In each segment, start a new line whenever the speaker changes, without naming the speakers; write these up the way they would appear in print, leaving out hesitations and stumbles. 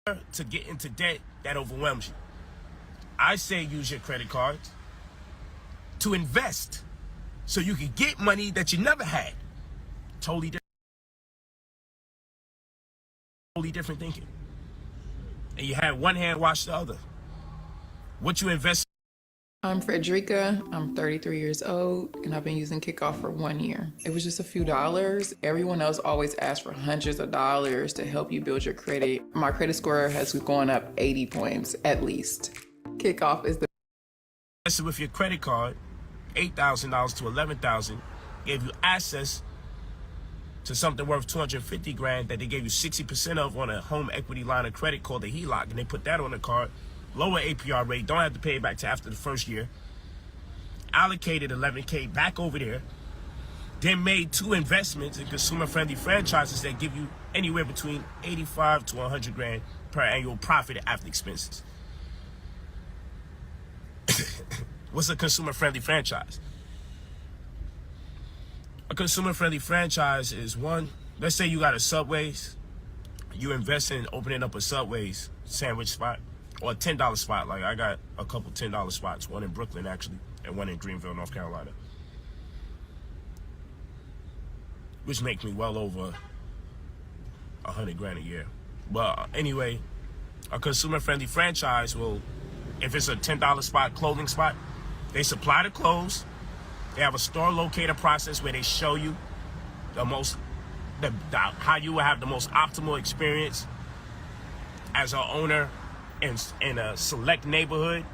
to get into debt that overwhelms you. I say use your credit cards to invest so you can get money that you never had. Totally different thinking. And you had one hand wash the other. What you invest.
I'm Frederica. I'm 33 years old, and I've been using Kickoff for 1 year. It was just a few dollars. Everyone else always asks for hundreds of dollars to help you build your credit. My credit score has gone up 80 points at least. Kickoff is the
best. With your credit card, $8,000 to $11,000 gave you access to something worth $250,000 that they gave you 60% of on a home equity line of credit called the HELOC, and they put that on the card. Lower APR rate, don't have to pay it back to after the first year. Allocated $11K back over there. Then made 2 investments in consumer-friendly franchises that give you anywhere between $85,000 to $100,000 per annual profit after expenses. What's a consumer-friendly franchise? A consumer-friendly franchise is one, let's say you got a Subway's, you invest in opening up a Subway's sandwich spot, or a $10 spot. Like I got a couple $10 spots, one in Brooklyn actually, and one in Greenville, North Carolina, which make me well over $100,000 a year. But anyway, a consumer-friendly franchise will, if it's a $10 spot, clothing spot, they supply the clothes. They have a store locator process where they show you how you will have the most optimal experience as an owner in a select neighborhood,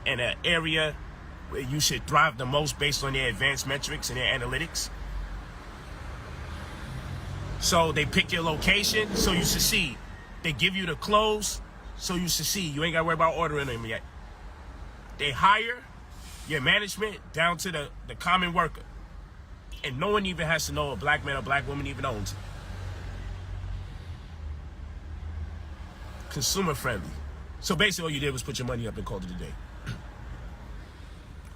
in an area where you should thrive the most based on their advanced metrics and their analytics. So they pick your location so you succeed. They give you the clothes so you succeed. You ain't got to worry about ordering them yet. They hire your management down to the common worker. And no one even has to know a black man or black woman even owns it. Consumer friendly. So basically all you did was put your money up and called it a day.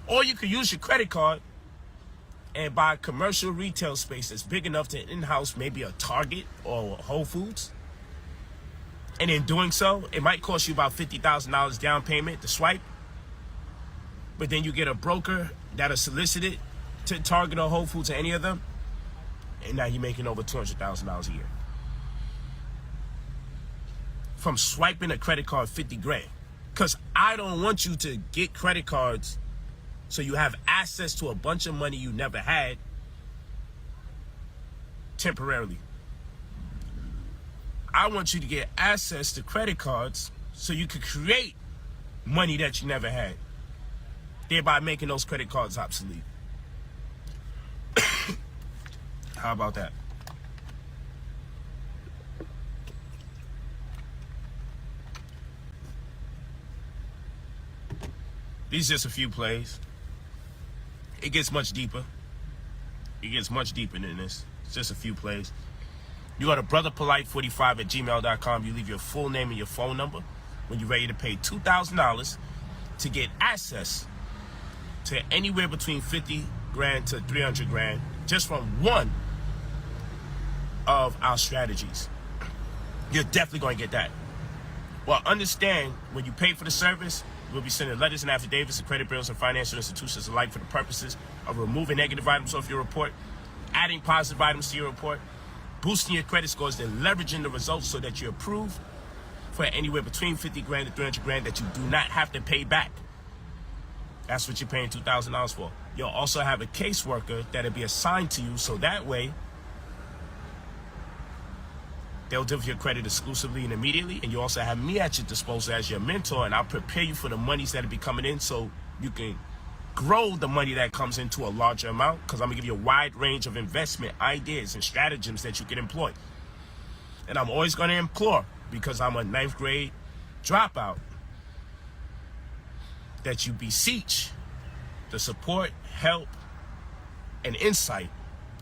Or you could use your credit card and buy a commercial retail space that's big enough to in-house maybe a Target or Whole Foods. And in doing so, it might cost you about $50,000 down payment to swipe. But then you get a broker that'll solicit it to Target or Whole Foods or any of them. And now you're making over $200,000 a year from swiping a credit card $50,000. Because I don't want you to get credit cards so you have access to a bunch of money you never had temporarily. I want you to get access to credit cards so you could create money that you never had, thereby making those credit cards obsolete. How about that? These are just a few plays. It gets much deeper. It gets much deeper than this. It's just a few plays. You go to brotherpolite45@gmail.com. You leave your full name and your phone number when you're ready to pay $2,000 to get access to anywhere between $50,000 to $300,000 just from one of our strategies. You're definitely going to get that. Well, understand, when you pay for the service, we'll be sending letters and affidavits to credit bureaus and financial institutions alike for the purposes of removing negative items off your report, adding positive items to your report, boosting your credit scores, then leveraging the results so that you're approved for anywhere between $50,000 to $300,000 that you do not have to pay back. That's what you're paying $2,000 for. You'll also have a caseworker that'll be assigned to you, so that way they'll deal with your credit exclusively and immediately. And you also have me at your disposal as your mentor, and I'll prepare you for the monies that'll be coming in so you can grow the money that comes into a larger amount, because I'm gonna give you a wide range of investment ideas and stratagems that you can employ. And I'm always gonna implore, because I'm a 9th grade dropout, that you beseech the support, help, and insight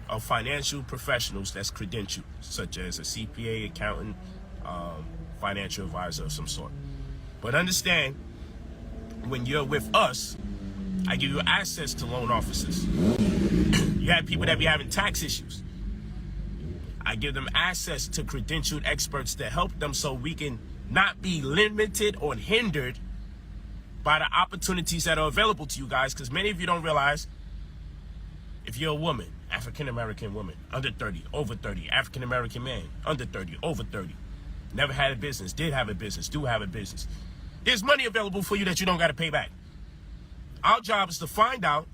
of financial professionals that's credentialed, such as a CPA, accountant, financial advisor of some sort. But understand, when you're with us, I give you access to loan officers. You have people that be having tax issues. I give them access to credentialed experts to help them so we can not be limited or hindered by the opportunities that are available to you guys, because many of you don't realize, if you're a woman, African-American woman, under 30, over 30, African-American man, under 30, over 30, never had a business, did have a business, do have a business, there's money available for you that you don't got to pay back. Our job is to find out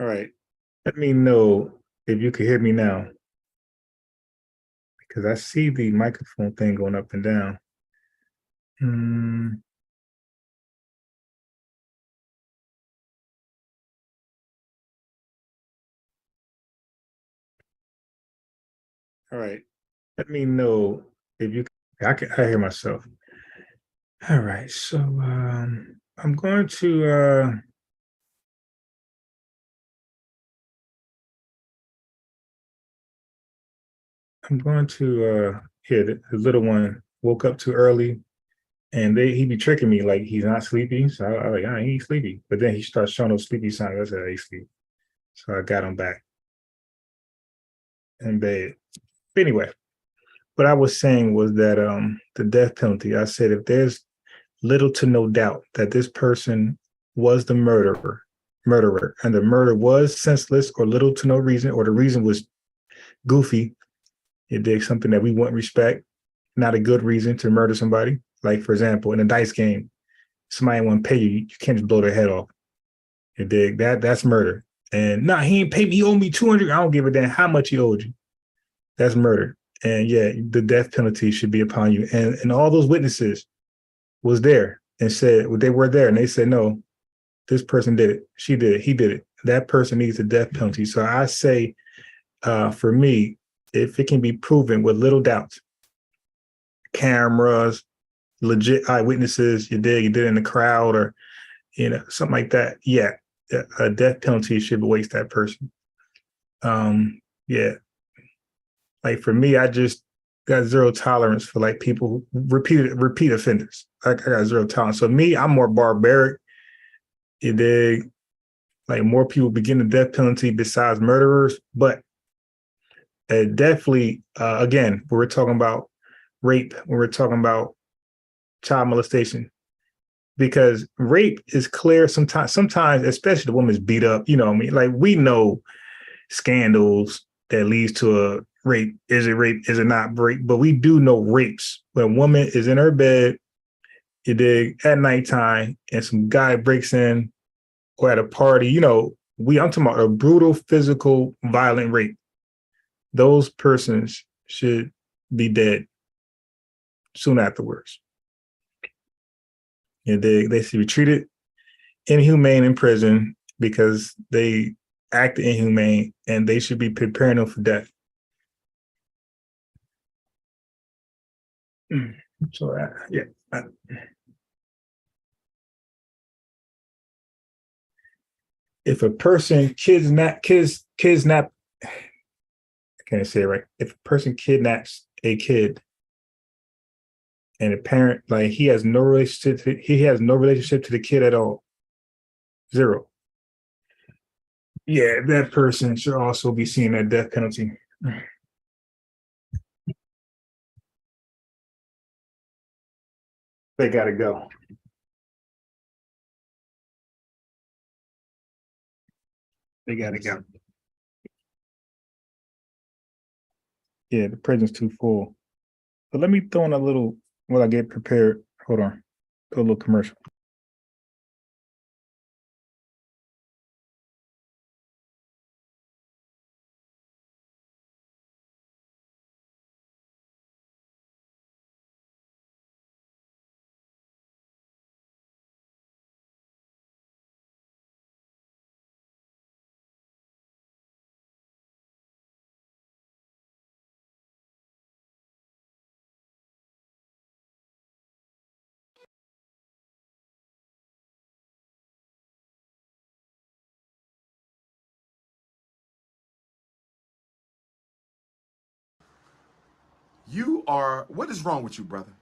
All right. Let me know if you can hear me now, because I see the microphone thing going up and down. All right. Let me know if you I hear myself. All right. So I'm going to here the little one woke up too early, and he be tricking me like he's not sleepy. So I like, he ain't sleepy. But then he starts showing those sleepy signs. I said, he's sleepy. So I got him back in bed. But anyway, what I was saying was that the death penalty, I said if there's little to no doubt that this person was the murderer, and the murder was senseless or little to no reason, or the reason was goofy, it did something that we wouldn't respect, not a good reason to murder somebody. Like, for example, in a dice game, somebody want to pay you, you can't just blow their head off. You dig? That's murder. And nah, he ain't paid me, he owed me 200. I don't give a damn how much he owed you. That's murder. And yeah, the death penalty should be upon you. And all those witnesses was there and said, well, they were there, and they said, no, this person did it. She did it. He did it. That person needs a death penalty. So I say, for me, if it can be proven with little doubt, cameras, legit eyewitnesses, you did it in the crowd, or something like that. Yeah, a death penalty should waste that person. Yeah, like for me, I just got zero tolerance for like people repeat offenders. I got zero tolerance. So me, I'm more barbaric. You dig? Like more people begin the death penalty besides murderers, but definitely, again, when we're talking about rape, when we're talking about child molestation, because rape is clear sometimes, especially the woman's beat up, you know what I mean? Like we know scandals that leads to a rape. Is it rape? Is it not rape? But we do know rapes when a woman is in her bed, you dig, at nighttime, and some guy breaks in, or at a party, I'm talking about a brutal, physical, violent rape. Those persons should be dead soon afterwards. And they should be treated inhumane in prison because they acted inhumane, and they should be preparing them for death. So yeah. If a person kidnap, I can't say it right. If a person kidnaps a kid, and a parent, like he has no relationship to the kid at all, zero. Yeah, that person should also be seeing that death penalty. They gotta go. They gotta go. Yeah, the prison's too full. But let me throw in a little while I get prepared. Hold on. Throw a little commercial.
What is wrong with you, brother?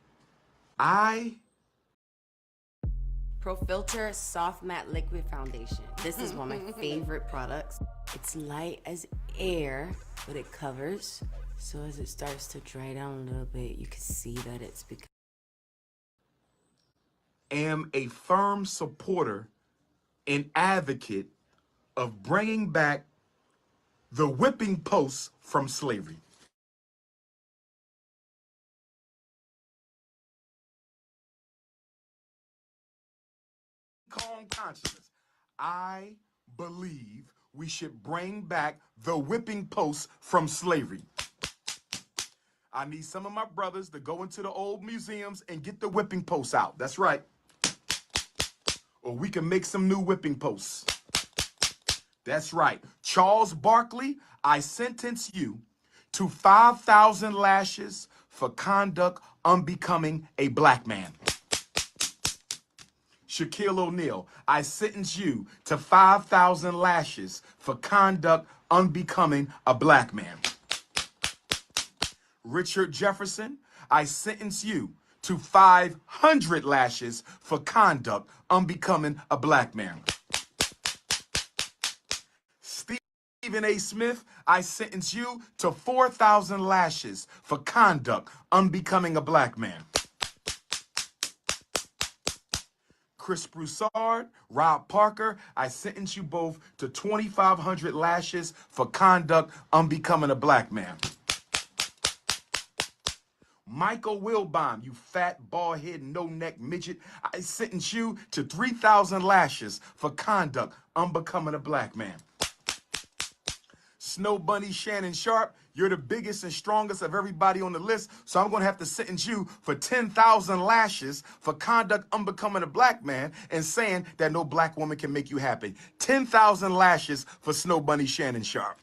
Pro Filter Soft Matte Liquid Foundation. This is one of my favorite products. It's light as air, but it covers. So as it starts to dry down a little bit, you can see that it's become.
Am a firm supporter and advocate of bringing back the whipping post from slavery. Calm consciousness. I believe we should bring back the whipping post from slavery. I need some of my brothers to go into the old museums and get the whipping posts out. That's right. Or we can make some new whipping posts. That's right. Charles Barkley, I sentence you to 5,000 lashes for conduct unbecoming a black man. Shaquille O'Neal, I sentence you to 5,000 lashes for conduct unbecoming a black man. Richard Jefferson, I sentence you to 500 lashes for conduct unbecoming a black man. Stephen A. Smith, I sentence you to 4,000 lashes for conduct unbecoming a black man. Chris Broussard, Rob Parker, I sentence you both to 2,500 lashes for conduct unbecoming a black man. Michael Wilbon, you fat, bald-head, no-neck midget, I sentence you to 3,000 lashes for conduct unbecoming a black man. Snow Bunny Shannon Sharp, you're the biggest and strongest of everybody on the list, so I'm going to have to sentence you for 10,000 lashes for conduct unbecoming a black man and saying that no black woman can make you happy. 10,000 lashes for Snow Bunny Shannon Sharp.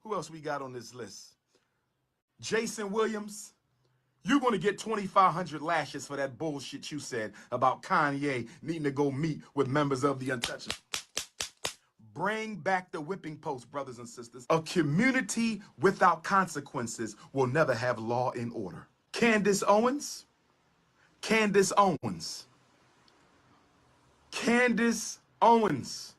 Who else we got on this list? Jason Williams, you're going to get 2,500 lashes for that bullshit you said about Kanye needing to go meet with members of the Untouchables. Bring back the whipping post, brothers and sisters. A community without consequences will never have law and order. Candace Owens, Candace Owens, Candace Owens,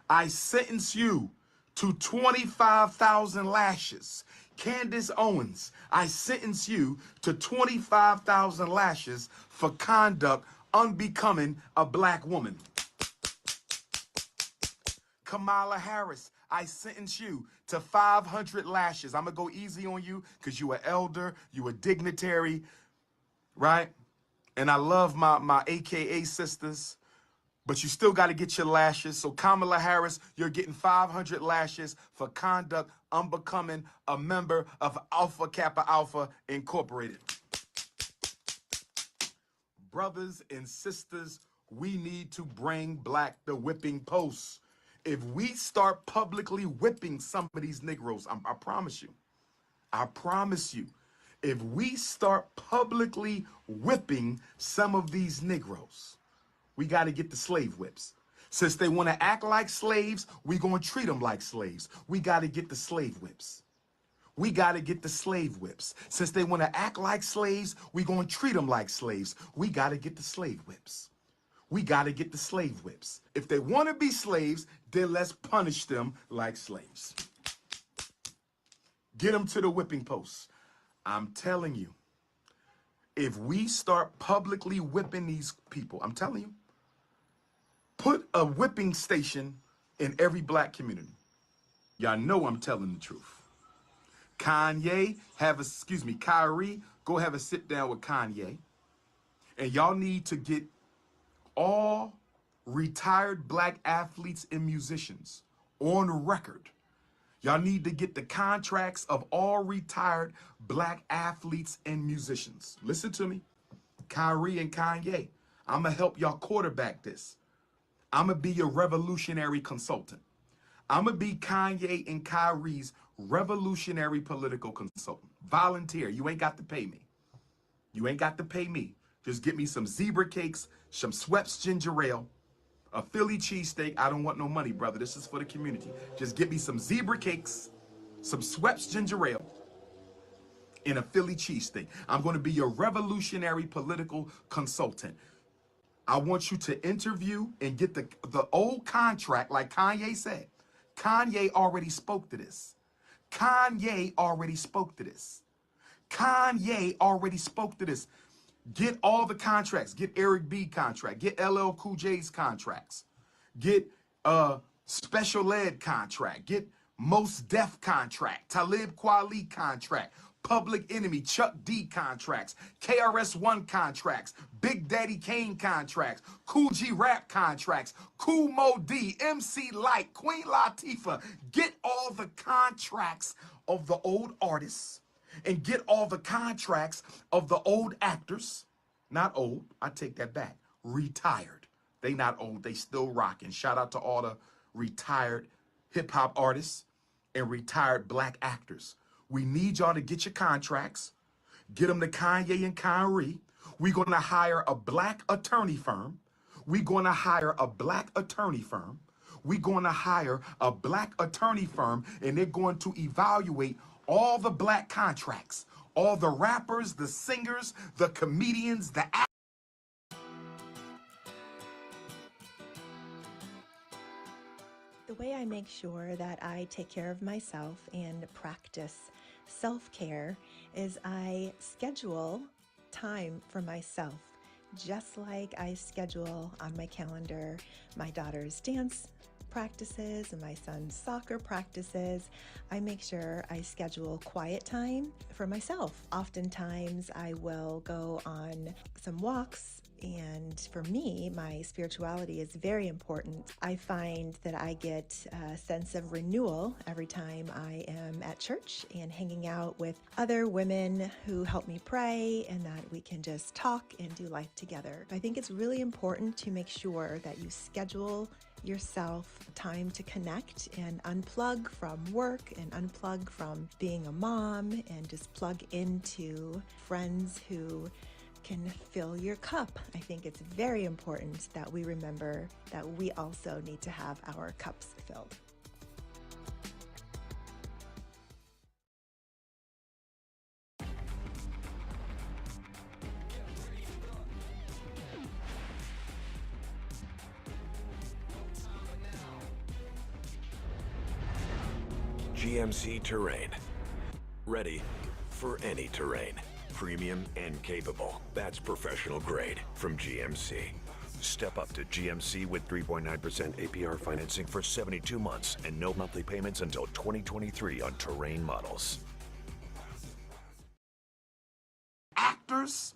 I sentence you to 25,000 lashes. Candace Owens, I sentence you to 25,000 lashes for conduct unbecoming a black woman. Kamala Harris, I sentence you to 500 lashes. I'm going to go easy on you because you an elder, you a dignitary, right? And I love my AKA sisters, but you still got to get your lashes. So Kamala Harris, you're getting 500 lashes for conduct unbecoming a member of Alpha Kappa Alpha Incorporated. Brothers and sisters, we need to bring back the whipping post. If we start publicly whipping some of these Negroes, I promise you, if we start publicly whipping some of these Negroes, we got to get the slave whips. Since they want to act like slaves, we going to treat them like slaves. We got to get the slave whips. We got to get the slave whips. Since they want to act like slaves, we going to treat them like slaves. We got to get the slave whips. We got to get the slave whips. If they want to be slaves, then let's punish them like slaves. Get them to the whipping post. I'm telling you, if we start publicly whipping these people, I'm telling you, put a whipping station in every black community. Y'all know I'm telling the truth. Kyrie, go have a sit down with Kanye. And y'all need to get all retired black athletes and musicians on record. Y'all need to get the contracts of all retired black athletes and musicians. Listen to me, Kyrie and Kanye. I'm going to help y'all quarterback this. I'm going to be your revolutionary consultant. I'm going to be Kanye and Kyrie's revolutionary political consultant. Volunteer. You ain't got to pay me. You ain't got to pay me. Just get me some zebra cakes, some Schweppes ginger ale, a Philly cheesesteak. I don't want no money, brother. This is for the community. Just get me some zebra cakes, some Schweppes ginger ale, and a Philly cheesesteak. I'm going to be your revolutionary political consultant. I want you to interview and get the old contract like Kanye said. Kanye already spoke to this. Kanye already spoke to this. Kanye already spoke to this. Get all the contracts. Get Eric B contract. Get LL Cool J's contracts. Get Special Ed contract. Get Mos Def contract. Talib Kweli contract. Public Enemy, Chuck D contracts, KRS-One contracts, Big Daddy Kane contracts, Cool G Rap contracts, Cool Mo D, MC Light, Queen Latifah. Get all the contracts of the old artists and get all the contracts of the old actors. Not old, I take that back. Retired. They not old, they still rocking. Shout out to all the retired hip hop artists and retired black actors. We need y'all to get your contracts, get them to Kanye and Kyrie. We're going to hire a black attorney firm. We're going to hire a black attorney firm. We're going to hire a black attorney firm, and they're going to evaluate all the black contracts, all the rappers, the singers, the comedians, the actors.
The way I make sure that I take care of myself and practice self-care is I schedule time for myself, just like I schedule on my calendar my daughter's dance practices and my son's soccer practices. I make sure I schedule quiet time for myself. Oftentimes I will go on some walks, and for me, my spirituality is very important. I find that I get a sense of renewal every time I am at church and hanging out with other women who help me pray, and that we can just talk and do life together. I think it's really important to make sure that you schedule yourself time to connect and unplug from work and unplug from being a mom, and just plug into friends who can fill your cup. I think it's very important that we remember that we also need to have our cups filled.
GMC Terrain. Ready for any terrain. Premium and capable. That's professional grade from GMC. Step up to GMC with 3.9% APR financing for 72 months and no monthly payments until 2023 on Terrain models.
Actors,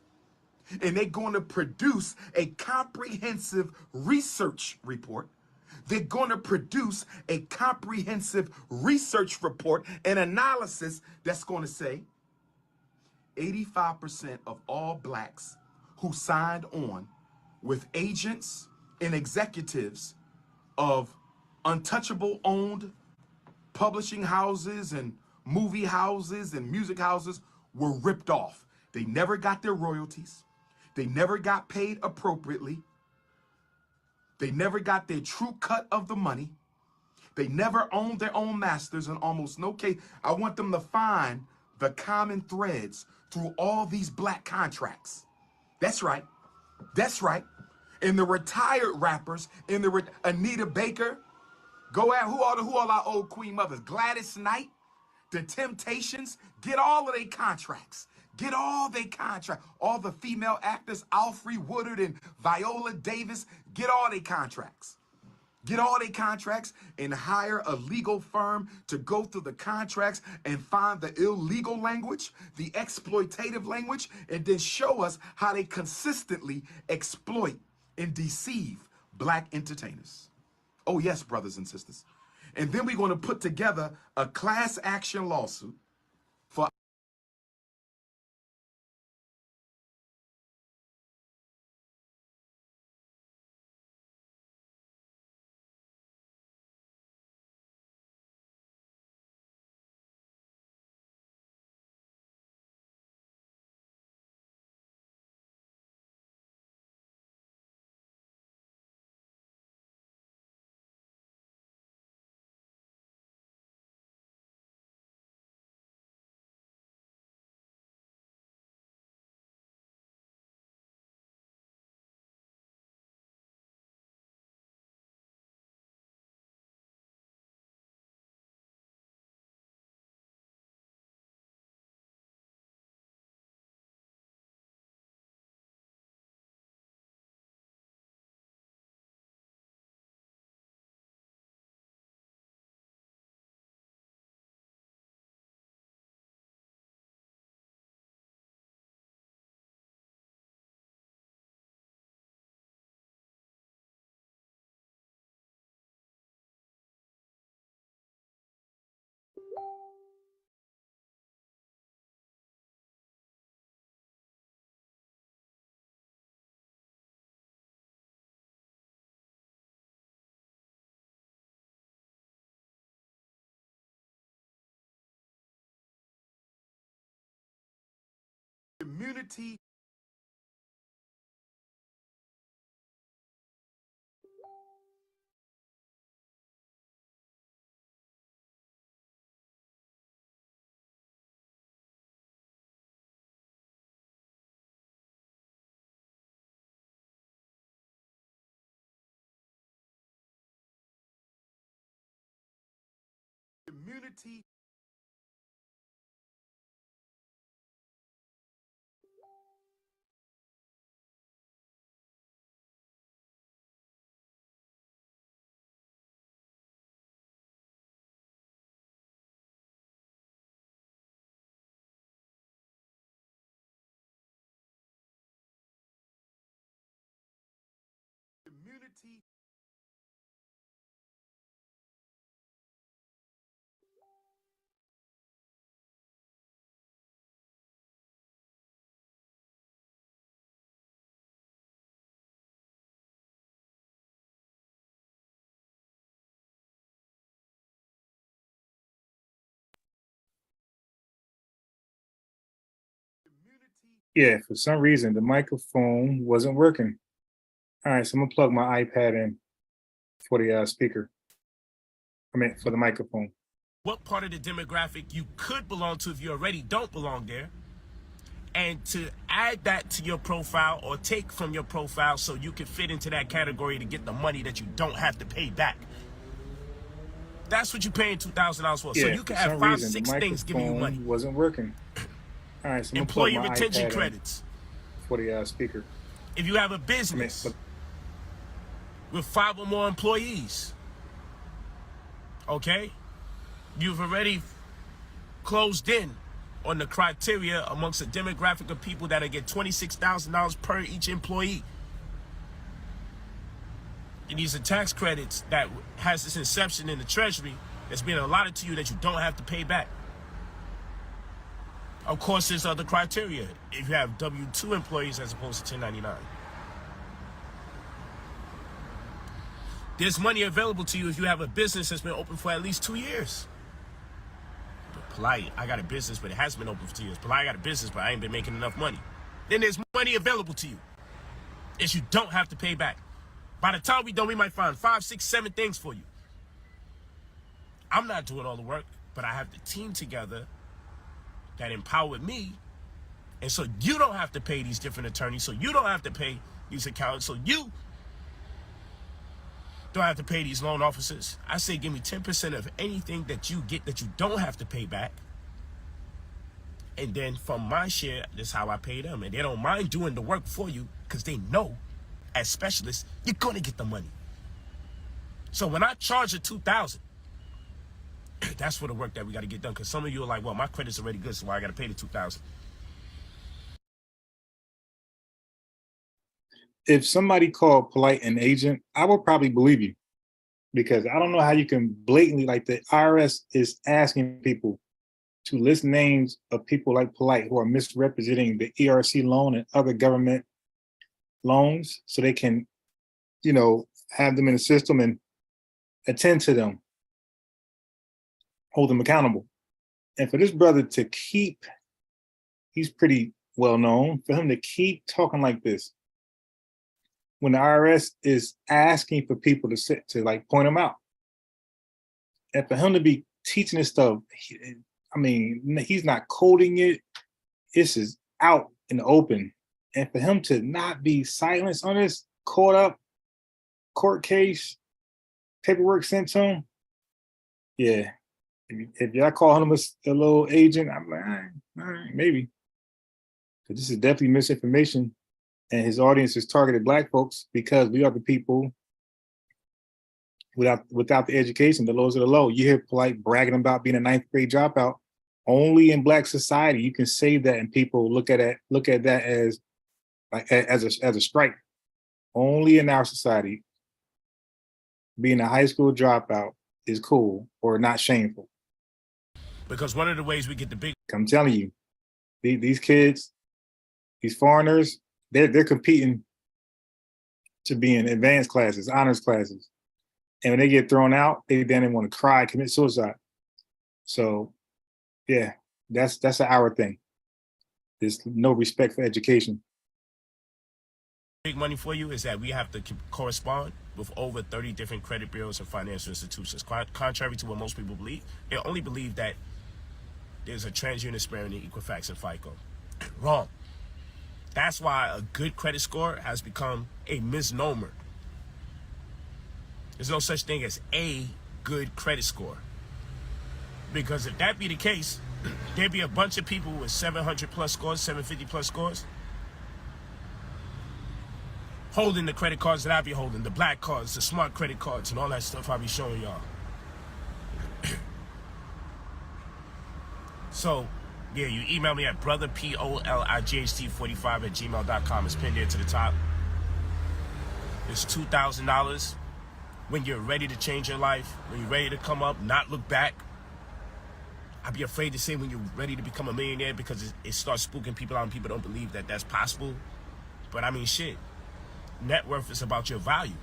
and they're going to produce a comprehensive research report. They're going to produce a comprehensive research report and analysis that's going to say 85% of all blacks who signed on with agents and executives of untouchable owned publishing houses and movie houses and music houses were ripped off. They never got their royalties. They never got paid appropriately. They never got their true cut of the money. They never owned their own masters in almost no case. I want them to find the common threads through all these black contracts. That's right. That's right. And the retired rappers, in the Anita Baker, go at who all our old queen mothers, Gladys Knight, the Temptations, get all of their contracts. Get all their contracts. All the female actors, Alfre Woodard and Viola Davis, get all their contracts. Get all their contracts and hire a legal firm to go through the contracts and find the illegal language, the exploitative language, and then show us how they consistently exploit and deceive black entertainers. Oh yes, brothers and sisters. And then we're going to put together a class action lawsuit Immunity. Immunity. Immunity.
Yeah, for some reason the microphone wasn't working. All right, so I'm gonna plug my iPad in for the speaker. I mean, for the microphone.
What part of the demographic you could belong to if you already don't belong there, and to add that to your profile or take from your profile so you can fit into that category to get the money that you don't have to pay back. That's what you're paying $2,000 for.
Yeah,
So you can
for
have
some
five,
reason
six
the
things giving you money.
microphone wasn't working. All right, so I'm gonna plug
Employee
my
retention
iPad in
credits.
for the speaker.
If you have a
I mean,
business
but
with 5 or more employees, okay, you've already closed in on the criteria amongst a demographic of people that'll get $26,000 per each employee. And these are tax credits that has this inception in the Treasury that's being allotted to you that you don't have to pay back. Of course, there's other criteria. If you have W-2 employees as opposed to 1099. There's money available to you if you have a business that's been open for at least 2 years. But polite, I got a business, but it hasn't been open for 2 years. Polite, I got a business, but I ain't been making enough money. Then there's money available to you. If you don't have to pay back. By the time we done, we might find 5, 6, 7 things for you. I'm not doing all the work, but I have the team together that empowered me. And so you don't have to pay these different attorneys. So you don't have to pay these accountants. So you don't have to pay these loan officers. I say give me 10% of anything that you get that you don't have to pay back. And then from my share, that's how I pay them. And they don't mind doing the work for you because they know as specialists, you're going to get the money. So when I charge a $2,000, that's for the work that we got to get done. Because some of you are like, well, my credit's already good, so why I got to pay the $2,000?
if somebody called Polite an agent, I would probably believe you, because I don't know how you can blatantly, like the IRS is asking people to list names of people like Polite who are misrepresenting the ERC loan and other government loans so they can, you know, have them in the system and attend to them, hold them accountable. And for this brother to keep, he's pretty well known, for him to keep talking like this when the IRS is asking for people to sit to like point them out. And for him to be teaching this stuff, I mean, he's not coding it. This is out in the open. And for him to not be silenced on this, caught up, court case, paperwork sent to him, yeah. If y'all call him a little agent, I'm like, all right, maybe. But this is definitely misinformation. And his audience is targeted Black folks because we are the people without the education, the lowest of the low. You hear Polite bragging about being a 9th grade dropout. Only in Black society you can say that, and people look at that as like as a strike. Only in our society, being a high school dropout is cool or not shameful.
Because one of the ways we get the big,
I'm telling you, these kids, these foreigners, they're competing to be in advanced classes, honors classes. And when they get thrown out, they want to cry, commit suicide. So yeah, that's an our thing. There's no respect for education.
Big money for you is that we have to correspond with over 30 different credit bureaus and financial institutions. Contrary to what most people believe, they only believe that there's a TransUnion, Experian, Equifax, and FICO. Wrong. That's why a good credit score has become a misnomer. There's no such thing as a good credit score. Because if that be the case, there'd be a bunch of people with 700 plus scores, 750 plus scores, holding the credit cards that I be holding, the black cards, the smart credit cards, and all that stuff I be showing y'all. So, yeah, you email me at brotherpolight45@gmail.com. It's pinned there to the top. It's $2,000 when you're ready to change your life, when you're ready to come up, not look back. I'd be afraid to say when you're ready to become a millionaire because it starts spooking people out and people don't believe that that's possible. But I mean, shit. Net worth is about your value,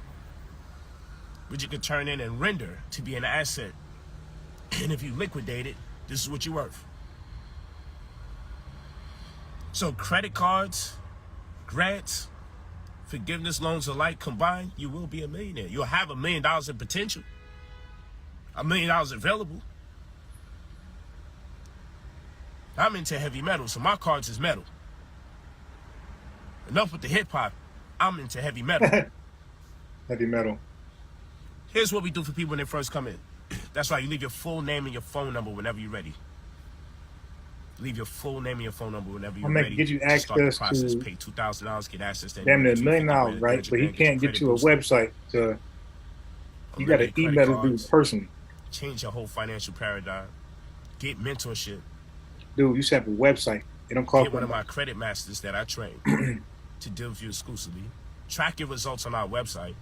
which you can turn in and render to be an asset. And if you liquidate it, this is what you're worth. So credit cards, grants, forgiveness loans alike combined, you will be a millionaire. You'll have $1 million in potential, $1 million available. I'm into heavy metal, so my cards is metal. Enough with the hip hop. I'm into heavy metal.
Heavy metal.
Here's what we do for people when they first come in. That's right, you leave your full name and your phone number whenever you're ready. Leave your full name and your phone number whenever you're ready.
Get you
Start the
access
process,
to
pay $2,000, get access to
damn near $1 million, right? But he can't get you a website. You got to email this dude personally.
Change your whole financial paradigm. Get mentorship.
Dude, you should have a website. It don't cost.
Get one of my credit masters that I train to deal with you exclusively. Track your results on our website.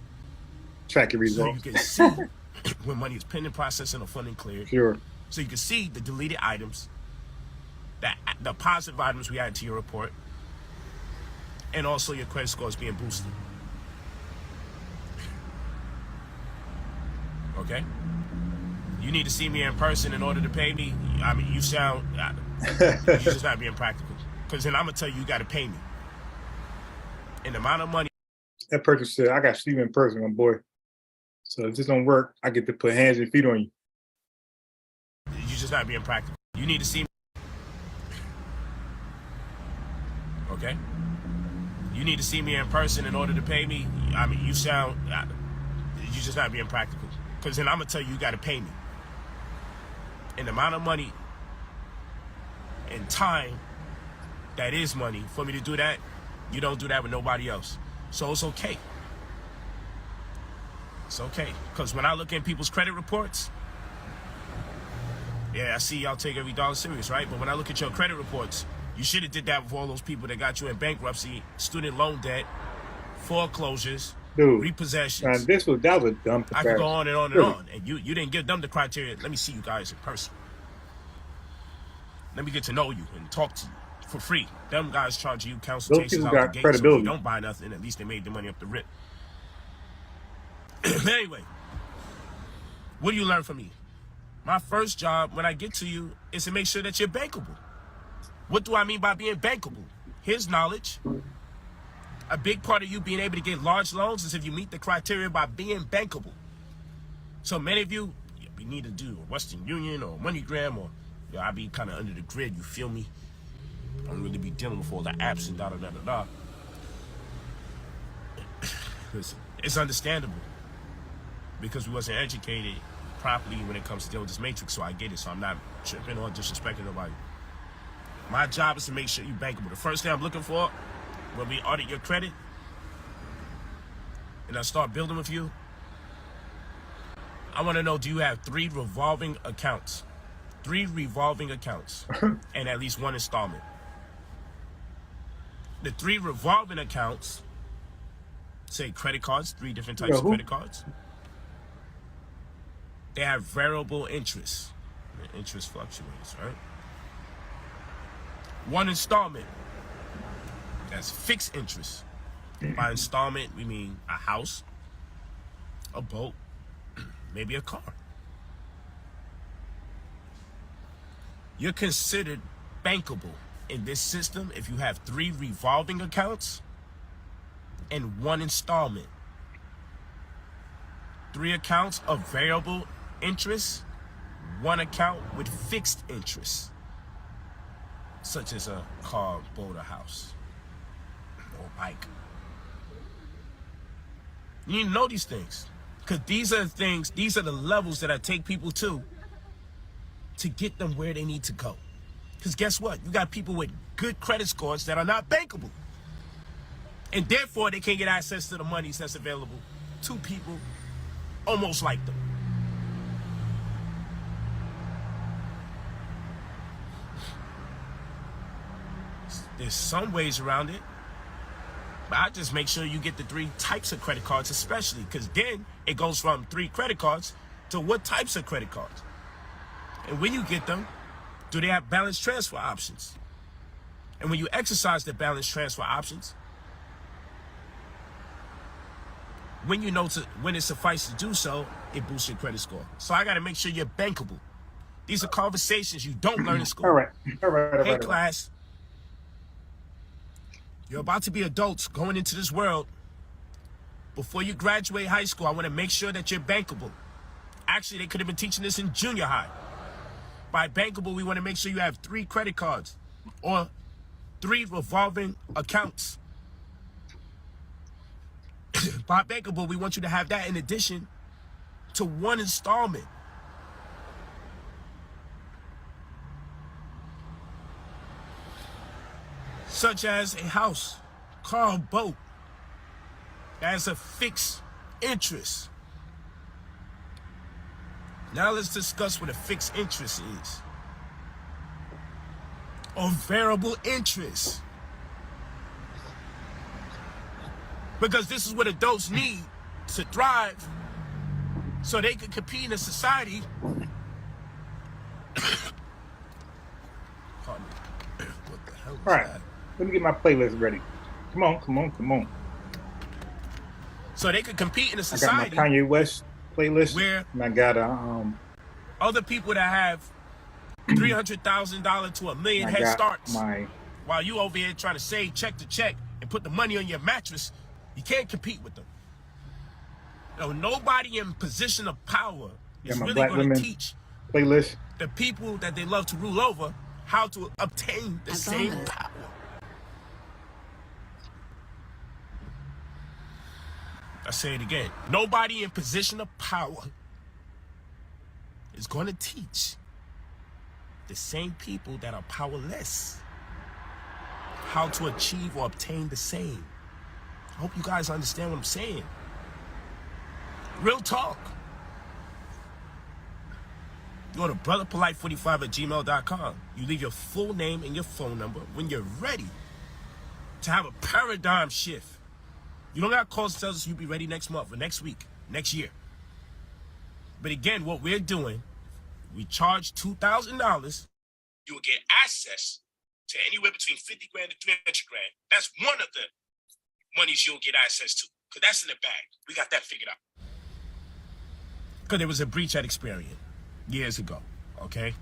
Track your results.
So you can see when money is pending, processing, or funding cleared.
Sure.
So you can see the deleted items, the positive items we add to your report, and also your credit score is being boosted. Okay? You need to see me in person in order to pay me. I mean, you sound, you're just not being practical. Because then I'm going to tell you, you got to pay me. And the amount of money.
That person said, I got to see you in person, my boy. So if this don't work, I get to put hands and feet on you.
You're just not being practical. You need to see me. Okay? You need to see me in person in order to pay me. I mean, you sound, you're just not being practical. Because then I'm going to tell you, you got to pay me. And the amount of money and time that is money for me to do that, you don't do that with nobody else. So it's okay. It's okay. Because when I look at people's credit reports, yeah, I see y'all take every dollar serious, right? But when I look at your credit reports, you should have did that with all those people that got you in bankruptcy, student loan debt, foreclosures,
dude,
repossessions.
That was a dumb comparison.
I could go on and on and on. And you didn't give them the criteria. Let me see you guys in person. Let me get to know you and talk to you for free. Them guys charge you consultations out the gate. So if you don't buy nothing, at least they made the money up the rip. Anyway, what do you learn from me? My first job when I get to you is to make sure that you're bankable. What do I mean by being bankable? Here's knowledge. A big part of you being able to get large loans is if you meet the criteria by being bankable. So many of you need to do a Western Union or MoneyGram or I be kind of under the grid, you feel me? I don't really be dealing with all the apps and da-da-da-da-da. It's understandable because we wasn't educated properly when it comes to dealing with this matrix, so I get it. So I'm not tripping or disrespecting nobody. My job is to make sure you're bankable. The first thing I'm looking for when we audit your credit and I start building with you, I want to know, do you have 3 revolving accounts? 3 revolving accounts and at least 1 installment. The 3 revolving accounts, say credit cards, 3 different types of credit cards. They have variable interest. The interest fluctuates, right? 1 installment, that's fixed interest. By installment, we mean a house, a boat, maybe a car. You're considered bankable in this system, if you have 3 revolving accounts and 1 installment, 3 accounts of variable interest, 1 account with fixed interest, such as a car, boat, or house, or bike. You need to know these things, because these are the things, these are the levels that I take people to get them where they need to go. Because guess what? You got people with good credit scores that are not bankable. And therefore, they can't get access to the monies that's available to people almost like them. There's some ways around it, but I just make sure you get the 3 types of credit cards, especially, because then it goes from 3 credit cards to what types of credit cards. And when you get them, do they have balance transfer options? And when you exercise the balance transfer options, when you know when it suffices to do so, it boosts your credit score. So I got to make sure you're bankable. These are conversations you don't learn in school.
All right.
Hey, class, you're about to be adults going into this world. Before you graduate high school, I want to make sure that you're bankable. Actually, they could have been teaching this in junior high. By bankable, we want to make sure you have 3 credit cards or 3 revolving accounts. By bankable, we want you to have that in addition to 1 installment. Such as a house, car, or boat that has a fixed interest. Now let's discuss what a fixed interest is. Or variable interest. Because this is what adults need to thrive so they can compete in a society. Pardon me. What the hell is
All right.
that?
Let me get my playlist ready. Come on.
So they could compete in a
I got
society
my Kanye West playlist.
where
and I got
other people that have $300,000 to $1 million
I
head
got
starts,
my
while you over here trying to save check to check and put the money on your mattress, you can't compete with them. No, nobody in position of power is
my
really
Black
going to
women
teach
playlist.
the people that they love to rule over how to obtain the same power. I say it again. Nobody in position of power is going to teach the same people that are powerless how to achieve or obtain the same. I hope you guys understand what I'm saying. Real talk. Go to brotherpolite45@gmail.com. You leave your full name and your phone number when you're ready to have a paradigm shift. You don't got calls to tell us you'll be ready next month or next week, next year. But again, what we're doing, we charge $2,000. You will get access to anywhere between 50 grand to 300 grand. That's one of the monies you'll get access to, because that's in the bag. We got that figured out. Because there was a breach at Experian years ago, okay?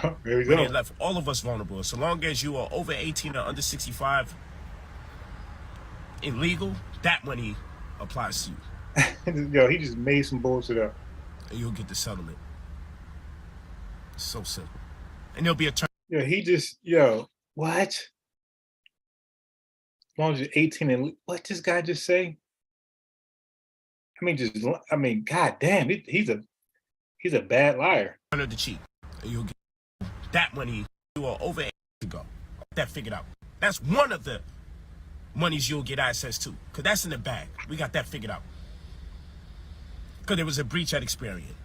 There we
But
go.
it left all of us vulnerable. So long as you are over 18 or under 65, illegal, that money applies to you.
Yo, he just made some bullshit up.
And you'll get the settlement. It's so simple. And there'll be a turn.
What? As long as you're 18 and what this guy just say? God damn, he's a bad liar.
Of the cheap. And you'll get that money. You are over 18 to go. That figured out. That's one of the monies you'll get access to, because that's in the bag. We got that figured out. Because there was a breach at Experian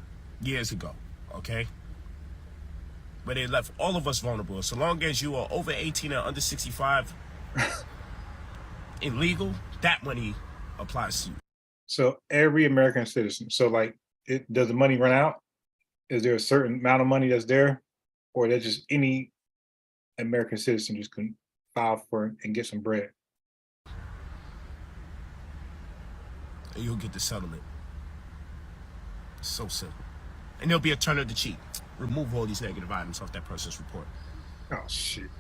years ago, okay? But it left all of us vulnerable. So long as you are over 18 or under 65, illegal, that money applies to you.
So every American citizen. So does the money run out? Is there a certain amount of money that's there, or that just any American citizen just can file for it and get some bread?
And you'll get the settlement. It's so simple. And there'll be a turn of the cheek. Remove all these negative items off that person's report.
Oh shit.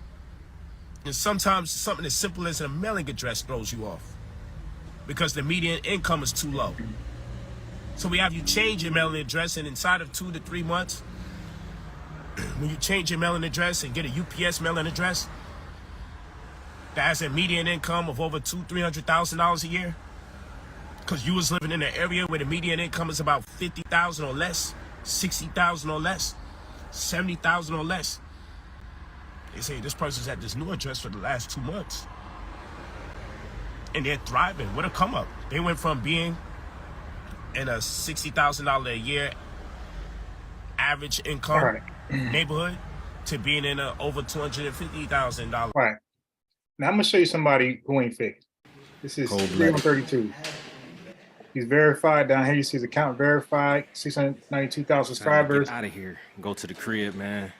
And sometimes something as simple as a mailing address throws you off because the median income is too low. So we have you change your mailing address, and inside of 2 to 3 months, when you change your mailing address and get a UPS mailing address that has a median income of over $200,000-$300,000 a year, because you was living in an area where the median income is about $50,000 or less, $60,000 or less, $70,000 or less. They say this person's at this new address for the last 2 months, and they're thriving. What a come up! They went from being in a $60,000 a year average income neighborhood to being in a over $250,000.
All right. Now I'm gonna show you somebody who ain't fake. This is 32. He's verified down here. You see his account verified, 692,000 subscribers.
Get out of here. Go to the crib, man.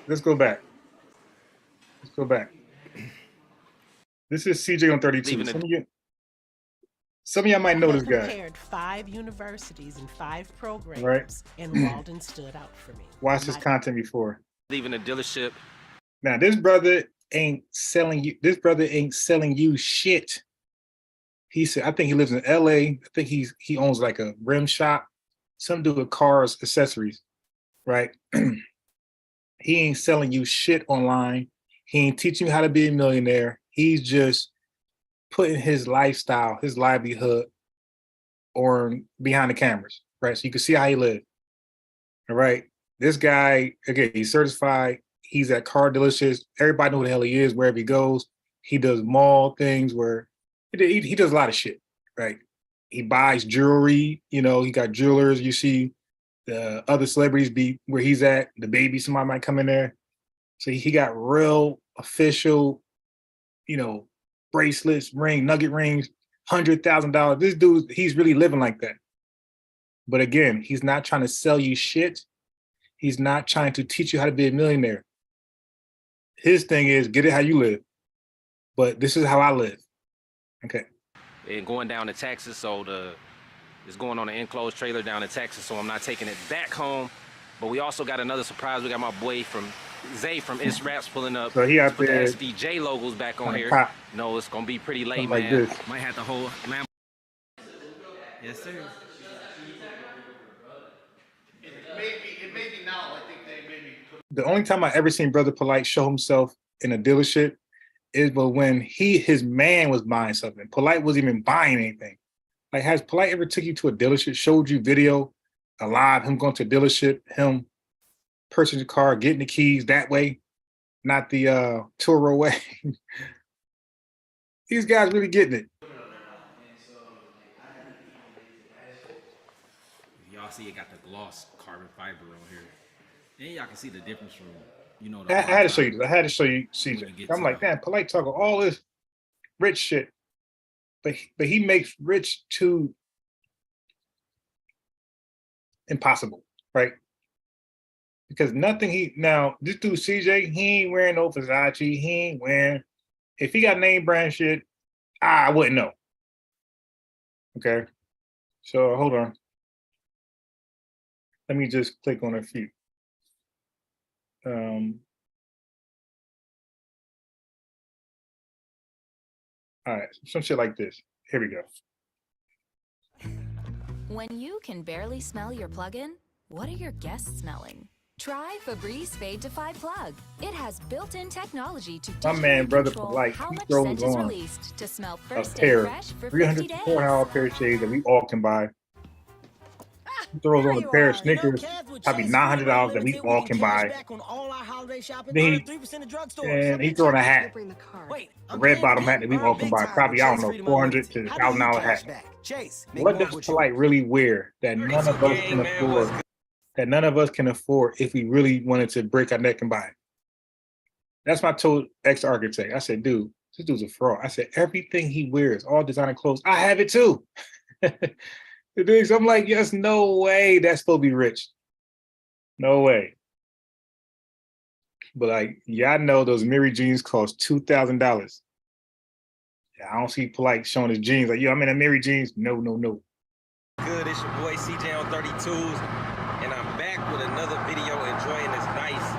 Let's go back. Let's go back. This is CJ on 32. Some of y'all might know this guy.
I compared 5 universities and 5 programs,
right?
And Walden stood out for me.
Watched his content before.
Leaving a dealership.
Now this brother ain't selling you. This brother ain't selling you shit. He said, I think he lives in LA. I think he owns like a rim shop, something to do with cars, accessories, right? He ain't selling you shit online. He ain't teaching you how to be a millionaire. He's just putting his lifestyle, his livelihood on behind the cameras, right? So you can see how he lives. All right. This guy, again, he's certified. He's at car dealerships. Everybody knows who the hell he is, wherever he goes. He does mall things where he does a lot of shit, right? He buys jewelry, you know, he got jewelers. You see the other celebrities be where he's at, the baby, somebody might come in there. So he got real official, you know, bracelets, nugget rings, $100,000. This dude, he's really living like that. But again, he's not trying to sell you shit. He's not trying to teach you how to be a millionaire. His thing is get it how you live. But this is how I live. Okay.
And going down to Texas, so it's going on an enclosed trailer down in Texas, so I'm not taking it back home. But we also got another surprise. We got my boy Zay from It's Raps pulling up.
So he out
put
there.
The SVJ logos back on here.
Pop.
No, it's gonna be pretty late,
Something
man.
like this.
Might have to hold. Yes, sir.
It may be now. I think they maybe.
The only time I ever seen Brother Polite show himself in a dealership is but when his man was buying something. Polite wasn't even buying anything. Like, has Polite ever took you to a dealership, showed you video, alive, him going to a dealership, him purchasing a car, getting the keys that way, not the Turo way? These guys really getting it.
Y'all see it got the gloss carbon fiber on here. And y'all can see the difference from, you know.
I had to show you this. I had to show you CJ. I'm like, man, Polite talking all this rich shit. But he makes rich too impossible, right? Because nothing now, this dude CJ, he ain't wearing no Versace. He ain't wearing, if he got name brand shit, I wouldn't know. Okay. So hold on. Let me just click on a few. All right, some shit like this. Here we go.
When you can barely smell your plug-in, what are your guests smelling? Try Febreze Fade to 5 plug. It has built-in technology to
My man, Brother
control
Polite,
how
he
much
throws
scent is
on
released to smell
a
first
pair,
and fresh for
300
50
to
days.
$400 pair of shades that we all can buy. He throws on a pair of Snickers, probably $900 that we all can buy. Then he throw on a hat, a red bottom hat that we all can buy. Probably, I don't know, $400 to $1,000 hat. What does Polite really wear that none of us can afford? That none of us can afford if we really wanted to break our neck and buy it. That's what I told ex-architect. I said, dude, this dude's a fraud. I said, everything he wears, all designer clothes, I have it too. I'm like, yes, no way that's supposed to be rich. No way. But like, y'all know those Maury jeans cost $2,000. I don't see Polite showing his jeans. Like, yo, I'm in a Maury jeans. No.
Good, it's your boy CJ on 32s, and I'm back with another video enjoying this nice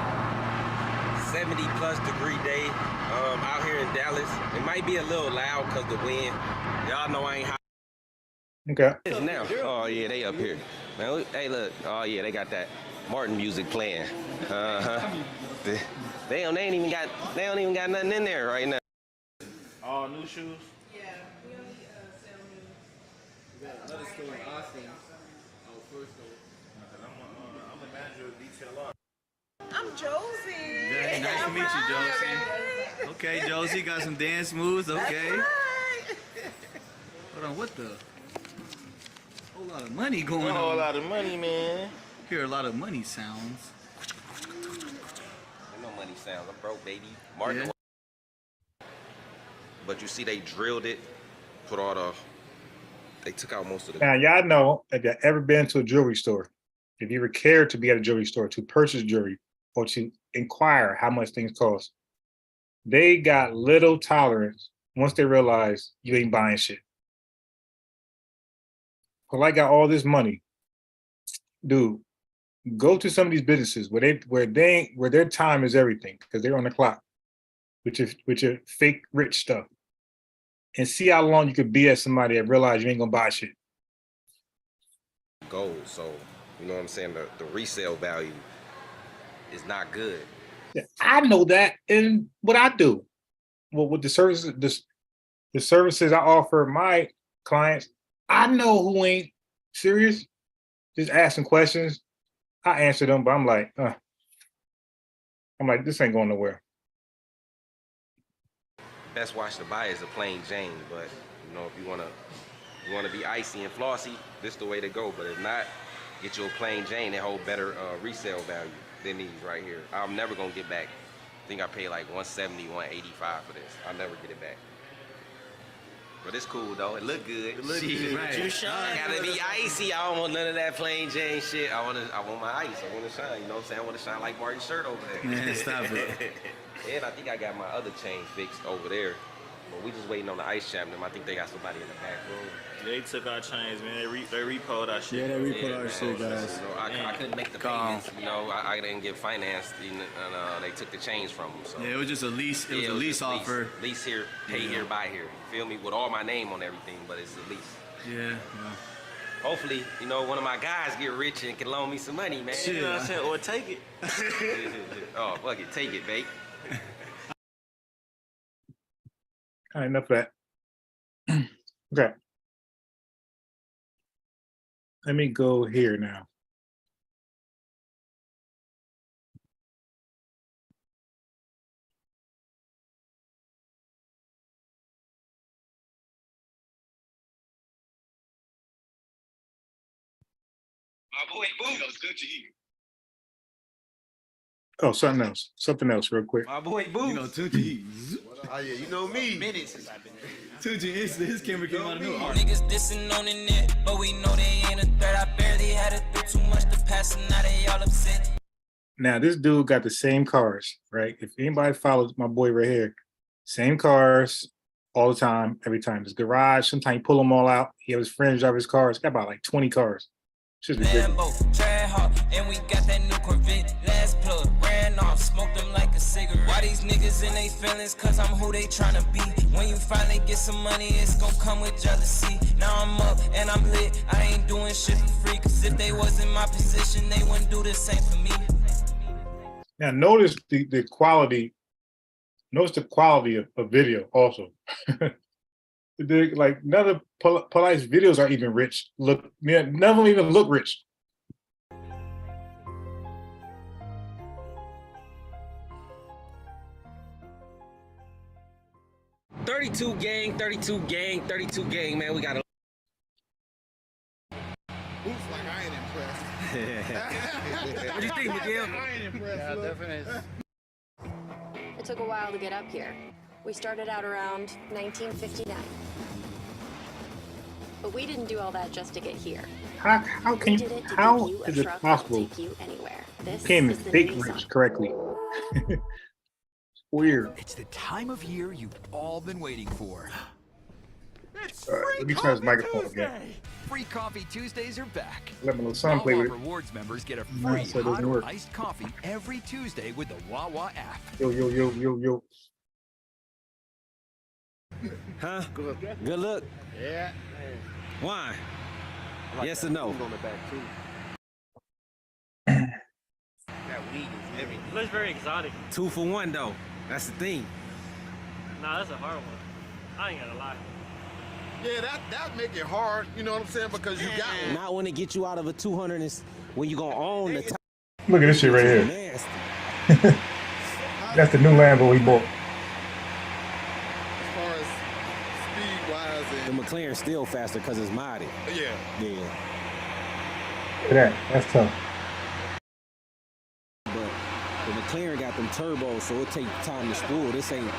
70-plus-degree day out here in Dallas. It might be a little loud because the wind. Y'all know I ain't hot.
Okay.
Now. Oh, yeah, they up here. Man, hey, look. Oh, yeah, they got that Martin music playing. They don't even got nothing in there right now.
All new shoes?
Yeah, we only sell new.
We got another store in Austin. Our first store. I'm the manager of Detail Art.
I'm Josie.
Hey, nice to meet you, Josie. Okay, Josie, got some dance moves. Okay. Hold on, what the? Whole lot of money going on. A whole lot of money, man. Hear a lot of money sounds.
No money sounds. I'm broke, baby. Martin. Yeah. But you see, they drilled it. They took out most of the.
Now, y'all know if you've ever been to a jewelry store, if you ever cared to be at a jewelry store to purchase jewelry or to inquire how much things cost, they got little tolerance once they realize you ain't buying shit. Well, I got all this money, dude. Go to some of these businesses where their time is everything because they're on the clock, with your fake rich stuff, and see how long you could be at somebody and realize you ain't gonna buy shit.
Gold, so you know what I'm saying. The resale value is not good.
Yeah, I know that, and what I do, well, with the services I offer my clients, I know who ain't serious. Just asking questions. I answer them, but I'm like, this ain't going nowhere.
Best watch to buy is a plain Jane, but you know, if you wanna be icy and flossy, this the way to go. But if not, get you a plain Jane. They hold better resale value than these right here. I'm never gonna get back. I think I paid like $170, $185 for this. I'll never get it back. But it's cool though. It look good. It look good. Right. You shine. Gotta be icy. I don't want none of that plain Jane shit. I want my ice. I want to shine. You know what I'm saying? I want to shine like Marty's shirt over there.
Man, stop it.
And I think I got my other chain fixed over there. But we just waiting on the ice champ. I think they got somebody in the back room.
They took our chains, man. They repoed our shit.
Yeah, they repoed our shit, guys.
You know, I couldn't make the payments. You know, I didn't get financed, and they took the chains from them. So
yeah, it was just a lease. It was a lease offer.
Lease here, pay here, buy here. You feel me? With all my name on everything, but it's a lease.
Yeah.
Hopefully, you know, one of my guys get rich and can loan me some money, man.
Shit. You know what I'm saying? Or take it.
Oh, fuck it, take it, babe.
All right, enough of that. Okay. Let me go here now.
My boy Boo. It's good to eat.
Oh, something else real quick.
My boy Boo.
You know, Tunchi.
Oh yeah, you know me. Minutes since I've been there.
Tunchi, his camera came out of nowhere.
Niggas dissing on the net, but we know they ain't a threat. I barely had to do too much to pass, and now they all upset.
Now, this dude got the same cars, right? If anybody follows my boy right here, same cars all the time, every time. His garage, sometimes he pull them all out. He has his friends drive his cars. Got about like 20 cars. It's just ridiculous.
And we got that new Corvette. Last plug ran off, smoked them like a cigarette. Why these niggas in they feelings? Cause I'm who they tryna be. When you finally get some money, it's gon' come with jealousy. Now I'm up and I'm lit. I ain't doing shit for free. Cause if they was in my position, they wouldn't do the same for me.
Now notice the quality. Notice the quality of video also. Like none of Polite's videos are even rich. None of them even look rich.
"32 gang, 32 gang, 32 gang, man. We got a."
Oof, like I ain't impressed.
What do you think, Miguel?
I ain't impressed.
Yeah, definitely.
It took a while to get up here. We started out around 1959. But we didn't do all that just to get here.
How is it possible?
You anywhere. This
Can't
is
even
the
fake
new
rich
song.
correctly. Weird.
It's the time of year you've all been waiting for.
Let me turn his microphone again.
Free Coffee Tuesdays are back.
Let my little son play
Wawa
with it.
Rewards members get a
No,
free
so it doesn't
hot or
work.
iced coffee every Tuesday with the Wawa app.
Yo.
Huh? Good look.
Yeah.
Why? Yes or no?
On the back too. That weed is heavy.
Looks very exotic.
2 for 1 though. That's the thing.
Nah, that's a hard one. I ain't gonna lie.
Yeah, that make it hard. You know what I'm saying? Because you got one.
Not when it get you out of a 200 when you gonna own the top.
Look at this shit right here.
Nasty.
That's the new Lambo he bought.
As far as speed wise
The McLaren's still faster because it's modded.
Yeah.
Yeah.
Look at that. That's tough.
But the McLaren got them turbos, so it take time to spool. This ain't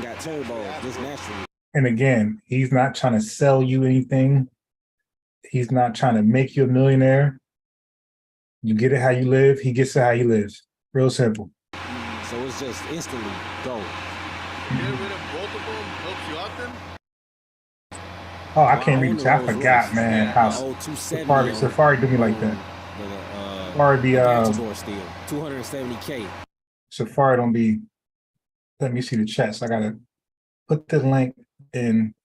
got turbos. This natural.
And again, he's not trying to sell you anything. He's not trying to make you a millionaire. You get it how you live. He gets it how he lives. Real simple.
So it's just instantly go.
Get rid of both of them helps you out then?
Oh, I can't read the chat. I forgot, man. How Safari do me like that. Safari be
still 270K.
Safari don't be. Let me see the chat. So I gotta put the link in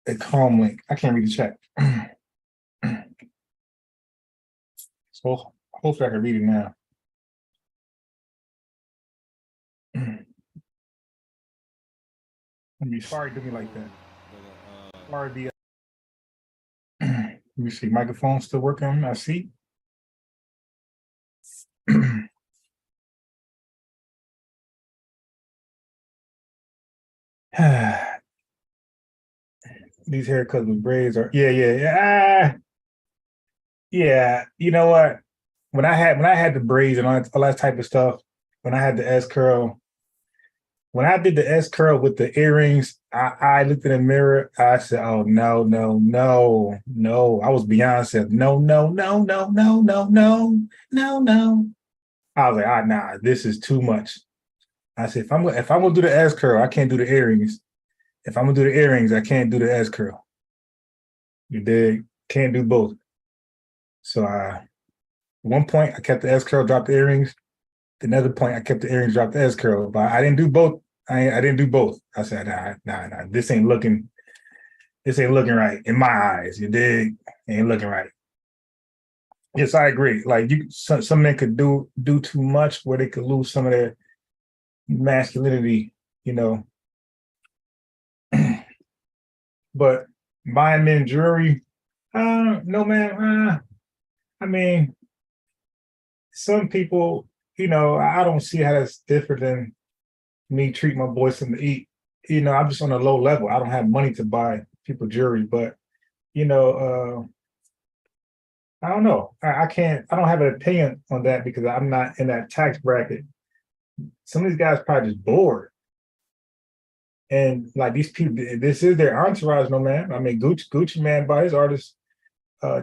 a Chrome link. I can't read the chat. So hopefully I can read it now. Let me sorry do me like that. Sorry be. Let me see. Microphone still working. I see. These haircuts with braids are yeah. You know what? When I had the braids and all that type of stuff, when I had the S curl, when I did the S curl with the earrings, I looked in the mirror. I said, "Oh no. I was Beyonce. No. I was like, nah, this is too much. I said, if I'm gonna do the S curl, I can't do the earrings. If I'm gonna do the earrings, I can't do the S curl. You dig? Can't do both. So at one point I kept the S curl, dropped the earrings. Another point I kept the earrings, dropped the S curl. But I didn't do both. I didn't do both. I said, nah. This ain't looking right in my eyes. You dig? Ain't looking right. Yes, I agree. Like some men could do too much where they could lose some of their masculinity, you know. But buying men jewelry, no, man. I mean, some people, you know, I don't see how that's different than me treat my boys something to eat. You know, I'm just on a low level. I don't have money to buy people jewelry, but you know, I don't know. I don't have an opinion on that because I'm not in that tax bracket. Some of these guys probably just bored. And like these people, this is their entourage, no man. I mean, Gucci man buys his artist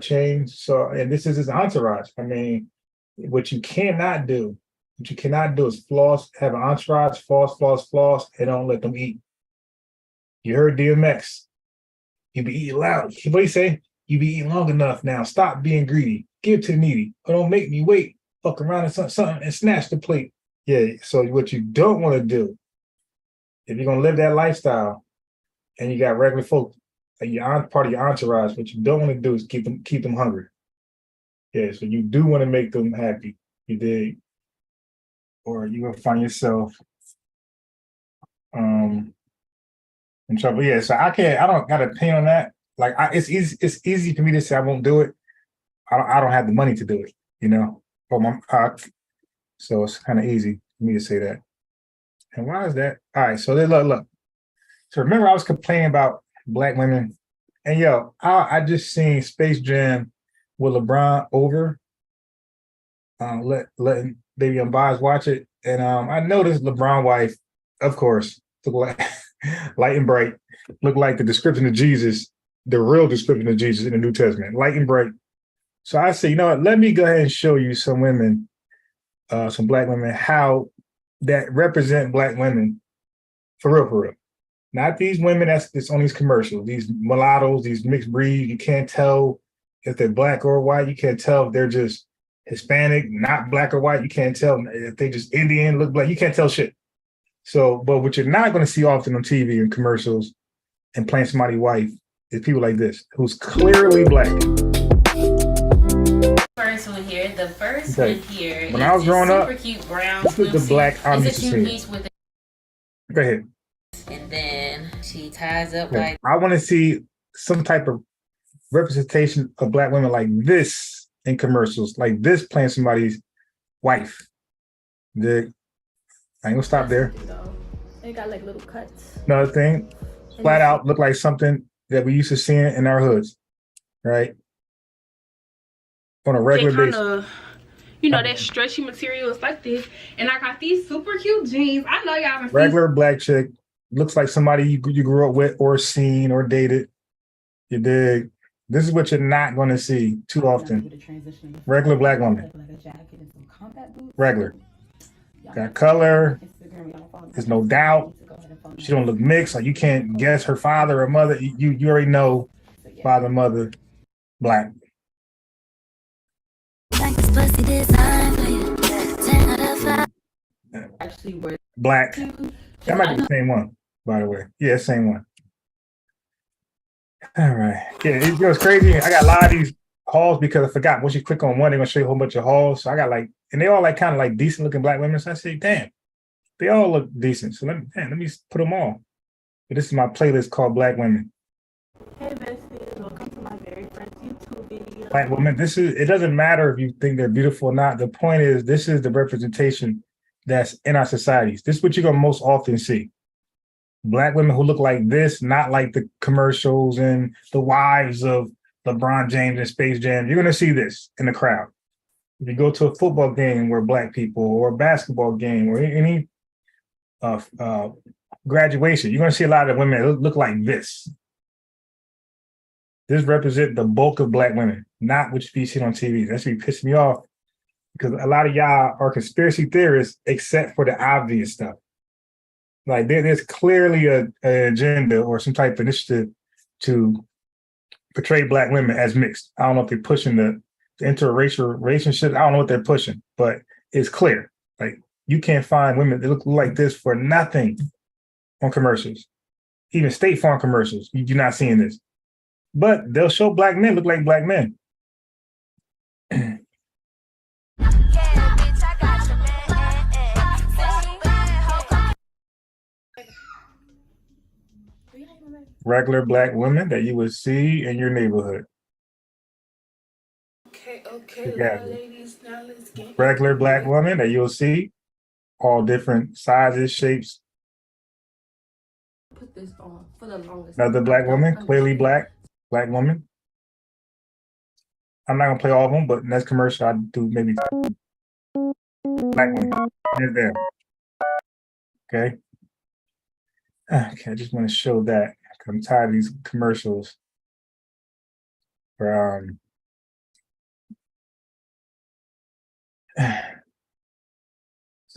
chains. So, and this is his entourage. I mean, what you cannot do is floss, have an entourage, floss, and don't let them eat. You heard DMX. You be eating loud. What do you say? You be eating long enough now. Stop being greedy. Give to the needy. Or don't make me wait. Fuck around and something and snatch the plate. Yeah. So what you don't want to do, if you're gonna live that lifestyle, and you got regular folk, like you're part of your entourage, what you don't want to do is keep them hungry. Yeah. So you do want to make them happy. You dig? Or you're gonna find yourself in trouble. Yeah. So I don't got an opinion on that. Like it's easy for me to say I won't do it. I don't have the money to do it, you know. So it's kind of easy for me to say that. And why is that? All right, so look. So remember I was complaining about black women, and yo, I just seen Space Jam with LeBron over. Letting Baby Unbiased watch it, and I noticed LeBron wife, of course, look like light and bright, look like the description of Jesus, the real description of Jesus in the New Testament, light and bright. So I said, you know what? Let me go ahead and show you some women, some black women, how that represent black women for real. Not these women that's on these commercials, these mulattoes, these mixed breeds. You can't tell if they're black or white. You can't tell if they're just Hispanic, not black or white. You can't tell if they just Indian, look black. You can't tell shit. So, but what you're not going to see often on TV and commercials and playing somebody's wife is people like this, who's clearly black.
First one here, the first
Okay.
one here.
When I was growing
super
up,
cute brown
this is the black I'm
It's
used
a
to
two-piece
seeing.
with
Go ahead.
and then she ties up
Okay.
like
I want to see some type of representation of black women like this in commercials, like this playing somebody's wife. I ain't gonna stop there.
They got like little cuts.
Another thing, flat out look like something that we used to see in our hoods, right? On a regular basis.
That stretchy material is like this. And I got these super cute jeans. I know y'all been
Regular black chick, looks like somebody you grew up with or seen or dated. You dig? This is what you're not going to see too often. Regular black woman. Regular. Got color. There's no doubt. She don't look mixed. Like you can't guess her father or mother. You already know father, mother, black. Black. That might be the same one, by the way. Yeah, same one. All right. Yeah, it's crazy. I got a lot of these hauls because I forgot once you click on one, they're gonna show you a whole bunch of hauls. So I got and they all kind of like decent looking black women. So I say, damn, they all look decent. So let me put them all. But this is my playlist called Black Women.
Hey besties, welcome to my very first YouTube video.
Black women. It doesn't matter if you think they're beautiful or not. The point is, this is the representation that's in our societies. This is what you're gonna most often see. Black women who look like this, not like the commercials and the wives of LeBron James and Space Jam. You're gonna see this in the crowd. If you go to a football game where black people, or a basketball game, or any graduation, you're gonna see a lot of women that look like this. This represents the bulk of black women, not what you see on TV. That's what pissed me off, because a lot of y'all are conspiracy theorists, except for the obvious stuff. Like there's clearly an agenda or some type of initiative to portray black women as mixed. I don't know if they're pushing the interracial relationships. I don't know what they're pushing, but it's clear. Like you can't find women that look like this for nothing on commercials, even State Farm commercials. You're not seeing this, but they'll show black men look like black men. Regular black women that you would see in your neighborhood.
Okay, ladies, now let's get
regular black women that you'll see, all different sizes, shapes.
Put this on for the longest.
Another black woman, clearly black woman. I'm not gonna play all of them, but next commercial I'll do maybe black women. Here's there. Okay. Okay, I just want to show that. I'm tired of these commercials. So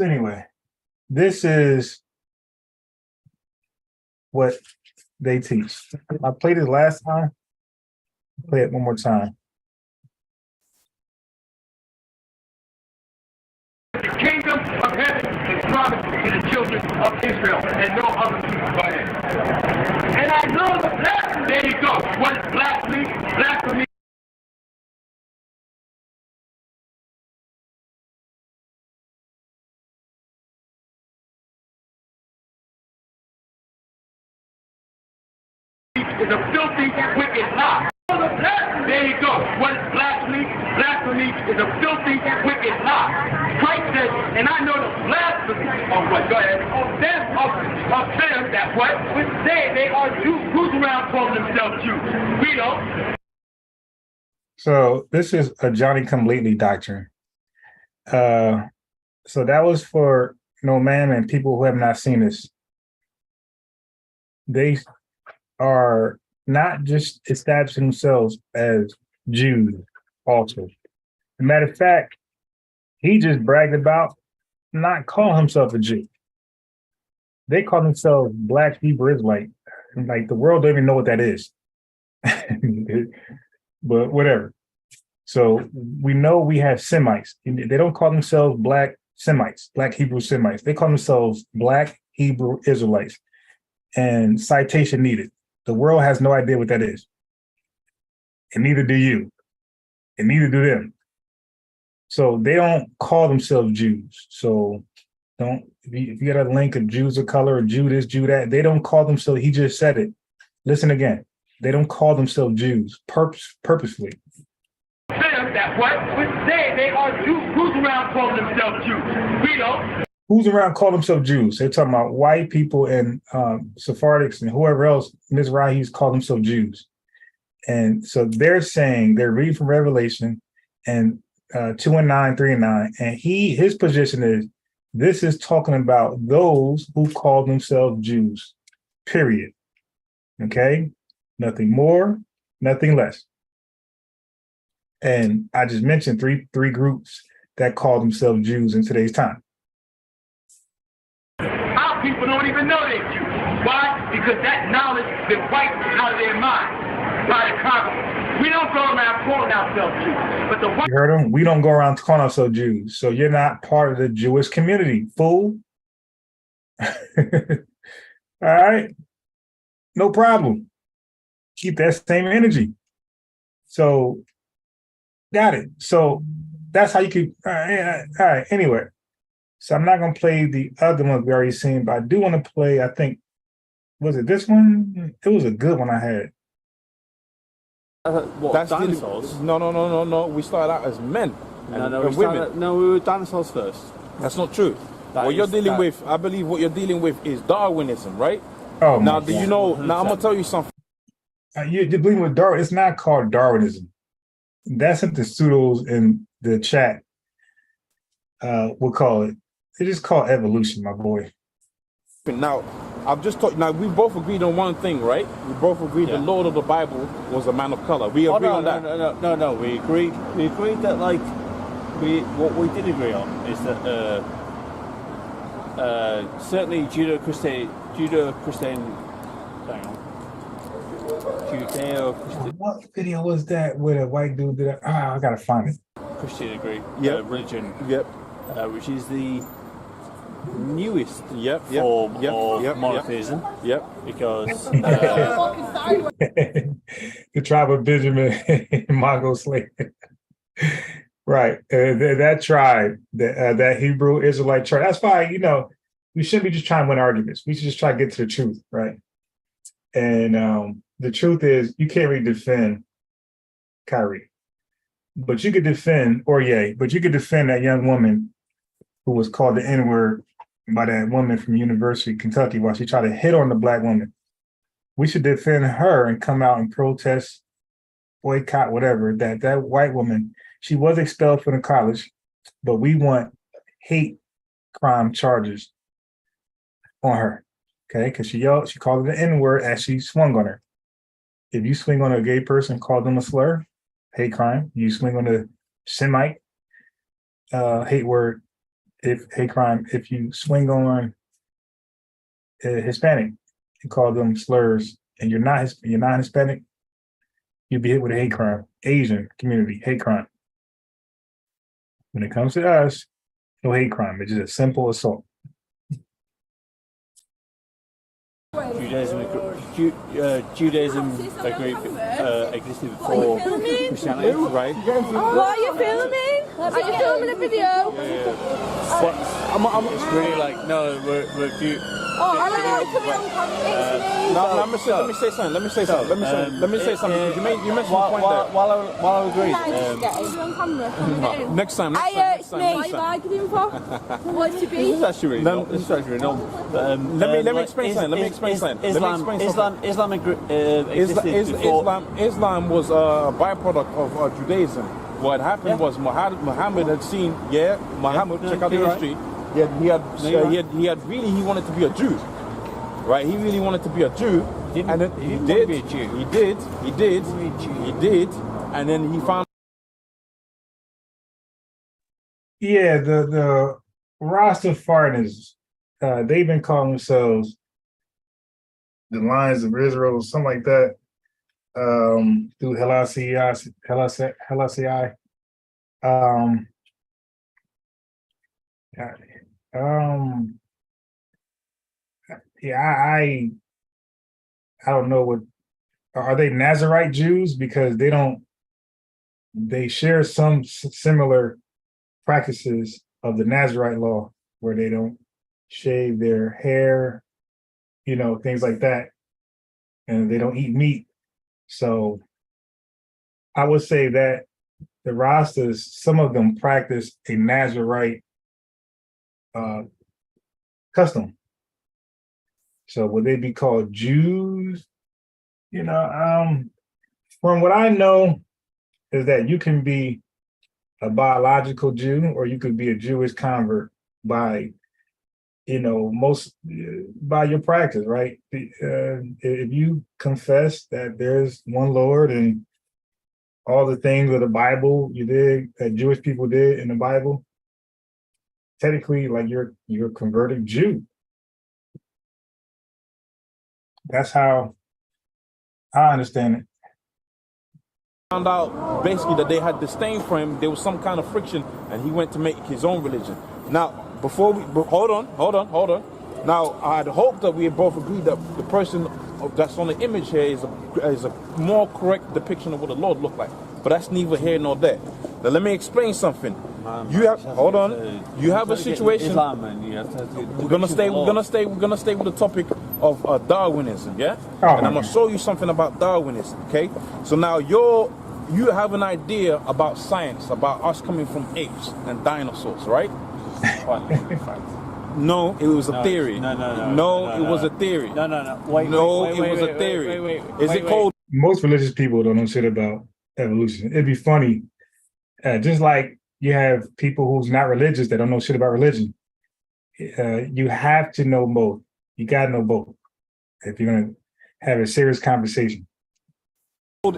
anyway, this is what they teach. I played it last time. I'll play it one more time.
The kingdom of heaven is promised to the children of Israel and no other people. Go ahead. And I know the blasphemy. There you go. What is blasphemy? Blasphemy. Is a filthy, wicked lie. There you go. What is blasphemy? Blasphemy is a filthy, wicked lie. Christ says, and I know the blasphemy of what? Go ahead. Of them that what? Which they are Jews. Who's around calling themselves Jews? We don't.
So this is a Johnny Come Lately doctrine. So that was for ma'am and people who have not seen this. They are not just establishing themselves as Jews also. As a matter of fact, he just bragged about not calling himself a Jew. They call themselves Black Hebrew Israelite. Like the world don't even know what that is. But whatever. So we know we have Semites. They don't call themselves Black Semites, Black Hebrew Semites. They call themselves Black Hebrew Israelites. And citation needed. The world has no idea what that is. And neither do you. And neither do them. So they don't call themselves Jews. So don't, if you get a link of Jews of color or Jew this, Jew that, they don't call themselves, he just said it. Listen again. They don't call themselves Jews purposefully.
That what? They are Jews. Who's around calling themselves Jews? We don't.
Who's around calling themselves Jews? They're talking about white people and Sephardics and whoever else, Mizrahis call themselves Jews. And so they're saying, they're reading from Revelation and 2 and 9, 3 and 9. And his position is, this is talking about those who call themselves Jews, period. Okay? Nothing more, nothing less. And I just mentioned three groups that call themselves Jews in today's time.
Our people don't even know they're Jews. Why? Because that knowledge has been wiped out of their minds by the Congress. We don't go around calling ourselves Jews. But the white—
You heard them? We don't go around calling ourselves Jews. So you're not part of the Jewish community, fool. All right? No problem. Keep that same energy. So, got it. So that's how you could, all right, anyway. So I'm not going to play the other ones we already seen, but I do want to play, I think, was it this one? It was a good one I had.
That's dinosaurs? No. We started out as men and women.
We were dinosaurs first.
That's not true. What you're dealing with, I believe what you're dealing with is Darwinism, right?
Oh,
now, do you know, now I'm going to tell you something.
You're dealing with Darwin. It's not called Darwinism. That's what the pseudos in the chat will call it. It is called evolution, my boy.
Now, I've just talked. Now, we both agreed on one thing, right? We both agreed the Lord of the Bible was a man of color. We agree on that.
No. We agreed that, like, what we did agree on is that certainly Judeo-Christian. Hang on. Judeo-Christian.
What video was that where a white dude did that? I gotta find it.
Christian agree. Religion.
Yep.
Which is the newest form of monotheism.
Yep.
Because
the tribe of Benjamin, Mongol slave. Right. That tribe, that Hebrew Israelite tribe. That's why, we shouldn't be just trying to win arguments. We should just try to get to the truth, right? And the truth is, you can't really defend Kyrie, but you could defend Aurier, but you could defend that young woman who was called the N-word by that woman from University of Kentucky while she tried to hit on the black woman. We should defend her and come out and protest, boycott, whatever, that white woman, she was expelled from the college, but we want hate crime charges on her, okay? Because she called it the N-word as she swung on her. If you swing on a gay person, call them a slur, hate crime. You swing on a Semite, hate crime. If you swing on a Hispanic and call them slurs, and you're not Hispanic, you'd be hit with a hate crime. Asian community, hate crime. When it comes to us, no hate crime. It's just a simple assault.
Judaism existed before Christianity, right?
What are you filming? Are you filming a video?
But it's really like, no, we're Jew.
I don't know, put it on camera.
Let me say something. You mentioned the point there.
While I agree.
On camera.
Next time.
It's me. What are you arguing for? What to be?
This is actually really normal.
Let me explain something. Islam was a byproduct of Judaism. What happened was Muhammad had seen, Muhammad, check out the history. He wanted to be a Jew, right? He really wanted to be a Jew, and then he did, and then he found.
Yeah, the Rastafarianism they've been calling themselves the Lions of Israel, something like that, through Helasi. Um, yeah, I don't know what are they Nazarite Jews because they share some similar practices of the Nazarite law where they don't shave their hair, things like that, and they don't eat meat. So I would say that the Rastas, some of them practice a Nazarite custom. So would they be called Jews? From what I know is that you can be a biological Jew or you could be a Jewish convert by, by your practice, right? If you confess that there's one Lord and all the things of the Bible you did, that Jewish people did in the Bible, technically, like you're a converted Jew. That's how I understand it.
Found out basically that they had disdain for him. There was some kind of friction, and he went to make his own religion. Now, hold on. Now, I had hoped that we had both agreed that the person that's on the image here is a more correct depiction of what the Lord looked like. But that's neither here nor there. Now, let me explain something. You have a situation. We're gonna stay with the topic of Darwinism, yeah? And I'm gonna show you something about Darwinism, okay? So now you have an idea about science, about us coming from apes and dinosaurs, right? No, it was a theory. No, it was a theory.
Wait,
it was a theory. Is it called?
Most religious people don't know shit about evolution. It'd be funny, just like you have people who's not religious that don't know shit about religion. You have to know both. You gotta know both if you're gonna have a serious conversation.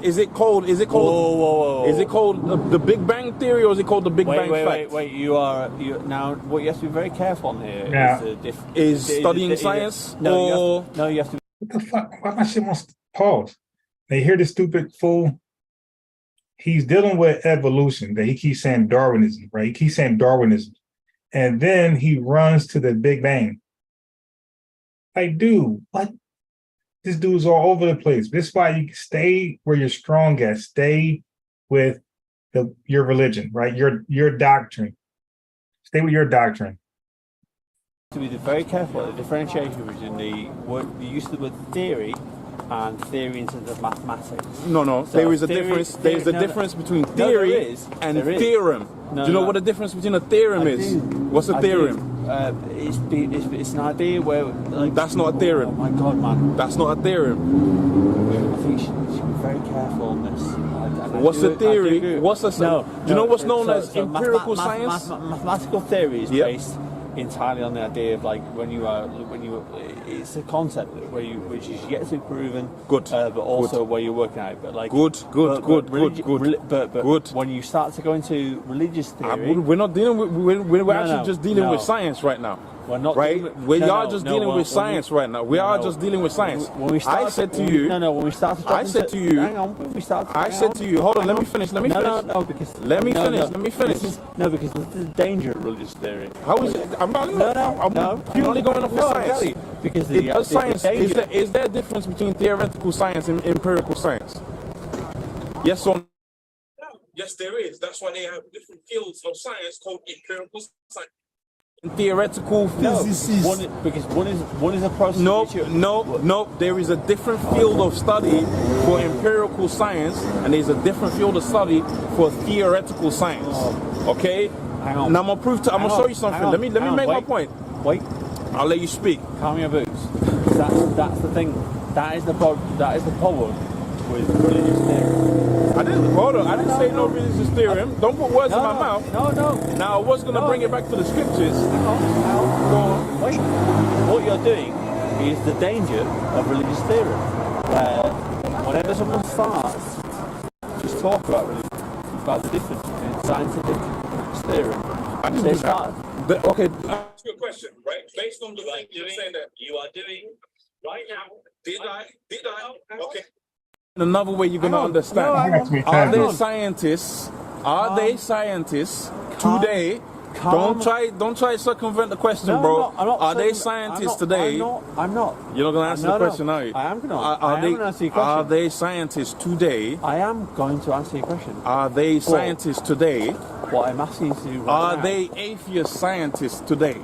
Is it called?
Whoa.
Is it called the Big Bang Theory, or is it called the Big Bang Fact?
Wait. Now, what you have to be very careful on here
is studying science.
You have to.
What the fuck? Why my shit wants to pause? They hear this stupid fool. He's dealing with evolution. That he keeps saying Darwinism, right? He keeps saying Darwinism, and then he runs to the Big Bang. Like, dude, what? This dude's all over the place. This is why you stay where you're strong at. Stay with your religion, right? Your doctrine. Stay with your doctrine.
To be very careful at the differentiation between the use of the word theory and theory in terms of mathematics.
No.
So
there is a difference. There's a difference between theory and theorem. Do you know what the difference between a theorem is? What's a theorem?
It's an idea where
that's not a theorem.
Oh my God, man!
That's not a theorem.
I think you should be very careful on this.
What's a theory? Do you know what's known as empirical science?
Mathematical theory is based entirely on the idea of it's a concept which is yet to be proven. Good. But also where you're working out. But good. But when you start to go into religious theory,
we're not dealing with. We're actually just dealing with science right now.
We're not
right. We are just dealing with science right now. We are just dealing with science. I said to you.
When we start to.
I said to you.
Hang on. When we start.
I said to you. Hold on. Let me finish. Let me finish. Let me finish.
Because there's a danger of religious theory.
How is it? I'm purely going off of science.
Because
science. Is there a difference between theoretical science and empirical science? Yes or no? Yes, there is. That's why they have different fields of science called empirical science. Theoretical physicists.
Because one is a process.
No. There is a different field of study for empirical science, and there's a different field of study for theoretical science. Okay.
Hang on.
Now I'm gonna show you something. Let me make my point.
Wait.
I'll let you speak.
Calm your boots. That's the thing. That is the problem with religious theory.
I didn't say no religious theorem. Don't put words in my mouth.
No.
Now I was going to bring it back to the scriptures.
Hang on. Wait. What you're doing is the danger of religious theory. Where whenever someone starts just talk about religion, about the difference between scientific theory,
Okay.
Ask you a question, right? Based on the thing you're saying that you are doing right now. Did I? Okay.
Another way you're gonna understand. Are they scientists? Are they scientists today? Don't try to circumvent the question,
No,
bro.
I'm not
Are they
circum-
scientists
I'm
today?
I'm not.
You're not gonna answer the question, are you?
I am gonna.
Are
I
they?
am gonna answer your question.
Are they scientists today?
I am going to answer your question.
Are they scientists today?
What I'm asking you to do right
Are
now,
they atheist scientists today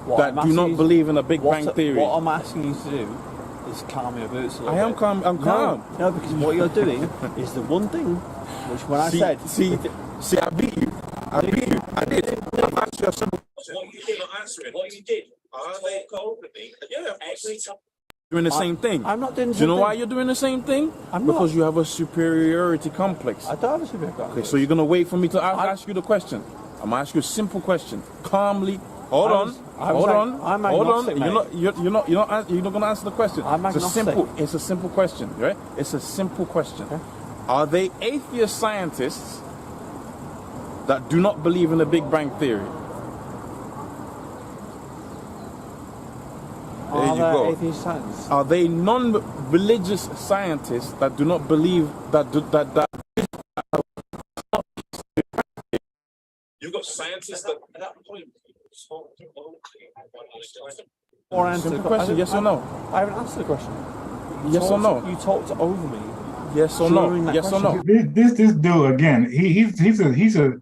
what
that
I'm
do not
asking you-
believe in the Big
what-
Bang Theory?
What I'm asking you to do is calm your boots a little
I
bit.
am calm. I'm calm.
No, because what you're doing is the one thing which when I said...
See, I beat you. I beat you. I did. I've asked you a simple
What you did not answering. What you did. Are they openly? Yeah. Actually.
doing the same thing.
I'm not doing the
Do you
same
know
thing.
why you're doing the same thing?
I'm not.
Because you have a superiority complex.
I don't have a superiority complex.
Okay, so you're gonna wait for me to ask you the question. I'm gonna ask you a simple question, calmly. Hold on.
I'm agnostic, mate.
You're not gonna answer the question.
I'm agnostic.
It's a simple question, right? It's a simple question.
Okay.
Are they atheist scientists that do not believe in the Big Bang Theory? There you go.
Atheist scientists?
Are they non-religious scientists that do not believe that
You got scientists that at that point.
Or answer
Simple
the
question, yes or no?
I haven't answered the question.
Yes or no?
You talked over me.
Yes or no?
during that
Yes or no?
question.
This dude again. He's a.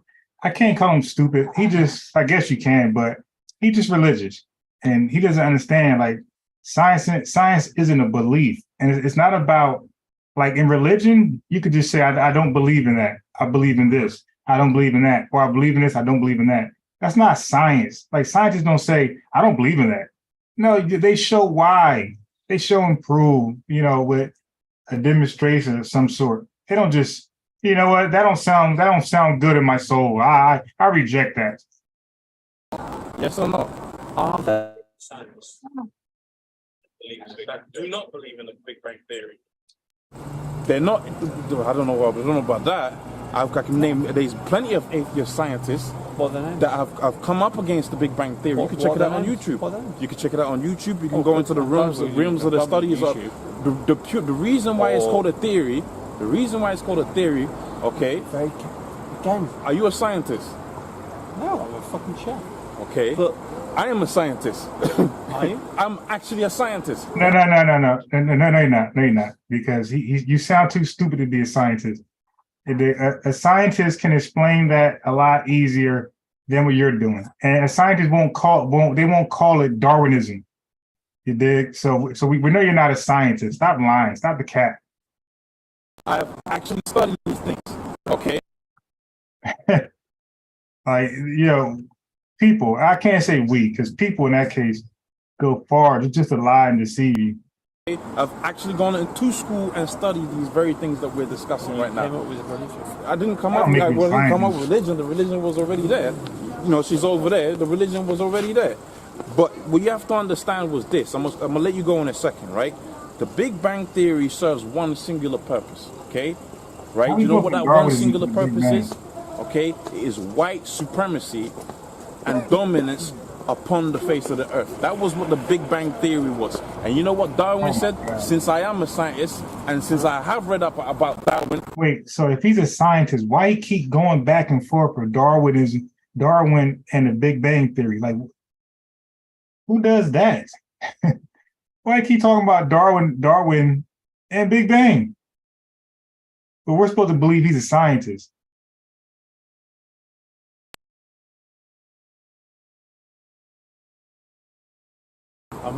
I can't call him stupid. He just. I guess you can, but he's just religious, and he doesn't understand like science. Science isn't a belief, and it's not about like in religion. You could just say I don't believe in that. I believe in this. I don't believe in that. Or I believe in this. I don't believe in that. That's not science. Like scientists don't say I don't believe in that. No, they show why. They show and prove. You know, with a demonstration of some sort. They don't just, you know what? That don't sound good in my soul. I reject that.
Yes or no?
Scientists that do not believe in the Big Bang Theory.
They're not. I don't know about that. I can name. There's plenty of atheist scientists that have come up against the Big Bang Theory. You can check it out on YouTube. You can check it out on YouTube. You can go into the realms of the studies of the reason why it's called a theory. The reason why it's called a theory. Okay.
Again.
Are you a scientist?
No, I'm a fucking chef.
Okay. But I am a scientist.
Are you?
I'm actually a scientist.
No, you're not. No, you're not. Because you sound too stupid to be a scientist. A scientist can explain that a lot easier than what you're doing, and a scientist won't call it Darwinism. You dig? So we know you're not a scientist. Stop lying. Stop the cat.
I've actually studied these things. Okay.
Like, you know, people, I can't say we, because people in that case go far. It's just a lie and deceive you.
I've actually gone into school and studied these very things that we're discussing right now. I didn't come up with religion. The religion was already there. You know, she's over there. The religion was already there. But what you have to understand was this. I'm gonna let you go in a second, right? The Big Bang Theory serves one singular purpose, okay? Right? You know what that one singular purpose is? Okay? It is white supremacy and dominance upon the face of the earth. That was what the Big Bang Theory was. And you know what Darwin said? Since I am a scientist, and since I have read up about Darwin.
Wait, so if he's a scientist, why he keep going back and forth for Darwin and the Big Bang Theory? Like, who does that? Why keep talking about Darwin and Big Bang? But we're supposed to believe he's a scientist.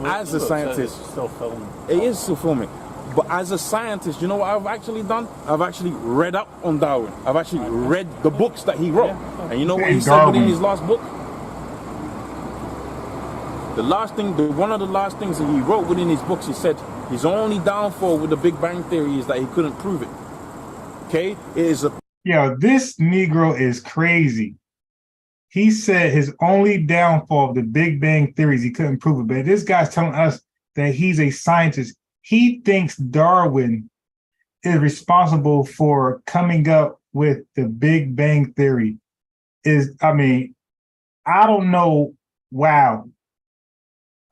As a scientist, it is still filming. But as a scientist, you know what I've actually done? I've actually read up on Darwin. I've actually read the books that he wrote. And you know what he said within his last book? One of the last things that he wrote within his books, he said his only downfall with the Big Bang Theory is that he couldn't prove it. Okay? It is a...
Yo, this Negro is crazy. He said his only downfall of the Big Bang Theory is he couldn't prove it. But this guy's telling us that he's a scientist. He thinks Darwin is responsible for coming up with the Big Bang Theory. I don't know wow.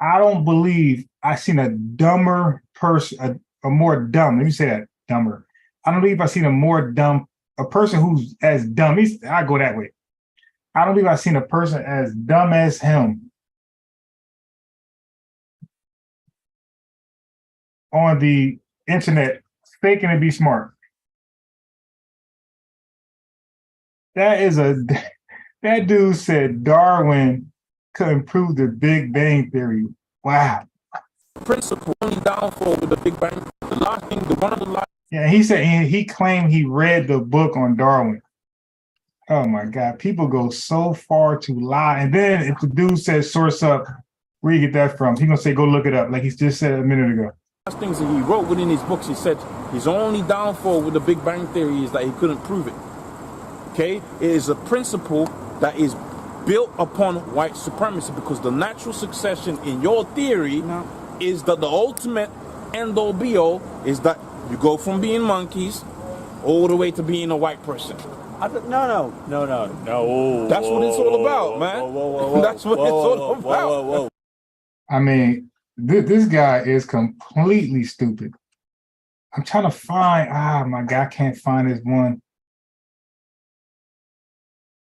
I don't believe I seen a dumber person, a more dumb. Let me say that, dumber. I don't believe I seen a person who's as dumb. I go that way. I don't believe I seen a person as dumb as him on the internet faking to be smart. That dude said Darwin couldn't prove the Big Bang Theory. Wow.
Principle only downfall with the Big Bang. The last thing, one of the last.
Yeah, he said he claimed he read the book on Darwin. Oh my God, people go so far to lie. And then if the dude says source up, where you get that from? He's gonna say go look it up, like he just said a minute ago.
Last things that he wrote within his books, he said his only downfall with the Big Bang Theory is that he couldn't prove it. Okay, it is a principle that is built upon white supremacy, because the natural succession in your theory is that the ultimate end all be all is that you go from being monkeys all the way to being a white person.
No.
That's what it's all about, man. That's what it's all about.
I mean, this guy is completely stupid. I'm trying to find, my God, I can't find this one.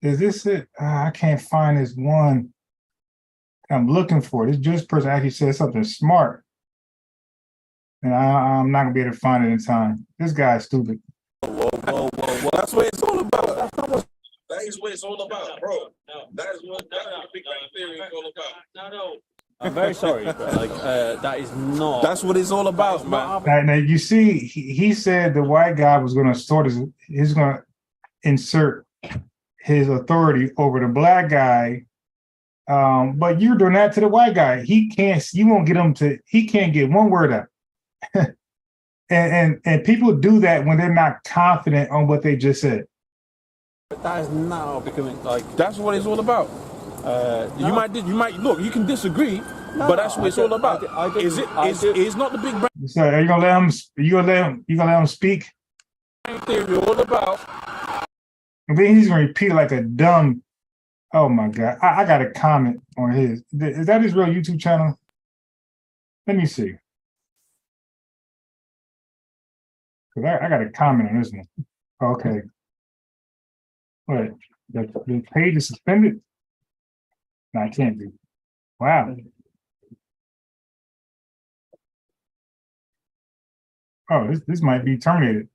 Is this it? I can't find this one I'm looking for. This Jewish person actually said something smart. And I'm not gonna be able to find it in time. This guy's stupid.
Whoa. That's what it's all about.
That is what it's all about, bro. That is what Big Bang Theory is all about. No.
I'm very sorry, but that is not.
That's what it's all about, man.
Now you see, he said the white guy was gonna he's gonna insert his authority over the black guy. But you're doing that to the white guy. He can't get one word out. and people do that when they're not confident on what they just said.
But that is now becoming like.
That's what it's all about. You might look. You can disagree, but that's what it's all about. It's not the Big Bang.
So are you gonna let him? You gonna let him speak?
Theory all about.
And then he's gonna repeat it like a dumb. Oh my God! I got a comment on his. Is that his real YouTube channel? Let me see. Cause I got a comment on this one. Okay. What? The page is suspended? No, I can't do. Wow. Oh, this might be terminated.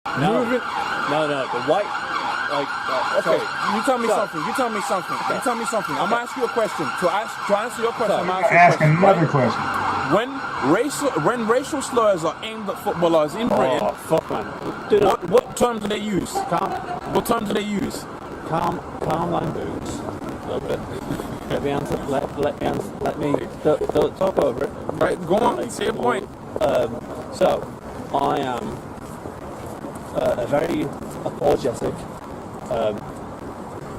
No. The white.
Okay, you tell me something. I'm gonna ask you a question. To answer your question, I'm gonna
ask another question.
When racial slurs are aimed at footballers in Britain,
fuck man.
What term do they use? What term do they use?
Calm language. A little bit. Let me answer. Let me answer. Let me. Don't talk over it.
Right, go on. Say a point.
So, I am a very apologetic.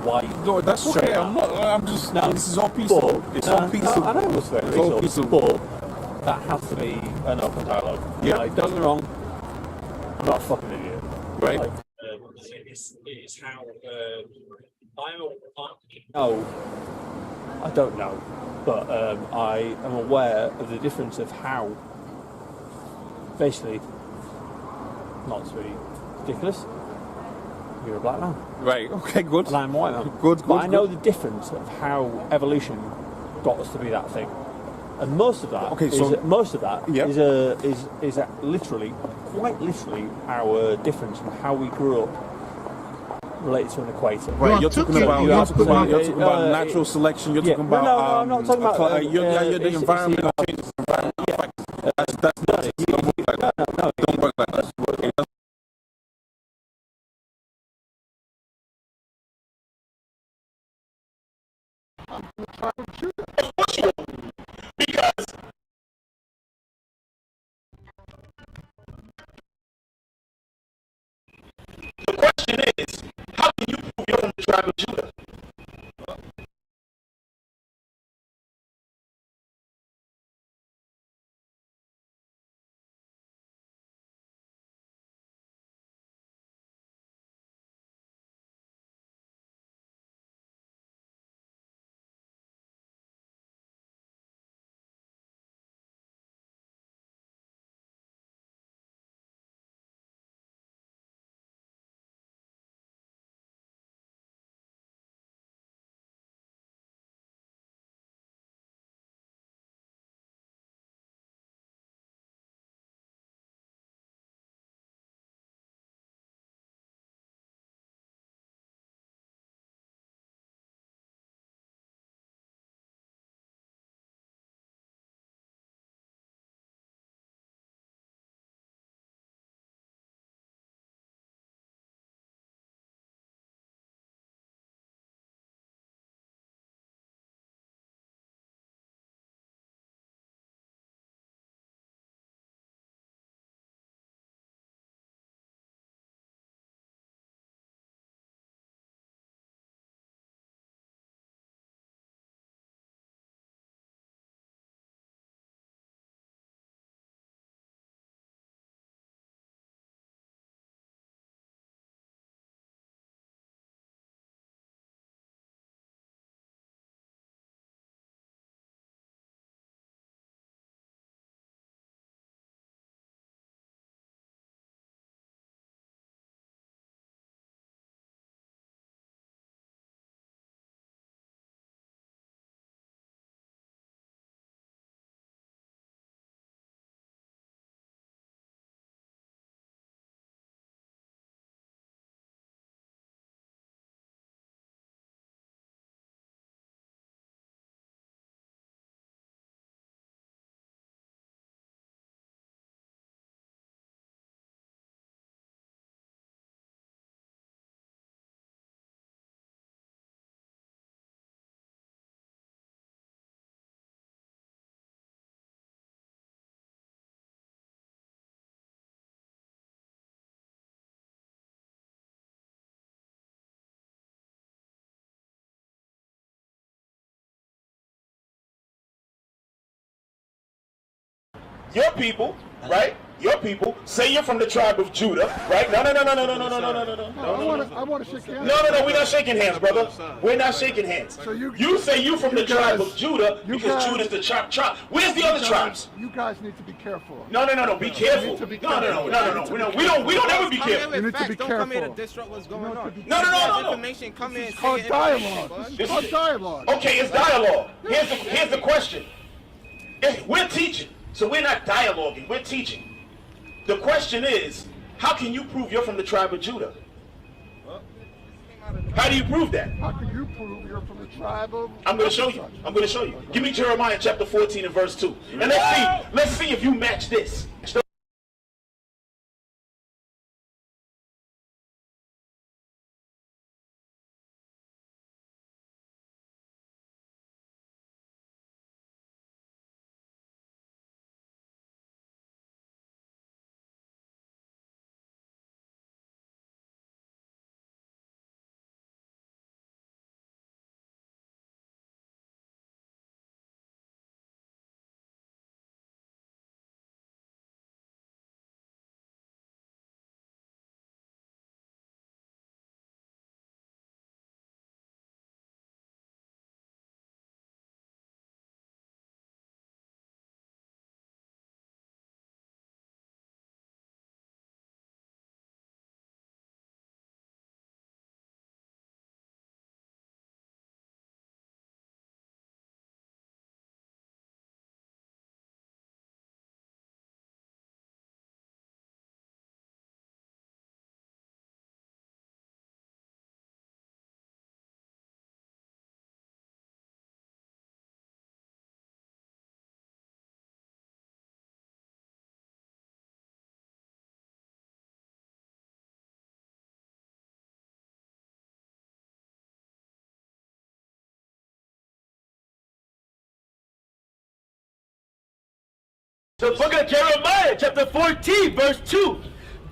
White.
No, that's okay. I'm just. No, this is all peaceful. It's all peaceful.
I know it's very
all peaceful.
But that has to be an open dialogue.
Yeah.
Like, don't get me wrong. I'm not a fucking idiot.
Right.
Like,
it's how
no, I don't know, but I am aware of the difference of how. Basically, not to be ridiculous. You're a black man.
Right, okay, good.
And I'm a white man.
Good.
But I know the difference of how evolution got us to be that thing. And most of that is literally, quite literally, our difference in how we grew up related to an equator.
Right, you're talking about natural selection, you're talking about...
No, I'm not talking about...
you're the environmental changes. That's not it. Don't work like that. No, don't work like that.
Because the question is, how can you prove you're from the tribe of Judah?
your people, right? Your people say you're from the tribe of Judah, right? No.
I want to shake hands.
No, we're not shaking hands, brother. We're not shaking hands. So you say you from the tribe of Judah because Judah's the tribe. Where's the other tribes?
You guys need to be careful.
No. Be careful. No. We don't ever be careful.
You need to be careful.
Don't come here to disrupt what's going on.
No.
Information come in.
It's called dialogue. It's called dialogue.
Okay, it's dialogue. Here's the question. We're teaching, so we're not dialoguing. We're teaching. The question is, how can you prove you're from the tribe of Judah? How do you prove that?
How can you prove you're from the tribe of?
I'm going to show you. Give me Jeremiah chapter 14 and verse 2. And let's see if you match this.
The book of Jeremiah, chapter 14, verse 2.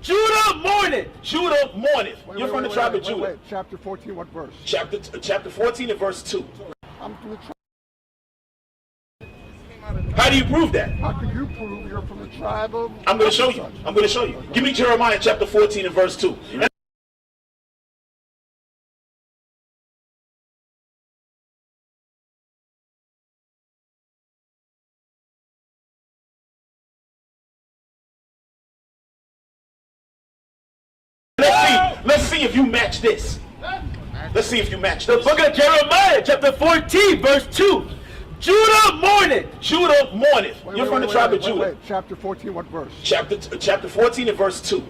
Judah mourneth.
Judah mourneth. You're from the tribe of Judah.
Wait, chapter 14, what verse?
Chapter 14 and verse 2.
I'm from the tribe.
How do you prove that?
How can you prove you're from the tribe of?
I'm going to show you. Give me Jeremiah chapter 14 and verse 2. Let's see if you match this. Let's see if you match this.
The book of Jeremiah, chapter 14, verse 2. Judah mourneth.
Judah mourneth. You're from the tribe of Judah.
Wait, chapter 14, what verse?
Chapter 14 and verse 2.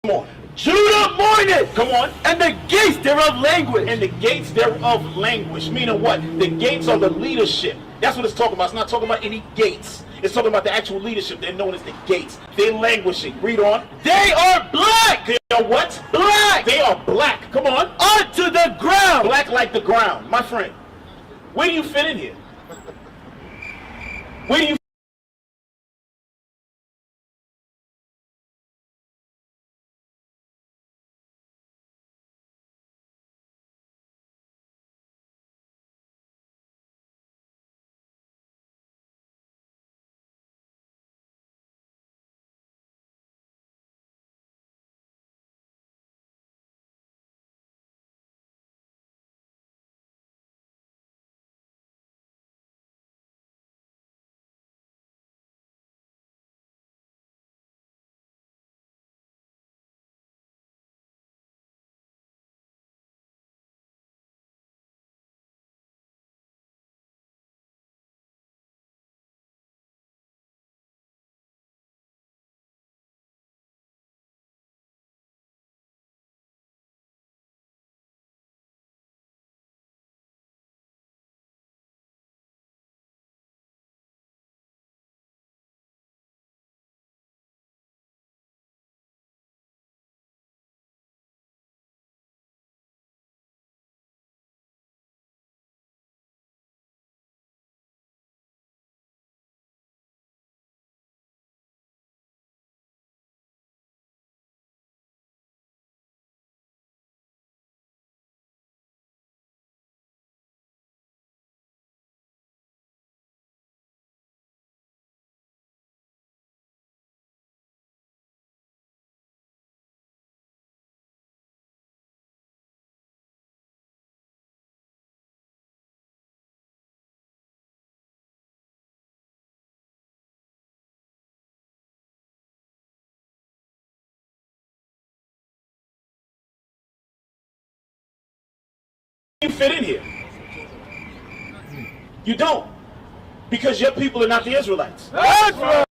Come on.
Judah mourneth.
Come on.
And the gates thereof languish.
And the gates thereof languish. Meaning what? The gates are the leadership. That's what it's talking about. It's not talking about any gates. It's talking about the actual leadership. They're known as the gates. They're languishing. Read on.
They are black.
They are what?
Black.
They are black. Come on.
Unto the ground.
Black like the ground. My friend, where do you fit in here? Where do you You fit in here. You don't. Because your people are not the Israelites. That's right.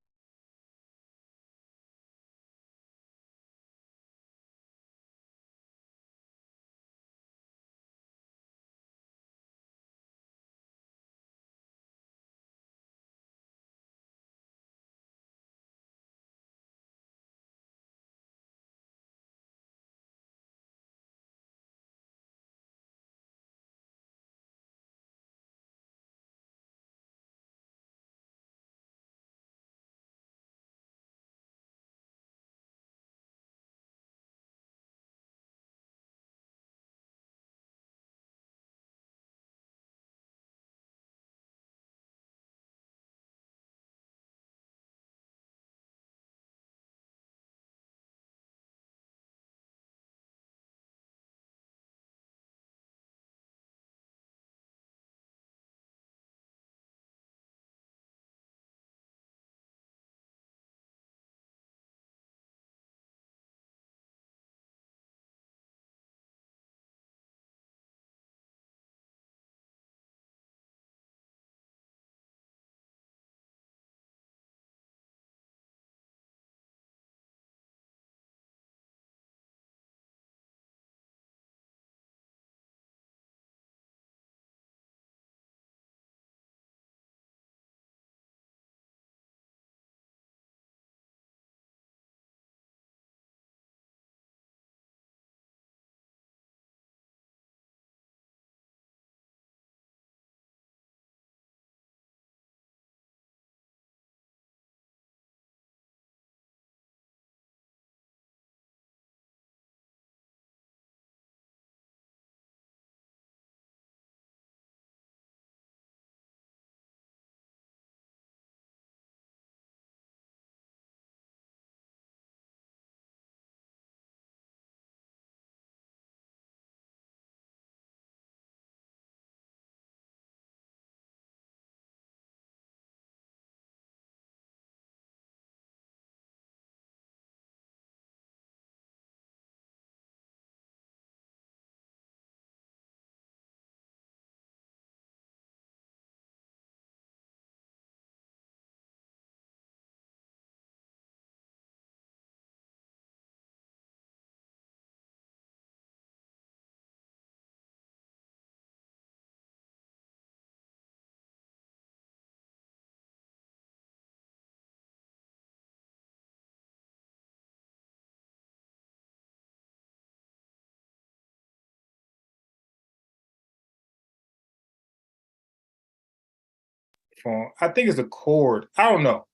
Phone. I think it's a cord. I don't know.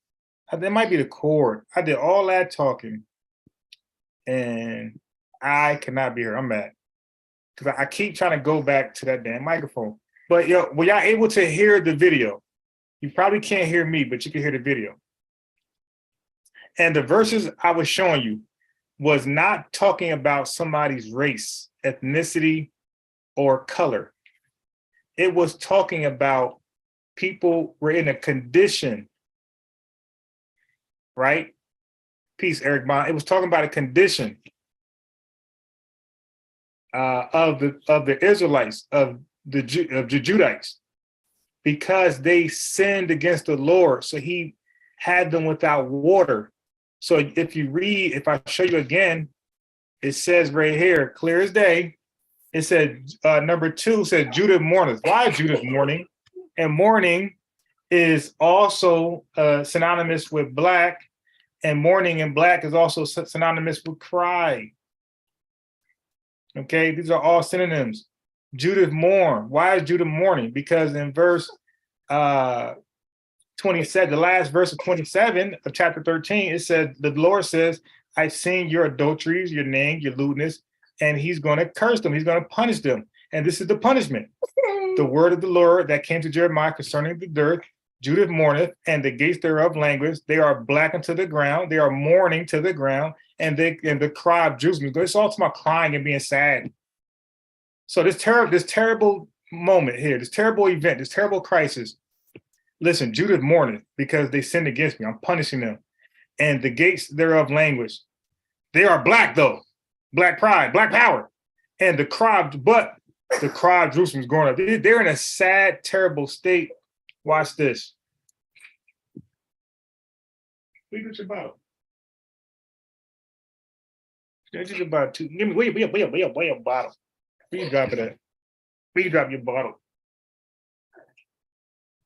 It might be the cord. I did all that talking, and I cannot be here. I'm mad because I keep trying to go back to that damn microphone. But yo, were y'all able to hear the video? You probably can't hear me, but you can hear the video. And the verses I was showing you was not talking about somebody's race, ethnicity, or color. It was talking about people were in a condition, right? Peace, Eric Bond. It was talking about a condition of the Israelites, of the Judites, because they sinned against the Lord. So he had them without water. So if you read, if I show you again, it says right here, clear as day. It said number 2 said Judah mourneth. Why Judah mourning? And mourning is also synonymous with black, and mourning in black is also synonymous with cry. Okay, these are all synonyms. Judah mourn. Why is Judah mourning? Because in verse 27, the last verse of 27 of chapter 13, it says, the Lord says, I've seen your adulteries, your name, your lewdness, and he's going to curse them. He's going to punish them. And this is the punishment. The word of the Lord that came to Jeremiah concerning the dirt, Judah mourneth, and the gates thereof languish. They are blackened to the ground. They are mourning to the ground, and the cry of Jerusalem. It's all about crying and being sad. So this terrible moment here, this terrible event, this terrible crisis. Listen, Judah mourneth because they sinned against me. I'm punishing them. And the gates thereof languish. They are black though. Black pride, black power. And the cry, but The cry of Jerusalem's going up. They're in a sad, terrible state. Watch this. Leave it your bottle. This is about two. Give me where your bottle. Where you drop it at? Where you drop your bottle?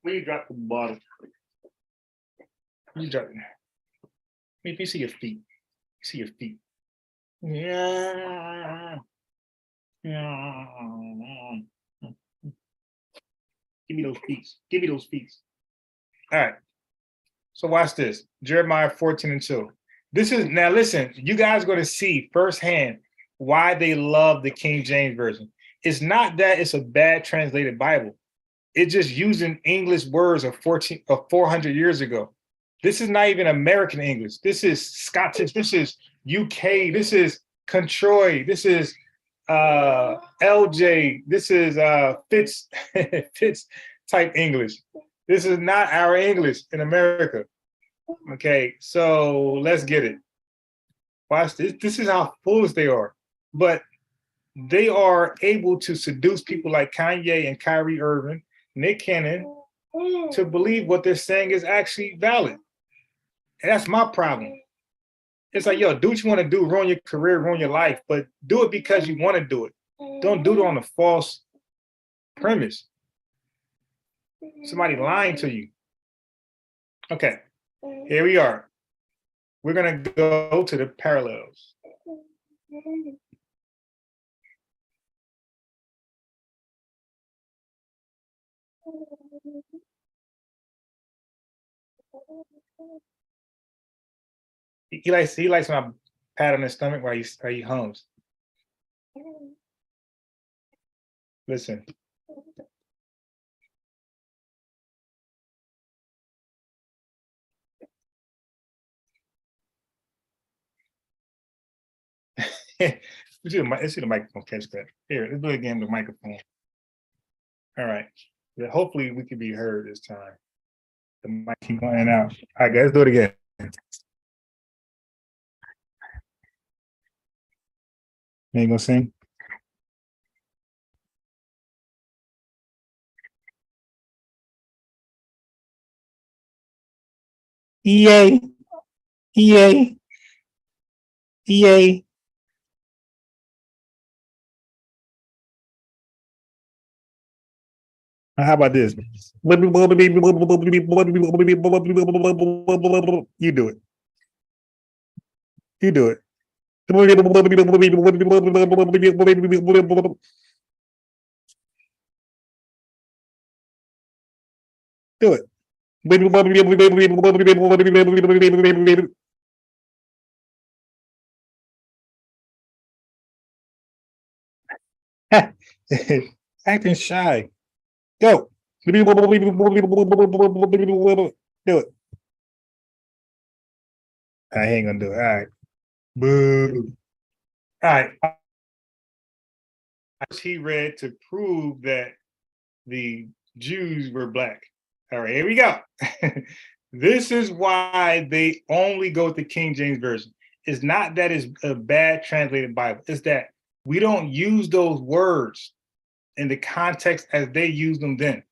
Where you drop the bottle? You drop it. Let me see your feet. See your feet. Yeah. Yeah. Give me those feet. Give me those feet. All right. So watch this. Jeremiah 14:2. This is now listen, you guys are going to see firsthand why they love the King James Version. It's not that it's a bad translated Bible. It's just using English words of 400 years ago. This is not even American English. This is Scottish. This is UK. This is Controy. This is LJ. This is Fitz Fitz type English. This is not our English in America. Okay, so let's get it. Watch this. This is how foolish they are. But they are able to seduce people like Kanye and Kyrie Irving, Nick Cannon, to believe what they're saying is actually valid. And that's my problem. It's like, yo, do what you want to do, ruin your career, ruin your life, but do it because you want to do it. Don't do it on a false premise. Somebody lying to you. Okay, here we are. We're going to go to the parallels. He likes when I pat on his stomach while he hums. Listen. Let's see the microphone catch that. Here, let's do it again with the microphone. All right. Yeah, hopefully we can be heard this time. The mic keep going out. All right, guys, do it again. You ain't gonna sing? Yay. Yay. Yay. How about this? You do it. You do it. Do it. Acting shy. Go. Do it. I ain't gonna do it. All right. Boo. All right. He read to prove that the Jews were black. All right, here we go. This is why they only go with the King James Version. It's not that it's a bad translated Bible. It's that we don't use those words in the context as they use them then.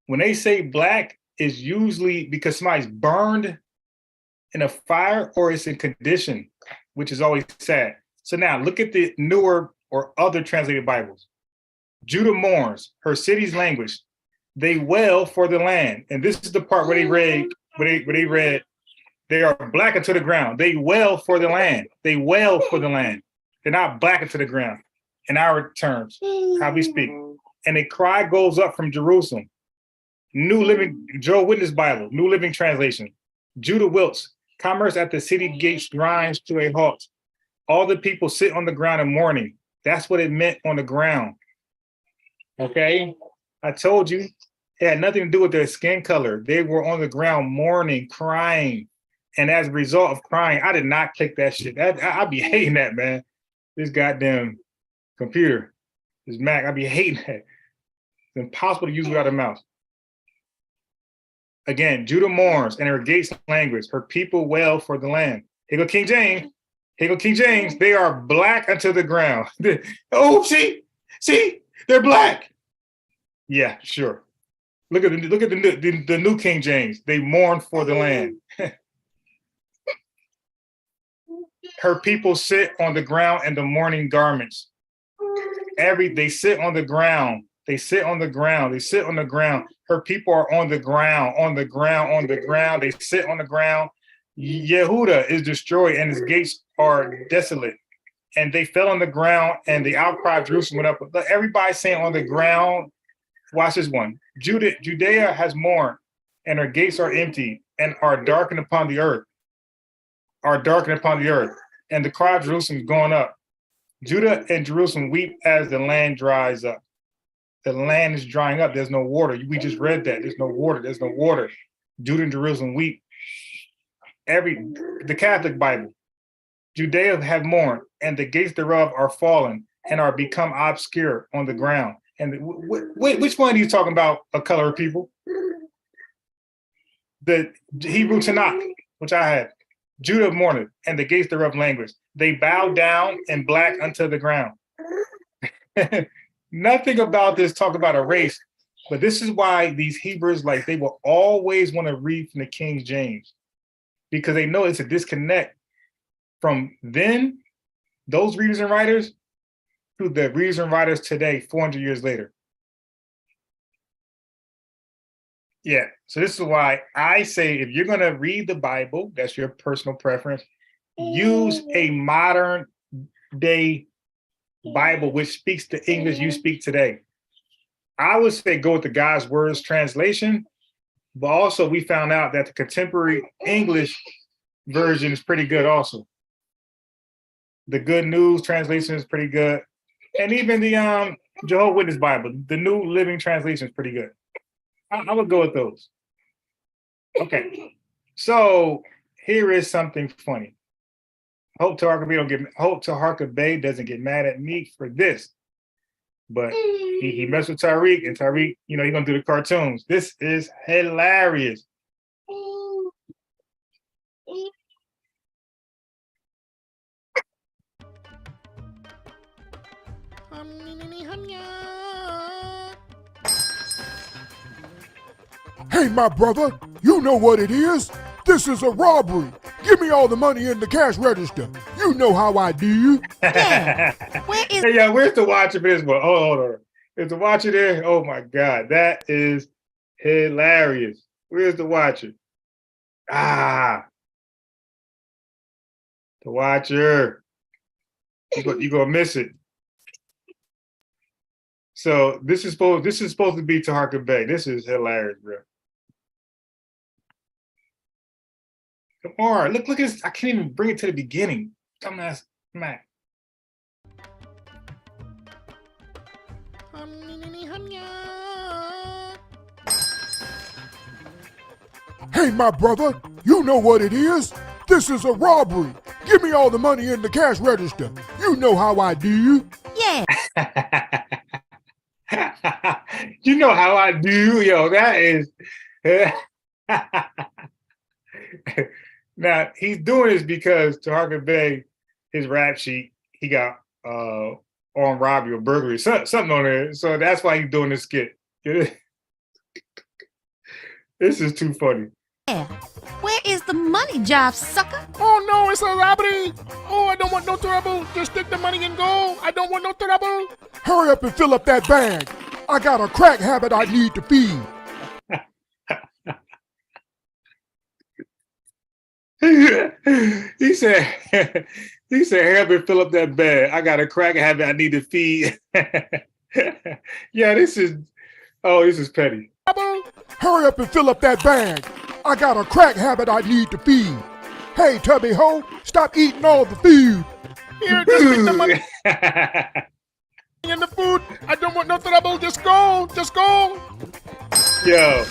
When they say black, it's usually because somebody's burned in a fire or it's in condition, which is always sad. So now look at the newer or other translated Bibles. Judah mourns, her city's language. They wail for the land. And this is the part where they read, they are black into the ground. They wail for the land. They wail for the land. They're not black into the ground. In our terms, how we speak. And a cry goes up from Jerusalem. New Living, Joe Witness Bible, New Living Translation. Judah wilts. Commerce at the city gates grinds to a halt. All the people sit on the ground in mourning. That's what it meant on the ground. Okay? I told you, it had nothing to do with their skin color. They were on the ground mourning, crying. And as a result of crying, I did not click that shit. I'd be hating that, man. This goddamn computer, this Mac, I'd be hating that. It's impossible to use without a mouse. Again, Judah mourns and her gates languish. Her people wail for the land. Here go King James. Here go King James. They are black unto the ground. Oh, see, They're black. Yeah, sure. Look at the new King James. They mourn for the land. Her people sit on the ground in the mourning garments. They sit on the ground. They sit on the ground. They sit on the ground. Her people are on the ground, on the ground, on the ground. They sit on the ground. Yehuda is destroyed and his gates are desolate. And they fell on the ground and the outcry of Jerusalem went up. But everybody's saying on the ground. Watch this one. Judea has mourned and her gates are empty and are darkened upon the earth. Are darkened upon the earth. And the cry of Jerusalem is going up. Judah and Jerusalem weep as the land dries up. The land is drying up. There's no water. We just read that. There's no water. There's no water. Judah and Jerusalem weep. The Catholic Bible. Judea have mourned, and the gates thereof are fallen, and are become obscure on the ground. And which one are you talking about? A color of people? The Hebrew Tanakh, which I have. Judah mourneth, and the gates thereof languish. They bow down in black unto the ground. Nothing about this talk about a race, but this is why these Hebrews, like, they will always want to read from the King James, because they know it's a disconnect from then, those readers and writers, to the readers and writers today, 400 years later. Yeah, so this is why I say if you're going to read the Bible, that's your personal preference, use a modern day Bible which speaks the English you speak today. I would say go with the God's Words translation, but also we found out that the contemporary English version is pretty good also. The Good News translation is pretty good. And even the Jehovah's Witness Bible, the New Living Translation is pretty good. I would go with those. Okay, so here is something funny. Hope Taharka Bay doesn't get mad at me for this, but he messed with Tariq, and Tariq, you know, he's gonna do the cartoons. This is hilarious.
Hey, my brother, you know what it is. This is a robbery. Give me all the money in the cash register. You know how I do.
Yeah. Hey, yeah, where's the watcher for this one? Oh, hold on. Is the watcher there? Oh my God, that is hilarious. Where's the watcher? Ah, the watcher. You're gonna miss it. So this is supposed to be Taharka Bay. This is hilarious, bro. Come on, look at this. I can't even bring it to the beginning. Dumbass Mac.
Hey, my brother, you know what it is. This is a robbery. Give me all the money in the cash register. You know how I do. Yeah.
You know how I do, yo. That is. Now he's doing this because Taharka Bay, his rap sheet, he got armed robbery or burglary, something on there. So that's why he's doing this skit. This is too funny.
Yeah. Where is the money, job sucker?
Oh no, it's a robbery. Oh, I don't want no trouble. Just stick the money and go. I don't want no trouble. Hurry up and fill up that bag. I got a crack habit I need to feed.
He said, hurry up and fill up that bag. I got a crack habit I need to feed. Yeah, this is petty.
Hurry up and fill up that bag. I got a crack habit I need to feed. Hey, tubby ho, stop eating all the food. Here, just stick the money in the food. I don't want no trouble. Just go.
Yo,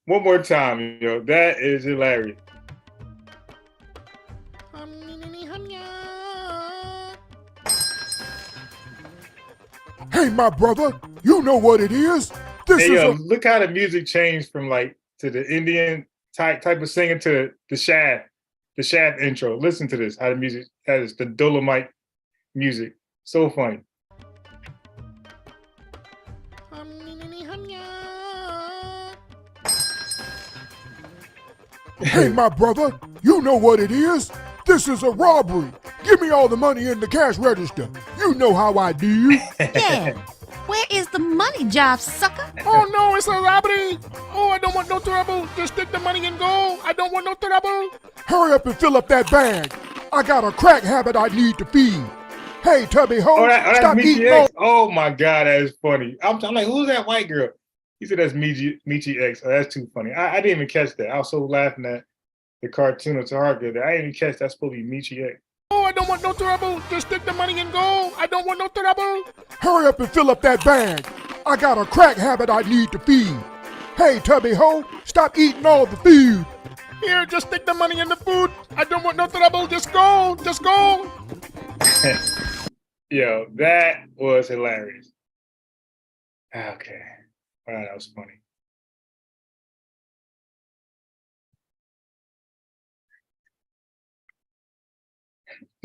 one more time, yo. That is hilarious.
Hey, my brother, you know what it is.
Look how the music changed from like to the Indian type of singing to the Shaft intro. Listen to this. How the music has the Dolomite music. So funny.
Hey, my brother, you know what it is. This is a robbery. Give me all the money in the cash register. You know how I do.
Yeah. Where is the money, job sucker?
Oh, no, it's a robbery. Oh, I don't want no trouble. Just stick the money and go. I don't want no trouble. Hurry up and fill up that bag. I got a crack habit I need to feed. Hey, Tubby Ho, stop eating all...
Oh, my God, that is funny. I'm like, who's that white girl? He said that's Michi X. Oh, that's too funny. I didn't even catch that. I was so laughing at the cartoon of Taharka that I didn't even catch that's supposed to be Michi X.
Oh, I don't want no trouble. Just stick the money and go. I don't want no trouble. Hurry up and fill up that bag. I got a crack habit I need to feed. Hey, Tubby Ho, stop eating all the food. Here, just stick the money in the food. I don't want no trouble. Just go. Just go.
Yo, that was hilarious. Okay. Wow, that was funny.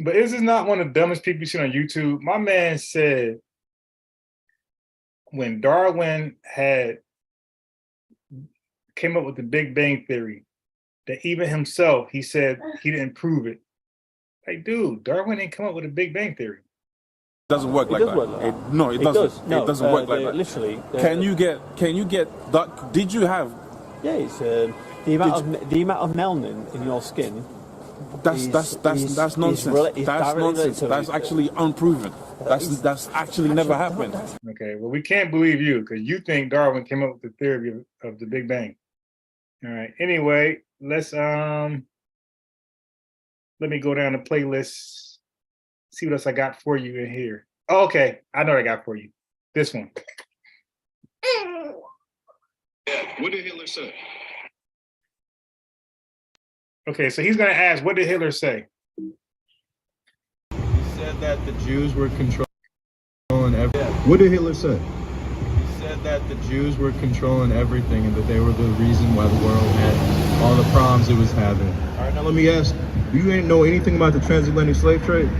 But this is not one of the dumbest people you see on YouTube. My man said when Darwin came up with the Big Bang Theory, that even himself, he said he didn't prove it. Like, dude, Darwin didn't come up with a Big Bang Theory.
It doesn't work like that. No, it doesn't.
No,
it doesn't work like that.
Literally.
Can you get that? Did you have?
Yeah, it's the amount of melanin in your skin.
That's nonsense. That's nonsense. That's actually unproven. That's actually never happened.
Okay, well, we can't believe you because you think Darwin came up with the theory of the Big Bang. All right. Anyway, let's let me go down the playlist. See what else I got for you in here. Oh, okay, I know what I got for you. This one.
What did Hitler say?
Okay, so he's gonna ask, what did Hitler say?
He said that the Jews were controlling everything. What did Hitler say? He said that the Jews were controlling everything and that they were the reason why the world had all the problems it was having. All right, now let me ask, do you know anything about the transatlantic slave trade?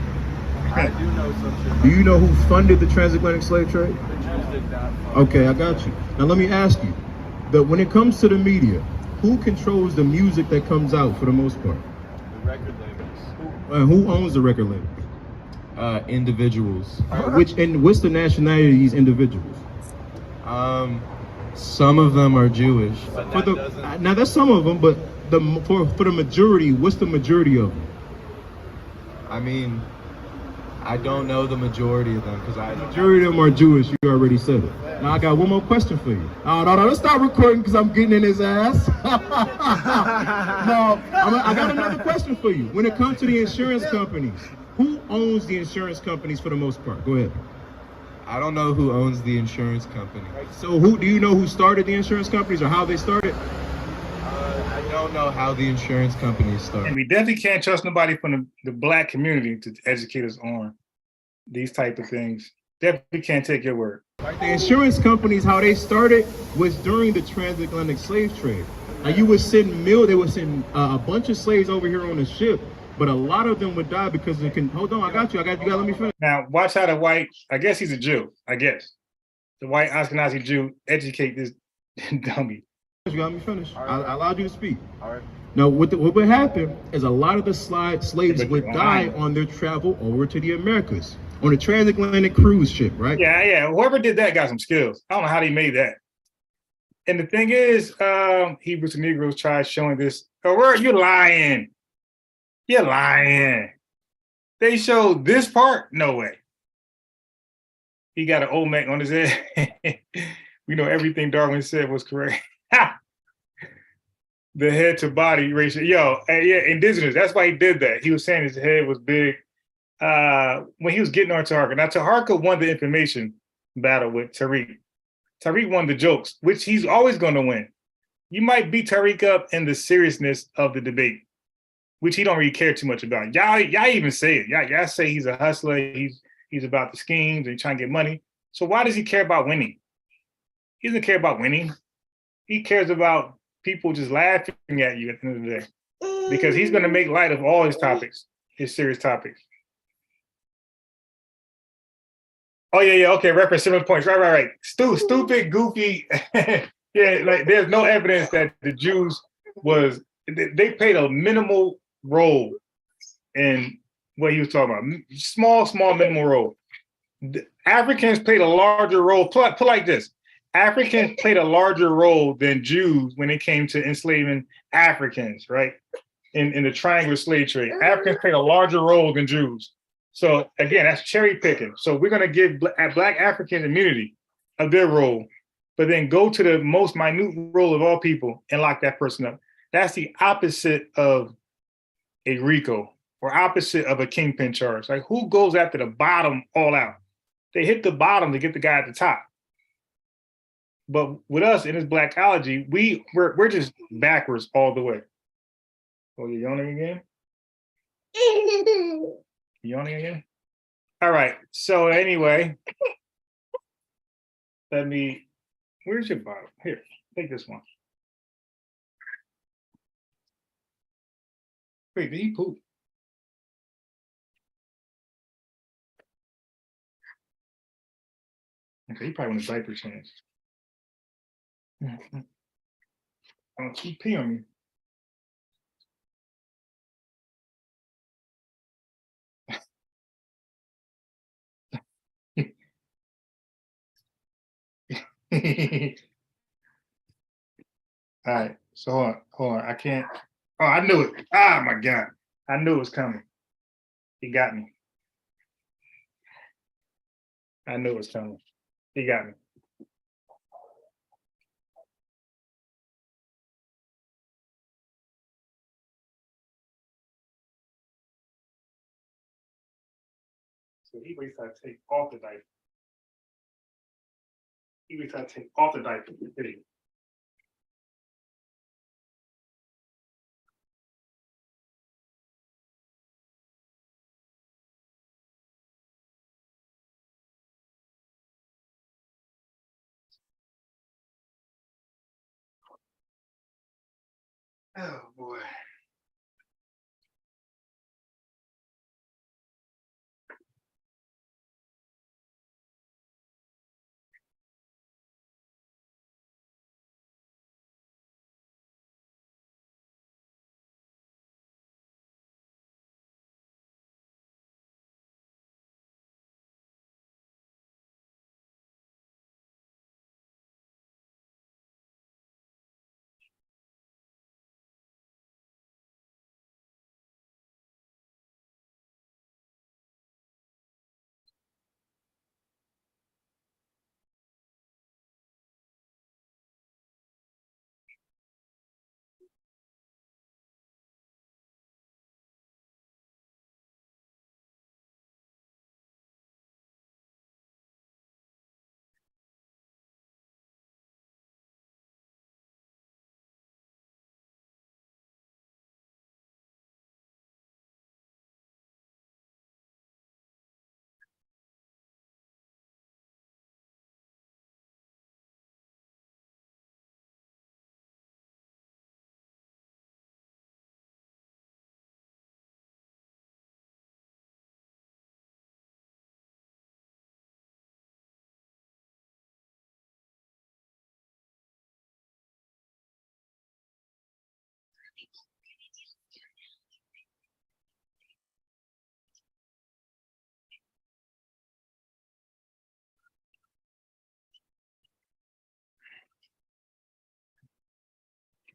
I do know some shit. Do you know who funded the transatlantic slave trade? The Jews did not. Okay, I got you. Now let me ask you, when it comes to the media, who controls the music that comes out for the most part? The record labels. Who owns the record labels? Individuals. What's the nationality of these individuals? Some of them are Jewish. Now that's some of them, but for the majority, what's the majority of them? I mean, I don't know the majority of them because the majority of them are Jewish. You already said it. Now I got one more question for you. No, let's stop recording because I'm getting in his ass. No, I got another question for you. When it comes to the insurance companies, who owns the insurance companies for the most part? Go ahead. I don't know who owns the insurance company. So do you know who started the insurance companies or how they started? I don't know how the insurance companies started.
And we definitely can't trust nobody from the black community to educate us on these type of things. Definitely can't take your word.
Like the insurance companies, how they started was during the transatlantic slave trade. Now they would send a bunch of slaves over here on the ship, but a lot of them would die because they can. Hold on, I got you. You gotta let me finish.
Now watch how the white, I guess he's a Jew, the white Ashkenazi Jew educate this dummy.
You got me finished. Right. I allowed you to speak. All right. Now, what would happen is a lot of the slaves would die on their travel over to the Americas on a transatlantic cruise ship, right?
Yeah. Whoever did that got some skills. I don't know how they made that. And the thing is, Hebrews and Negroes tried showing this. Oh, you're lying. You're lying. They showed this part? No way. He got an Olmec on his head. We know everything Darwin said was correct. The head to body ratio. Indigenous. That's why he did that. He was saying his head was big when he was getting on Taharka. Now, Taharka won the information battle with Tariq. Tariq won the jokes, which he's always going to win. You might beat Tariq up in the seriousness of the debate, which he don't really care too much about. Y'all even say it. Y'all say he's a hustler. He's about the schemes and trying to get money. So why does he care about winning? He doesn't care about winning. He cares about people just laughing at you at the end of the day, because he's going to make light of all his topics, his serious topics. Oh yeah. Okay, reference 7 points. Right. Stupid, goofy. Yeah, like there's no evidence that the Jews was they played a minimal role in what he was talking about. Small minimal role. The Africans played a larger role. Put like this: Africans played a larger role than Jews when it came to enslaving Africans, right? In the triangular slave trade, Africans played a larger role than Jews. So again, that's cherry picking. So we're gonna give Black Africans immunity of their role, but then go to the most minute role of all people and lock that person up. That's the opposite of a RICO or opposite of a kingpin charge. Like, who goes after the bottom all out? They hit the bottom to get the guy at the top. But with us in this Blackology, we're just backwards all the way. Oh, you're yawning again? Yawning again? All right. So anyway, where's your bottle? Here, take this one. Wait, did he poop? Okay, he probably want his diaper changed. Don't keep pee on me. All right, so hold on. I can't. Oh, I knew it. Ah, my God. I knew it was coming. He got me. I knew it was coming. He got me. So he waits till I take off the diaper. He waits till I take off the diaper. Oh boy.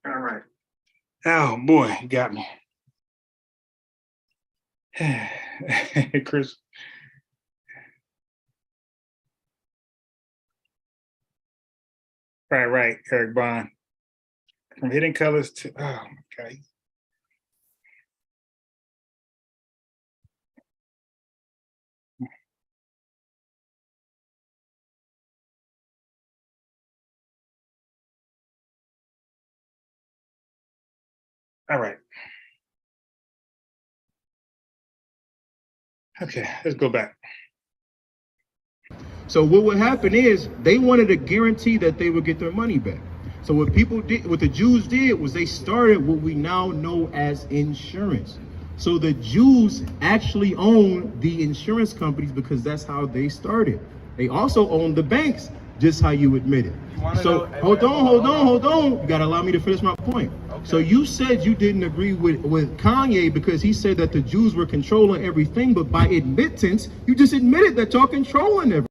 All right. Oh boy, you got me. Chris. Right, Eric Bond. From Hidden Colors to, oh my God. All right. Okay, let's go back.
So what would happen is they wanted a guarantee that they would get their money back. So what the Jews did was they started what we now know as insurance. So the Jews actually own the insurance companies because that's how they started. They also own the banks, just how you admitted. So hold on. You gotta allow me to finish my point. So you said you didn't agree with Kanye because he said that the Jews were controlling everything, but by admittance, you just admitted that y'all controlling everything.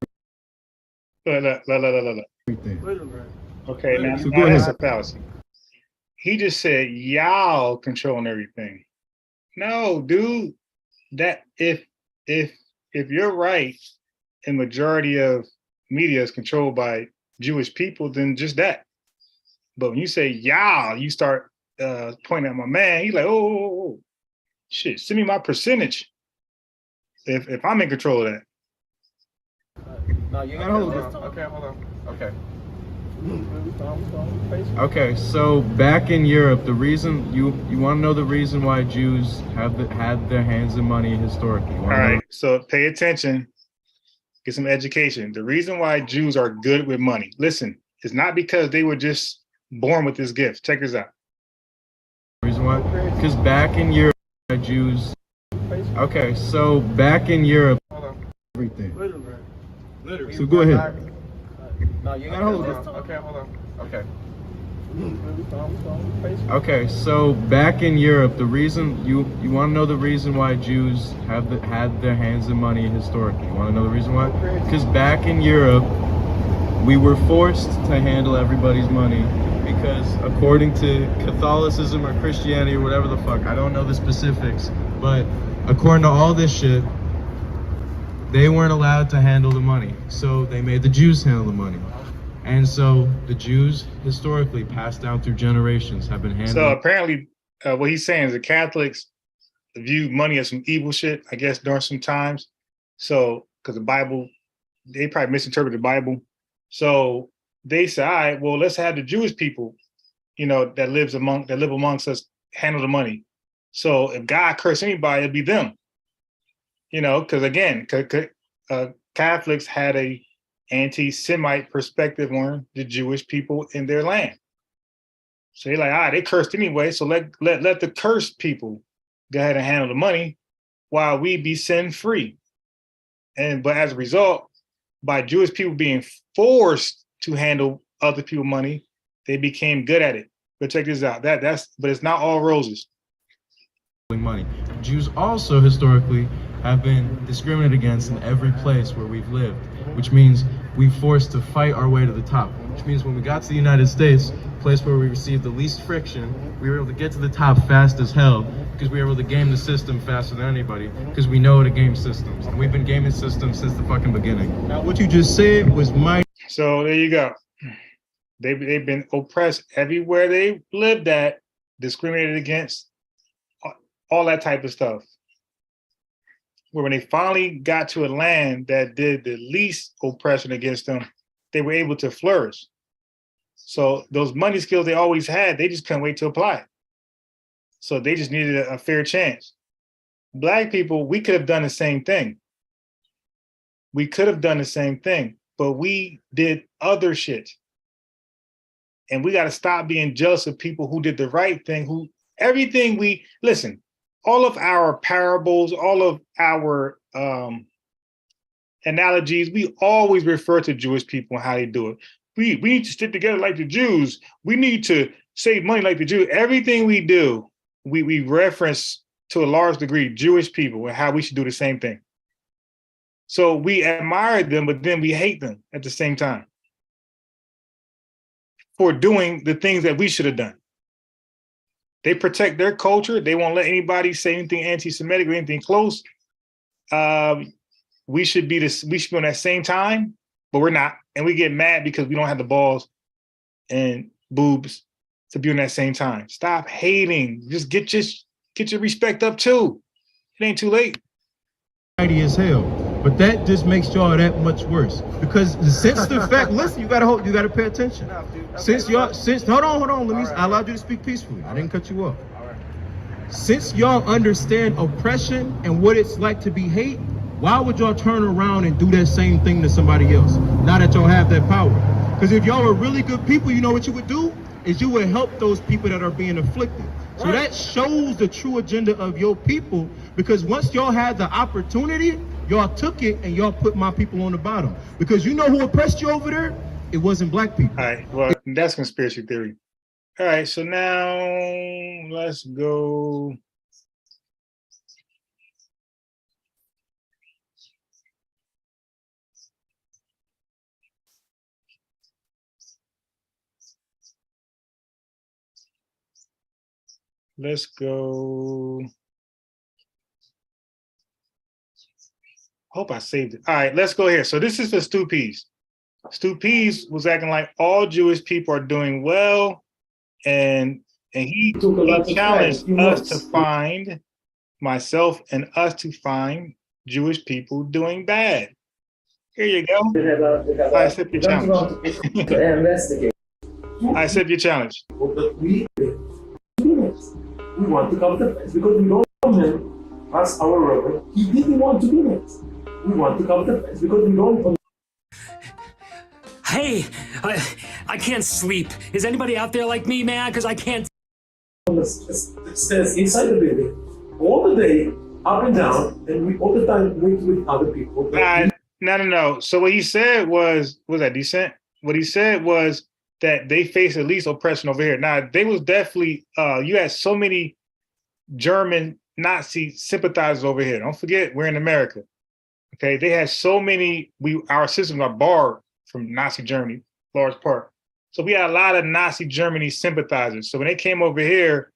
Okay, now,
So
now
go
that's
ahead.
a fallacy. He just said y'all controlling everything. No, dude. That if you're right, and majority of media is controlled by Jewish people, then just that. But when you say y'all, you start pointing at my man. He's like, oh, shit, send me my percentage. If I'm in control of that.
No, you gotta hold it. Okay, hold on. Okay. Okay, so back in Europe, the reason you want to know the reason why Jews had their hands in money historically.
All right, so pay attention, get some education. The reason why Jews are good with money, listen, it's not because they were just born with this gift. Check this out.
Reason why? Because back in Europe, Jews. Okay, so back in Europe, everything.
Literally.
So go ahead.
No, you gotta hold it. Okay, hold on. Okay.
Okay, so back in Europe, the reason you want to know the reason why Jews had their hands in money historically. You want to know the reason why? Because back in Europe, we were forced to handle everybody's money because according to Catholicism or Christianity or whatever the fuck, I don't know the specifics, but according to all this shit, they weren't allowed to handle the money. So they made the Jews handle the money. And so the Jews historically passed down through generations have been handling.
So apparently what he's saying is the Catholics view money as some evil shit, I guess, during some times. So, because the Bible, they probably misinterpreted the Bible. So they say, all right, well, let's have the Jewish people, that live amongst us handle the money. So if God cursed anybody, it'd be them. Because again, Catholics had a anti-Semite perspective on the Jewish people in their land. So they're like, they cursed anyway, so let the cursed people go ahead and handle the money while we be sin free. But as a result, by Jewish people being forced to handle other people's money, they became good at it. But check this out. But it's not all roses.
Money. Jews also historically have been discriminated against in every place where we've lived, which means we forced to fight our way to the top, which means when we got to the United States, a place where we received the least friction, we were able to get to the top fast as hell because we were able to game the system faster than anybody because we know how to game systems, and we've been gaming systems since the fucking beginning. Now what you just said was
So there you go. They've been oppressed everywhere they lived at, discriminated against, all that type of stuff. Where when they finally got to a land that did the least oppression against them, they were able to flourish. So those money skills they always had, they just couldn't wait to apply it. So they just needed a fair chance. Black people, we could have done the same thing. We could have done the same thing, but we did other shit. And we got to stop being jealous of people who did the right thing, listen, all of our parables, all of our analogies, we always refer to Jewish people and how they do it. We need to stick together like the Jews. We need to save money like the Jews. Everything we do, we reference to a large degree Jewish people and how we should do the same thing. So we admire them, but then we hate them at the same time for doing the things that we should have done. They protect their culture. They won't let anybody say anything anti-Semitic or anything close. We should be on that same time, but we're not. And we get mad because we don't have the balls and boobs to be on that same time. Stop hating. Just get your respect up too. It ain't too late.
As hell, but that just makes y'all that much worse because since the fact, listen, you gotta pay attention. Hold on, I allowed you to speak peacefully. I didn't cut you off. Since y'all understand oppression and what it's like to be hate, why would y'all turn around and do that same thing to somebody else now that y'all have that power? Because if y'all are really good people, you know what you would do is you would help those people that are being afflicted. So that shows the true agenda of your people, because once y'all had the opportunity, y'all took it and y'all put my people on the bottom. Because you know who oppressed you over there? It wasn't black people.
All right, well, that's conspiracy theory. All right, so now let's go. Let's go. Hope I saved it. All right, let's go here. So this is for Stu Pease. Stu Pease was acting like all Jewish people are doing well, and he challenged us to find myself and us to find Jewish people doing bad. Here you go. I accept your challenge. I accept your challenge.
We want to come to Christ because we don't know him as our Robert. He didn't want to do it. We want to come to Christ because we don't.
Hey, I can't sleep. Is anybody out there like me, man? Because I can't.
It says inside the building all the day, up and down, and we all the time meet with other people.
No. So what he said was that decent? What he said was that they face at least oppression over here. Now, they was definitely, you had so many German Nazi sympathizers over here. Don't forget, we're in America. Okay, they had so many, our systems are barred from Nazi Germany, large part. So we had a lot of Nazi Germany sympathizers. So when they came over here,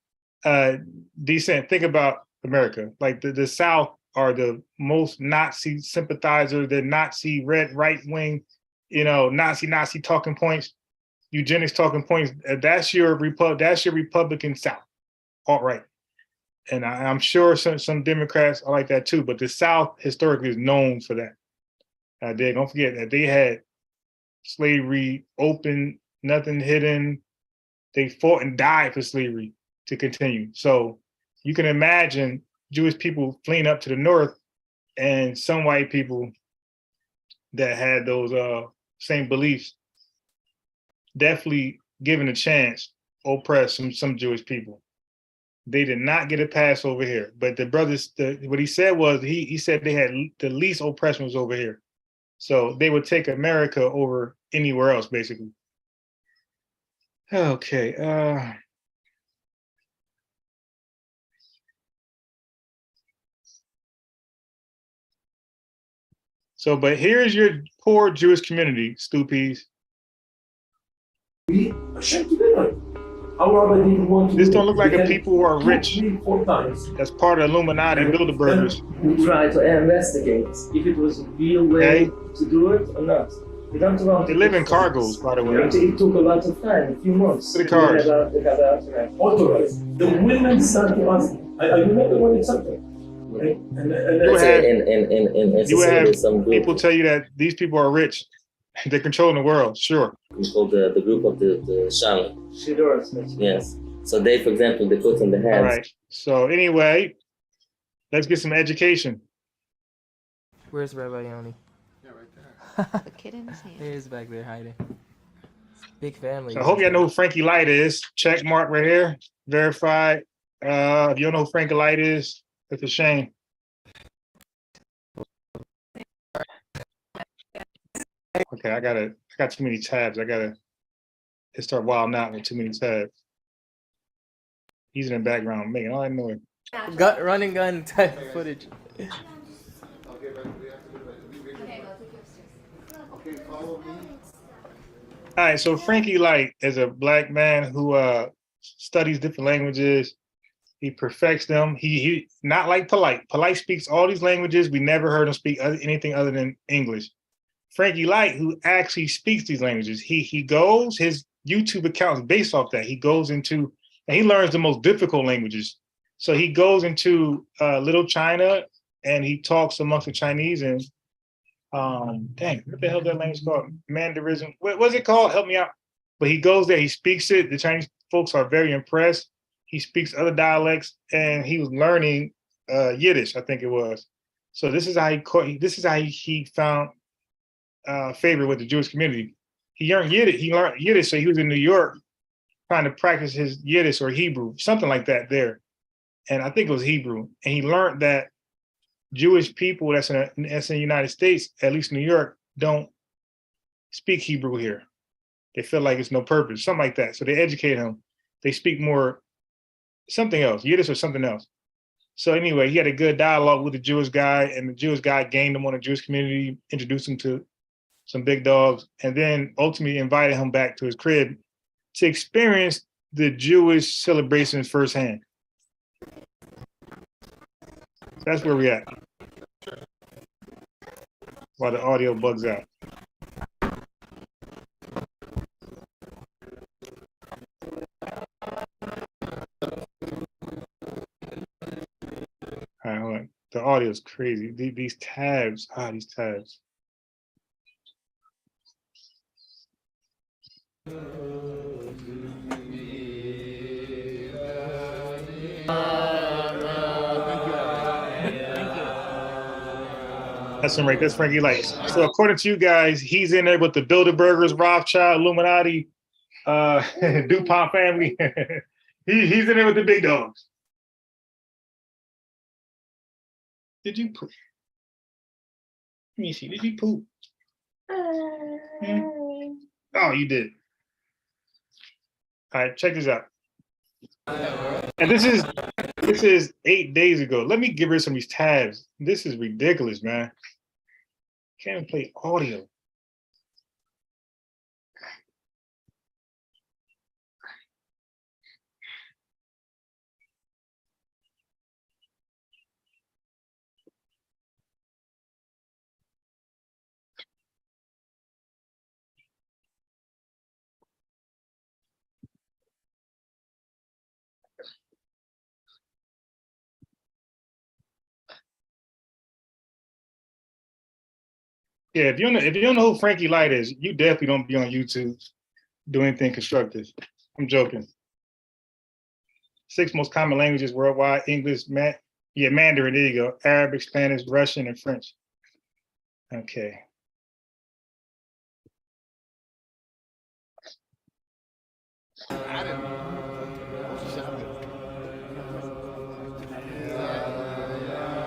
decent, think about America. Like the South are the most Nazi sympathizers, the Nazi right wing, Nazi talking points, eugenics talking points. That's your Republican South, alt-right. And I'm sure some Democrats are like that too, but the South historically is known for that. Don't forget that they had slavery open, nothing hidden. They fought and died for slavery to continue. So you can imagine Jewish people fleeing up to the north and some white people that had those same beliefs definitely given a chance oppress some Jewish people. They did not get a pass over here. But the brothers, what he said was, he said they had the least oppression was over here. So they would take America over anywhere else, basically. Okay. So, but here's your poor Jewish community, Stu Pease.
We ashamed to do that. Our rabbi didn't want to.
This don't look like a people who are rich.
3-4 times.
That's part of Illuminati Bilderbergers.
We try to investigate if it was a real way to do it or not. We don't want.
They live in cargos, by the way.
It took a lot of time, a few months.
The cars.
Authorized. The women started to ask. I remember when it's something.
You would have people tell you that these people are rich. They're controlling the world, sure.
We call the group of the Shaman. Yes. So they, for example, they put on the heads.
All right. So anyway, let's get some education.
Where's Rabbi Yoni?
Yeah, right there.
The kid in his hand. He is back there hiding. Big family.
So I hope y'all know who Frankie Light is. Check mark right here. Verified. If you don't know who Frankie Light is, it's a shame. Okay, I got too many tabs. It start wilding out with too many tabs. He's in the background making all that noise.
Running gun type footage.
All right, so Frankie Light is a black man who studies different languages. He perfects them. He not like Polite. Polite speaks all these languages. We never heard him speak anything other than English. Frankie Light, who actually speaks these languages, he goes, his YouTube account is based off that. He goes into, and he learns the most difficult languages. So he goes into Little China and he talks amongst the Chinese and, dang, what the hell is that language called? Mandarin. What's it called? Help me out. But he goes there, he speaks it. The Chinese folks are very impressed. He speaks other dialects and he was learning Yiddish, I think it was. So this is how he found favor with the Jewish community. He learned Yiddish, so he was in New York trying to practice his Yiddish or Hebrew, something like that there. And I think it was Hebrew. And he learned that Jewish people that's in the United States, at least New York, don't speak Hebrew here. They feel like it's no purpose, something like that. So they educate him. they speak more something else, Yiddish or something else. So anyway, he had a good dialogue with the Jewish guy, and the Jewish guy gained him on the Jewish community, introduced him to some big dogs, and then ultimately invited him back to his crib to experience the Jewish celebrations firsthand. That's where we're at. While the audio bugs out. All right, hold on. The audio is crazy. These tabs, these tabs. That's some right. That's Frankie Lights. So according to you guys, he's in there with the Bilderbergers, Rothschild, Illuminati, DuPont family. He's in there with the big dogs. Did you poop? Let me see. Did you poop? Oh, you did. All right, check this out. And this is 8 days ago. Let me get rid of some of these tabs. This is ridiculous, man. Can't even play audio. Yeah, if you don't know who Frankie Light is, you definitely don't be on YouTube doing anything constructive. I'm joking. 6 most common languages worldwide: English, Mandarin. There you go. Arabic, Spanish, Russian, and French. Okay.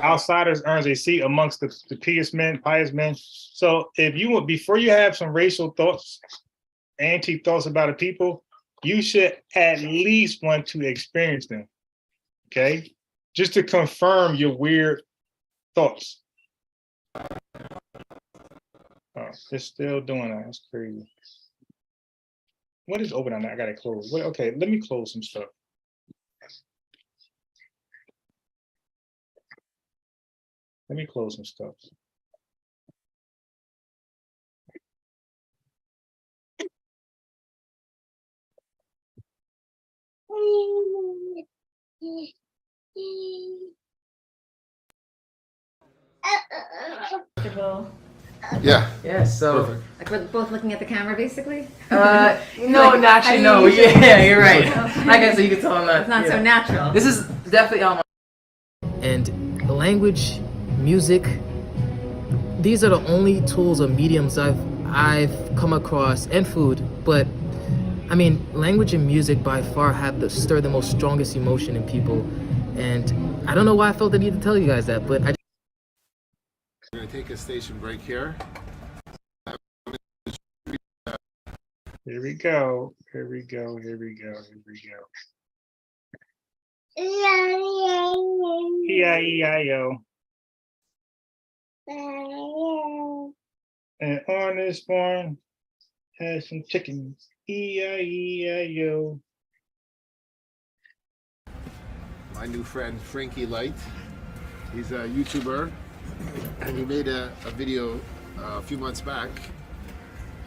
Outsiders earns a seat amongst the pious men. So if you before you have some racial thoughts, anti-thoughts about a people, you should at least want to experience them. Okay? Just to confirm your weird thoughts. Oh, it's still doing that. That's crazy. What is open on that? I gotta close. Okay, let me close some stuff. Let me close some stuff.
Yeah. Yeah, so
Perfect.
Like we're both looking at the camera, basically.
no,
Like,
actually, no. Yeah, you're right. I guess so you can tell I'm not.
It's not so natural.
This is definitely on my. And language, music, these are the only tools or mediums I've come across, and food. But I mean, language and music by far have stir the most strongest emotion in people. And I don't know why I felt the need to tell you guys that, but I.
We're gonna take a station break here.
Here we go. Here we go. Here we go. Here we go. E-I-E-I-O. And on this farm has some chickens. E-I-E-I-O.
My new friend Frankie Light. He's a YouTuber, and he made a video a few months back,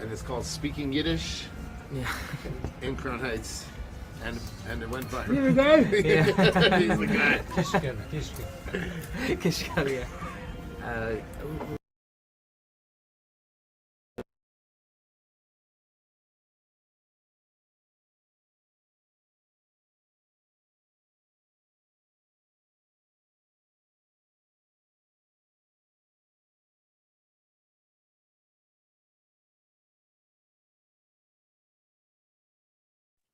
and it's called "Speaking Yiddish" in Crown Heights, and it went viral.
Here we go. Yeah.
He's the guy.
Kishka, yeah.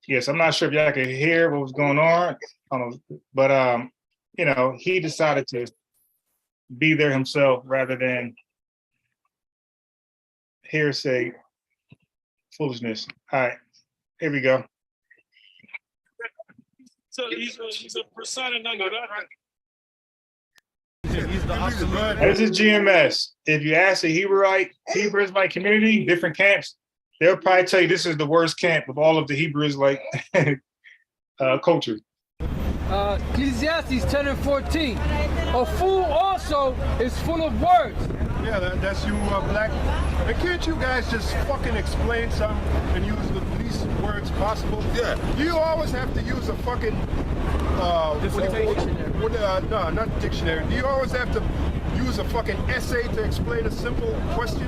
Yes, I'm not sure if y'all could hear what was going on, but you know, he decided to be there himself rather than hearsay foolishness. All right, here we go.
He's a persona non grata.
He's the absolute.
This is GMS. If you ask a Hebrew Israelite community, different camps, they'll probably tell you this is the worst camp of all of the Hebrew Israelite culture.
Ecclesiastes 10 and 14. A fool also is full of words.
Yeah, that's you, Black. And can't you guys just fucking explain something and use the least words possible?
Yeah.
You always have to use a fucking no, not dictionary. Do you always have to use a fucking essay to explain a simple question?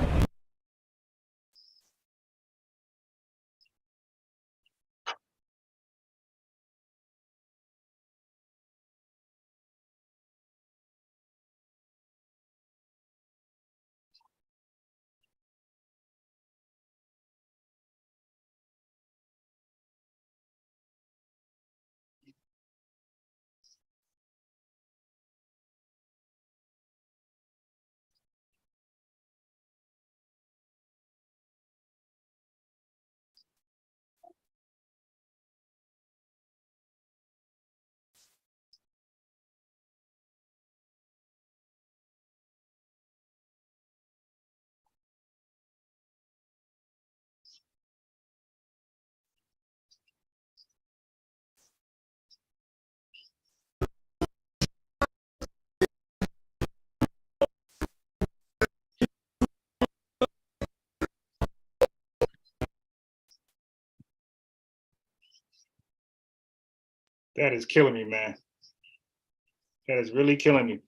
That is killing me, man. That is really killing me.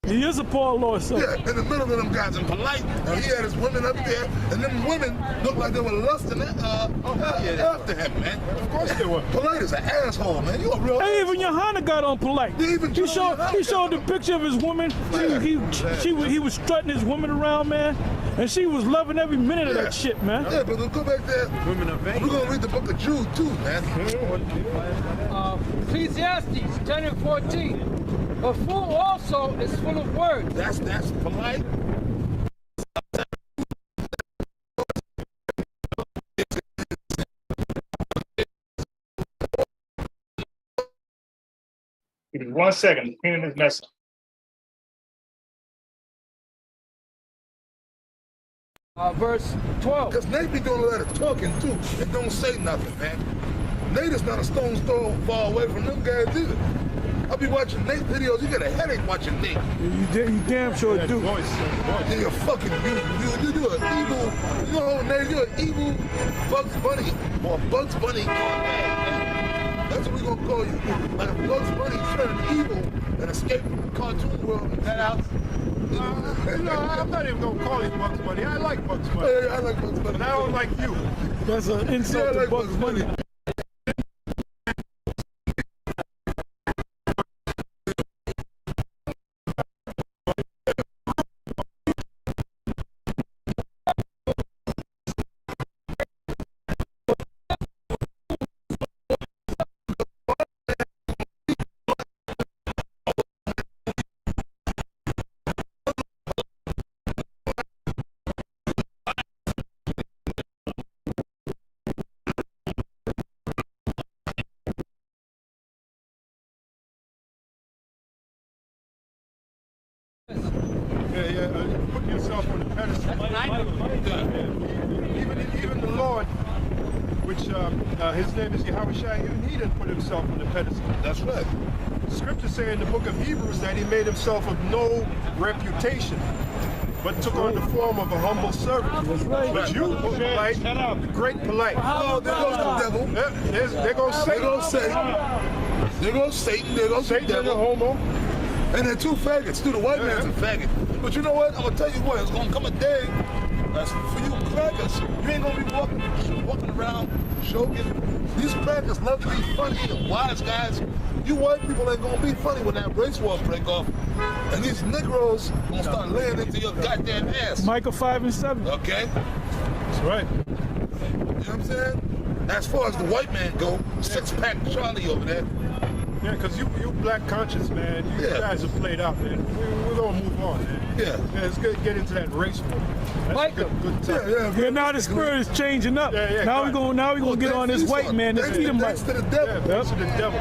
He is a Paul Lord, so.
Yeah, in the middle of them guys and polite, and he had his women up there, and them women looked like they were lusting after him, man.
Of course they were.
Polite is an asshole, man. You a real
Hey, even Johanna got on polite. He showed the picture of his woman. He was strutting his woman around, man, and she was loving every minute of that shit, man.
Yeah, but go back there.
Women are vain.
We're gonna read the book of Jude too, man.
Ecclesiastes 10 and 14. A fool also is full of words.
That's polite.
Give me 1 second. Cleaning this mess up.
Verse 12.
Because Nate be doing a lot of talking too, and don't say nothing, man. Nate is not a stone's throw far away from them guys either. I'll be watching Nate videos. You get a headache watching Nate.
You damn sure do.
Yeah, you're fucking you're an evil. You know, Nate, you're an evil Bugs Bunny or Bugs Bunny man. That's what we're gonna call you. Like if Bugs Bunny turned evil and escaped from the cartoon world and got out.
I'm not even gonna call you Bugs Bunny. I like Bugs Bunny.
Yeah, I like Bugs Bunny.
But I don't like you.
That's an insult to Bugs Bunny.
Put yourself on the pedestal. Even the Lord, which his name is Yahweh Shai, even he didn't put himself on the pedestal.
That's right.
The scriptures say in the book of Hebrews that he made himself of no reputation, but took on the form of a humble servant.
That's right.
But you, polite, the great polite.
Oh, there goes the devil.
There goes Satan.
There goes Satan. There goes Satan. There goes
Satan
the devil.
and the homo.
And they're two faggots, too. The white man's a faggot. But you know what? I'm gonna tell you what. It's gonna come a day that's for you crackers. You ain't gonna be walking around joking. These crackers love to be funny and wise guys. You white people ain't gonna be funny when that race war break off. And these Negroes gonna start laying into your goddamn ass.
Micah 5 and 7.
Okay?
That's right.
You know what I'm saying? As far as the white man go, six-pack Charlie over there.
Yeah, because you black conscious, man. You guys have played out, man. We're going to move on, man.
Yeah.
Let's get into that race war. That's a good time.
Yeah, now the spirit is changing up. Now we're gonna get on this white man, this Edomite.
Thanks to the devil. Thanks to the devil.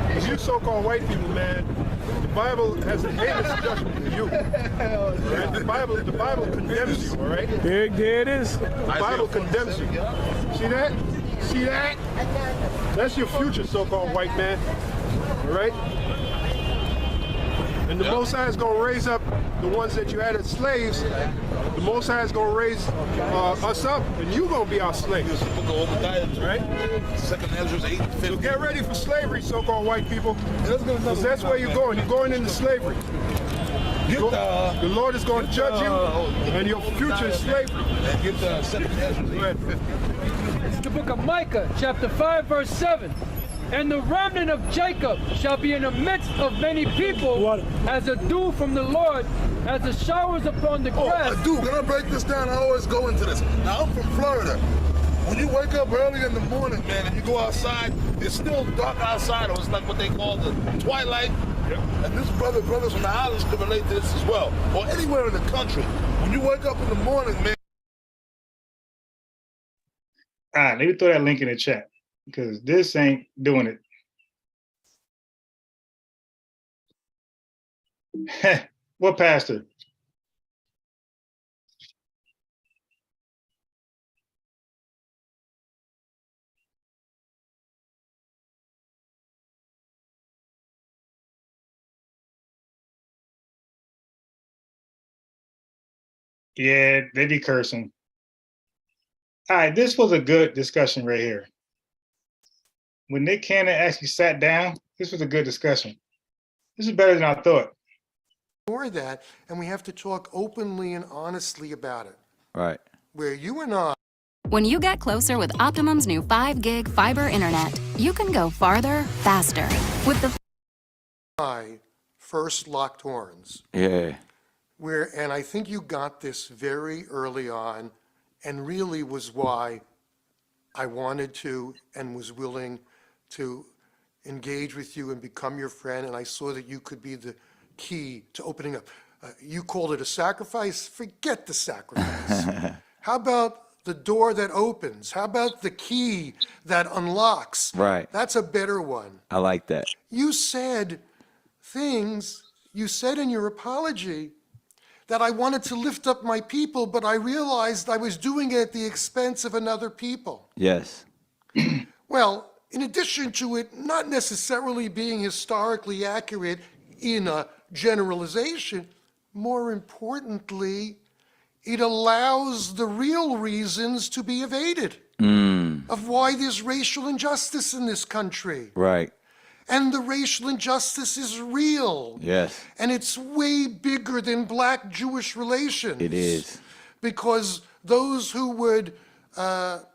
Because you so-called white people, man, the Bible has a heinous judgment for you. Right? The Bible condemns you, all right?
There it is.
The Bible condemns you. See that? See that? That's your future, so-called white man. All right? And the Most High is going to raise up the ones that you had as slaves. The Most High is going to raise us up, and you're going to be our slaves. Right?
Second Ezra's 8:50.
So get ready for slavery, so-called white people. Because that's where you're going. You're going into slavery. The Lord is going to judge you, and your future is slavery.
Get the second Ezra's 8:50.
The book of Micah, chapter 5, verse 7. And the remnant of Jacob shall be in the midst of many people, as a dew from the Lord, as the showers upon the grass.
Oh, dude, can I break this down? I always go into this. Now, I'm from Florida. When you wake up early in the morning, man, and you go outside, it's still dark outside, or it's like what they call the twilight. Yep. And this brothers from the islands can relate to this as well, or anywhere in the country. When you wake up in the morning, man.
All right, let me throw that link in the chat because this ain't doing it. What pastor? Yeah, they be cursing. All right, this was a good discussion right here. When Nick Cannon actually sat down, this was a good discussion. This is better than I thought.
Ignore that, and we have to talk openly and honestly about it.
Right.
Where you and I.
When you get closer with Optimum's new 5-gig fiber internet, you can go farther, faster. With the
I first locked horns.
Yeah.
And I think you got this very early on, and really was why I wanted to and was willing to engage with you and become your friend, and I saw that you could be the key to opening up. You called it a sacrifice. Forget the sacrifice. How about the door that opens? How about the key that unlocks?
Right.
That's a better one.
I like that.
You said things, you said in your apology that I wanted to lift up my people, but I realized I was doing it at the expense of another people.
Yes.
Well, in addition to it not necessarily being historically accurate in a generalization, more importantly, it allows the real reasons to be evaded of why there's racial injustice in this country.
Right.
And the racial injustice is real.
Yes.
And it's way bigger than black-Jewish relations.
It is.
Because those who would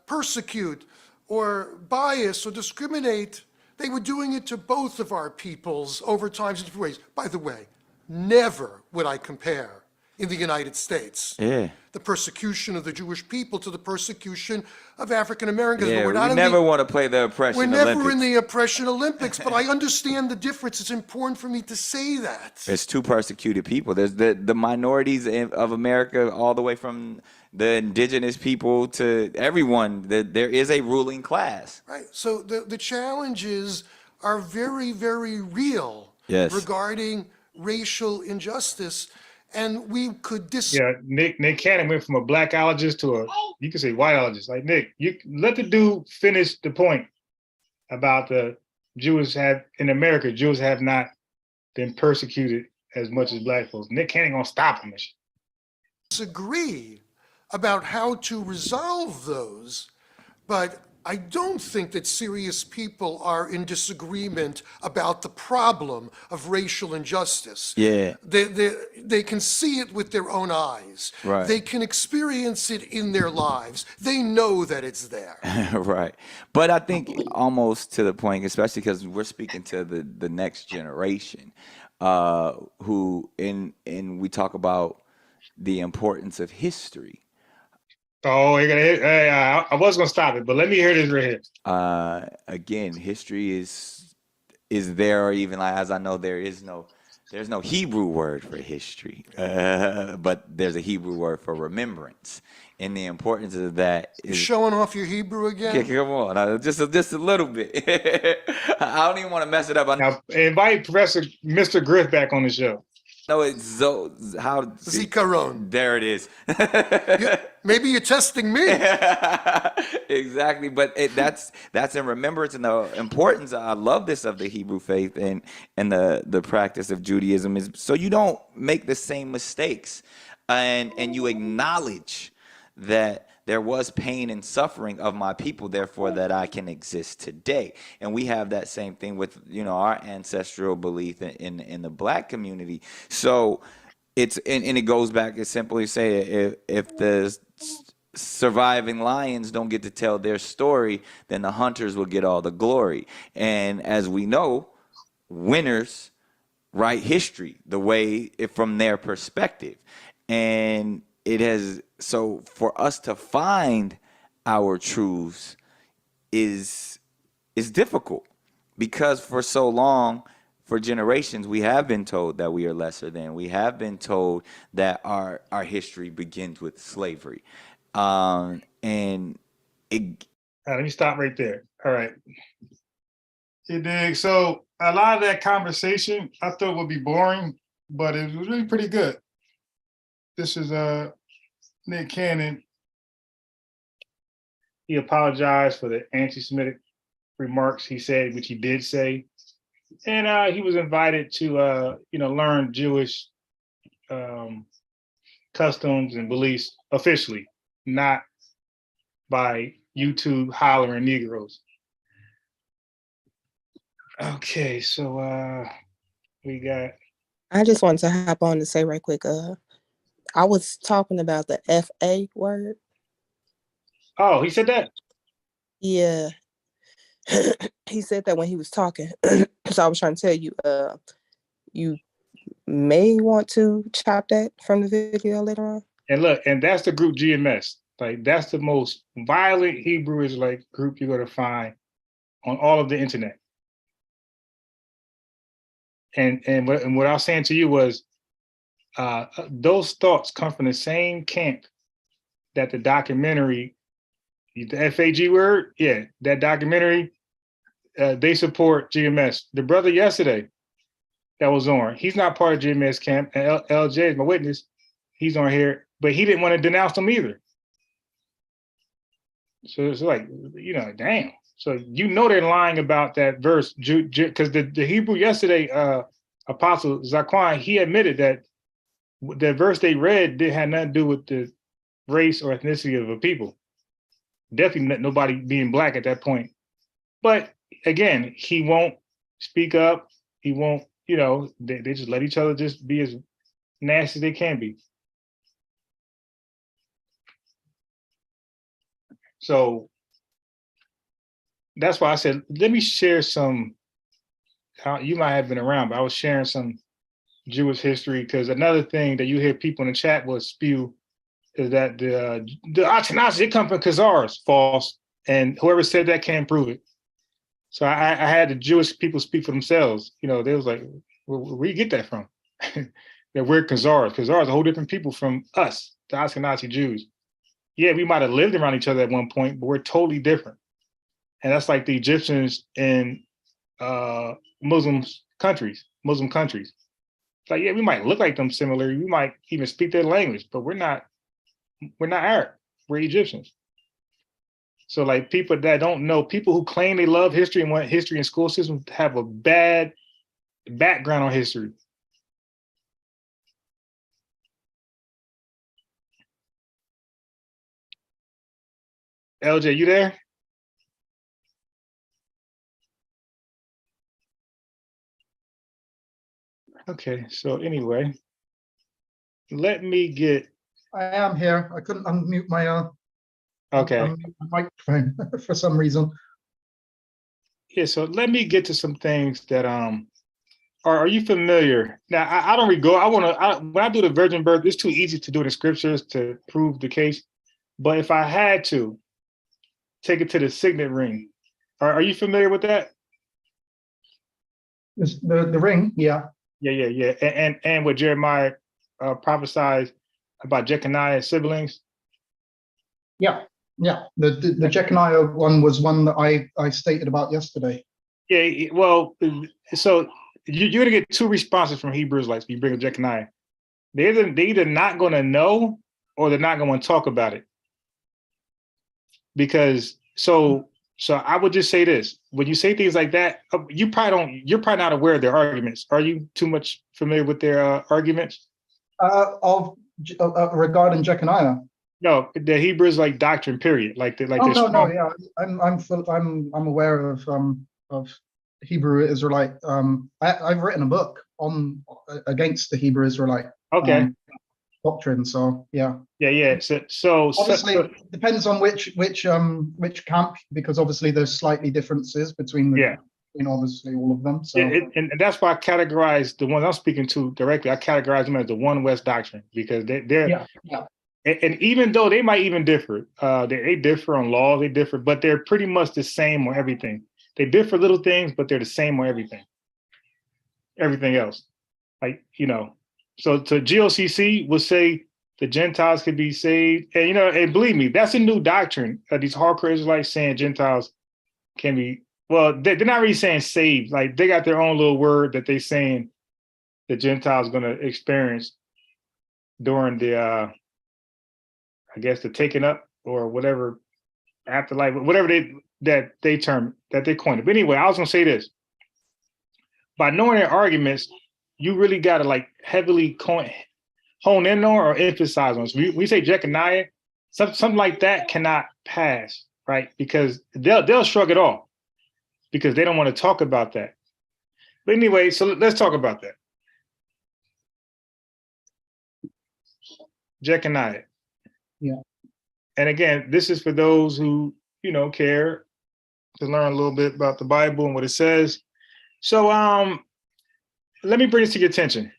persecute or bias or discriminate, they were doing it to both of our peoples over times in different ways. By the way, never would I compare in the United States the persecution of the Jewish people to the persecution of African Americans.
Yeah,
But we're not
we never want to play the oppression
We're
Olympics.
never in the oppression Olympics, but I understand the difference. It's important for me to say that.
There's two persecuted people. There's the minorities of America, all the way from the indigenous people to everyone. There is a ruling class.
Right. So the challenges are very, very real regarding racial injustice. And we could
Yeah, Nick Cannon went from a blackologist to a, you can say whiteologist. Like, Nick, you let the dude finish the point about the Jews in America, Jews have not been persecuted as much as black folks. Nick Cannon gonna stop him.
Disagree about how to resolve those, but I don't think that serious people are in disagreement about the problem of racial injustice.
Yeah.
They can see it with their own eyes.
Right.
They can experience it in their lives. They know that it's there.
Right. But I think almost to the point, especially because we're speaking to the next generation, who we talk about the importance of history.
Oh, I was gonna stop it, but let me hear this right here.
Again, history is is there, or even like, as I know, there's no Hebrew word for history, but there's a Hebrew word for remembrance, and the importance of that
You
is
showing off your Hebrew
yeah,
again?
come on, just a little bit. I don't even want to mess it up. I
Now invite Professor Mr. Griff back on the show.
know it's so how see,
Zikaron.
there it is.
Maybe you're testing me.
Exactly, but that's in remembrance and the importance. I love this of the Hebrew faith and the practice of Judaism is so you don't make the same mistakes, and you acknowledge that there was pain and suffering of my people, therefore that I can exist today. And we have that same thing with our ancestral belief in the Black community. So it's and it goes back to simply say if the surviving lions don't get to tell their story, then the hunters will get all the glory. And as we know, winners write history the way from their perspective. And it has so for us to find our truths is difficult because for so long, for generations, we have been told that we are lesser than. We have been told that our history begins with slavery. And it.
Let me stop right there. All right. You dig? So a lot of that conversation I thought would be boring, but it was really pretty good. This is Nick Cannon. He apologized for the anti-Semitic remarks he said, which he did say. And he was invited to learn Jewish customs and beliefs officially, not by YouTube hollering Negroes. Okay, so we got.
I just wanted to hop on to say right quick. I was talking about the FA word.
Oh, he said that?
Yeah. He said that when he was talking. So I was trying to tell you, you may want to chop that from the video later on.
And look, and that's the group GMS. Like that's the most violent Hebrew Israelite group you're gonna find on all of the internet. And what I was saying to you was those thoughts come from the same camp that the documentary, the FAG word, yeah, that documentary, they support GMS. The brother yesterday that was on, he's not part of GMS camp, and LJ is my witness. He's on here, but he didn't want to denounce them either. So it's like, damn. So they're lying about that verse, because the Hebrew yesterday, Apostle Zaquan, he admitted that the verse they read had nothing to do with the race or ethnicity of a people. Definitely nobody being Black at that point. But again, he won't speak up. He won't, they just let each other just be as nasty as they can be. So that's why I said, let me share some, you might have been around, but I was sharing some Jewish history, because another thing that you hear people in the chat will spew is that the Ashkenazi, they come from Khazars, false. And whoever said that can't prove it. So I had the Jewish people speak for themselves. They was like, where you get that from? That we're Khazars. Khazars are a whole different people from us, the Ashkenazi Jews. Yeah, we might have lived around each other at one point, but we're totally different. And that's like the Egyptians in Muslim countries. It's like, yeah, we might look like them similarly. We might even speak their language, but we're not Arab. We're Egyptians. So like people that don't know, people who claim they love history and want history in school systems have a bad background on history. LJ, you there? Okay, so anyway, let me get.
I am here. I couldn't unmute my
okay
microphone for some reason.
Yeah, so let me get to some things that are you familiar? Now I don't go. When I do the virgin birth, it's too easy to do the scriptures to prove the case. But if I had to take it to the signet ring, are you familiar with that?
The ring, yeah.
Yeah. And what Jeremiah prophesied about Jeconiah's siblings.
Yeah. The Jeconiah one was one that I stated about yesterday.
Yeah, well, so you're gonna get two responses from Hebrews, like you bring up Jeconiah. They're either not gonna know or they're not gonna talk about it. Because so I would just say this: when you say things like that, you're probably not aware of their arguments. Are you too much familiar with their arguments?
Regarding Jeconiah.
No, the Hebrew Israelite doctrine. Period.
No. Yeah, I'm aware of Hebrew Israelite. I've written a book on against the Hebrew Israelite.
Okay.
Doctrine. So yeah.
Yeah. So
obviously it depends on which camp, because obviously there's slightly differences between between obviously all of them. So
and that's why I categorize the ones I'm speaking to directly. I categorize them as the One West doctrine because they're and even though they might even differ, they differ on laws, they differ, but they're pretty much the same on everything. They differ little things, but they're the same on everything else. So to GOCC will say the Gentiles could be saved, and and believe me, that's a new doctrine. These hardcore Israelites saying Gentiles can be. Well, they're not really saying saved. Like they got their own little word that they saying the Gentiles going to experience during the, I guess the taking up or whatever afterlife, whatever they term that they coined it. But anyway, I was going to say this: by knowing their arguments, you really got to like heavily hone in on or emphasize on. So we say Jeconiah, something like that cannot pass, right? Because they'll shrug it off because they don't want to talk about that. But anyway, so let's talk about that. Jeconiah.
Yeah.
And again, this is for those who, care to learn a little bit about the Bible and what it says. So let me bring this to your attention.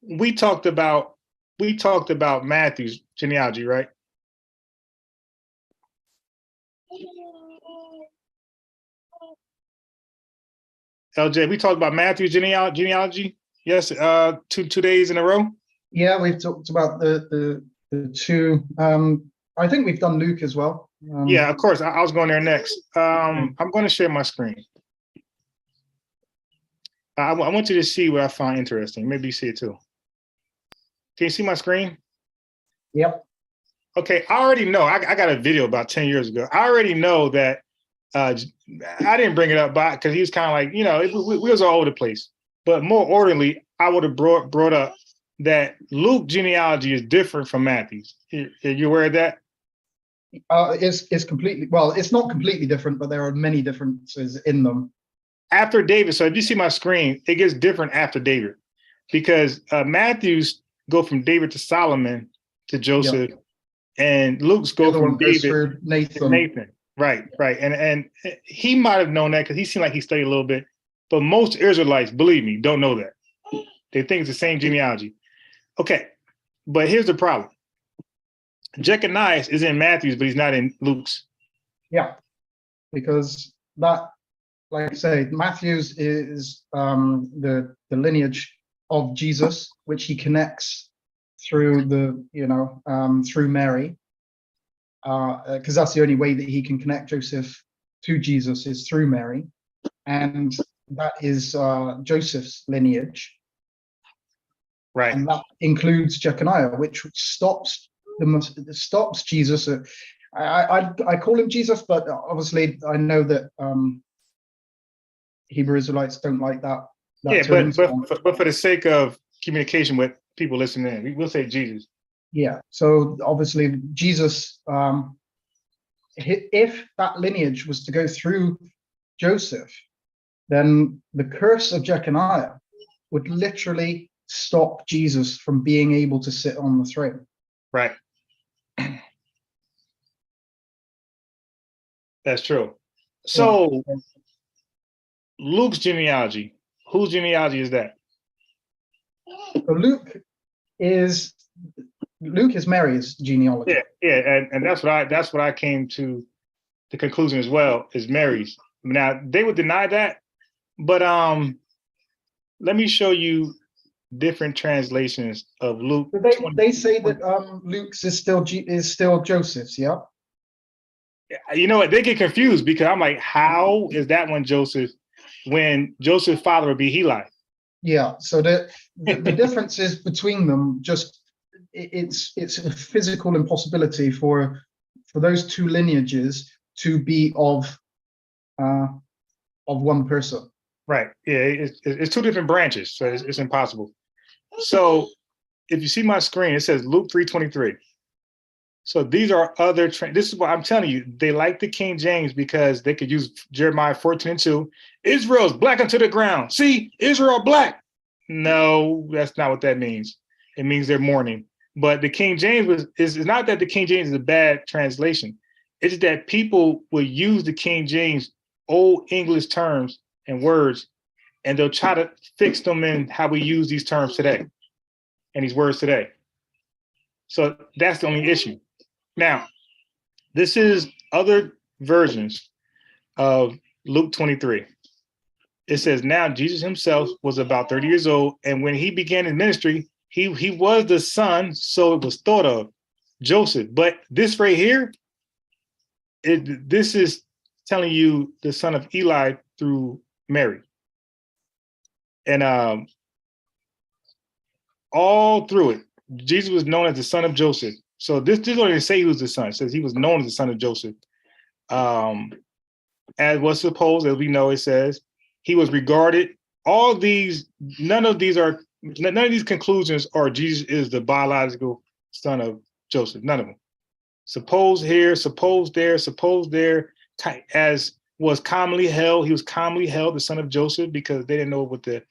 We talked about Matthew's genealogy, right? LJ, we talked about Matthew's genealogy. Yes, 2 days in a row.
Yeah, we've talked about the two. I think we've done Luke as well.
Yeah, of course. I was going there next. I'm going to share my screen. I want you to see what I find interesting. Maybe you see it too. Can you see my screen?
Yep.
Okay, I already know. I got a video about 10 years ago. I already know that I didn't bring it up because he was kind of like, we was all over the place. But more orderly, I would have brought up that Luke genealogy is different from Matthew's. Are you aware of that?
It's completely, well, it's not completely different, but there are many differences in them.
After David, so if you see my screen, it gets different after David, because Matthew's go from David to Solomon to Joseph, and Luke's go from David to Nathan. Right. And he might have known that because he seemed like he studied a little bit, but most Israelites, believe me, don't know that. They think it's the same genealogy. Okay, but here's the problem. Jeconiah is in Matthew's, but he's not in Luke's.
Yeah, because that, like I say, Matthew's is the lineage of Jesus, which he connects through through Mary, because that's the only way that he can connect Joseph to Jesus is through Mary, and that is Joseph's lineage.
Right.
And that includes Jeconiah, which stops Jesus. I call him Jesus, but obviously I know that Hebrew Israelites don't like that.
Term, but for the sake of communication with people listening in, we'll say Jesus.
Yeah. So obviously Jesus, if that lineage was to go through Joseph, then the curse of Jeconiah would literally stop Jesus from being able to sit on the throne.
Right. That's true. So Luke's genealogy, whose genealogy is that?
So Luke is Mary's genealogy.
Yeah, and that's what I came to the conclusion as well, is Mary's. Now they would deny that, But let me show you different translations of Luke.
But they say that Luke's is still Joseph's. Yeah.
You know what? They get confused because I'm like, how is that one Joseph when Joseph's father would be Heli?
Yeah. So the differences between them just it's a physical impossibility for those two lineages to be of one person.
Right. Yeah. It's two different branches, so it's impossible. So if you see my screen, it says Luke 3:23. So these are other. This is what I'm telling you. They like the King James because they could use Jeremiah 14:2. Israel's black unto the ground. See, Israel black. No, that's not what that means. It means they're mourning. But the King James is not that the King James is a bad translation. It's that people will use the King James old English terms and words, and they'll try to fix them in how we use these terms today and these words today. So that's the only issue. Now, this is other versions of Luke 23. It says, now Jesus himself was about 30 years old, and when he began his ministry, he was the son, so it was thought of, Joseph. But this right here, this is telling you the son of Eli through Mary. And all through it, Jesus was known as the son of Joseph. So this don't even say he was the son. It says he was known as the son of Joseph. As was supposed, as we know, it says he was regarded. None of these conclusions are Jesus is the biological son of Joseph. None of them. Suppose here, suppose there, suppose there. As was commonly held, he was commonly held the son of Joseph because they didn't know what the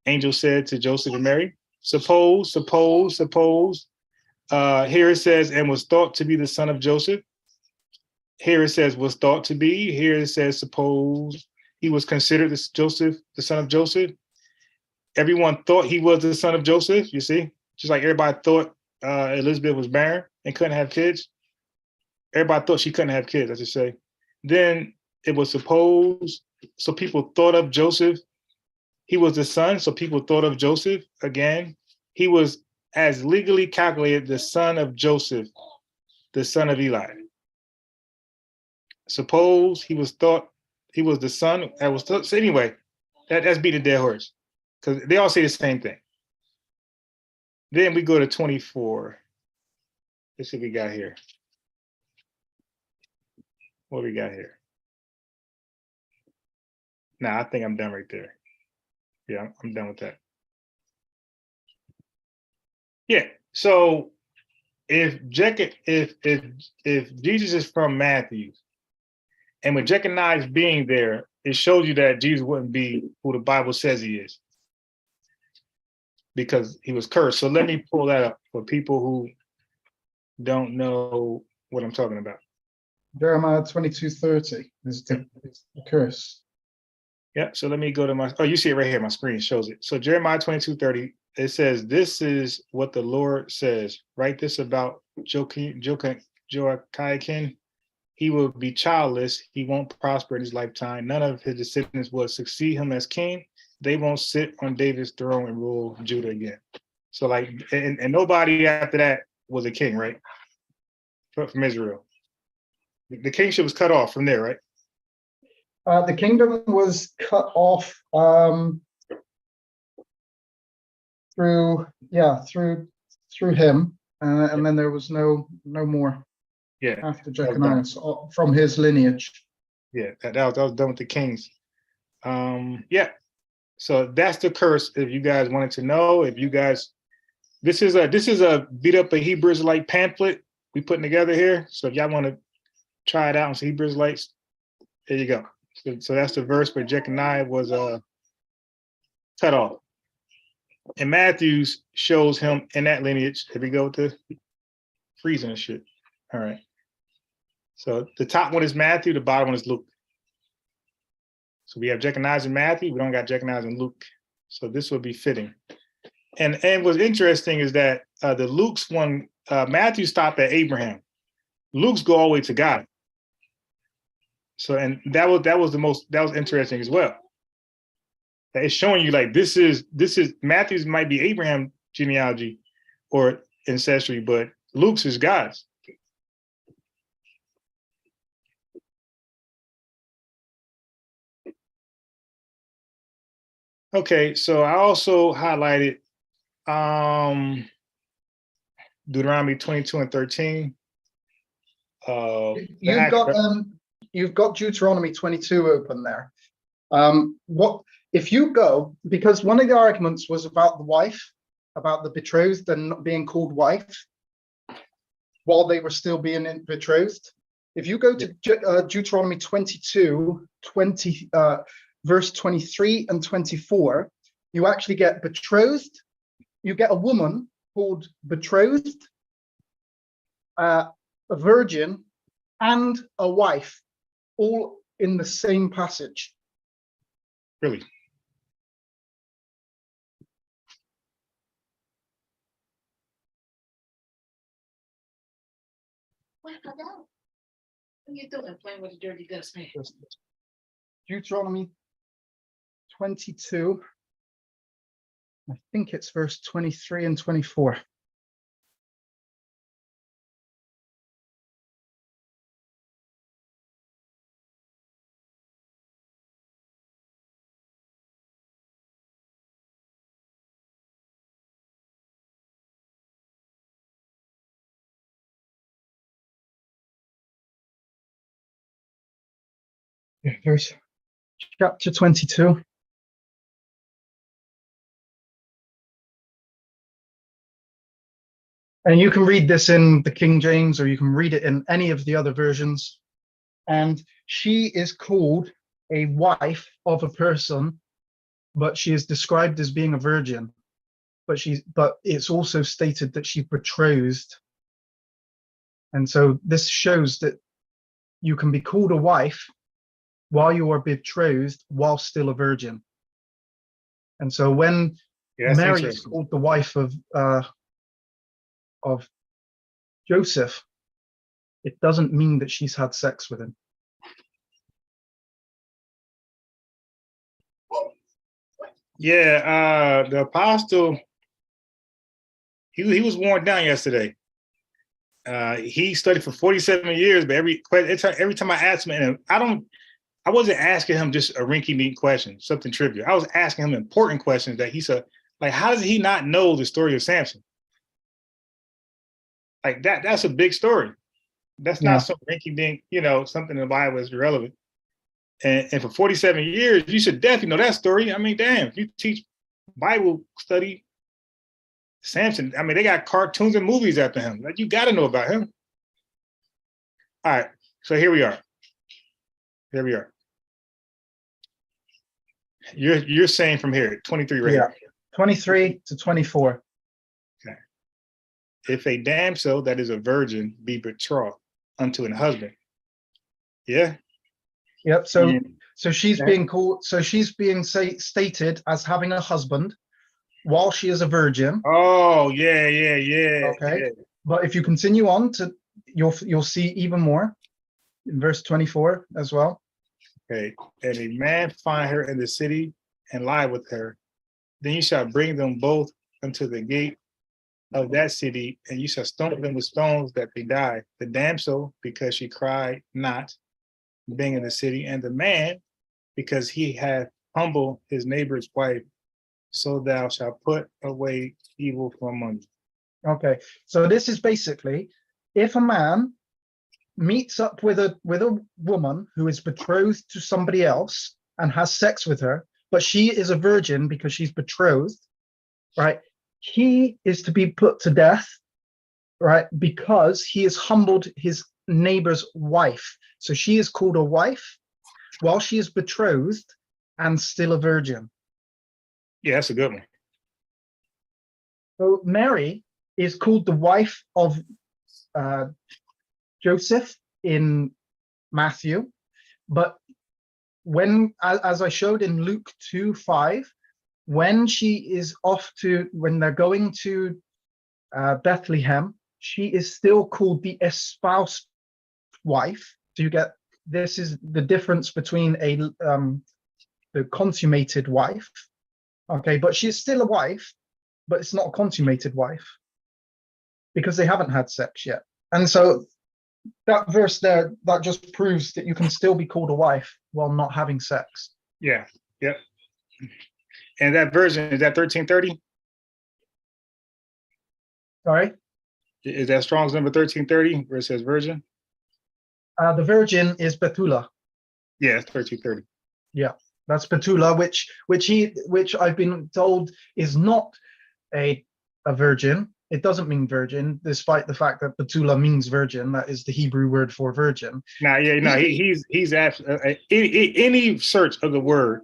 angel said to Joseph and Mary. Suppose. Here it says, and was thought to be the son of Joseph. Here it says, was thought to be. Here it says, suppose he was considered the son of Joseph. Everyone thought he was the son of Joseph, you see? Just like everybody thought Elizabeth was barren and couldn't have kids. Everybody thought she couldn't have kids, I should say. Then it was supposed, so people thought of Joseph. He was the son, so people thought of Joseph again. He was as legally calculated the son of Joseph, the son of Eli. Suppose he was thought he was the son. That was thought, so anyway, that's beating a dead horse because they all say the same thing. Then we go to 24. Let's see what we got here. What we got here? Nah, I think I'm done right there. Yeah, I'm done with that. Yeah. So if Jesus is from Matthew, and with Jeconiah's being there, it shows you that Jesus wouldn't be who the Bible says he is, because he was cursed. So let me pull that up for people who don't know what I'm talking about.
Jeremiah 22:30 is the curse.
Yeah, so let me go to my, you see it right here, my screen shows it. So Jeremiah 22:30, it says, this is what the Lord says. Write this about Joachim. He will be childless. He won't prosper in his lifetime. None of his descendants will succeed him as king. They won't sit on David's throne and rule Judah again. So like, and nobody after that was a king, right? From Israel. The kingship was cut off from there, right?
The kingdom was cut off through him, and then there was no more.
Yeah,
after Jeconiah, from his lineage.
Yeah, that was done with the kings. Yeah, so that's the curse. If you guys wanted to know, this is a beat up a Hebrew Israelite pamphlet we putting together here. So if y'all want to try it out on some Hebrew Israelites, there you go. So that's the verse where Jeconiah was cut off. And Matthews shows him in that lineage. Here we go with the freezing and shit. All right. So the top one is Matthew, the bottom one is Luke. So we have Jeconiah and Matthew. We don't got Jeconiah and Luke. So this would be fitting. And what's interesting is that the Luke's one, Matthew stopped at Abraham. Luke's go all the way to God. So and that was interesting as well. It's showing you like this is Matthew's might be Abraham genealogy or ancestry, but Luke's is God's. Okay, so I also highlighted Deuteronomy 22 and 13.
You've got Deuteronomy 22 open there. What if you go, because one of the arguments was about the wife, about the betrothed and not being called wife while they were still being betrothed. If you go to Deuteronomy 22, verse 23 and 24, you actually get betrothed. You get a woman called betrothed, a virgin, and a wife, all in the same passage.
Really?
What are you doing? Playing with a dirty dustpan.
Deuteronomy 22. I think it's verse 23 and 24. Yeah, verse chapter 22. And you can read this in the King James, or you can read it in any of the other versions. And she is called a wife of a person, but she is described as being a virgin. But it's also stated that she's betrothed. And so this shows that you can be called a wife while you are betrothed, while still a virgin. And so when Mary is called the wife of Joseph, it doesn't mean that she's had sex with him.
Yeah, the apostle, he was worn down yesterday. He studied for 47 years, but every time I asked him, and I wasn't asking him just a rinky-dink question, something trivial. I was asking him important questions that he said, like, how does he not know the story of Samson? Like that's a big story. That's not some rinky-dink, something in the Bible is irrelevant. And for 47 years, you should definitely know that story. I mean, damn, if you teach Bible study, Samson, I mean, they got cartoons and movies after him. Like, you got to know about him. All right, so here we are. You're saying from here, 23, right?
Yeah, 23 to 24.
Okay. If a damsel that is a virgin be betrothed unto an husband. Yeah.
Yep. So she's being called. So she's being stated as having a husband while she is a virgin.
Oh yeah.
Okay.
Yeah.
But if you continue on to, you'll see even more in verse 24 as well.
Okay. And a man find her in the city and lie with her, then you shall bring them both unto the gate of that city, and you shall stone them with stones that they die. The damsel, because she cried not, being in the city, and the man, because he hath humbled his neighbor's wife, so thou shalt put away evil from among you.
Okay, so this is basically, if a man meets up with a woman who is betrothed to somebody else and has sex with her, but she is a virgin because she's betrothed, right? He is to be put to death, right? Because he has humbled his neighbor's wife. So she is called a wife while she is betrothed and still a virgin.
Yeah, that's a good one.
So Mary is called the wife of Joseph in Matthew, but when, as I showed in Luke 2:5, when they're going to Bethlehem, she is still called the espoused wife. So you get, this is the difference between the consummated wife. Okay, but she's still a wife, but it's not a consummated wife because they haven't had sex yet. And so that verse there, that just proves that you can still be called a wife while not having sex.
Yeah. Yep. And that version, is that 1330?
Sorry?
Is that Strong's number 1330 where it says virgin?
The virgin is Betula.
Yeah, it's 1330.
Yeah, that's Betula, which I've been told is not a virgin. It doesn't mean virgin, despite the fact that Betula means virgin. That is the Hebrew word for virgin.
He's any search of the word,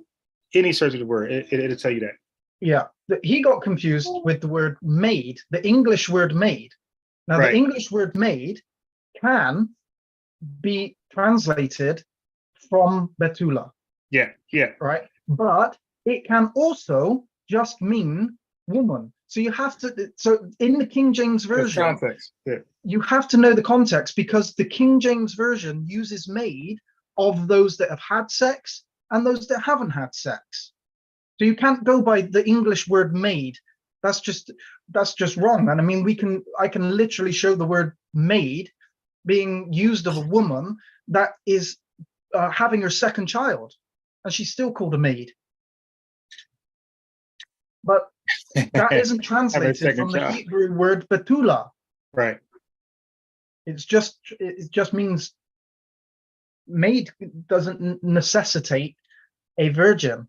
it'll tell you that.
Yeah, he got confused with the word maid, the English word maid. Now,
Right.
the English word maid can be translated from Betula.
Yeah.
Right, but it can also just mean woman. So you have to. So in the King James version,
context. Yeah.
You have to know the context because the King James version uses maid of those that have had sex and those that haven't had sex. So you can't go by the English word maid. That's just wrong. And I mean, I can literally show the word maid being used of a woman that is having her second child, and she's still called a maid. But that isn't translated from the Hebrew word betula.
Right.
It just means maid doesn't necessitate a virgin.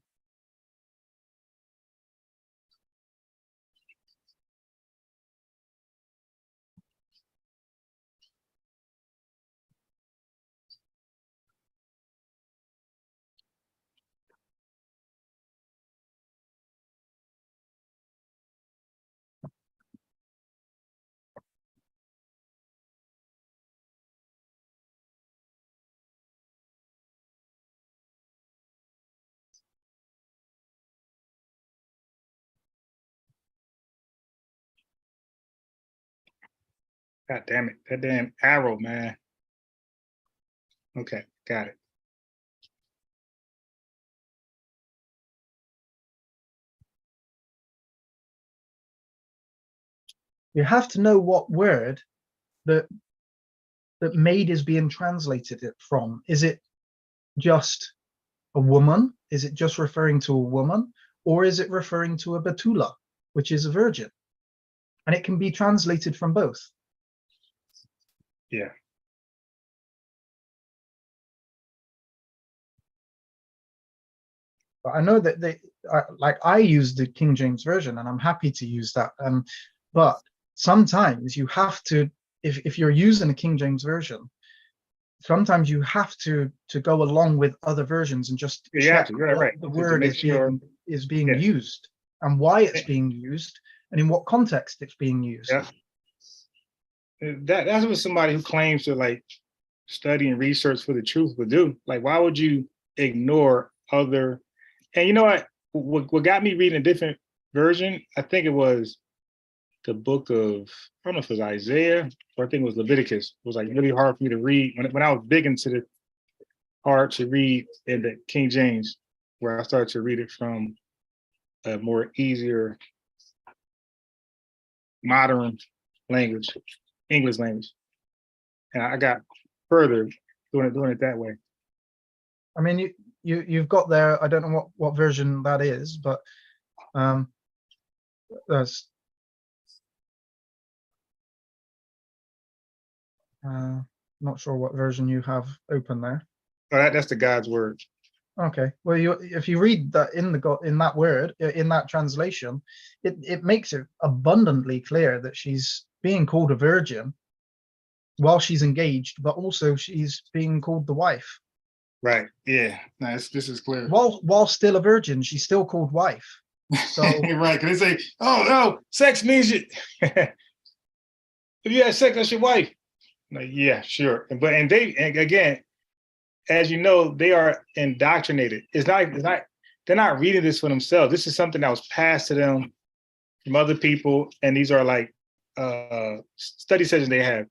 God damn it. That damn arrow, man. Okay, got it.
You have to know what word that maid is being translated it from. Is it just a woman? Is it just referring to a woman? Or is it referring to a betula, which is a virgin? And it can be translated from both.
Yeah.
But I know that I use the King James version, and I'm happy to use that. But sometimes you have to, if you're using a King James version, sometimes you have to go along with other versions and just check what the word is being used and why it's being used and in what context it's being used.
Yeah. That's what somebody who claims to like study and research for the truth would do. Like, why would you ignore other? And you know what got me reading a different version? I think it was the book of, I don't know if it was Isaiah or I think it was Leviticus. It was like really hard for me to read when I was big into the hard to read in the King James, where I started to read it from a more easier modern language, English language. And I got further doing it that way.
I mean, you've got there, I don't know what version that is, but that's not sure what version you have open there.
Oh, that's the God's word.
Okay, well, if you read that in that word, in that translation, it makes it abundantly clear that she's being called a virgin while she's engaged, but also she's being called the wife.
Right. Yeah. No, this is clear.
While still a virgin, she's still called wife. So
right. Because they say, "Oh no, sex means you." If you had sex, that's your wife. Like, yeah, sure. And again, as you know, they are indoctrinated. It's not. They're not reading this for themselves. This is something that was passed to them from other people, and these are like study sessions they have.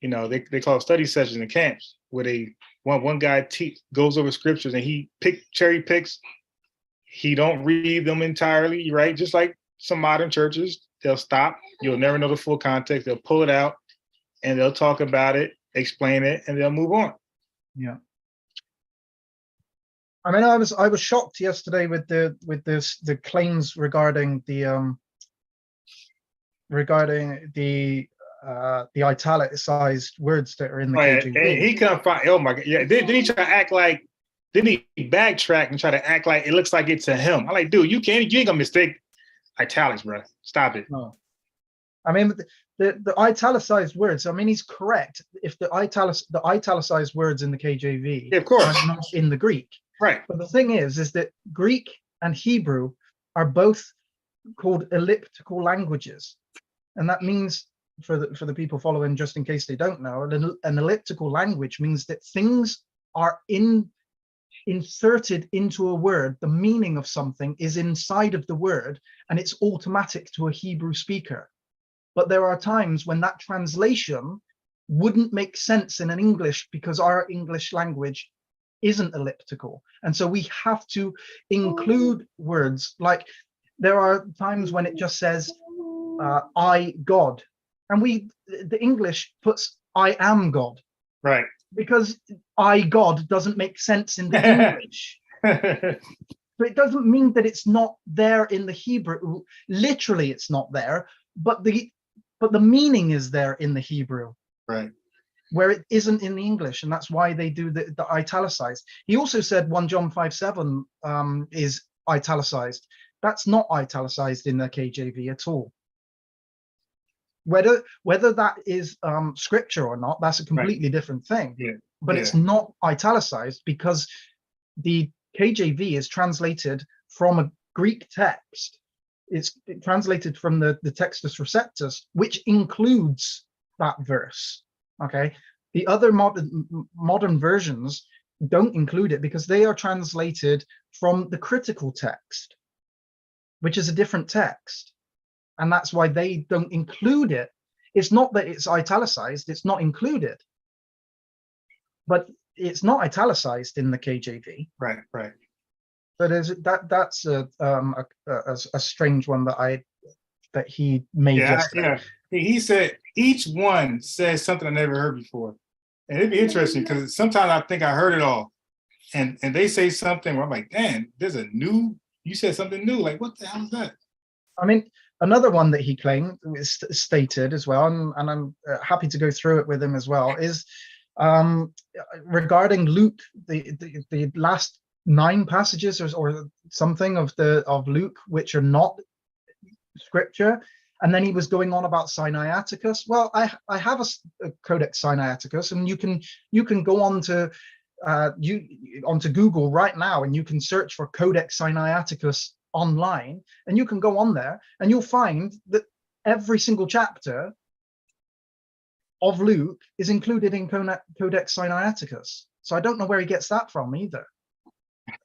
You know, they call study sessions in camps where they one guy goes over scriptures and he cherry picks. He don't read them entirely, right? Just like some modern churches, they'll stop. You'll never know the full context. They'll pull it out and they'll talk about it, explain it, and they'll move on.
Yeah. I mean, I was shocked yesterday with the claims regarding the italicized words that are in the KJV.
And he couldn't find. Oh my God! Yeah, didn't he try to act like? Didn't he backtrack and try to act like it looks like it's a him? I'm like, dude, you ain't gonna mistake italics, bro. Stop it.
No. I mean, the italicized words. I mean, he's correct. If the italicized words in the KJV,
of course,
are not in the Greek.
Right.
But the thing is that Greek and Hebrew are both called elliptical languages. And that means, for the people following, just in case they don't know, an elliptical language means that things are inserted into a word. The meaning of something is inside of the word, and it's automatic to a Hebrew speaker. But there are times when that translation wouldn't make sense in an English because our English language isn't elliptical. And so we have to include words. Like there are times when it just says, I, God. And the English puts, I am God.
Right.
Because I, God doesn't make sense in the English. But it doesn't mean that it's not there in the Hebrew. Literally, it's not there, but the meaning is there in the Hebrew.
Right.
Where it isn't in the English, and that's why they do the italicized. He also said 1 John 5:7 is italicized. That's not italicized in the KJV at all. Whether that is scripture or not, that's a completely different thing.
Yeah.
But it's not italicized because the KJV is translated from a Greek text. It's translated from the Textus Receptus, which includes that verse. Okay, the other modern versions don't include it because they are translated from the critical text, which is a different text, and that's why they don't include it. It's not that it's italicized; it's not included, but it's not italicized in the KJV.
Right, right.
But that's a strange one that he made yesterday.
Yeah, he said each one says something I never heard before, and it'd be interesting because sometimes I think I heard it all, and they say something where I'm like, damn, you said something new. Like, what the hell is that?
I mean, another one that he claimed is stated as well, and I'm happy to go through it with him as well, is regarding Luke, the last 9 passages or something of Luke, which are not scripture. And then he was going on about Sinaiticus. Well, I have a Codex Sinaiticus, and you can go onto Google right now, and you can search for Codex Sinaiticus online, and you can go on there, and you'll find that every single chapter of Luke is included in Codex Sinaiticus. So I don't know where he gets that from either.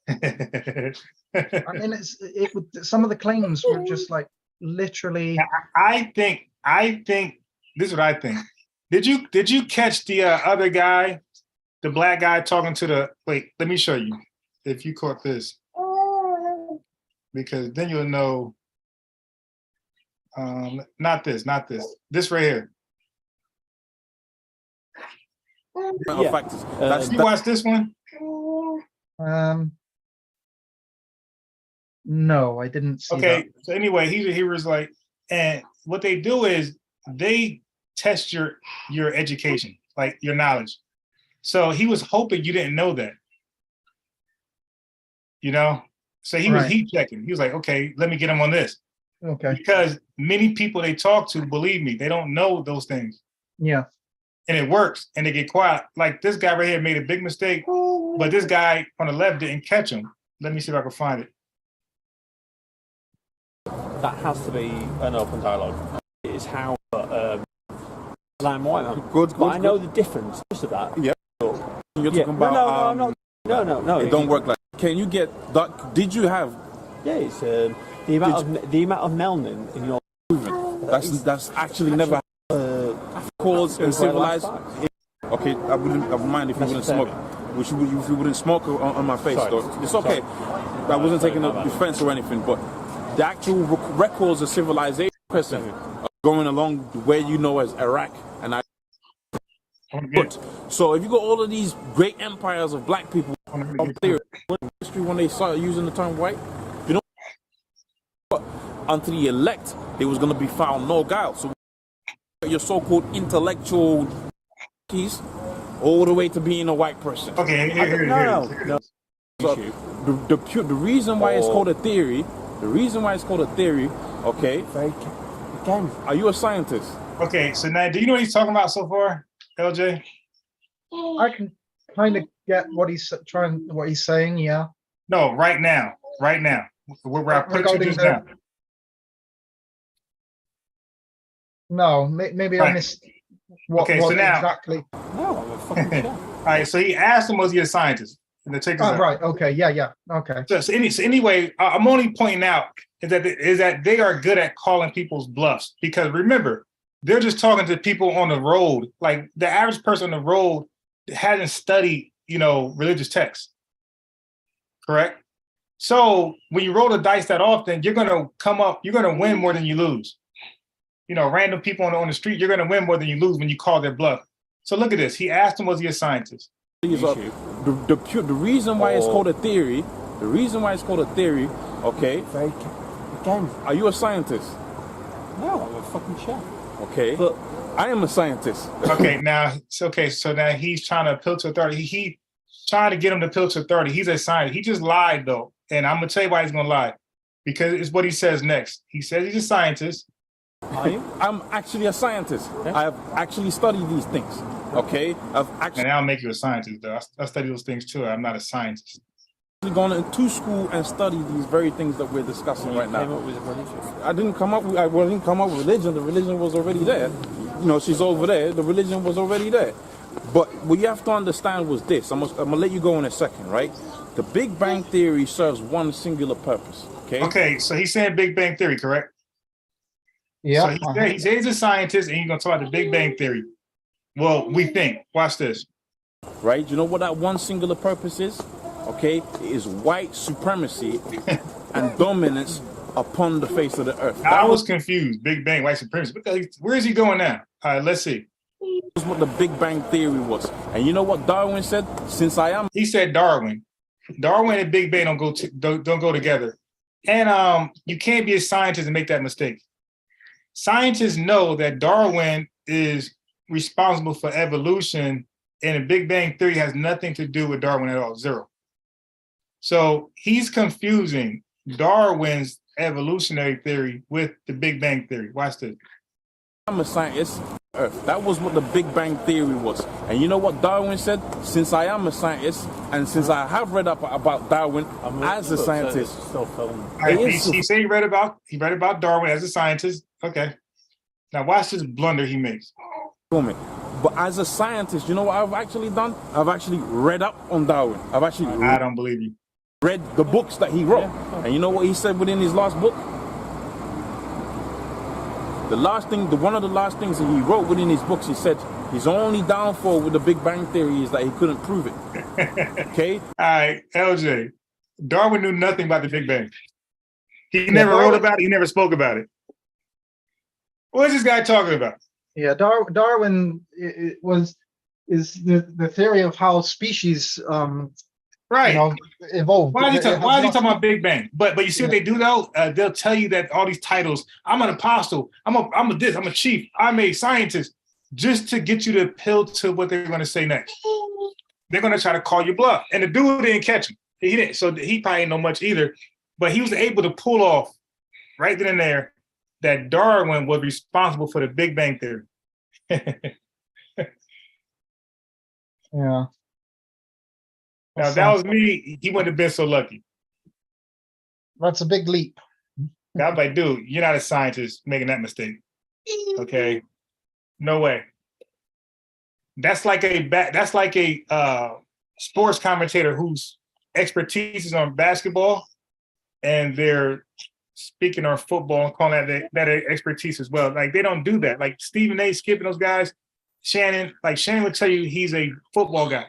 I mean, some of the claims were just like literally.
I think this is what I think. Did you catch the other guy, the black guy talking to the? Wait, let me show you. If you caught this, because then you'll know. Not this. This right here. You watch this one?
No, I didn't see that.
So anyway, he was like, and what they do is they test your education, like your knowledge. So he was hoping you didn't know that. You know? So he was heat checking. He was like, okay, let me get him on this.
Okay.
Because many people they talk to, believe me, they don't know those things.
Yeah.
And it works, and they get quiet. Like this guy right here made a big mistake, but this guy on the left didn't catch him. Let me see if I can find it.
That has to be an open dialogue. It is how I'm white. Good. I know the difference of that.
Yeah. You're talking about.
No.
It don't work like. Can you get that? Did you have?
Yeah, it's the amount of melanin in your.
That's actually never. Cause and civilized. Okay, I wouldn't mind if you wouldn't smoke. which you wouldn't smoke on my face. Though. It's okay. I wasn't taking offense or anything, but the actual records of civilization person going along where you know as Iraq and I. So if you got all of these great empires of black people history when they started using the term white, you know what? Until the elect, they was gonna be found no guile. So your so-called intellectual keys all the way to being a white person.
Okay, here it is.
So the reason why it's called a theory, okay? Are you a scientist?
Okay, so now do you know what he's talking about so far, LJ?
I can kind of get what he's saying. Yeah.
No, right now. Where I put you just now.
No, maybe I missed what
okay, so now,
exactly.
No, I'm a fucking sure. All right, so he asked him, was he a scientist? And check this out.
Right, okay, yeah, okay.
So anyway, I'm only pointing out is that they are good at calling people's bluffs, because remember, they're just talking to people on the road. Like the average person on the road hasn't studied, religious texts, correct? So when you roll the dice that often, you're gonna win more than you lose. Random people on the street, you're gonna win more than you lose when you call their bluff. So look at this. He asked him, was he a scientist?
The reason why it's called a theory, okay? Are you a scientist?
No, I'm a fucking chef.
Okay, but I am a scientist.
Okay, so now he's trying to appeal to authority. He trying to get him to appeal to authority. He's a scientist. He just lied though, and I'm gonna tell you why he's gonna lie, because it's what he says next. He says he's a scientist.
I'm actually a scientist. Yeah. I have actually studied these things. Okay,
And I'll make you a scientist though. I study those things too. I'm not a scientist.
Gone into school and studied these very things that we're discussing right now. I didn't come up with religion. The religion was already there. She's over there. The religion was already there. But what you have to understand was this. I'm gonna let you go in a second, right? The Big Bang Theory serves one singular purpose.
Okay, so he's saying Big Bang Theory, correct?
Yeah.
So he says he's a scientist, and he's gonna talk about the Big Bang Theory. Well, we think. Watch this.
Right? You know what that one singular purpose is? Okay, it is white supremacy and dominance upon the face of the earth.
I was confused. Big Bang, white supremacy. Where is he going now? All right, let's see.
That's what the Big Bang Theory was. And you know what Darwin said?
He said Darwin. Darwin and Big Bang don't go together. And you can't be a scientist and make that mistake. Scientists know that Darwin is responsible for evolution, and the Big Bang Theory has nothing to do with Darwin at all, zero. So he's confusing Darwin's evolutionary theory with the Big Bang Theory. Watch this.
I'm a scientist. That was what the Big Bang Theory was. And you know what Darwin said? Since I am a scientist, and since I have read up about Darwin as a scientist.
He said he read about Darwin as a scientist. Okay. Now watch this blunder he makes.
But as a scientist, you know what I've actually done? I've actually read up on Darwin.
I don't believe you.
Read the books that he wrote. And you know what he said within his last book? One of the last things that he wrote within his books, he said his only downfall with the Big Bang Theory is that he couldn't prove it. Okay?
All right, LJ. Darwin knew nothing about the Big Bang. He never wrote about it. He never spoke about it. What is this guy talking about?
Yeah, Darwin is the theory of how species evolved.
Why is he talking about Big Bang? But you see what they do though? They'll tell you that all these titles. I'm an apostle. I'm a chief. I'm a scientist. Just to get you to appeal to what they're going to say next. They're going to try to call you bluff. And the dude didn't catch him. He didn't. So he probably didn't know much either. But he was able to pull off right then and there that Darwin was responsible for the Big Bang Theory.
Yeah.
Now, if that was me, he wouldn't have been so lucky.
That's a big leap.
I'm like, dude, you're not a scientist making that mistake. Okay, no way. That's like a sports commentator whose expertise is on basketball, and they're speaking on football and calling that expertise as well. Like they don't do that. Like Stephen A. Skip and those guys, Shannon would tell you he's a football guy.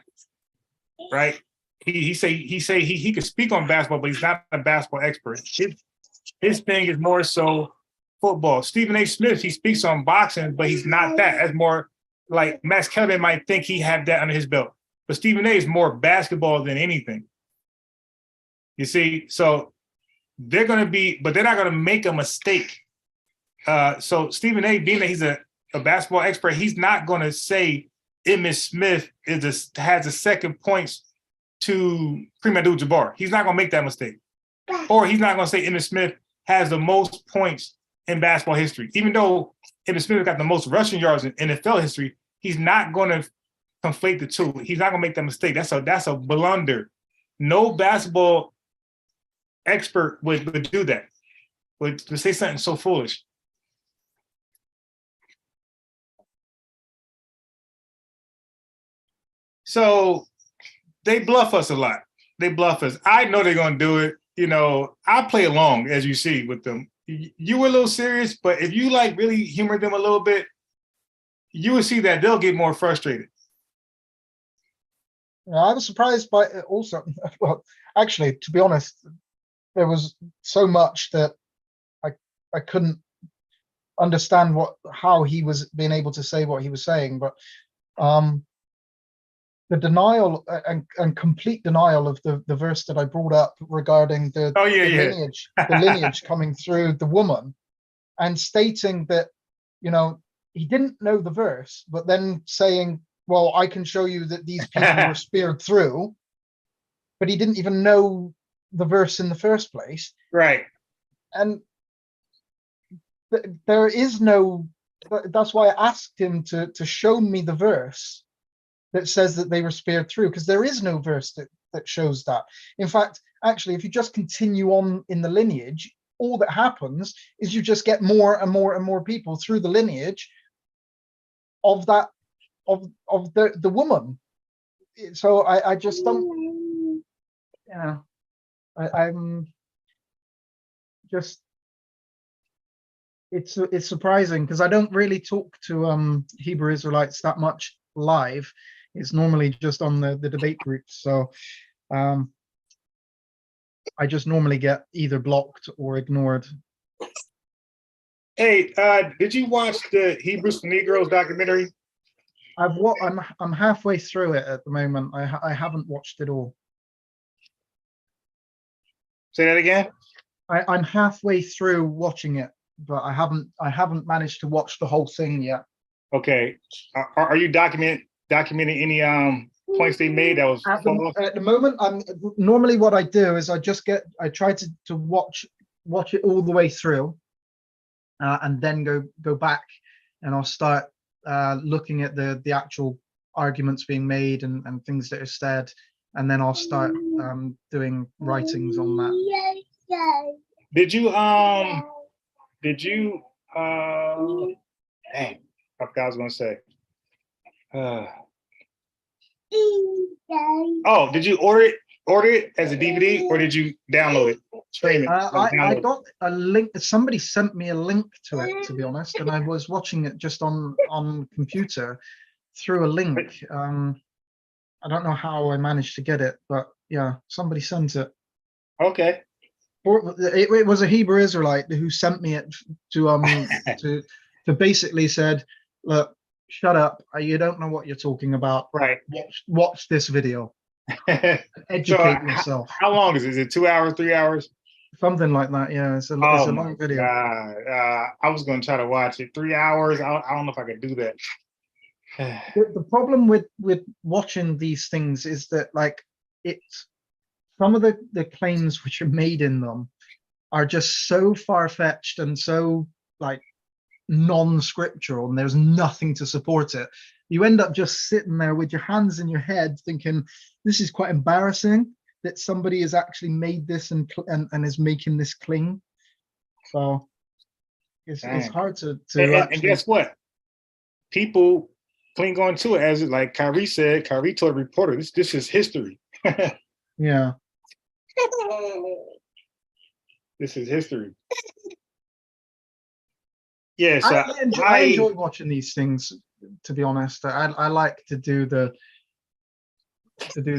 right? He say he could speak on basketball, but he's not a basketball expert. His thing is more so football. Stephen A. Smith, he speaks on boxing, but he's not that. That's more like Max Kellerman might think he had that under his belt. But Stephen A. is more basketball than anything. You see, so they're going to be, but they're not going to make a mistake. So Stephen A., being that he's a basketball expert, he's not going to say Emmitt Smith has the second points to Kareem Abdul-Jabbar. He's not going to make that mistake. Or he's not going to say Emmitt Smith has the most points in basketball history. Even though Emmitt Smith got the most rushing yards in NFL history, he's not going to conflate the two. He's not going to make that mistake. That's a blunder. No basketball expert would do that. Would say something so foolish. So they bluff us a lot. They bluff us. I know they're going to do it. You know, I play along, as you see, with them. You were a little serious, but if you like really humor them a little bit, you will see that they'll get more frustrated.
Yeah, I was surprised by it also. Well, actually, to be honest, there was so much that I couldn't understand how he was being able to say what he was saying, but the denial and complete denial of the verse that I brought up regarding the lineage coming through the woman, and stating that, you know, he didn't know the verse, but then saying, well, I can show you that these people were speared through, but he didn't even know the verse in the first place.
Right.
And there is no, that's why I asked him to show me the verse that says that they were spared through, because there is no verse that shows that. In fact, actually, if you just continue on in the lineage, all that happens is you just get more and more and more people through the lineage of that, of the woman. So I just don't, I'm just, it's surprising, because I don't really talk to Hebrew Israelites that much live. It's normally just on the debate groups. So I just normally get either blocked or ignored.
Hey, did you watch the Hebrews for Negroes documentary?
I'm halfway through it at the moment. I haven't watched it all.
Say that again?
I'm halfway through watching it, but I haven't managed to watch the whole thing yet.
Okay. Are you documenting any points they made that was
at the moment? Normally what I do is I try to watch it all the way through, and then go back, and I'll start looking at the actual arguments being made and things that are said, and then I'll start doing writings on that.
Dang, I forgot I was gonna say. Oh, did you order it as a DVD, or did you download it, stream it?
I got a link. Somebody sent me a link to it, to be honest, and I was watching it just on computer through a link. I don't know how I managed to get it, but yeah, somebody sent it.
Okay.
It was a Hebrew Israelite who sent me it to basically said, look, shut up, you don't know what you're talking about.
Right.
Watch this video. Educate yourself.
How long is it? Is it 2 hours, 3 hours?
Something like that, yeah. It's a long video.
I was going to try to watch it. 3 hours, I don't know if I could do that.
The problem with watching these things is that, like, it's some of the claims which are made in them are just so far-fetched and so, like, non-scriptural, and there's nothing to support it. You end up just sitting there with your hands in your head thinking, this is quite embarrassing that somebody has actually made this and is making this claim. So it's hard to
and guess what? People cling on to it, as like Kyrie said. Kyrie told a reporter, this is history.
Yeah.
This is history. Yes,
I enjoy watching these things, to be honest. I like to do to do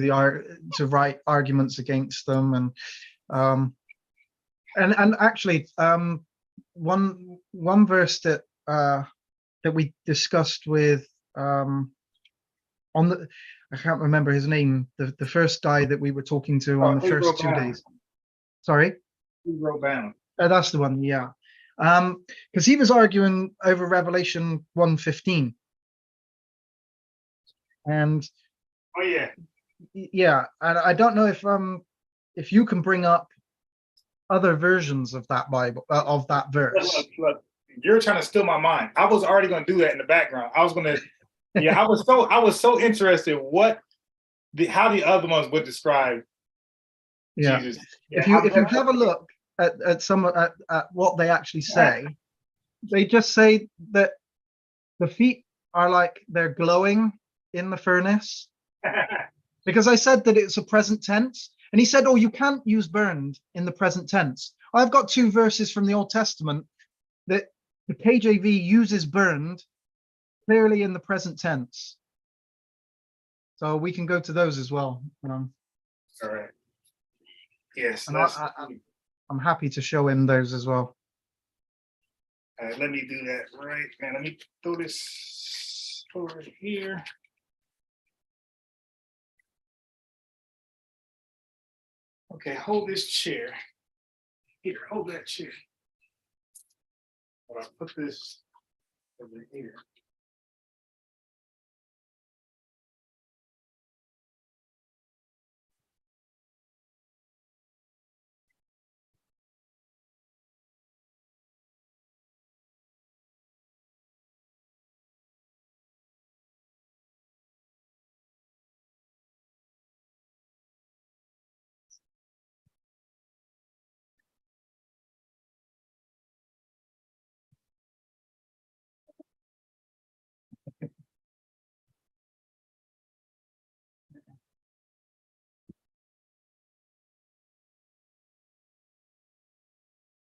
to write arguments against them, and actually one verse that we discussed with on the, I can't remember his name, the first guy that we were talking to on the first 2 days. Sorry,
Wrote down.
that's the one. Yeah, because he was arguing over Revelation 1:15, and
Oh yeah.
yeah, and I don't know if you can bring up other versions of that Bible of that verse.
Look, you're trying to steal my mind. I was already going to do that in the background. I was going to, yeah, I was so interested how the other ones would describe Jesus.
If you have a look at some at what they actually say, they just say that the feet are like they're glowing in the furnace. Because I said that it's a present tense, and he said, "Oh, you can't use burned in the present tense." I've got 2 verses from the Old Testament that the KJV uses burned clearly in the present tense, so we can go to those as well.
All right. Yes.
And I'm happy to show him those as well.
All right, let me do that right now. Let me throw this over here. Okay, hold this chair. Here, hold that chair. I'll put this over here.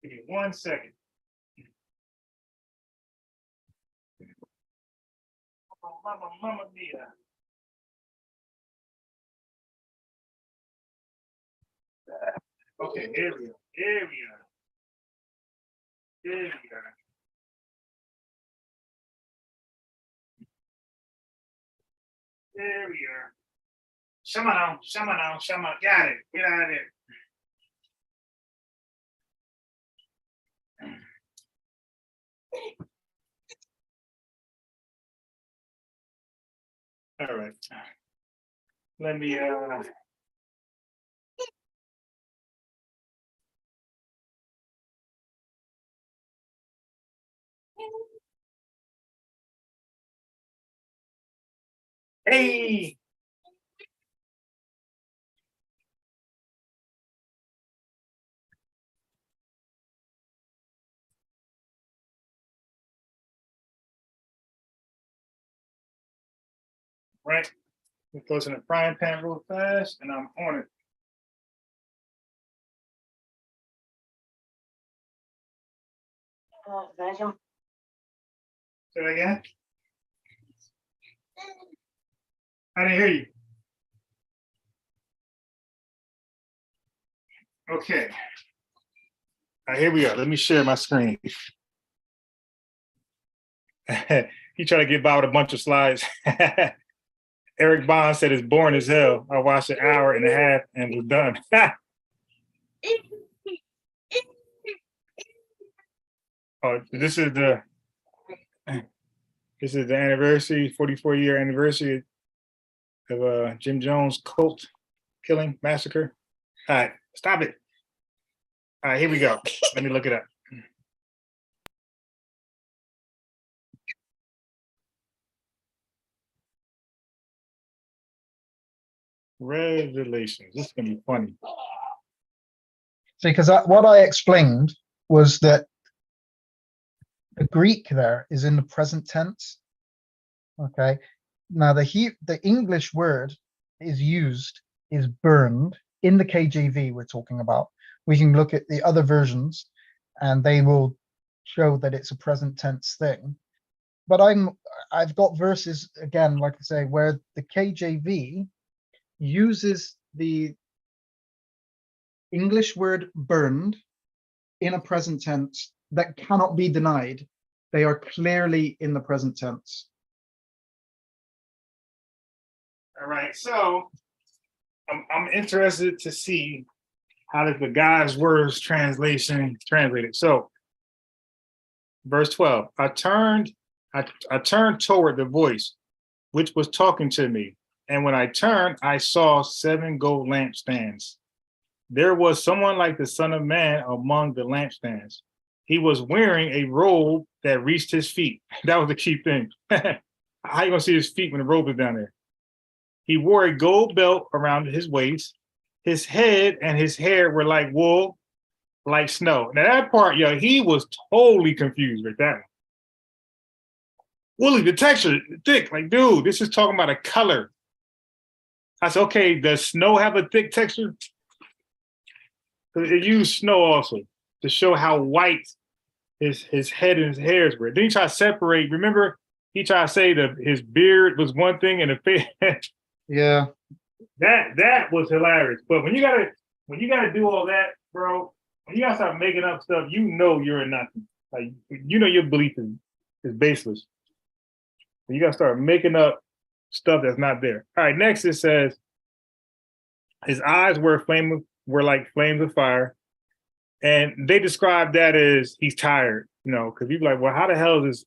Give me 1 second. Mamma mia. Okay, here we go. Here we are. Here we are. There we are. Shama now, shama. Got it. Get out of there. All right. Let me hey. Right. We throw this in the frying pan real fast, and I'm on it. Say that again. I didn't hear you. Okay. All right, here we go. Let me share my screen. He tried to get by with a bunch of slides. Eric Bond said it's boring as hell. I watched 1.5 hours and was done. Oh, this is the anniversary, 44-year anniversary of Jim Jones' cult killing massacre. All right, stop it. All right, here we go. Let me look it up. Revelations. This is gonna be funny.
See, because what I explained was that the Greek there is in the present tense. Okay. Now the English word is burned in the KJV we're talking about. We can look at the other versions and they will show that it's a present tense thing. But I've got verses again, like I say, where the KJV uses the English word burned in a present tense that cannot be denied. They are clearly in the present tense.
All right, so I'm interested to see how does the God's words translation translated. So, verse 12, I turned toward the voice which was talking to me, and when I turned, I saw 7 gold lampstands. There was someone like the Son of Man among the lampstands. He was wearing a robe that reached his feet. That was the key thing. How you gonna see his feet when the robe is down there? He wore a gold belt around his waist. His head and his hair were like wool, like snow. Now that part, yo, he was totally confused with that one. Woolly, the texture, thick. Like, dude, this is talking about a color. I said, okay, does snow have a thick texture? It used snow also to show how white his head and his hairs were. Then he tried to separate. Remember, he tried to say that his beard was one thing and the face.
Yeah.
That was hilarious. But when you gotta do all that, bro, when you gotta start making up stuff, you know you're in nothing. Like you know your belief is baseless. You gotta start making up stuff that's not there. All right, next it says his eyes were like flames of fire. And they describe that as he's tired, you know, because people are like, well, how the hell is his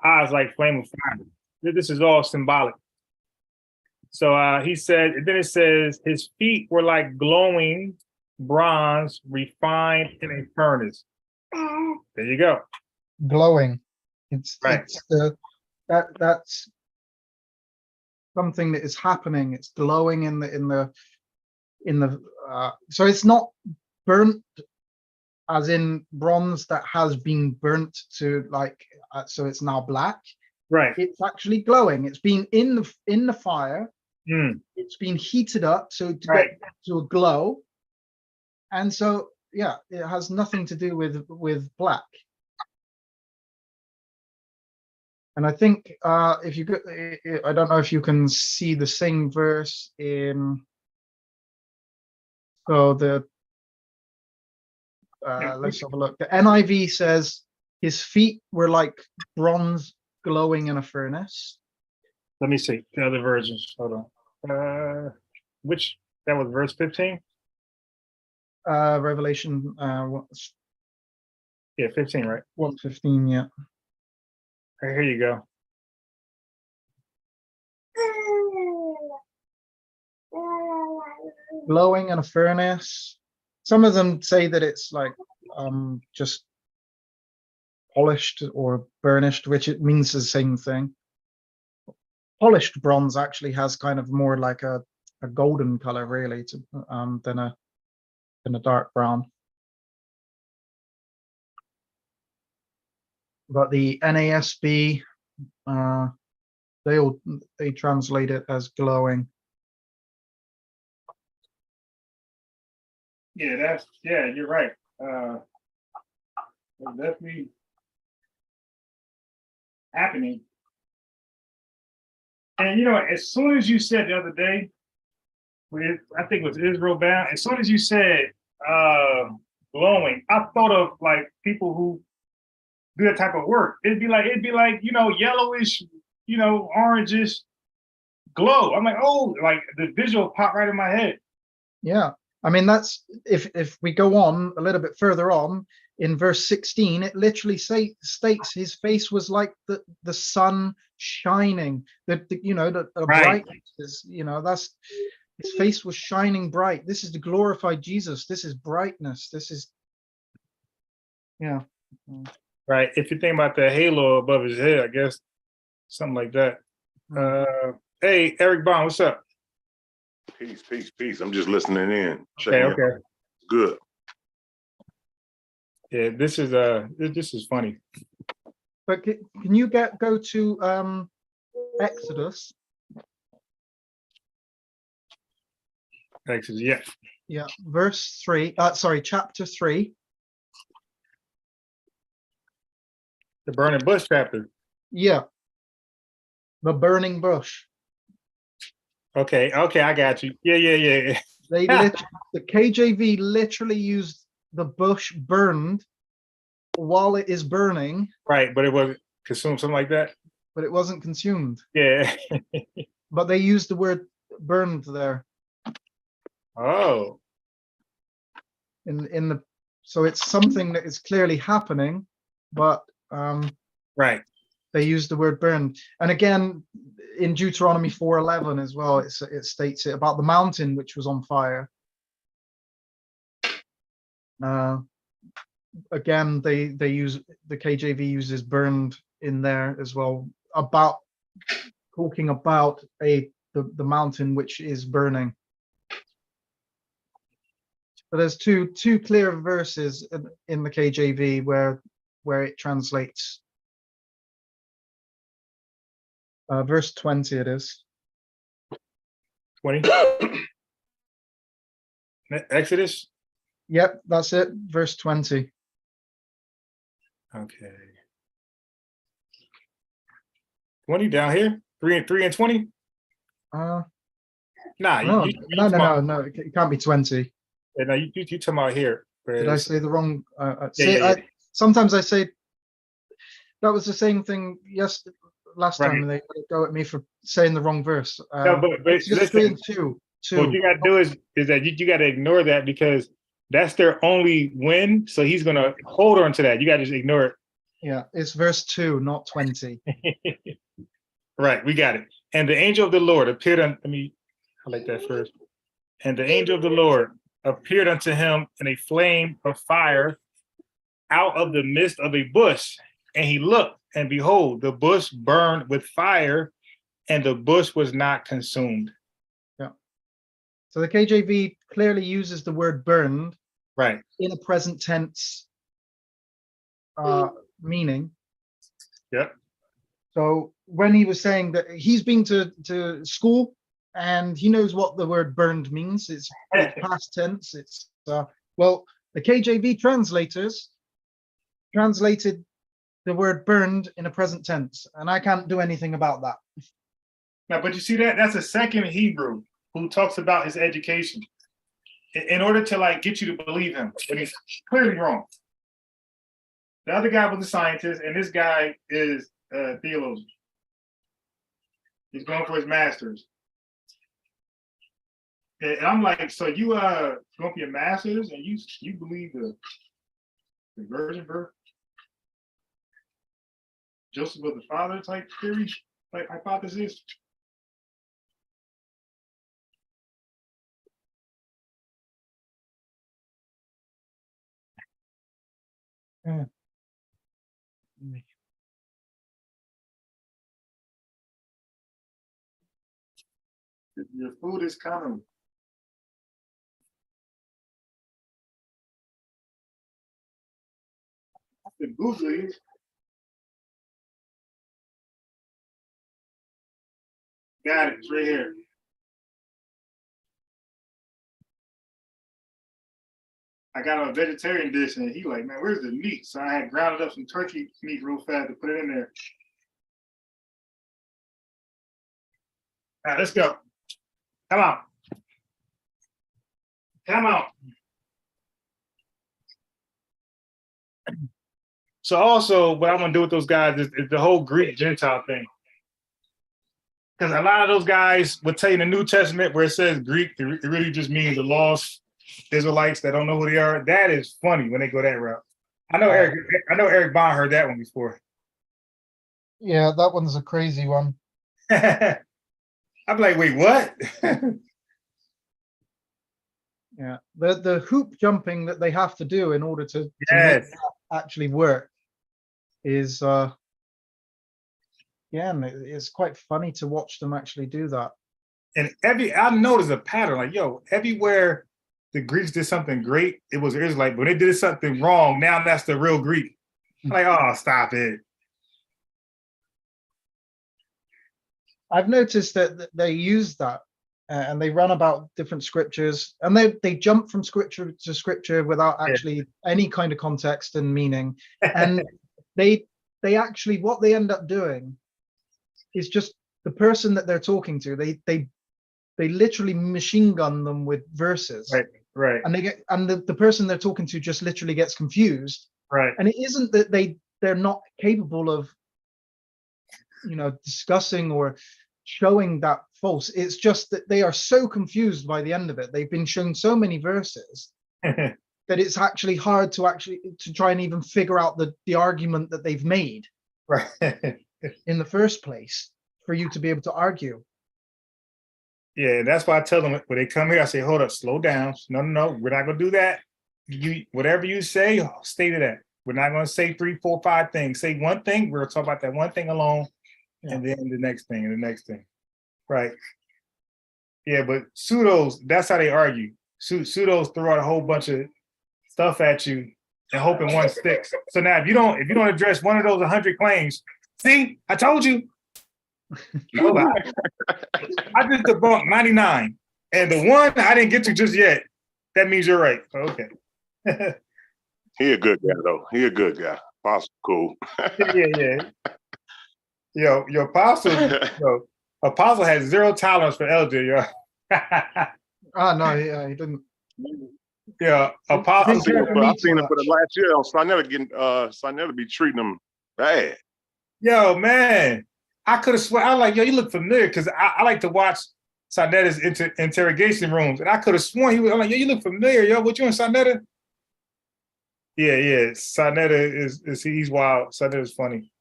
eyes like flame of fire? This is all symbolic. So he said, and then it says his feet were like glowing bronze refined in a furnace. There you go.
Glowing. It's
right.
That's something that is happening. It's glowing in the so it's not burnt as in bronze that has been burnt to like so it's now black.
Right.
It's actually glowing. It's been in the fire. It's been heated up so to get to a glow. And so yeah, it has nothing to do with black. And I think if you go, I don't know if you can see the same verse in let's have a look. The NIV says his feet were like bronze glowing in a furnace.
Let me see the other versions. Hold on. Which that was verse 15?
Revelation
yeah, 15, right?
1:15, yeah.
Right, here you go.
Glowing in a furnace. Some of them say that it's like just polished or burnished, which it means the same thing. Polished bronze actually has kind of more like a golden color, really, than a dark brown. But the NASB, they translate it as glowing.
Yeah, you're right. It's definitely happening. And you know, as soon as you said the other day, I think it was Israel bound, as soon as you said glowing, I thought of like people who do that type of work. It'd be like, you know, yellowish, you know, orangish glow. I'm like, oh, like the visual popped right in my head.
Yeah. I mean, that's if we go on a little bit further on in verse 16, it literally states his face was like the sun shining. The brightness, you know, that's his face was shining bright. This is the glorified Jesus. This is brightness. This is, yeah.
Right. If you think about the halo above his head, I guess something like that. Hey, Eric Bond, what's up?
Peace. I'm just listening in.
Okay.
Good.
Yeah, this is funny.
But can you go to Exodus?
Exodus, yeah.
Yeah, verse 3. Chapter 3.
The burning bush chapter.
Yeah. The burning bush.
Okay, I got you. Yeah.
They the KJV literally used the bush burned while it is burning,
Right, but it wasn't consumed, something like that.
but it wasn't consumed.
Yeah.
But they used the word burned there
Oh,
in the so it's something that is clearly happening, but
right.
they use the word burned. And again, in Deuteronomy 4:11 as well, it states it about the mountain which was on fire. Again, they use the KJV uses burned in there as well, about talking about the mountain which is burning. But there's two clear verses in the KJV where it translates. Verse 20 it is.
20. Exodus.
Yep, that's it. Verse 20.
Okay. 20 down here. 3 and 20.
Nah,
Nah,
no. It can't be 20.
Yeah, no, you talking about here.
Did I say the wrong?
Yeah.
Sometimes I say that was the same thing. Yes, last time and they go at me for saying the wrong verse.
No, but
it's just 3 and 2.
What you gotta do is that you gotta ignore that because that's their only win. So he's gonna hold on to that. You gotta just ignore it.
Yeah, it's verse 2, not 20.
Right, we got it. And the angel of the Lord appeared on. I like that first. And the angel of the Lord appeared unto him in a flame of fire out of the midst of a bush. And he looked, and behold, the bush burned with fire, and the bush was not consumed.
Yeah. So the KJV clearly uses the word burned,
right,
in a present tense meaning.
Yep.
So when he was saying that he's been to school and he knows what the word burned means, it's past tense. It's well, the KJV translators translated the word burned in a present tense, and I can't do anything about that.
Now, but you see that's a second Hebrew who talks about his education in order to get you to believe him, but he's clearly wrong. The other guy was a scientist, and this guy is a theologian. He's going for his master's. And I'm like, so you going for your master's and you believe the virgin birth? Joseph was the father type theory, like hypothesis?
Yeah.
Your food is coming. The googly. Got it. It's right here. I got a vegetarian dish, and he like, man, where's the meat? So I had grounded up some turkey meat real fast to put it in there. All right, let's go. Come on. Come on. So also, what I'm gonna do with those guys is the whole Greek Gentile thing. Because a lot of those guys would tell you in the New Testament where it says Greek, it really just means the lost Israelites that don't know who they are. That is funny when they go that route. I know Eric Bond heard that one before.
Yeah, that one's a crazy one.
I'm like, wait, what?
Yeah, the hoop jumping that they have to do in order to make that actually work is it's quite funny to watch them actually do that.
And I've noticed a pattern, like, everywhere the Greeks did something great, it was Israelite, but when they did something wrong, now that's the real Greek. Like, oh, stop it.
I've noticed that they use that and they run about different scriptures, and they jump from scripture to scripture without actually any kind of context and meaning. And they actually, what they end up doing is just the person that they're talking to, they they literally machine gun them with verses.
Right.
And they get, and the person they're talking to just literally gets confused.
Right.
And it isn't that they're not capable of, discussing or showing that false. It's just that they are so confused by the end of it. They've been shown so many verses that it's actually hard to try and even figure out the argument that they've made
Right.
in the first place for you to be able to argue.
Yeah, that's why I tell them when they come here, I say, hold up, slow down. No, we're not gonna do that. Whatever you say, stay to that. We're not gonna say 3, 4, 5 things. Say one thing, we're gonna talk about that one thing alone, and then the next thing, and the next thing. Right. Yeah, but pseudos, that's how they argue. Pseudos throw out a whole bunch of stuff at you and hoping one sticks. So now if you don't address one of those 100 claims, see, I told you. No, I just debunked 99. And the one I didn't get to just yet, that means you're right. Okay.
He a good guy though. He a good guy. Apostle cool.
Yeah. Your apostle has zero tolerance for LJ, yo.
No, he didn't.
Yeah, apostle.
I've seen it for the last year, so I never be treating him bad.
Yo, man, I could have sworn. I was like, yo, you look familiar because I like to watch Sarnetta's interrogation rooms, and I could have sworn he was. I'm like, yo, you look familiar, yo. What you and Sarnetta? Yeah. Sarnetta he's wild. Sarnetta's funny.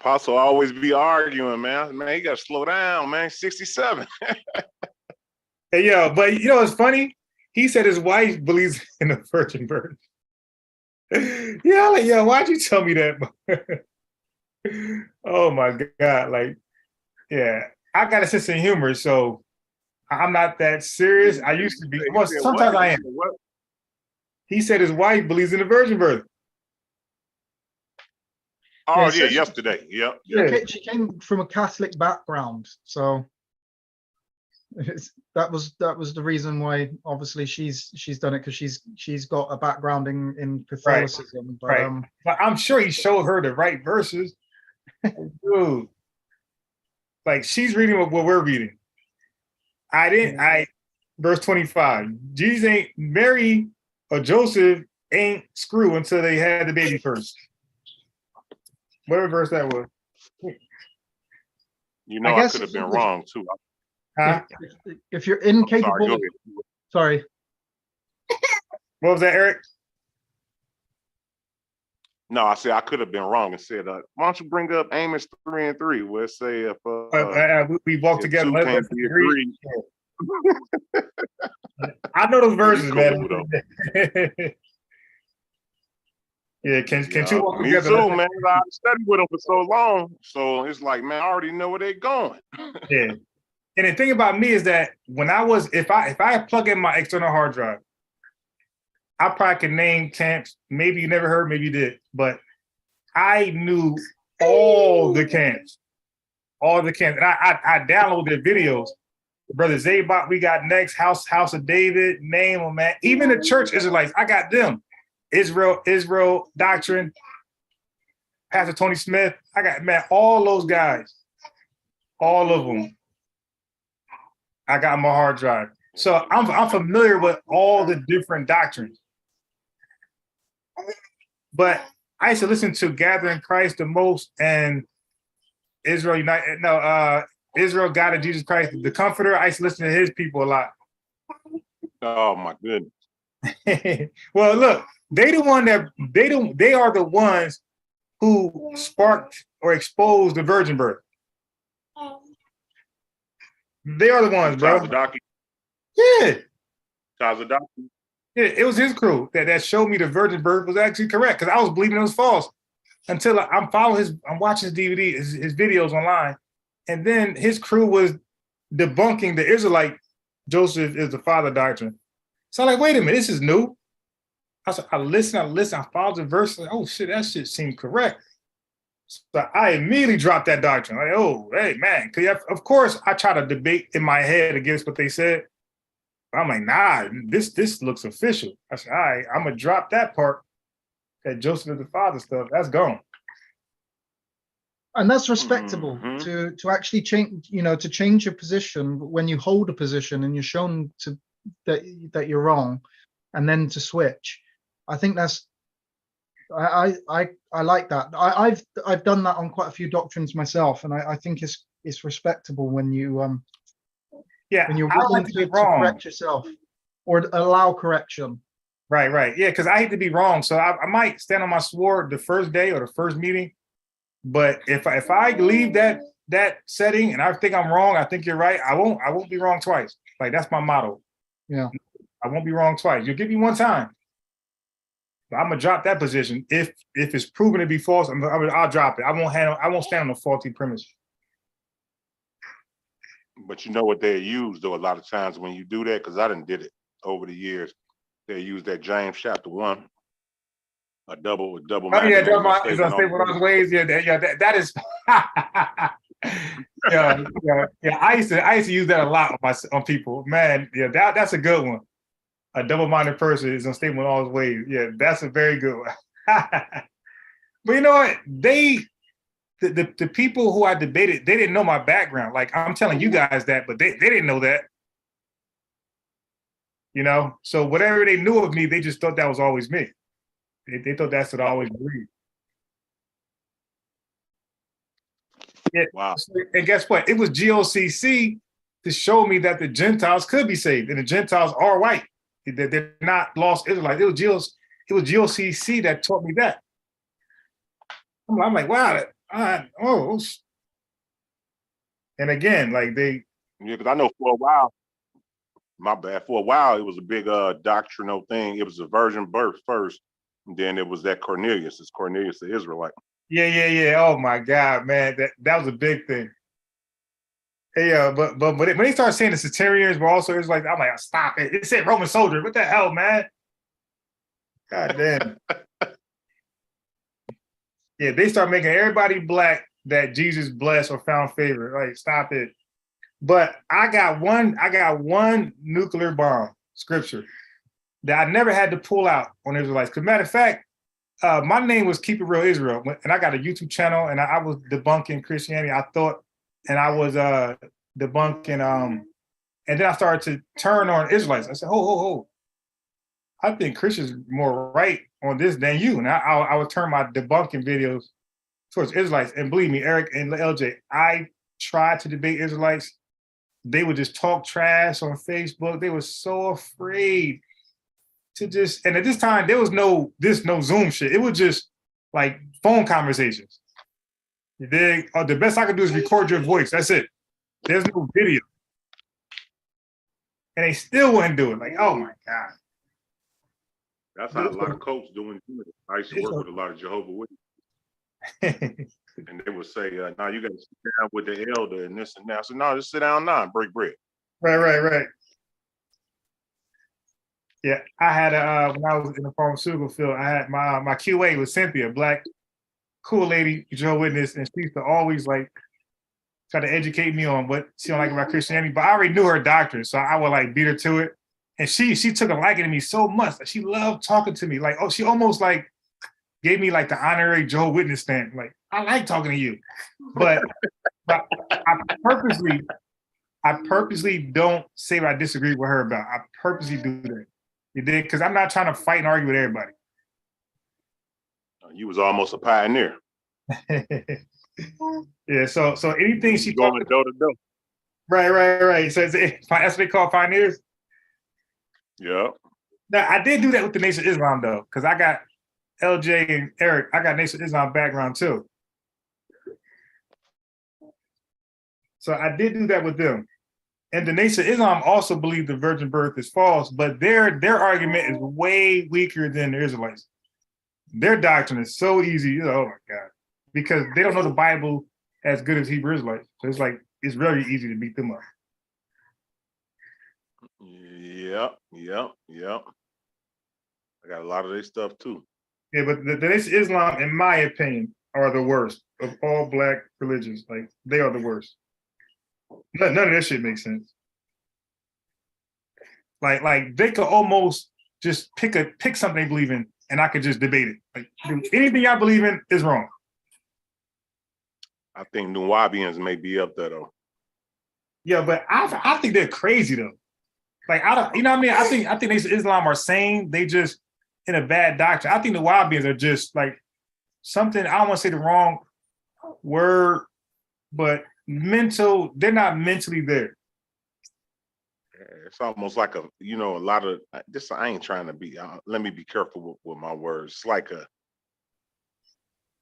Apostle always be arguing, man. Man, you gotta slow down, man. 67.
Hey, yo, but you know what's funny? He said his wife believes in the virgin birth. Yeah, I'm like, yo, why'd you tell me that? Oh my God. Like, yeah, I got a sense of humor, so I'm not that serious. I used to be. Well, sometimes I am. He said his wife believes in the virgin birth.
Oh, yeah, yesterday. Yep.
She came from a Catholic background, so that was the reason why. Obviously, she's done it because she's got a background in Catholicism.
Right. But I'm sure he showed her the right verses. Dude, like she's reading what we're reading. Verse 25. Jesus ain't Mary or Joseph ain't screw until they had the baby first. Whatever verse that was.
You know, I could have been wrong too.
Huh? If you're incapable, sorry.
What was that, Eric?
No, I said I could have been wrong and said, why don't you bring up Amos 3:3, where it say if
we walk together.
Two can't be agreed.
I know those verses,
cool,
man. Yeah, can two walk
me
together?
too, man. I studied with them for so long, so it's like, man, I already know where they're going.
Yeah, and the thing about me is that if I plug in my external hard drive, I probably can name camps. Maybe you never heard, maybe you did, but I knew all the camps, and I downloaded their videos. Brother Zabot, we got next House of David, name them, man. Even the church Israelites, I got them. Israel Doctrine, Pastor Tony Smith. I got, man, all those guys, all of them. I got my hard drive. So I'm familiar with all the different doctrines. But I used to listen to Gathering Christ the most and Israel United. No, Israel God of Jesus Christ, the Comforter. I used to listen to his people a lot.
Oh my goodness.
Well, look, they are the ones who sparked or exposed the virgin birth. They are the ones, bro. Yeah. Yeah, it was his crew that showed me the virgin birth was actually correct because I was believing it was false until I'm watching his DVD, his videos online, and then his crew was debunking the Israelite Joseph is the father doctrine. So I'm like, wait a minute, this is new. I listen, I followed the verse, like, oh shit, that shit seemed correct. So I immediately dropped that doctrine. Like, oh, hey man, of course I try to debate in my head against what they said. I'm like, nah, this looks official. I said, all right, I'm gonna drop that part, that Joseph is the father stuff. That's gone.
And that's respectable
Mhm.
to actually change, to change your position when you hold a position and you're shown that you're wrong, and then to switch. I think that's I like that. I've done that on quite a few doctrines myself, and I think it's respectable when you when you're
I don't
willing
like to be
to
wrong.
correct yourself or allow correction.
Right. Yeah, because I hate to be wrong. So I might stand on my sword the first day or the first meeting. But if I leave that setting and I think I'm wrong, I think you're right, I won't be wrong twice. Like, that's my motto.
Yeah.
I won't be wrong twice. You'll give me one time. But I'm gonna drop that position. If it's proven to be false, I'll drop it. I won't stand on a faulty premise.
But you know what they use though a lot of times when you do that, because I done did it over the years. They use that James chapter 1, a double
Oh
minded
yeah,
man is
is unstable in all his ways. Yeah, that is. yeah. I used to use that a lot on people. Man, yeah, that's a good one. A double-minded person is unstable in all his ways. Yeah, that's a very good one. But you know what? The people who I debated, they didn't know my background. Like, I'm telling you guys that, but they didn't know that. So whatever they knew of me, they just thought that was always me. They thought that's what I always believed. Yeah.
Wow.
And guess what? It was GOCC to show me that the Gentiles could be saved, and the Gentiles are white. They're not lost Israelites. It was GOCC that taught me that. I'm like, wow. And again, like
yeah, because I know for a while, my bad, for a while it was a big doctrinal thing. It was a virgin birth first, and then it was that Cornelius. It's Cornelius the Israelite.
Yeah. Oh my God, man, that was a big thing. Yeah, but when they started saying the Satirians were also Israelites, I'm like, stop it. It said Roman soldier. What the hell, man? God damn. Yeah, they start making everybody black that Jesus blessed or found favor. Like, stop it. But I got one nuclear bomb scripture that I never had to pull out on Israelites. Because matter of fact, my name was Keep It Real Israel, and I got a YouTube channel, and I was debunking Christianity. I thought, and I was debunking, and then I started to turn on Israelites. I said, ho. I think Christians are more right on this than you. And I would turn my debunking videos towards Israelites. And believe me, Eric and LJ, I tried to debate Israelites. They would just talk trash on Facebook. They were so afraid to just, and at this time, there was no Zoom shit. It was just like phone conversations. The best I could do is record your voice. That's it. There's no video. And they still wouldn't do it. Like, oh my God.
That's how a lot of coaches doing. I used to work with a lot of Jehovah's Witnesses. And they would say, no, you got to sit down with the elder and this and that. So no, just sit down now and break bread.
Right. Yeah, I had when I was in the pharmaceutical field, I had my QA was Cynthia, black, cool lady, Jehovah's Witness, and she used to always like try to educate me on what she don't like about Christianity. But I already knew her doctrine, so I would like beat her to it. And she took a liking to me so much that she loved talking to me. Like, oh, she almost like gave me like the honorary Jehovah's Witness stamp. Like, I like talking to you, but I purposely don't say what I disagree with her about. I purposely do that. You did, because I'm not trying to fight and argue with everybody.
You was almost a pioneer.
Yeah. So anything she
going door to door.
Right. So that's what they call pioneers.
Yeah.
Now I did do that with the Nation of Islam though, because I got LJ and Eric. I got Nation of Islam background too. So I did do that with them. And the Nation of Islam also believe the virgin birth is false, but their argument is way weaker than the Israelites. Their doctrine is so easy. Oh my God. Because they don't know the Bible as good as Hebrew Israelites. So it's very easy to beat them up.
Yep. I got a lot of their stuff too.
Yeah, but the Nation of Islam, in my opinion, are the worst of all black religions. Like, they are the worst. None of that shit makes sense. Like they could almost just pick something they believe in, and I could just debate it. Like, anything I believe in is wrong.
I think Nuwabians may be up there though.
Yeah, but I think they're crazy though. Like I don't, you know what I mean? I think they Islam are sane. They just in a bad doctrine. I think the Wahabians are just like something. I don't want to say the wrong word, but mental. They're not mentally there.
It's almost like a lot of this. I ain't trying to be. Let me be careful with my words. It's like a,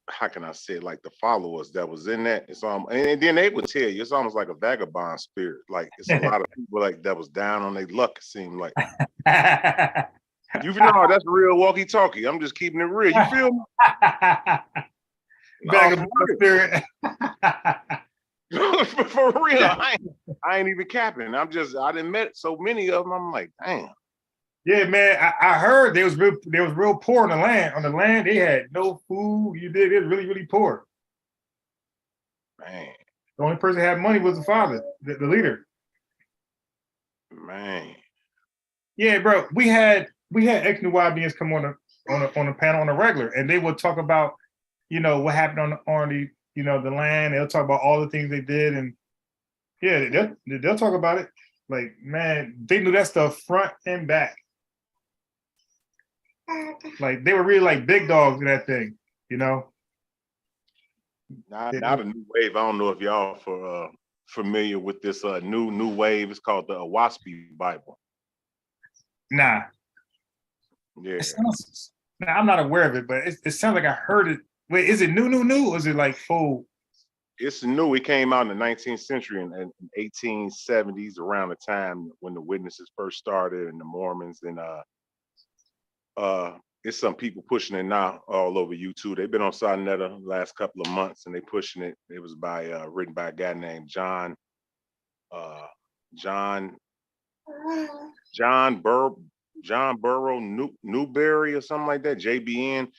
how can I say it, like the followers that was in that. It's and then they would tell you it's almost like a vagabond spirit. Like it's a lot of people like that was down on their luck. It seemed like. You know, that's real walkie-talkie. I'm just keeping it real. You feel me?
Vagabond spirit.
For real, I ain't even capping. I didn't met so many of them. I'm like, damn.
Yeah, man. I heard they was real poor on the land. On the land, they had no food. It was really, really poor.
Man.
The only person that had money was the father, the leader.
Man.
Yeah, bro. We had ex-Nuwabians come on the panel on a regular, and they would talk about, what happened on the the land. They'll talk about all the things they did, and yeah, they'll talk about it. Like, man, they knew that stuff front and back. Like they were really like big dogs in that thing,
Now the new wave. I don't know if y'all familiar with this new wave. It's called the Owaspy Bible.
Nah.
Yeah.
I'm not aware of it, but it sounds like I heard it. Wait, is it new, or is it like full?
It's new. It came out in the 19th century and 1870s, around the time when the witnesses first started and the Mormons, and it's some people pushing it now all over YouTube. They've been on Sonetta the last couple of months, and they pushing it. It was written by a guy named John Burrow Newberry or something like that. JBN.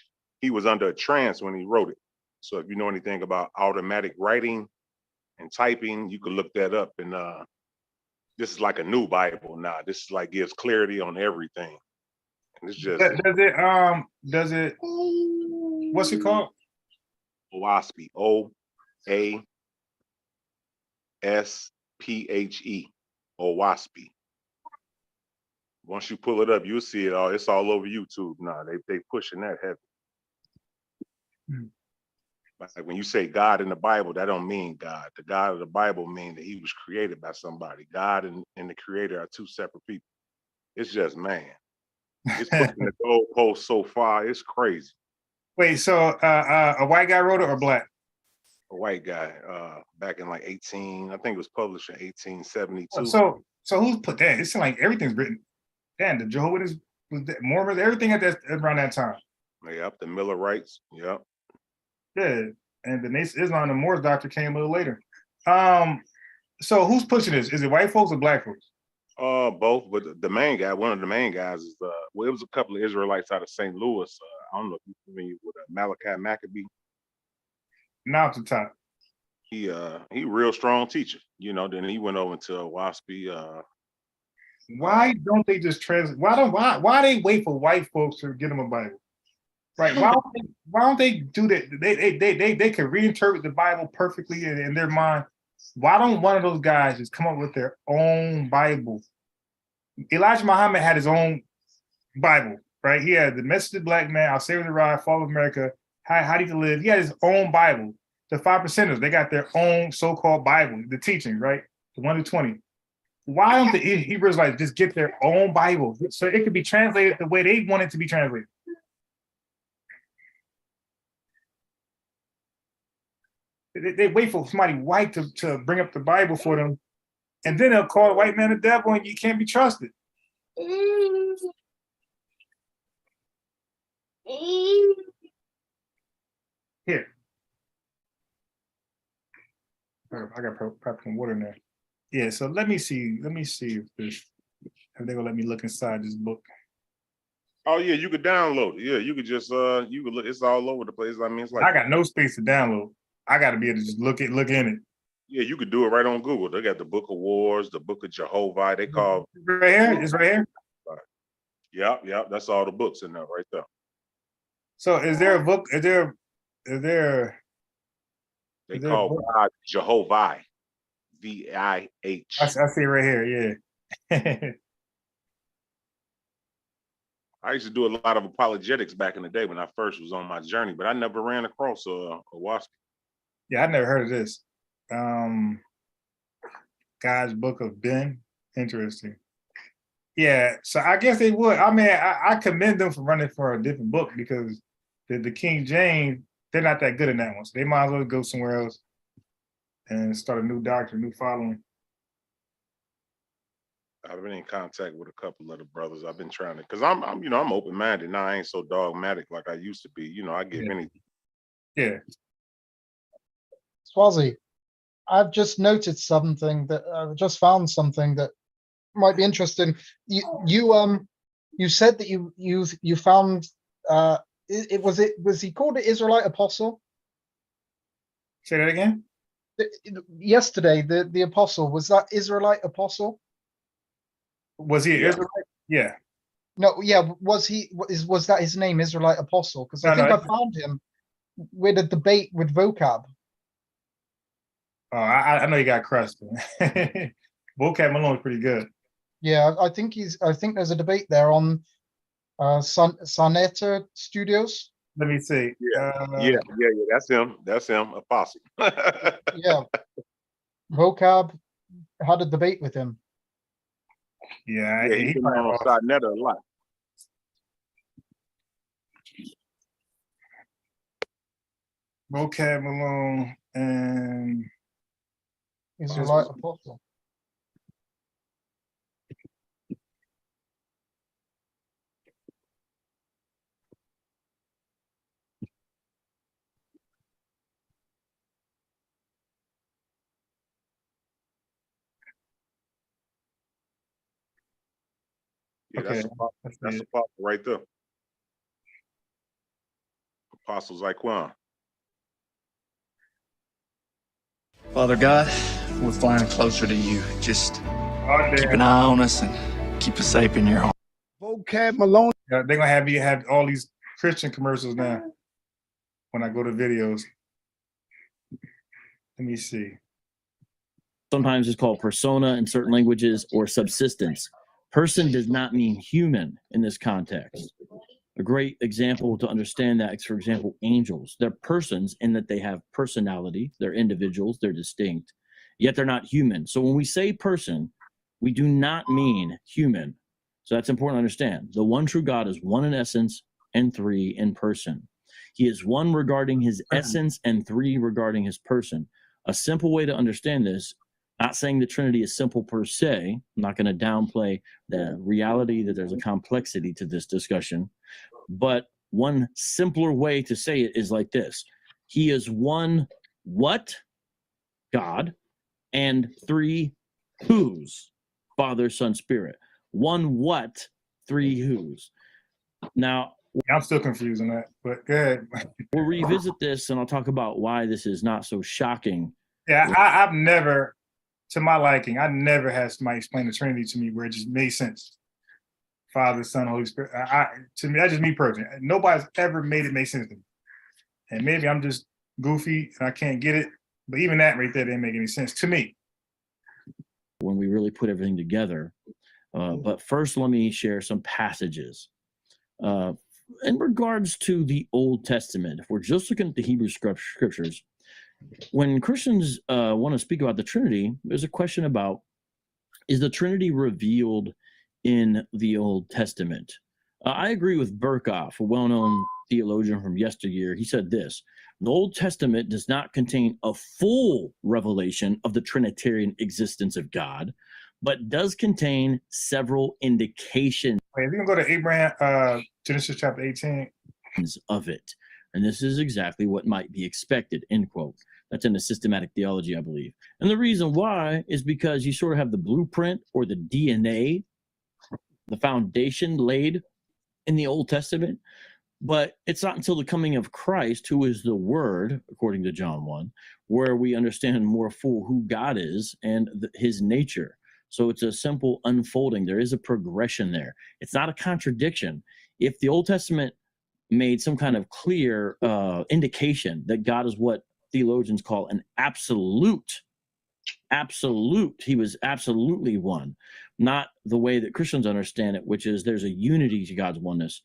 He was under a trance when he wrote it. So if you know anything about automatic writing and typing, you could look that up. And this is like a new Bible now. This is like gives clarity on everything. And it's just
does it what's it called?
Owaspy. OASPHE. Owaspy. Once you pull it up, you'll see it all. It's all over YouTube now. They pushing that heavy. Like when you say God in the Bible, that don't mean God. The God of the Bible means that he was created by somebody. God and the creator are two separate people. It's just, man. It's pushing the goalpost so far. It's crazy.
Wait, so a white guy wrote it or black?
A white guy, back in like I think it was published in 1872.
So who's put that? It seems like everything's written. Damn, the Jehovah's Witnesses, Mormons, everything at that around that time.
Yep, the Millerites. Yep.
Yeah, and the Nation Islam, the Moors doctrine came a little later. So who's pushing this? Is it white folks or black folks?
Both, but one of the main guys is it was a couple of Israelites out of St. Louis. I don't know if you're familiar with Malachi Maccabee.
Now to the top.
He real strong teacher, then he went over to Owaspy.
Why don't they just translate? Why they wait for white folks to get them a Bible? Right? Why don't they do that? They can reinterpret the Bible perfectly in their mind. Why don't one of those guys just come up with their own Bible? Elijah Muhammad had his own Bible, right? He had the Message of the Black Man, I'll Save the Ride, Fall of America, How Do You Live. He had his own Bible. The 5%ers, they got their own so-called Bible, the teaching, right? The 1 to 20. Why don't the Hebrews like just get their own Bible so it could be translated the way they want it to be translated? They wait for somebody white to bring up the Bible for them, and then they'll call a white man a devil, and you can't be trusted. Here. I got probably some water in there. Yeah, so let me see if they're gonna let me look inside this book.
Oh yeah, you could download it. Yeah, you could just you could look. It's all over the place. I mean, it's like
I got no space to download. I got to be able to just look in it.
Yeah, you could do it right on Google. They got the Book of Wars, the Book of Jehovah. They call
right here. It's right here.
Yep. That's all the books in there right there.
So, is there a book? Is there?
They call God Jehovah, V-I-H.
I see it right here. Yeah.
I used to do a lot of apologetics back in the day when I first was on my journey, but I never ran across a wasp.
Yeah, I never heard of this. God's Book of Ben. Interesting. Yeah, so I guess they would. I mean, I commend them for running for a different book because the King James, they're not that good in that one. So they might as well go somewhere else and start a new doctrine, new following.
I've been in contact with a couple of the brothers. I've been trying to, because I'm open-minded now. I ain't so dogmatic like I used to be. I give anything.
Yeah.
Swazi, I've just noted something that I've just found something that might be interesting. You said that you found was he called the Israelite apostle?
Say that again.
Yesterday, the apostle, was that Israelite apostle?
Was he Israelite? Yeah.
No, yeah. Was that his name, Israelite apostle? Because I think I found him with a debate with Vocab.
Oh, I know you got crushed. Vocab Malone is pretty good.
Yeah, I think there's a debate there on Saneta Studios.
Let me see.
Yeah. That's him. Apostle.
Yeah. Vocab had a debate with him.
Yeah,
he's been on Saneta a lot.
Vocab Malone and
Israelite apostle.
Yeah, that's apostle right there. Apostle Zaquan.
Father God, we're flying closer to you. Just keep an eye on us and keep us safe in your home.
Vocab Malone. Yeah, they're gonna have all these Christian commercials now when I go to videos. Let me see.
Sometimes it's called persona in certain languages or subsistence. Person does not mean human in this context. A great example to understand that is, for example, angels. They're persons in that they have personality, they're individuals, they're distinct, yet they're not human. So when we say person, we do not mean human. So that's important to understand. The one true God is one in essence and three in person. He is one regarding his essence and three regarding his person. A simple way to understand this, not saying the Trinity is simple per se, I'm not going to downplay the reality that there's a complexity to this discussion, but one simpler way to say it is like this. He is one what? God, and three whos? Father, Son, Spirit. One what? Three whos? Now,
I'm still confused on that, but good.
We'll revisit this and I'll talk about why this is not so shocking.
Yeah, I've never, to my liking, I never had somebody explain the Trinity to me where it just made sense. Father, Son, Holy Spirit. To me, that's just me personally. Nobody's ever made it make sense to me. And maybe I'm just goofy and I can't get it, but even that right there didn't make any sense to me.
When we really put everything together. But first, let me share some passages. In regards to the Old Testament, if we're just looking at the Hebrew scriptures, when Christians want to speak about the Trinity, there's a question about, is the Trinity revealed in the Old Testament? I agree with Berkhoff, a well-known theologian from yesteryear. He said this: the Old Testament does not contain a full revelation of the Trinitarian existence of God, but does contain several indications.
Wait, if you can go to Abraham, Genesis chapter 18.
Of it. And this is exactly what might be expected, end quote. That's in the systematic theology, I believe. And the reason why is because you sort of have the blueprint or the DNA, the foundation laid in the Old Testament, but it's not until the coming of Christ, who is the Word, according to John 1, where we understand more full who God is and his nature. So it's a simple unfolding. There is a progression there. It's not a contradiction. If the Old Testament made some kind of clear indication that God is what theologians call an absolute. He was absolutely one, not the way that Christians understand it, which is there's a unity to God's oneness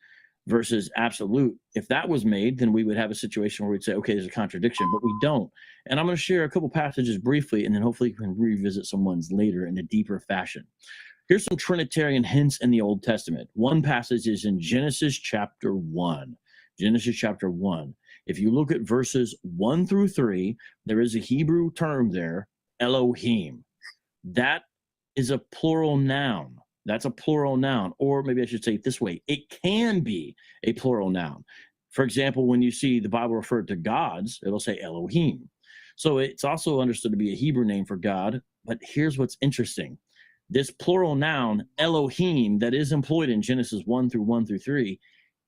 versus absolute. If that was made, then we would have a situation where we'd say, okay, there's a contradiction, but we don't. And I'm going to share a couple passages briefly, and then hopefully you can revisit some ones later in a deeper fashion. Here's some Trinitarian hints in the Old Testament. One passage is in Genesis chapter 1. Genesis chapter 1. If you look at verses 1 through 3, there is a Hebrew term there, Elohim. That is a plural noun. That's a plural noun. Or maybe I should say it this way. It can be a plural noun. For example, when you see the Bible referred to gods, it'll say Elohim. So it's also understood to be a Hebrew name for God. But here's what's interesting. This plural noun, Elohim, that is employed in Genesis 1 through 3,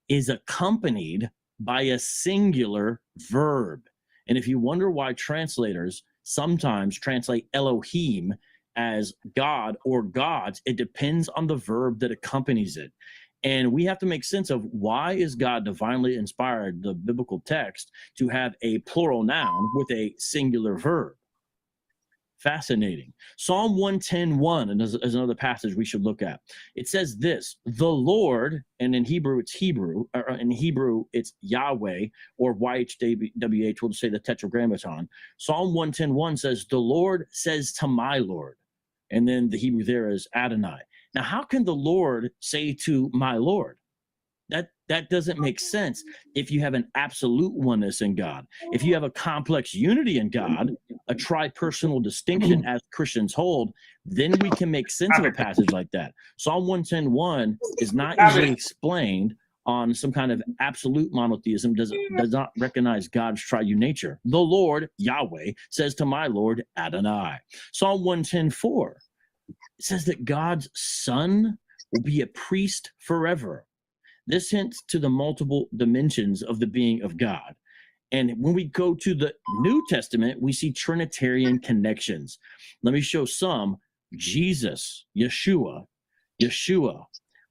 is accompanied by a singular verb. And if you wonder why translators sometimes translate Elohim as God or gods, it depends on the verb that accompanies it. And we have to make sense of why is God divinely inspired the biblical text to have a plural noun with a singular verb. Fascinating. Psalm 110:1 is another passage we should look at. It says this, the Lord, and in Hebrew it's Yahweh, or YHWH, we'll say the Tetragrammaton. Psalm 110:1 says, the Lord says to my Lord. And then the Hebrew there is Adonai. Now, how can the Lord say to my Lord? That doesn't make sense if you have an absolute oneness in God. If you have a complex unity in God, a tri-personal distinction as Christians hold, then we can make sense of a passage like that. Psalm 110:1 is not easily explained on some kind of absolute monotheism, does not recognize God's triune nature. The Lord, Yahweh, says to my Lord, Adonai. Psalm 110:4, it says that God's Son will be a priest forever. This hints to the multiple dimensions of the being of God. And when we go to the New Testament, we see Trinitarian connections. Let me show some. Jesus, Yeshua.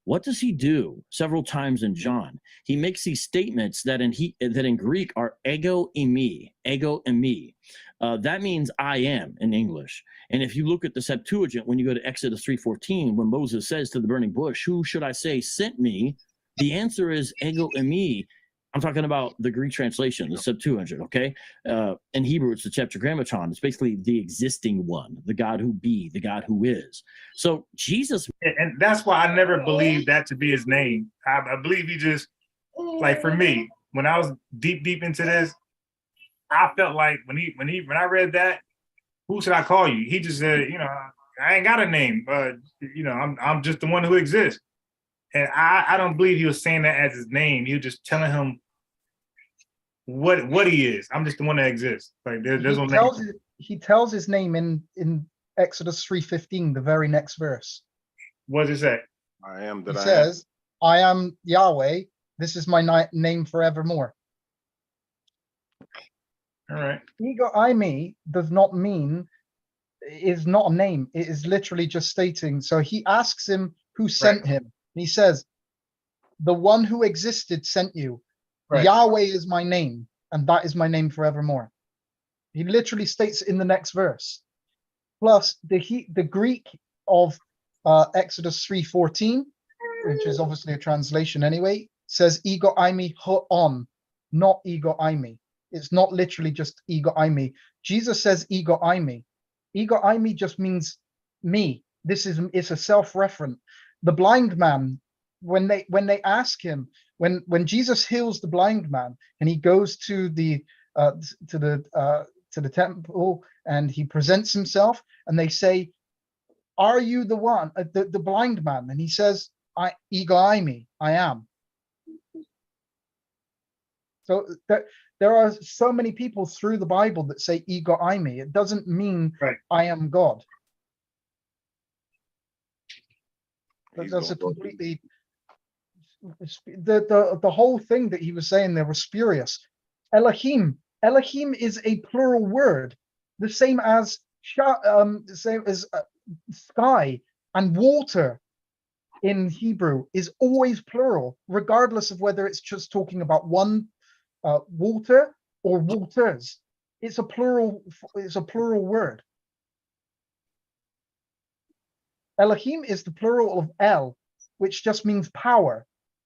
What does he do? Several times in John, he makes these statements that in Greek are ego eimi. That means I am in English. And if you look at the Septuagint, when you go to Exodus 3:14, when Moses says to the burning bush, who should I say sent me? The answer is ego eimi. I'm talking about the Greek translation, the Septuagint, okay? In Hebrew, it's the Tetragrammaton. It's basically the existing one, the God who be, the God who is. So Jesus...
And that's why I never believed that to be his name. I believe he just, like for me, when I was deep into this, I felt like when I read that, who should I call you? He just said, I ain't got a name, but I'm just the one who exists. And I don't believe he was saying that as his name. He was just telling him what he is. I'm just the one that exists. Like there's no name.
He tells his name in Exodus 3:15, the very next verse.
What does it say?
I am that
he
I
says, I am Yahweh. This is my name forevermore.
All right.
Ego eimi does not mean, is not a name. It is literally just stating. So he asks him who sent him. And he says, the one who existed sent you. Right. Yahweh is my name, and that is my name forevermore. He literally states it in the next verse. Plus, the Greek of Exodus 3:14, which is obviously a translation anyway, says ego eimi ho'on, not ego eimi. It's not literally just ego eimi. Jesus says ego eimi. Ego eimi just means me. It's a self-referent. The blind man, when they ask him, when Jesus heals the blind man and he goes to the temple and he presents himself and they say, are you the one, the blind man? And he says, ego eimi, I am. So there are so many people through the Bible that say ego eimi. It doesn't mean I am God. That's a completely the whole thing that he was saying there was spurious. Elohim is a plural word, the same as sky and water in Hebrew is always plural, regardless of whether it's just talking about one water or waters. It's a plural. It's a plural word. Elohim is the plural of El, which just means power.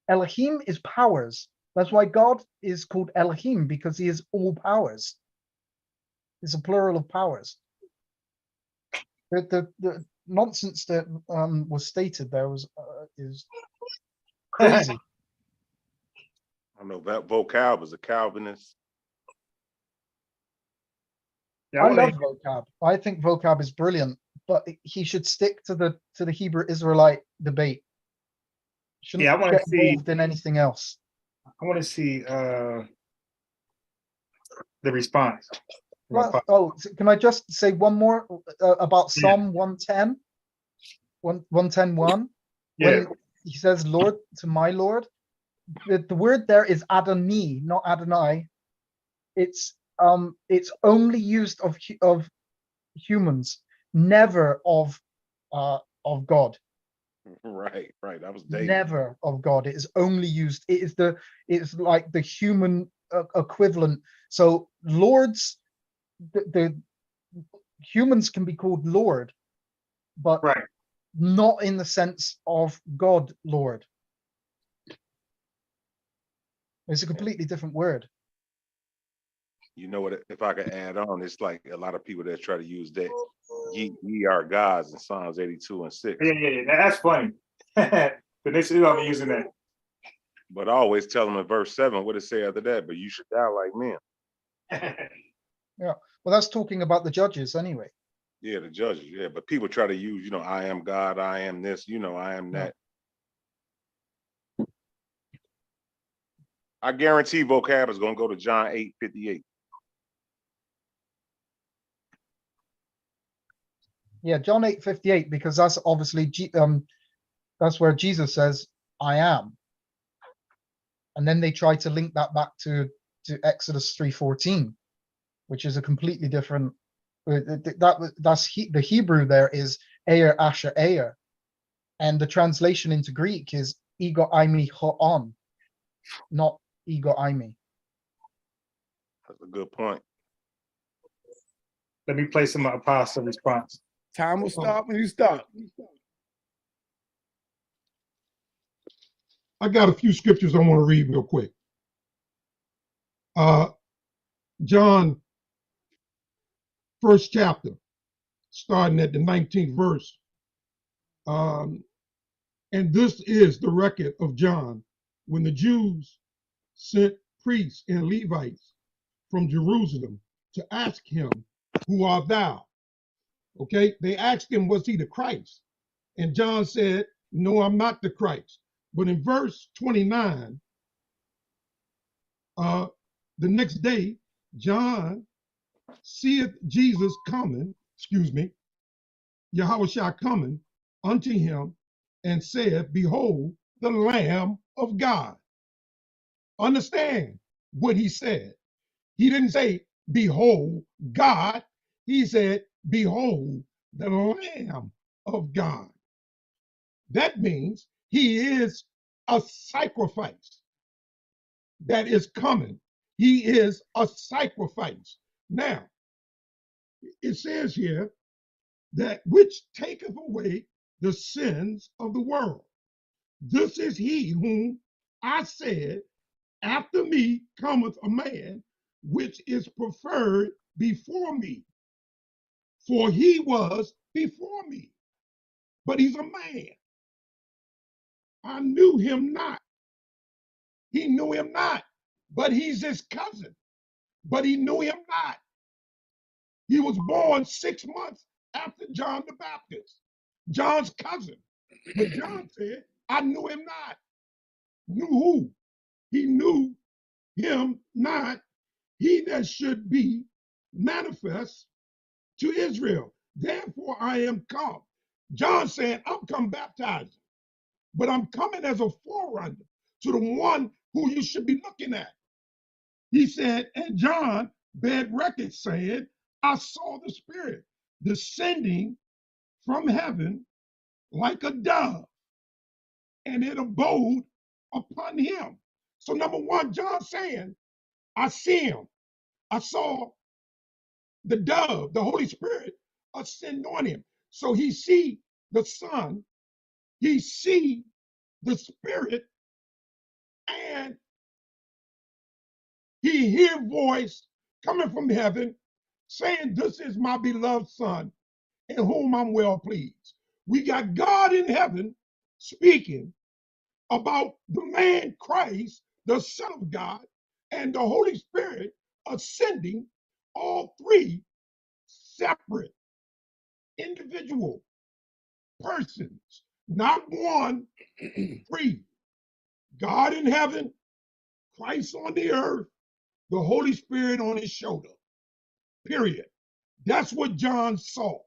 Elohim is powers. That's why God is called Elohim, because he is all powers. It's a plural of powers. The nonsense that was stated there was is crazy.
I know that vocab is a Calvinist.
I love vocab. I think vocab is brilliant, but he should stick to the Hebrew Israelite debate. Shouldn't
I want
get
to see.
involved in anything else.
I want to see the response.
Well, can I just say one more about Psalm 110? 110:1. When he says Lord to my Lord, the word there is Adoni, not Adonai. It's only used of humans, never of God.
Right. That was David.
Never of God. It is only used. It's like the human equivalent. So lords, the humans can be called Lord, but not in the sense of God, Lord. It's a completely different word.
You know what? If I could add on, it's like a lot of people that try to use that ye are gods in Psalms 82:6.
Yeah. That's funny. But they still gonna be using that.
But I always tell them in verse 7 what it say after that. But you should die like men.
Yeah. Well, that's talking about the judges anyway.
Yeah, the judges. Yeah, but people try to use, I am God, I am this, I am that. I guarantee vocab is going to go to John 8:58.
Yeah, John 8:58, because that's obviously that's where Jesus says, "I am," and then they try to link that back to Exodus 3:14, which is a completely different. The Hebrew there is Eir Asher Eir, and the translation into Greek is Ego Aimi Ho'on, not Ego Aimi.
That's a good point.
Let me play some apostle response.
Time will stop when you stop.
I got a few scriptures I want to read real quick. John, first chapter, starting at the 19th verse. And this is the record of John when the Jews sent priests and Levites from Jerusalem to ask him, "Who art thou?" Okay, they asked him, was he the Christ? And John said, "No, I'm not the Christ." But in verse 29, the next day, John seeth Jesus coming, Yahushua coming unto him, and said, "Behold, the Lamb of God." Understand what he said. He didn't say, "Behold, God." He said, "Behold, the Lamb of God." That means he is a sacrifice that is coming. He is a sacrifice. Now, it says here that which taketh away the sins of the world. This is he whom I said, after me cometh a man which is preferred before me, for he was before me. But he's a man. I knew him not. He knew him not, but he's his cousin. But he knew him not. He was born 6 months after John the Baptist, John's cousin. But John said, "I knew him not." Knew who? He knew him not, he that should be manifest to Israel. Therefore I am come. John said, "I'm come baptizing, but I'm coming as a forerunner to the one who you should be looking at." He said, and John bare record saying, "I saw the Spirit descending from heaven like a dove, and it abode upon him." So number one, John saying, I see him. I saw the dove, the Holy Spirit, ascend on him. So he see the Son, he see the Spirit, and he hear voice coming from heaven saying, "This is my beloved Son, in whom I'm well pleased." We got God in heaven speaking about the man Christ, the Son of God, and the Holy Spirit ascending, all three separate individual persons, not one, three. God in heaven, Christ on the earth, the Holy Spirit on his shoulder. Period. That's what John saw.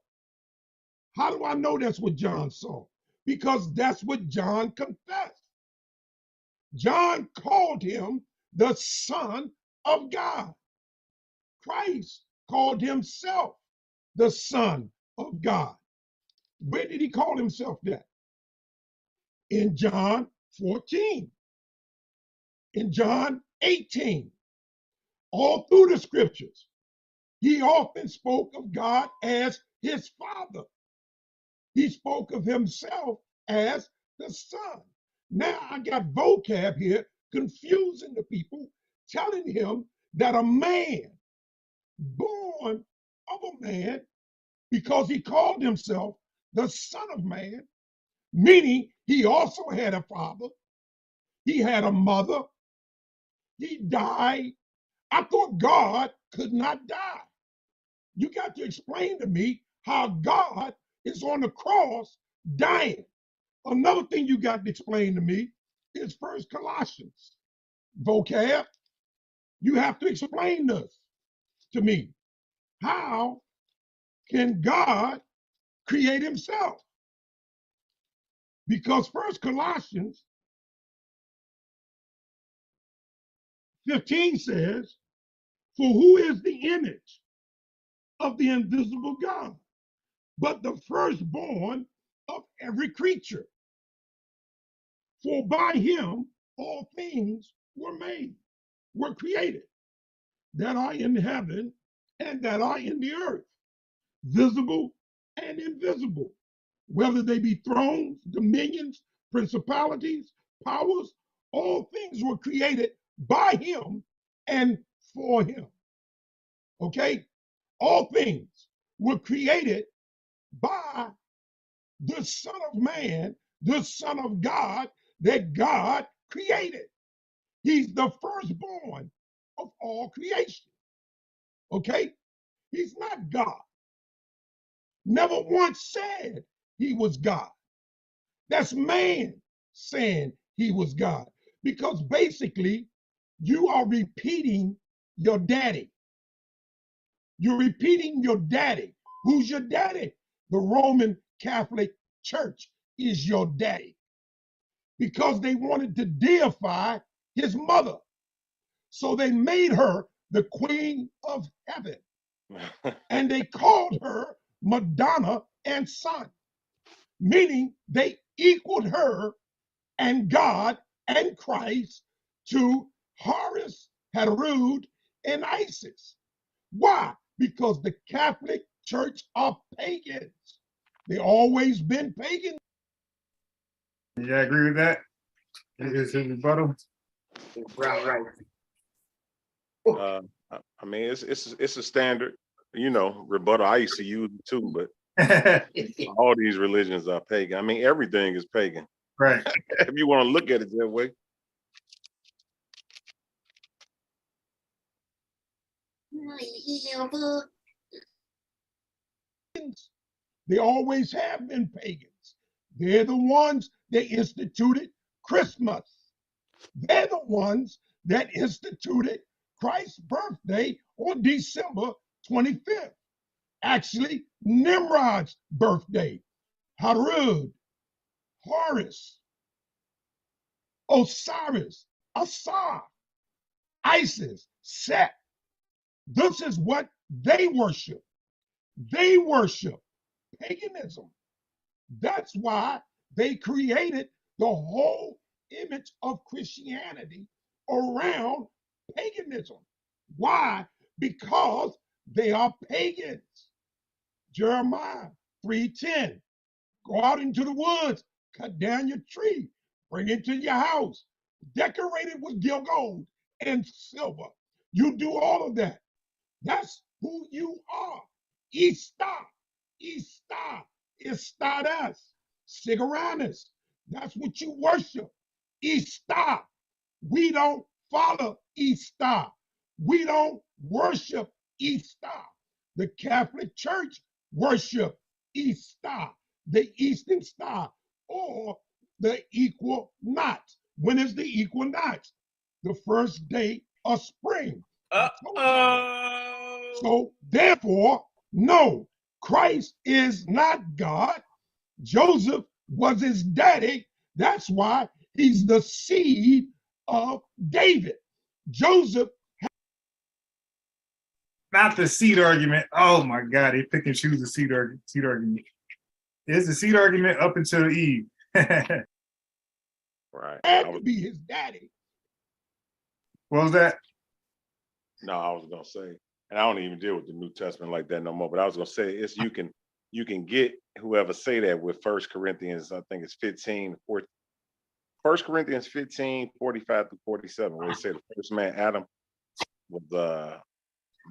How do I know that's what John saw? Because that's what John confessed. John called him the Son of God. Christ called himself the Son of God. Where did he call himself that? In John 14, in John 18, all through the scriptures. He often spoke of God as his Father. He spoke of himself as the Son. Now I got vocab here confusing the people, telling him that a man born of a man, because he called himself the Son of Man, meaning he also had a father, he had a mother, he died. I thought God could not die. You got to explain to me how God is on the cross dying. Another thing you got to explain to me is First Colossians. Vocab, you have to explain this to me. How can God create himself? Because First Colossians 15 says, "For who is the image of the invisible God, but the firstborn of every creature? For by him all things were made, were created, that are in heaven and that are in the earth, visible and invisible, whether they be thrones, dominions, principalities, powers, all things were created by him and for him." Okay? All things were created by the Son of Man, the Son of God that God created. He's the firstborn of all creation. Okay? He's not God. Never once said he was God. That's man saying he was God. Because basically, you are repeating your daddy. You're repeating your daddy. Who's your daddy? The Roman Catholic Church is your daddy. Because they wanted to deify his mother. So they made her the Queen of Heaven. And they called her Madonna and Son, meaning they equaled her and God and Christ to Horus, Herod, and Isis. Why? Because the Catholic Church are pagans. They always been pagan.
Yeah, I agree with that. Is his rebuttal? Right.
I mean, it's a standard, rebuttal. I used to use it too, but all these religions are pagan. I mean, everything is pagan.
Right.
If you want to look at it that way.
They always have been pagans. They're the ones that instituted Christmas. They're the ones that instituted Christ's birthday on December 25th. Actually, Nimrod's birthday, Herod, Horus, Osiris, Asar, Isis, Set. This is what they worship. They worship paganism. That's why they created the whole image of Christianity around paganism. Why? Because
They are pagans. Jeremiah 3:10. Go out into the woods, cut down your tree, bring it to your house, decorate it with gold and silver. You do all of that. That's who you are. Ista. Ista. Istadas. Sigaranis. That's what you worship. Ista. We don't follow Ista. We don't worship Ista. The Catholic Church worship Ista, the Eastern Star, or the equinox. When is the equinox? The first day of spring. So therefore, no, Christ is not God. Joseph was his daddy. That's why he's the seed of David. Joseph.
Not the seed argument. Oh my God, they pick and choose the seed argument. It's the seed argument up until Eve.
Right.
Had to be his daddy.
What was that?
No, I was gonna say, and I don't even deal with the New Testament like that no more. But I was gonna say, it's you can get whoever say that with 1 Corinthians, I think it's 15, 1 Corinthians 15, 45 to 47, where they say the first man, Adam, was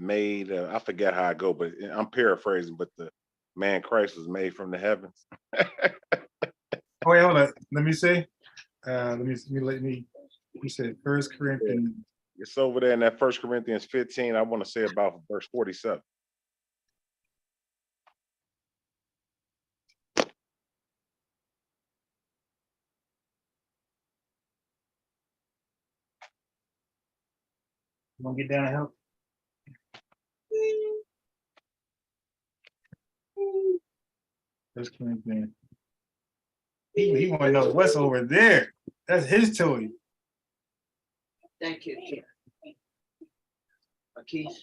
made, I forget how I go, but I'm paraphrasing, but the man Christ was made from the heavens.
Oh, wait, hold on. Let me say. You said 1 Corinthians.
It's over there in that 1 Corinthians 15. I want to say about verse 47.
You want to get down and help? First Corinthians. He want to know what's over there. That's his toy.
Thank you. Keith.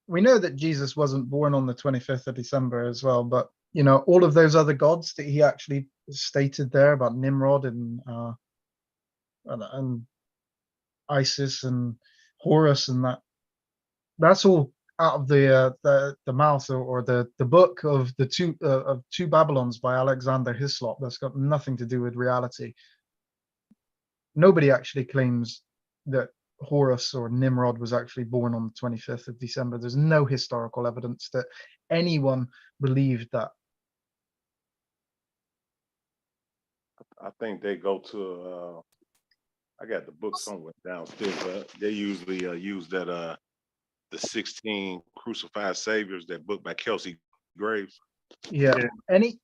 We know that Jesus wasn't born on the 25th of December as well, but you know, all of those other gods that he actually stated there about Nimrod and Isis and Horus and that's all out of the mouth or the book of the two Babylons by Alexander Hislop. That's got nothing to do with reality. Nobody actually claims that Horus or Nimrod was actually born on the 25th of December. There's no historical evidence that anyone believed that.
I think they go to I got the book somewhere downstairs, but they usually use that the 16 crucified saviors, that book by Kelsey Graves.
Yeah. Any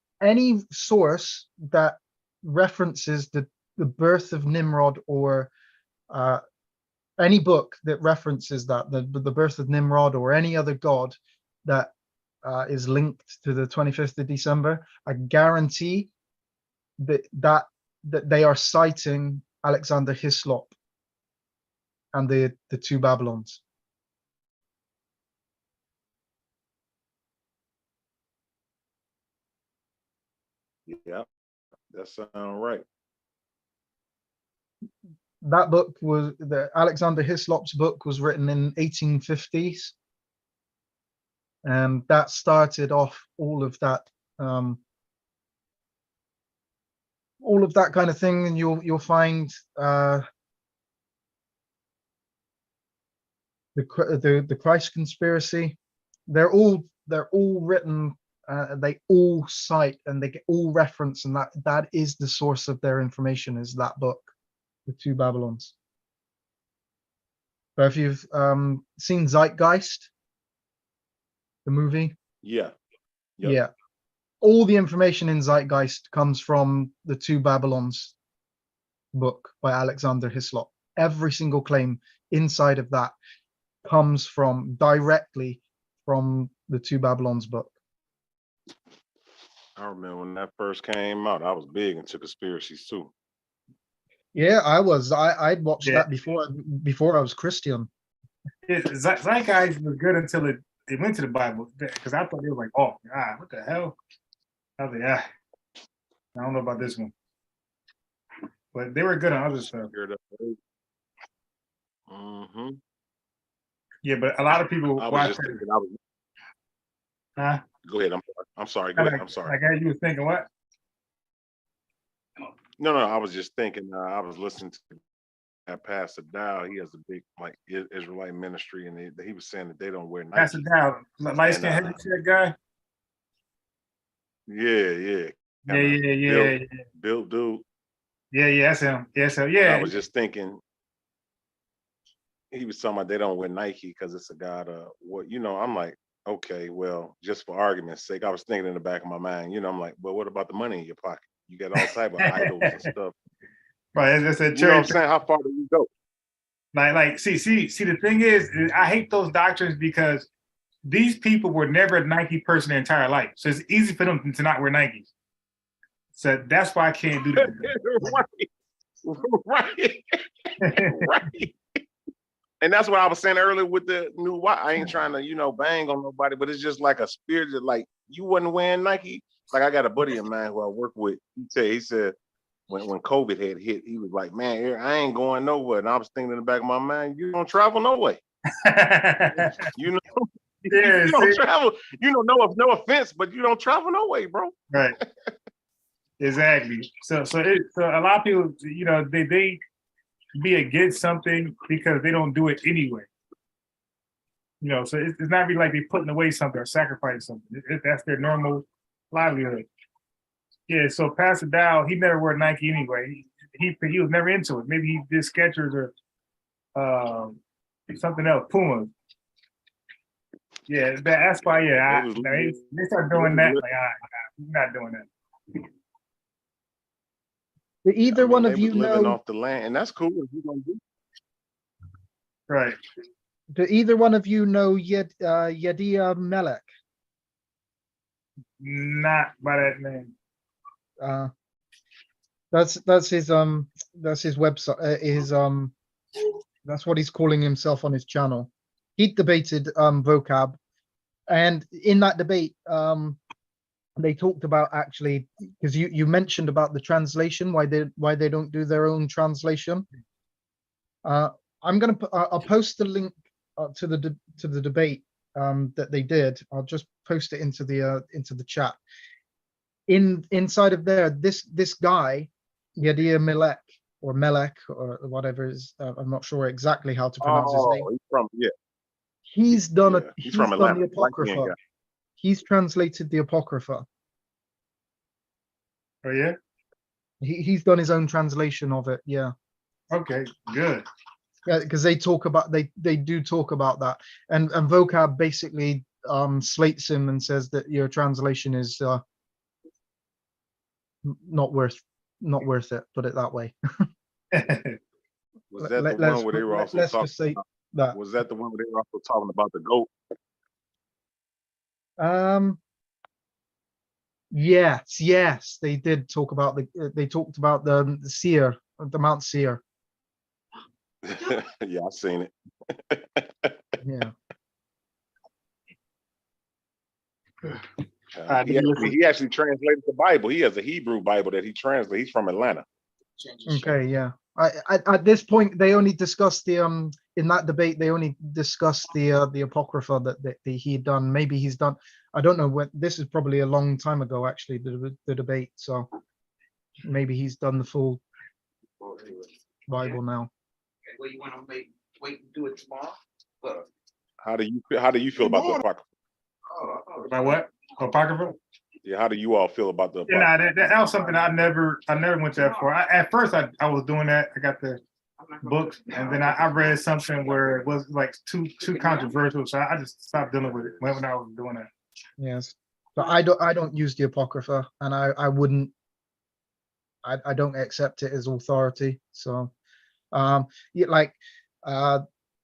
source that references the birth of Nimrod or any book that references that the birth of Nimrod or any other god that is linked to the 25th of December, I guarantee that they are citing Alexander Hislop and the two Babylons.
Yeah, that sounds right.
That book was Alexander Hislop's book was written in 1850s, and that started off all of that kind of thing. And you'll find the Christ conspiracy. They're all written. They all cite and they get all reference, and that is the source of their information. Is that book, The Two Babylons. But if you've seen Zeitgeist, the movie,
yeah,
yeah, all the information in Zeitgeist comes from The Two Babylons book by Alexander Hislop. Every single claim inside of that comes directly from The Two Babylons book.
I remember when that first came out, I was big into conspiracies too.
Yeah, I was. I'd watched that before I was Christian.
Zeitgeist was good until they went to the Bible because I thought they were like, oh God, what the hell? I was like, I don't know about this one, but they were good on other stuff.
Mm-hmm.
Yeah, but a lot of people
I was
watch
just
that.
thinking.
Huh?
Go ahead. I'm sorry. Go ahead. I'm sorry.
Like as you was thinking, what?
No. I was just thinking. I was listening to Pastor Dow. He has a big like Israelite ministry, and he was saying that they don't wear Nike.
Pastor Dow, light skin heavy check guy.
Yeah.
Yeah.
Built dude.
Yeah, that's him. Yeah, so
And I was just thinking. He was talking about they don't wear Nike because it's a god of what I'm like, okay, well, just for argument's sake, I was thinking in the back of my mind, I'm like, well, what about the money in your pocket? You got all type of idols and stuff.
Right, that's a
you know what I'm saying? How far do you go?
Like, see, the thing is, I hate those doctrines because these people were never a Nike person their entire life. So it's easy for them to not wear Nikes. So that's why I can't do that.
Right. Right. And that's what I was saying earlier with the new watch. I ain't trying to, bang on nobody, but it's just like a spirit that like you wasn't wearing Nike. Like I got a buddy of mine who I work with. He said when COVID had hit, he was like, man, I ain't going nowhere. And I was thinking in the back of my mind, you don't travel no way. You don't travel. No offense, but you don't travel no way, bro.
Right. Exactly. So a lot of people, they be against something because they don't do it anyway. So it's not really like they're putting away something or sacrificing something. That's their normal livelihood. Yeah, so Pastor Dow, he never wore Nike anyway. He was never into it. Maybe he did Skechers or something else, Puma. Yeah, that's why. Yeah, they start doing that. Like, we're not doing that.
Do either one of you
living
know?
Off the land, and that's cool. If you're gonna do.
Right.
Do either one of you know Yediya Melech?
Not by that name.
That's his website. That's what he's calling himself on his channel. He debated vocab, and in that debate, they talked about actually because you mentioned about the translation, why they don't do their own translation. I'll post the link to the debate that they did. I'll just post it into the chat. Inside of there, this guy Yediya Melech or whatever is I'm not sure exactly how to pronounce his name. He's done the Apocrypha. He's translated the Apocrypha.
Oh yeah.
He's done his own translation of it. Yeah.
Okay. Good.
Yeah, because they do talk about that, and vocab basically slates him and says that your translation is not worth it. Put it that way.
Was that the one where they were also talking about? Was that the one where they were also talking about the goat?
Yes, they did talk about they talked about the Seir, the Mount Seir.
Yeah, I've seen it.
Yeah.
He actually translated the Bible. He has a Hebrew Bible that he translates. He's from Atlanta.
Okay, yeah. At this point, they only discussed the in that debate. They only discussed the Apocrypha that he had done. Maybe he's done. I don't know when. This is probably a long time ago, actually. The debate. So maybe he's done the full Bible now.
Well, you want to wait and do it tomorrow?
How do you feel about the Apocrypha?
About what? Apocrypha?
Yeah, how do you all feel about the Apocrypha?
Yeah, that was something I never went that far. At first, I was doing that. I got the books, and then I read something where it was like too controversial, so I just stopped dealing with it when I was doing that.
Yes, but I don't use the Apocrypha, and I wouldn't. I don't accept it as authority. So,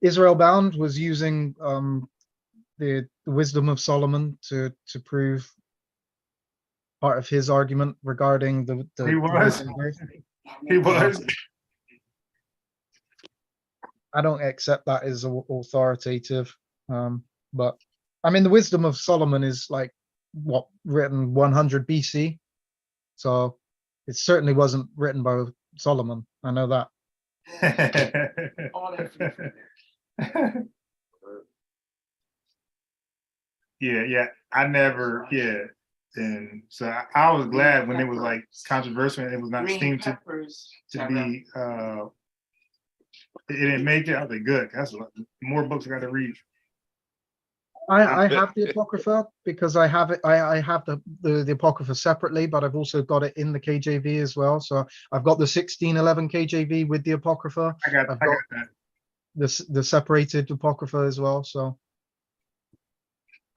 Israel Bound was using the wisdom of Solomon to prove part of his argument regarding the
he was.
I don't accept that as authoritative, but I mean, the Wisdom of Solomon is like what, written 100 BC, so it certainly wasn't written by Solomon. I know that.
Yeah. I never, and so I was glad when it was like controversial and it was not seemed to be it didn't make it. I was like, good. That's a lot more books I got to read.
I have the Apocrypha because I have it. I have the Apocrypha separately, but I've also got it in the KJV as well. So I've got the 1611 KJV with the Apocrypha.
I got that.
The separated Apocrypha as well. So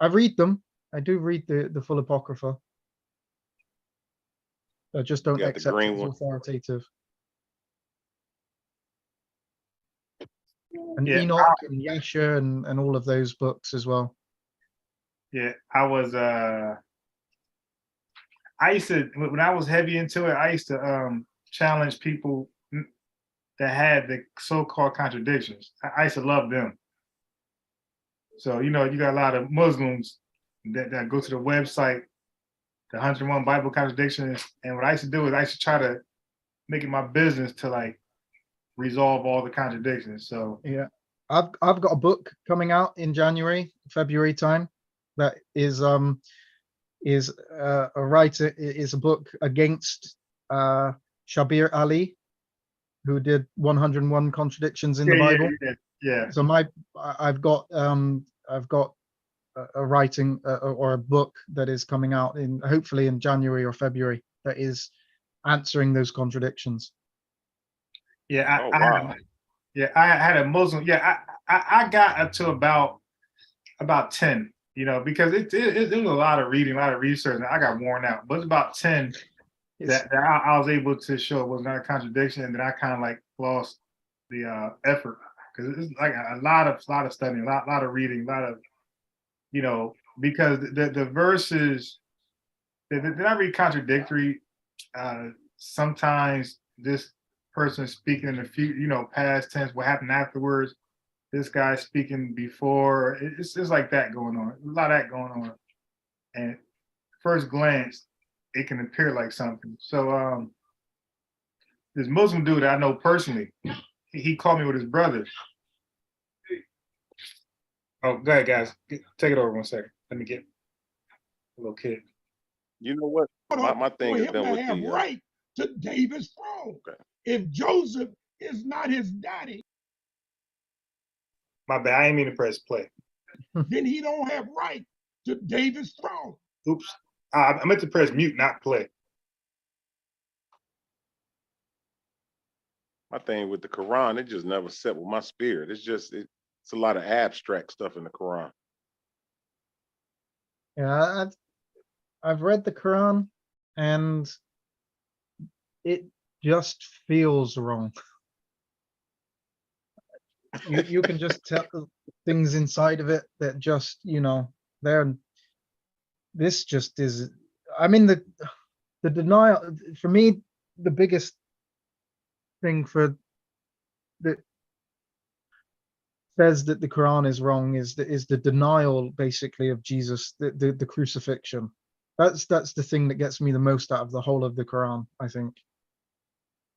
I read them. I do read the full Apocrypha. I just don't accept it as authoritative. And Enoch and Yasha and all of those books as well.
Yeah, I used to, when I was heavy into it, I used to challenge people that had the so-called contradictions. I used to love them. So, you got a lot of Muslims that go to the website, the 101 Bible Contradictions. And what I used to do is I used to try to make it my business to like resolve all the contradictions. So
yeah, I've got a book coming out in February time that is a writer, is a book against Shabir Ali, who did 101 contradictions in the Bible.
Yeah.
So I've got a writing or a book that is coming out hopefully in January or February that is answering those contradictions.
Yeah, I had a Muslim. Yeah, I got up to about 10. Because it was a lot of reading, a lot of research, and I got worn out. But it's about 10 that I was able to show it was not a contradiction, and then I kind of like lost the effort because it's like a lot of studying, a lot of reading, a lot of because the verses they're not really contradictory. Sometimes this person speaking in the future, past tense, what happened afterwards. This guy speaking before. It's like that going on. A lot of that going on. And first glance, it can appear like something. So this Muslim dude that I know personally, he called me with his brother. Oh, go ahead, guys. Take it over 1 second. Let me get a little kid.
You know what? My thing is done with the
right to David's throne.
Okay.
If Joseph is not his daddy,
my bad. I ain't mean to press play.
Then he don't have right to David's throne.
Oops. I meant to press mute, not play.
My thing with the Quran, it just never set with my spirit. It's a lot of abstract stuff in the Quran.
Yeah, I've read the Quran and it just feels wrong. You can just tell things inside of it that just, this just is, I mean, the denial, for me, the biggest thing that says that the Quran is wrong is the denial basically of Jesus, the crucifixion. That's the thing that gets me the most out of the whole of the Quran, I think,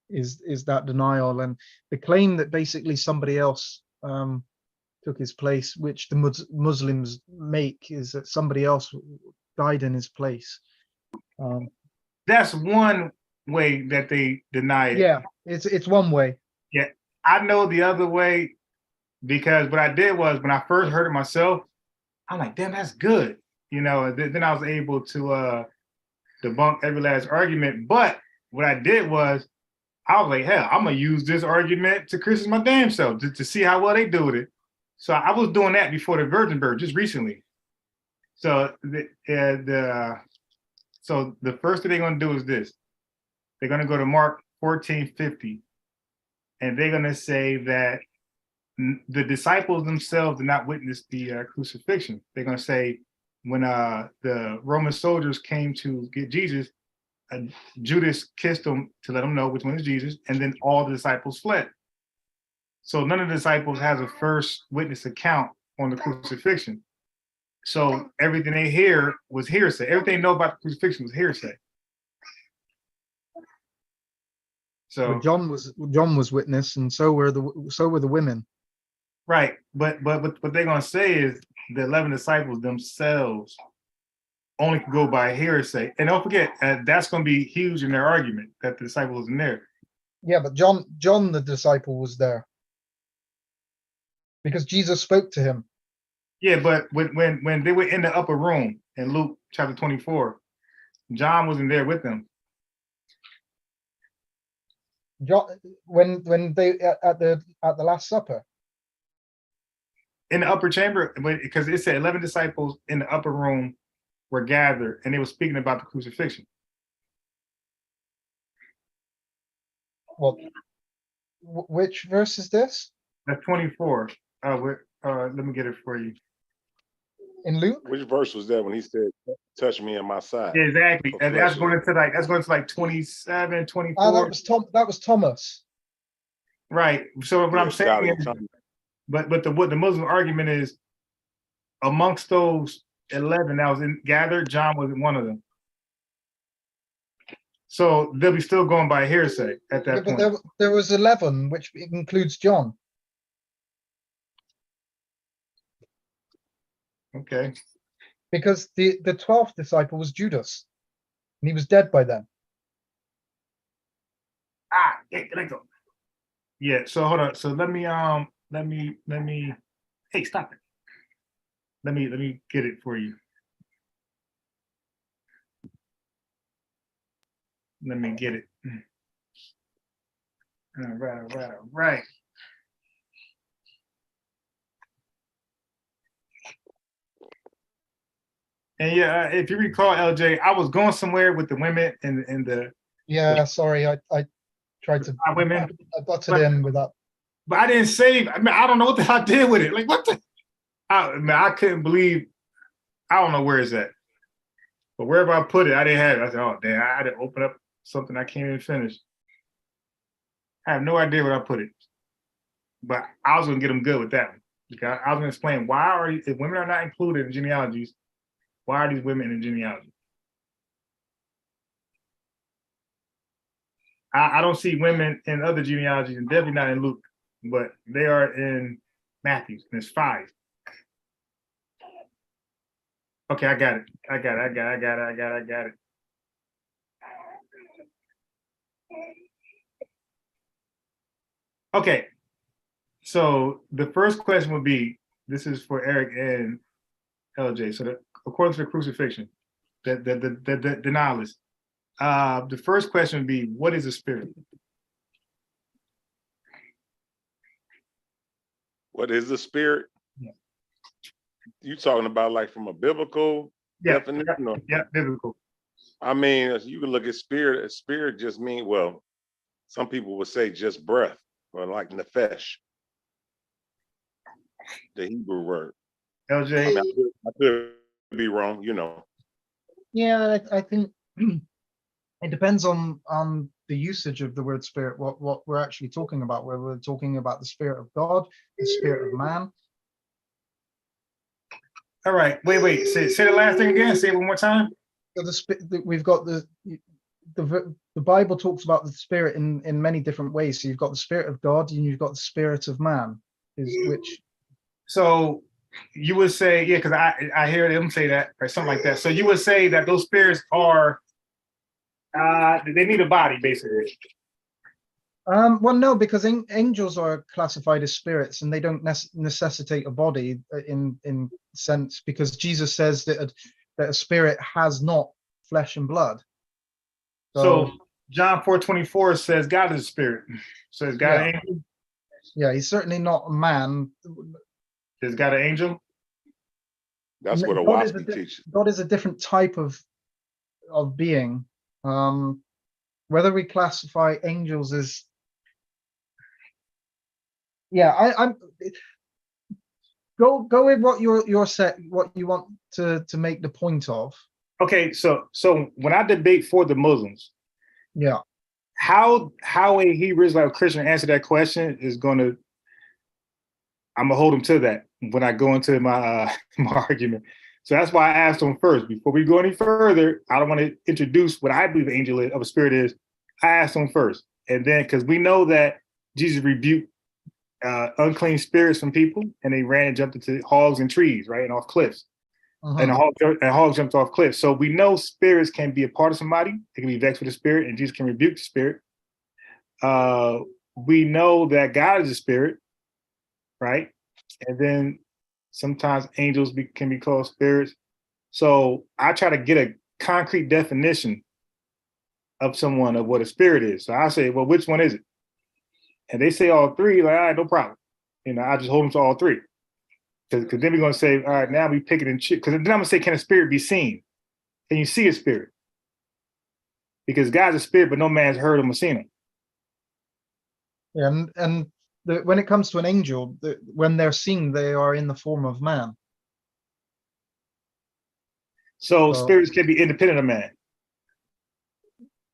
is that denial and the claim that basically somebody else took his place, which the Muslims make, is that somebody else died in his place.
That's one way that they deny it.
Yeah, it's one way.
Yeah, I know the other way because what I did was when I first heard it myself, I'm like, damn, that's good. Then I was able to debunk every last argument. But what I did was I was like, hell, I'm gonna use this argument to criticize my damn self to see how well they do with it. So I was doing that before the Virgin Birth just recently. So so the first thing they're gonna do is this. They're gonna go to Mark 14:50, and they're gonna say that the disciples themselves did not witness the crucifixion. They're gonna say when the Roman soldiers came to get Jesus, Judas kissed him to let him know which one is Jesus, and then all the disciples fled. So none of the disciples has a first witness account on the crucifixion. So everything they hear was hearsay. Everything they know about the crucifixion was hearsay. So
But John was witness, and so were the women.
right, but what they're gonna say is the 11 disciples themselves only could go by hearsay. And don't forget, that's gonna be huge in their argument that the disciple wasn't there.
Yeah, but John the disciple was there because Jesus spoke to him.
Yeah, but when they were in the upper room in Luke chapter 24, John wasn't there with them.
John, when they at the Last Supper.
In the upper chamber, because it said 11 disciples in the upper room were gathered, and they were speaking about the crucifixion.
Well, which verse is this?
That's 24. Let me get it for you.
In Luke?
Which verse was that when he said, touch me on my side?
Yeah, exactly. And that's going to like 27, 24.
That was Thomas.
Right. So what I'm saying is, but what the Muslim argument is, amongst those 11 that was gathered, John wasn't one of them. So they'll be still going by hearsay at that point.
But there was 11, which includes John.
Okay.
Because the 12th disciple was Judas, and he was dead by then.
Let go. Yeah. So hold on. So let me. Hey, stop it. Let me get it for you. Let me get it. All right. And yeah, if you recall, LJ, I was going somewhere with the women and the.
Yeah, sorry, I tried to.
Women.
I butted in with that.
But I didn't save. I mean, I don't know what the hell I did with it. Like, what the? I couldn't believe. I don't know where it's at. But wherever I put it, I didn't have it. I said, oh, damn, I had to open up something I can't even finish. I have no idea where I put it. But I was going to get them good with that one. Because I was going to explain if women are not included in genealogies, why are these women in genealogy? I don't see women in other genealogies, and definitely not in Luke, but they are in Matthew, and it's 5. Okay, I got it. Okay, so the first question would be, this is for Eric and LJ. So according to the crucifixion, the denialists, the first question would be, what is a spirit?
What is the spirit?
Yeah.
You talking about like from a biblical definition?
Yeah, biblical.
I mean, you can look at spirit. Spirit just mean, well, some people would say just breath, or like nefesh, the Hebrew word.
LJ?
I mean, I could be wrong, you know.
Yeah, I think it depends on the usage of the word spirit, what we're actually talking about, whether we're talking about the spirit of God, the spirit of man.
All right, wait. Say the last thing again. Say it one more time.
So we've got the Bible talks about the spirit in many different ways. So you've got the spirit of God and you've got the spirit of man, which.
So you would say, yeah, because I hear them say that or something like that. So you would say that those spirits are they need a body, basically.
Well, no, because angels are classified as spirits, and they don't necessitate a body in sense, because Jesus says that a spirit has not flesh and blood.
So John 4:24 says God is a spirit. So is God an angel?
Yeah, he's certainly not a man.
Is God an angel?
That's what a wasp teaches.
God is a different type of being. Whether we classify angels as, I'm go with what what you want to make the point of.
Okay, so when I debate for the Muslims,
yeah,
how a Hebrew Israelite Christian answer that question is I'm gonna hold them to that when I go into my my argument. So that's why I asked them first. Before we go any further, I don't want to introduce what I believe an angel of a spirit is. I asked them first. And then, because we know that Jesus rebuked unclean spirits from people, and they ran and jumped into hogs and trees, right, and off cliffs. And a hog jumped off cliffs. So we know spirits can be a part of somebody. They can be vexed with the spirit, and Jesus can rebuke the spirit. We know that God is a spirit, right? And then sometimes angels can be called spirits. So I try to get a concrete definition of someone of what a spirit is. So I say, well, which one is it? And they say all three, like, all right, no problem. I just hold them to all three. Because then we're going to say, all right, now we pick it and choose. Because then I'm going to say, can a spirit be seen? Can you see a spirit? Because God's a spirit, but no man's heard him or seen him.
Yeah, and when it comes to an angel, when they're seen, they are in the form of man.
So spirits can be independent of man.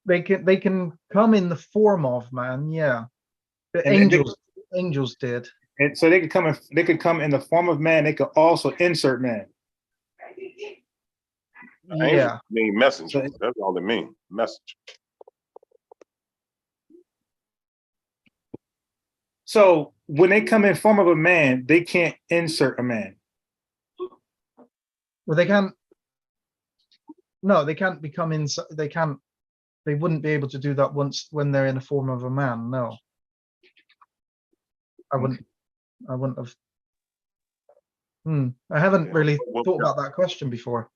They can come in the form of man, yeah. The angels did.
And so they could come in the form of man. They could also insert man.
Yeah.
Mean messenger. That's all they mean. Messenger.
So when they come in form of a man, they can't insert a man.
Well, they can't. No, they can't become inside. They can't. They wouldn't be able to do that when they're in the form of a man. No. I wouldn't have. I haven't really thought about that question before.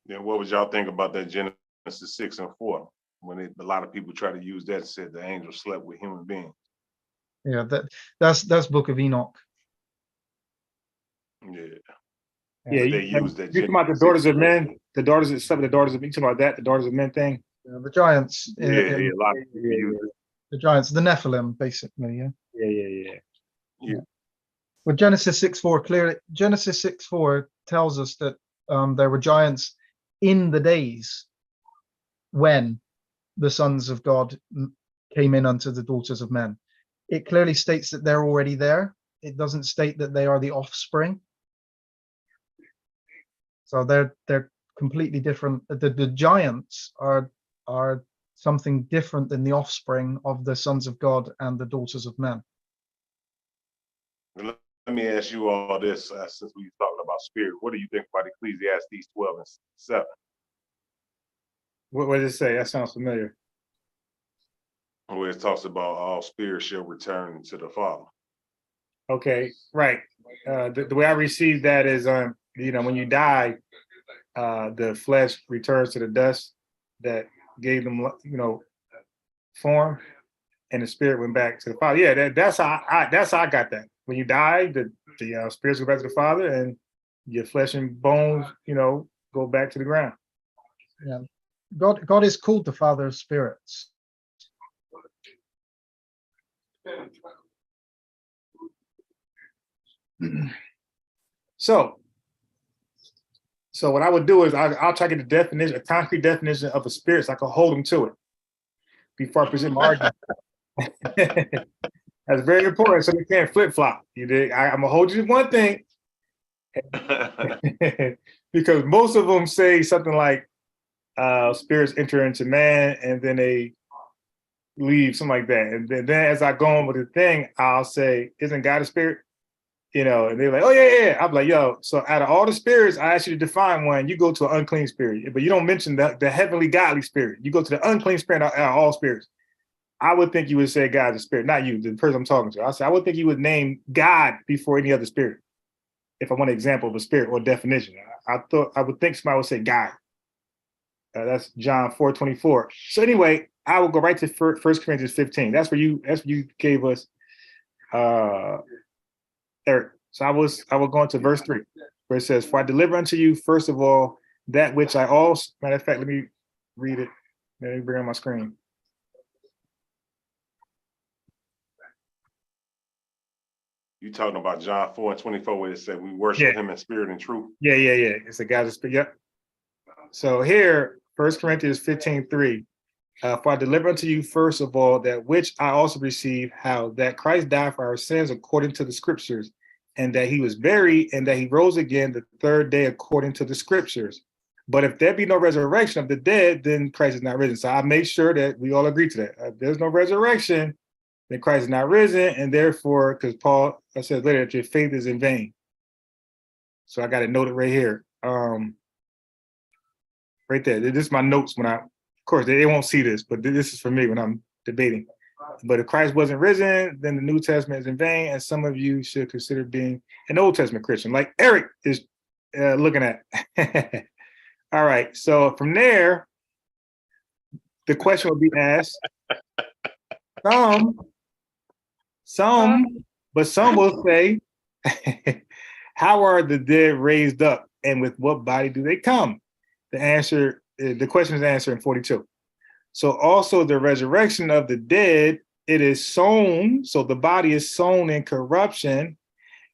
Yeah, what would y'all think about that Genesis 6 and 4? When a lot of people try to use that and said the angel slept with human beings.
Yeah, that's Book of Enoch.
Yeah.
Yeah,
they use that.
You talking about the daughters of men, the daughters of some of the daughters of. You talking about that, the daughters of men thing?
Yeah, the giants.
A lot of people use it.
The giants, the Nephilim, basically. Yeah.
Yeah.
Well, Genesis 6:4 clearly. Genesis 6:4 tells us that there were giants in the days when the sons of God came in unto the daughters of men. It clearly states that they're already there. It doesn't state that they are the offspring. So they're completely different. The giants are something different than the offspring of the sons of God and the daughters of men.
Let me ask you all this, since we were talking about spirit. What do you think about Ecclesiastes 12 and 7?
What does it say? That sounds familiar.
Where it talks about all spirits shall return to the Father.
Okay, right. The way I received that is, when you die, the flesh returns to the dust that gave them, form, and the spirit went back to the Father. Yeah, that's how I got that. When you die, the spirits go back to the Father, and your flesh and bones, go back to the ground.
Yeah, God is called the Father of spirits.
So what I would do is I'll try to get the definition, a concrete definition of a spirit, so I can hold them to it before I present my argument. That's very important, so we can't flip flop. You dig? I'm gonna hold you to one thing, because most of them say something like spirits enter into man and then they leave, something like that. And then as I go on with the thing, I'll say, "Isn't God a spirit?" And they're like, "Oh yeah." I'm like, "Yo, so out of all the spirits, I asked you to define one. You go to an unclean spirit, but you don't mention the heavenly godly spirit. You go to the unclean spirit out of all spirits." I would think you would say God's a spirit, not you, the person I'm talking to. I would think you would name God before any other spirit. If I want an example of a spirit or definition, I would think somebody would say God. That's John 4:24. So anyway, I will go right to 1 Corinthians 15. That's where you gave us Eric. So I will go into verse 3, where it says, "For I deliver unto you first of all that which I also," matter of fact, let me read it. Let me bring on my screen.
You talking about John 4:24, where it said we worship him in spirit and truth?
Yeah. It's a God's spirit. Yep. So here, 1 Corinthians 15:3. "For I deliver unto you first of all that which I also received, how that Christ died for our sins according to the scriptures, and that he was buried, and that he rose again the third day according to the scriptures. But if there be no resurrection of the dead, then Christ is not risen. So I make sure that we all agree to that. If there's no resurrection, then Christ is not risen, and therefore, because Paul says later that your faith is in vain. So I got it noted right here. Right there. This is my notes when of course, they won't see this, but this is for me when I'm debating. But if Christ wasn't risen, then the New Testament is in vain, and some of you should consider being an Old Testament Christian, like Eric is looking at. All right, so from there, the question will be asked. Some will say, how are the dead raised up, and with what body do they come? The question is answered in 42. So also the resurrection of the dead, it is sown, so the body is sown in corruption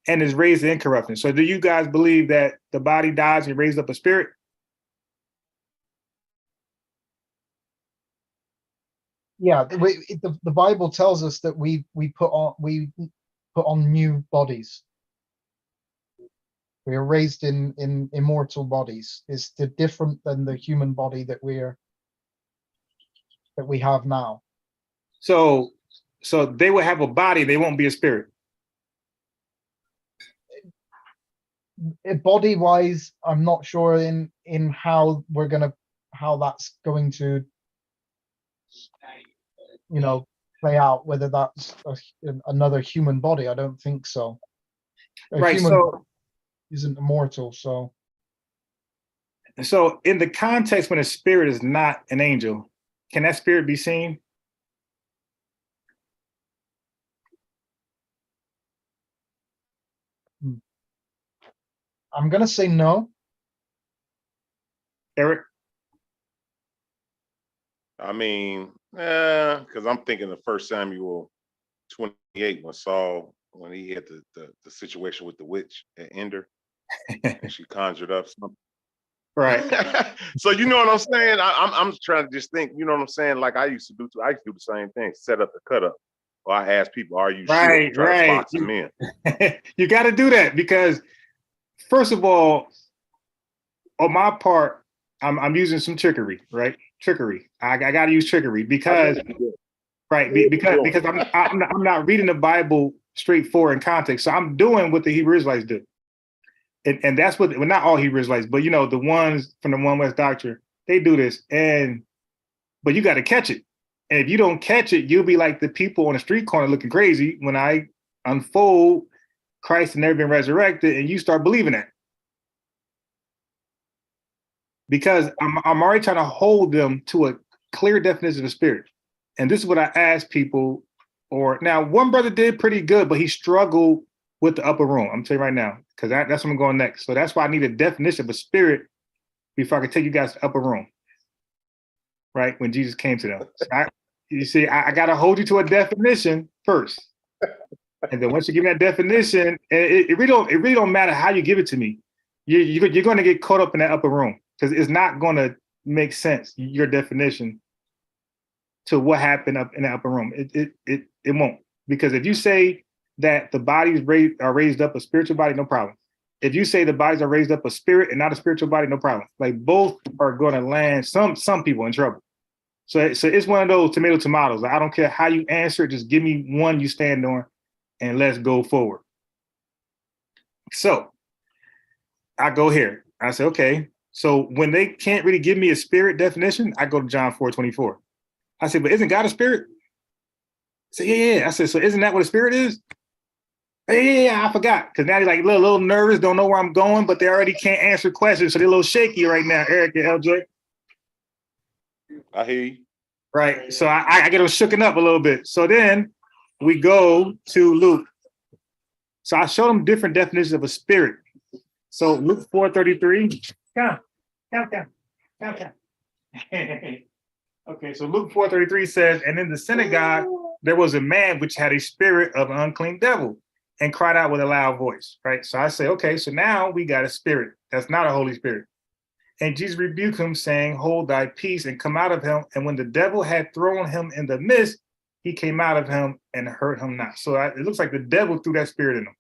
and is raised in incorruption. So do you guys believe that the body dies and raised up a spirit?
Yeah, the Bible tells us that we put on new bodies. We are raised in immortal bodies. It's different than the human body that we have now.
So they will have a body, they won't be a spirit.
Body wise, I'm not sure in how that's going to play out, whether that's another human body. I don't think so. Human isn't immortal, so
in the context when a spirit is not an angel, can that spirit be seen?
I'm gonna say no.
Eric?
I mean, because I'm thinking of 1 Samuel 28 when he had the situation with the witch at Ender, and she conjured up something.
Right.
So you know what I'm saying? I'm trying to just think, you know what I'm saying? Like I used to do the same thing, set up the cut up. Or I ask people, are you sure? Try to box them in.
You got to do that because, first of all, on my part, I'm using some trickery, right? Trickery. I got to use trickery because I'm not reading the Bible straightforward in context. So I'm doing what the Hebrew Israelites do. And that's what, well, not all Hebrew Israelites, but the ones from the One West Doctrine, they do this. But you got to catch it. And if you don't catch it, you'll be like the people on the street corner looking crazy when I unfold Christ had never been resurrected and you start believing that. Because I'm already trying to hold them to a clear definition of the spirit. And this is what I ask people, now one brother did pretty good, but he struggled with the upper room. I'm telling you right now, because that's where I'm going next. So that's why I need a definition of a spirit before I can take you guys to the upper room. Right? When Jesus came to them. So I got to hold you to a definition first. And then once you give me that definition, it really don't matter how you give it to me. You're going to get caught up in that upper room because it's not going to make sense, your definition, to what happened up in the upper room. It won't. Because if you say that the bodies are raised up a spiritual body, no problem. If you say the bodies are raised up a spirit and not a spiritual body, no problem. Like both are going to land some people in trouble. So it's one of those tomatoes. Like, I don't care how you answer it, just give me one you stand on and let's go forward. So I go here. I say, okay. So when they can't really give me a spirit definition, I go to John 4:24. I say, but isn't God a spirit? I say, yeah. I said, so isn't that what a spirit is? Yeah, I forgot. Because now they're like a little nervous, don't know where I'm going, but they already can't answer questions. So they're a little shaky right now, Eric and LJ.
I hear you.
Right. So I get them shooken up a little bit. So then we go to Luke. So I show them different definitions of a spirit. So Luke 4:33. Count. Okay, so Luke 4:33 says, and in the synagogue, there was a man which had a spirit of an unclean devil and cried out with a loud voice, right? So I say, okay, so now we got a spirit. That's not a Holy Spirit. And Jesus rebuked him, saying, hold thy peace and come out of him. And when the devil had thrown him in the midst, he came out of him and hurt him not. So it looks like the devil threw that spirit in him.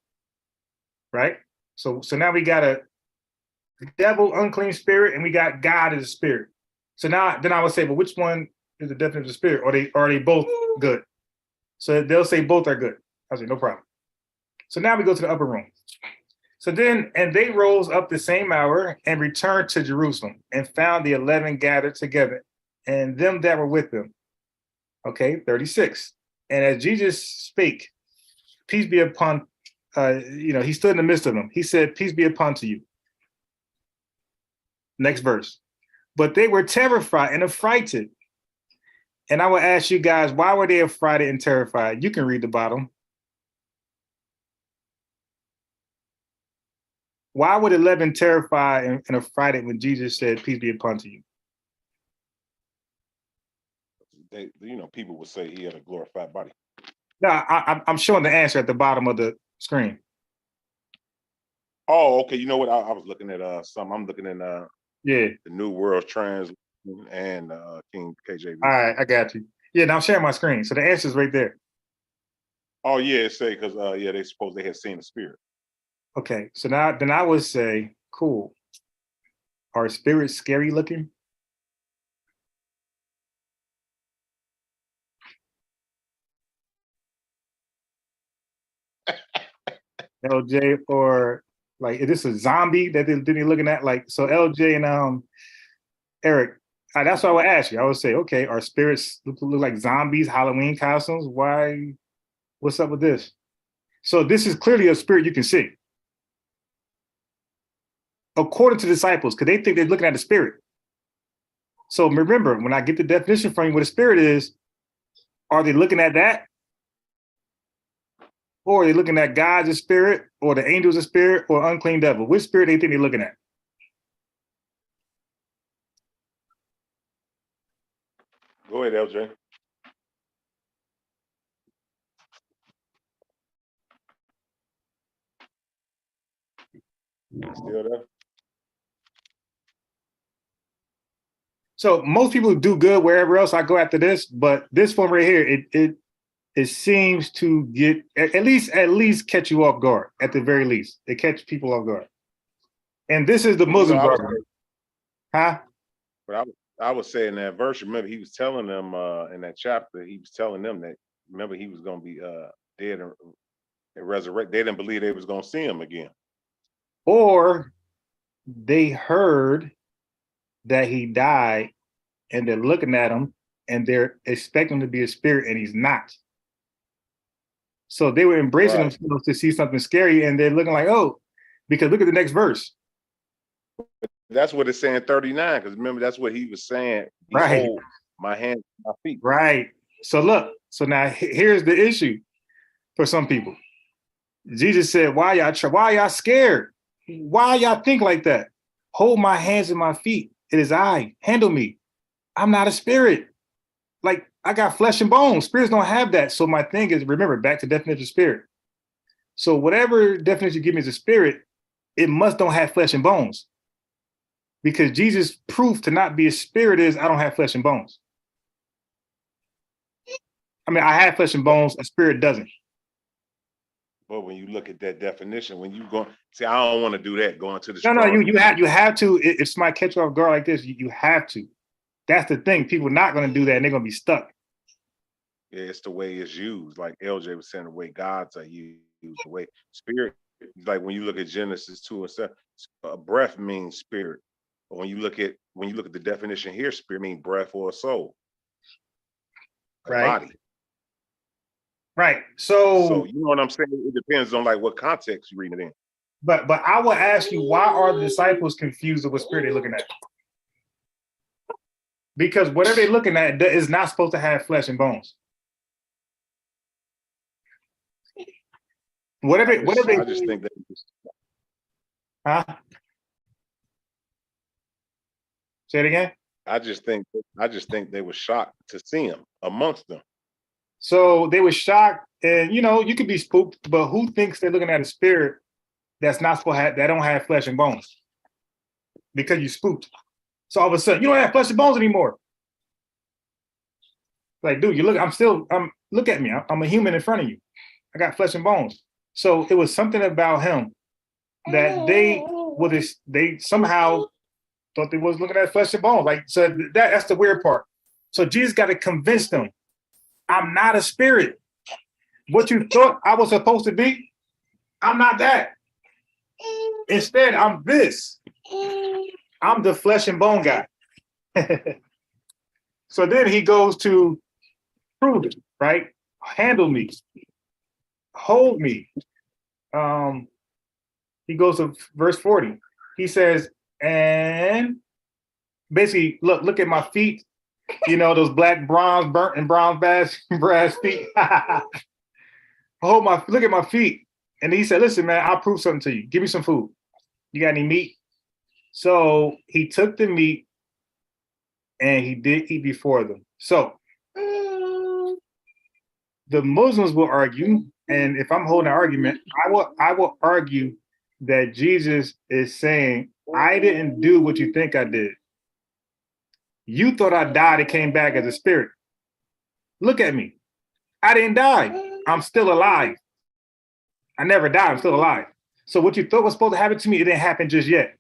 right? So now we got a devil, unclean spirit, and we got God as a spirit. So now then I would say, well, which one is the definition of spirit? Or are they both good? So they'll say both are good. I say, no problem. So now we go to the upper room. So then, and they rose up the same hour and returned to Jerusalem and found the 11 gathered together and them that were with them. Okay, 36. And as Jesus spake, peace be upon, he stood in the midst of them. He said, peace be upon to you. Next verse. But they were terrified and affrighted. And I will ask you guys, why were they affrighted and terrified? You can read the bottom. Why would 11 terrified and affrighted when Jesus said, peace be upon to you?
People would say he had a glorified body.
No, I'm showing the answer at the bottom of the screen.
Oh, okay. You know what? I was looking at I'm looking at
the
New World Translation and King KJV.
All right, I got you. Yeah, now I'm sharing my screen. So the answer is right there.
Oh yeah, it say because they suppose they had seen the spirit.
Okay, so now then I would say, cool. Are spirits scary looking? LJ, or like, is this a zombie that they're looking at? Like, so LJ and Eric, that's what I would ask you. I would say, okay, are spirits look like zombies, Halloween costumes? Why? What's up with this? So this is clearly a spirit you can see. According to disciples, because they think they're looking at the spirit. So remember, when I get the definition from you what a spirit is, are they looking at that? Or are they looking at God as spirit, or the angels as spirit, or unclean devil? Which spirit they think they're looking at?
Go ahead, LJ. Still there?
So most people do good wherever else I go after this, but this one right here, it seems to get at least catch you off guard. At the very least, it catch people off guard. And this is the Muslim guard, huh?
But I was saying that verse. Remember, he was telling them in that chapter. He was telling them that remember he was going to be dead and resurrected. They didn't believe they was going to see him again.
Or they heard that he died, and they're looking at him, and they're expecting him to be a spirit, and he's not. So they were embracing themselves to see something scary, and they're looking like, oh, because look at the next verse.
That's what it's saying 39, because remember, that's what he was saying. Behold, my hands, my feet.
Right. So look, so now here's the issue for some people. Jesus said, why y'all scared? Why y'all think like that? Hold my hands and my feet. It is I. Handle me. I'm not a spirit. Like, I got flesh and bones. Spirits don't have that. So my thing is, remember, back to definition of spirit. So whatever definition you give me as a spirit, it must don't have flesh and bones. Because Jesus' proof to not be a spirit is I don't have flesh and bones. I mean, I have flesh and bones, a spirit doesn't.
But when you look at that definition, when you go, see, I don't want to do that, going to the
No, you have to, if somebody catch you off guard like this, you have to. That's the thing. People are not going to do that, and they're going to be stuck.
Yeah, it's the way it's used. Like LJ was saying, the way God's are used, the way spirit, like when you look at Genesis 2 and 7, breath means spirit. But when you look at the definition here, spirit means breath or a soul. A body.
Right. So
you know what I'm saying? It depends on like what context you read it in.
But I will ask you, why are the disciples confused of what spirit they're looking at? Because whatever they're looking at is not supposed to have flesh and bones.
I just think that.
Huh? Say it again.
I just think they were shocked to see him amongst them.
So they were shocked, and you could be spooked, but who thinks they're looking at a spirit that's not supposed to have, that don't have flesh and bones? Because you spooked. So all of a sudden, you don't have flesh and bones anymore. Like, dude, look at me. I'm a human in front of you. I got flesh and bones. So it was something about him that they somehow thought they was looking at flesh and bone. Like, so that's the weird part. So Jesus got to convince them, I'm not a spirit. What you thought I was supposed to be, I'm not that. Instead, I'm this. I'm the flesh and bone guy. So then he goes to prove it, right? Handle me, hold me. He goes to verse 40. He says, and basically, look at my feet. You know, those black bronze, burnt and brown brass feet. Look at my feet. And he said, listen, man, I'll prove something to you. Give me some food. You got any meat? So he took the meat and he did eat before them. So the Muslims will argue, and if I'm holding an argument, I will argue that Jesus is saying, I didn't do what you think I did. You thought I died and came back as a spirit. Look at me. I didn't die. I'm still alive. I never died. I'm still alive. So what you thought was supposed to happen to me, it didn't happen just yet.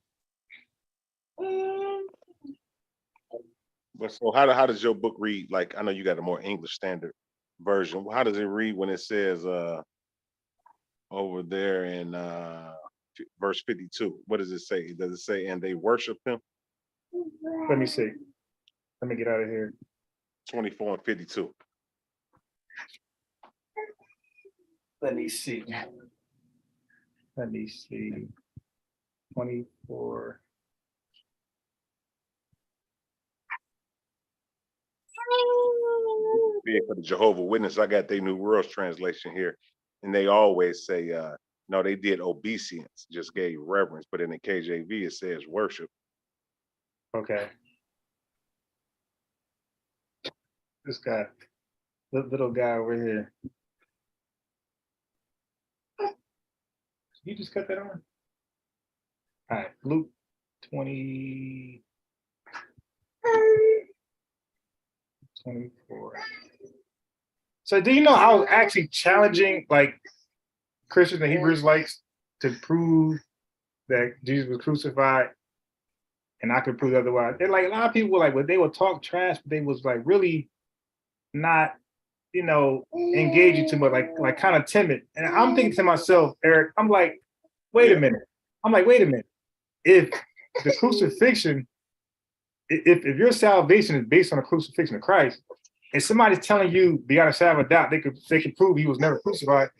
But so how does your book read? Like, I know you got a more English standard version. How does it read when it says over there in verse 52? What does it say? Does it say, and they worship him?
Let me see. Let me get out of here.
24 and 52.
Let me see. 24.
Yeah, for the Jehovah Witness, I got their New World Translation here, and they always say, no, they did obeisance, just gave reverence, but in the KJV it says worship.
Okay. This guy, little guy over here. You just cut that on? All right, Luke 20. 24. So do you know I was actually challenging like Christians and Hebrews likes to prove that Jesus was crucified, and I could prove otherwise. They're like, a lot of people were like, well, they would talk trash, but they was like really not, engaging too much, like kind of timid. And I'm thinking to myself, Eric, I'm like, wait a minute. If the crucifixion, if your salvation is based on the crucifixion of Christ, and somebody's telling you beyond a shadow of a doubt they could prove he was never crucified,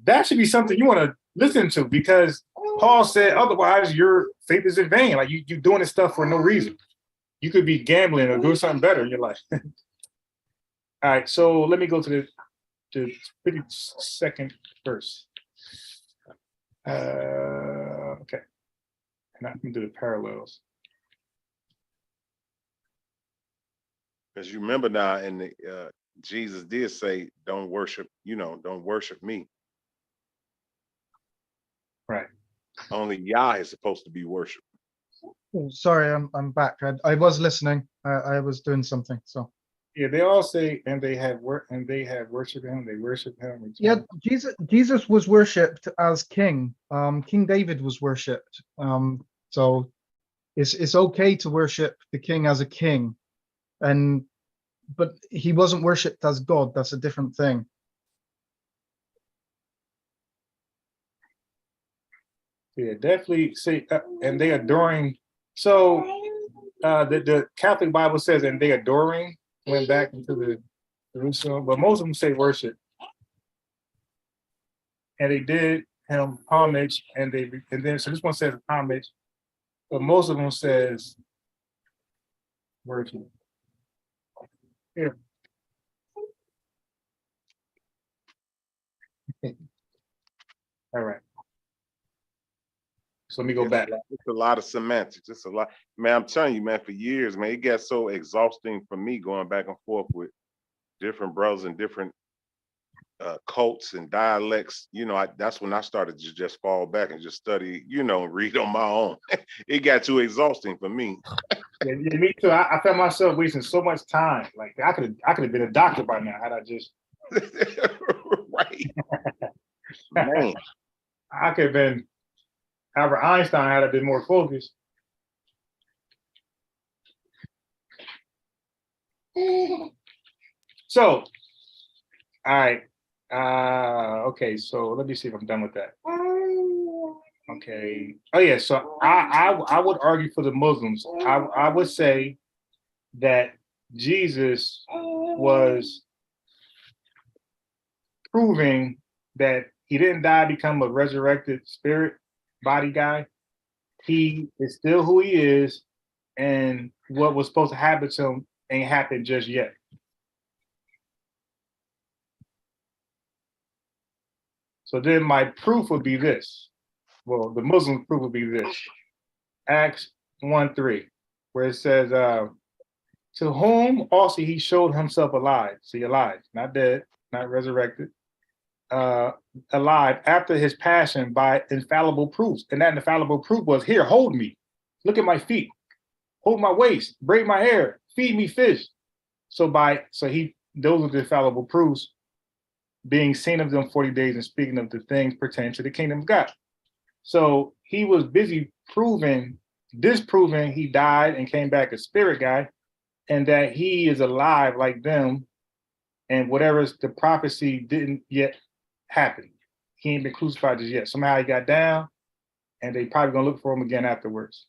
that should be something you want to listen to, because Paul said otherwise your faith is in vain. Like you doing this stuff for no reason. You could be gambling or doing something better in your life. All right, so let me go to the 52nd verse. Okay, and I can do the parallels.
Because you remember now, and Jesus did say, don't worship me.
Right.
Only Yah is supposed to be worshipped.
Oh, sorry, I'm back. I was listening. I was doing something. So
yeah, they all say, and they have worshiped him. They worship him.
Yeah, Jesus was worshipped as king. King David was worshipped. So it's okay to worship the king as a king, but he wasn't worshipped as God. That's a different thing.
Yeah, definitely. See, and they adoring. So the Catholic Bible says, and they adoring went back into the Jerusalem, but most of them say worship. And they did him homage, and then so this one says homage, but most of them says worship. Here. All right. So let me go back.
It's a lot of semantics. It's a lot, man. I'm telling you, man. For years, man, it got so exhausting for me going back and forth with different brothers and different cults and dialects. That's when I started to just fall back and just study, read on my own. It got too exhausting for me.
Yeah, me too. I found myself wasting so much time. Like I could have been a doctor by now had I just
right. Man.
I could have been Albert Einstein had a bit more focus. So, all right. Okay, so let me see if I'm done with that. Okay. Oh yeah, so I would argue for the Muslims. I would say that Jesus was proving that he didn't die, become a resurrected spirit body guy. He is still who he is, and what was supposed to happen to him ain't happened just yet. So then my proof would be this. Well, the Muslim proof would be this. Acts 1:3, where it says, to whom also he showed himself alive. See, alive, not dead, not resurrected. Alive after his passion by infallible proofs. And that infallible proof was, here, hold me. Look at my feet. Hold my waist. Braid my hair. Feed me fish. Those are the infallible proofs, being seen of them 40 days and speaking of the things pertaining to the kingdom of God. So he was busy disproving he died and came back a spirit guy, and that he is alive like them, and whatever's the prophecy didn't yet happen. He ain't been crucified just yet. Somehow he got down, and they probably gonna look for him again afterwards.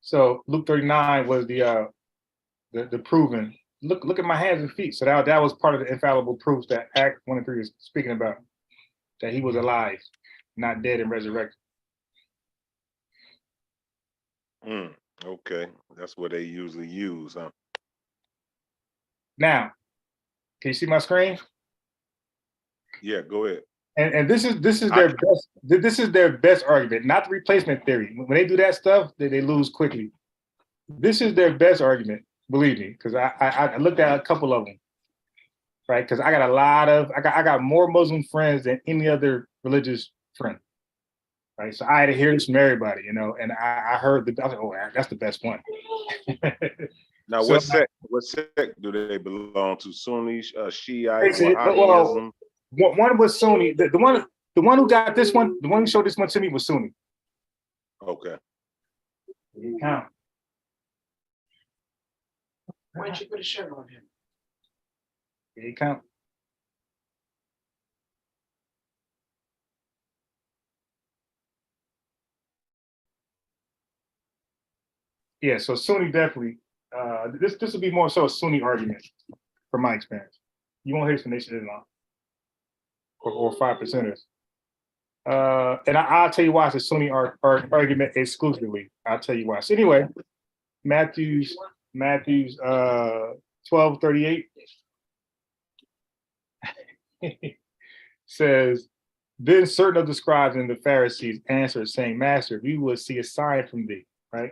So Luke 39 was the proven. Look at my hands and feet. So that was part of the infallible proofs that Acts 1 and 3 is speaking about, that he was alive, not dead and resurrected.
Okay, that's what they usually use, huh?
Now, can you see my screen?
Yeah, go ahead.
And this is their best argument, not the replacement theory. When they do that stuff, they lose quickly. This is their best argument, believe me, because I looked at a couple of them, right? Because I got more Muslim friends than any other religious friend, right? So I had to hear this from everybody, and I heard I was like, oh, that's the best one.
Now,
So,
what sect do they belong to? Sunni, Shiite,
well,
Wahhabism?
one was Sunni. The one who got this one, the one who showed this one to me was Sunni.
Okay.
Count.
Why don't you put a shirt on him?
He count. Yeah, so Sunni definitely. This will be more so a Sunni argument, from my experience. You won't hear some Nation Islam or 5%ers. And I'll tell you why it's a Sunni argument exclusively. I'll tell you why. So anyway, Matthew's 12:38 says, then certain of the scribes and the Pharisees answered, saying, Master, we will see a sign from thee, right?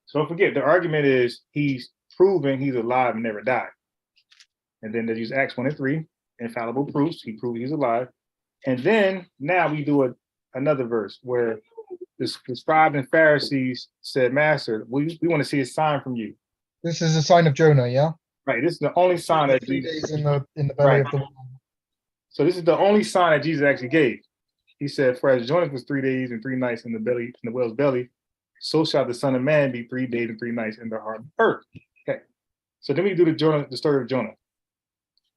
So don't forget, the argument is he's proven he's alive and never died. And then they use Acts 1 and 3, infallible proofs. He proved he's alive. And then now we do another verse where the scribes and Pharisees said, Master, we want to see a sign from you.
This is a sign of Jonah, yeah?
Right. This is the only sign that
3
Jesus,
days in the belly of the woman.
So this is the only sign that Jesus actually gave. He said, for as Jonah was 3 days and 3 nights in the whale's belly, so shall the Son of Man be 3 days and 3 nights in the heart of the earth. Okay. So then we do the story of Jonah.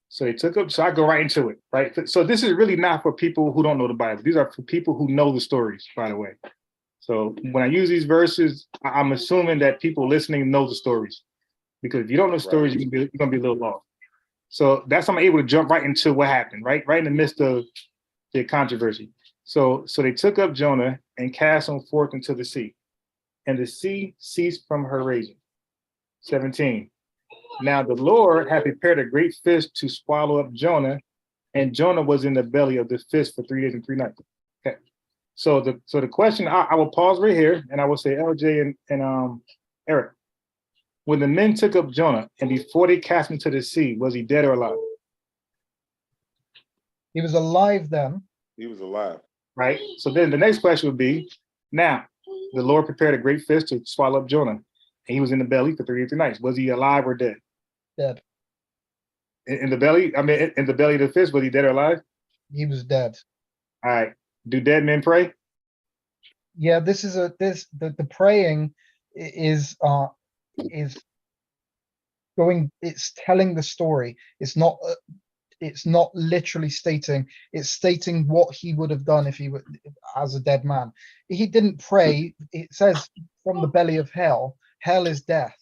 So they took up, so I go right into it, right? So this is really not for people who don't know the Bible. These are for people who know the stories, by the way. So when I use these verses, I'm assuming that people listening know the stories. Because if you don't know stories, you're gonna be a little lost. So that's how I'm able to jump right into what happened, right in the midst of the controversy. So they took up Jonah and cast him forth into the sea, and the sea ceased from her raging. 17. Now the Lord had prepared a great fish to swallow up Jonah, and Jonah was in the belly of the fish for 3 days and 3 nights. Okay. So the question, I will pause right here, and I will say, LJ and Eric, when the men took up Jonah, and before they cast him to the sea, was he dead or alive?
He was alive then.
He was alive.
Right? So then the next question would be, now, the Lord prepared a great fish to swallow up Jonah, and he was in the belly for 3 days and 3 nights. Was he alive or dead?
Dead.
In the belly? I mean, in the belly of the fish, was he dead or alive?
He was dead.
All right. Do dead men pray?
Yeah, the praying is going. It's telling the story. It's not literally stating. It's stating what he would have done if he were as a dead man. He didn't pray. It says from the belly of hell. Hell is death.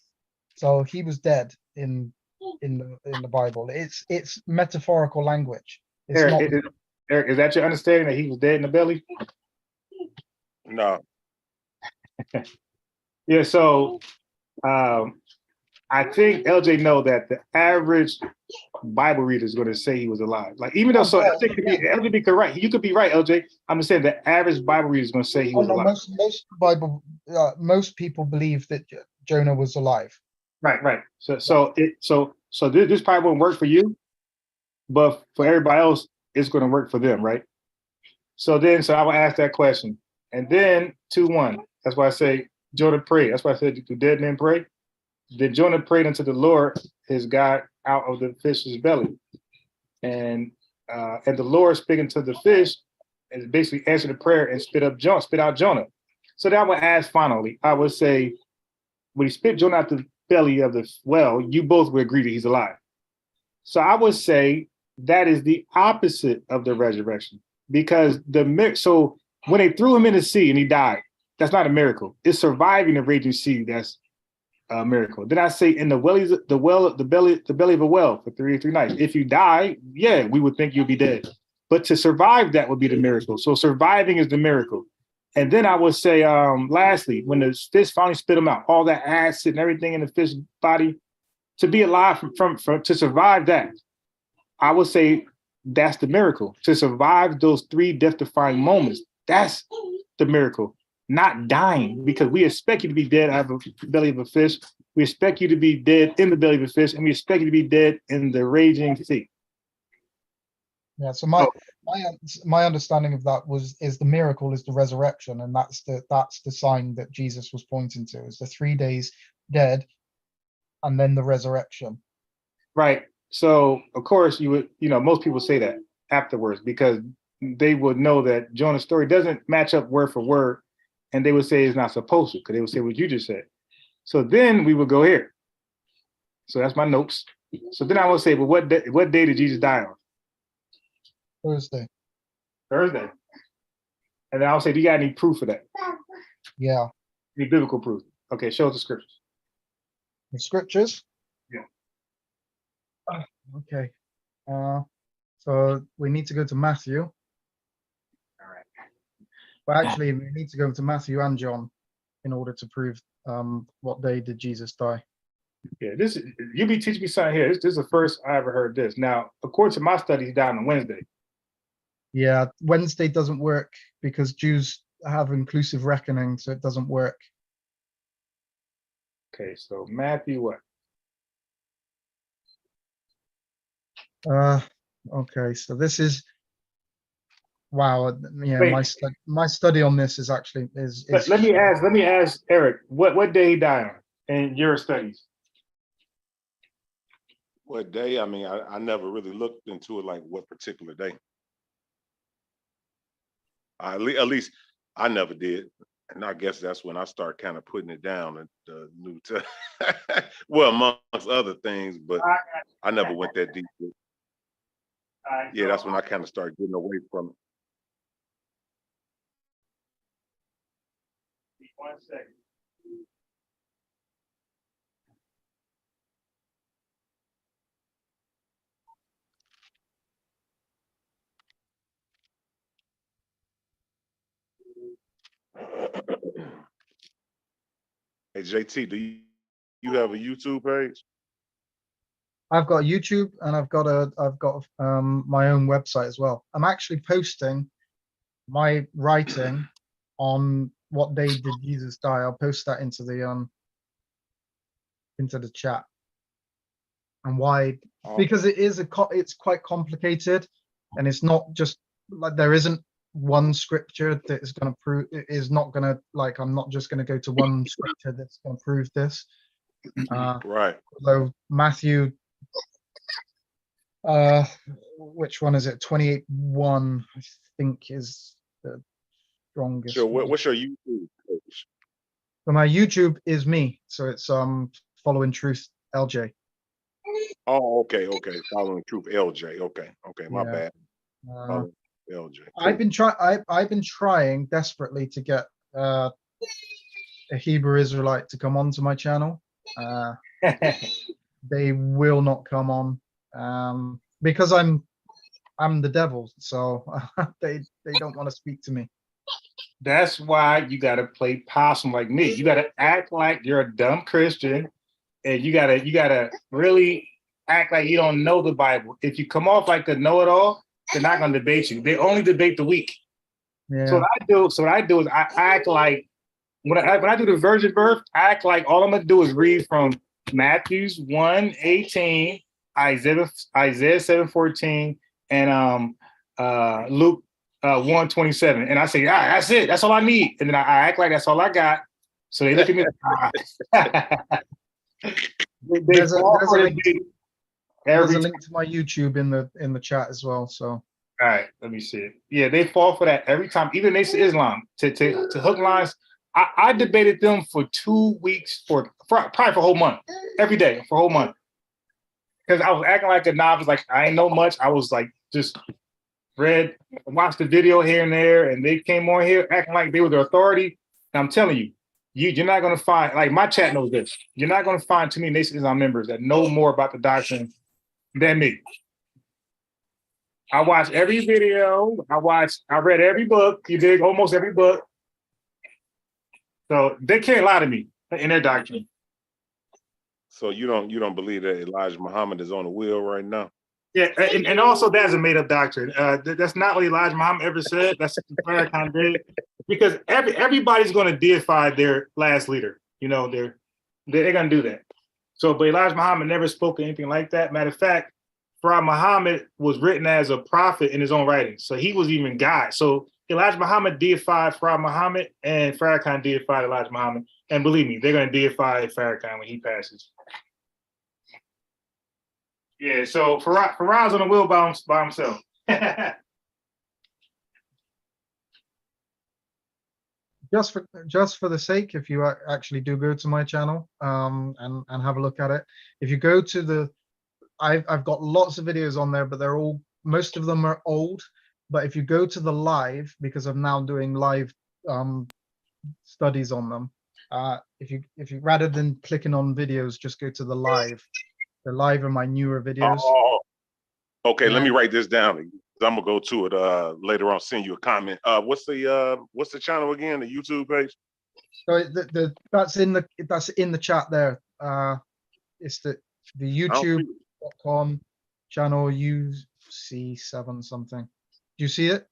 So he was dead in the Bible. It's metaphorical language. It's
Eric,
not.
Eric, is that your understanding that he was dead in the belly?
No.
Yeah. So, I think LJ know that the average Bible reader is going to say he was alive. Like even though LJ be correct, you could be right, LJ. I'm just saying the average Bible reader is going to say he was alive.
Most people believe that Jonah was alive.
Right. So this probably won't work for you, but for everybody else, it's going to work for them, right? So I will ask that question, and then 2-1. That's why I say Jonah prayed. That's why I said, do dead men pray? Then Jonah prayed unto the Lord, his God, out of the fish's belly, and the Lord speaking to the fish, and basically answered the prayer and spit out Jonah. So that I would ask finally, I would say, when he spit Jonah out the belly of the well, you both would agree that he's alive. So I would say that is the opposite of the resurrection, because so when they threw him in the sea and he died, that's not a miracle. It's surviving the raging sea that's a miracle. Then I say in the belly of a well for 3 or 3 nights. If you die, yeah, we would think you'll be dead. But to survive that would be the miracle. So surviving is the miracle. And then I would say, lastly, when the fish finally spit him out, all that acid and everything in the fish body, to be alive to survive that, I would say that's the miracle. To survive those 3 death-defying moments, that's the miracle. Not dying, because we expect you to be dead out of the belly of a fish. We expect you to be dead in the belly of a fish, and we expect you to be dead in the raging sea.
Yeah. So my understanding of that is the miracle is the resurrection, and that's the sign that Jesus was pointing to, is the 3 days dead, and then the resurrection.
Right. So of course you would, most people say that afterwards because they would know that Jonah's story doesn't match up word for word. And they would say it's not supposed to, because they would say what you just said. So then we would go here. So that's my notes. So then I would say, well, what day did Jesus die on?
Thursday.
And then I would say, do you got any proof of that?
Yeah.
Any biblical proof? Okay, show us the scriptures.
The scriptures?
Yeah.
Okay. So we need to go to Matthew.
All right.
But actually, we need to go to Matthew and John in order to prove what day did Jesus die.
Yeah, you be teaching me something here. This is the first I ever heard this. Now, according to my study, he died on Wednesday.
Yeah, Wednesday doesn't work because Jews have inclusive reckoning, so it doesn't work.
Okay, so Matthew what?
Okay, so this is wow. Yeah,
Wait.
my study on this is actually is.
Let me ask Eric, what day he died on in your studies?
What day? I mean, I never really looked into it like what particular day. At least I never did. And I guess that's when I start kind of putting it down at the New Testament. Well, amongst other things, but I never went that deep. Yeah, that's when I kind of started getting away from it.
1 second.
Hey, JT, do you have a YouTube page?
I've got YouTube and I've got my own website as well. I'm actually posting my writing on what day did Jesus die. I'll post that into the chat. And why? Because it's quite complicated, and it's not just like there isn't one scripture that is going to prove. It is not going to like I'm not just going to go to one scripture that's going to prove this.
Right.
Although Matthew Which one is it? 28:1, I think, is the strongest
So
one.
what's your YouTube page?
So my YouTube is me, so it's Following Truth LJ.
Oh, okay. Following Truth LJ. Okay, my
Yeah.
bad. Following LJ.
I've been trying desperately to get a Hebrew Israelite to come onto my channel. They will not come on because I'm the devil, so they don't want to speak to me.
That's why you gotta play possum like me. You gotta act like you're a dumb Christian, and you gotta really act like you don't know the Bible. If you come off like a know-it-all, they're not gonna debate you. They only debate the weak.
Yeah.
So what I do is I act like when I do the virgin birth, I act like all I'm gonna do is read from Matthews 1:18, Isaiah 7:14, and Luke 1:27. And I say, that's it, that's all I need. And then I act like that's all I got. So they look at me
There's a link to my YouTube in the chat as well. So
all right, let me see it. Yeah, they fall for that every time. Even Nation of Islam to hook lines. I debated them for 2 weeks, for probably for a whole month, every day for a whole month, because I was acting like a novice, like I ain't know much. I was like just watched the video here and there, and they came on here acting like they were the authority. And I'm telling you, you're not gonna find, like my chat knows this. You're not gonna find too many Nation of Islam members that know more about the doctrine than me. I watched every video. I read every book. You dig? Almost every book. So they can't lie to me in their doctrine.
So you don't believe that Elijah Muhammad is on the wheel right now?
Yeah, and also that's a made up doctrine. That's not what Elijah Muhammad ever said. That's what Farrakhan did, because everybody's going to deify their last leader. You know, they're going to do that. So, but Elijah Muhammad never spoke anything like that. Matter of fact, Farrakhan Muhammad was written as a prophet in his own writings, so he was even God. So Elijah Muhammad deified Farrakhan Muhammad, and Farrakhan deified Elijah Muhammad. And believe me, they're going to deify Farrakhan when he passes. Yeah, so Farrakhan's on the wheel by himself.
Just for the sake, if you actually do go to my channel and have a look at it, if you go to I've got lots of videos on there, but most of them are old. But if you go to the live, because I'm now doing live studies on them, if you rather than clicking on videos, just go to the live. The live are my newer videos.
Oh, okay. Let me write this down. I'm gonna go to it later on. Send you a comment. What's the channel again? The YouTube page.
So that's in the chat there. It's the YouTube.com channel UC7 something. Do you see it?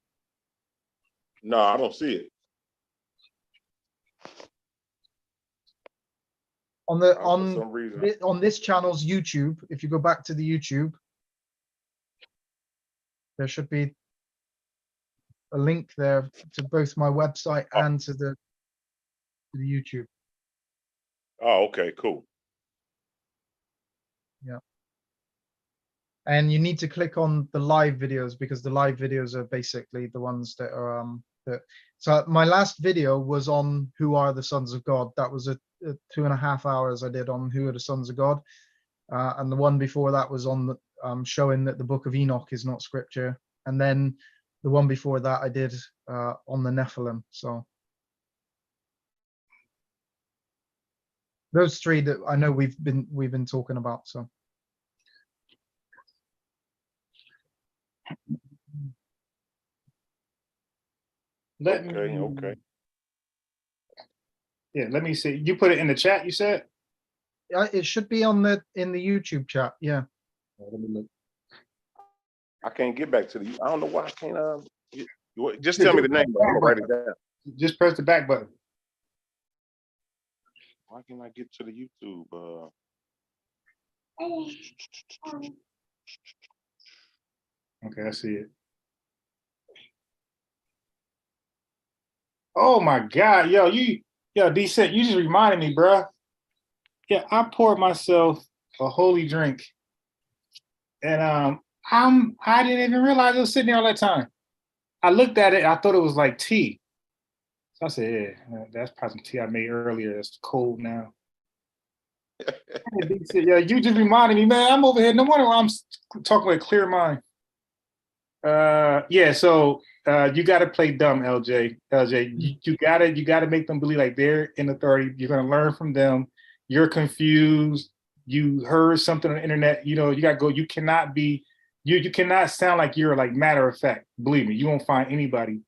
No, I don't see it.
On this channel's YouTube, if you go back to the YouTube, there should be a link there to both my website and to the YouTube.
Oh, okay, cool.
Yeah. And you need to click on the live videos, because the live videos are basically the ones that are so my last video was on who are the sons of God. That was a 2.5 hours I did on who are the sons of God. And the one before that was on the showing that the book of Enoch is not scripture. And then the one before that I did on the Nephilim. So those three that I know we've been talking about. So
Okay.
Yeah, let me see. You put it in the chat, you said?
Yeah, it should be in the YouTube chat. Yeah.
Let me look. I can't get back to the. I don't know why I can't. Just tell me the name. I'm gonna write it down.
Just press the back button.
Why can't I get to the YouTube?
Okay, I see it. Oh my God, yo, Decent, you just reminded me, bro. Yeah, I poured myself a holy drink, and I didn't even realize it was sitting there all that time. I looked at it, I thought it was like tea. So I said, yeah, that's probably some tea I made earlier. It's cold now. He said, yeah, you just reminded me, man. I'm over here. No wonder why I'm talking with a clear mind. Yeah. So you got to play dumb, LJ. You gotta make them believe like they're in authority. You're gonna learn from them. You're confused. You heard something on the internet. You know, you gotta go. You cannot be. You cannot sound like you're like matter of fact. Believe me, you won't find anybody.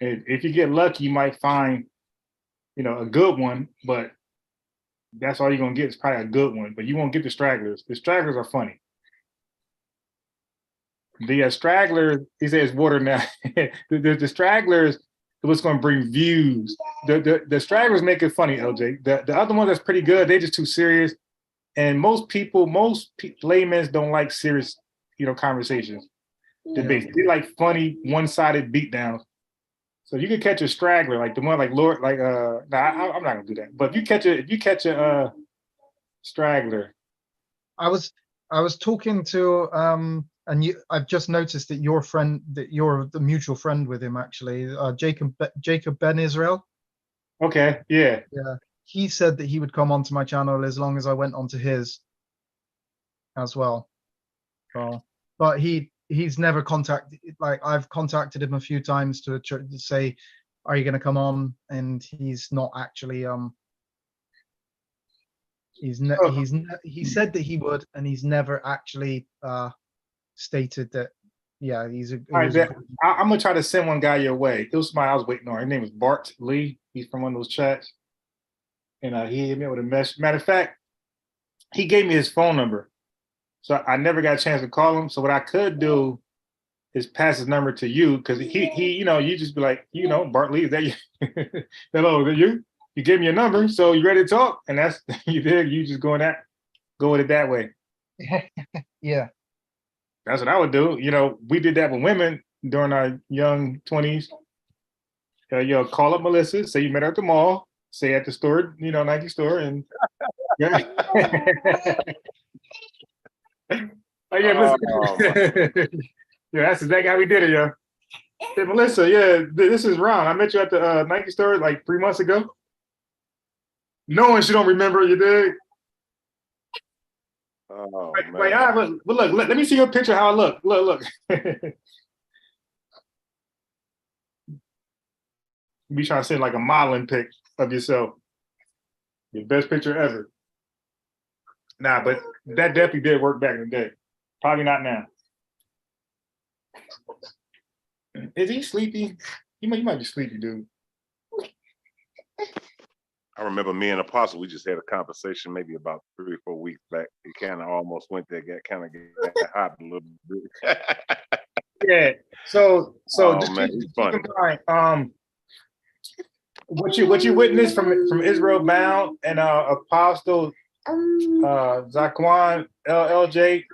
If you get lucky, you might find, a good one, but that's all you're gonna get is probably a good one. But you won't get the stragglers. The stragglers are funny. The stragglers, he says, water now. the stragglers, what's going to bring views. The stragglers make it funny, LJ. The other one that's pretty good, they just too serious. And most laymen don't like serious, conversations, debates. They like funny, one-sided beatdowns. So you can catch a straggler, like the one like Lord, like I'm not gonna do that. But if you catch a straggler.
I was talking to and I've just noticed that you're the mutual friend with him actually, Jacob Ben Israel.
Okay, yeah.
Yeah. He said that he would come onto my channel as long as I went onto his as well. So, but he's never contacted. Like I've contacted him a few times to say, "Are you going to come on?" And he's not actually. He said that he would, and he's never actually stated that. Yeah,
All right, I'm gonna try to send one guy your way. It was somebody I was waiting on. His name is Bart Lee. He's from one of those chats, and he hit me with a message. Matter of fact, he gave me his phone number, so I never got a chance to call him. So what I could do is pass his number to you, because he you just be like, Bart Lee, is that you? Hello, is that you? You gave me your number, so you ready to talk? And that's you did. You just go with it that way.
Yeah.
That's what I would do. We did that with women during our young 20s. Call up Melissa, say you met her at the mall, say at the store, Nike store, and yeah. Oh, yeah, yeah, that's exactly how we did it, yeah. Hey, Melissa, yeah, this is Ron. I met you at the Nike store like 3 months ago. Knowing she don't remember, you dig?
Oh,
man. But look, let me see your picture, how I look. Look. You be trying to send like a modeling pic of yourself. Your best picture ever. Nah, but that definitely did work back in the day. Probably not now. Is he sleepy? He might be sleepy, dude.
I remember me and Apostle, we just had a conversation maybe about 3 or 4 weeks back. It kind of almost went there, got hot a little bit.
Yeah. So
oh, man, it's funny.
What you witnessed from Israel Bound and Apostle Zaquan LJ,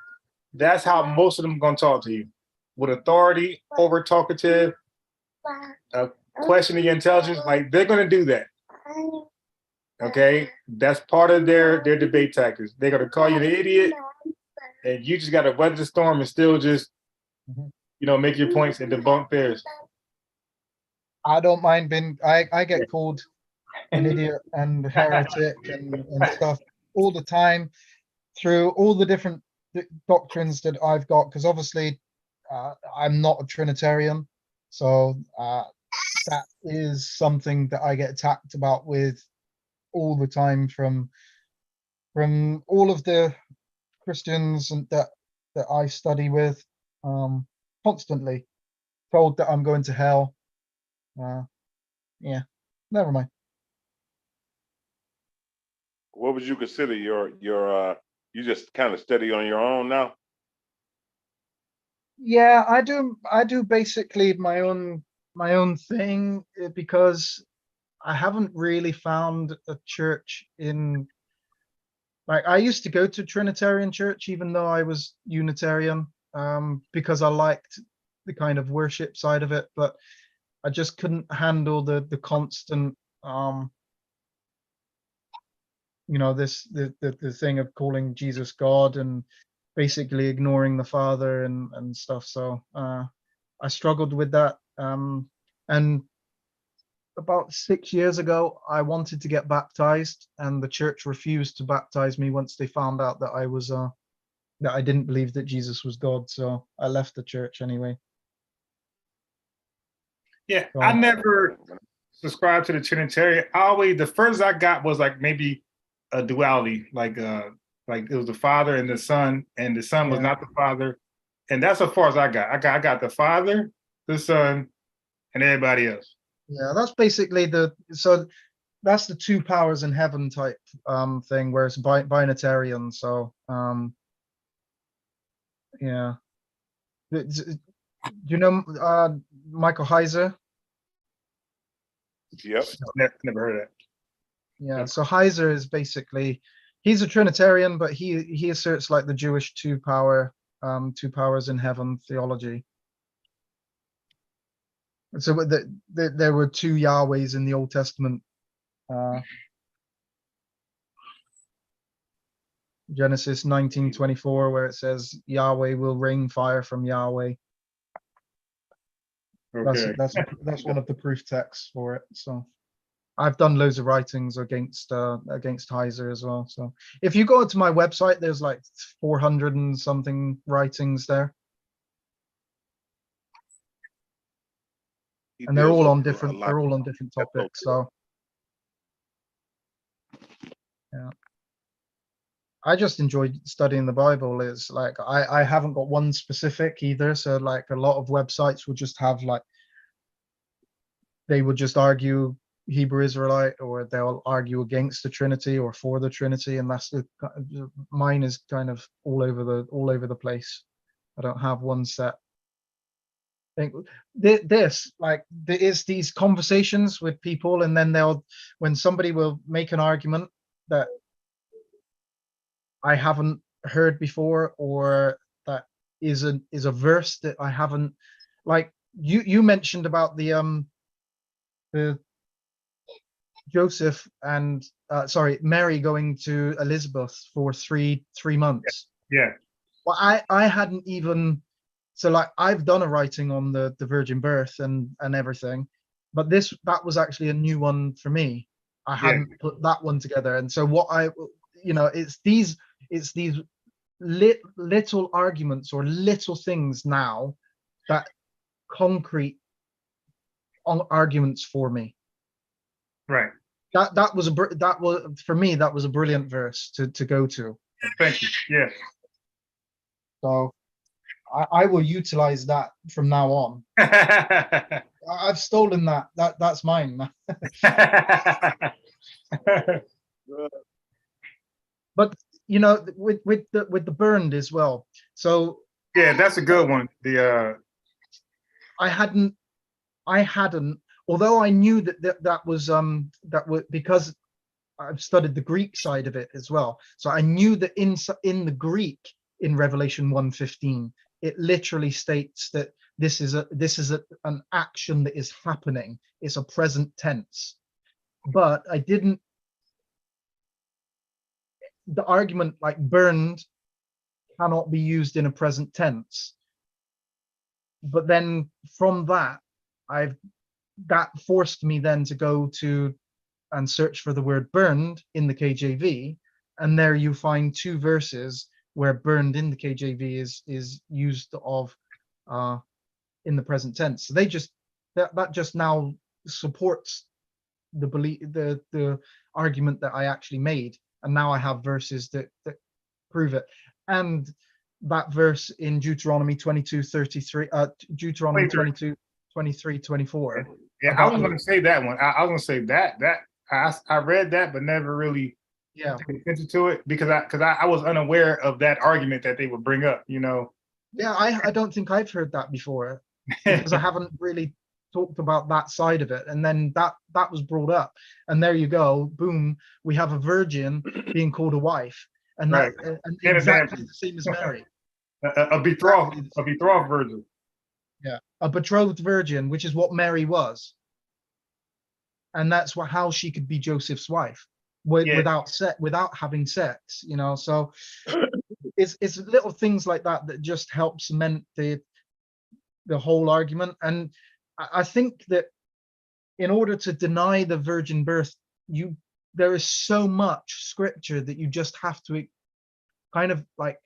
that's how most of them are gonna talk to you, with authority, over talkative, questioning your intelligence. Like they're gonna do that. Okay, that's part of their debate tactics. They're gonna call you an idiot, and you just gotta weather the storm and still just make your points and debunk theirs.
I don't mind being. I get called an idiot and heretic and stuff all the time through all the different doctrines that I've got, because obviously I'm not a Trinitarian, so that is something that I get attacked about with all the time from all of the Christians and that I study with, constantly told that I'm going to hell. Yeah, never mind.
What would you consider your you just kind of study on your own now?
Yeah, I do basically my own thing, because I haven't really found a church in, like, I used to go to Trinitarian church even though I was Unitarian, because I liked the kind of worship side of it, but I just couldn't handle the constant the thing of calling Jesus God and basically ignoring the father and stuff. So I struggled with that. And about 6 years ago, I wanted to get baptized, and the church refused to baptize me once they found out that I was that I didn't believe that Jesus was God. So I left the church anyway.
Yeah, I never subscribed to the Trinitarian. The first I got was like maybe a duality, like it was the Father and the Son, and the Son was not the Father, and that's as far as I got. I got the Father, the Son, and everybody else.
Yeah, that's basically that's the two powers in heaven type thing, where it's binitarian. So yeah. Do you know Michael Heiser?
Yep.
Never heard of that.
Yeah, so Heiser is basically, he's a Trinitarian, but he asserts like the Jewish two powers in heaven theology. So there were two Yahwehs in the Old Testament. Genesis 19:24, where it says Yahweh will rain fire from Yahweh.
Okay.
That's one of the proof texts for it. So I've done loads of writings against Heiser as well. So if you go to my website, there's like 400 and something writings there, and they're all on different topics. So yeah, I just enjoyed studying the Bible. It's like I haven't got one specific either. So like a lot of websites will just have like, they would just argue Hebrew Israelite, or they'll argue against the Trinity or for the Trinity, and mine is kind of all over the place. I don't have one set. I think there is these conversations with people, and then when somebody will make an argument that I haven't heard before, or that is a verse that I haven't, like you mentioned about the Joseph and Mary going to Elizabeth for three months.
Yeah.
Well, I hadn't even, so like I've done a writing on the virgin birth and everything, but that was actually a new one for me. I hadn't put that one together, and so it's these little arguments or little things now that concrete arguments for me.
Right.
That was for me, that was a brilliant verse to go to.
Thank you. Yeah.
So I will utilize that from now on. I've stolen that. That's mine. But with the burned as well. So
yeah, that's a good one.
I hadn't, although I knew that was because I've studied the Greek side of it as well. So I knew that in the Greek, in Revelation 1:15, it literally states that this is an action that is happening. It's a present tense. But I didn't, the argument like burned cannot be used in a present tense. But then from that, that forced me then to go to and search for the word burned in the KJV, and there you find two verses where burned in the KJV is used of in the present tense. So that just now supports the belief, the argument that I actually made, and now I have verses that prove it. And that verse in Deuteronomy 22:33, Deuteronomy 22:23-24.
Yeah, I was going to say that one. I was going to say that I read that, but never really paid attention to it because I was unaware of that argument that they would bring up.
Yeah, I don't think I've heard that before because I haven't really talked about that side of it. And then that was brought up, and there you go, boom, we have a virgin being called a wife, and
right.
And exactly the same as Mary.
A betrothed virgin.
Yeah, a betrothed virgin, which is what Mary was, and that's how she could be Joseph's wife without having sex. So it's little things like that that just help cement the whole argument. And I think that in order to deny the virgin birth, there is so much scripture that you just have to kind of like,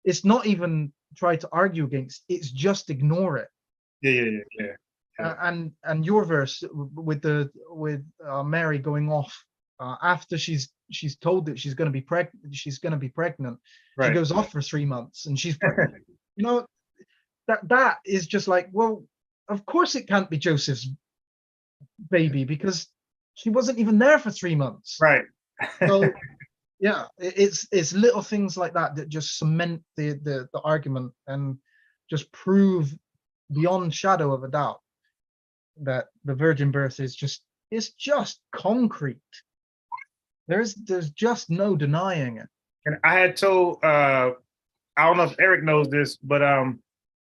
it's not even try to argue against, it's just ignore it.
Yeah.
And your verse with Mary going off after she's told that she's going to be pregnant,
Right.
she goes off for 3 months and she's pregnant. You know, that is just like, well, of course it can't be Joseph's baby because she wasn't even there for 3 months.
Right.
So yeah, it's little things like that that just cement the argument and just prove beyond shadow of a doubt that the virgin birth is just concrete. There's just no denying it.
And I had told I don't know if Eric knows this, but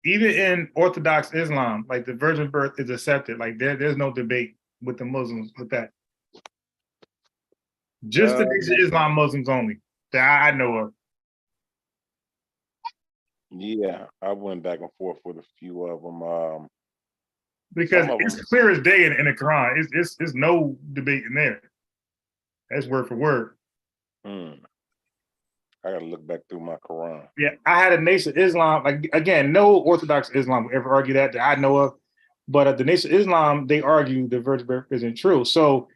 even in Orthodox Islam, like the virgin birth is accepted. Like there's no debate with the Muslims with that. Just the Nation of Islam Muslims only that I know of.
Yeah, I went back and forth with a few of them.
Because it's clear as day in the Quran. It's no debate in there. That's word for word.
I gotta look back through my Quran.
Yeah, I had a Nation of Islam. Like again, no Orthodox Islam would ever argue that I know of. But the Nation of Islam, they argue the virgin birth isn't true. So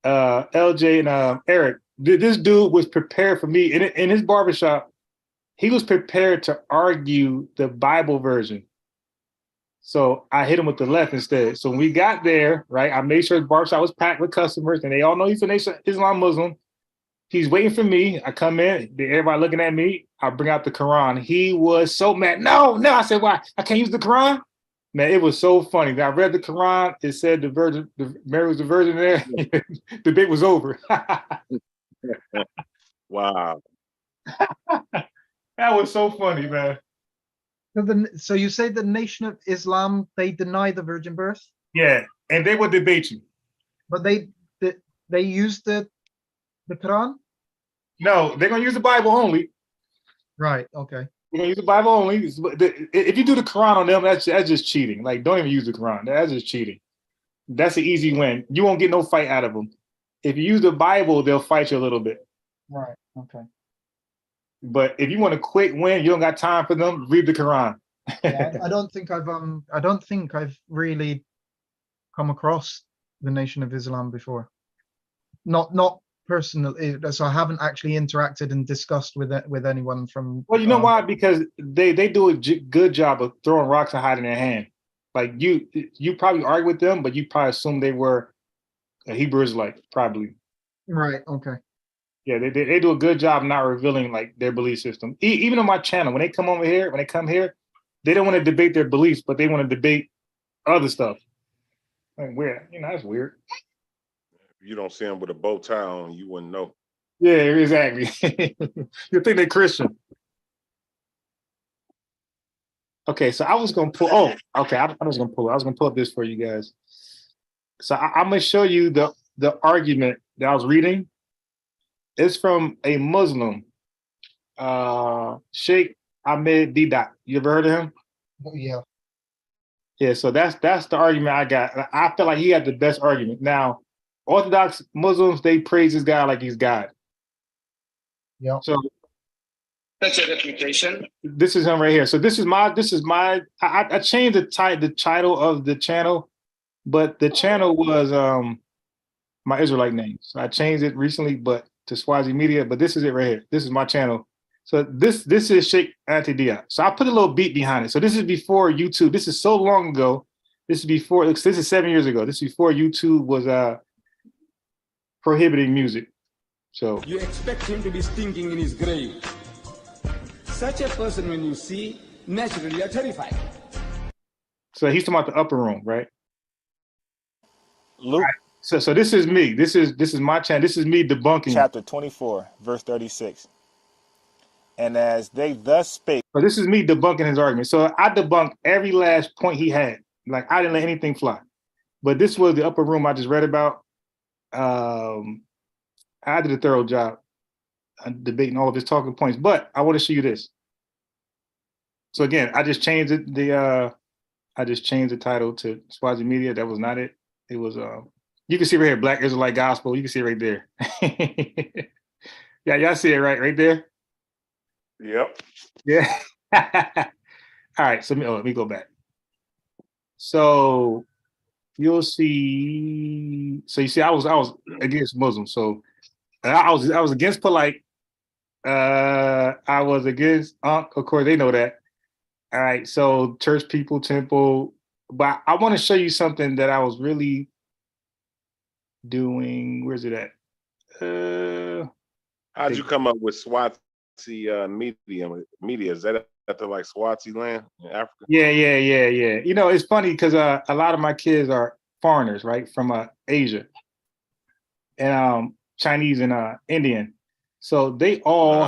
LJ and Eric, this dude was prepared for me in his barbershop. He was prepared to argue the Bible version. So I hit him with the left instead. So when we got there, right, I made sure his barbershop was packed with customers, and they all know he's a Nation of Islam Muslim. He's waiting for me. I come in, everybody looking at me. I bring out the Quran. He was so mad. No. I said, why? I can't use the Quran? Man, it was so funny. I read the Quran. It said Mary was the virgin there. The debate was over.
Wow.
That was so funny, man.
So you say the Nation of Islam, they deny the virgin birth?
Yeah, and they would debate you.
But they use the Quran?
No, they're gonna use the Bible only.
Right. Okay.
They're gonna use the Bible only. If you do the Quran on them, that's just cheating. Like, don't even use the Quran. That's just cheating. That's an easy win. You won't get no fight out of them. If you use the Bible, they'll fight you a little bit.
Right. Okay.
But if you want a quick win, you don't got time for them. Read the Quran.
Yeah, I don't think I've really come across the Nation of Islam before. Not personally. So I haven't actually interacted and discussed with anyone from.
Well, you know why? Because they do a good job of throwing rocks and hiding their hand. Like you probably argue with them, but you probably assume they were a Hebrew Israelite, probably.
Right. Okay.
Yeah, they do a good job not revealing like their belief system. Even on my channel, when they come here, they don't want to debate their beliefs, but they want to debate other stuff. Like weird, that's weird.
If you don't see them with a bow tie on, you wouldn't know.
Yeah, exactly. You think they're Christian. Okay, so I was gonna pull. Oh, okay, I was gonna pull up this for you guys. So I'm gonna show you the argument that I was reading. It's from a Muslim, Sheikh Ahmed Didat. You ever heard of him?
Yeah.
Yeah, so that's the argument I got. I feel like he had the best argument. Now, Orthodox Muslims, they praise this guy like he's God.
Yeah.
So
That's a reputation.
this is him right here. So this is my I changed the title of the channel, but the channel was my Israelite name. So I changed it recently, but to Swazi Media, but this is it right here. This is my channel. So this is Sheikh Antidia. So I put a little beat behind it. So this is before YouTube. This is so long ago. This is 7 years ago. This is before YouTube was prohibiting music. So
you expect him to be stinking in his grave. Such a person, when you see, naturally are terrified.
So he's talking about the upper room, right?
Luke.
Right. So this is me. This is my channel. This is me debunking.
Chapter 24, verse 36. And as they thus spake.
So this is me debunking his argument. So I debunked every last point he had. Like I didn't let anything fly. But this was the upper room I just read about. I did a thorough job debating all of his talking points. But I want to show you this. So again, I just changed the title to Swazi Media. That was not it. It was you can see right here, Black Israelite Gospel. You can see it right there. Yeah, y'all see it right there.
Yep.
Yeah. All right. So let me go back. So you'll see. So you see, I was against Muslims. So I was against polite. I was against of course they know that. All right. So church people, temple. But I want to show you something that I was really doing. Where's it at?
How'd you come up with Swazi media? Is that at the like Swazi land in Africa?
Yeah. You know, it's funny because a lot of my kids are foreigners, right, from Asia and Chinese and Indian. So they all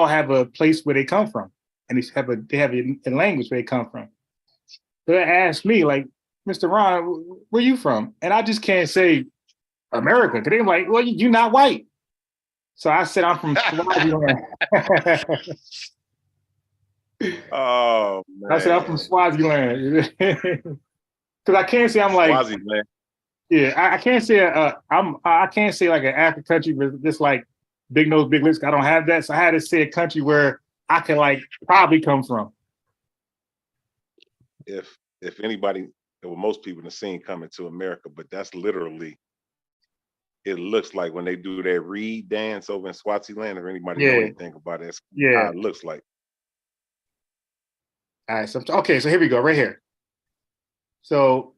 have a place where they come from, and they have a language where they come from. So they asked me like, Mr. Ron, where you from? And I just can't say America because they're like, well, you're not white. So I said I'm from Swaziland.
Oh man!
I said I'm from Swaziland because I can't say I'm like
Swaziland.
Yeah, I can't say I can't say like an African country with just like big nose, big lips. I don't have that, so I had to say a country where I can like probably come from.
If anybody, there were most people in the scene coming to America, but that's literally. It looks like when they do their reed dance over in Swaziland. If anybody know anything about it, that's how it looks like.
All right, so so here we go, right here. So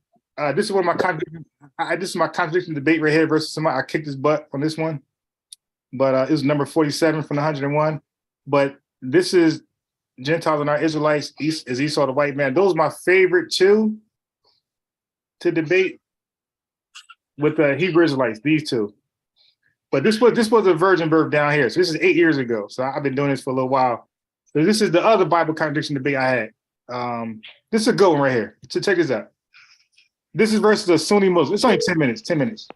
this is one of my this is my contradiction debate right here versus somebody. I kicked his butt on this one, but it was number 47 from the 101. But this is Gentiles and our Israelites. Is Esau the white man? Those are my favorite two to debate with the Hebrew Israelites. These two. But this was a virgin birth down here. So this is 8 years ago. So I've been doing this for a little while. So this is the other Bible contradiction debate I had. This is a good one right here. So check this out. This is versus a Sunni Muslim. It's only 10 minutes. 10 minutes.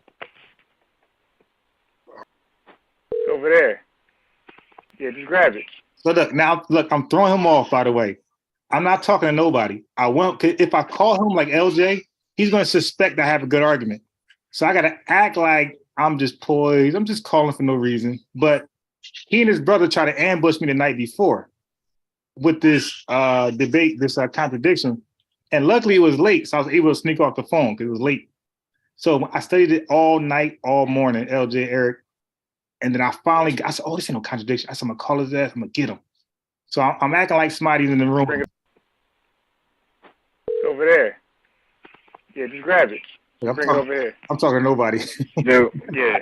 Over there. Yeah, just grab it.
So look, I'm throwing him off, by the way. I'm not talking to nobody. If I call him like LJ, he's going to suspect I have a good argument. So I got to act like I'm just poised. I'm just calling for no reason. But he and his brother tried to ambush me the night before with this debate, this contradiction. And luckily it was late, so I was able to sneak off the phone because it was late. So I studied it all night, all morning, LJ, Eric. And then I said, oh, this ain't no contradiction. I said, I'm going to call his ass. I'm going to get him. So I'm acting like somebody's in the room.
It's over there. Yeah, just grab it. Bring it over here.
I'm talking to nobody.
No. Yeah.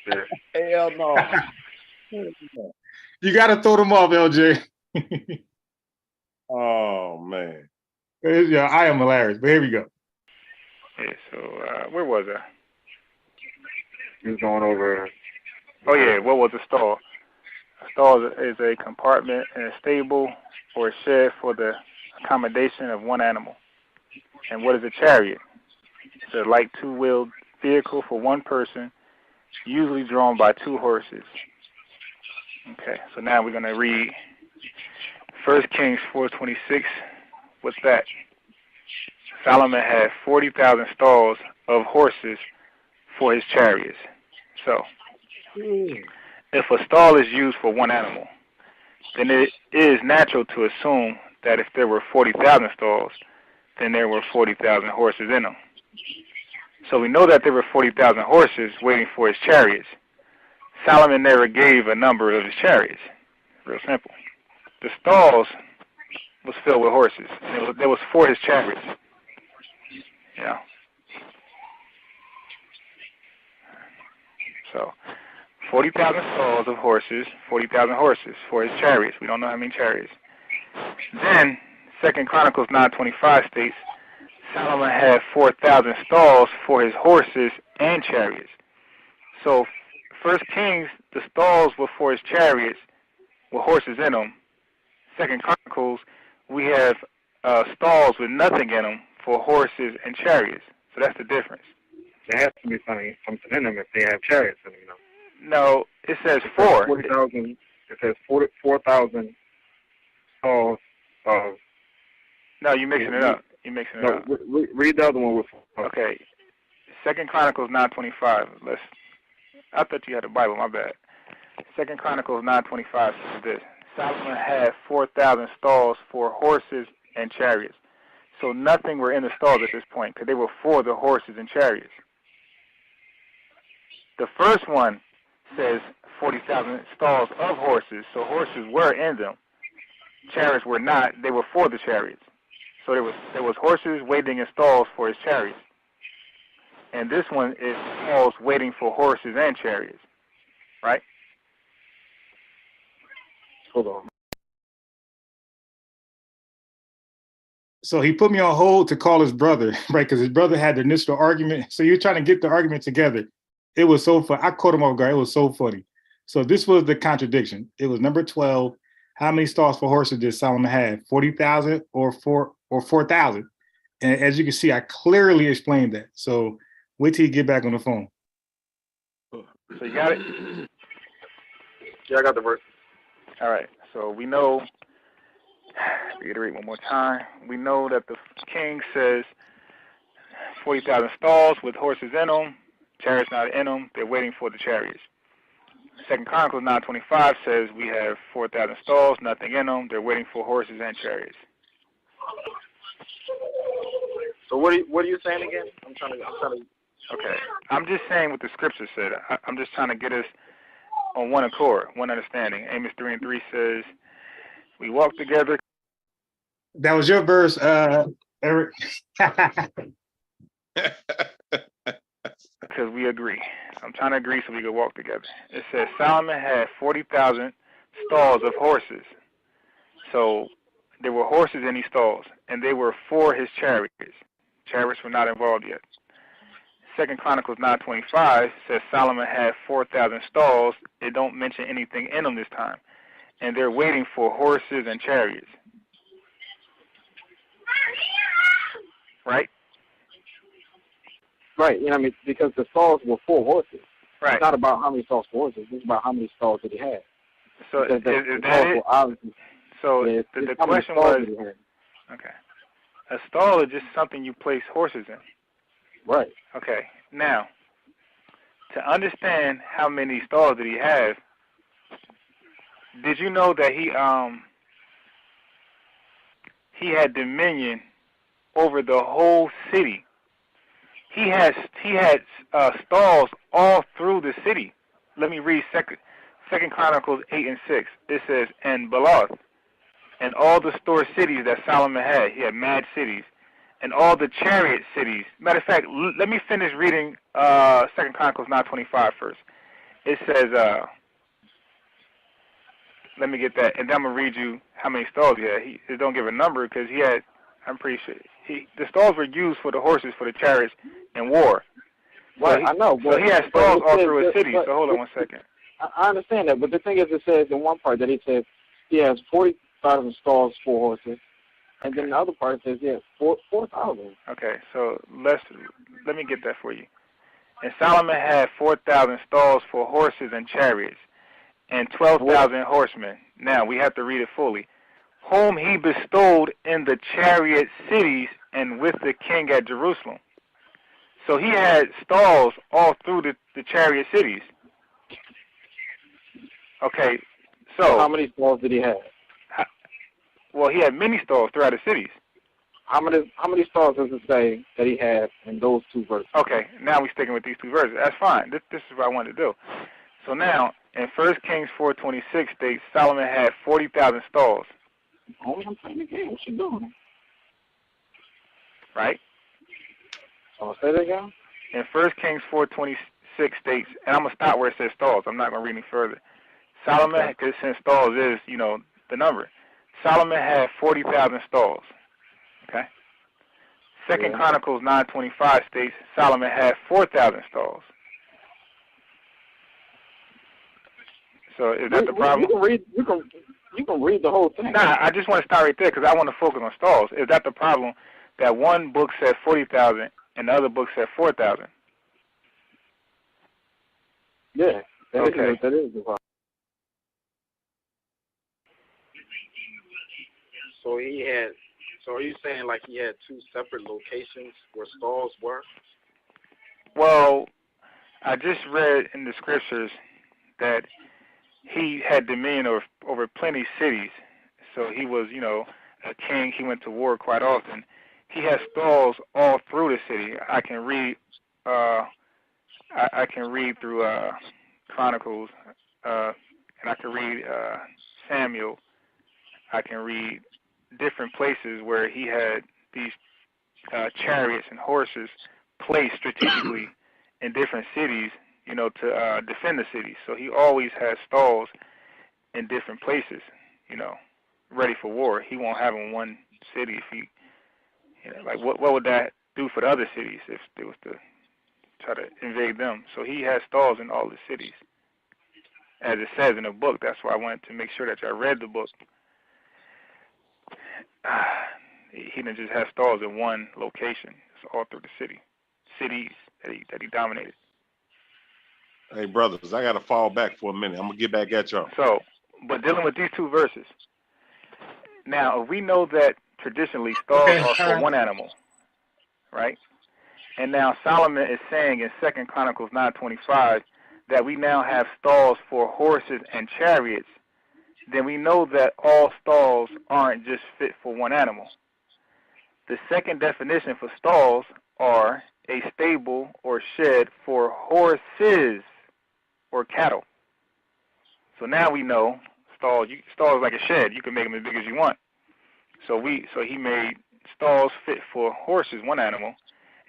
Sure.
Hell no.
You got to throw them off, LJ.
Oh, man.
Yeah, I am hilarious, but here we go.
Yeah, so where was I? He was going over. Oh, yeah, what was a stall? A stall is a compartment in a stable or a shed for the accommodation of one animal. And what is a chariot? It's a light two-wheeled vehicle for one person, usually drawn by two horses. Okay, so now we're going to read 1 Kings 4:26. What's that? Solomon had 40,000 stalls of horses for his chariots. So, if a stall is used for one animal, then it is natural to assume that if there were 40,000 stalls, then there were 40,000 horses in them. So we know that there were 40,000 horses waiting for his chariots. Solomon never gave a number of his chariots. Real simple. The stalls was filled with horses. It was for his chariots. Yeah. So, 40,000 stalls of horses, 40,000 horses for his chariots. We don't know how many chariots. Then, 2 Chronicles 9:25 states, Solomon had 4,000 stalls for his horses and chariots. So, 1 Kings, the stalls were for his chariots with horses in them. 2 Chronicles, we have stalls with nothing in them for horses and chariots. So that's the difference. There has to be something in them if they have chariots in them, you know. No, it says 4. 40,000. It says 4,000 stalls No, you're mixing it up. You're mixing it
No,
up.
read the other one with.
Okay. 2 Chronicles 9:25. I thought you had a Bible. My bad. 2 Chronicles 9:25 says this: Solomon had 4,000 stalls for horses and chariots. So nothing were in the stalls at this point because they were for the horses and chariots. The first one says 40,000 stalls of horses, so horses were in them. Chariots were not; they were for the chariots. So there was horses waiting in stalls for his chariots. And this one is stalls waiting for horses and chariots, right?
Hold on.
So he put me on hold to call his brother, right? Because his brother had the initial argument. So you're trying to get the argument together. It was so fun. I caught him off guard. It was so funny. So this was the contradiction. It was number 12. How many stalls for horses did Solomon have? 40,000 or 4,000? And as you can see, I clearly explained that. So wait till you get back on the phone.
So you got it?
Yeah, I got the verse.
All right. So we know, reiterate one more time, we know that the king says 40,000 stalls with horses in them, chariots not in them, they're waiting for the chariots. 2 Chronicles 9:25 says we have 4,000 stalls, nothing in them, they're waiting for horses and chariots.
So what are you saying again? I'm trying to.
Okay. I'm just saying what the scripture said. I'm just trying to get us on one accord, one understanding. Amos 3:3 says, we walk together.
That was your verse, Eric.
Because we agree. I'm trying to agree so we can walk together. It says Solomon had 40,000 stalls of horses. So there were horses in these stalls, and they were for his chariots. Chariots were not involved yet. 2 Chronicles 9:25 says Solomon had 4,000 stalls. It don't mention anything in them this time. And they're waiting for horses and chariots. Right?
Right. You know, I mean, because the stalls were for horses.
Right.
It's not about how many stalls for horses. It's about how many stalls did he have.
So is that it? So
yeah,
the question was, okay, a stall is just something you place horses in.
Right.
Okay. Now, to understand how many stalls did he have, did you know that he had dominion over the whole city? He had stalls all through the city. Let me read Second Chronicles 8:6. It says, and Beloth, and all the store cities that Solomon had. He had mad cities. And all the chariot cities. Matter of fact, let me finish reading 2 Chronicles 9:25 first. It says, let me get that, and then I'm going to read you how many stalls he had. He don't give a number because he had, I'm pretty sure, the stalls were used for the horses, for the chariots, and war.
Right, I know.
So he had stalls all through his city, so hold on one second.
I understand that, but the thing is, it says in one part that he says he has 40,000 stalls for horses, and then the other part says he has 4,000.
Okay, so let me get that for you. And Solomon had 4,000 stalls for horses and chariots, and 12,000 horsemen. Now we have to read it fully. Whom he bestowed in the chariot cities and with the king at Jerusalem. So he had stalls all through the chariot cities. Okay, so
how many stalls did he have?
Well, he had many stalls throughout the cities.
How many stalls does it say that he had in those two verses?
Okay, now we're sticking with these two verses. That's fine. This is what I wanted to do. So now, in 1 Kings 4:26 states, Solomon had 40,000 stalls.
Oh, I'm playing the game. What you doing?
Right?
Oh, say that again?
In 1 Kings 4:26 states, and I'm going to stop where it says stalls. I'm not going to read any further. Solomon, because since stalls is, the number. Solomon had 40,000 stalls. Okay? Second Chronicles 9:25 states Solomon had 4,000 stalls. So is that the problem?
You can read the whole thing.
Nah, I just want to start right there because I want to focus on stalls. Is that the problem? That one book said 40,000 and the other book said 4,000.
Yeah. That is the problem. So he had. So are you saying like he had two separate locations where stalls were?
Well, I just read in the scriptures that he had dominion over plenty cities. So he was, a king. He went to war quite often. He has stalls all through the city. I can read. I can read through Chronicles, and I can read Samuel. I can read different places where he had these chariots and horses placed strategically in different cities, to defend the city. So he always has stalls in different places, ready for war. He won't have in one city if he, like what would that do for the other cities if they was to try to invade them? So he has stalls in all the cities, as it says in the book. That's why I wanted to make sure that y'all read the book. He didn't just have stalls in one location. It's all through the cities that he dominated.
Hey, brothers, I got to fall back for a minute. I'm going to get back at y'all.
So, but dealing with these two verses. Now, we know that traditionally stalls are for one animal, right? And now Solomon is saying in 2 Chronicles 9:25 that we now have stalls for horses and chariots. Then we know that all stalls aren't just fit for one animal. The second definition for stalls are a stable or shed for horses or cattle. So now we know stalls is like a shed. You can make them as big as you want. So he made stalls fit for horses, one animal,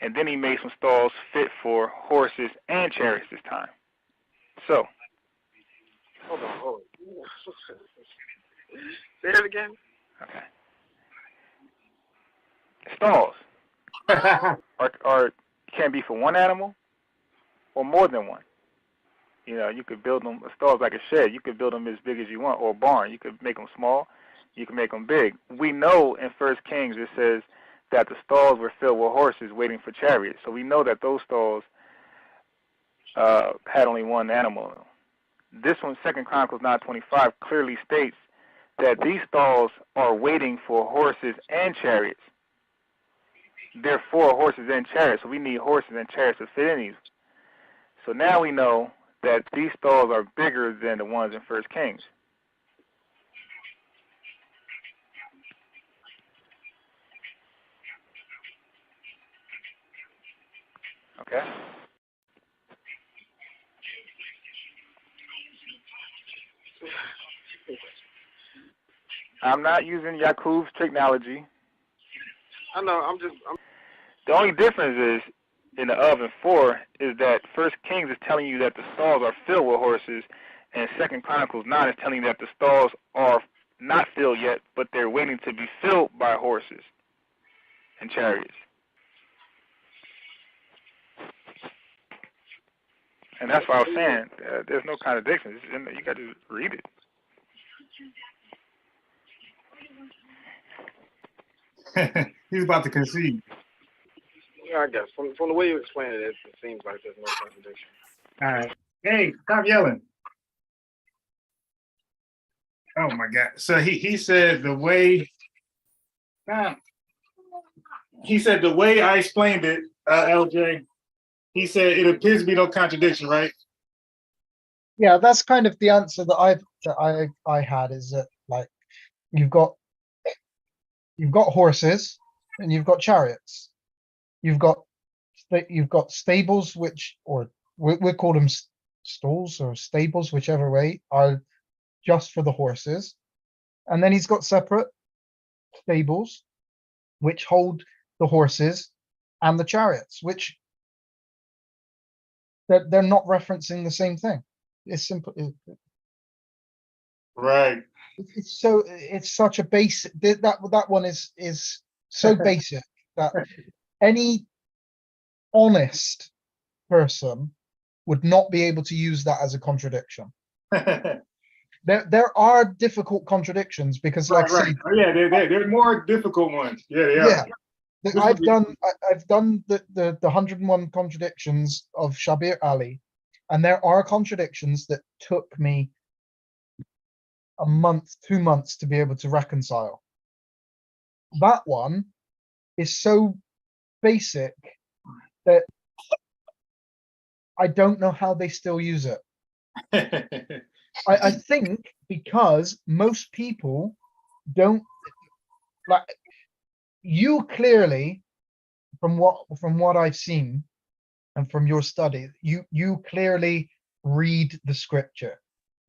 and then he made some stalls fit for horses and chariots this time. So.
Hold on. Say it again.
Okay. Stalls are can be for one animal or more than one. You could build them. Stalls like a shed. You could build them as big as you want, or a barn. You could make them small. You can make them big. We know in 1 Kings it says that the stalls were filled with horses waiting for chariots. So we know that those stalls had only one animal in them. This one, 2 Chronicles 9:25, clearly states that these stalls are waiting for horses and chariots. They're for horses and chariots, so we need horses and chariots to fit in these. So now we know that these stalls are bigger than the ones in 1 Kings. Okay? I'm not using Yakub's technology.
I know.
The only difference is in the of and for is that 1 Kings is telling you that the stalls are filled with horses, and 2 Chronicles 9 is telling you that the stalls are not filled yet, but they're waiting to be filled by horses and chariots. And that's why I was saying there's no contradiction. You got to read it.
He's about to concede.
Yeah, I guess. From the way you explain it, it seems like there's no contradiction.
All right. Hey, stop yelling. Oh my God. So he said the way the way I explained it, LJ, he said it appears to be no contradiction, right?
Yeah, that's kind of the answer that I had, is that like you've got horses and you've got chariots. You've got stables, which, or we call them stalls or stables, whichever way, are just for the horses. And then he's got separate stables which hold the horses and the chariots, which they're not referencing the same thing. It's simple.
Right.
It's such a basic, that one is so basic that any honest person would not be able to use that as a contradiction. There are difficult contradictions because, like,
right. Oh, yeah, they're more difficult ones. Yeah, they are.
I've done the 101 contradictions of Shabir Ali, and there are contradictions that took me a month, 2 months to be able to reconcile. that one is so basic that I don't know how they still use it. I think because most people don't like you clearly from what I've seen and from your study, you clearly read the scripture.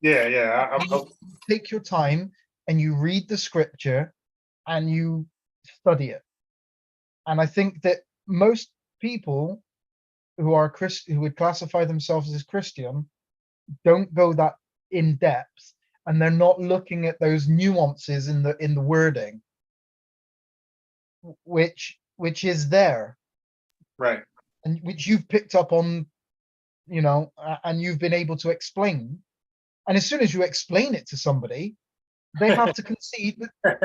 Yeah.
You take your time and you read the scripture and you study it. And I think that most people who are who would classify themselves as Christian don't go that in depth, and they're not looking at those nuances in the wording, which is there,
Right.
and which you've picked up on, and you've been able to explain. And as soon as you explain it to somebody, they have to concede that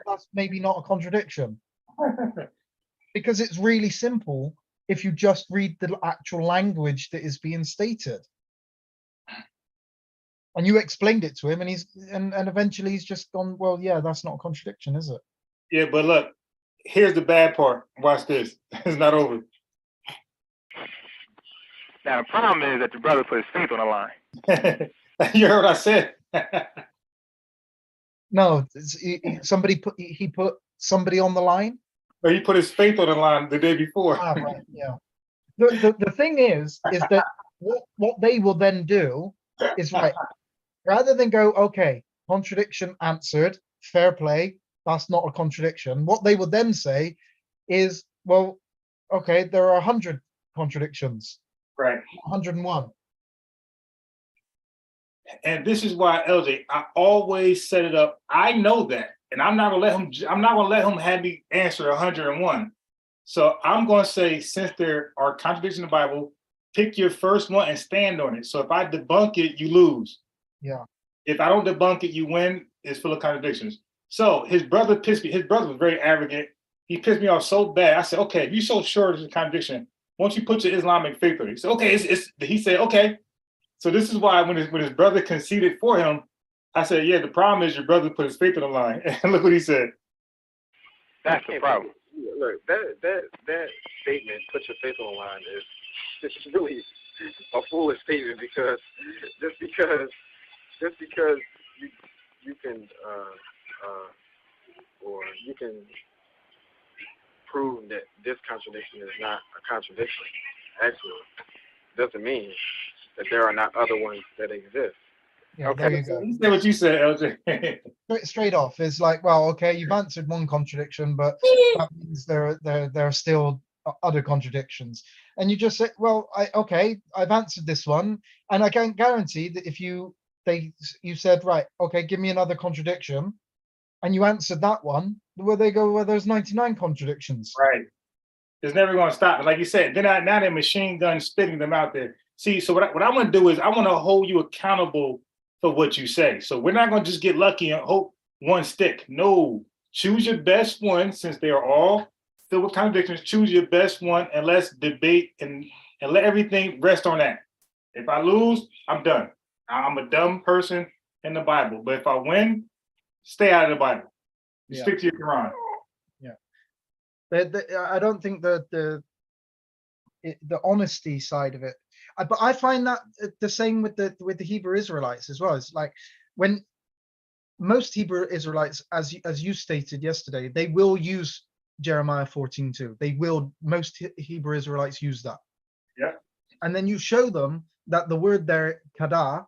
that's maybe not a contradiction, because it's really simple if you just read the actual language that is being stated. And you explained it to him, and and eventually he's just gone, well, yeah, that's not a contradiction, is it?
Yeah, but look, here's the bad part. Watch this. It's not over.
Now the problem is that the brother put his faith on the line.
You heard what I said.
No, somebody he put somebody on the line.
But he put his faith on the line the day before.
Right, yeah. The thing is that what they will then do is, right, rather than go, okay, contradiction answered, fair play, that's not a contradiction. What they will then say is, well, okay, there are 100 contradictions.
Right.
101.
And this is why, LJ, I always set it up. I know that, and I'm not gonna let him have me answer 101. So I'm gonna say, since there are contradictions in the Bible, pick your first one and stand on it. So if I debunk it, you lose.
Yeah.
If I don't debunk it, you win. It's full of contradictions. So his brother pissed me. His brother was very arrogant. He pissed me off so bad. I said, okay, if you're so sure there's a contradiction, why don't you put your Islamic faith on it? He said, okay, he said, okay. So this is why when his brother conceded for him, I said, yeah, the problem is your brother put his faith on the line. And look what he said.
That's the problem.
Look, that statement, put your faith on the line, is really a foolish statement, because just because you can or you can prove that this contradiction is not a contradiction, actually, doesn't mean that there are not other ones that exist.
Yeah, okay. There you go.
You say what you said, LJ.
straight off, it's like, well, okay, you've answered one contradiction, but that means there are still other contradictions. And you just say, well, I've answered this one, and I can guarantee that if you said, right, okay, give me another contradiction, and you answered that one, where they go, well, there's 99 contradictions.
Right. It's never going to stop. Like you said, now they're machine gun spitting them out there. See, so what I want to do is I want to hold you accountable for what you say. So we're not going to just get lucky and hope one stick. No, choose your best one, since they are all filled with contradictions. Choose your best one, and let's debate and let everything rest on that. If I lose, I'm done. I'm a dumb person in the Bible. But if I win, stay out of the Bible. You stick to your Quran.
Yeah. I don't think that the honesty side of it. But I find that the same with the Hebrew Israelites as well. It's like when most Hebrew Israelites, as you stated yesterday, they will use Jeremiah 14:2. Most Hebrew Israelites use that.
Yeah.
And then you show them that the word there, kadah,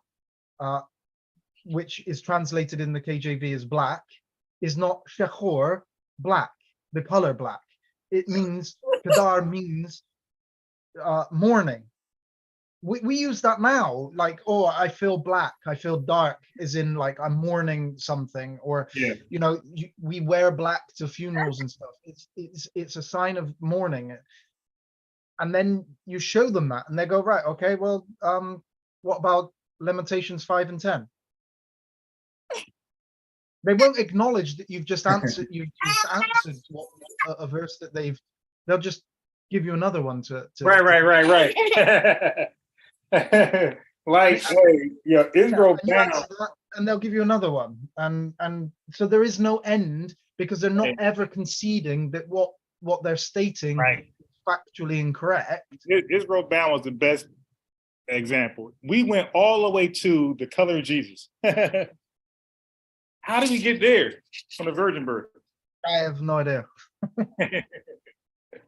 which is translated in the KJV as black, is not shechor, black, the color black. It means, kadar means mourning. We use that now, like, oh, I feel black, I feel dark, as in like I'm mourning something, or we wear black to funerals and stuff. It's a sign of mourning. And then you show them that, and they go, right, okay, well, what about Lamentations 5 and 10? They won't acknowledge that you've just answered. You've just answered a verse that they'll just give you another one to
Right. Like, hey, Israel
and, and they'll give you another one, and so there is no end because they're not ever conceding that what they're stating
Right.
is factually incorrect.
Israel Bound was the best example. We went all the way to the color of Jesus. How did we get there from the virgin birth?
I have no idea.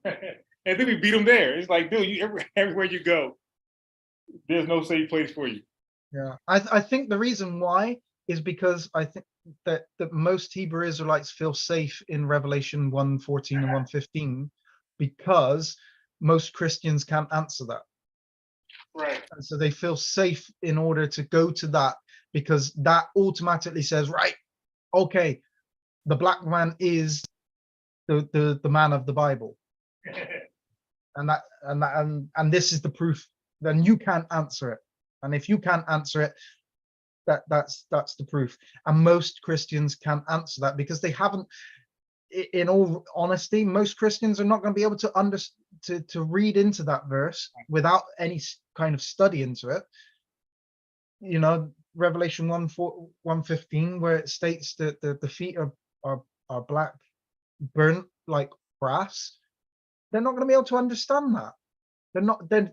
And then we beat them there. It's like, dude, everywhere you go, there's no safe place for you.
Yeah, I think the reason why is because I think that most Hebrew Israelites feel safe in Revelation 1:14 and 1:15 because most Christians can't answer that.
Right.
And so they feel safe in order to go to that because that automatically says, right, okay, the black man is the man of the Bible. And this is the proof. Then you can't answer it. And if you can't answer it, that's the proof. And most Christians can't answer that because they haven't. In all honesty, most Christians are not going to be able to read into that verse without any kind of study into it. You know, Revelation 1:15, where it states that the feet are black, burnt like brass. They're not going to be able to understand that.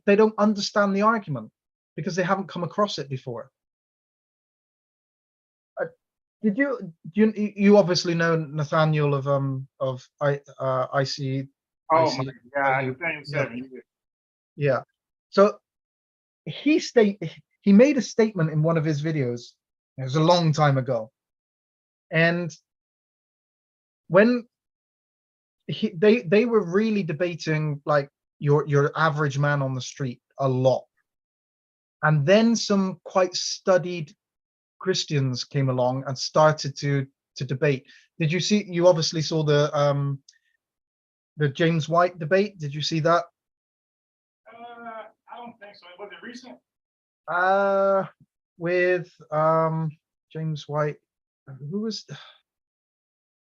They don't understand the argument because they haven't come across it before. You obviously know Nathaniel of IC.
Oh my God, Nathaniel 7.
Yeah. So he made a statement in one of his videos. It was a long time ago, and when they were really debating like your average man on the street a lot, and then some quite studied Christians came along and started to debate. Did you see? You obviously saw the James White debate. Did you see that?
I don't think so. Was it recent?
With James White.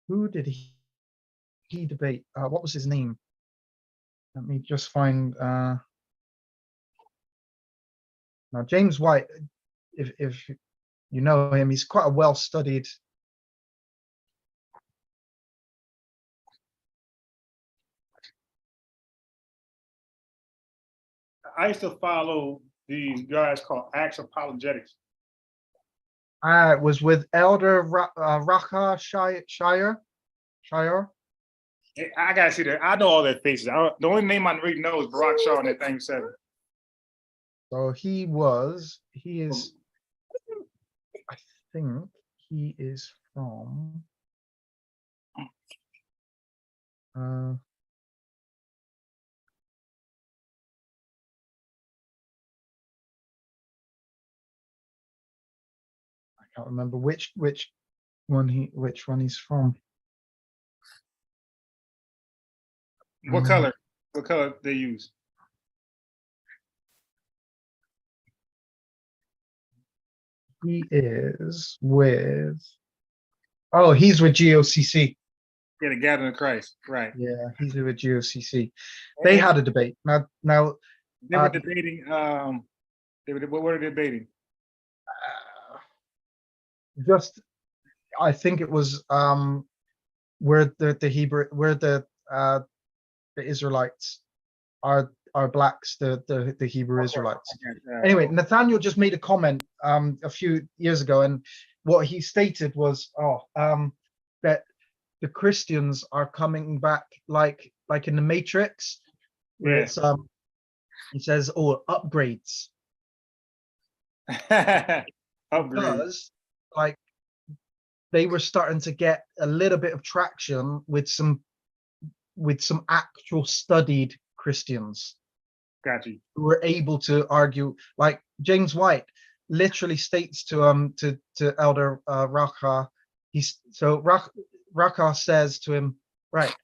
Who did he debate? What was his name? Let me just find. Now James White, if you know him, he's quite a well-studied.
I used to follow these guys called Acts Apologetics.
It was with Elder Raka Shire.
I gotta see that. I know all their faces. The only name I really know is Barack Shaw and Nathaniel 7.
So he is. I think he is from. I can't remember which one he's from.
What color? What color they use?
He is with. Oh, he's with GOCC.
Yeah, the Gathering of Christ. Right.
Yeah, he's with GOCC. They had a debate. Now
they were debating. What were they debating?
Just, I think it was where the Israelites are blacks, the Hebrew Israelites. Anyway, Nathaniel just made a comment a few years ago, and what he stated was that the Christians are coming back like in the Matrix, where it's he says, upgrades. Because like they were starting to get a little bit of traction with some actual studied Christians.
Got you.
Who were able to argue. Like James White literally states to Elder Raka, Raka says to him, right,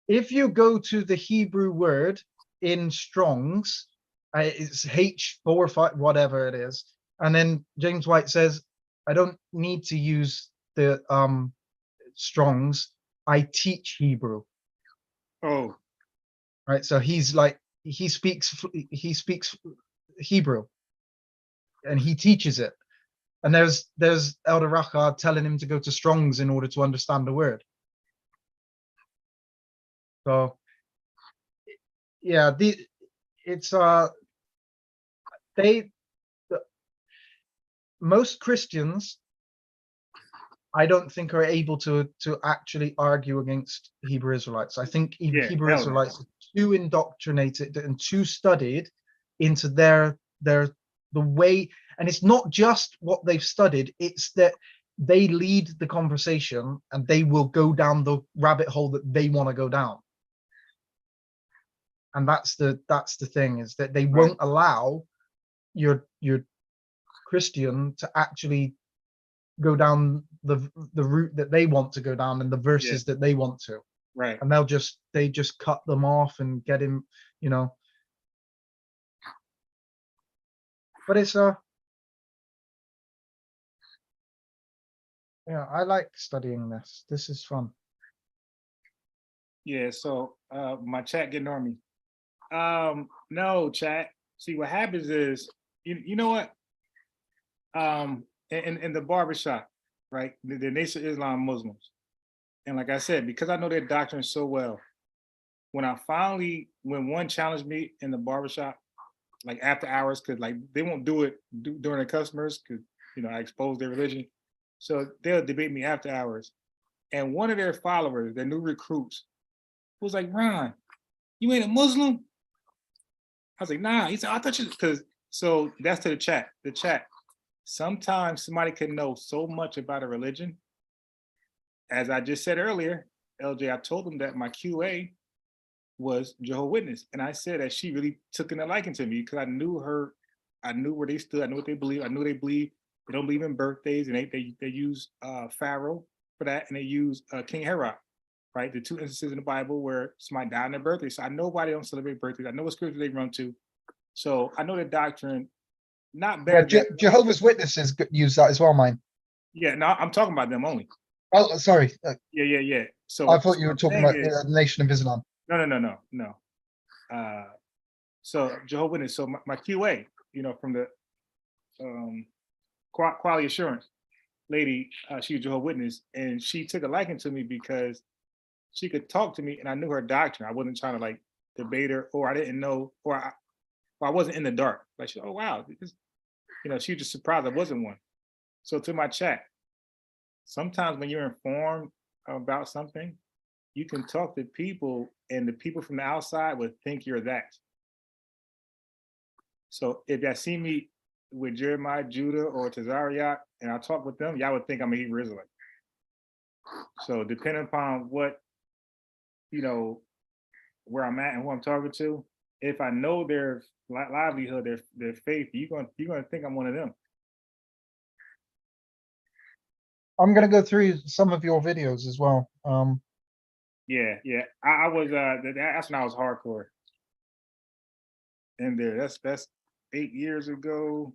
if you go to the Hebrew word in Strong's, it's H45, whatever it is, and then James White says, I don't need to use the Strong's, I teach Hebrew.
Oh,
right. So he's like, he speaks Hebrew, and he teaches it. And there's Elder Raka telling him to go to Strong's in order to understand the word. So yeah, it's they the, most Christians, I don't think, are able to actually argue against Hebrew Israelites. I think
Yeah,
Hebrew
hell no.
Israelites are too indoctrinated and too studied into the way, and it's not just what they've studied, it's that they lead the conversation and they will go down the rabbit hole that they want to go down. And that's the thing, is that they won't allow your Christian to actually go down the route that they want to go down and the verses that they want to.
Right.
And they just cut them off and get him, you know. But it's yeah, I like studying this. This is fun.
Yeah, so my chat getting on me. No, chat. See, what happens is, you know what? In the barbershop, right? The Nation of Islam Muslims. And like I said, because I know their doctrine so well, when one challenged me in the barbershop, like after hours, because like they won't do it during the customers, because I expose their religion. So they'll debate me after hours. And one of their followers, their new recruits, was like, Ron, you ain't a Muslim? I was like, nah. He said, I thought you, because, so that's to the chat. The chat. Sometimes somebody can know so much about a religion. As I just said earlier, LJ, I told them that my QA was Jehovah's Witness. And I said that she really took in a liking to me because I knew her, I knew where they stood, I knew what they believe, I knew they don't believe in birthdays, and they use Pharaoh for that, and they use King Herod, right? The two instances in the Bible where somebody died on their birthday. So I know why they don't celebrate birthdays. I know what scripture they run to. So I know the doctrine, not better
Yeah,
than
Jehovah's Witnesses use that as well, mine.
Yeah, no, I'm talking about them only.
Oh, sorry.
Yeah. So
I thought you were talking about
is,
the Nation of Islam.
No. So Jehovah's Witness. So my QA, from the quality assurance lady, she was Jehovah's Witness, and she took a liking to me because she could talk to me, and I knew her doctrine. I wasn't trying to like debate her, or I didn't know, or I wasn't in the dark. Like, oh wow, she was just surprised I wasn't one. So to my chat, sometimes when you're informed about something, you can talk to people, and the people from the outside would think you're that. So if y'all see me with Jeremiah, Judah, or Tazariot, and I talk with them, y'all would think I'm a Hebrew Israelite. So depending upon what, where I'm at and who I'm talking to, if I know their livelihood, their faith, you're gonna think I'm one of them.
I'm gonna go through some of your videos as well.
Yeah. I was that's when I was hardcore. And that's 8 years ago.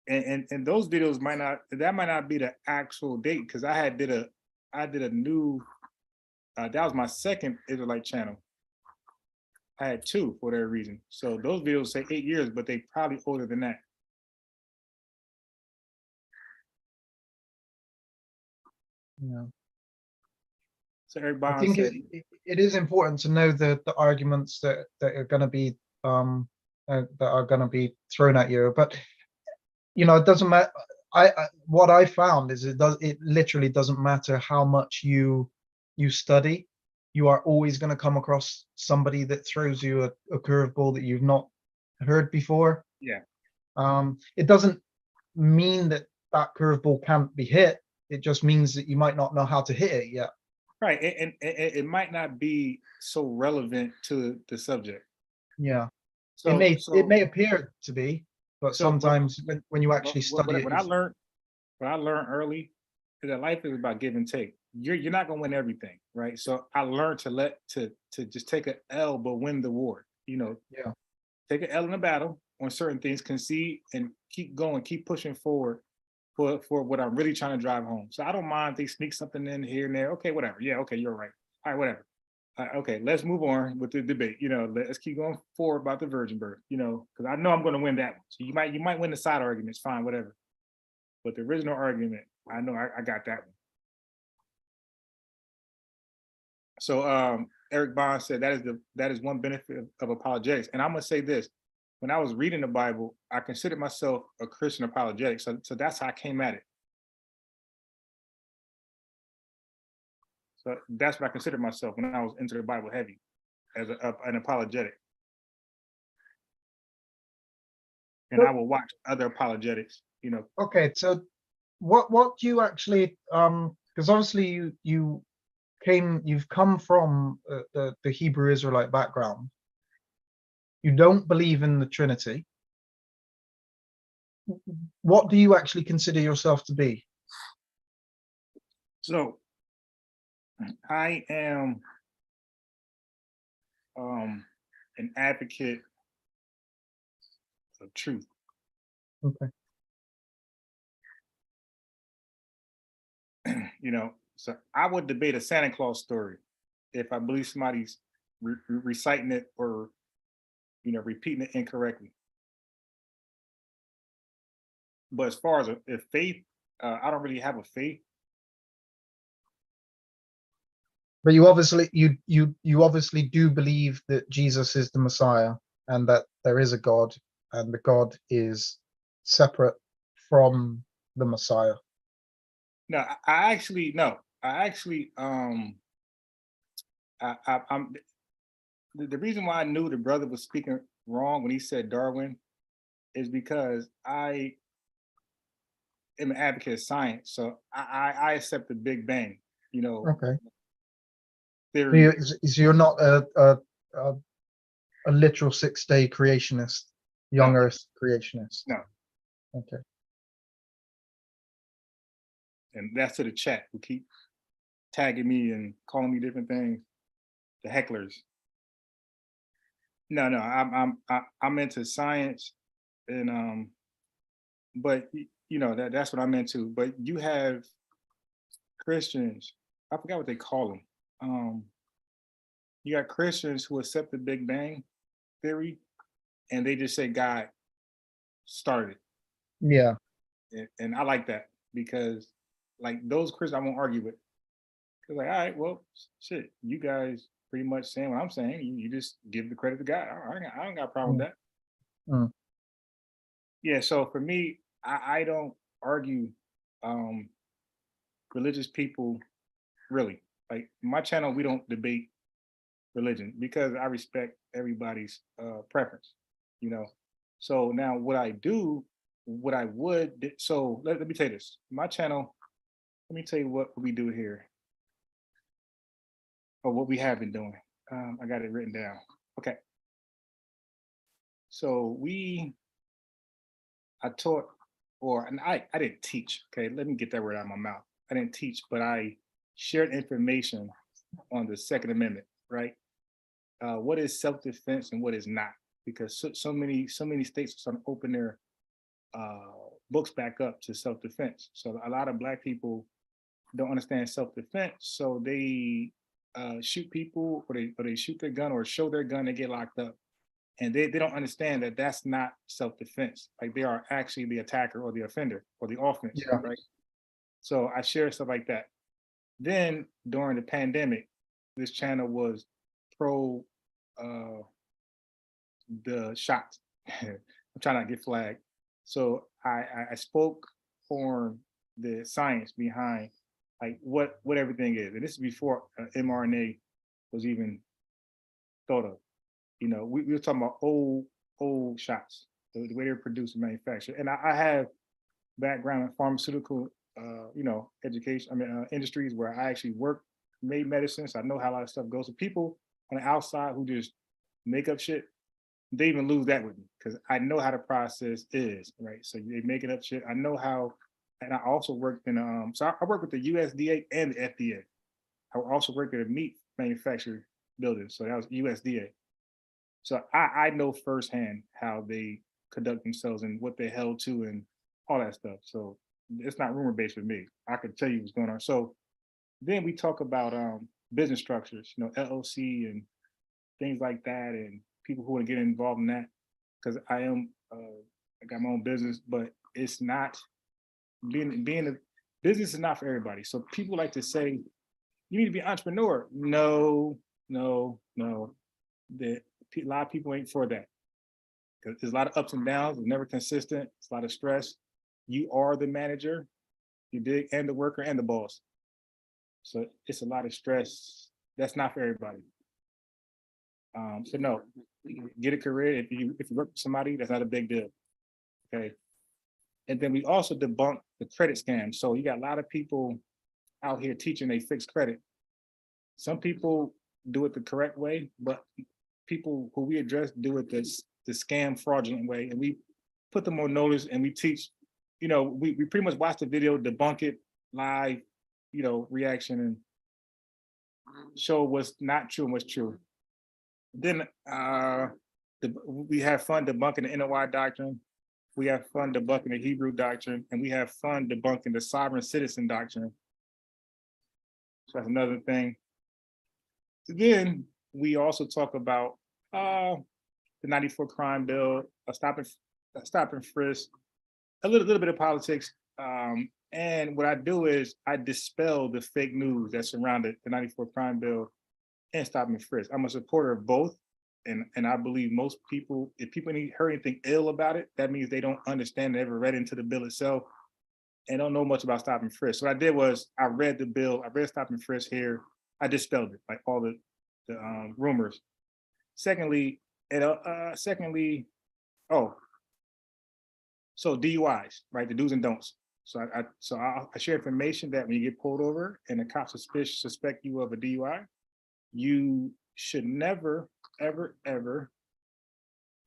And those videos might not be the actual date, because I did a new that was my second Israelite channel. I had two for that reason. So those videos say 8 years, but they probably older than that.
Yeah.
So everybody
I think
said,
it is important to know the arguments that are going to be thrown at you, but it doesn't matter. What I found is it literally doesn't matter how much you study, you are always going to come across somebody that throws you a curveball that you've not heard before.
Yeah.
It doesn't mean that curveball can't be hit. It just means that you might not know how to hit it yet.
Right, and it might not be so relevant to the subject.
Yeah.
So
it may appear to be, but
So,
sometimes when you actually study it,
what I learned early is that life is about give and take. You're not gonna win everything, right? So I learned to just take an L but win the war.
Yeah.
Take an L in a battle on certain things, concede, and keep going, keep pushing forward for what I'm really trying to drive home. So I don't mind if they sneak something in here and there. Okay, whatever. Yeah, okay, you're right. All right, whatever. Okay, let's move on with the debate. Let's keep going forward about the virgin birth. Because I know I'm going to win that one. So you might win the side arguments, fine, whatever. But the original argument, I know I got that one. So Eric Bond said that is one benefit of apologetics. And I'm gonna say this: when I was reading the Bible, I considered myself a Christian apologetic. So that's how I came at it. So that's what I considered myself when I was into the Bible heavy, as an apologetic. And I will watch other apologetics, you know.
Okay, so what do you actually because obviously you've come from the Hebrew Israelite background. You don't believe in the Trinity. What do you actually consider yourself to be?
So I am an advocate of truth.
Okay.
You know, so I would debate a Santa Claus story if I believe somebody's reciting it or, you know, repeating it incorrectly. But as far as a faith, I don't really have a faith.
But you obviously you obviously do believe that Jesus is the Messiah and that there is a God and the God is separate from the Messiah.
No, I actually no. I actually I'm the reason why I knew the brother was speaking wrong when he said Darwin is because I am an advocate of science. So I accept the Big Bang, you know,
Okay.
theory.
So you're not a literal 6-day creationist, young Earth creationist.
No.
Okay.
And that's to the chat who keep tagging me and calling me different things. The hecklers. No, I'm into science, and but you know that's what I'm into. But you have Christians. I forgot what they call them. You got Christians who accept the Big Bang theory, and they just say God started.
Yeah.
And I like that because, like, those Christians I won't argue with. Cause like, all right, well, shit, you guys pretty much saying what I'm saying. You just give the credit to God. I don't got a problem with that.
Mm.
Yeah. So for me, I don't argue religious people really. Like my channel, we don't debate religion because I respect everybody's preference. You know. So now what I do, what I would, so let me tell you this. My channel, let me tell you what we do here. Or what we have been doing. I got it written down. Okay. So I taught, and I didn't teach. Okay, let me get that word out of my mouth. I didn't teach, but I shared information on the Second Amendment, right? What is self-defense and what is not? Because so many states are starting to open their books back up to self-defense. So a lot of Black people don't understand self-defense, so they shoot people, or they shoot their gun or show their gun, they get locked up, and they don't understand that that's not self-defense. Like they are actually the attacker or the offender or the offense,
Yeah.
right? So I share stuff like that. Then during the pandemic, this channel was pro the shots. I'm trying not to get flagged. So I spoke on the science behind like what everything is, and this is before mRNA was even thought of. You know, we were talking about old shots, the way they're produced and manufactured. And I have background in pharmaceutical, you know, education. I mean, industries where I actually worked, made medicines. I know how a lot of stuff goes. So people on the outside who just make up shit, they even lose that with me because I know how the process is, right? So they making up shit. I know how, and I also worked in so I work with the USDA and the FDA. I also worked at a meat manufacturer building, so that was USDA. So I know firsthand how they conduct themselves and what they held to and all that stuff. So it's not rumor based with me. I can tell you what's going on. So then we talk about business structures, you know, LLC and things like that, and people who want to get involved in that. Because I got my own business, but it's not being a business is not for everybody. So people like to say you need to be an entrepreneur. No, no. A lot of people ain't for that. Because there's a lot of ups and downs. It's never consistent. It's a lot of stress. You are the manager, you dig, and the worker and the boss. So it's a lot of stress. That's not for everybody. So no, get a career. If you work for somebody, that's not a big deal. Okay. And then we also debunk the credit scam. So you got a lot of people out here teaching they fixed credit. Some people do it the correct way, but people who we address do it the scam fraudulent way. And we put them on notice and we teach, we pretty much watch the video, debunk it live, reaction, and show what's not true and what's true. Then we have fun debunking the NOI doctrine. We have fun debunking the Hebrew doctrine, and we have fun debunking the sovereign citizen doctrine. So that's another thing. Then we also talk about the 94 crime bill, stop and frisk, a little bit of politics. And what I do is I dispel the fake news that surrounded the 94 crime bill and stop and frisk. I'm a supporter of both. And I believe most people, if people heard anything ill about it, that means they don't understand, they ever read into the bill itself and don't know much about stop and frisk. So what I did was I read the bill, I read stop and frisk here, I dispelled it, like all the rumors. Secondly, so DUIs, right? The do's and don'ts. So I share information that when you get pulled over and the cops suspect you of a DUI, you should never, ever,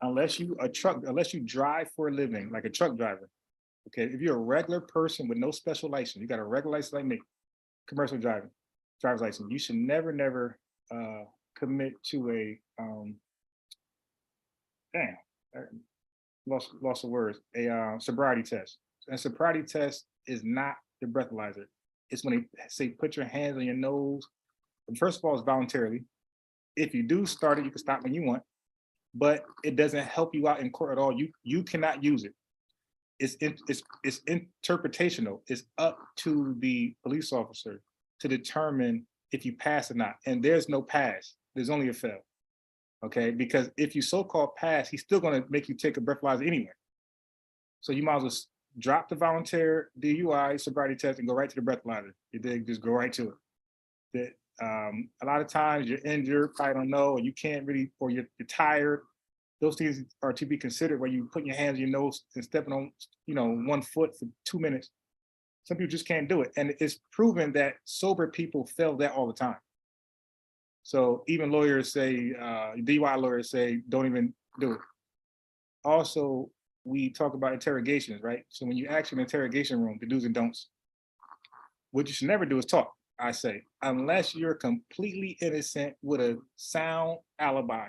unless you drive for a living, like a truck driver. Okay, if you're a regular person with no special license, you got a regular license like me, commercial driver's license, you should never commit to a lost of words, a sobriety test. A sobriety test is not the breathalyzer. It's when they say put your hands on your nose. And first of all, it's voluntarily. If you do start it, you can stop when you want, but it doesn't help you out in court at all. You cannot use it. It's interpretational. It's up to the police officer to determine if you pass or not. And there's no pass. There's only a fail. Okay, because if you so-called pass, he's still going to make you take a breathalyzer anyway. So you might as well drop the volunteer DUI sobriety test and go right to the breathalyzer. You did, just go right to it. A lot of times you're injured, probably don't know, or you can't really, or you're tired. Those things are to be considered when you put your hands on your nose and stepping on, 1 foot for 2 minutes. Some people just can't do it. And it's proven that sober people fail that all the time. So even lawyers say, DUI lawyers say, don't even do it. Also, we talk about interrogations, right? So when you ask in an interrogation room, the do's and don'ts, what you should never do is talk, I say, unless you're completely innocent with a sound alibi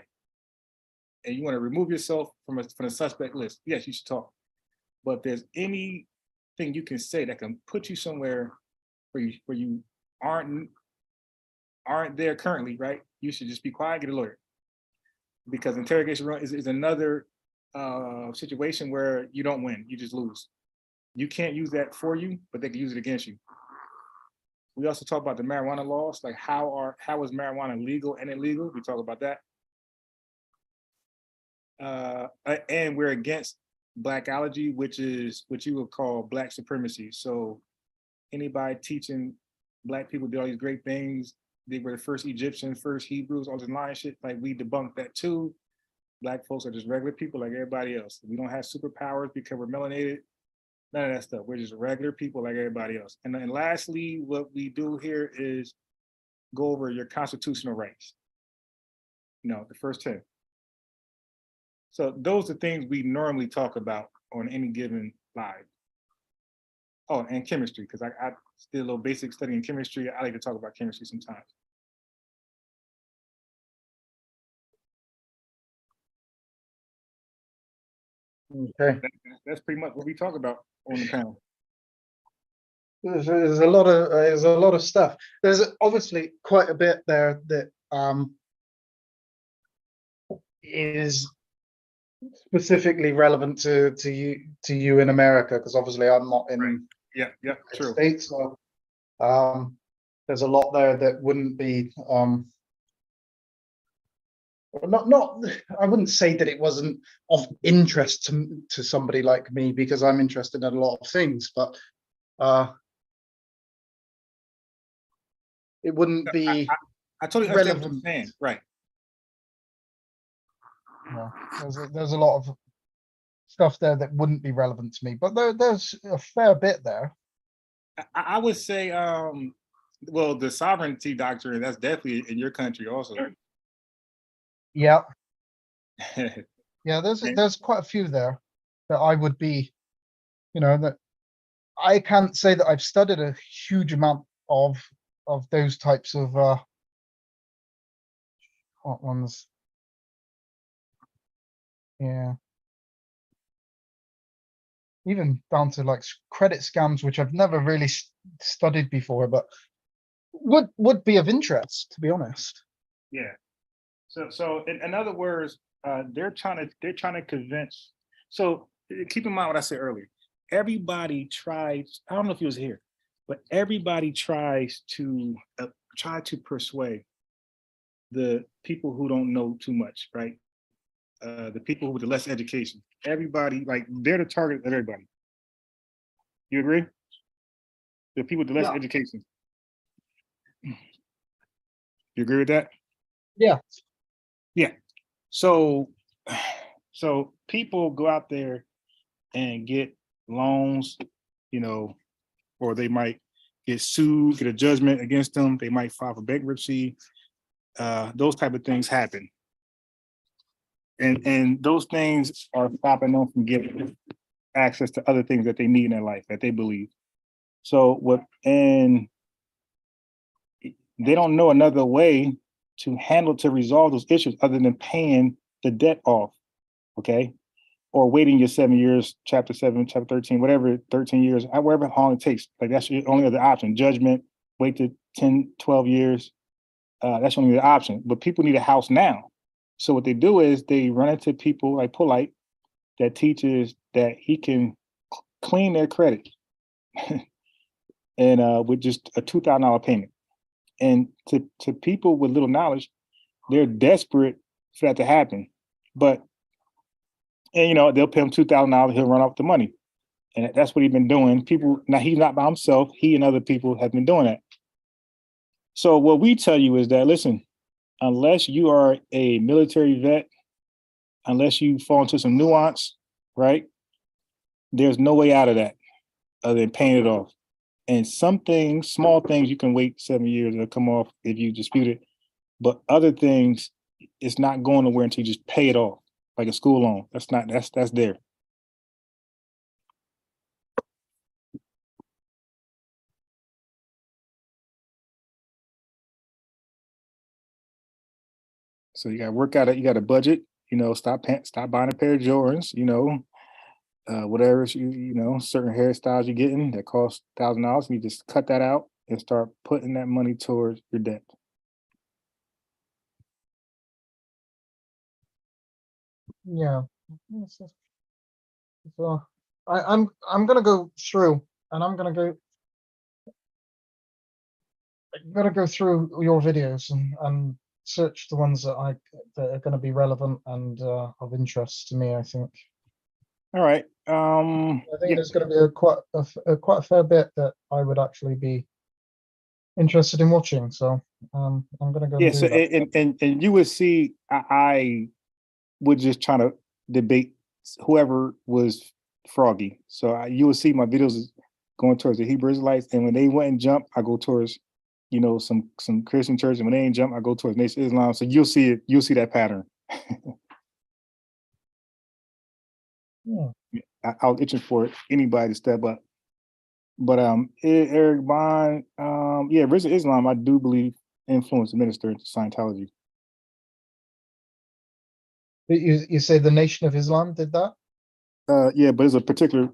and you want to remove yourself from the suspect list. Yes, you should talk. But if there's anything you can say that can put you somewhere where you aren't there currently, right? You should just be quiet, get a lawyer. Because interrogation room is another situation where you don't win, you just lose. You can't use that for you, but they can use it against you. We also talk about the marijuana laws, like how is marijuana legal and illegal? We talk about that. And we're against blackology, which is what you would call black supremacy. So anybody teaching black people did all these great things, they were the first Egyptians, first Hebrews, all this lying shit, like we debunk that too. Black folks are just regular people like everybody else. We don't have superpowers because we're melanated. None of that stuff. We're just regular people like everybody else. And then lastly, what we do here is go over your constitutional rights. The first 10. So those are things we normally talk about on any given live. Oh, and chemistry, because I did a little basic study in chemistry. I like to talk about chemistry sometimes.
Okay.
That's pretty much what we talk about on the panel.
There's a lot of stuff. There's obviously quite a bit there that is specifically relevant to you in America, because obviously I'm not in
the
States, so there's a lot there that wouldn't be not I wouldn't say that it wasn't of interest to somebody like me, because I'm interested in a lot of things, but it wouldn't be
I totally understand what you're
relevant.
saying. Right.
Yeah, there's a lot of stuff there that wouldn't be relevant to me, but there's a fair bit there.
I would say, well, the sovereignty doctrine, that's definitely in your country also.
Yeah. Yeah, there's quite a few there that I would be, that I can't say that I've studied a huge amount of those types of what ones. Yeah. Even down to like credit scams, which I've never really studied before, but would be of interest, to be honest.
Yeah. So in other words, they're trying to convince. So keep in mind what I said earlier. Everybody tries. I don't know if he was here, but everybody tries to persuade the people who don't know too much, right? The people with the less education. Everybody, like, they're the target of everybody. You agree? The people with the less education. You agree with that?
Yeah.
Yeah. So people go out there and get loans, or they might get sued, get a judgment against them. They might file for bankruptcy. Those type of things happen. And those things are stopping them from getting access to other things that they need in their life, that they believe. And they don't know another way to resolve those issues other than paying the debt off, okay? Or waiting your 7 years, chapter 7, chapter 13, whatever, 13 years, however long it takes. Like, that's your only other option. Judgment, wait to 10, 12 years. That's only the option. But people need a house now. So what they do is they run into people like Polite that teaches that he can clean their credit and with just a $2,000 payment. And to people with little knowledge, they're desperate for that to happen. And they'll pay him $2,000, he'll run off with the money. And that's what he's been doing. Now he's not by himself, he and other people have been doing that. So what we tell you is that, listen, unless you are a military vet, unless you fall into some nuance, right? There's no way out of that other than paying it off. And some things, small things, you can wait 7 years and it'll come off if you dispute it. But other things, it's not going nowhere until you just pay it off, like a school loan. That's there. So you got to work out. You got a budget. Stop buying a pair of Jordans. Whatever certain hairstyles you're getting that cost $1,000. You just cut that out and start putting that money towards your debt.
Yeah. So I'm gonna go through, and I'm gonna go through your videos and search the ones that are going to be relevant and of interest to me, I think.
All right.
I think there's going to be quite a fair bit that I would actually be interested in watching. So I'm going to go.
Yeah.
And do
So
that.
and you would see, I would just try to debate whoever was froggy. So you would see my videos going towards the Hebrew Israelites, and when they went and jump, I go towards some Christian church, and when they ain't jump, I go towards Nation Islam. So you'll see that pattern.
Yeah.
I was itching for anybody to step up. But Eric Bond, Risen Islam, I do believe influenced the minister into Scientology.
You say the Nation of Islam did that?
Yeah, but it's a particular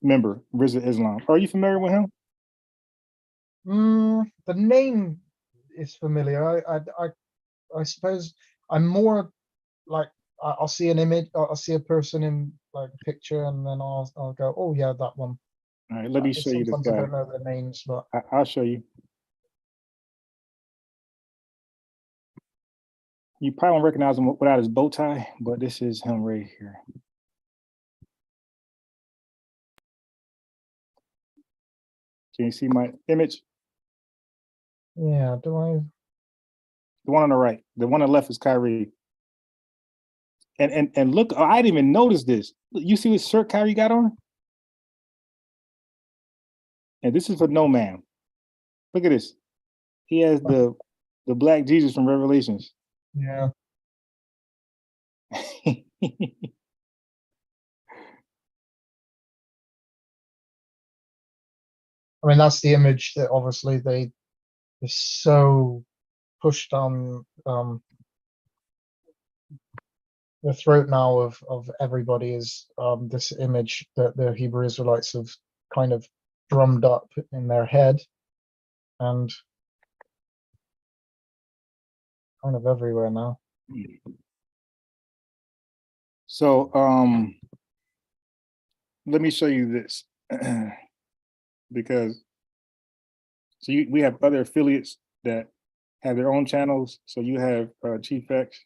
member, Risen Islam. Are you familiar with him?
The name is familiar. I suppose I'm more like I'll see an image, I'll see a person in like a picture, and then I'll go, oh yeah, that one.
All right, let me show you this
Sometimes
guy.
I don't know their names, but
I'll show you. You probably won't recognize him without his bow tie, but this is him right here. Can you see my image?
Yeah, do I?
The one on the right. The one on the left is Kyrie. And look, I didn't even notice this. You see what shirt Kyrie got on? And this is for No Man. Look at this. He has the black Jesus from Revelations.
Yeah. I mean, that's the image that obviously they are so pushed on the throat now of everybody is this image that the Hebrew Israelites have kind of drummed up in their head and kind of everywhere now.
So let me show you this. Because we have other affiliates that have their own channels. So you have Chief X.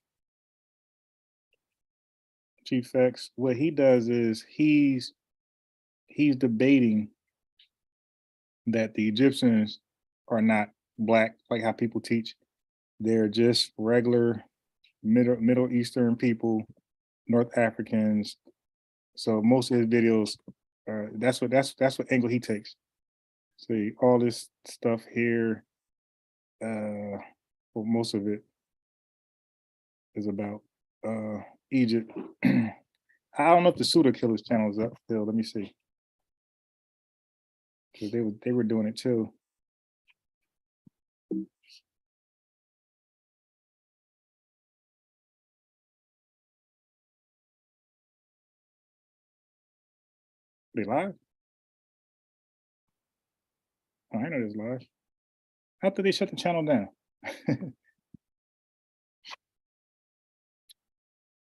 Chief X, what he does is he's debating that the Egyptians are not black, like how people teach. They're just regular Middle Eastern people, North Africans. So most of his videos, that's what angle he takes. See all this stuff here. Well, most of it is about Egypt. I don't know if the Pseudo Killers channel is up still. Let me see. Because they were doing it too. They live? Oh, I know it's live. How did they shut the channel down?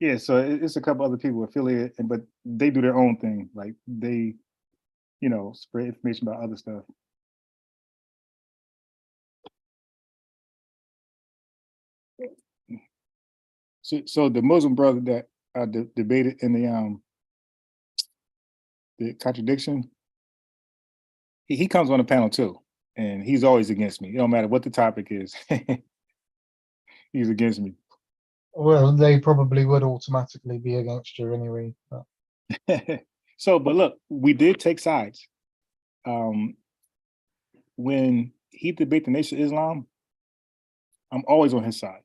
Yeah, so it's a couple other people affiliated, but they do their own thing. Like they, spread information about other stuff. So the Muslim brother that debated in the contradiction, he comes on the panel too, and he's always against me. It don't matter what the topic is, he's against me.
Well, they probably would automatically be against you anyway. But.
But look, we did take sides. When he debated the Nation of Islam, I'm always on his side.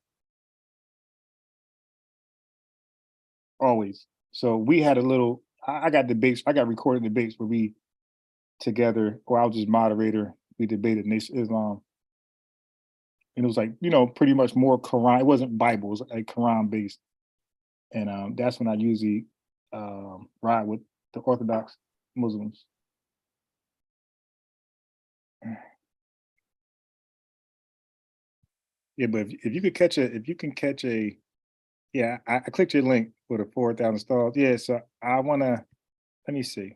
Always. So we had a little, I got debates, I got recorded debates where we together, or I was just moderator, we debated Nation of Islam. And it was like, pretty much more Quran. It wasn't Bible, it was like Quran based. And that's when I usually ride with the Orthodox Muslims. Yeah, but if you can catch a, yeah, I clicked your link for the 4,000 stars. Yeah, so I wanna, let me see.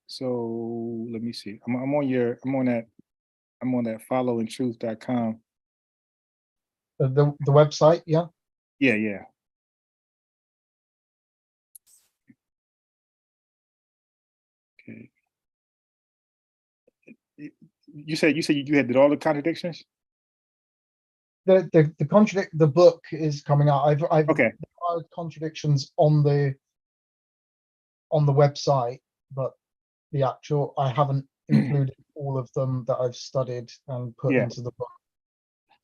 So let me see. I'm on that followingtruth.com.
The website, yeah?
Yeah. Okay. You said you had did all the contradictions?
The book is coming out. I've
okay.
Contradictions on the website, but the actual I haven't included all of them that I've studied and put into the book.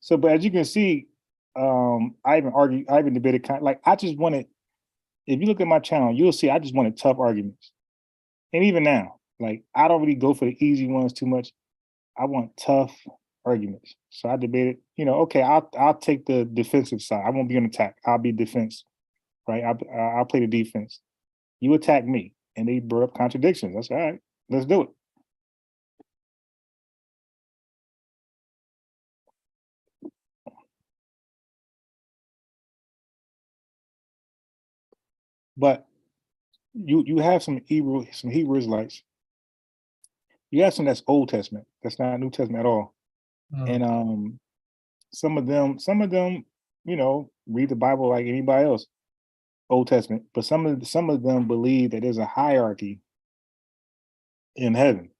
So, but as you can see, I even debated I just wanted. If you look at my channel, you'll see I just wanted tough arguments, and even now, like I don't really go for the easy ones too much. I want tough arguments. So I debated, okay, I'll take the defensive side. I won't be on attack. I'll be defense, right? I'll play the defense. You attack me, and they brought up contradictions. That's all right. Let's do it. But you have some Hebrew Israelites. You have some that's Old Testament. That's not New Testament at all. And
some of them, read the Bible like anybody else, Old Testament, but some of them believe that there's a hierarchy in heaven.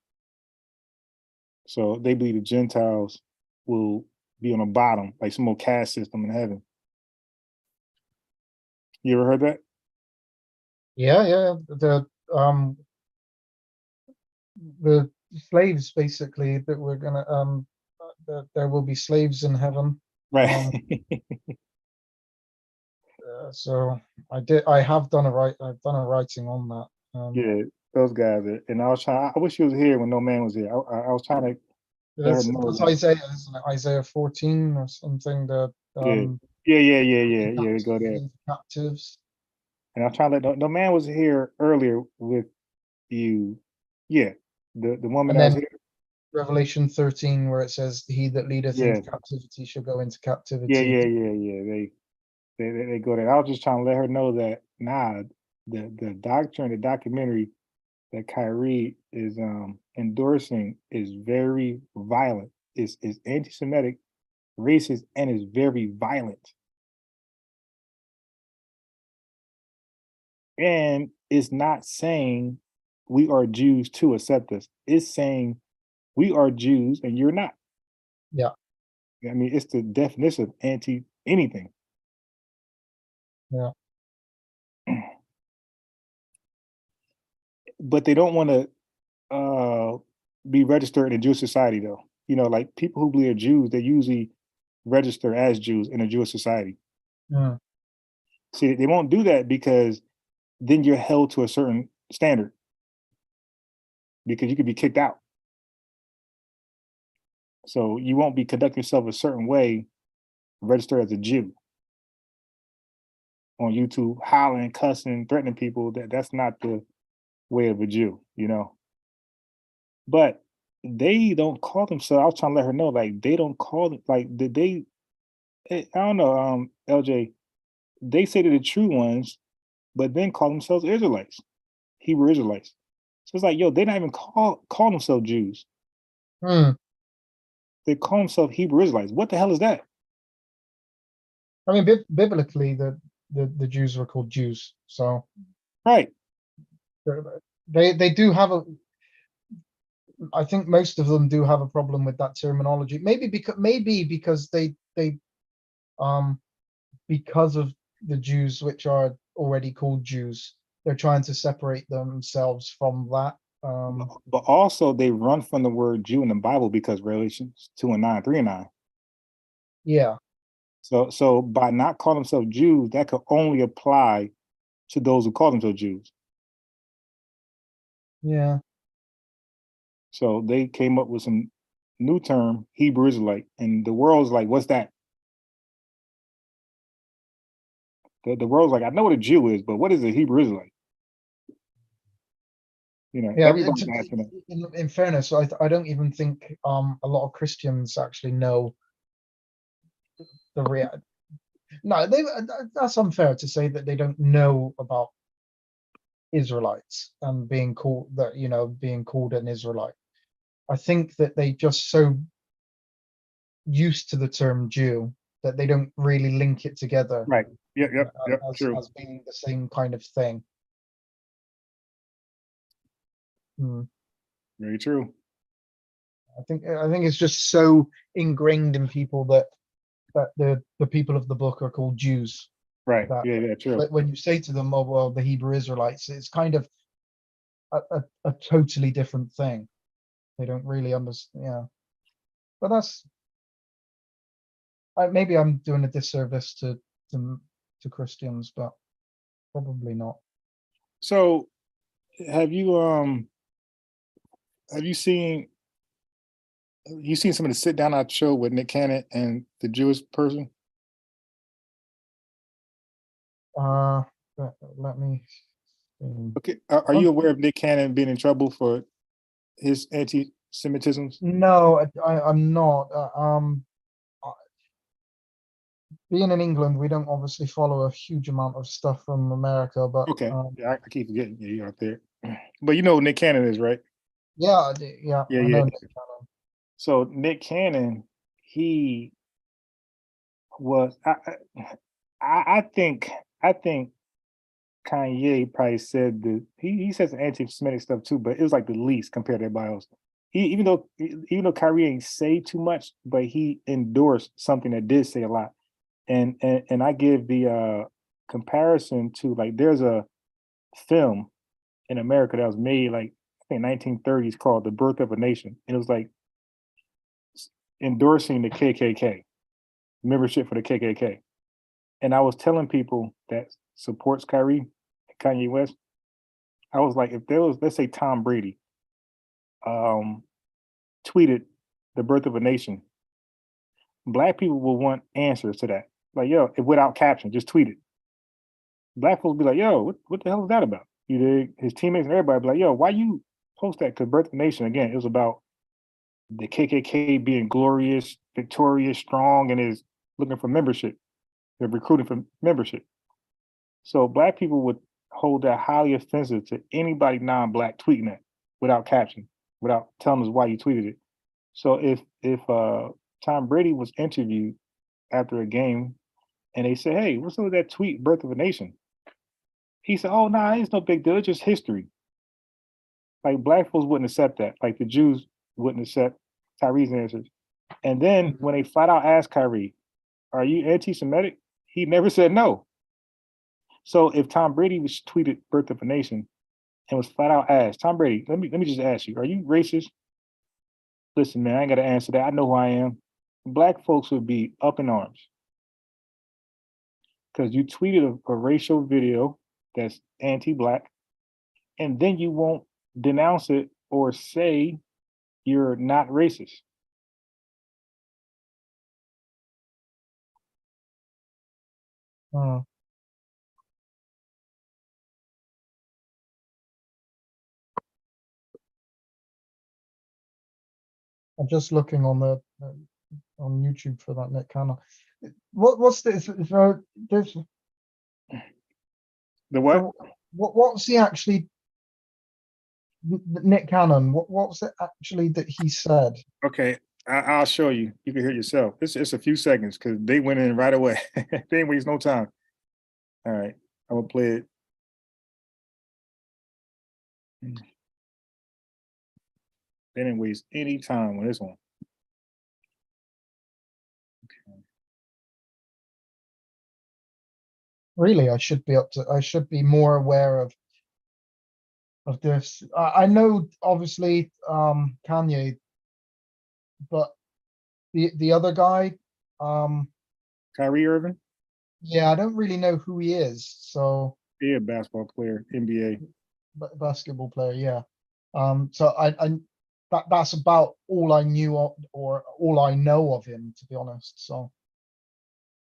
So they believe the Gentiles will be on the bottom, like some old caste system in heaven. You ever heard that?
Yeah. The slaves basically that we're gonna that there will be slaves in heaven.
Right.
So I have done I've done a writing on that.
Yeah, those guys. And I wish you was here when no man was here. I was trying to let her know
That's
that.
Isaiah, isn't it? Isaiah 14 or something that
Yeah. They go there.
captives.
And I was trying to let no man was here earlier with you. Yeah. The woman
And
that was
then
here.
Revelation 13, where it says, "He that leadeth
Yeah.
into captivity shall go into
Yeah.
captivity."
They go there. I was just trying to let her know that the doctrine, the documentary that Kyrie is endorsing is very violent. Is anti-Semitic, racist, and is very violent. And it's not saying we are Jews to accept this. It's saying we are Jews and you're not.
Yeah.
I mean, it's the definition of anti anything.
Yeah.
But they don't want to be registered in a Jewish society, though. Like people who believe are Jews, they usually register as Jews in a Jewish society.
Mm.
See, they won't do that because then you're held to a certain standard because you could be kicked out. So you won't be conducting yourself a certain way, registered as a Jew on YouTube, hollering, cussing, threatening people. That's not the way of a Jew, But they don't call themselves. I was trying to let her know, like they don't call it like I don't know, LJ. They say they're the true ones, but then call themselves Israelites, Hebrew Israelites. So it's like, yo, they don't even call themselves Jews.
Mm.
They call themselves Hebrew Israelites. What the hell is that?
I mean, biblically, the Jews were called Jews, so
right.
They do have a. I think most of them do have a problem with that terminology. Maybe because they because of the Jews which are already called Jews, they're trying to separate themselves from that.
But also they run from the word Jew in the Bible because Revelations 2:9, 3:9.
Yeah.
So by not calling themselves Jews, that could only apply to those who call themselves Jews.
Yeah.
So they came up with some new term, Hebrew Israelite, and the world's like, what's that? The world's like, I know what a Jew is, but what is a Hebrew Israelite?
Yeah,
everybody's asking that.
in fairness, I don't even think a lot of Christians actually know the real. No, that's unfair to say that they don't know about Israelites and being called an Israelite. I think that they just so used to the term Jew that they don't really link it together.
Right. Yep. True.
As being the same kind of thing.
Very true.
I think it's just so ingrained in people that the people of the book are called Jews.
Right. Yeah, true.
But when you say to them, "Oh well, the Hebrew Israelites," it's kind of a totally different thing. They don't really understand. Yeah, but that's maybe I'm doing a disservice to Christians, but probably not.
So, have you seen some of the sit down I show with Nick Cannon and the Jewish person?
Let me see.
Okay, are you aware of Nick Cannon being in trouble for his anti-Semitisms?
No, I'm not. Being in England, we don't obviously follow a huge amount of stuff from America, but
Okay, I keep forgetting you're out there. But you know who Nick Cannon is, right?
Yeah, I do. Yeah, I know Nick Cannon.
So Nick Cannon, he was I think Kanye probably said that he said some anti-Semitic stuff too, but it was like the least compared to everybody else. Even though Kyrie ain't say too much, but he endorsed something that did say a lot. And I give the comparison to, like, there's a film in America that was made like I think 1930s called The Birth of a Nation. And it was like endorsing the KKK, membership for the KKK. And I was telling people that supports Kyrie, Kanye West, I was like, if there was, let's say Tom Brady, tweeted The Birth of a Nation, Black people will want answers to that. Like, yo, if without caption, just tweet it. Black folks be like, yo, what the hell is that about? You dig? His teammates and everybody be like, yo, why you post that? Because Birth of a Nation, again, it was about the KKK being glorious, victorious, strong, and is looking for membership. They're recruiting for membership. So Black people would hold that highly offensive to anybody non-Black tweeting that without caption, without telling us why you tweeted it. So if Tom Brady was interviewed after a game and they said, hey, what's up with that tweet, Birth of a Nation? He said, oh, nah, it's no big deal. It's just history. Like, Black folks wouldn't accept that. Like, the Jews wouldn't accept Kyrie's answers. And then when they flat out asked Kyrie, are you anti-Semitic? He never said no. So if Tom Brady was tweeted Birth of a Nation and was flat out asked, Tom Brady, let me just ask you, are you racist? Listen, man, I ain't got to answer that. I know who I am. Black folks would be up in arms because you tweeted a racial video that's anti-Black, and then you won't denounce it or say you're not racist.
I'm just looking on the on YouTube for that Nick Cannon. What's this? There's
the what?
What's he actually? Nick Cannon. What's it actually that he said?
Okay, I'll show you. You can hear it yourself. It's a few seconds because they went in right away. They didn't waste no time. All right, I'm gonna play it. They didn't waste any time on this one.
Really, I should be more aware of this. I know, obviously, Kanye, but the other guy,
Kyrie Irving.
Yeah, I don't really know who he is. So
yeah, basketball player, NBA
basketball player. Yeah. So that's about all I knew or all I know of him, to be honest. So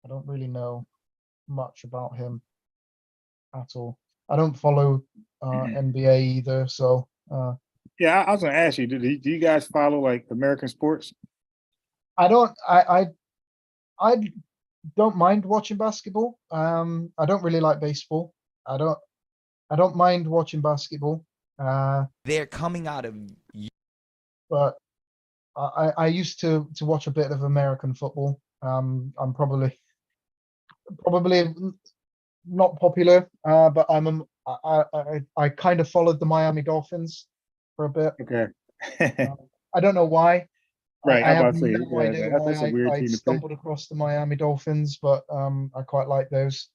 I don't really know much about him at all. I don't follow NBA either. So
yeah, I was gonna ask you, do you guys follow like American sports?
I don't. I don't mind watching basketball. I don't really like baseball. I don't mind watching basketball.
They're coming out of.
But I used to watch a bit of American football. I'm probably not popular, but I kind of followed the Miami Dolphins for a bit.
Okay.
I don't know why.
Right,
I have
about to say,
no idea
that's a
why
weird
I
team to pick.
stumbled across the Miami Dolphins, but I quite like those.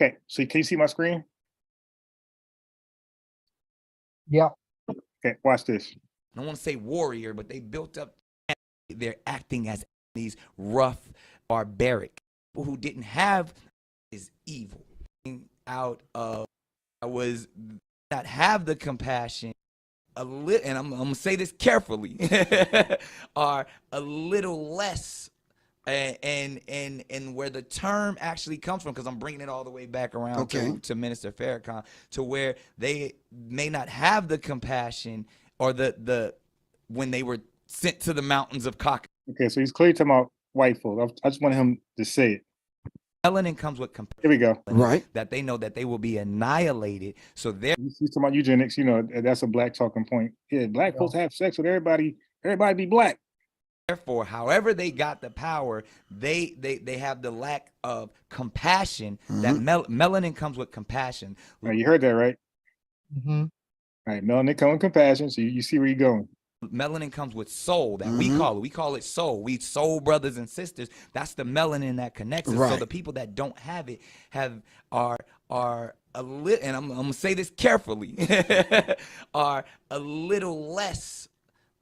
Okay, so can you see my screen?
Yeah.
Okay, watch this.
I don't want to say warrior, but they built up. They're acting as these rough, barbaric people who didn't have is evil. Out of I was not have the compassion. A little, and I'm gonna say this carefully, are a little less, and where the term actually comes from, because I'm bringing it all the way back around to Minister Farrakhan, to where they may not have the compassion or the when they were sent to the mountains of Kaka.
Okay, so he's clearly talking about white folks. I just want him to say it.
Melanin comes with compassion.
Here we go.
Right. That they know that they will be annihilated. So they're
he's talking about eugenics. You know, that's a Black talking point. Yeah, Black folks have sex with everybody. Everybody be Black.
Therefore, however they got the power, they have the lack of compassion. That melanin comes with compassion.
You heard that, right?
Mm-hmm.
All right, melanin comes with compassion. So you see where you're going.
Melanin comes with soul that we call it soul. We soul brothers and sisters. That's the melanin that connects us. So the people that don't have it are a little, and I'm gonna say this carefully, are a little less.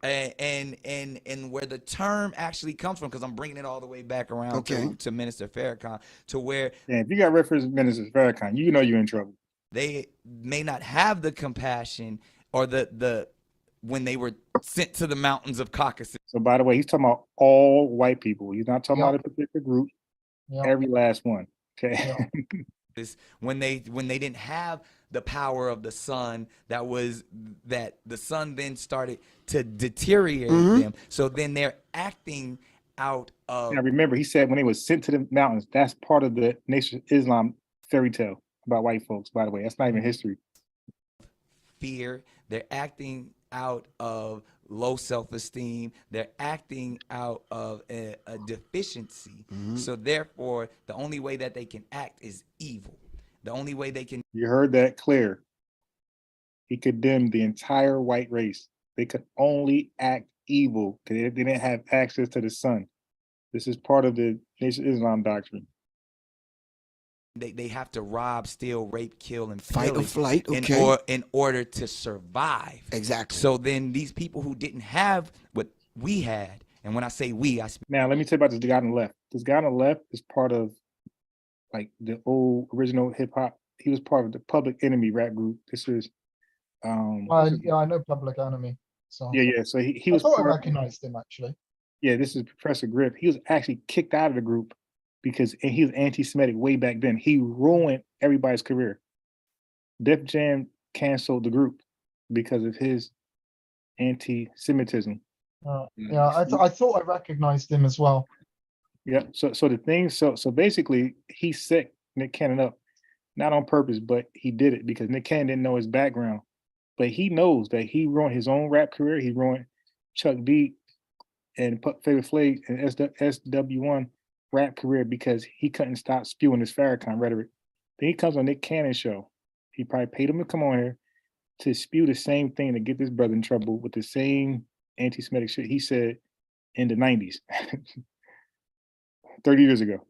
And where the term actually comes from, because I'm bringing it all the way back around to Minister Farrakhan, to where
if you got reference to Minister Farrakhan, you know you're in trouble.
They may not have the compassion or the when they were sent to the mountains of Caucasus.
So by the way, he's talking about all white people. He's not talking about a particular group. Every last one. Okay.
When they didn't have the power of the sun, that the sun then started to deteriorate them. So then they're acting out of.
Now remember, he said when they was sent to the mountains, that's part of the Nation of Islam fairy tale about white folks. By the way, that's not even history.
Fear. They're acting out of low self-esteem. They're acting out of a deficiency. So therefore, the only way that they can act is evil. The only way they can.
You heard that clear. He condemned the entire white race. They could only act evil because they didn't have access to the sun. This is part of the Nation of Islam doctrine.
They have to rob, steal, rape, kill, and
fight or flight.
In order to survive.
Exactly.
So then these people who didn't have what we had, and when I say we, I speak.
Now let me tell you about this guy on the left. This guy on the left is part of like the old original hip hop. He was part of the Public Enemy rap group. This is
yeah, I know Public Enemy. So
yeah. So he was.
I thought I recognized him actually.
Yeah, this is Professor Grip. He was actually kicked out of the group because he was anti-Semitic way back then. He ruined everybody's career. Def Jam canceled the group because of his anti-Semitism.
Yeah, I thought I recognized him as well.
Yeah. So the thing. So basically, he set Nick Cannon up, not on purpose, but he did it because Nick Cannon didn't know his background. But he knows that he ruined his own rap career. He ruined Chuck D and Flavor Flav and SW1 rap career because he couldn't stop spewing his Farrakhan rhetoric. Then he comes on Nick Cannon's show. He probably paid him to come on here to spew the same thing to get this brother in trouble with the same anti-Semitic shit he said in the 90s, 30 years ago.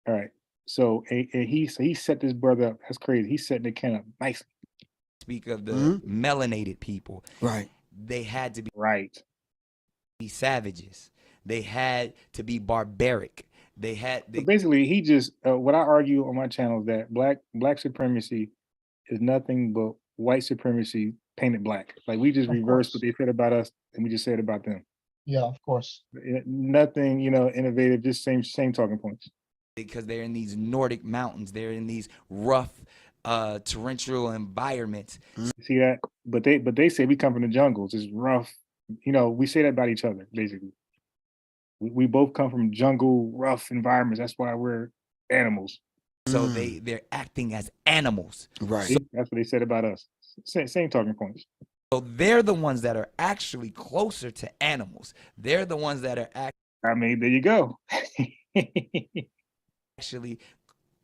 All right. So and he set this brother up. That's crazy. He set Nick Cannon up nicely.
Speak of the melanated people.
Right.
They had to be
savages.
They had to be barbaric.
But basically, he just what I argue on my channel is that black supremacy is nothing but white supremacy painted black. Like we just reversed what they said about us and we just said about them.
Yeah, of course.
Nothing, innovative, just same talking points.
Because they're in these Nordic mountains, they're in these rough torrential environments.
See that? But they say we come from the jungles. It's rough. We say that about each other, basically. We both come from jungle, rough environments. That's why we're animals.
So they're acting as animals.
Right.
So,
that's what they said about us. Same talking points.
So they're the ones that are actually closer to animals. They're the ones that are
there you go.
Actually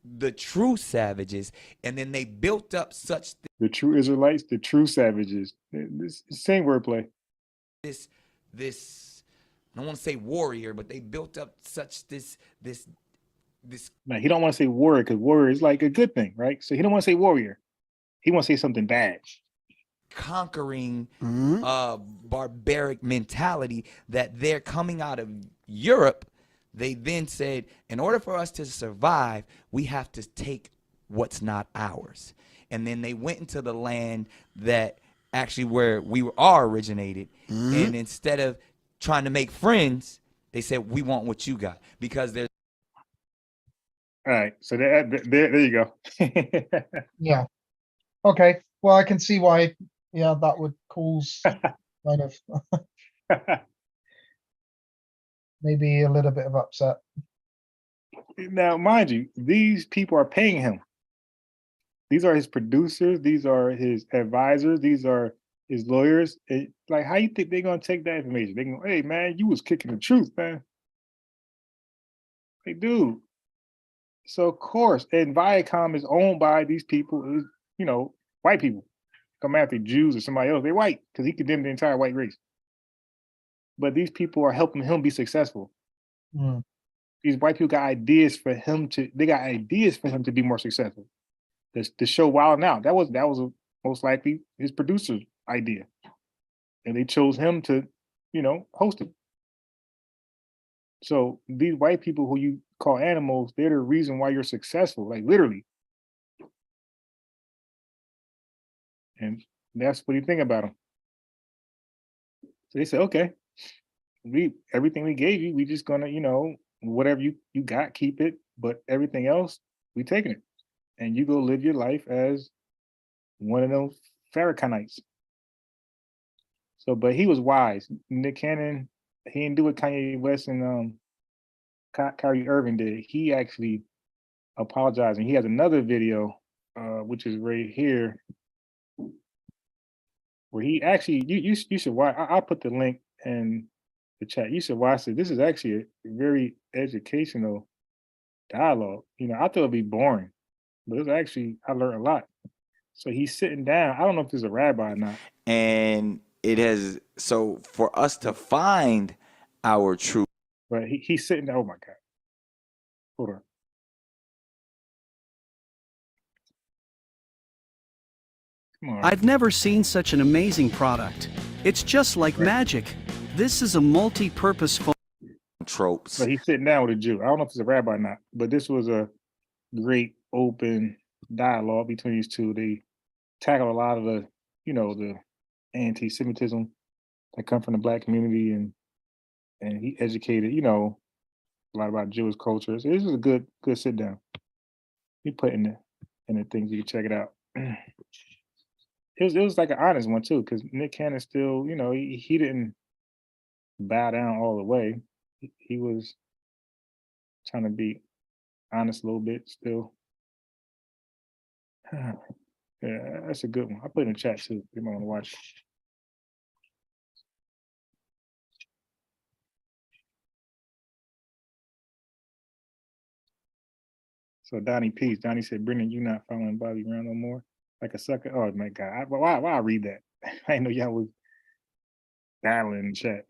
the true savages, and then they built up such
the true Israelites, the true savages. This same wordplay.
This I don't want to say warrior, but they built up such this.
No, he don't want to say warrior because warrior is like a good thing, right? So he don't want to say warrior. He wants to say something bad.
Conquering barbaric mentality that they're coming out of Europe. They then said, in order for us to survive, we have to take what's not ours. And then they went into the land that actually where we are originated. And instead of trying to make friends, they said, we want what you got. Because there's.
All right. So there you go.
Yeah. Okay. Well, I can see why, that would cause kind of maybe a little bit of upset.
Now, mind you, these people are paying him. These are his producers. These are his advisors. These are his lawyers, like, how you think they're gonna take that information? They go, hey man, you was kicking the truth, man. Like, dude. So of course, and Viacom is owned by these people, white people. Come after Jews or somebody else, they're white because he condemned the entire white race. But these people are helping him be successful.
Mm.
These white people got ideas for him to be more successful. The show Wild 'N Out, that was most likely his producer's idea. And they chose him to, host it. So these white people who you call animals, they're the reason why you're successful, like literally. And that's what you think about them. So they said, okay, everything we gave you, we just gonna, whatever you got, keep it, but everything else, we taking it. And you go live your life as one of those Farrakhanites. So, but he was wise. Nick Cannon, he didn't do what Kanye West and Kyrie Irving did. He actually apologized, and he has another video, which is right here, where he actually you should watch. I'll put the link in the chat. You should watch it. This is actually a very educational dialogue. I thought it'd be boring, but it's actually I learned a lot. So he's sitting down. I don't know if there's a rabbi or not.
And it has, so for us to find our truth.
But he's sitting there. Oh my God. Hold on. Come on.
I've never seen such an amazing product. It's just like magic. This is a multi-purpose phone.
Tropes.
But he's sitting down with a Jew. I don't know if it's a rabbi or not, but this was a great open dialogue between these two. They tackled a lot of the, the anti-Semitism that come from the Black community, and he educated, a lot about Jewish culture. So this is a good sit down. He put in the things, you can check it out. It was like an honest one too, because Nick Cannon still, he didn't bow down all the way. He was trying to be honest a little bit still. Yeah, that's a good one. I put it in the chat too. You might want to watch it. So Donnie said, Brendan, you not following Bobby around no more? Like a sucker? Oh my God. Why I read that? I didn't know y'all was battling in the chat.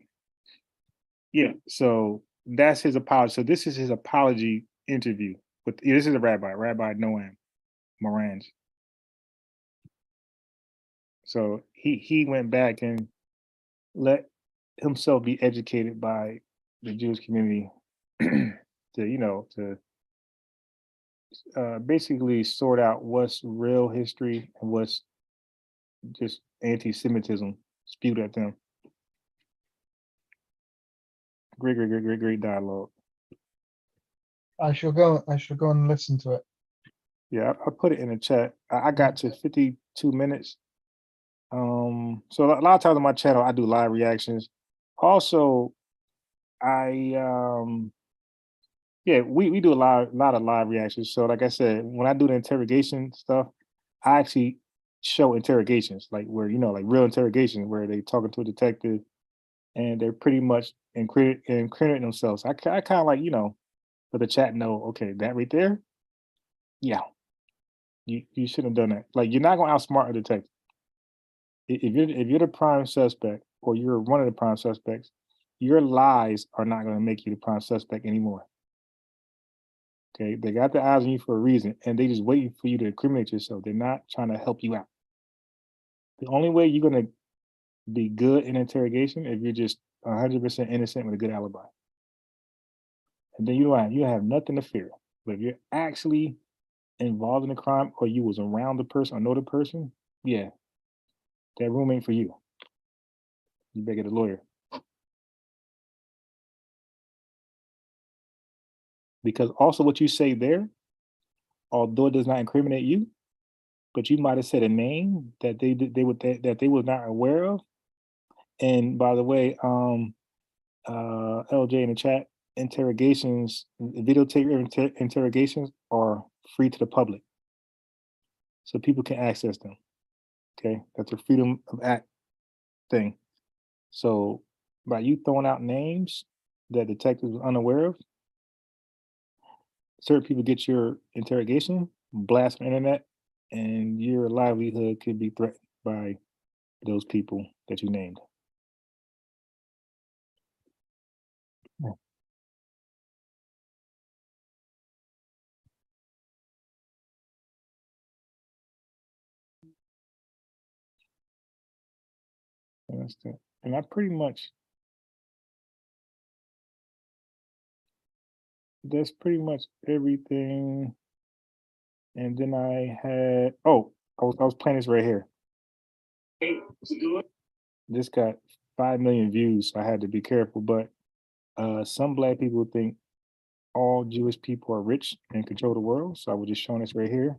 Yeah, so that's his apology. So this is his apology interview. This is a Rabbi Noam Morange. So he went back and let himself be educated by the Jewish community to basically sort out what's real history and what's just anti-Semitism spewed at them. Great dialogue.
I shall go and listen to it.
Yeah, I put it in the chat. I got to 52 minutes. So a lot of times on my channel, I do live reactions. Also, we do a lot of live reactions. So like I said, when I do the interrogation stuff, I actually show interrogations, like where, like real interrogations where they talking to a detective and they're pretty much incriminating themselves. I kind of like, let the chat know, okay, that right there, yeah, you shouldn't have done that. Like, you're not gonna outsmart a detective. If you're the prime suspect or you're one of the prime suspects, your lies are not gonna make you the prime suspect anymore. Okay, they got their eyes on you for a reason, and they just waiting for you to incriminate yourself. They're not trying to help you out. The only way you're gonna be good in interrogation if you're just 100% innocent with a good alibi, and then you have nothing to fear. But if you're actually involved in a crime or you was around the person or know the person, yeah, that room ain't for you. You better get a lawyer. Because also what you say there, although it does not incriminate you, but you might have said a name that they were not aware of. And by the way, LJ in the chat, interrogations, videotape interrogations are free to the public. So people can access them. Okay, that's a freedom of act
thing. So by you throwing out names that detectives were unaware of, certain people get your interrogation, blast on the internet, and your livelihood could be threatened by those people that you named. And that's that. And I pretty much, that's pretty much everything. And then I had, I was playing this right here. This got 5 million views, so I had to be careful. But some black people think all Jewish people are rich and control the world. So I was just showing this right here.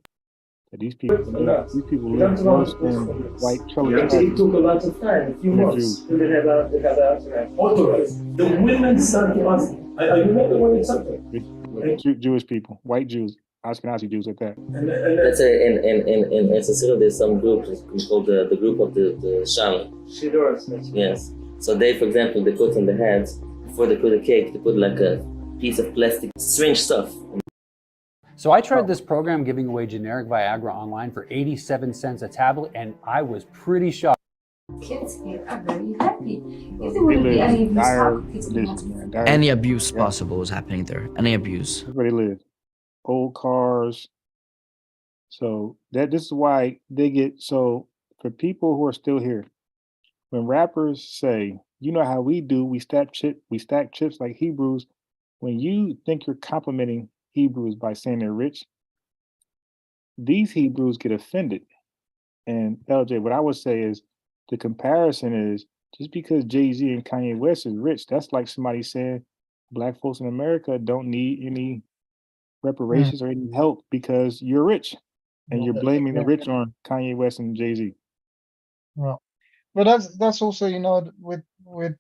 That these people do not, these people live worse than white trailer
It took a lot of time, a few months, to have a authorize. The women started to ask, are you not the one accepted?
Jewish people, white Jews, Ashkenazi Jews at that.
Let's say in Sicily there's some group called the group of the Shami. Yes. So they, for example, they put on the heads, before they put a cake, they put like a piece of plastic, strange stuff.
So I tried this program giving away generic Viagra online for 87 cents a tablet, and I was pretty shocked.
Kids here are very happy. If there wouldn't be any abuse,
Any abuse possible is happening there. Any abuse.
That's where they live. Old cars. So this is why they get, so for people who are still here, when rappers say, you know how we do, we stack chips like Hebrews. When you think you're complimenting Hebrews by saying they're rich, these Hebrews get offended. And LJ, what I would say is the comparison is just because Jay-Z and Kanye West is rich, that's like somebody saying black folks in America don't need any reparations or any help because you're rich. And you're blaming the rich on Kanye West and Jay-Z.
Well, but that's also, you know, with the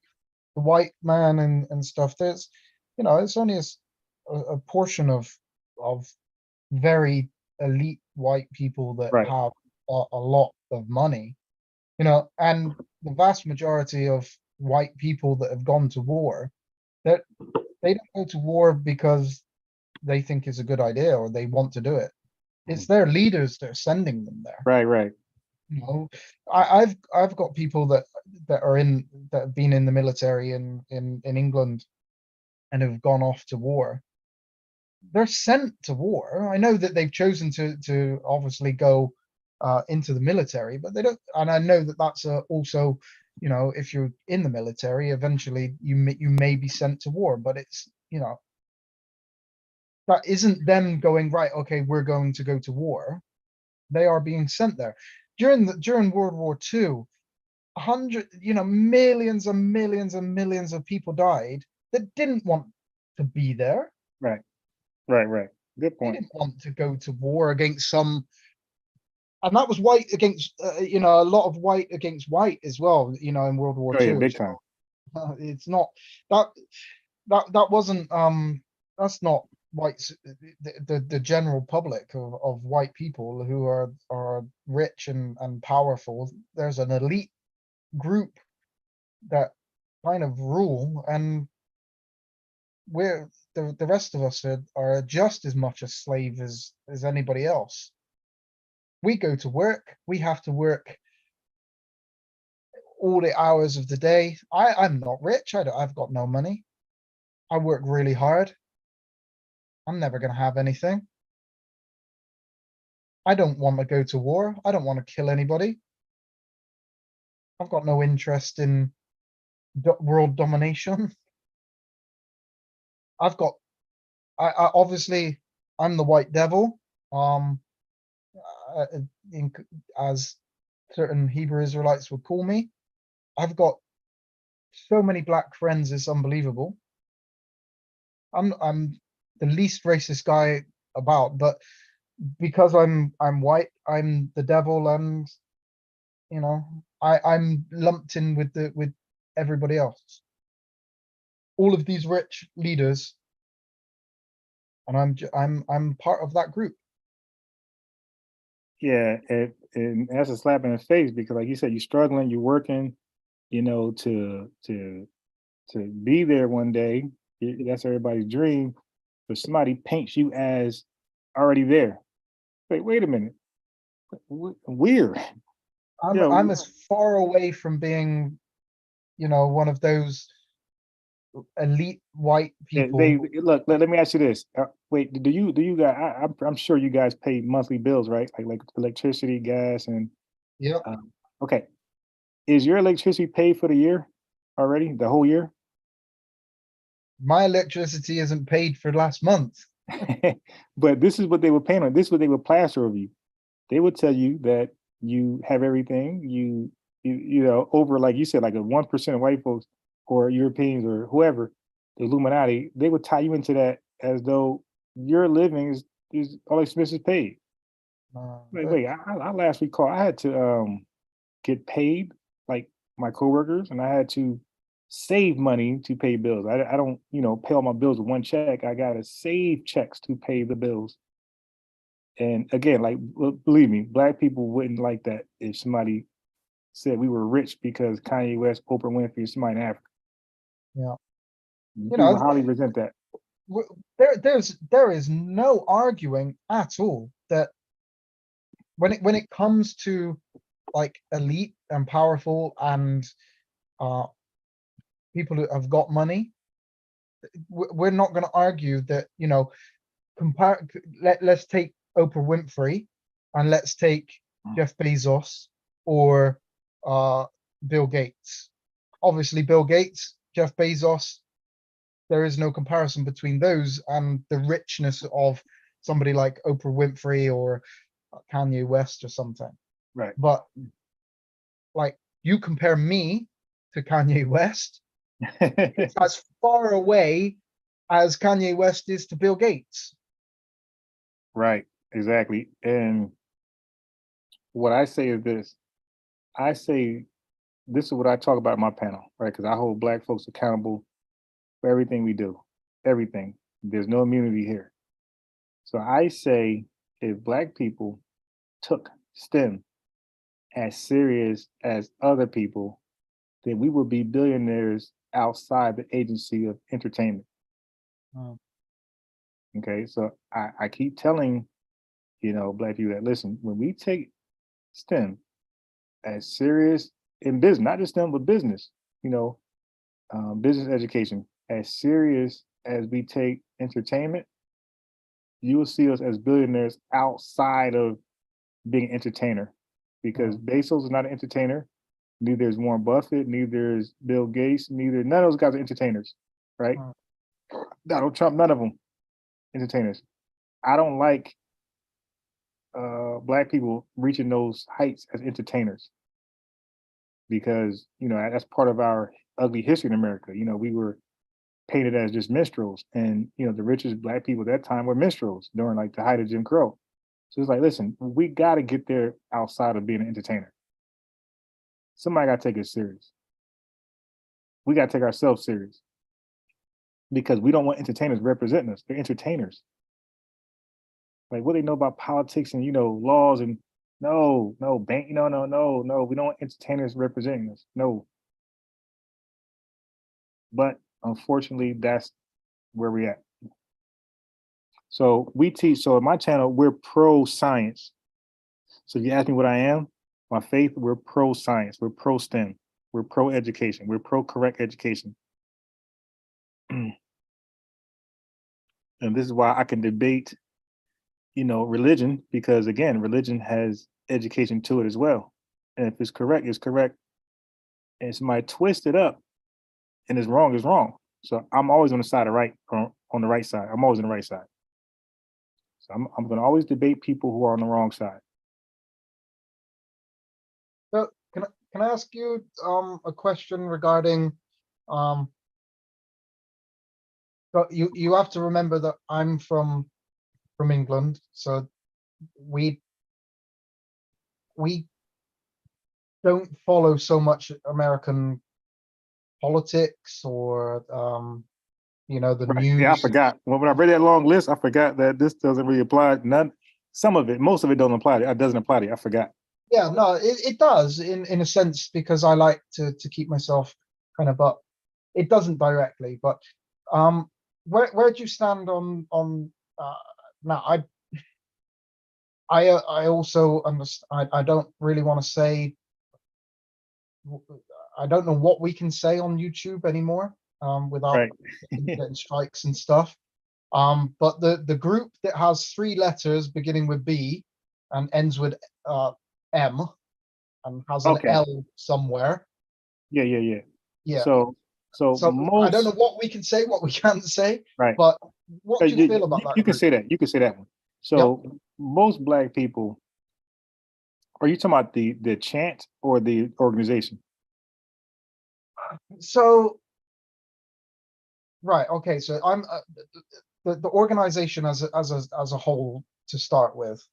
white man and stuff, there's, you know, it's only a portion of very elite white people that have a lot of money, you know, and the vast majority of white people that have gone to war, that they don't go to war because they think it's a good idea or they want to do it. It's their leaders that are sending them there.
Right.
You know, I've got people that have been in the military in England and have gone off to war. They're sent to war. I know that they've chosen to obviously go into the military, but they don't. And I know that that's also, you know, if you're in the military, eventually you may be sent to war. But it's, you know, that isn't them going, right, okay, we're going to go to war. They are being sent there. During World War II, millions and millions and millions of people died that didn't want to be there.
Right. Good point.
They didn't want to go to war against some, and that was white against, you know, a lot of white against white as well, you know, in World War II.
Yeah, big time.
It's not that wasn't that's not whites, the general public of white people who are rich and powerful. There's an elite group that kind of rule, and we're the rest of us are just as much a slave as anybody else. We go to work, we have to work all the hours of the day. I'm not rich, I've got no money. I work really hard. I'm never going to have anything. I don't want to go to war. I don't want to kill anybody. I've got no interest in world domination. I obviously, I'm the white devil, as certain Hebrew Israelites would call me. I've got so many black friends, it's unbelievable. I'm the least racist guy about, but because I'm white, I'm the devil, and you know, I'm lumped in with everybody else. All of these rich leaders, and I'm part of that group.
Yeah, and that's a slap in the face because, like you said, you're struggling, you're working,
to be there one day. That's everybody's dream. But somebody paints you as already there. Wait a minute. Weird.
I'm as far away from being, one of those elite white people.
Look. Let me ask you this. Wait, do you guys? I'm sure you guys pay monthly bills, right? Like electricity, gas, and
yeah.
Okay. Is your electricity paid for the year already? The whole year?
My electricity isn't paid for last month.
But this is what they would paint on. This is what they would plaster over you. They would tell you that you have everything. You know, over, like you said, like a 1% of white folks or Europeans or whoever, the Illuminati, they would tie you into that as though your living is all expenses paid. Wait, I last recall I had to get paid like my coworkers, and I had to save money to pay bills. I don't, pay all my bills with one check. I gotta save checks to pay the bills. And again, like, believe me, Black people wouldn't like that if somebody said we were rich because Kanye West, Oprah Winfrey, somebody in Africa.
Yeah.
People highly resent that.
There is no arguing at all that when it comes to like elite and powerful and people who have got money, we're not going to argue that, let's take Oprah Winfrey and let's take Jeff Bezos or Bill Gates. Obviously, Bill Gates, Jeff Bezos, there is no comparison between those and the richness of somebody like Oprah Winfrey or Kanye West or something.
Right.
But like, you compare me to Kanye West, it's as far away as Kanye West is to Bill Gates.
Right, exactly. And what I say is this. I say this is what I talk about in my panel, right? Because I hold Black folks accountable for everything we do. Everything. There's no immunity here. So I say if Black people took STEM as serious as other people, then we would be billionaires outside the agency of entertainment. Okay, so I keep telling, Black people that, listen, when we take STEM as serious in business, not just STEM, but business, business education, as serious as we take entertainment, you will see us as billionaires outside of being an entertainer. Because Bezos is not an entertainer, neither is Warren Buffett, neither is Bill Gates, none of those guys are entertainers, right? Donald Trump, none of them entertainers. I don't like Black people reaching those heights as entertainers because, that's part of our ugly history in America. We were painted as just minstrels, and, the richest Black people at that time were minstrels during like the height of Jim Crow. So it's like, listen, we got to get there outside of being an entertainer. Somebody got to take it serious. We got to take ourselves serious because we don't want entertainers representing us. They're entertainers. Like, what do they know about politics and, laws and no, bank, no. We don't want entertainers representing us. No. But unfortunately, that's where we're at. So we teach, so in my channel, we're pro-science. So if you ask me what I am, my faith, we're pro-science, we're pro-STEM, we're pro-education, we're pro-correct education. And this is why I can debate, religion, because again, religion has education to it as well. And if it's correct, it's correct. And if somebody twist it up and it's wrong, it's wrong. So I'm always on the side of right, on the right side. I'm always on the right side. So I'm going to always debate people who are on the wrong side.
So can I ask you a question regarding so you have to remember that I'm from England, so we don't follow so much American politics or the news.
Yeah, I forgot. When I read that long list, I forgot that this doesn't really apply. Most of it doesn't apply. It doesn't apply to you. I forgot.
Yeah, no, it does in a sense because I like to keep myself kind of up. It doesn't directly, but where do you stand on now? I also understand. I don't really want to say. I don't know what we can say on YouTube anymore without
Right.
getting strikes and stuff. But the group that has 3 letters beginning with B and ends with M and has an
Okay.
L somewhere.
Yeah.
Yeah.
So
So I don't know
most
what we can say, what we can't say,
right.
but what
So
do you feel about
you
that
can
group?
say that. You can say that one. So most black people. Are you talking about the chant or the organization?
So right, okay. So I'm the organization as a whole to start with.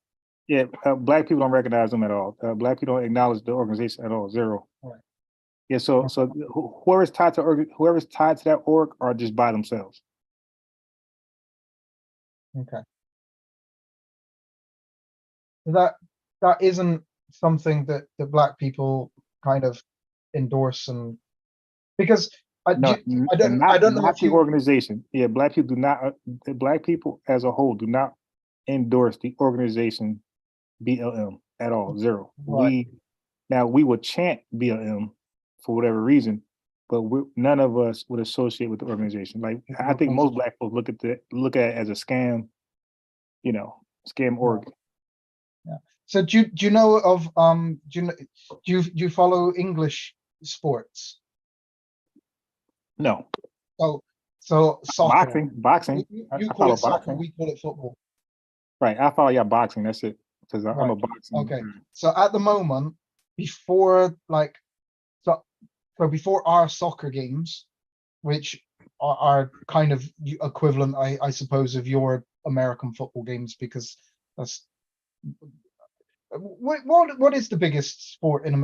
Yeah, black people don't recognize them at all. Black people don't acknowledge the organization at all. Zero.
Right.
Yeah. So whoever's tied to whoever's tied to that org are just by themselves.
Okay. That isn't something that black people kind of endorse and because
No,
I don't know
not
if
the
you
organization. Yeah, black people do not. Black people as a whole do not endorse the organization BLM at all. Zero.
right.
We would chant BLM for whatever reason, but none of us would associate with the organization. Like I think most black folks look at it as a scam. Scam org.
Yeah. So do you know of do you follow English sports?
No.
So soccer.
Boxing.
You
I
call
follow
it soccer,
boxing.
we call it football.
Right. I follow boxing. That's it. Because I'm
Right.
a boxing.
Okay. So at the moment, before before our soccer games, which are kind of equivalent, I suppose, of your American football games, because that's what is the biggest sport in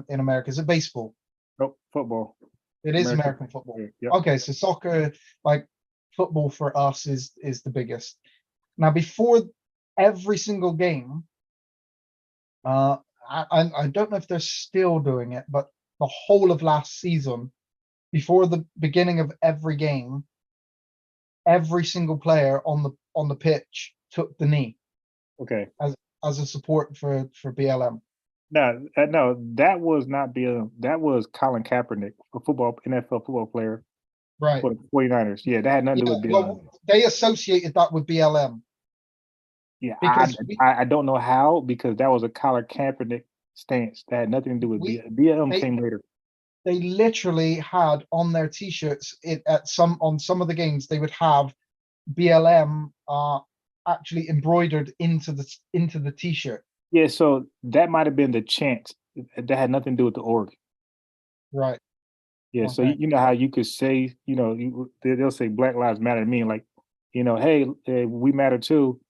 America? Is it baseball?
Nope, football.
It is American football.
Yep.
Okay, so soccer, like football for us is the biggest. Now, before every single game, I don't know if they're still doing it, but the whole of last season, before the beginning of every game, every single player on the pitch took the knee
Okay.
as a support for BLM.
No, that was not BLM. That was Colin Kaepernick, a NFL football player
Right.
for the 49ers. Yeah, that had nothing to do with BLM.
Well, they associated that with BLM.
Yeah,
because
I don't know how, because that was a Colin Kaepernick stance. That had nothing to do with BLM came later.
They literally had on their t-shirts on some of the games they would have BLM actually embroidered into the t-shirt.
Yeah, so that might have been the chant. That had nothing to do with the org.
Right.
Yeah, so
Okay.
you know how you could say, they'll say Black Lives Matter to me, like, hey, we matter too.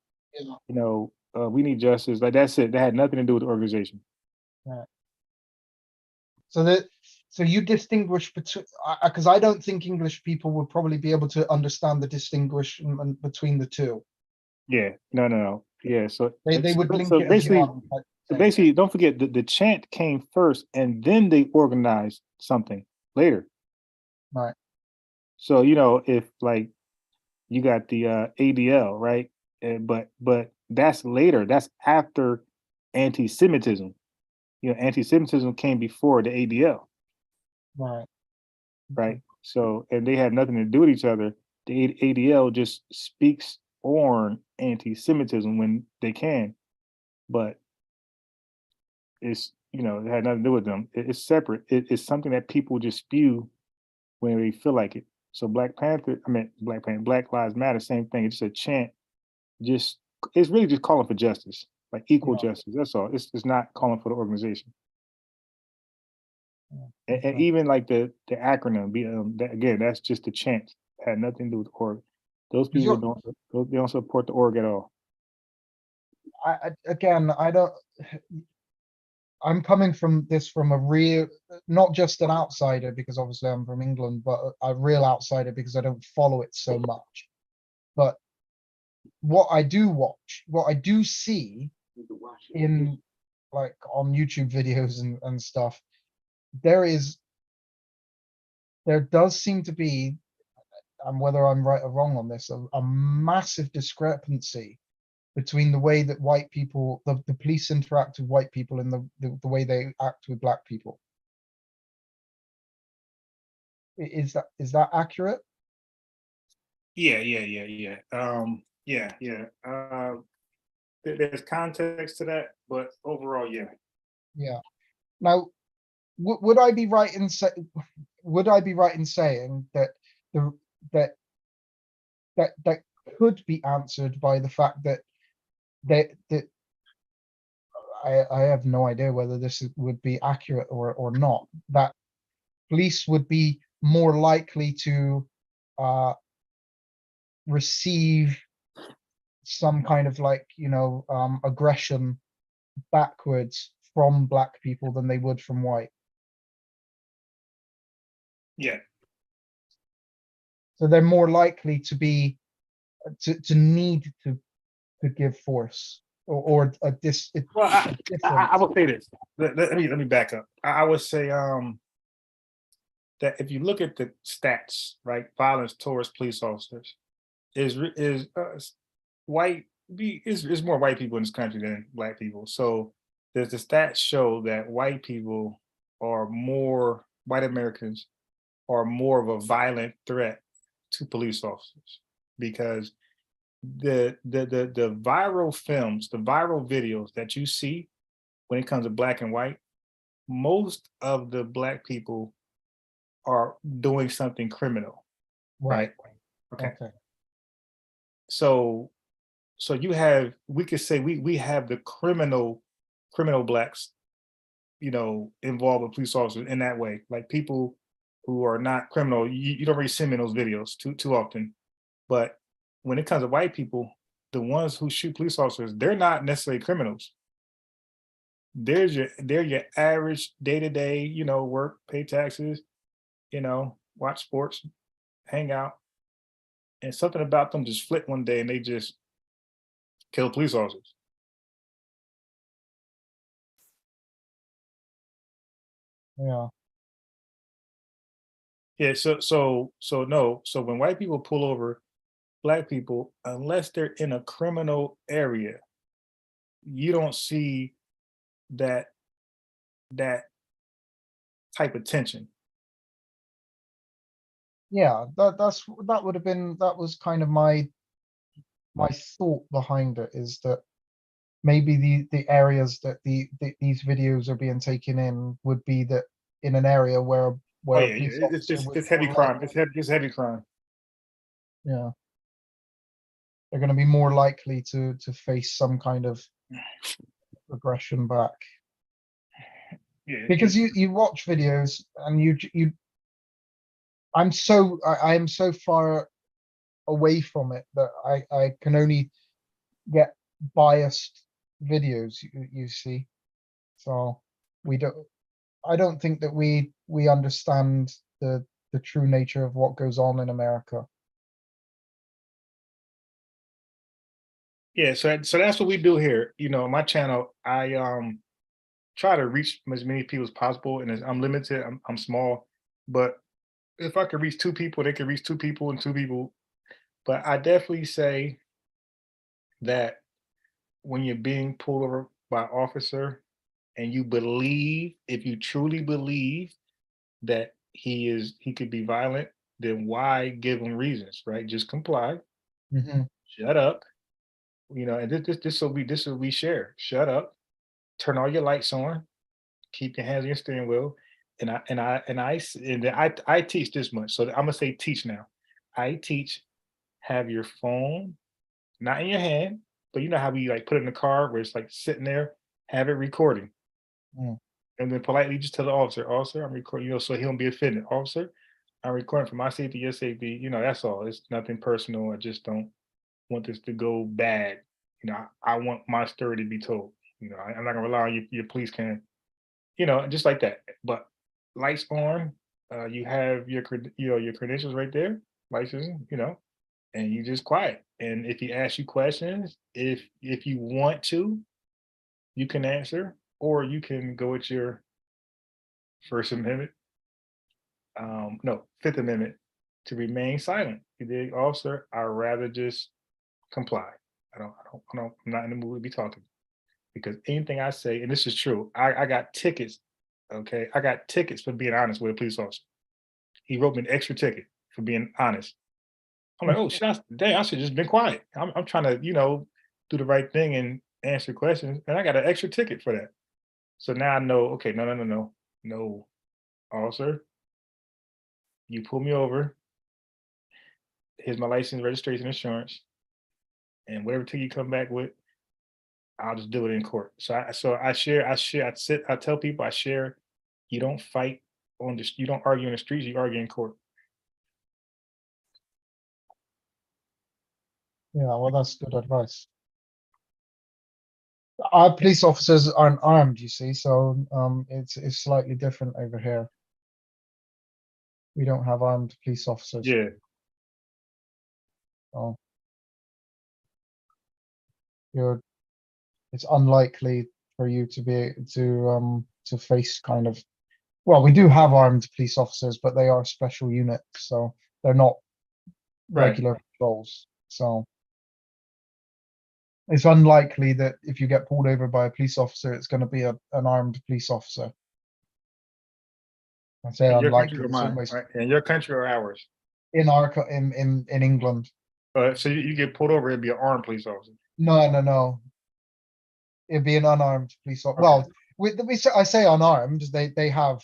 Yeah.
We need justice. Like that's it. That had nothing to do with the organization.
Right. So you distinguish between, because I don't think English people would probably be able to understand the distinguishment between the two.
Yeah, no. Yeah, so
They would link
so
it as
basically,
one.
so basically, don't forget the chant came first, and then they organized something later.
Right.
So if like you got the ADL, right? But that's later. That's after anti-Semitism. Anti-Semitism came before the ADL.
Right.
Right. So, and they have nothing to do with each other. The ADL just speaks on anti-Semitism when they can, but it's it had nothing to do with them. It's separate. It's something that people just spew when they feel like it. So Black Lives Matter, same thing. It's a chant. It's really just calling for justice, like equal justice. That's all. It's not calling for the organization. And even like the acronym, again, that's just the chant. It had nothing to do with the org. Those people they don't support the org at all.
I'm coming from a real, not just an outsider, because obviously I'm from England, but a real outsider because I don't follow it so much. But what I do see in like on YouTube videos and stuff, there does seem to be, and whether I'm right or wrong on this, a massive discrepancy between the way that white people, the police interact with white people and the way they act with black people. Is that accurate?
Yeah. There's context to that, but overall, yeah.
Yeah. Now, would I be right in saying that the that that could be answered by the fact that I have no idea whether this would be accurate or not, that police would be more likely to receive some kind of like, aggression backwards from black people than they would from white.
Yeah.
So they're more likely to be to need to give force or a
Well, I
difference.
will say this. Let me back up. I would say that if you look at the stats, right, violence towards police officers is white. Is more white people in this country than black people. So there's the stats show that white Americans are more of a violent threat to police officers because the viral films, the viral videos that you see when it comes to black and white, most of the black people are doing something criminal, right? Okay. So we could say we have the criminal blacks, involved with police officers in that way. Like people who are not criminal, you don't really see them in those videos too often. But when it comes to white people, the ones who shoot police officers, they're not necessarily criminals. They're your average day-to-day, work, pay taxes, watch sports, hang out, and something about them just flip one day and they just kill police officers.
Yeah.
Yeah, so no. So when white people pull over black people, unless they're in a criminal area, you don't see that type of tension.
Yeah, that was kind of my thought behind it, is that maybe the areas that these videos are being taken in would be that in an area where
Oh
a
yeah,
police
it's
officer would
it's heavy
more
crime.
likely-
It's heavy crime.
Yeah. They're going to be more likely to face some kind of aggression back.
Yeah.
Because you watch videos and I am so far away from it that I can only get biased videos, you see. So I don't think that we understand the true nature of what goes on in America.
Yeah, so that's what we do here. On my channel, I try to reach as many people as possible, and I'm limited. I'm small, but if I could reach two people, they could reach two people and two people. But I definitely say that when you're being pulled over by an officer and if you truly believe that he could be violent, then why give him reasons, right? Just comply, shut up, and this will we share. Shut up, turn all your lights on, keep your hands on your steering wheel. I teach this much. So I'm gonna say teach now. I teach, have your phone not in your hand, but you know how we like put it in the car where it's like sitting there, have it recording. And then politely just tell the officer, I'm recording, so he don't be offended. Officer, I'm recording for my safety, your safety, that's all. It's nothing personal. I just don't want this to go bad. I want my story to be told. I'm not gonna rely on your police can, just like that. But lights on, you have your your credentials right there, license, and you just quiet. And if he asks you questions, if you want to, you can answer.
or you can go with your First Amendment, no, Fifth Amendment, to remain silent. You dig, officer? I'd rather just comply. I'm not in the mood to be talking because anything I say, and this is true, I got tickets. Okay, I got tickets for being honest with a police officer. He wrote me an extra ticket for being honest. I'm like, oh, dang, I should just been quiet. I'm trying to, do the right thing and answer questions, and I got an extra ticket for that. So now I know, okay, no, officer, you pull me over. Here's my license, registration, insurance, and whatever ticket you come back with, I'll just do it in court. I tell people I share. You don't fight you don't argue in the streets, you argue in court.
Yeah, well, that's good advice. Our police officers aren't armed, you see, so it's slightly different over here. We don't have armed police officers.
Yeah.
So it's unlikely for you to be to face kind of, well, we do have armed police officers, but they are special units, so they're not regular patrols. So it's unlikely that if you get pulled over by a police officer, it's going to be an armed police officer. I say
In your
unlikely.
country or
It's
mine?
almost
Right? In your country or ours?
in our in England.
So you get pulled over, it'd be an armed police officer.
No. It'd be an unarmed police officer.
Okay.
Well, I say unarmed. They have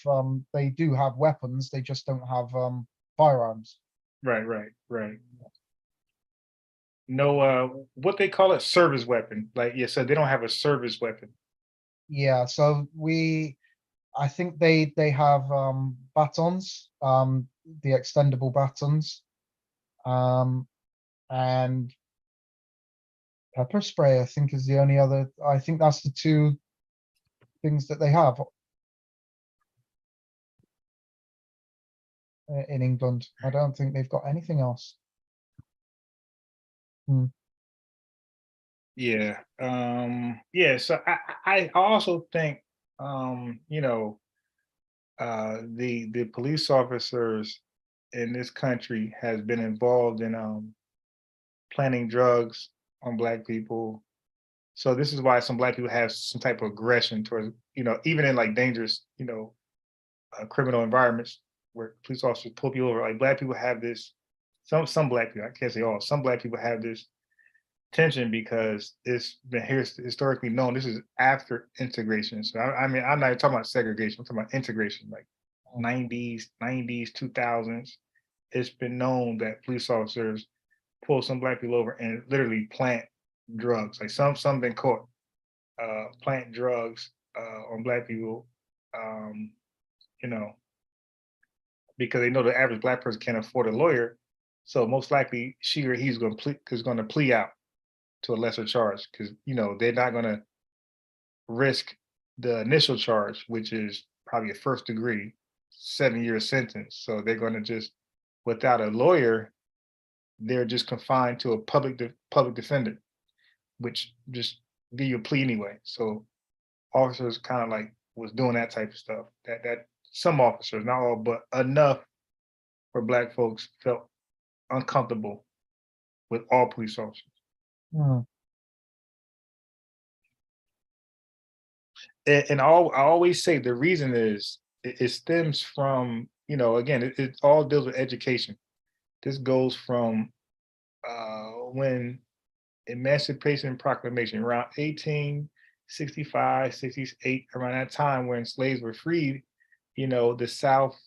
they do have weapons. They just don't have firearms.
Right. No, what they call it, service weapon. Like, yeah, so they don't have a service weapon.
Yeah. So I think they have batons, the extendable batons, and pepper spray. I think is the only other. I think that's the two things that they have in England. I don't think they've got anything else.
Yeah. Yeah. So I also think the police officers in this country has been involved in planting drugs on Black people. So this is why some Black people have some type of aggression towards, even in like dangerous, criminal environments where police officers pull you over. Like Black people have this, some Black people, I can't say all, some Black people have this tension because it's been historically known. This is after integration. So I mean, I'm not even talking about segregation. I'm talking about integration, like 90s, 2000s. It's been known that police officers pull some Black people over and literally plant drugs. Like some been caught plant drugs on Black people, you know, because they know the average Black person can't afford a lawyer. So most likely she or he's going to plea out to a lesser charge because they're not going to risk the initial charge, which is probably a first degree 7-year sentence. So they're going to just, without a lawyer, they're just confined to a public defender, which just give you a plea anyway. So officers kind of like was doing that type of stuff. That some officers, not all, but enough where Black folks felt uncomfortable with all police officers. And I always say the reason is it stems from, again, it all deals with education. This goes from when Emancipation Proclamation around 1865, 68, around that time when slaves were freed, the South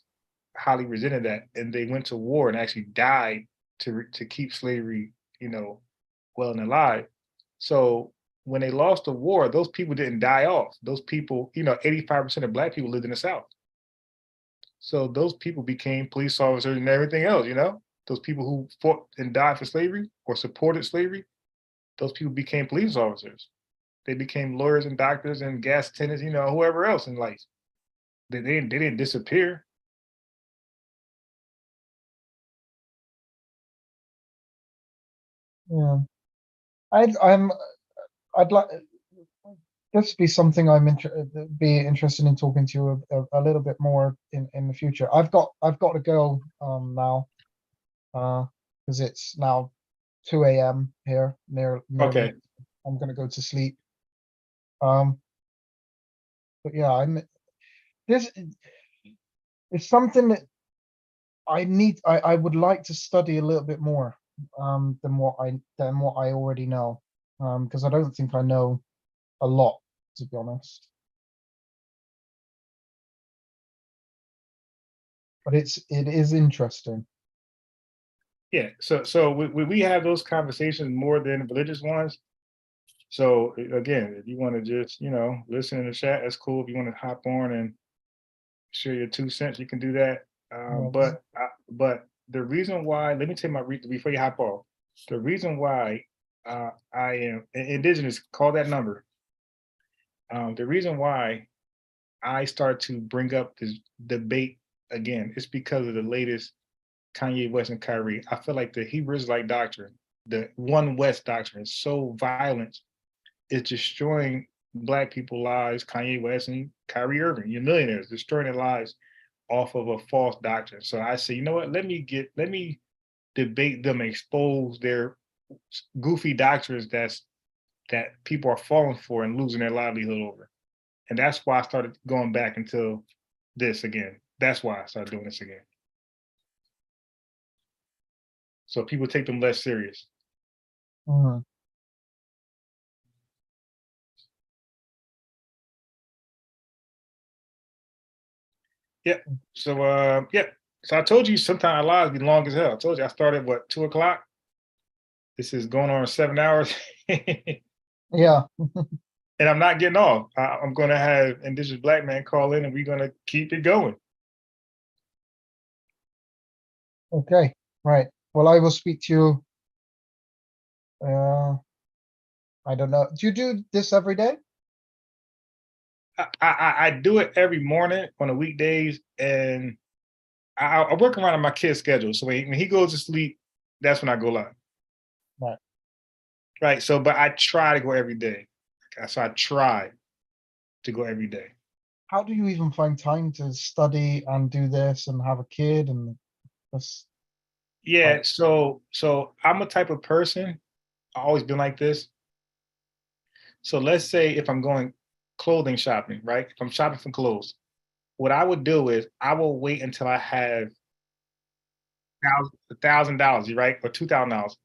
highly resented that, and they went to war and actually died to keep slavery, well and alive. So when they lost the war, those people didn't die off. Those people, 85% of Black people lived in the South. So those people became police officers and everything else, those people who fought and died for slavery or supported slavery, those people became police officers. They became lawyers and doctors and gas attendants, whoever else in life. They didn't disappear.
Yeah, I'd like this would be something be interested in talking to you a little bit more in the future. I've got to go now, because it's now 2 a.m. here near
Okay.
me. I'm gonna go to sleep. But yeah, this it's something that I would like to study a little bit more than what I already know, because I don't think I know a lot, to be honest. But it is interesting.
Yeah. So we have those conversations more than religious ones. So again, if you want to just, listen in the chat, that's cool. If you want to hop on and share your 2 cents, you can do that.
Yes.
But the reason why, let me tell you my reason before you hop off. The reason why I am indigenous, call that number. The reason why I start to bring up this debate again is because of the latest Kanye West and Kyrie. I feel like the Hebrew Israelite doctrine, the One West doctrine, is so violent. It's destroying Black people's lives. Kanye West and Kyrie Irving, you're millionaires, destroying their lives off of a false doctrine. So I say, you know what? Let me debate them, expose their goofy doctrines that people are falling for and losing their livelihood over. And that's why I started going back into this again. That's why I started doing this again. So people take them less serious.
Mhm.
Yeah. So yeah. So I told you sometime our lives be long as hell. I told you I started 2:00. This is going on 7 hours.
Yeah.
And I'm not getting off. I'm going to have indigenous Black man call in, and we're going to keep it going.
Okay. Right. Well, I will speak to you. I don't know. Do you do this every day?
I do it every morning on the weekdays, and I work around my kid's schedule. So when he goes to sleep, that's when I go live.
Right.
Right. So, but I try to go every day. So I try to go every day.
How do you even find time to study and do this and have a kid and this?
Yeah. So I'm a type of person. I've always been like this. So let's say if I'm going clothing shopping, right? If I'm shopping for clothes, what I would do is I will wait until I have $1,000, right? Or $2,000.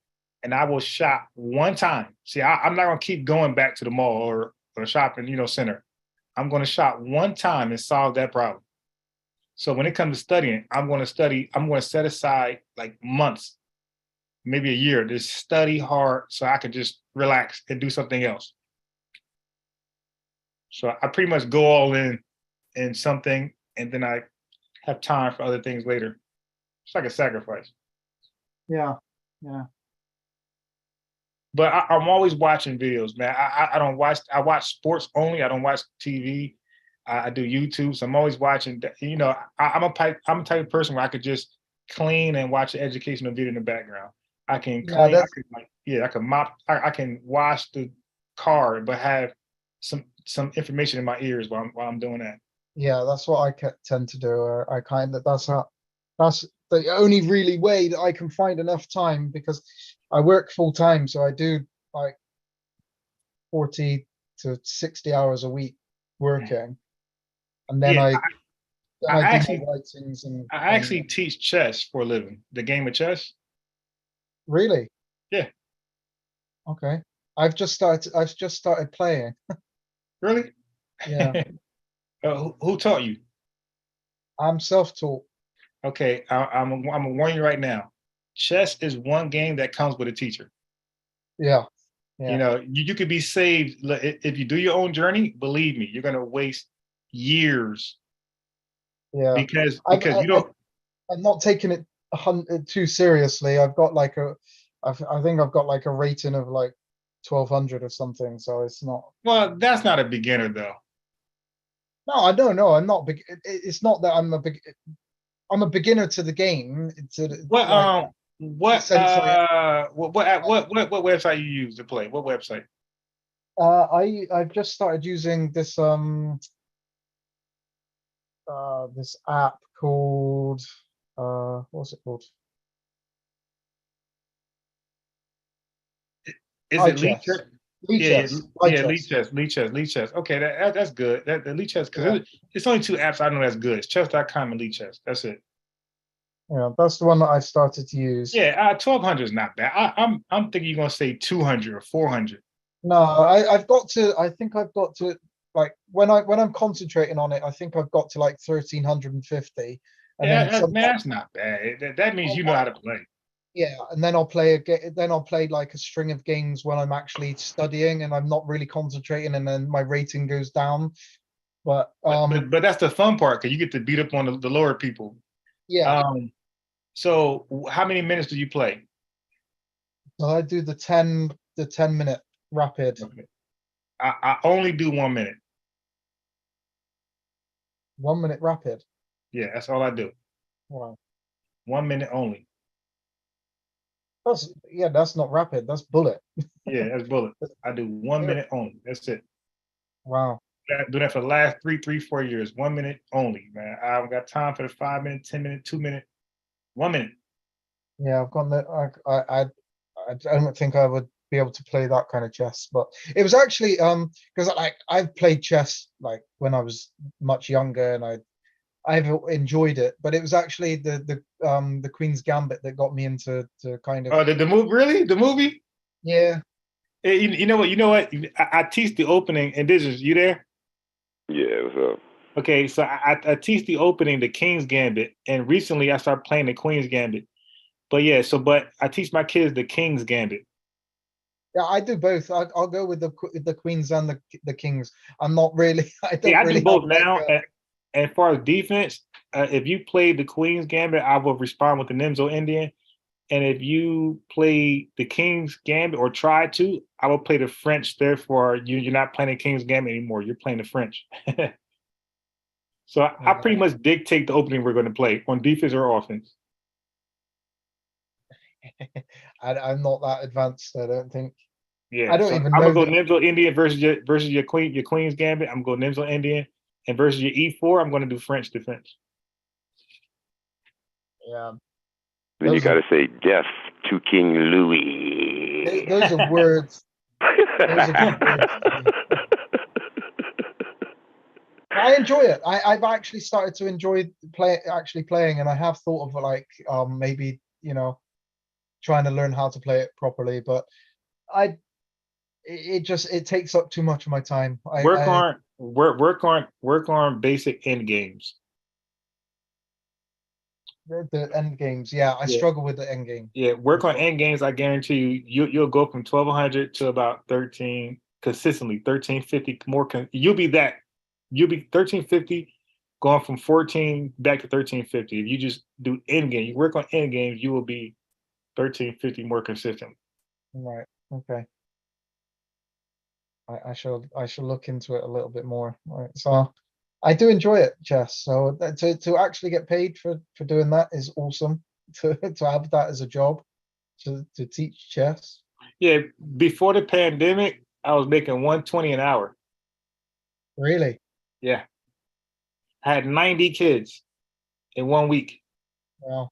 And I will shop one time. See, I'm not gonna keep going back to the mall or shopping, center. I'm gonna shop one time and solve that problem. So when it comes to studying, I'm gonna set aside like months, maybe a year, to study hard so I can just relax and do something else. So I pretty much go all in something, and then I have time for other things later. It's like a sacrifice.
Yeah. Yeah.
But I'm always watching videos, man. I don't watch. I watch sports only. I don't watch TV. I do YouTube. So I'm always watching. I'm a type of person where I could just clean and watch an educational video in the background. I can
Yeah,
clean. I can mop. I can wash the car, but have some information in my ears while I'm doing that.
Yeah, that's what I tend to do. That's the only really way that I can find enough time, because I work full time, so I do like 40 to 60 hours a week working, and then
Yeah,
I do my
actually
writings and
teach chess for a living. The game of chess.
really.
Yeah.
Okay. I've just started playing.
Really?
Yeah.
Who taught you?
I'm self-taught.
Okay, I'm gonna warn you right now. Chess is one game that comes with a teacher.
Yeah. Yeah.
You could be saved if you do your own journey. Believe me, you're gonna waste years.
Yeah.
Because you don't.
I'm not taking it too seriously. I've got like I think I've got like a rating of like 1200 or something. So it's not.
Well, that's not a beginner though.
No, I don't know. I'm not big. It's not that I'm a beginner to the game.
What website you use to play? What website?
I've just started using this this app called what's it called?
Is it Lead Chess? Yeah, Lead Chess. Okay, that's good. That the Lead Chess, because it's only two apps I know that's good. It's chess.com and Lead Chess. That's it.
Yeah, that's the one that I started to use.
Yeah, 1200 is not bad. I'm thinking you're gonna say 200 or 400.
No, I've got to. I think I've got to like when I'm concentrating on it. I think I've got to like 1350, and
Yeah,
then
that's not bad. That means you know how to play.
yeah, and then I'll play then I'll play like a string of games when I'm actually studying and I'm not really concentrating, and then my rating goes down. But
but that's the fun part because you get to beat up on the lower people.
Yeah.
So how many minutes do you play?
So I do the 10-minute rapid.
Okay. I only do 1 minute.
1 minute rapid.
Yeah, that's all I do.
Wow.
1 minute only.
That's not rapid. That's bullet.
Yeah, that's bullet. I do 1 minute only. That's it.
Wow.
Do that for the last 4 years. 1 minute only, man. I haven't got time for the 5 minute, 10 minute, 2 minute, 1 minute.
Yeah, I've got I don't think I would be able to play that kind of chess, but it was actually because like I've played chess like when I was much younger, and I've enjoyed it, but it was actually the Queen's Gambit that got me into kind of.
Oh, the movie? Really? The movie?
Yeah.
Hey, you know what? I teach the opening. Indigenous, you there?
Yeah, what's up?
Okay, so I teach the opening, the King's Gambit, and recently I started playing the Queen's Gambit. But yeah, but I teach my kids the King's Gambit.
Yeah, I do both. I'll go with the Queens and the Kings. I'm not really. I
do both now. And as far as defense, if you play the Queen's Gambit, I will respond with the Nimzo Indian. And if you play the King's Gambit or try to, I will play the French. Therefore, you're not playing the King's Gambit anymore. You're playing the French. So I pretty much dictate the opening we're going to play on defense or offense.
I'm not that advanced. I don't think.
Yeah,
I don't even know.
I'm gonna go Nimzo Indian versus your Queen's Gambit. I'm gonna go Nimzo Indian, and versus your E4, I'm gonna do French defense.
Yeah.
Then you got to say death to King Louis.
Those are words. Those are words. I enjoy it. I've actually started to enjoy playing, and I have thought of like maybe trying to learn how to play it properly, but it takes up too much of my time.
Work on basic end games.
The end games, yeah, I struggle with the end game.
Yeah, work on end games. I guarantee you'll go from 1200 to about 13 consistently. 1350 more. You'll be 1350, going from 14 back to 1350. If you just do end game, you work on end games, you will be 1350 more consistent.
Right. Okay. I shall look into it a little bit more. Right. So I do enjoy it, chess. So to actually get paid for doing that is awesome. To have that as a job, to teach chess.
Yeah, before the pandemic, I was making $120 an hour.
Really?
Yeah. I had 90 kids in 1 week.
Wow.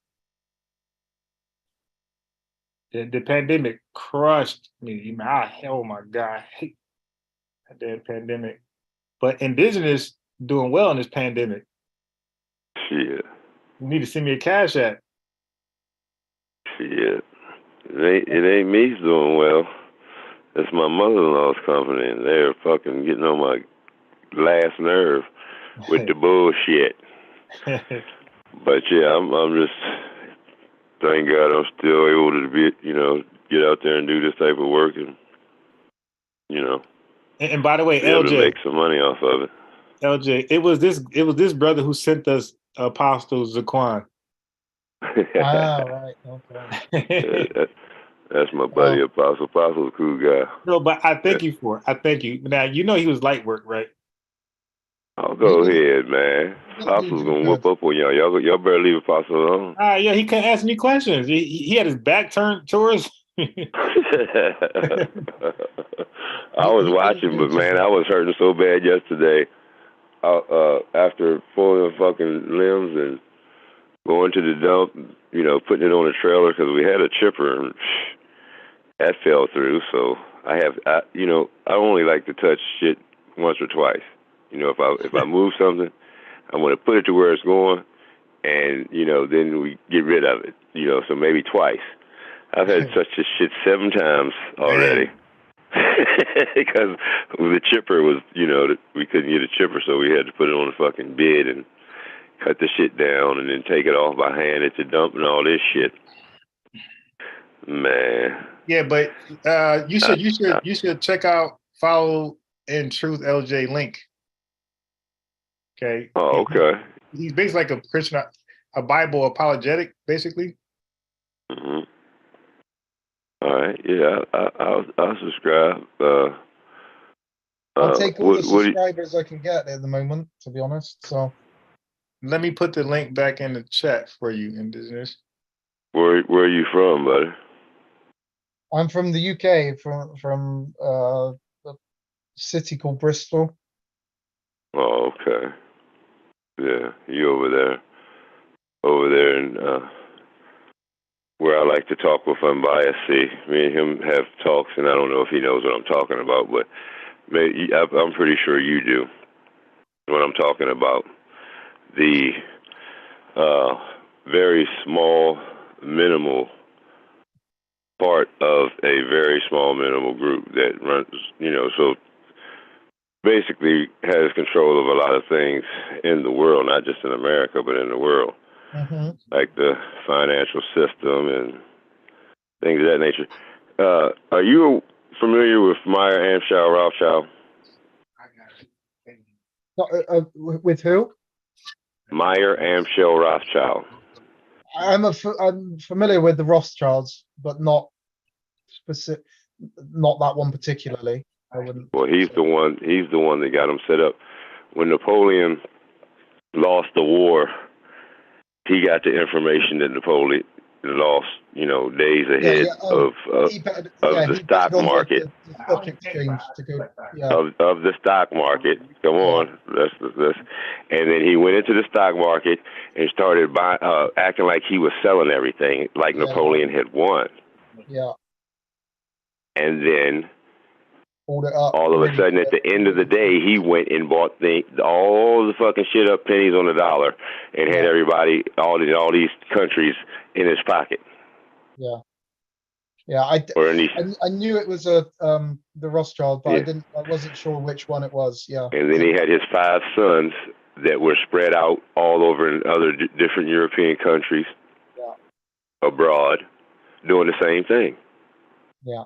The pandemic crushed me. Oh my God, I hate that damn pandemic. But Indigenous doing well in this pandemic.
Shit.
You need to send me a cash app.
Shit. It ain't me doing well. It's my mother-in-law's company, and they're fucking getting on my last nerve with the bullshit. But yeah, I'm just, thank God I'm still able to be, get out there and do this type of work, and
And by the way,
be able to
LJ,
make some money off of it.
LJ, it was this brother who sent us Apostle Zaquan.
Right. Okay.
That's my buddy, Apostle. Apostle's a cool guy.
No, but I thank you for it. I thank you. Now he was light work, right?
Oh, go ahead, man. Apostle's gonna whoop up on y'all. Y'all better leave Apostle alone.
Yeah, he couldn't ask me questions. He had his back turned towards.
I was watching, but man, I was hurting so bad yesterday. After pulling fucking limbs and going to the dump, you know, putting it on a trailer because we had a chipper and that fell through. So I only like to touch shit once or twice. You know, if I move something, I want to put it to where it's going, and you know, then we get rid of it. You know, so maybe twice. I've had to touch this shit 7 times already. Because the chipper was, you know, we couldn't get a chipper, so we had to put it on the fucking bed and cut the shit down and then take it off by hand at the dump and all this shit. Man.
Yeah, but you should check out Follow in Truth LJ Link. Okay.
Oh, okay.
He's basically like a Christian, a Bible apologetic, basically.
Mm-hmm. All right. Yeah, I'll subscribe.
I'll take all the subscribers I can get at the moment, to be honest. So
let me put the link back in the chat for you, Indigenous.
Where are you from, buddy?
I'm from the UK, from a city called Bristol.
Oh, okay. Yeah, you over there in where I like to talk with unbiased. See, me and him have talks, and I don't know if he knows what I'm talking about, but I'm pretty sure you do what I'm talking about. The very small, minimal part of a very small, minimal group that runs, you know, so basically has control of a lot of things in the world, not just in America, but in the world.
Mm-hmm.
Like the financial system and things of that nature. Are you familiar with Meyer Amschel Rothschild?
With who?
Meyer Amschel Rothschild.
I'm familiar with the Rothschilds, but not specific, not that one particularly. I wouldn't.
Well, he's the one that got them set up. When Napoleon lost the war, he got the information that Napoleon lost, you know, days ahead of the stock market.
The stock exchange to go,
of the stock market. Come on, let's. And then he went into the stock market and started acting like he was selling everything, like Napoleon had won.
Yeah.
And then
hold it up.
All of a sudden, at the end of the day, he went and bought all the fucking shit up pennies on the dollar and had everybody, all these countries in his pocket.
Yeah. Yeah, I knew it was the Rothschild, but I wasn't sure which one it was. Yeah.
And then he had his 5 sons that were spread out all over in other different European countries, abroad, doing the same thing.
Yeah.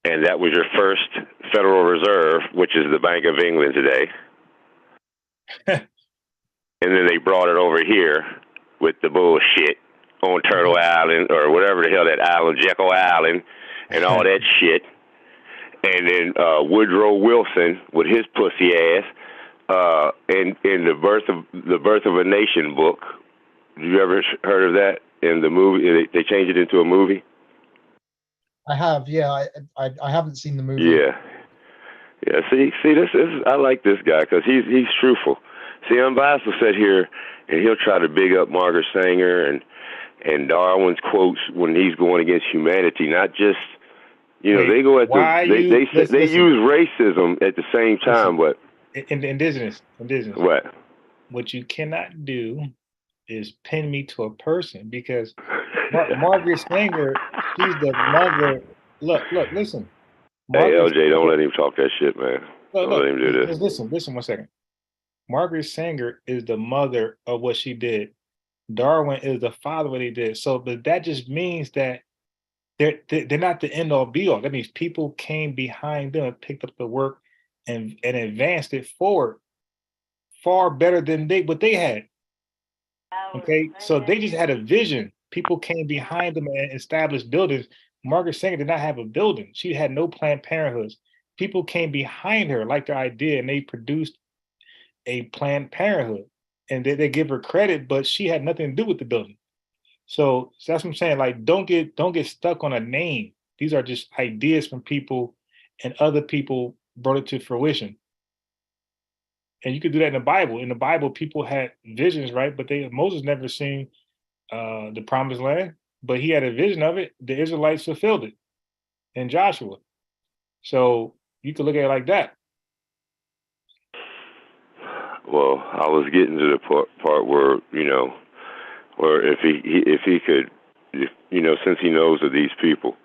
And that was your first Federal Reserve, which is the Bank of England today. And then they brought it over here with the bullshit on Turtle Island or whatever the hell that island, Jekyll Island, and all that shit. And then Woodrow Wilson with his pussy ass, in the Birth of a Nation book. Did you ever heard of that in the movie? They changed it into a movie.
I have, yeah. I haven't seen the movie.
Yeah. See, this is, I like this guy because he's truthful. See, Unbiased will sit here and he'll try to big up Margaret Sanger and Darwin's quotes when he's going against humanity, not just, you know, they go at they use racism at the same time, but
Indigenous.
What?
What you cannot do is pin me to a person because Margaret Sanger, she's the mother. Look, listen.
Hey, LJ, don't let him talk that shit, man. Don't let him do this.
Listen 1 second. Margaret Sanger is the mother of what she did. Darwin is the father of what he did. So, but that just means that they're not the end all be all. That means people came behind them and picked up the work and advanced it forward far better than what they had. Okay, so they just had a vision. People came behind them and established buildings. Margaret Sanger did not have a building. She had no Planned Parenthoods. People came behind her, liked her idea, and they produced a Planned Parenthood. And they give her credit, but she had nothing to do with the building. So that's what I'm saying. Like, don't get stuck on a name. These are just ideas from people,
and other people brought it to fruition. And you could do that in the Bible. In the Bible, people had visions, right? But Moses never seen the promised land, but he had a vision of it. The Israelites fulfilled it in Joshua. So you could look at it like that.
Well, I was getting to the part where, where if he could, since he knows of these people,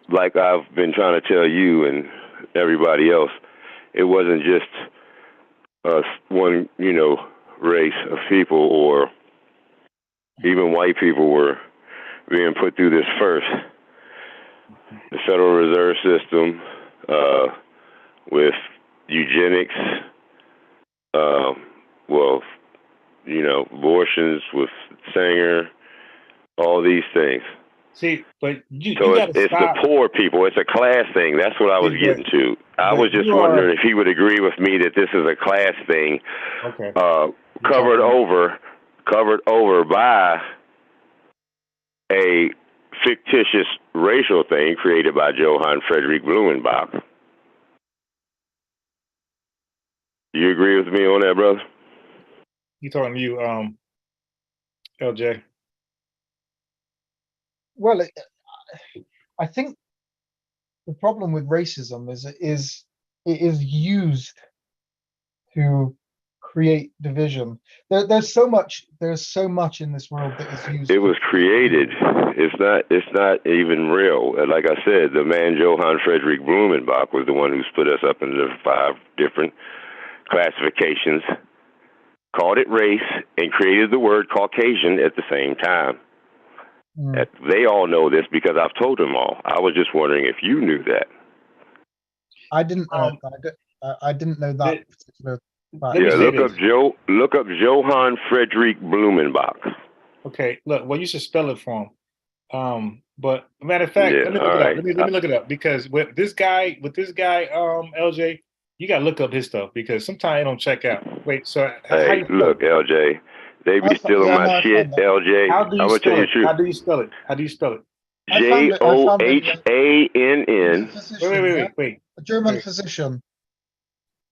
like I've been trying to tell you and everybody else, it wasn't just one, race of people, or even white people were being put through this first. The Federal Reserve System, with eugenics, abortions with Sanger, all these things.
See, but
it's the poor people. It's a class thing. That's what I was getting to. I was just wondering if he would agree with me that this is a class thing,
okay,
covered over by a fictitious racial thing created by Johann Friedrich Blumenbach. You agree with me on that, brother?
You talking to you, LJ?
Well, I think the problem with racism is it is used to create division. There's so much in this world that is used.
It was created. It's not even real. Like I said, the man Johann Friedrich Blumenbach was the one who split us up into 5 different classifications, called it race, and created the word Caucasian at the same time. They all know this because I've told them all. I was just wondering if you knew that.
I didn't know. I didn't know that particular.
Look up Johann Friedrich Blumenbach.
Okay, look. Well, you should spell it for him. But matter of fact, let me look it up. Let me look it up, because with this guy, LJ, you gotta look up his stuff, because sometimes it don't check out. Wait, so
hey, look, LJ, they be stealing my shit, LJ.
How do you spell it? How do you spell it?
Johann.
Wait.
A German physician.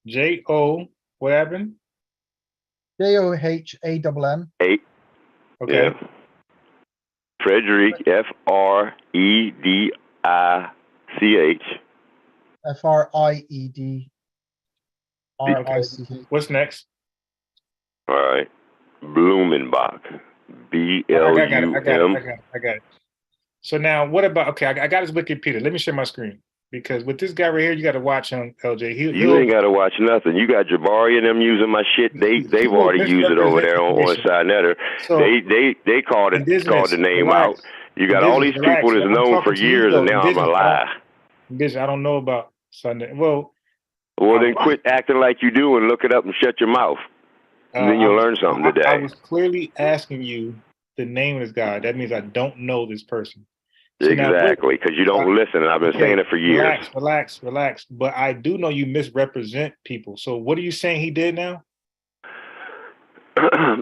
J-O, what happened?
John.
Okay. Yeah. Frederick, Fredich.
Friedrich.
What's next?
All right. Blumenbach. BLUM.
I got it. So now, what about? Okay, I got his Wikipedia. Let me share my screen, because with this guy right here, you got to watch him, LJ.
You ain't got to watch nothing. You got Jabari and them using my shit. They've already used it over there on Sinetter.
So,
they called the name out. You got all these people that's known for years, and now I'm alive.
I don't know about Sunday. Well,
then quit acting like you do and look it up and shut your mouth. And then you'll learn something today.
I was clearly asking you the name of this guy. That means I don't know this person. So
exactly, because you don't listen, and I've been saying it for years.
Relax. But I do know you misrepresent people. So what are you saying he did now?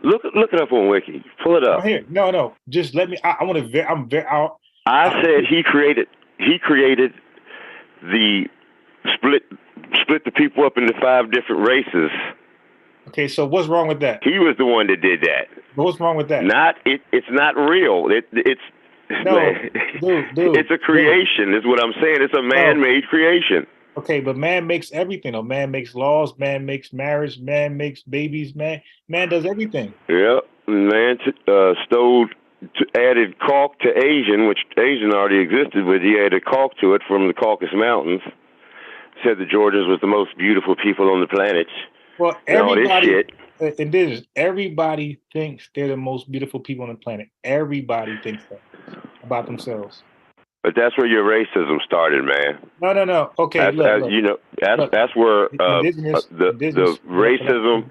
Look it up on Wiki. Pull it up.
Here. No. Just let me. I want to.
I said he created the split the people up into 5 different races.
Okay, so what's wrong with that?
He was the one that did that.
What's wrong with that?
It's not real. It's
dude,
it's a creation, is what I'm saying. It's a man-made creation.
Okay, but man makes everything. Man makes laws. Man makes marriage. Man makes babies. Man does everything.
Yeah, man added caulk to Asian, which Asian already existed, but he added caulk to it from the Caucasus Mountains. Said the Georgians was the most beautiful people on the planet.
Well, everybody thinks they're the most beautiful people on the planet. Everybody thinks that about themselves.
But that's where your racism started, man.
No. Okay,
that's where the racism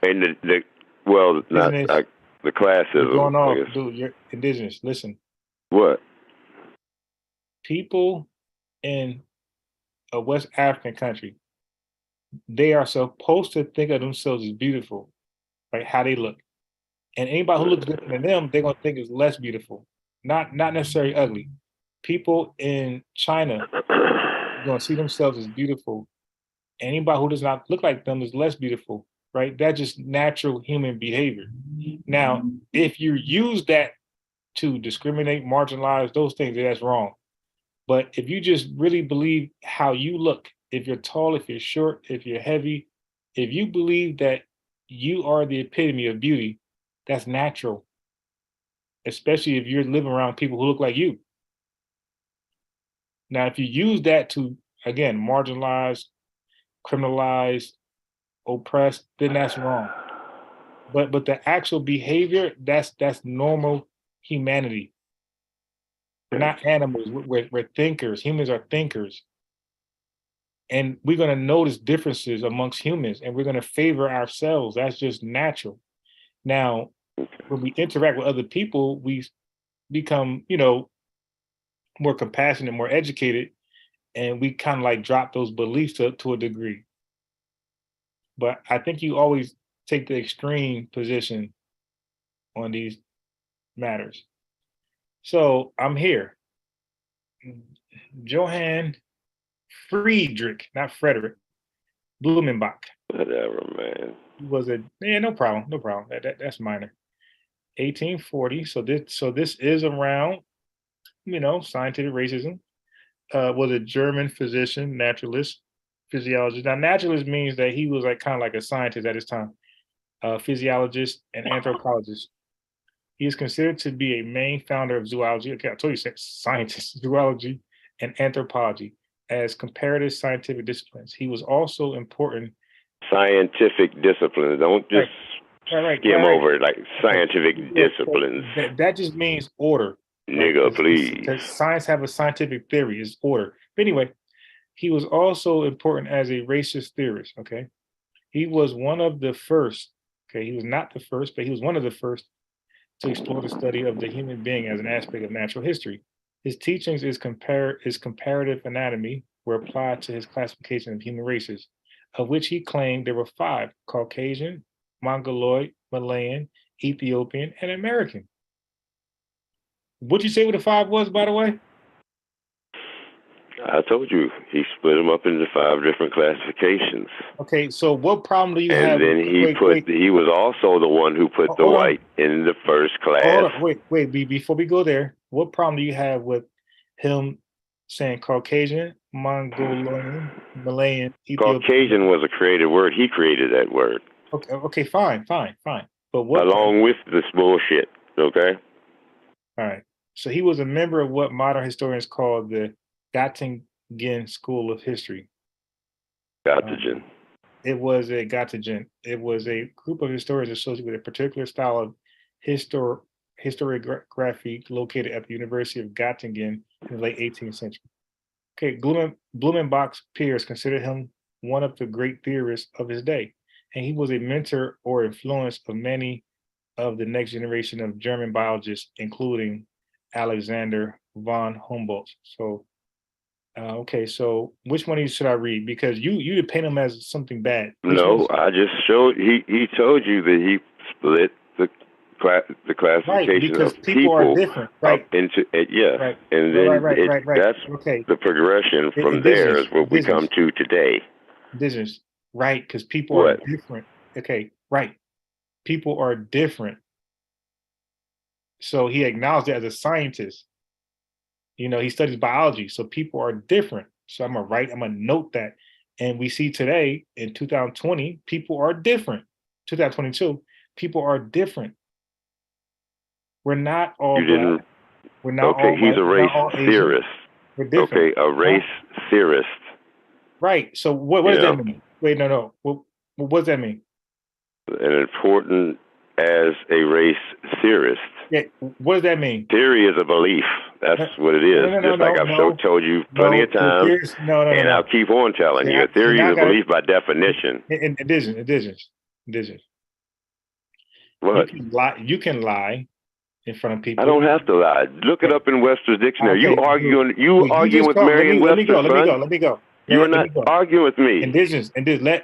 and the classism.
Going off, dude. You're indigenous. Listen.
What?
People in a West African country, they are supposed to think of themselves as beautiful, right? How they look. And anybody who looks different than them, they're gonna think is less beautiful. Not necessarily ugly. People in China are going to see themselves as beautiful. Anybody who does not look like them is less beautiful, right? That's just natural human behavior. Now, if you use that to discriminate, marginalize those things, that's wrong. But if you just really believe how you look, if you're tall, if you're short, if you're heavy, if you believe that you are the epitome of beauty, that's natural, especially if you're living around people who look like you. Now, if you use that to, again, marginalize, criminalize, oppress, then that's wrong. But the actual behavior, that's normal humanity. We're not animals. We're thinkers. Humans are thinkers. And we're going to notice differences amongst humans, and we're going to favor ourselves. That's just natural. Now, when we interact with other people, we become, more compassionate, more educated, and we kind of like drop those beliefs to a degree. But I think you always take the extreme position on these matters. So I'm here. Johann Friedrich, not Frederick, Blumenbach.
Whatever, man.
Was a no problem. That's minor. 1840. So this is around, scientific racism. Was a German physician, naturalist, physiologist. Now, naturalist means that he was like kind of like a scientist at his time, physiologist and anthropologist. He is considered to be a main founder of zoology. Okay, I told you, scientist, zoology, and anthropology as comparative scientific disciplines. He was also important.
Scientific disciplines. Don't just skim over it, like scientific disciplines.
That just means order.
Nigga, please.
Because science have a scientific theory, is order. But anyway, he was also important as a racist theorist, okay? He was one of the first, okay? He was not the first, but he was one of the first to explore the study of the human being as an aspect of natural history. His teachings is comparative anatomy were applied to his classification of human races, of which he claimed there were 5: Caucasian, Mongoloid, Malayan, Ethiopian, and American. What'd you say what the 5 was, by the way?
I told you, he split them up into 5 different classifications.
Okay, so what problem do you have?
And then he was also the one who put the white in the first class.
Hold on, wait, before we go there, what problem do you have with him saying Caucasian, Mongolian, Malayan, Ethiopian?
Caucasian was a created word. He created that word.
Okay, fine. But what?
Along with this bullshit, okay?
All right. So he was a member of what modern historians call the Göttingen School of History.
Göttingen.
It was a Göttingen. It was a group of historians associated with a particular style of historiography located at the University of Göttingen in the late 18th century. Okay, Blumenbach's peers considered him one of the great theorists of his day, and he was a mentor or influence of many of the next generation of German biologists, including Alexander von Humboldt. So, okay, so which one of these should I read? Because you paint him as something bad.
No, I just showed. He told you that he split the classification of people
are different, right?
Up into right. And then that's okay. The progression from there is what we come to today.
Indigenous, right? Because people are different. Okay, right. People are different. So he acknowledged it as a scientist. He studies biology, so people are different. So I'm gonna note that. And we see today in 2020, people are different. 2022, people are different. We're not all black. We're not all
he's a race theorist.
We're different.
Okay, a race theorist.
Right. So what does that mean? Wait, no. What does that mean?
An important as a race theorist.
Yeah. What does that mean?
Theory is a belief. That's what it is. I've told you plenty of times. And I'll keep on telling you. A theory is a belief by definition.
Indigenous.
What?
You can lie in front of people.
I don't have to lie. Look it up in Webster's dictionary. You arguing with Merriam-Webster.
Let me go.
You're not arguing with me.
Indigenous.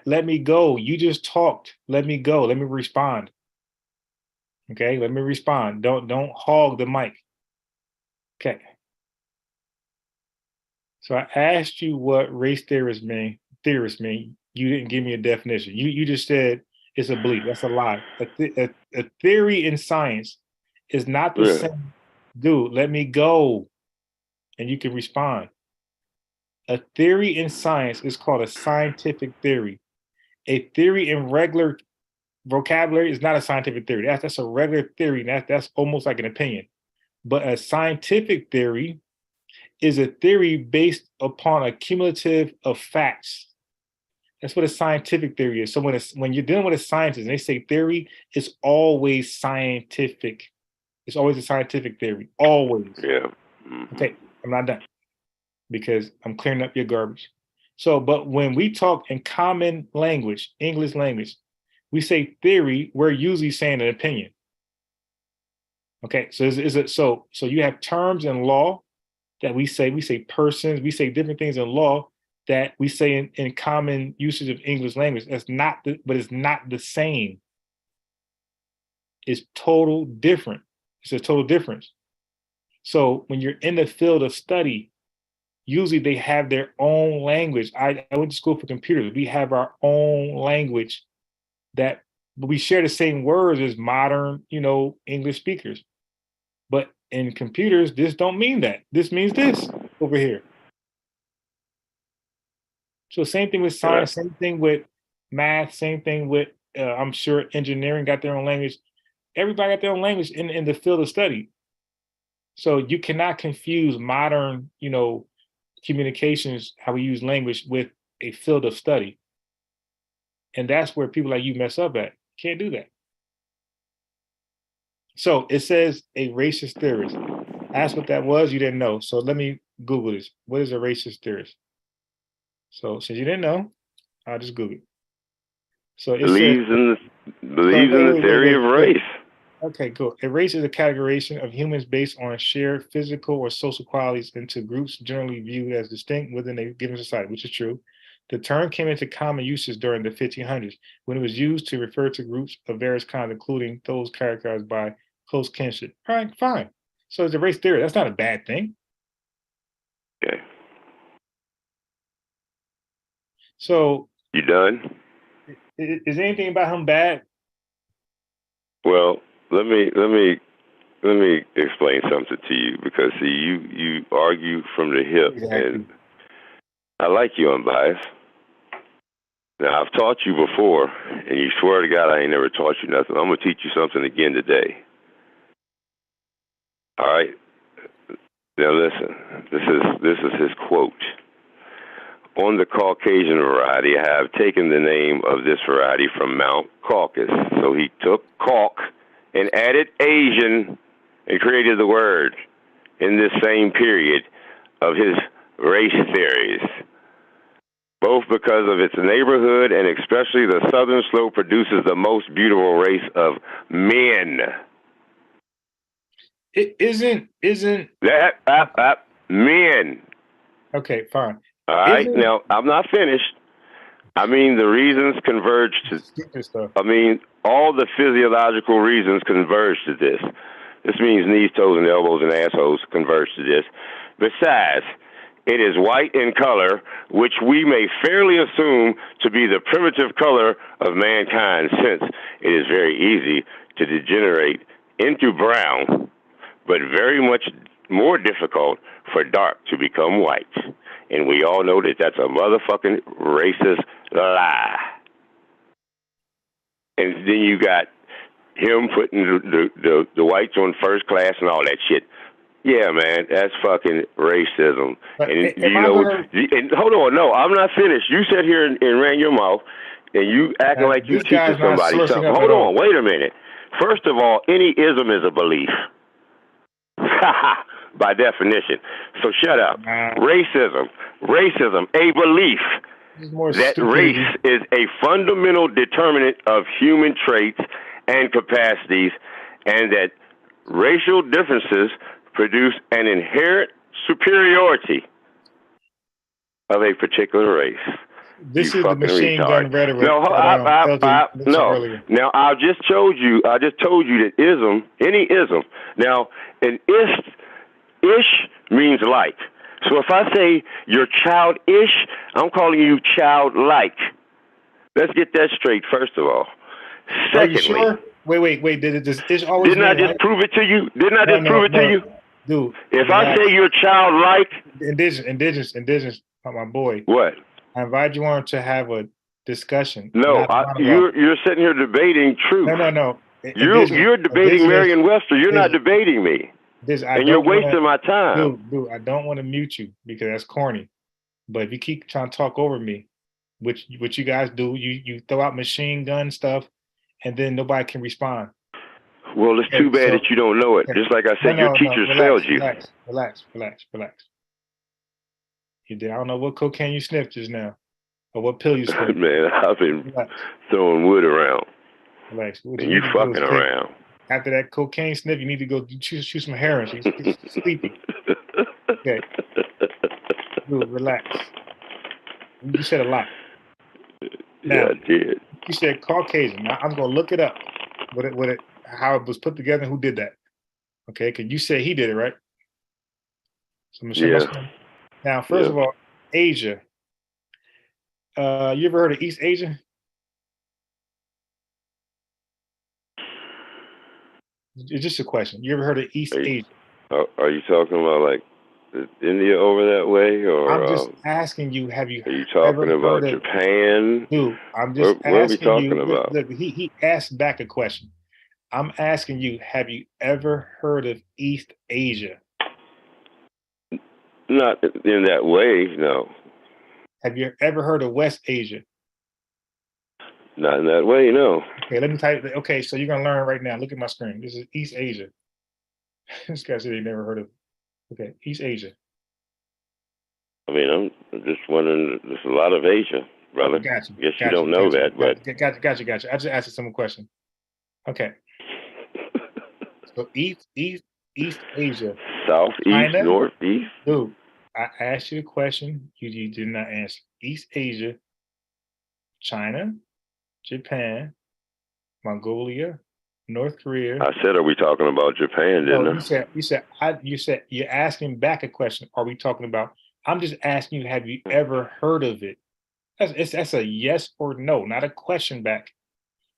Let me go. You just talked. Let me go. Let me respond. Okay, let me respond. Don't hog the mic. Okay.
So I asked you what race theorists mean. You didn't give me a definition. You just said it's a belief. That's a lie. A theory in science is not the same. Dude, let me go, and you can respond. A theory in science is called a scientific theory. A theory in regular vocabulary is not a scientific theory. That's a regular theory. That's almost like an opinion. But a scientific theory is a theory based upon a cumulative of facts. That's what a scientific theory is. So when you're dealing with a scientist and they say theory, it's always scientific. It's always a scientific theory. Always.
Yeah.
Okay, I'm not done because I'm clearing up your garbage. So, but when we talk in common language, English language, we say theory, we're usually saying an opinion. Okay, so so you have terms in law that we say persons, we say different things in law that we say in common usage of English language. That's not but it's not the same. It's total different. It's a total difference. So when you're in the field of study, usually they have their own language. I went to school for computers. We have our own language but we share the same words as modern, English speakers. But in computers, this don't mean that. This means this over here. So same thing with science, same thing with math, same thing with, I'm sure engineering got their own language. Everybody got their own language in the field of study. So you cannot confuse modern, communications, how we use language with a field of study. And that's where people like you mess up at. Can't do that. So it says a racist theorist. Asked what that was, you didn't know. So let me Google this. What is a racist theorist? So since you didn't know, I'll just Google it. So it
believes in the theory of race.
Okay, cool. A race is a categorization of humans based on shared physical or social qualities into groups generally viewed as distinct within a given society, which is true. The term came into common usage during the 1500s when it was used to refer to groups of various kinds, including those characterized by close kinship. All right, fine. So it's a race theory. That's not a bad thing.
Okay.
So
you done?
Is anything about him bad?
Well, let me explain something to you, because see, you argue from the hip, and I like you unbiased. Now, I've taught you before, and you swear to God I ain't never taught you nothing. I'm gonna teach you something again today. All right. Now listen. This is his quote. On the Caucasian variety, I have taken the name of this variety from Mount Caucasus. So he took Cauc and added Asian and created the word in this same period of his race theories. Both because of its neighborhood and especially the southern slope produces the most beautiful race of men.
It isn't
that men.
Okay, fine.
All right, now I'm not finished. I mean, the reasons converge to. I mean, all the physiological reasons converge to this. This means knees, toes, and elbows and assholes converge to this. Besides, it is white in color, which we may fairly assume to be the primitive color of mankind, since it is very easy to degenerate into brown, but very much more difficult for dark to become white. And we all know that that's a motherfucking racist lie. And then you got him putting the whites on first class and all that shit. Yeah, man, that's fucking racism. And and hold on, no, I'm not finished. You sat here and ran your mouth, and you acting like you teaching somebody something. Hold on, wait a minute. First of all, any ism is a belief. By definition. So shut up. Racism, a belief that race is a fundamental determinant of human traits and capacities, and that racial differences produce an inherent superiority of a particular race.
This is the machine gun rhetoric.
No, Now I just told you that ism, any ism. Now an ish means like. So if I say you're childish, I'm calling you childlike. Let's get that straight, first of all.
Are you
Secondly,
sure? Wait. Did this ish always
didn't I
mean
just
like?
prove it to you? Didn't I
No,
just prove it to you?
dude.
If I
Relax.
say you're childlike,
indigenous, my boy.
what?
I invite you on to have a discussion.
No,
not a monologue.
you're sitting here debating truth.
No.
You're debating Merriam-Webster. You're not debating me, and you're wasting my time.
Dude, I don't want to mute you because that's corny. But if you keep trying to talk over me, which what you guys do, you throw out machine gun stuff, and then nobody can respond.
Well, it's too bad that you don't know it. Just like I said, your teachers failed you.
Relax. You did. I don't know what cocaine you sniffed just now, or what pill you sniffed.
Man, I've been throwing wood around.
Relax.
And you fucking around.
After that cocaine sniff, you need to go shoot some heroin. So you're sleepy. Okay. Dude, relax. You said a lot. Now,
yeah, I did.
You said Caucasian. Now I'm gonna look it up. How it was put together and who did that. Okay, because you said he did it, right? So Michelle, now, first of all, Asia. You ever heard of East Asia? It's just a question. You ever heard of East Asia?
Are you talking about like India over that way, or
I'm just asking you. Have you?
Are you talking about Japan?
Dude, I'm just asking you.
What are we talking about?
Look, he asked back a question. I'm asking you. Have you ever heard of East Asia?
Not in that way, no.
Have you ever heard of West Asia?
Not in that way, no.
Okay, let me type. Okay, so you're gonna learn right now. Look at my screen. This is East Asia. This guy said he never heard of. Okay, East Asia.
I mean, I'm just wondering. There's a lot of Asia, brother.
Gotcha.
Guess you don't know that, but
Gotcha. I just asked a simple question. Okay. So East Asia.
Southeast,
China,
Northeast.
Dude, I asked you the question. You did not answer. East Asia, China, Japan, Mongolia, North Korea.
I said, are we talking about Japan? Didn't I?
You said you're asking back a question. Are we talking about? I'm just asking you. Have you ever heard of it? That's a yes or no, not a question back.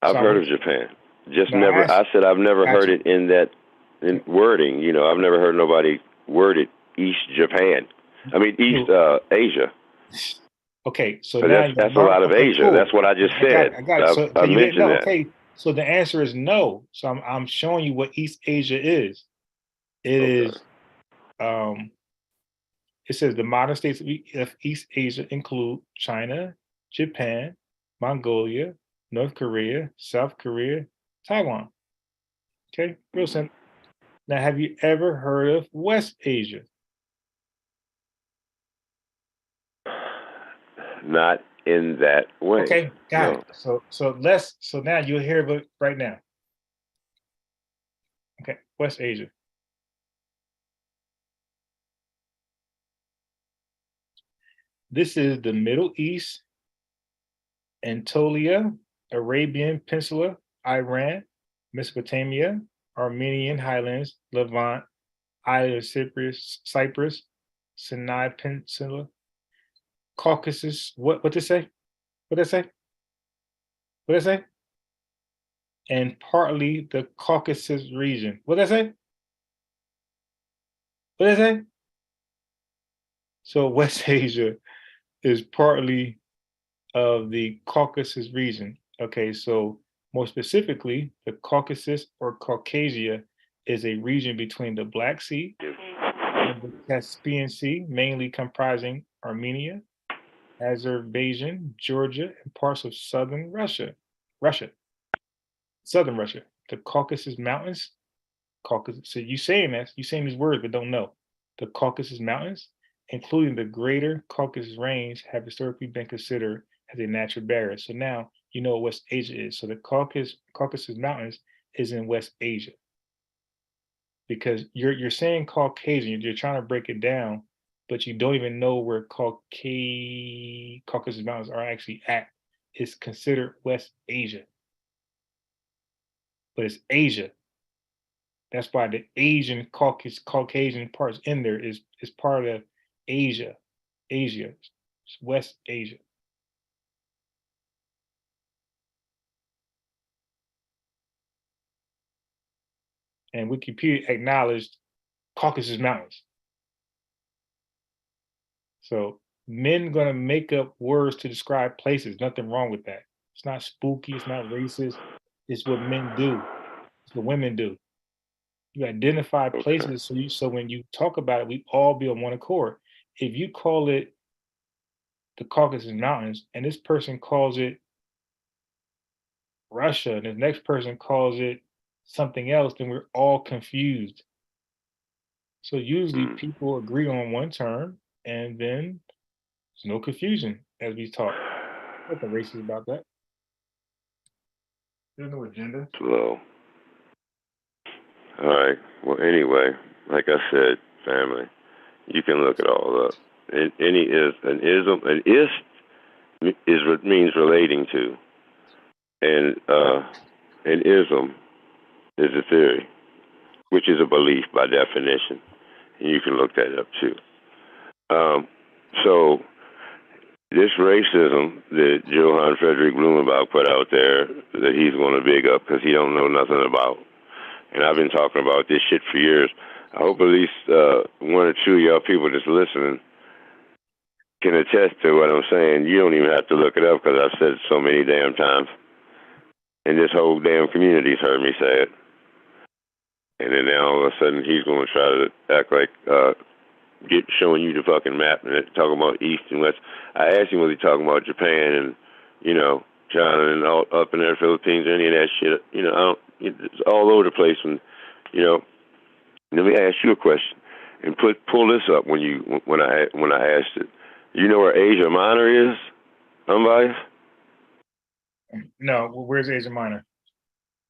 I've heard of Japan. Just never. I said I've never heard it in that wording. You know, I've never heard nobody word it East Japan. I mean East Asia.
Okay, so
that's a lot of Asia. Cool. That's what I just said.
I got it.
I mentioned that.
Okay, so the answer is no. So I'm showing you what East Asia is. It is. It says the modern states of East Asia include China, Japan, Mongolia, North Korea, South Korea, Taiwan. Okay, real simple. Now, have you ever heard of West Asia?
Not in that way.
Okay, got it. So now you'll hear it right now. Okay, West Asia. This is the Middle East, Anatolia, Arabian Peninsula, Iran, Mesopotamia, Armenian Highlands, Levant, Island of Cyprus, Sinai Peninsula, Caucasus. What they say? What they say? What they say? And partly the Caucasus region. What they say? What they say? So West Asia is partly of the Caucasus region. Okay, so more specifically, the Caucasus or Caucasia is a region between the Black Sea and the Caspian Sea, mainly comprising Armenia, Azerbaijan, Georgia, and parts of southern Russia. Southern Russia. The Caucasus Mountains. So you saying these words but don't know. The Caucasus Mountains, including the Greater Caucasus Range, have historically been considered as a natural barrier. So now you know what West Asia is. So the Caucasus Mountains is in West Asia. Because you're saying Caucasian, you're trying to break it down, but you don't even know where Caucasus Mountains are actually at. It's considered West Asia. But it's Asia. That's why the Asian Caucasian parts in there is part of
Asia. Asia. It's West Asia. And Wikipedia acknowledged Caucasus Mountains. So men gonna make up words to describe places. Nothing wrong with that. It's not spooky. It's not racist. It's what men do. It's what women do. You identify places so when you talk about it, we all be on one accord. If you call it the Caucasus Mountains and this person calls it Russia and the next person calls it something else, then we're all confused. So usually people agree on one term and then there's no confusion as we talk. Nothing racist about that. There's no agenda.
Slow. All right. Well, anyway, like I said, family, you can look it all up. Any is an ism. An is what means relating to, and an ism is a theory, which is a belief by definition. And you can look that up too. So this racism that Johann Frederick Blumenbach put out there that he's going to big up because he don't know nothing about. And I've been talking about this shit for years. I hope at least one or two of y'all people that's listening can attest to what I'm saying. You don't even have to look it up because I've said it so many damn times. And this whole damn community's heard me say it. And then now all of a sudden he's going to try to act like showing you the fucking map and talking about East and West. I asked him was he talking about Japan and, you know, China and all up in there, Philippines, any of that shit. You know, it's all over the place. And, you know, let me ask you a question and pull this up when I asked it. You know where Asia Minor is? Unbiased?
No, where's Asia Minor?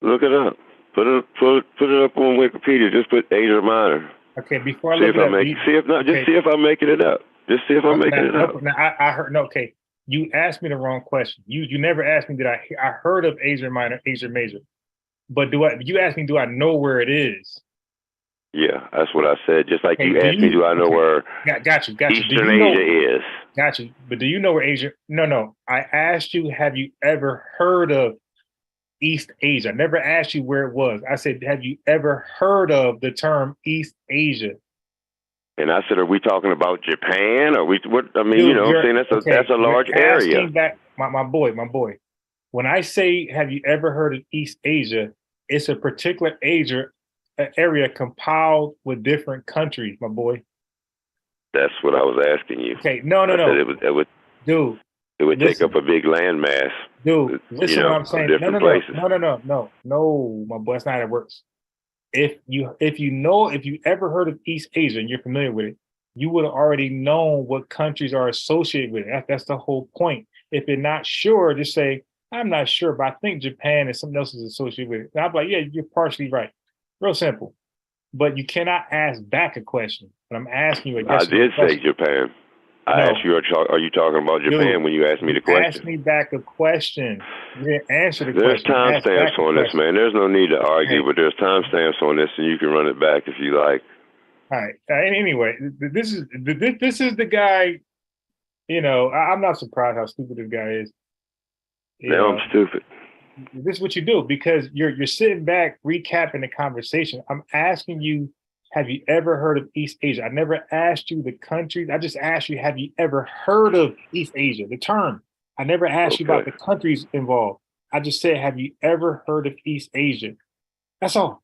Look it up. Put it up on Wikipedia. Just put Asia Minor.
Okay, before I
See
look
if
it
I
up,
make. See if not. Just see if I'm making it up. Just see if I'm making it up.
I heard. No, okay. You asked me the wrong question. You never asked me. I heard of Asia Minor, Asia Major, but you asked me? Do I know where it is?
Yeah, that's what I said. Just like
Okay,
you asked me, do I know where
got you.
Eastern Asia is?
Got you. But do you know where Asia? No. I asked you, have you ever heard of East Asia? I never asked you where it was. I said, have you ever heard of the term East Asia?
And I said, are we talking about Japan? Or what? I mean,
Dude,
you know, what I'm saying that's a large area.
Back, my boy. When I say, have you ever heard of East Asia? It's a particular area compiled with different countries, my boy.
That's what I was asking you.
Okay, no. Dude,
it would take up a big landmass.
Dude, listen what I'm saying.
Different places.
No, my boy, that's not how it works. If you ever heard of East Asia and you're familiar with it, you would have already known what countries are associated with it. That's the whole point. If you're not sure, just say, I'm not sure, but I think Japan and something else is associated with it. And I'm like, yeah, you're partially right. Real simple. But you cannot ask back a question. But I'm asking you a yes
I did say Japan. I asked you, are you talking about Japan when you asked me the question?
Ask me back a question. You didn't answer the
There's
question.
There's timestamps on this, man. There's no need to argue, but there's timestamps on this, and you can run it back if you like.
All right. Anyway, this is the guy. You know, I'm not surprised how stupid this guy is.
Now I'm stupid.
This is what you do because you're sitting back recapping the conversation. I'm asking you, have you ever heard of East Asia? I never asked you the countries. I just asked you, have you ever heard of East Asia, the term? I never asked you about the countries involved. I just said, have you ever heard of East Asia? That's all.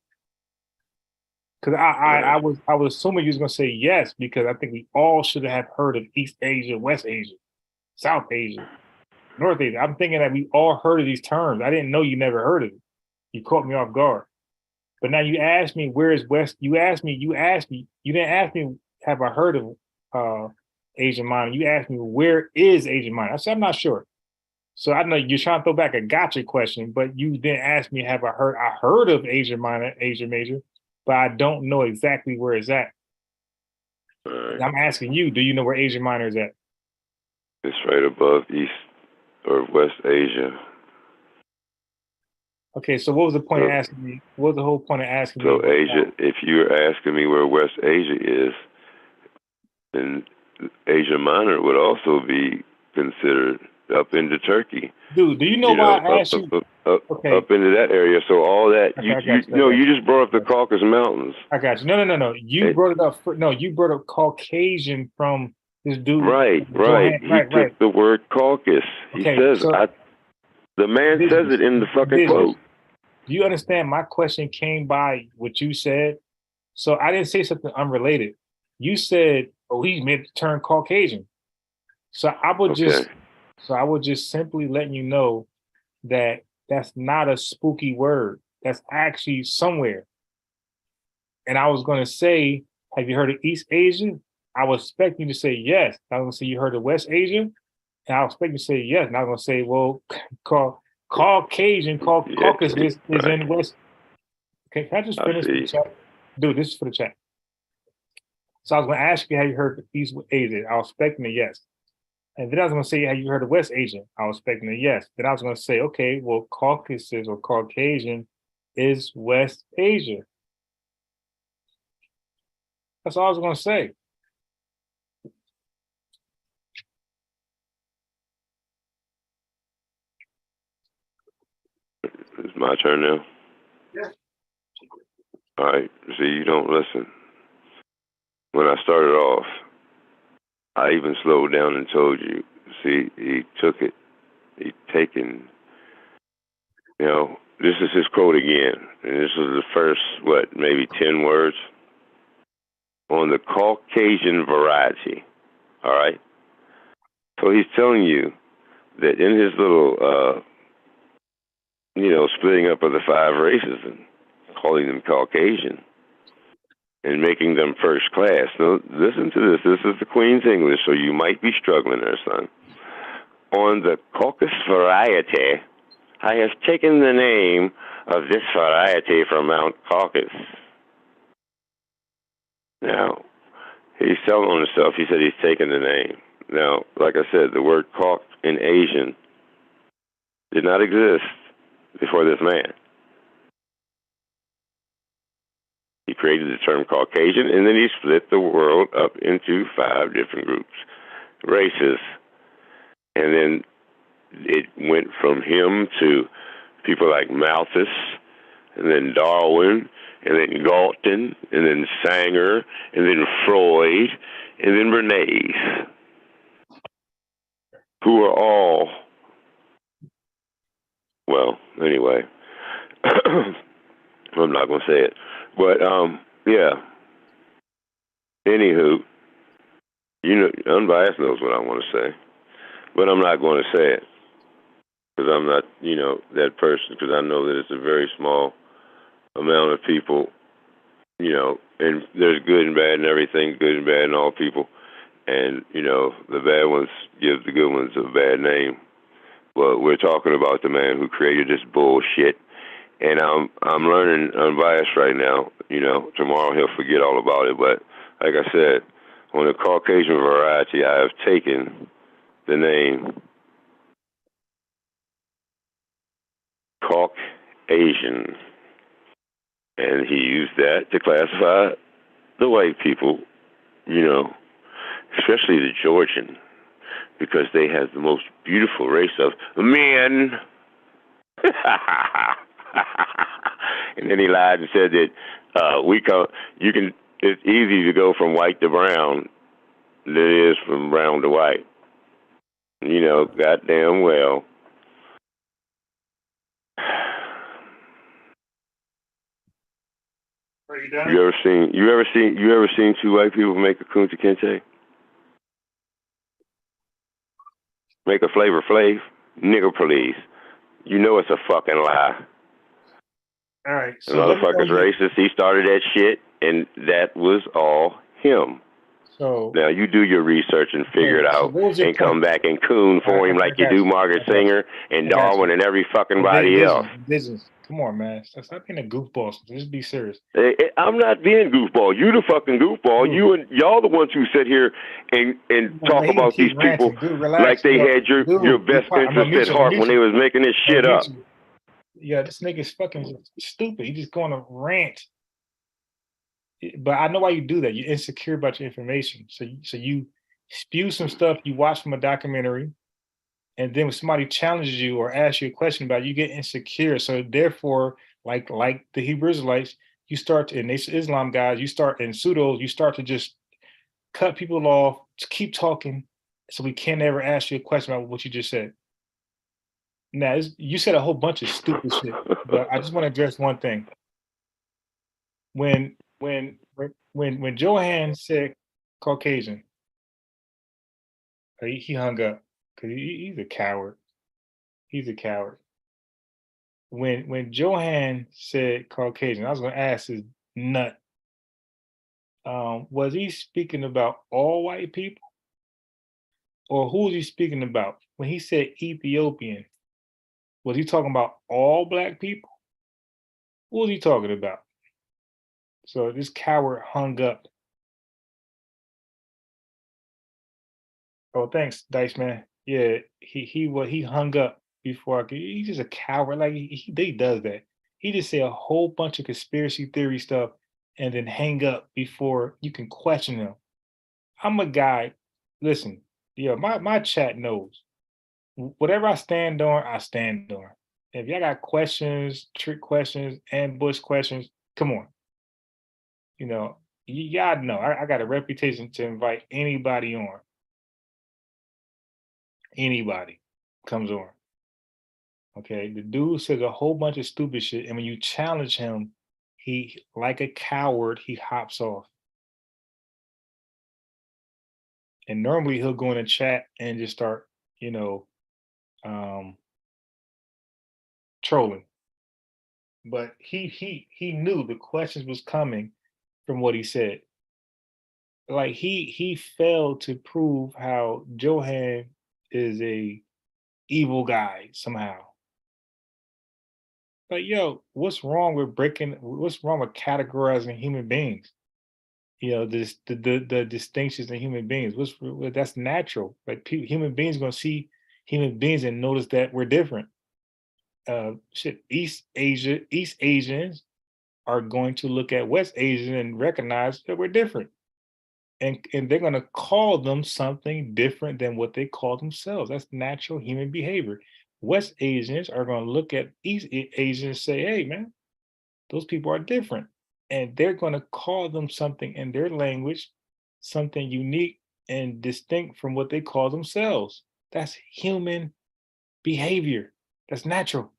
Because I was assuming you was gonna say yes, because I think we all should have heard of East Asia, West Asia, South Asia, North Asia. I'm thinking that we all heard of these terms. I didn't know you never heard of it. You caught me off guard. But now you asked me, where is West? You asked me, you didn't ask me, have I heard of Asia Minor? You asked me, where is Asia Minor? I said, I'm not sure. So I know you're trying to throw back a gotcha question, but you didn't ask me, have I heard of Asia Minor, Asia Major, but I don't know exactly where it's at. I'm asking you, do you know where Asia Minor is at?
It's right above East or West Asia.
Okay, so what was the point of asking me? What was the whole point of asking me?
So Asia, if you're asking me where West Asia is, then Asia Minor would also be considered up into Turkey.
Dude, do you know why I asked you? Okay.
Up into that area. So all that
Okay, I got you.
you just brought up the Caucasus Mountains.
I got you. No. You brought it up. No, you brought up Caucasian from this dude.
Right. He took the word caucus. He says the man says it in the fucking quote.
Do you understand? My question came by what you said. So I didn't say something unrelated. You said, "Oh, he meant to turn Caucasian." So I would just simply letting you know that that's not a spooky word. That's actually somewhere. And I was going to say, have you heard of East Asia? I was expecting you to say yes. I was going to say, you heard of West Asia? And I was expecting you to say yes. And I was going to say, well, Caucasian, Caucasus is in West. Okay, can I just finish the chat? Dude, this is for the chat. So I was going to ask you, have you heard of East Asia? I was expecting a yes. And then I was going to say, have you heard of West Asia? I was expecting a yes. Then I was going to say, okay, well, Caucasus or Caucasian is West Asia. That's all I was going to say.
It's my turn now.
Yeah.
All right. See, you don't listen. When I started off, I even slowed down and told you. See, he took it. He taken. You know, this is his quote again, and this was the first, maybe 10 words on the Caucasian variety. All right. So he's telling you that in his little, splitting up of the 5 races and calling them Caucasian and making them first class. Now, listen to this. This is the Queen's English, so you might be struggling there, son. On the Caucasus variety, I have taken the name of this variety from Mount Caucasus. Now, he's telling on himself. He said he's taken the name. Now, like I said, the word Cauc in Asian did not exist before this man. He created the term Caucasian, and then he split the world up into 5 different groups, races. And then it went from him to people like Malthus, and then Darwin, and then Galton, and then Sanger, and then Freud, and then Bernays, who are all, well, anyway, I'm not going to say it. But, yeah. Anywho, Unbiased knows what I want to say. But I'm not going to say it. Because I'm not, that person. Because I know that it's a very small amount of people, and there's good and bad and everything, good and bad in all people. And, the bad ones give the good ones a bad name. But we're talking about the man who created this bullshit. And I'm learning Unbiased right now. Tomorrow he'll forget all about it. But like I said, on the Caucasian variety, I have taken the name Caucasian, and he used that to classify the white people, especially the Georgian, because they have the most beautiful race of men. And then he lied and said that it's easy to go from white to brown than it is from brown to white. Goddamn well.
Are you done?
You ever seen 2 white people make a Kunta Kinte? Make a Flavor Flav? Nigga, please. You know it's a fucking lie.
All right.
The motherfucker's racist. He started that shit, and that was all him.
So
now you do your research and figure it out, and come back and coon for him like you do Margaret Singer and Darwin and every fucking body else.
Business. Come on, man. Stop being a goofball. Just be serious.
I'm not being goofball. You the fucking goofball. Y'all the ones who sit here and talk about these people like they had your best interest at heart when they was making this shit up.
Yeah, this nigga's fucking stupid. He just going to rant. But I know why you do that. You're insecure about your information. So you spew some stuff you watch from a documentary, and then when somebody challenges you or asks you a question about it, you get insecure. So therefore, like the Hebrew Israelites, you start to, and they Islam guys, you start in pseudos, you start to just cut people off, to keep talking, so we can't ever ask you a question about what you just said. Now, you said a whole bunch of stupid shit, but I just want to address one thing. When Johan said Caucasian, he hung up because he's a coward. He's a coward. When Johan said Caucasian, I was going to ask his nut, was he speaking about all white people? Or who was he speaking about? When he said Ethiopian, was he talking about all black people? What was he talking about? So this coward hung up. Oh, thanks, Dice Man. Yeah, he hung up before I could. He's just a coward. Like he does that. He just say a whole bunch of conspiracy theory stuff and then hang up before you can question him. I'm a guy. Listen, yeah, my chat knows. Whatever I stand on, I stand on. If y'all got questions, trick questions, ambush questions, come on. You know, you gotta know. I got a reputation to invite anybody on. Anybody comes on. Okay. The dude says a whole bunch of stupid shit. And when you challenge him, he, like a coward, he hops off. And normally he'll go in a chat and just start, you know, trolling. But he knew the questions was coming from what he said. Like he failed to prove how Johan is a evil guy somehow. Like, yo, what's wrong with categorizing human beings? You know, the distinctions in human beings. That's natural. Like human beings gonna see human beings and notice that we're different. East Asians are going to look at West Asian and recognize that we're different. And they're going to call them something different than what they call themselves. That's natural human behavior. West Asians are going to look at East Asians and say, hey, man, those people are different. And they're going to call them something in their language, something unique and distinct from what they call themselves. That's human behavior. That's natural.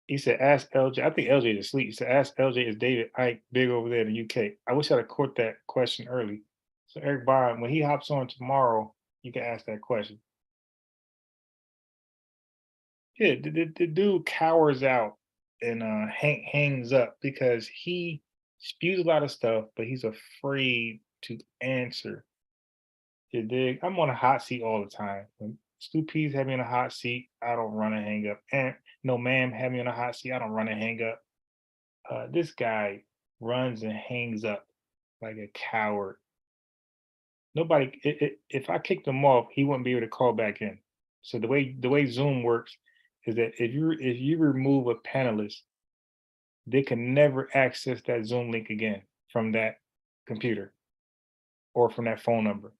He said, ask LJ. I think LJ is asleep. He said, ask LJ, is David Icke big over there in the UK? I wish I'd have caught that question early. So Eric Bond, when he hops on tomorrow, you can ask that question. Yeah, the dude cowers out and hangs up because he spews a lot of stuff, but he's afraid to answer. You dig? I'm on a hot seat all the time. When Stu P's have me in a hot seat, I don't run and hang up. And no ma'am have me in a hot seat, I don't run and hang up. This guy runs and hangs up like a coward. Nobody, if I kicked him off, he wouldn't be able to call back in. So the way Zoom works is that if you remove a panelist, they can never access that Zoom link again from that computer or from that phone number.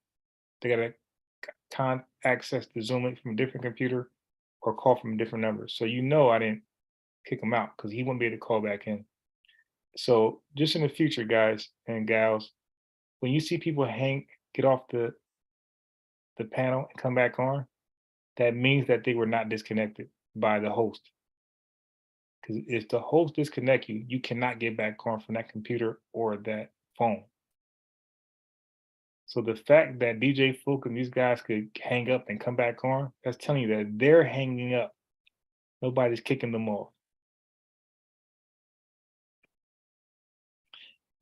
They gotta access the Zoom link from a different computer or call from a different number. So you know I didn't kick him out because he wouldn't be able to call back in. So just in the future, guys and gals, when you see people get off the panel and come back on, that means that they were not disconnected by the host. Because if the host disconnect you, you cannot get back on from that computer or that phone. So the fact that DJ Fook and these guys could hang up and come back on, that's telling you that they're hanging up. Nobody's kicking them off.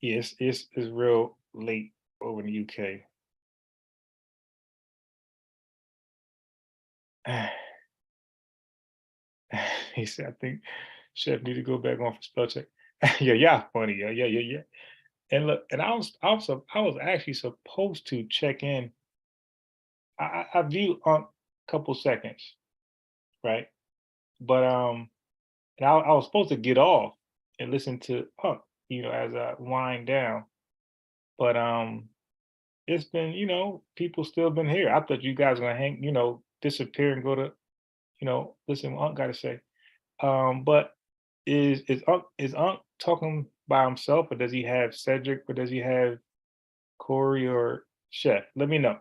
Yes, it's real late over in the UK. He said, I think Chef need to go back on for spell check. Yeah, funny. Yeah. And look, and I was actually supposed to check in. I viewed on a couple seconds.
right? But and I was supposed to get off and listen to Punk, as I wind down. But it's been, people still been here. I thought you guys were gonna disappear and go to, listen what Unc got to say. But is Unc talking by himself, or does he have Cedric, or does he have Corey or Chef? Let me know.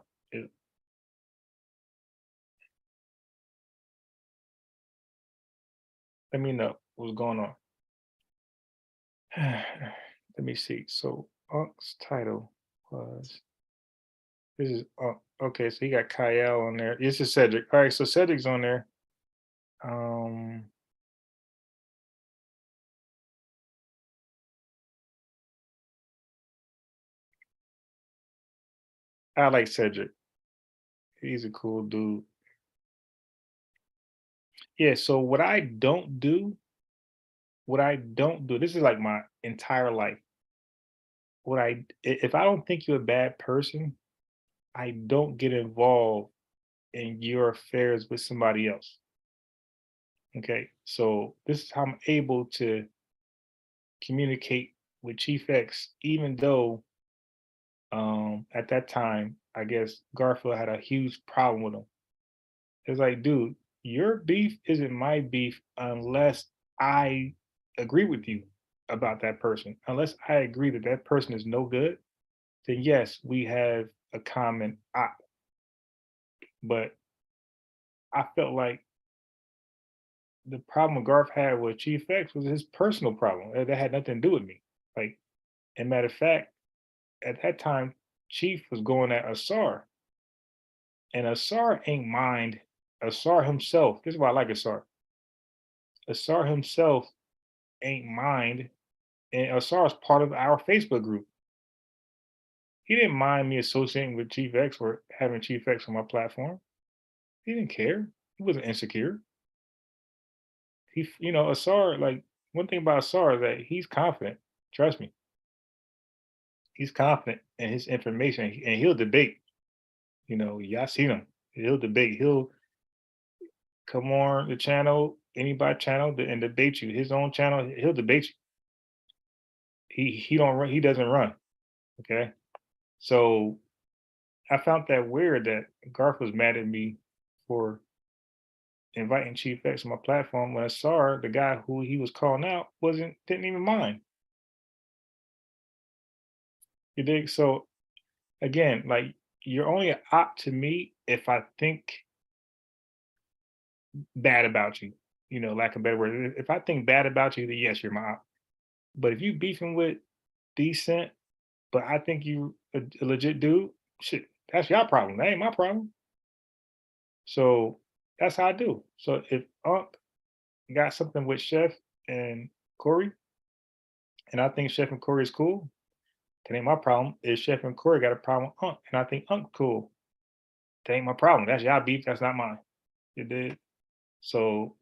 Let me know what's going on. Let me see. So Unc's title was this is okay, so he got Kyle on there. This is Cedric. All right, so Cedric's on there. I like Cedric. He's a cool dude. Yeah, so what I don't do, this is like my entire life. If I don't think you're a bad person, I don't get involved in your affairs with somebody else. Okay. So this is how I'm able to communicate with Chief X, even though at that time, I guess Garfield had a huge problem with him. It's like, dude, your beef isn't my beef unless I agree with you about that person. Unless I agree that that person is no good, then yes, we have a common op. But I felt like the problem Garth had with Chief X was his personal problem. That had nothing to do with me. Like, and matter of fact, at that time, Chief was going at Asar, and Asar ain't mind. Asar himself, this is why I like Asar. Asar himself ain't mind, and Asar is part of our Facebook group. He didn't mind me associating with Chief X or having Chief X on my platform. He didn't care. He wasn't insecure. Asar, like, one thing about Asar is that he's confident. Trust me. He's confident in his information, and he'll debate. Y'all seen him. He'll debate. He'll come on the channel, anybody channel, and debate you. His own channel, he'll debate you. He don't run. He doesn't run. Okay, so I found that weird that Garth was mad at me for inviting Chief X on my platform when Asar, the guy who he was calling out, didn't even mind. You dig? So again, like, you're only an op to me if I think bad about you. Lack of better word. If I think bad about you, then yes, you're my op. But if you beefing with Decent, but I think you a legit dude, shit, that's your problem. That ain't my problem. So that's how I do. So if Unc got something with Chef and Corey, and I think Chef and Corey is cool, that ain't my problem. If Chef and Corey got a problem with Unc, and I think Unc cool, that ain't my problem. That's y'all beef. That's not mine. You did. So,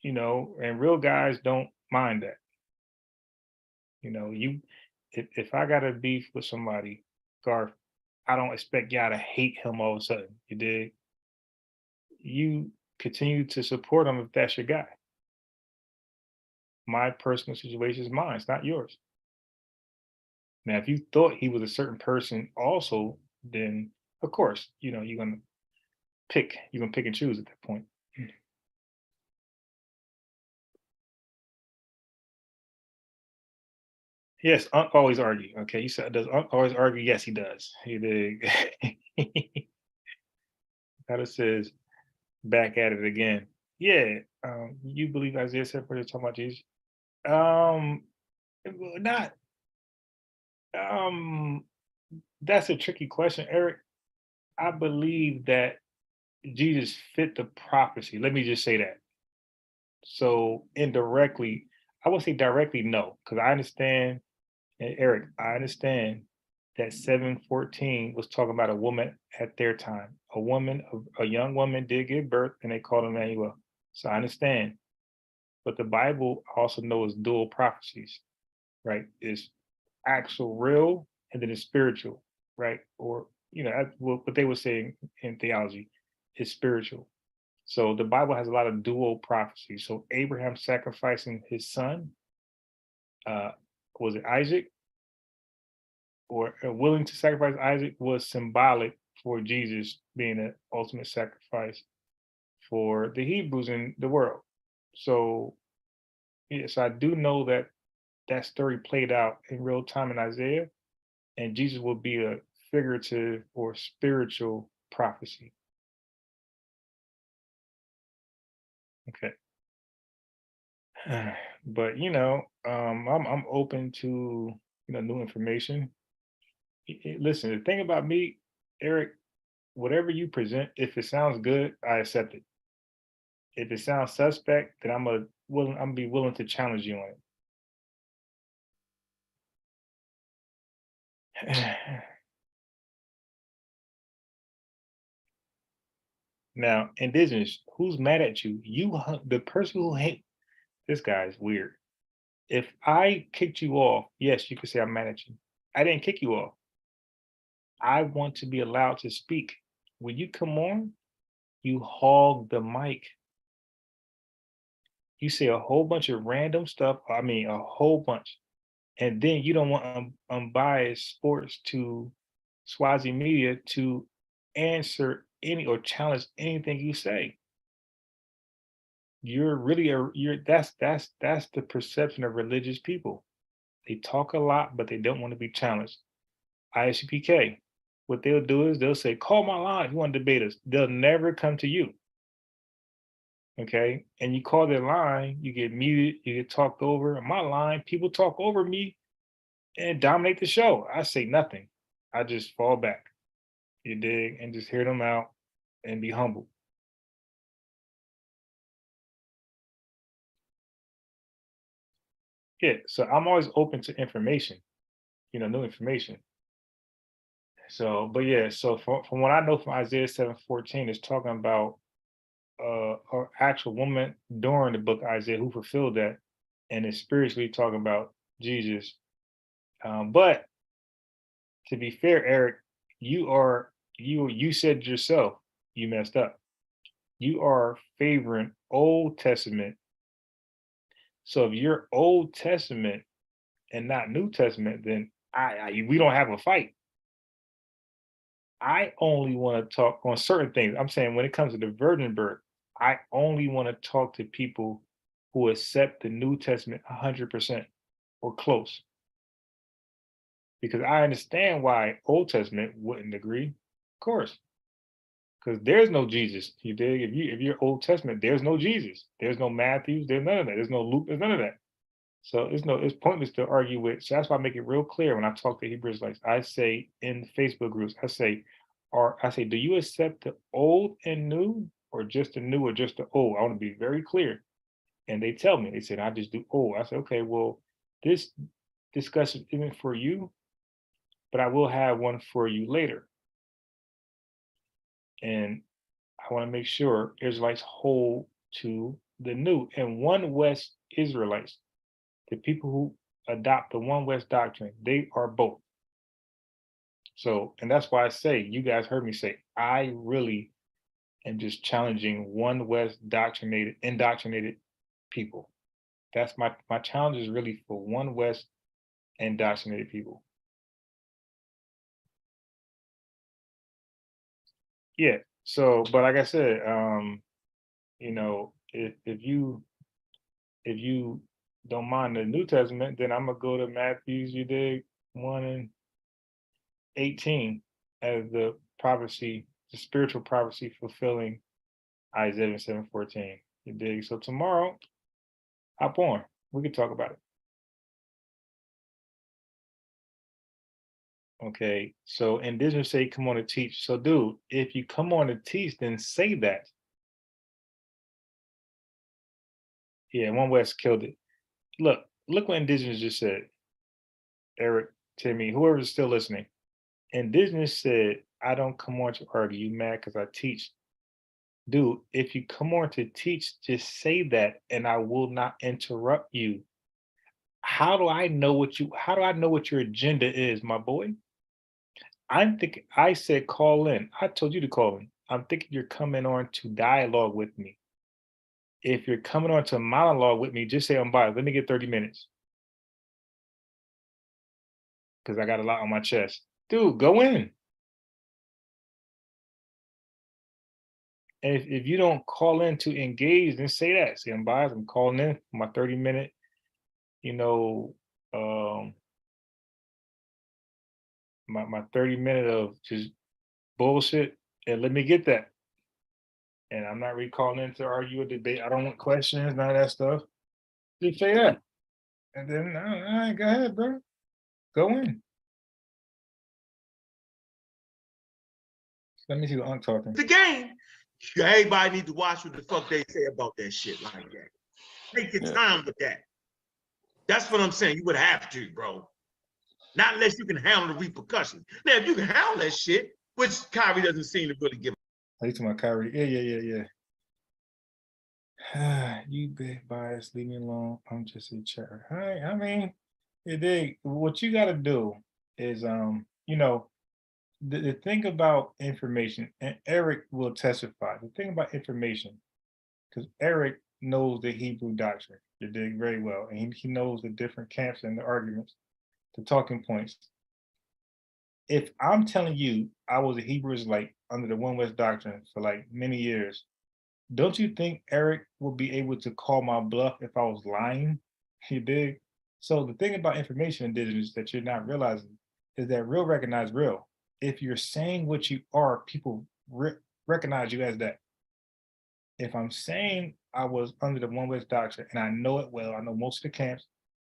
and real guys don't mind that. If I got a beef with somebody, Garth, I don't expect y'all to hate him all of a sudden. You did. You continue to support him if that's your guy. My personal situation is mine. It's not yours. Now, if you thought he was a certain person also, then of course, you're gonna pick and choose at that point. Yes, Unc always argue. Okay, you said, does Unc always argue? Yes, he does. He did. That it says back at it again. Yeah, you believe Isaiah said what you're talking about Jesus? Um, not. That's a tricky question, Eric. I believe that Jesus fit the prophecy. Let me just say that. So indirectly, I would say directly no, because I understand, and Eric, I understand that 7:14 was talking about a woman at their time. A young woman did give birth, and they called Emmanuel. So I understand. But the Bible also knows dual prophecies, right? It's actual real, and then it's spiritual, right? Or, that's what they were saying in theology is spiritual.
So the Bible has a lot of dual prophecy. So Abraham sacrificing his son, was it Isaac? Or willing to sacrifice Isaac was symbolic for Jesus being the ultimate sacrifice for the Hebrews in the world. So yes, I do know that that story played out in real time in Isaiah, and Jesus will be a figurative or spiritual prophecy. Okay. But I'm open to new information. Listen, the thing about me, Eric, whatever you present, if it sounds good, I accept it. If it sounds suspect, then I'm be willing to challenge you on it. Now, indigenous, who's mad at you? The person who hate this guy is weird. If I kicked you off, yes, you could say I'm mad at you. I didn't kick you off. I want to be allowed to speak. When you come on, you hog the mic. You say a whole bunch of random stuff. I mean, a whole bunch. And then you don't want unbiased sports to Swazi media to answer any or challenge anything you say. You're really that's the perception of religious people. They talk a lot, but they don't want to be challenged. ISUPK, what they'll do is they'll say, call my line if you want to debate us. They'll never come to you. Okay. And you call their line, you get muted, you get talked over. On my line, people talk over me and dominate the show. I say nothing. I just fall back. You dig? And just hear them out and be humble. Yeah. So I'm always open to information, new information. So, but yeah, so from what I know from Isaiah 7:14, it's talking about an actual woman during the book of Isaiah who fulfilled that, and it's spiritually talking about Jesus. But to be fair, Eric, you said yourself you messed up. You are favoring Old Testament. So if you're Old Testament and not New Testament, then we don't have a fight. I only want to talk on certain things. I'm saying when it comes to the virgin birth, I only want to talk to people who accept the New Testament 100% or close. Because I understand why Old Testament wouldn't agree, of course. Because there's no Jesus. You dig? If you're Old Testament, there's no Jesus. There's no Matthews. There's none of that. There's no Luke. There's none of that. So it's pointless to argue with. So that's why I make it real clear when I talk to Hebrews. Like I say in Facebook groups, I say, do you accept the old and new, or just the new, or just the old? I want to be very clear. And they tell me, they said, I just do old. I said, okay, well, this discussion isn't for you, but I will have one for you later. And I want to make sure Israelites hold to the new. And One West Israelites, the people who adopt the One West doctrine, they are both. So, and that's why I say, you guys heard me say, I really am just challenging One West indoctrinated people. That's my challenge is really for One West indoctrinated people. Yeah. So, but like I said, if you don't mind the New Testament, then I'm gonna go to Matthew's, 1:18 as the prophecy, the spiritual prophecy fulfilling Isaiah 7:14. You dig? So tomorrow, hop on. We can talk about it. Okay. So indigenous say come on to teach. So dude, if you come on to teach, then say that. Yeah, One West killed it. Look what indigenous just said. Eric, Timmy, whoever's still listening. Indigenous said, I don't come on to argue. You mad because I teach. Dude, if you come on to teach, just say that and I will not interrupt you. How do I know what your agenda is, my boy? I said call in. I told you to call in.
I'm thinking you're coming on to dialogue with me. If you're coming on to monologue with me, just say I'm biased. Let me get 30 minutes. Because I got a lot on my chest. Dude, go in. And if you don't call in to engage, then say that. Say I'm biased. I'm calling in for my 30-minute, my 30-minute of just bullshit, and let me get that. And I'm not really calling in to argue or debate. I don't want questions, none of that stuff. Just say that. And then, all right, go ahead, bro. Go in. Let me see what I'm talking.
The game. Everybody need to watch what the fuck they say about that shit like that. Take your time with that. That's what I'm saying. You would have to, bro. Not unless you can handle the repercussions. Now, if you can handle that shit, which Kyrie doesn't seem to really give.
Are you talking about Kyrie? Yeah. You big bias, leave me alone. I'm just a chatter. Hi, I mean, what you got to do is, the thing about information, and Eric will testify. The thing about information, because Eric knows the Hebrew doctrine, you dig very well, and he knows the different camps and the arguments, the talking points. If I'm telling you I was a Hebrew Israelite under the One West doctrine for like many years, don't you think Eric would be able to call my bluff if I was lying? You dig? So the thing about information indigenous that you're not realizing is that real recognize real. If you're saying what you are, people recognize you as that. If I'm saying I was under the One West doctrine and I know it well, I know most of the camps,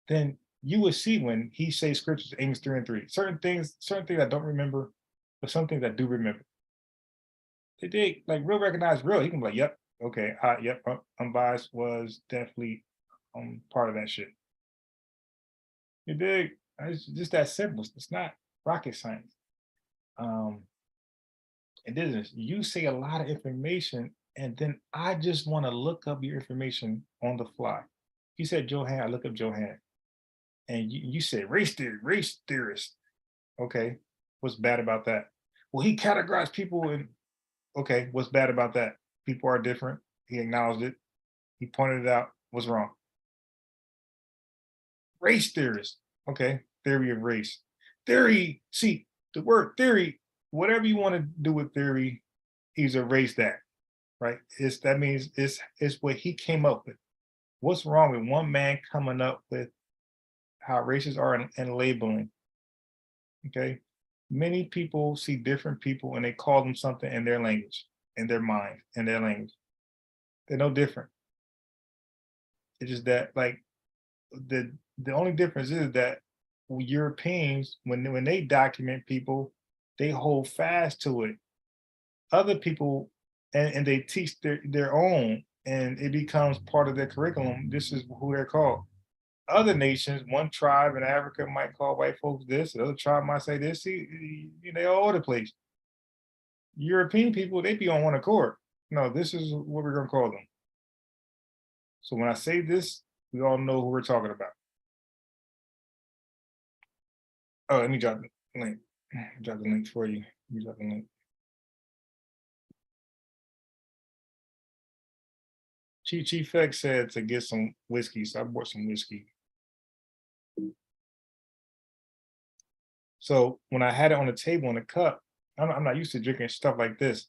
then you will see when he says scriptures, Amos 3 and 3. Certain things I don't remember, but some things I do remember. They dig, like real recognize real. He can be like, yep, okay, yep, unbiased was definitely part of that shit. You dig? It's just that simple. It's not rocket science. It isn't. You say a lot of information, and then I just want to look up your information on the fly. You said Johan, I look up Johan. And you said race theorist. Okay, what's bad about that? Well, he categorized people in, okay, what's bad about that? People are different. He acknowledged it. He pointed it out. What's wrong? Race theorist. Okay, theory of race. Theory, see, the word theory, whatever you want to do with theory, he's erased that, right? That means it's what he came up with. What's wrong with one man coming up with how races are and labeling? Okay, many people see different people and they call them something in their language, in their mind, in their language. They're no different. It's just that, like, the only difference is that Europeans, when they document people, they hold fast to it. Other people, and they teach their own, and it becomes part of their curriculum. This is who they're called. Other nations, one tribe in Africa might call white folks this, the other tribe might say this. See, they all over the place. European people, they be on one accord. No, this is what we're gonna call them. So when I say this, we all know who we're talking about. Oh, let me drop the link. Drop the link for you. Let me drop the link. Chief X said to get some whiskey, so I bought some whiskey. So when I had it on the table in a cup, I'm not used to drinking stuff like this.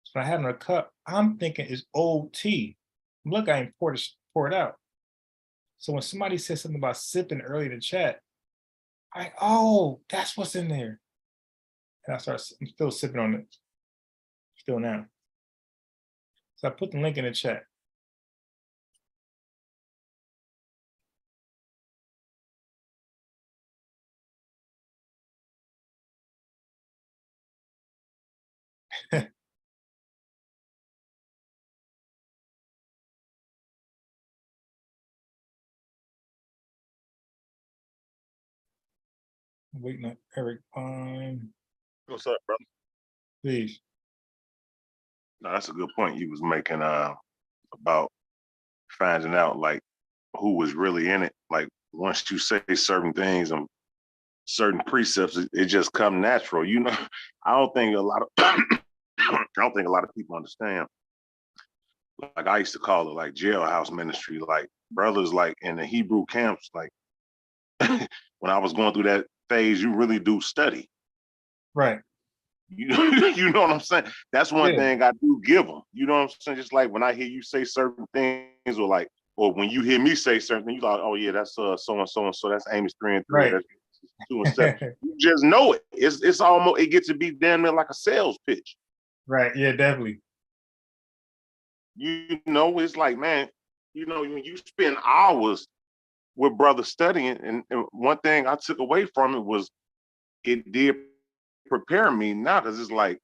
So when I had it in a cup, I'm thinking it's old tea. Look, I ain't pour it out. So when somebody said something about sipping early in the chat, oh, that's what's in there. And I'm still sipping on it, still now. So I put the link in the chat. I'm waiting on Eric.
What's up, brother?
Please.
No, that's a good point you was making about finding out like who was really in it. Like once you say certain things and certain precepts, it just come natural. I don't think a lot of I don't think a lot of people understand. Like I used to call it like jailhouse ministry, like brothers like in the Hebrew camps, like when I was going through that phase, you really do study.
Right.
You know what I'm saying? That's one thing I do give them. You know what I'm saying? Just like when I hear you say certain things, or when you hear me say certain things, you like, oh yeah, that's so and so and so. That's Amos 3 and 3.
Right.
That's 2 and 7. You just know it. It's almost, it gets to be damn near like a sales pitch.
Right. Yeah, definitely.
You know, it's like, man, you know, when you spend hours with brothers studying, and one thing I took away from it was it did prepare me now, because it's like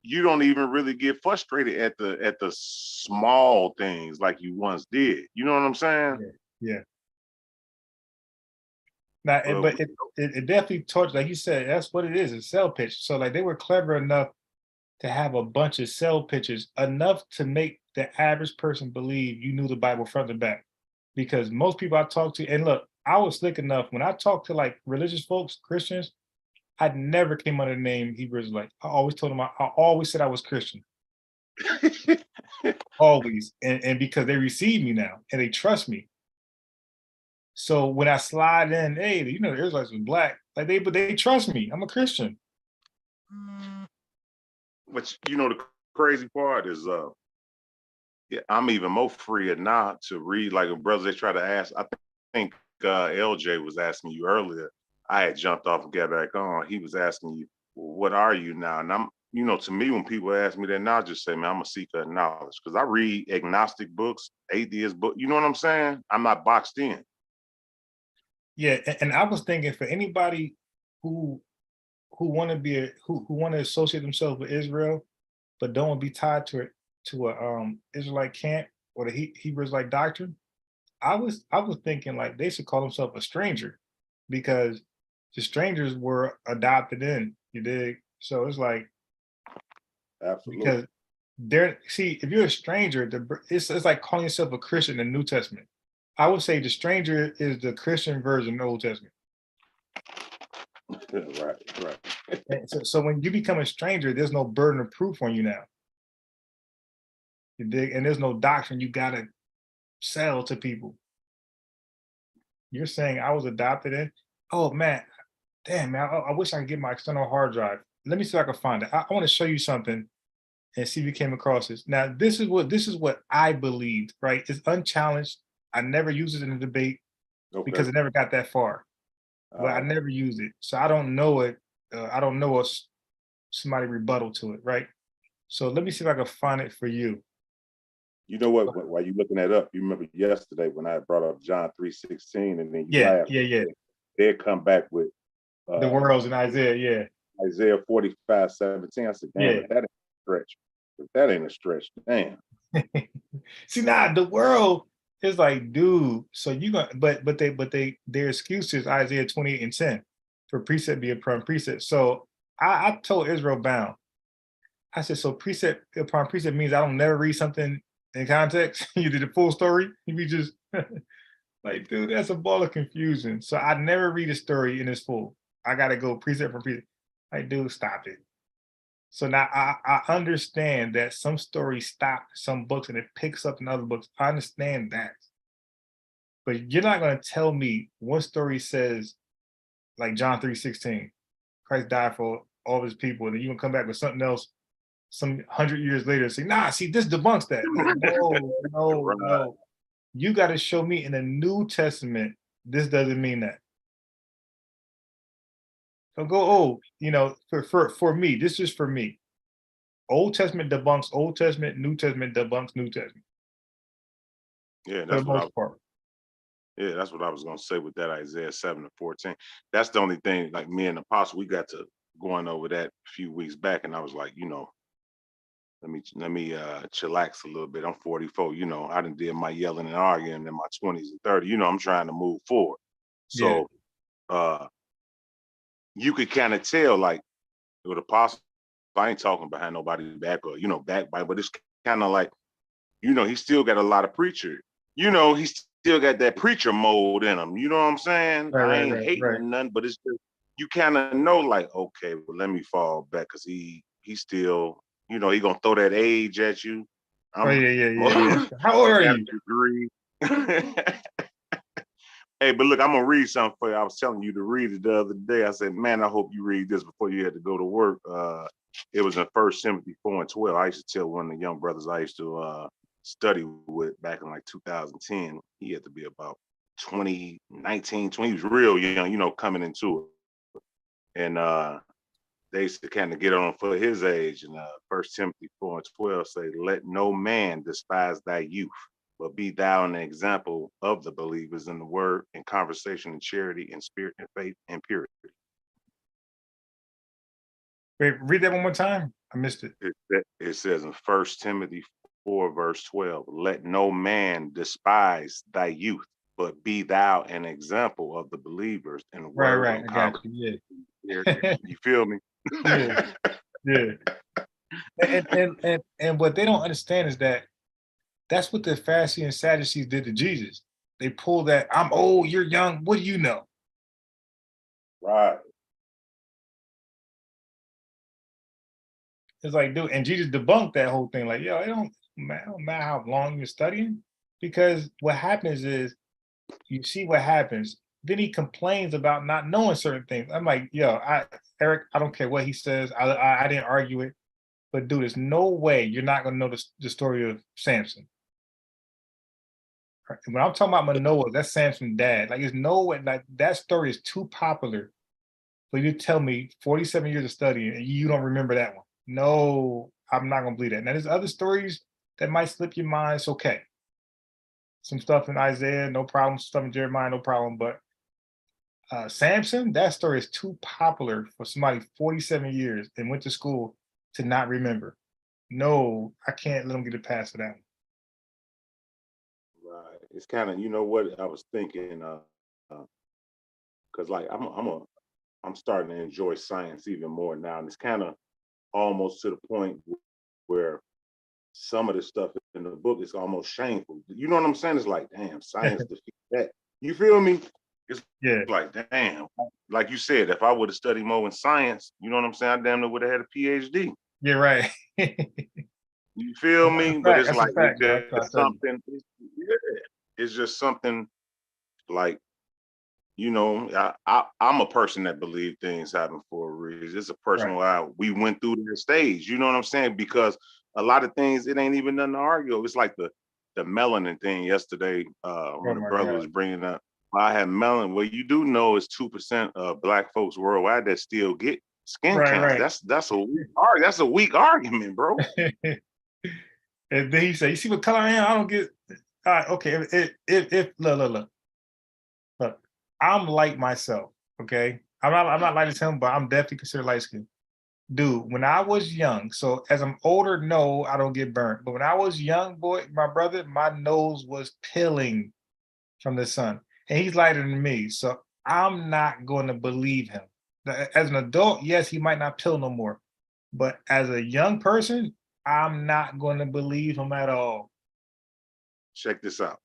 you don't even really get frustrated at the small things like you once did. You know what I'm saying?
Yeah. Now, but it definitely taught, like you said, that's what it is, a sell pitch. So like they were clever enough to have a bunch of sell pitches, enough to make the average person believe you knew the Bible front to back. Because most people I talk to, and look, I was slick enough when I talked to like religious folks, Christians, I never came under the name Hebrew Israelite. I always told them, I always said I was Christian. Always. And because they receive me now and they trust me. So when I slide in, hey, you know, the Israelites was black, like but they trust me. I'm a Christian.
But you know, the crazy part is, yeah, I'm even more free now to read. Like, brothers, they try to ask. I think LJ was asking you earlier. I had jumped off and got back on. He was asking you, well, what are you now? And I'm, you know, to me, when people ask me that now, I just say, man, I'm a seeker of knowledge, because I read agnostic books, atheist books. You know what I'm saying? I'm not boxed in.
Yeah, and I was thinking for anybody who want to be who want to associate themselves with Israel, but don't want to be tied to a Israelite camp or the Hebrew Israelite doctrine. I was thinking like they should call themselves a stranger, because the strangers were adopted in. You dig? So it's like,
absolutely,
because if you're a stranger, it's like calling yourself a Christian in the New Testament. I would say the stranger is the Christian version of the Old Testament.
Right.
So when you become a stranger, there's no burden of proof on you now. You dig? And there's no doctrine you gotta sell to people. You're saying I was adopted in? Oh man, damn man, I wish I could get my external hard drive. Let me see if I can find it. I want to show you something and see if you came across this. Now, this is what I believed, right? It's unchallenged. I never used it in a debate because it never got that far. But I never used it. So I don't know it. I don't know somebody rebuttal to it, right? So let me see if I can find it for you.
You know what? While you looking that up, you remember yesterday when I brought up John 3:16, and then you laughed.
Yeah.
They'd come back with
the worlds in Isaiah,
Isaiah 45:17. I said, damn, if that ain't a stretch. If that ain't a stretch, damn.
See, now the world is like, dude. So you got, but their excuse is Isaiah 28:10 for precept be upon precept. So I told Israel bound. I said, so precept upon precept means I don't never read something in context. You did the full story. You just like, dude, that's a ball of confusion. So I never read a story in its full. I gotta go precept for precept. Like, dude, stop it. So now I understand that some stories stop some books and it picks up in other books. I understand that. But you're not going to tell me one story says, like John 3:16, Christ died for all his people, and then you're going to come back with something else some 100 years later and say, nah, see, this debunks that. No. You got to show me in the New Testament, this doesn't mean that. So go, for me, this is for me. Old Testament debunks Old Testament, New Testament debunks New Testament.
Yeah, that's what that's what I was gonna say with that Isaiah 7:14. That's the only thing, like me and the Apostle, we got to going over that a few weeks back, and I was like, let me chillax a little bit. I'm 44, I done did my yelling and arguing in my 20s and 30s. I'm trying to move forward. So you could kind of tell, like, with Apostle, I ain't talking behind nobody's back or backbite, but it's kind of like, he still got a lot of preacher. He still got that preacher mode in him. You know what I'm saying? I ain't hating or nothing, but it's just, you kind of know, like, okay, well, let me fall back, because he still you know, he gonna throw that age at you.
Oh yeah. How old are you?
Degree. Hey, but look, I'm gonna read something for you. I was telling you to read it the other day. I said, man, I hope you read this before you had to go to work. It was in 1 Timothy 4:12. I used to tell one of the young brothers I used to study with back in like 2010. He had to be about 20, 19, 20. He was real young, you know, coming into it. And they used to kind of get on for his age. And 1 Timothy 4:12 say, let no man despise thy youth, but be thou an example of the believers in the word, in conversation, and charity, and spirit, and faith, and purity.
Wait, read that one more time. I missed it.
It says in 1 Timothy 4:12, let no man despise thy youth, but be thou an example of the believers in the word.
Right. I got you.
Yeah. You feel me?
Yeah. And what they don't understand is that that's what the Pharisees and Sadducees did to Jesus. They pulled that, I'm old, you're young, what do you know?
Right.
It's like, dude, and Jesus debunked that whole thing. Like, yo, it don't matter how long you're studying, because what happens is you see what happens. Then he complains about not knowing certain things. I'm like, yo, Eric, I don't care what he says. I didn't argue it, but dude, there's no way you're not gonna know the story of Samson. When I'm talking about Manoah, that's Samson's dad. Like, there's no way. Like, that story is too popular for you to tell me 47 years of studying and you don't remember that one. No, I'm not gonna believe that. Now, there's other stories that might slip your mind. It's okay. Some stuff in Isaiah, no problem. Stuff in Jeremiah, no problem. But Samson, that story is too popular for somebody 47 years and went to school to not remember. No, I can't let them get it past that.
Right. It's kind of, you know what I was thinking, because like I'm starting to enjoy science even more now, and it's kind of almost to the point where some of the stuff in the book is almost shameful. You know what I'm saying? It's like, damn, science defeats that. You feel me? It's like, damn. Like you said, if I would have studied more in science, you know what I'm saying? I damn near would have had a PhD.
Yeah, right.
You feel me? But it's like
it's
something. It's just something like, you know, I'm a person that believe things happen for a reason. It's a personal we went through the stage, you know what I'm saying? Because a lot of things, it ain't even nothing to argue. It's like the melanin thing yesterday, when the brother was bringing up, I have melanin. Well, you do know it's 2% of black folks worldwide that still get skin cancer. That's a weak argument, bro.
And then he said, you see what color I am? I don't get, all right, okay, if look, I'm like myself, okay? I'm not light as him, but I'm definitely considered light skinned. Dude, when I was young, so as I'm older, no, I don't get burnt. But when I was young, boy, my brother, my nose was peeling from the sun. And he's lighter than me. So I'm not going to believe him. As an adult, yes, he might not peel no more. But as a young person, I'm not going to believe him at all.
Check this out.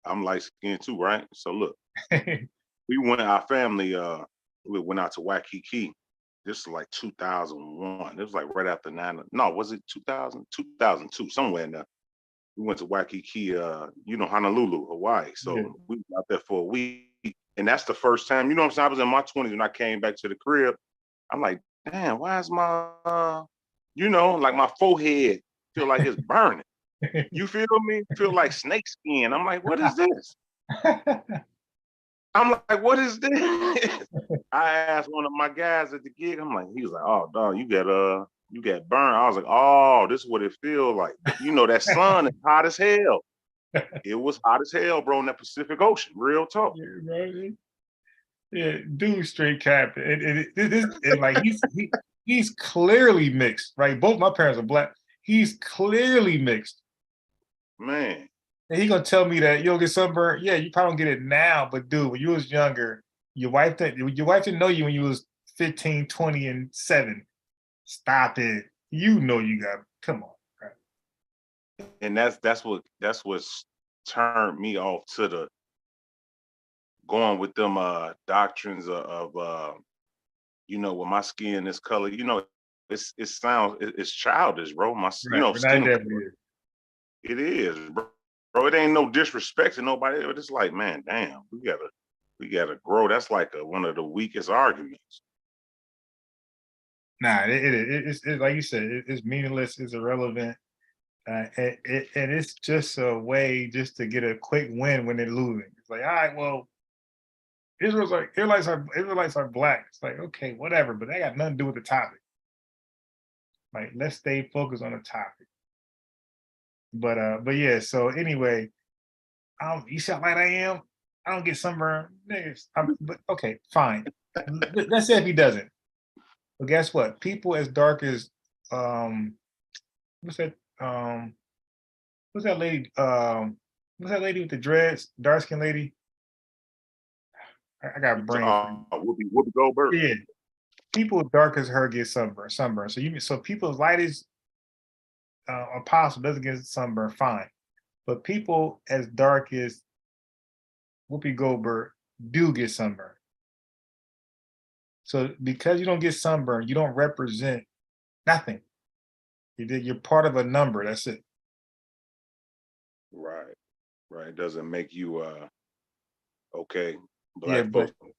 I'm light skinned too, right? So look, our family, we went out to Waikiki. This is like 2001. It was like right after was it 2000? 2002, somewhere in there. We went to Waikiki, you know, Honolulu, Hawaii. So we were out there for a week. And that's the first time, you know what I'm saying? I was in my 20s when I came back to the crib. I'm like, damn, why is my, you know, like my forehead feel like it's burning. You feel me? Feel like snake skin. I'm like, what is this? I'm like, what is this? I asked one of my guys at the gig. I'm like, he was like, oh, dog, you got burned. I was like, oh, this is what it feels like. You know, that sun is hot as hell. It was hot as hell, bro, in that Pacific Ocean. Real talk.
Yeah, right. Yeah, dude, straight cap. And like he's clearly mixed, right? Both my parents are black. He's clearly mixed.
Man.
And he gonna tell me that you don't get sunburned. Yeah, you probably don't get it now, but dude, when you was younger, your wife didn't know you when you was 15, 20, and 7. Stop it. You know you got, come on. Right?
And that's what's turned me off to the going with them doctrines of you know, with my skin this color. You know, it's childish, bro. You
Right,
know,
but not
skin
that
color.
weird.
It is, bro. It ain't no disrespect to nobody, but it's like, man, damn, we gotta grow. That's like one of the weakest arguments.
Nah, it's like you said, it's meaningless, it's irrelevant, and it's just a way just to get a quick win when they're losing. It's like, all right, well, Israelites are black. It's like, okay, whatever, but that got nothing to do with the topic. Like, let's stay focused on the topic. But yeah. So anyway, you sound like I am. I don't get sunburned, niggas. But okay, fine. Let's say if he doesn't. But guess what? People as dark as what's that what's that lady what's that lady with the dreads, dark skinned lady? I got a brain.
Whoopi Goldberg.
Yeah. People dark as her get sunburned. So people as light as Apostle doesn't get sunburned, fine. But people as dark as Whoopi Goldberg do get sunburned. So because you don't get sunburned, you don't represent nothing. You're part of a number. That's it.
Right. It doesn't make you okay.
Yeah,
Black
but
folks,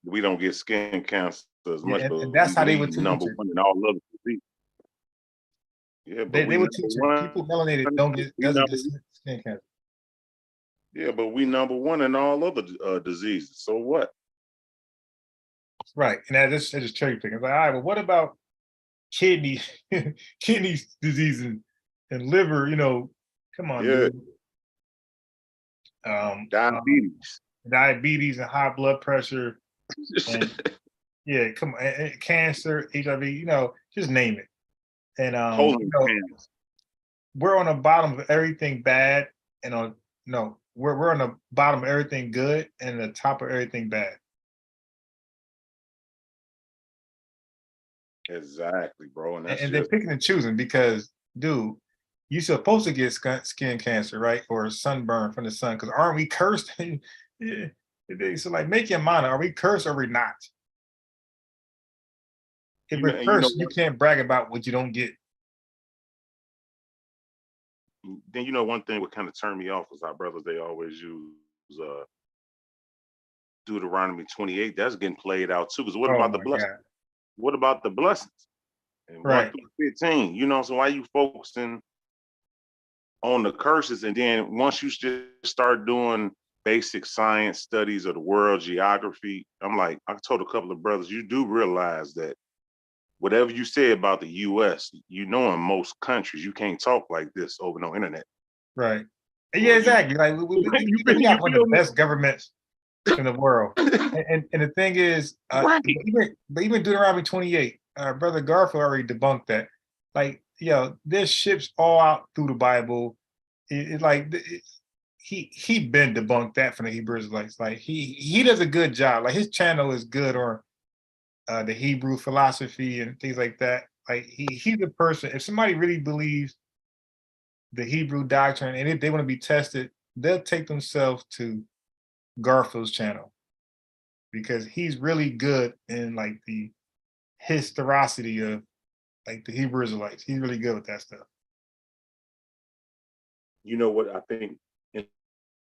we don't get skin cancer as much, but
and that's how they would
we
teach
number
it.
one in all other diseases. Yeah, but
They would teach it. People melanated doesn't get skin cancer.
Yeah, but we number one in all other diseases. So what?
Right, and that's just cherry picking. It's like, all right, well, what about kidney disease and liver? You know, come on,
Yeah.
dude.
Diabetes
And high blood pressure, and yeah, come on, and cancer, HIV. You know, just name it. And we're on the bottom of everything bad, and we're on the bottom of everything good and the top of everything bad.
Exactly, bro.
And they're picking and choosing because, dude, you're supposed to get skin cancer, right, or sunburn from the sun? Because aren't we cursed? Yeah. So, like, make your mind. Are we cursed or are we not? If we're cursed, you can't brag about what you don't get.
Then you know one thing would kind of turn me off is our brothers. They always use Deuteronomy 28. That's getting played out too. Because what about the blessings? What about the blessings? And 1 through 15. You know, so why you focusing on the curses? And then once you just start doing basic science studies of the world, geography, I'm like, I told a couple of brothers, you do realize that whatever you say about the US, you know, in most countries, you can't talk like this over no internet.
Right. Yeah, exactly. Like we got one of the best governments in the world. And the thing is, but even Deuteronomy 28, Brother Garfield already debunked that. Like, there's ships all out through the Bible. He been debunked that from the Hebrew Israelites. Like he does a good job. Like his channel is good on the Hebrew philosophy and things like that. Like he's the person. If somebody really believes the Hebrew doctrine and if they want to be tested, they'll take themselves to Garfield's channel because he's really good in like the historicity of like the Hebrew Israelites. He's really good with that stuff.
You know what I think? And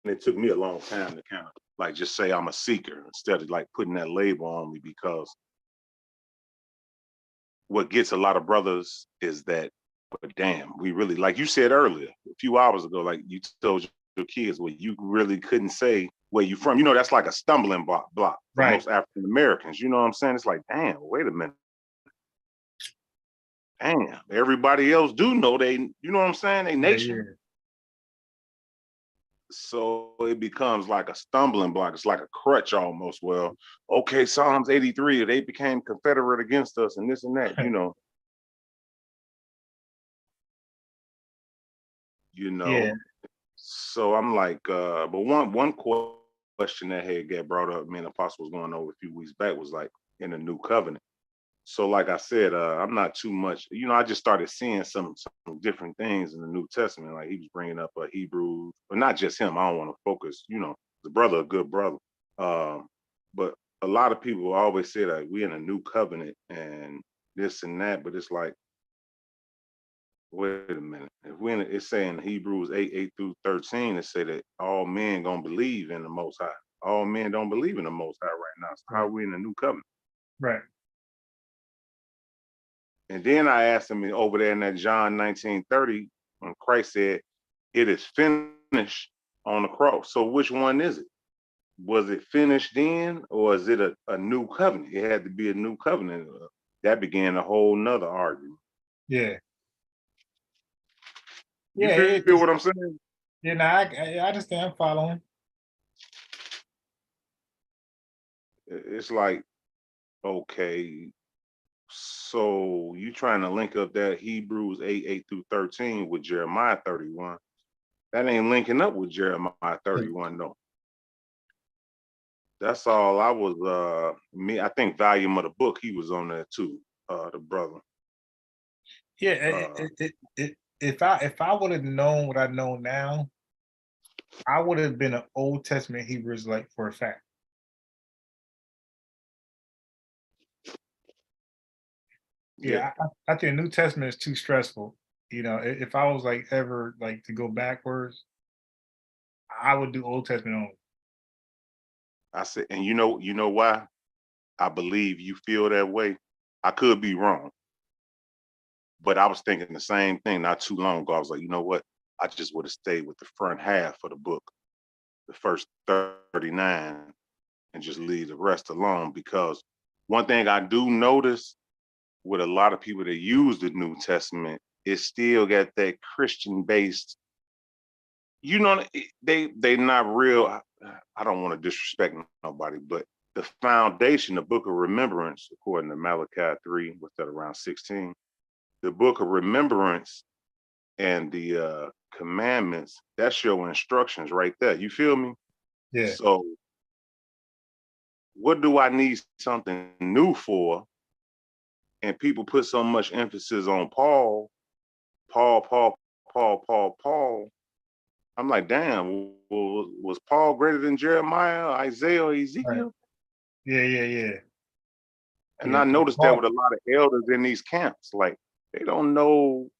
it took me a long time to kind of like just say I'm a seeker instead of like putting that label on me, because what gets a lot of brothers is that, but damn, we really, like you said earlier, a few hours ago, like you told your kids, well, you really couldn't say where you from. You know, that's like a stumbling block for most African Americans. You know what I'm saying? It's like, damn, wait a minute. Damn, everybody else do know they, you know what I'm saying? They nation.
Yeah.
So it becomes like a stumbling block. It's like a crutch almost. Well, okay, Psalms 83, they became Confederate against us and this and that, you know.
Yeah.
So I'm like, but one question that had got brought up, me and Apostle was going over a few weeks back, was like in the new covenant. So like I said, I'm not too much, you know, I just started seeing some different things in the New Testament. Like he was bringing up a Hebrew, but not just him. I don't want to focus, you know, the brother, a good brother. But a lot of people always say that we in a new covenant and this and that, but it's like, wait a minute. If when it's saying Hebrews 8:8-13, it say that all men gonna believe in the Most High. All men don't believe in the Most High right now. So how are we in the new covenant?
Right.
And then I asked him over there in that John 19:30, when Christ said, "It is finished" on the cross. So which one is it? Was it finished then, or is it a new covenant? It had to be a new covenant. That began a whole nother argument.
Yeah.
You
Yeah.
feel what I'm saying?
Yeah, no, I understand. I'm following.
It's like, okay, so you trying to link up that Hebrews 8:8-13 with Jeremiah 31. That ain't linking up with Jeremiah 31 though. That's all I was I think volume of the book, he was on there too, the brother.
Yeah, if I would have known what I know now, I would have been an Old Testament Hebrew Israelite for a fact. Yeah, I think the New Testament is too stressful. You know, if I was like ever like to go backwards, I would do Old Testament only.
I said, and you know why? I believe you feel that way. I could be wrong, but I was thinking the same thing not too long ago. I was like, you know what? I just would have stayed with the front half of the book, the first 39, and just leave the rest alone. Because one thing I do notice with a lot of people that use the New Testament, it still got that Christian based, you know, they not real. I don't want to disrespect nobody, but the foundation, the book of remembrance, according to Malachi 3, what's that, around 16, the book of remembrance and the commandments, that's your instructions right there. You feel me?
Yeah.
So what do I need something new for? And people put so much emphasis on Paul. I'm like, damn, was Paul greater than Jeremiah, Isaiah, Ezekiel?
Yeah.
And
Yeah,
I noticed that with a lot of elders in these camps. Like, they don't know,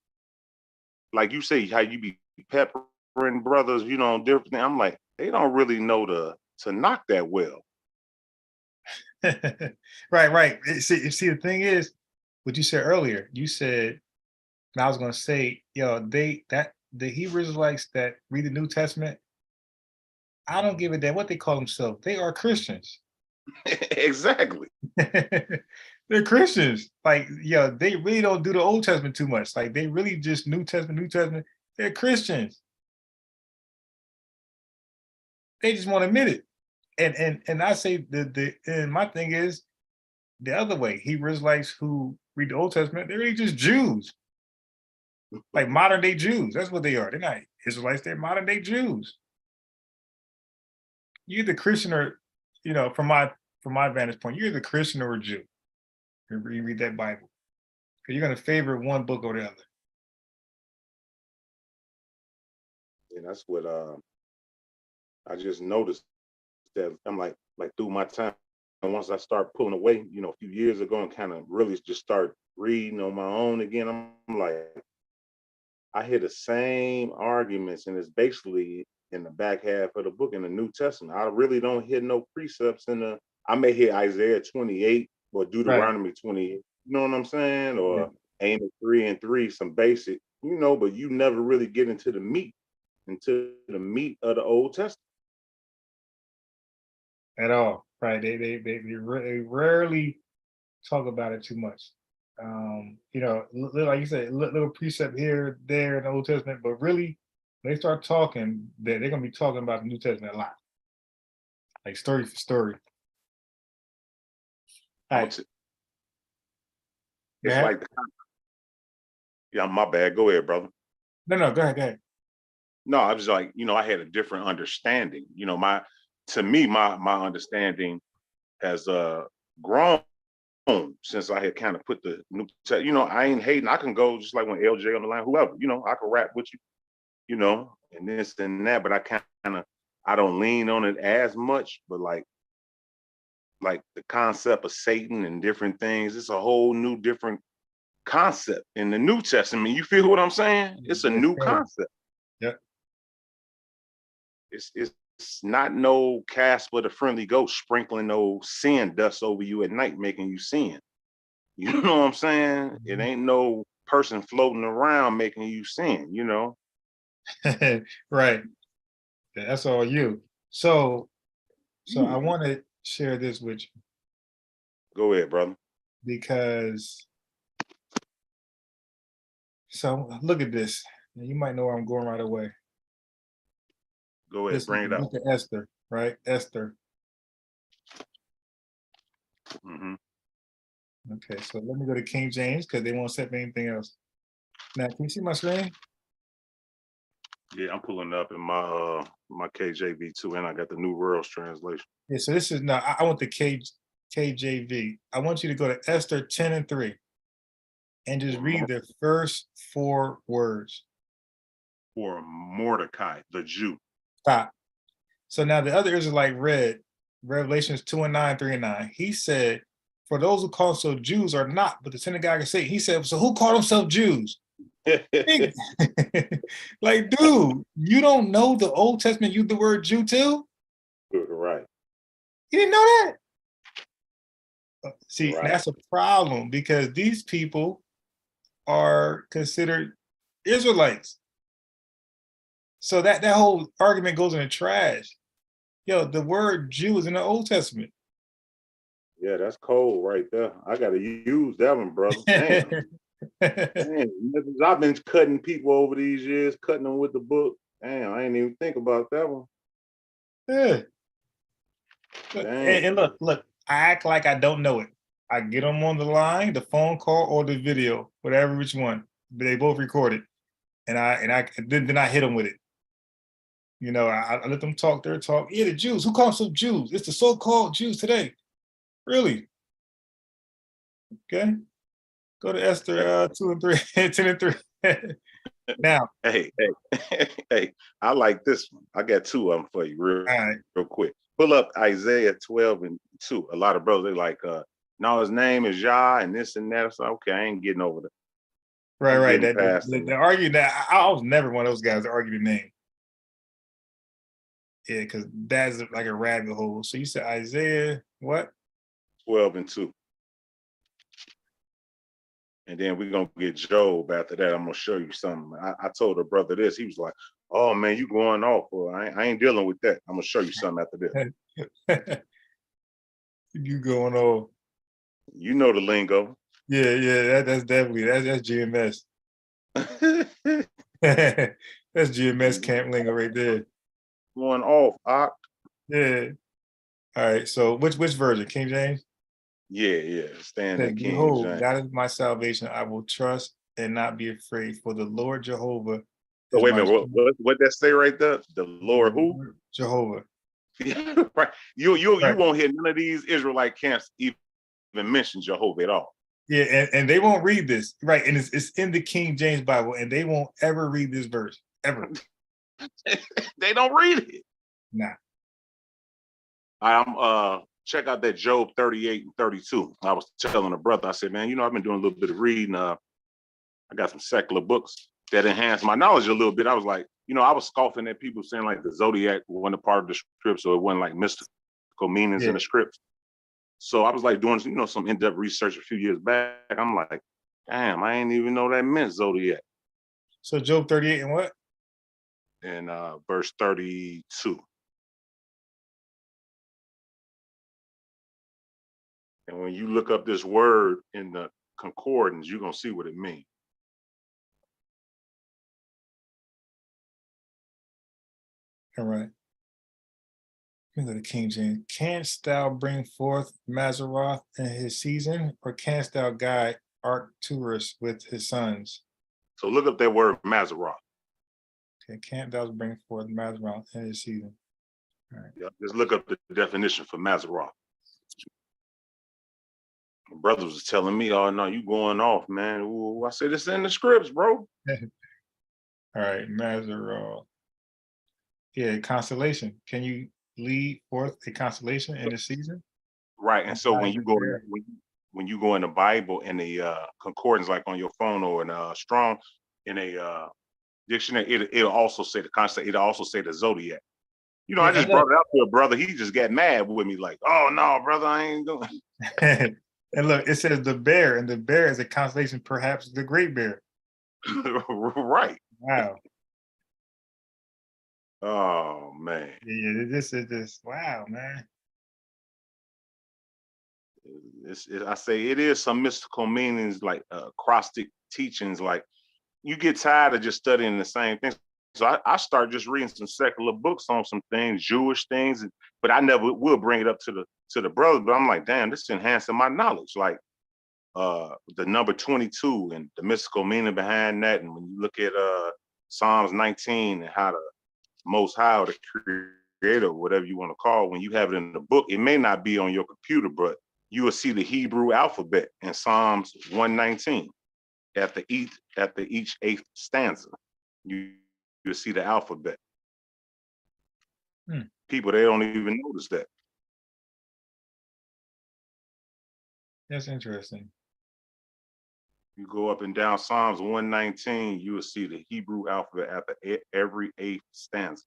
like you say, how you be peppering brothers, you know, different thing. I'm like, they don't really know to knock that well.
Right. See, the thing is, what you said earlier, you said, and I was gonna say, the Hebrew Israelites that read the New Testament, I don't give a damn what they call themselves. They are Christians.
Exactly.
They're Christians. Like, they really don't do the Old Testament too much. Like, they really just New Testament. They're Christians. They just want to admit it. And I say and my thing is the other way. Hebrew Israelites who read the Old Testament, they're really just Jews. Like modern day Jews. That's what they are. They're not Israelites, they're modern day Jews. You're either Christian or, from my vantage point, you're either Christian or a Jew. You read that Bible. Because you're going to favor one book over the other.
And that's what I just noticed, that I'm like through my time, and once I start pulling away, a few years ago, and kind of really just start reading on my own again, I'm like, I hear the same arguments, and it's basically in the back half of the book in the New Testament. I really don't hear no precepts I may hear Isaiah 28 or Deuteronomy 28, you know what I'm saying? Or Amos 3:3, some basic, but you never really get into the meat of the Old Testament.
At all, right? They rarely talk about it too much. Like you said, little precept here, there in the Old Testament, but really, when they start talking, they're going to be talking about the New Testament a lot, like story for story.
It's like, yeah, my bad. Go ahead, brother.
No, go ahead.
No, I was like, I had a different understanding. To me, my understanding has grown since I had kind of put the new, I ain't hating. I can go just like when LJ on the line, whoever, I can rap with you, and this and that, but I don't lean on it as much. But like like the concept of Satan and different things. It's a whole new different concept in the New Testament. You feel what I'm saying? It's a new concept.
Yep.
It's not no Casper the Friendly Ghost sprinkling no sin dust over you at night, making you sin. You know what I'm saying? It ain't no person floating around making you sin, you know?
Right. Yeah, that's all you. So I want to share this with you.
Go ahead, brother.
Because, so look at this. You might know where I'm going right away.
Go ahead, bring it up.
Look at Esther, right? Esther.
Mm-hmm.
Okay, so let me go to King James because they won't set me anything else. Now, can you see my screen?
Yeah, I'm pulling up in my my KJV too, and I got the New World's Translation.
Yeah, so this is now. I want the KJV. I want you to go to Esther 10:3 and just read the first 4 words.
For Mordecai, the Jew.
Stop. So now the other Israelite read Revelations 2:9, 3:9. He said, "For those who call themselves Jews are not, but the synagogue of Satan." He said, "So who called themselves Jews?" Like, dude, you don't know the Old Testament used the word Jew too?
Right.
You didn't know that? See,
Right.
that's a problem because these people are considered Israelites. So that whole argument goes in the trash. Yo, the word Jew is in the Old Testament.
Yeah, that's cold right there. I gotta use that one, brother. Damn. Damn, I've been cutting people over these years, cutting them with the book. Damn, I didn't even think about that one.
Yeah. And look, I act like I don't know it. I get them on the line, the phone call, or the video, whatever which one. They both recorded, and then I hit them with it. You know, I let them talk their talk. Yeah, the Jews. Who calls them Jews? It's the so-called Jews today. Really? Okay. Go to Esther 2 and 3, 10 and 3. Now.
Hey, I like this one. I got 2 of them for you real quick. Pull up Isaiah 12:2. A lot of brothers, they like, no, his name is Yah and this and that. So, okay, I ain't getting over that.
Right. The argue that I was never one of those guys that argue the name. Yeah, because that's like a rabbit hole. So you said Isaiah what?
12:2. And then we're gonna get Job after that. I'm gonna show you something. I told a brother this. He was like, "Oh man, you going off? Well, I ain't dealing with that. I'm gonna show you something after this."
You going off?
You know the lingo.
Yeah. That's definitely that's GMS. That's GMS camp lingo right there.
Going off, Ock.
Yeah. All right. So which version? King James?
Yeah. Stand in King
Behold,
James.
God is my salvation. I will trust and not be afraid. For the Lord Jehovah.
Oh, wait a minute. What that say right there? The Lord who?
Jehovah.
Right. You won't hear none of these Israelite camps even mention Jehovah at all.
Yeah, and they won't read this. Right. And it's in the King James Bible, and they won't ever read this verse. Ever.
They don't read it.
Nah.
I'm check out that Job 38 and 32. I was telling a brother, I said, man, I've been doing a little bit of reading. I got some secular books that enhance my knowledge a little bit. I was like, I was scoffing at people saying like the zodiac wasn't a part of the script, so it wasn't like mystical meanings in the script. So I was like doing, some in-depth research a few years back. I'm like, damn, I ain't even know that meant zodiac.
So Job 38 and what?
And verse 32. And when you look up this word in the concordance, you're going to see what it means.
All right. Let me go to King James. Canst thou bring forth Mazaroth in his season, or canst thou guide Arcturus with his sons?
So look up that word Mazaroth.
Okay, can't thou bring forth Mazaroth in his season? All right.
Yeah, just look up the definition for Mazaroth. My brother was telling me, oh no, you going off, man. Ooh, I said, it's in the scripts, bro.
All right, Mazaroth. Yeah, constellation. Can you lead forth a constellation in the season?
Right. Right. And so when you go in, when you go in the Bible and the concordance, like on your phone or in Strong, in a dictionary, it'll also say the concept. It'll also say the zodiac. You know, I just brought it up to a brother. He just got mad with me, like, "Oh no, brother, I ain't doing."
And look, it says the bear, and the bear is a constellation, perhaps the Great Bear.
Right.
Wow.
Oh man.
Yeah, this is this. Wow, man.
I say it is some mystical meanings, like acrostic teachings. Like you get tired of just studying the same things. So I start just reading some secular books on some things, Jewish things, but I never will bring it up to the brothers. But I'm like, damn, this is enhancing my knowledge. Like the number 22 and the mystical meaning behind that. And when you look at Psalms 19 and how the Most High, or the Creator, whatever you want to call it, when you have it in the book, it may not be on your computer, but you will see the Hebrew alphabet in Psalms 119 at the each eighth stanza. You'll see the alphabet. People, they don't even notice that.
That's interesting.
You go up and down Psalms 119, you will see the Hebrew alphabet at every eighth stanza.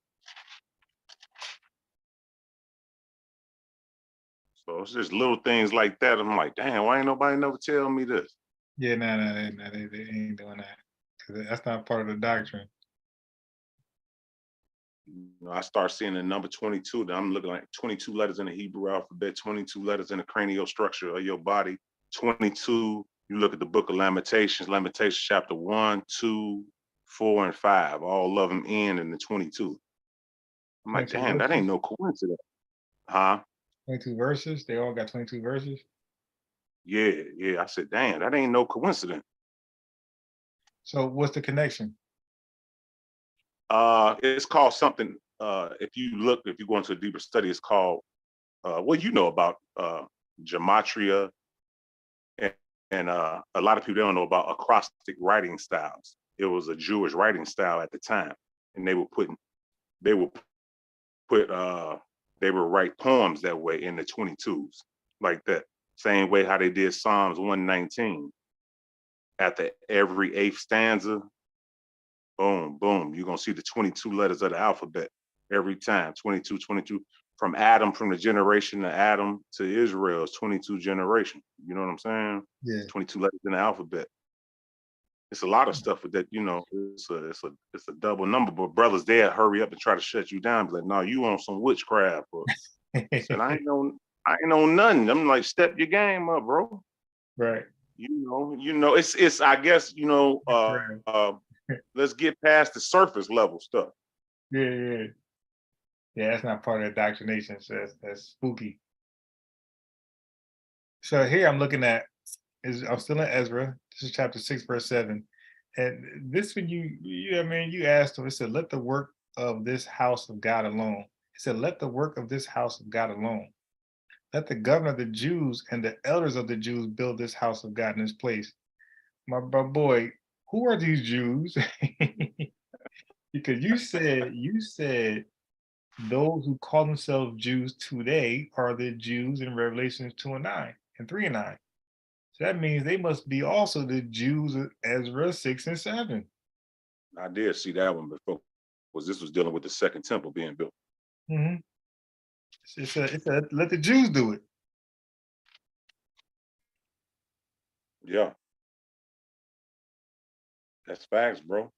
So it's just little things like that. I'm like, damn, why ain't nobody never tell me this?
Yeah, no, they ain't doing that, because that's not part of the doctrine.
You know, I start seeing the number 22. Then I'm looking like 22 letters in the Hebrew alphabet, 22 letters in the cranial structure of your body, 22. You look at the book of Lamentations, Lamentations chapter 1, 2, 4, and 5. All of them end in the 22. I'm like, damn, that ain't no coincidence. Huh?
22 verses? They all got 22 verses?
Yeah. I said, damn, that ain't no coincidence.
So what's the connection?
It's called something, if you go into a deeper study, it's called, well, you know about gematria, and a lot of people don't know about acrostic writing styles. It was a Jewish writing style at the time, and they would write poems that way in the 22s, like that. Same way how they did Psalms 119. At the every eighth stanza, boom, boom, you're gonna see the 22 letters of the alphabet every time. 22, 22. From Adam, from the generation of Adam to Israel, is 22 generations. You know what I'm saying?
Yeah.
22 letters in the alphabet. It's a lot of stuff with that, you know, it's a double number, but brothers there hurry up and try to shut you down. Be like, no, you on some witchcraft. Or, I said, I ain't know nothing. I'm like, step your game up, bro.
Right.
You know, it's I guess, you know, let's get past the surface level stuff.
Yeah, that's not part of the doctrination, so that's spooky. So here I'm looking at, I'm still in Ezra. This is chapter 6, verse 7. And this when you asked him, it said, let the work of this house of God alone. It said, let the work of this house of God alone. Let the governor of the Jews and the elders of the Jews build this house of God in this place. My boy, who are these Jews? Because you said those who call themselves Jews today are the Jews in Revelations 2 and 9 and 3 and 9. So that means they must be also the Jews of Ezra 6 and 7.
I did see that one before, because this was dealing with the second temple being built.
Mm-hmm. It's a let the Jews do it.
Yeah. That's facts, bro.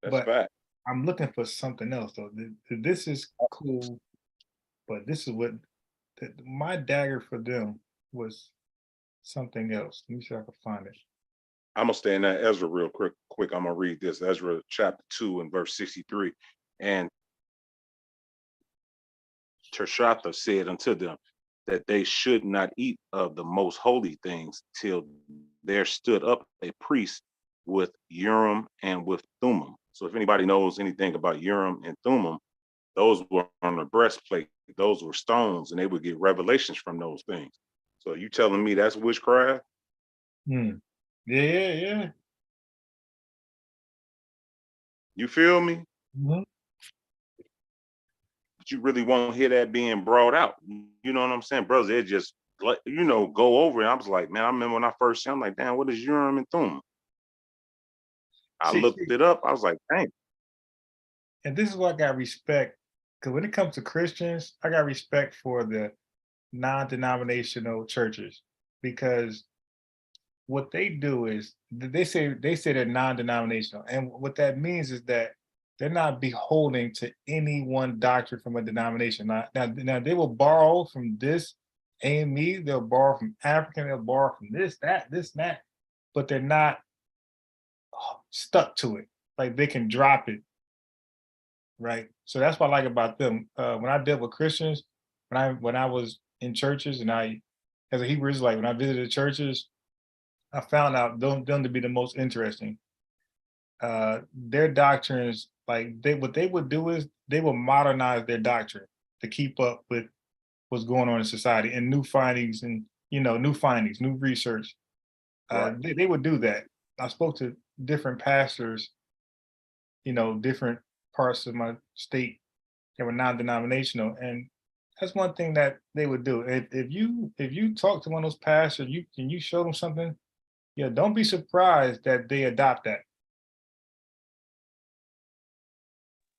That's fact.
I'm looking for something else though. This is cool, but this is what my dagger for them was something else. Let me see if I can find it.
I'm gonna stay in that Ezra real quick. I'm gonna read this Ezra chapter 2 and verse 63. And Tershatha said unto them that they should not eat of the most holy things till there stood up a priest with Urim and with Thummim. So if anybody knows anything about Urim and Thummim, those were on the breastplate. Those were stones, and they would get revelations from those things. So you telling me that's witchcraft?
Yeah.
You feel me?
Mm-hmm.
But you really won't hear that being brought out. You know what I'm saying? Brothers, they just like, you know, go over it. I was like, man, I remember when I first seen, I'm like, damn, what is Urim and Thummim? I looked it up. I was like, dang.
And this is why I got respect. Because when it comes to Christians, I got respect for the non-denominational churches, because what they do is they say they're non-denominational, and what that means is that they're not beholden to any one doctrine from a denomination. Now they will borrow from this AME, they'll borrow from African, they'll borrow from this, that, but they're not stuck to it. Like they can drop it, right? So that's what I like about them. When I dealt with Christians, when I was in churches, and I, as a Hebrew Israelite, when I visited churches, I found out them to be the most interesting. Their doctrines, like what they would do is they will modernize their doctrine to keep up with what's going on in society and new findings, and new research. They would do that. I spoke to different pastors, different parts of my state that were non-denominational, and that's one thing that they would do. If you talk to one of those pastors, you show them something, don't be surprised that they adopt that.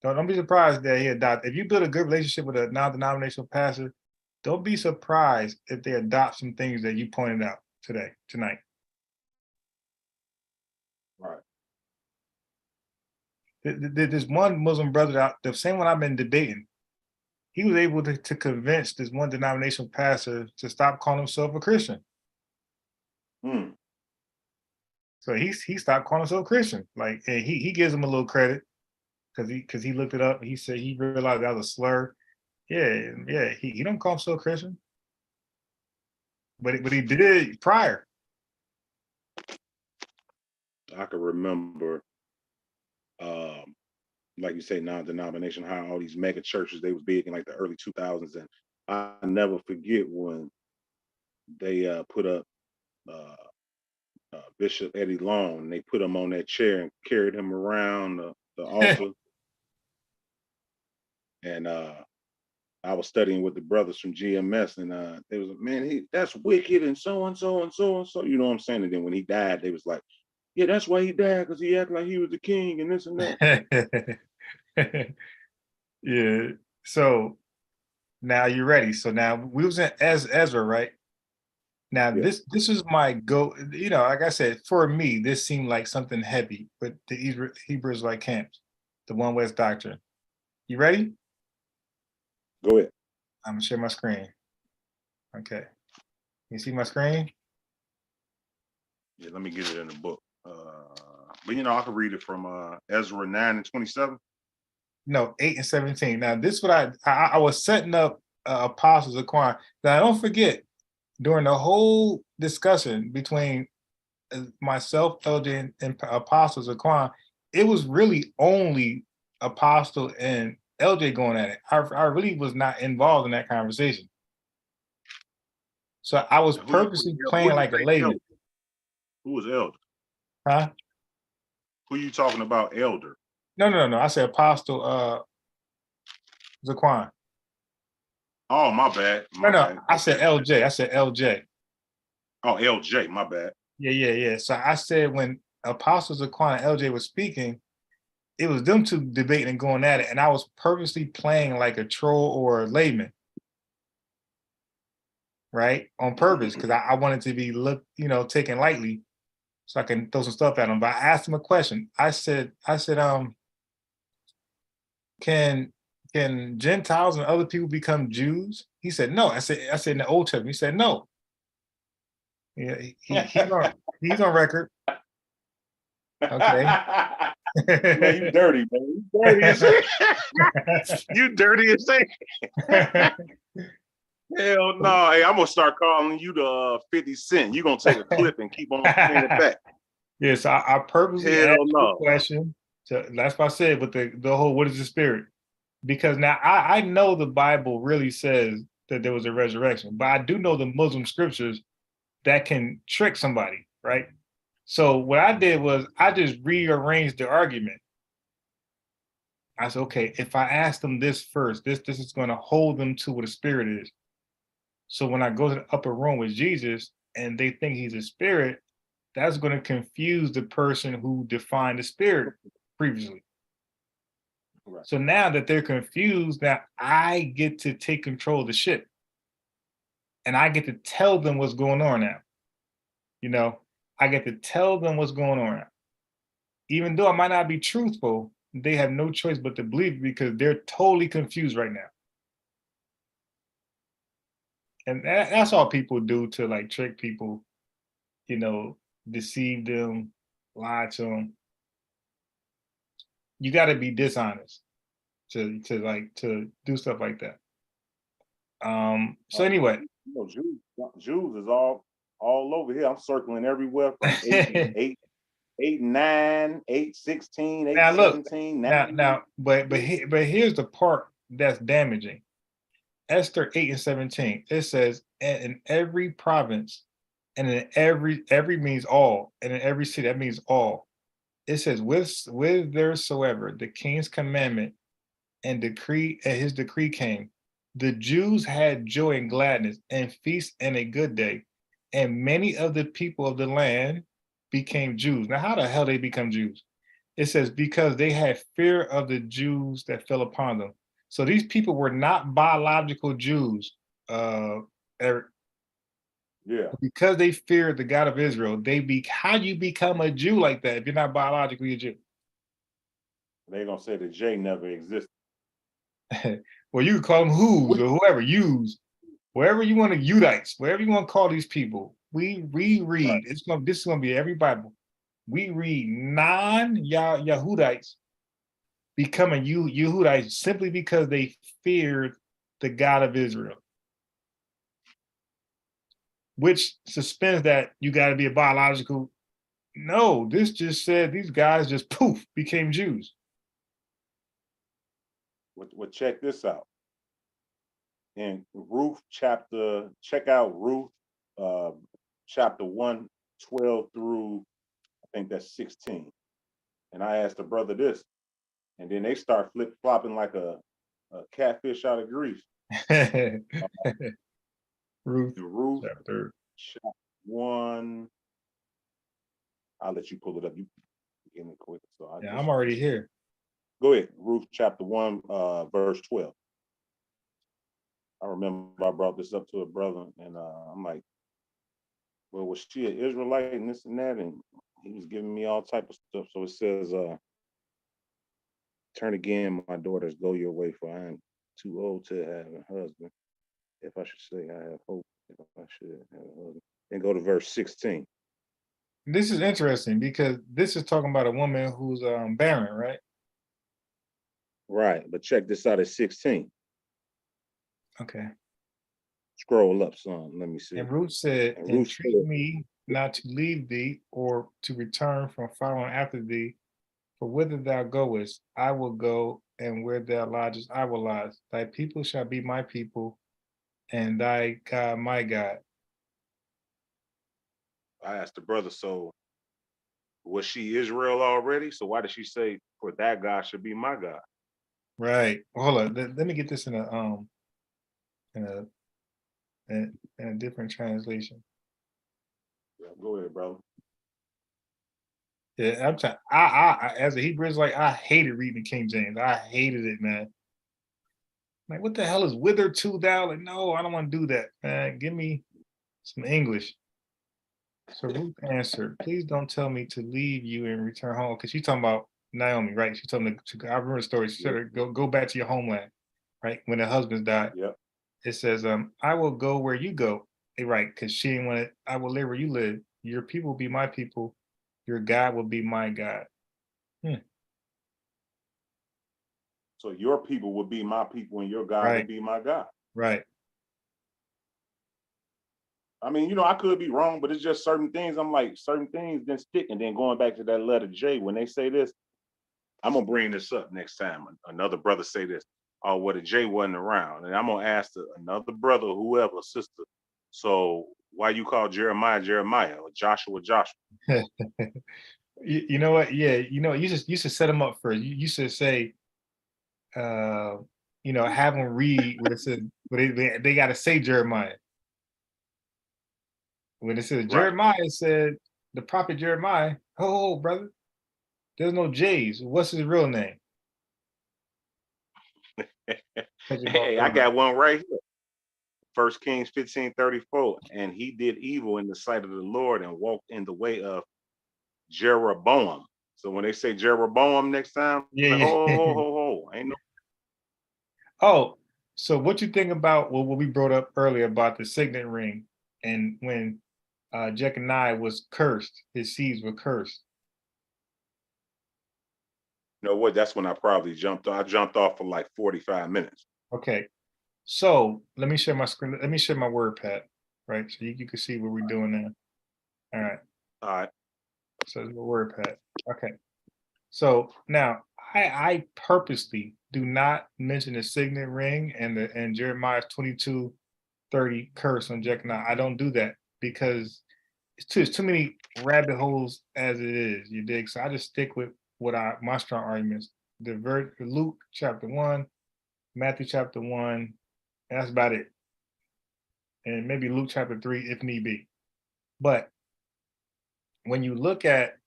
Don't be surprised that he adopt. If you build a good relationship with a non-denominational pastor, don't be surprised if they adopt some things that you pointed out tonight.
Right.
There's one Muslim brother out, the same one I've been debating. He was able to convince this one denominational pastor to stop calling himself a Christian. So he stopped calling himself a Christian. Like, and he gives him a little credit because he looked it up. He said he realized that was a slur. Yeah. He don't call himself a Christian, but he did prior.
I can remember, like you say, non-denomination, how all these mega churches, they was big in like the early 2000s, and I never forget when they put up Bishop Eddie Long, and they put him on that chair and carried him around the altar. And I was studying with the brothers from GMS, and they was like, man, that's wicked, and so and so and so and so. You know what I'm saying? And then when he died, they was like, yeah, that's why he died, because he acted like he was the king and this and that.
Yeah. So now you're ready. So now we was in Ezra, right? Now this is my go. Like I said, for me, this seemed like something heavy, but the Hebrew Israelite camps, the One West doctrine. You ready?
Go ahead.
I'm gonna share my screen. Okay. You see my screen?
Yeah, let me get it in the book. But I can read it from Ezra 9 and 27.
No, 8 and 17. Now this is what I was setting up apostles of Quan. Now don't forget, during the whole discussion between myself, LJ, and apostles of Quan, it was really only Apostle and LJ going at it. I really was not involved in that conversation. So I was purposely playing like a layman.
Who was elder?
Huh?
Who you talking about, elder?
No. I said Apostle Zaquan.
Oh, my bad.
No. I said LJ.
Oh, LJ, my bad.
Yeah. So I said when Apostle Zaquan and LJ was speaking, it was them two debating and going at it, and I was purposely playing like a troll or a layman. Right? On purpose, because I wanted to be taken lightly, so I can throw some stuff at him. But I asked him a question. I said, can Gentiles and other people become Jews? He said no. I said in the Old Testament. He said no. Yeah, he's on record. Okay.
Man, you dirty, man. You dirty as hell. You dirty as hell. Hell no. Hey, I'm gonna start calling you the 50 Cent. You're gonna take a clip and keep on bringing it back.
Yes, I purposely asked the question. That's what I said with the whole what is the spirit? Because now I know the Bible really says that there was a resurrection, but I do know the Muslim scriptures that can trick somebody, right? So what I did was I just rearranged the argument. I said, okay, if I ask them this first, this is going to hold them to what a spirit is. So when I go to the upper room with Jesus and they think he's a spirit, that's going to confuse the person who defined the spirit previously.
Right.
So now that they're confused, now I get to take control of the ship. And I get to tell them what's going on now. You know, I get to tell them what's going on now. Even though I might not be truthful, they have no choice but to believe because they're totally confused right now. And that's all people do to like trick people, you know, deceive them, lie to them. You got to be dishonest to do stuff like that. So anyway,
you know, Jews is all over here. I'm circling everywhere from 8, 9, 8, 16, 8,
now look,
17,
but here's the part that's damaging. Esther 8 and 17. It says, and in every province, and in every means all, and in every city that means all. It says, whithersoever the king's commandment and decree and his decree came, the Jews had joy and gladness and feast and a good day, and many of the people of the land became Jews. Now, how the hell they become Jews? It says because they had fear of the Jews that fell upon them. So these people were not biological Jews, Eric.
Yeah.
Because they feared the God of Israel, how do you become a Jew like that if you're not biologically a Jew?
They're gonna say the J never existed.
Well, you can call them who's or whoever, use, wherever you want to, Udites, wherever you want to call these people. We reread. Right. This is gonna be every Bible. We read non-Yahudites becoming Yahudites simply because they feared the God of Israel. Which suspends that you got to be a biological. No, this just said these guys just poof became Jews.
Well, check this out. In Ruth chapter, check out Ruth chapter 1, 12 through, I think that's 16. And I asked the brother this, and then they start flip-flopping like a catfish out of grease. Ruth chapter 1. I'll let you pull it up. You give me quick. So
I'm already here.
Go ahead. Ruth chapter 1, verse 12. I remember I brought this up to a brother, and I'm like, well, was she an Israelite and this and that? And he was giving me all type of stuff. So it says, turn again, my daughters, go your way, for I am too old to have a husband. If I should say I have hope, if I should have a husband. Then go to verse 16.
This is interesting because this is talking about a woman who's barren, right?
Right, but check this out at 16.
Okay.
Scroll up some. Let me see.
And Ruth said, entreat me not to leave thee or to return from following after thee, for whither thou goest, I will go, and where thou lodgest, I will lodge. Thy people shall be my people, and thy God my God.
I asked the brother, so was she Israel already? So why did she say, for that God should be my God?
Right. Hold on. Let me get this in a different translation.
Yeah, go ahead, brother.
Yeah, I'm trying. I as a Hebrew Israelite, I hated reading the King James. I hated it, man. Like, what the hell is whither to thou? Like, no, I don't want to do that, man. Give me some English. So Ruth answered, please don't tell me to leave you and return home. Because she's talking about Naomi, right? She told me I remember the story. She said, go back to your homeland, right? When the husbands died.
Yep.
It says, I will go where you go. Right, because she didn't want it. I will live where you live. Your people will be my people. Your God will be my God.
So your people will be my people and your God will be my God.
Right.
I mean, you know, I could be wrong, but it's just certain things. I'm like, certain things then stick. And then going back to that letter J, when they say this, I'm going to bring this up next time. Another brother say this, oh, well, the J wasn't around. And I'm going to ask another brother, whoever, sister, so why you call Jeremiah Jeremiah or Joshua
you know what? Yeah, you know, you should set them up first. You should say,
have them read what it says, but they got to say Jeremiah. When it says Jeremiah said, the prophet Jeremiah, oh, brother, there's no J's. What's his real name?
Hey, I got one right here. 1 Kings 15:34. And he did evil in the sight of the Lord and walked in the way of Jeroboam. So when they say Jeroboam next time, ho. Ain't no.
Oh, so what you think about what we brought up earlier about the signet ring and when Jeconiah was cursed, his seeds were cursed.
You know what? That's when I probably jumped off. I jumped off for like 45 minutes.
Okay. So let me share my screen. Let me share my WordPad, right? So you can see what we're doing now. All right.
All right.
So it's my WordPad. Okay. So now I purposely do not mention the signet ring and Jeremiah's 22:30 curse on Jeconiah. I don't do that because it's too many rabbit holes as it is. You dig? So I just stick with what my strong arguments. The Luke chapter 1, Matthew chapter 1, and that's about it. And maybe Luke chapter 3 if need be. But when you look at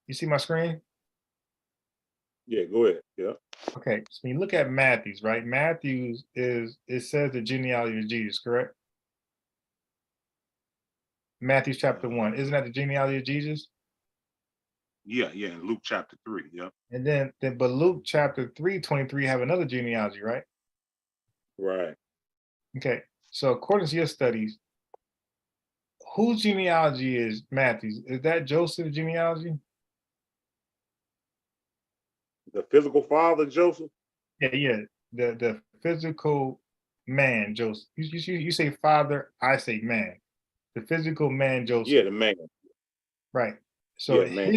you see my screen?
Yeah, go ahead. Yeah.
Okay, so when you look at Matthew's, right? Matthew's it says the genealogy of Jesus, correct? Matthew chapter 1, isn't that the genealogy of Jesus?
Yeah, in Luke chapter 3, yeah.
And then but Luke chapter 3:23 have another genealogy, right?
Right.
Okay, so according to your studies, whose genealogy is Matthew's? Is that Joseph's genealogy?
The physical father, Joseph?
Yeah. The physical man, Joseph. You say father, I say man. The physical man, Joseph.
Yeah, the man.
Right. So
yeah, man.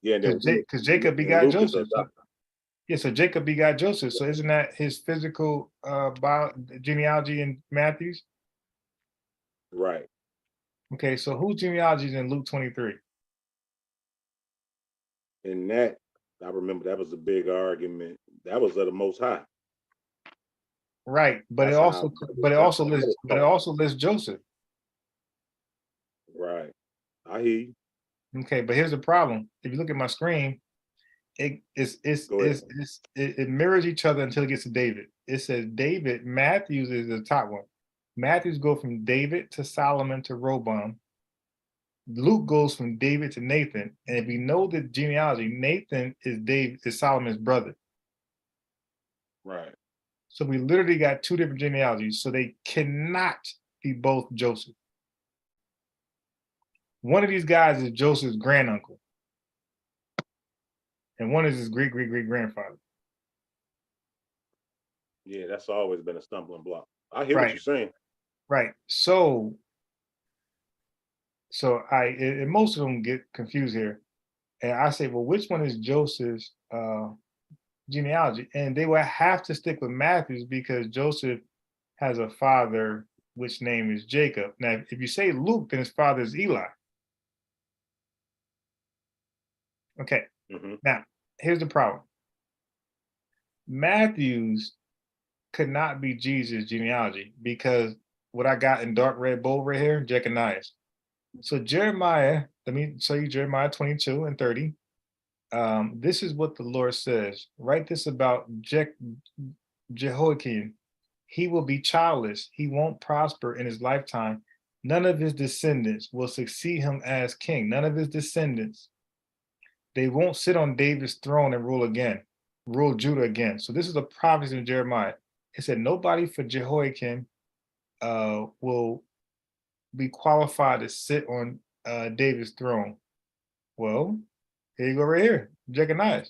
Yeah.
Because Jacob begot Joseph. So Jacob begot Joseph. So isn't that his physical genealogy in Matthew's?
Right.
Okay, so whose genealogy is in Luke 23?
And that, I remember that was a big argument. That was of the Most High.
Right, but it also lists Joseph.
Right. I hear you.
Okay, but here's the problem. If you look at my screen, it mirrors each other until it gets to David. It says David, Matthews is the top one. Matthews go from David to Solomon to Rehoboam. Luke goes from David to Nathan. And if we know the genealogy, Nathan is Solomon's brother.
Right.
So we literally got two different genealogies. So they cannot be both Joseph. One of these guys is Joseph's granduncle. And one is his great-great-great-grandfather.
Yeah, that's always been a stumbling block. I hear what you're saying.
Right. So and most of them get confused here. And I say, well, which one is Joseph's genealogy? And they will have to stick with Matthew's because Joseph has a father which name is Jacob. Now, if you say Luke, then his father is Eli. Okay. Now, here's the problem. Matthew's could not be Jesus' genealogy because what I got in dark red bold right here, Jeconiah. So Jeremiah, let me show you Jeremiah 22:30. This is what the Lord says. Write this about Jehoiakim. He will be childless. He won't prosper in his lifetime. None of his descendants will succeed him as king. None of his descendants. They won't sit on David's throne and rule Judah again. So this is a prophecy in Jeremiah. It said nobody for Jehoiakim will be qualified to sit on David's throne. Well, here you go right here, Jeconiah.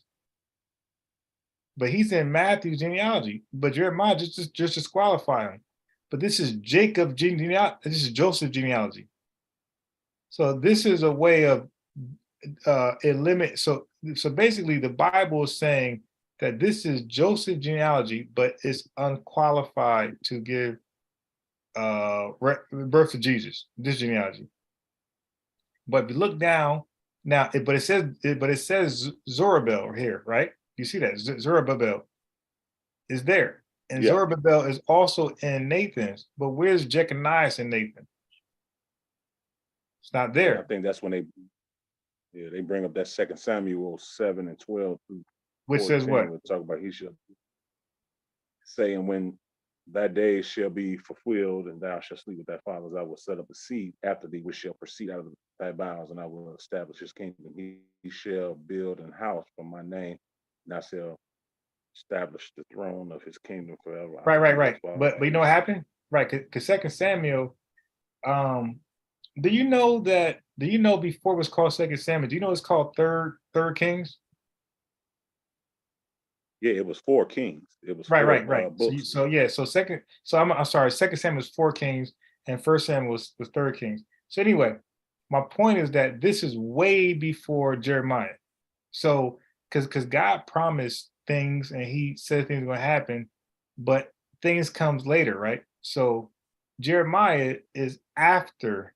But he's in Matthew's genealogy. But Jeremiah just disqualify him. But this is Jacob's genealogy. This is Joseph's genealogy. So this is a way of eliminate. So basically, the Bible is saying that this is Joseph's genealogy, but it's unqualified to give birth to Jesus. This genealogy. But if you look down now, but it says Zorobabel here, right?
You see that Zerubbabel is there, and
Yeah.
Zerubbabel is also in Nathan's. But where's Jeconiah in Nathan? It's not
I
there.
think that's when they bring up that 2 Samuel 7 and 12 through
Which says
14.
what?
We'll talk about he shall say, and when that day shall be fulfilled, and thou shalt sleep with thy fathers, I will set up a seed after thee, which shall proceed out of thy bowels, and I will establish his kingdom. He shall build an house for my name, and I shall establish the throne of his kingdom forever.
Right. But you know what happened? Right, because 2 Samuel, do you know before it was called 2 Samuel, do you know it's called third Kings?
Yeah, it was 4 kings. It was
Right.
4 books.
I'm sorry, 2 Samuel was 4 kings and 1 Samuel was 3rd Kings. So anyway, my point is that this is way before Jeremiah. So because God promised things and he said things are gonna happen, but things comes later, right? So Jeremiah is after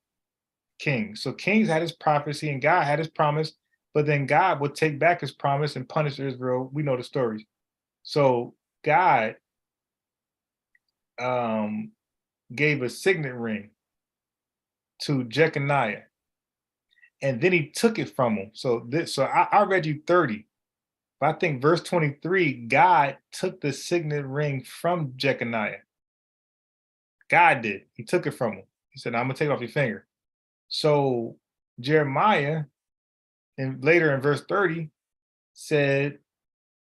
Kings. So Kings had his prophecy and God had his promise, but then God would take back his promise and punish Israel. We know the stories. So God gave a signet ring to Jeconiah, and then he took it from him. So I read you 30, but I think verse 23, God took the signet ring from Jeconiah. God did. He took it from him. He said, I'm gonna take it off your finger. So Jeremiah, and later in verse 30, said,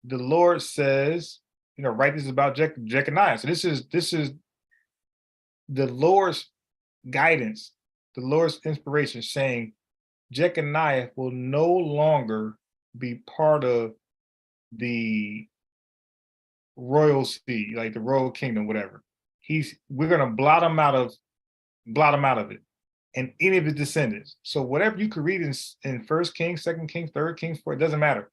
the Lord says, write this about Jeconiah. So this is the Lord's guidance, the Lord's inspiration, saying Jeconiah will no longer be part of the royalty, like the royal kingdom, whatever. We're gonna blot him out of it, and any of his descendants. So whatever you could read in 1 Kings, 2 Kings, 3rd Kings, 4, it doesn't matter.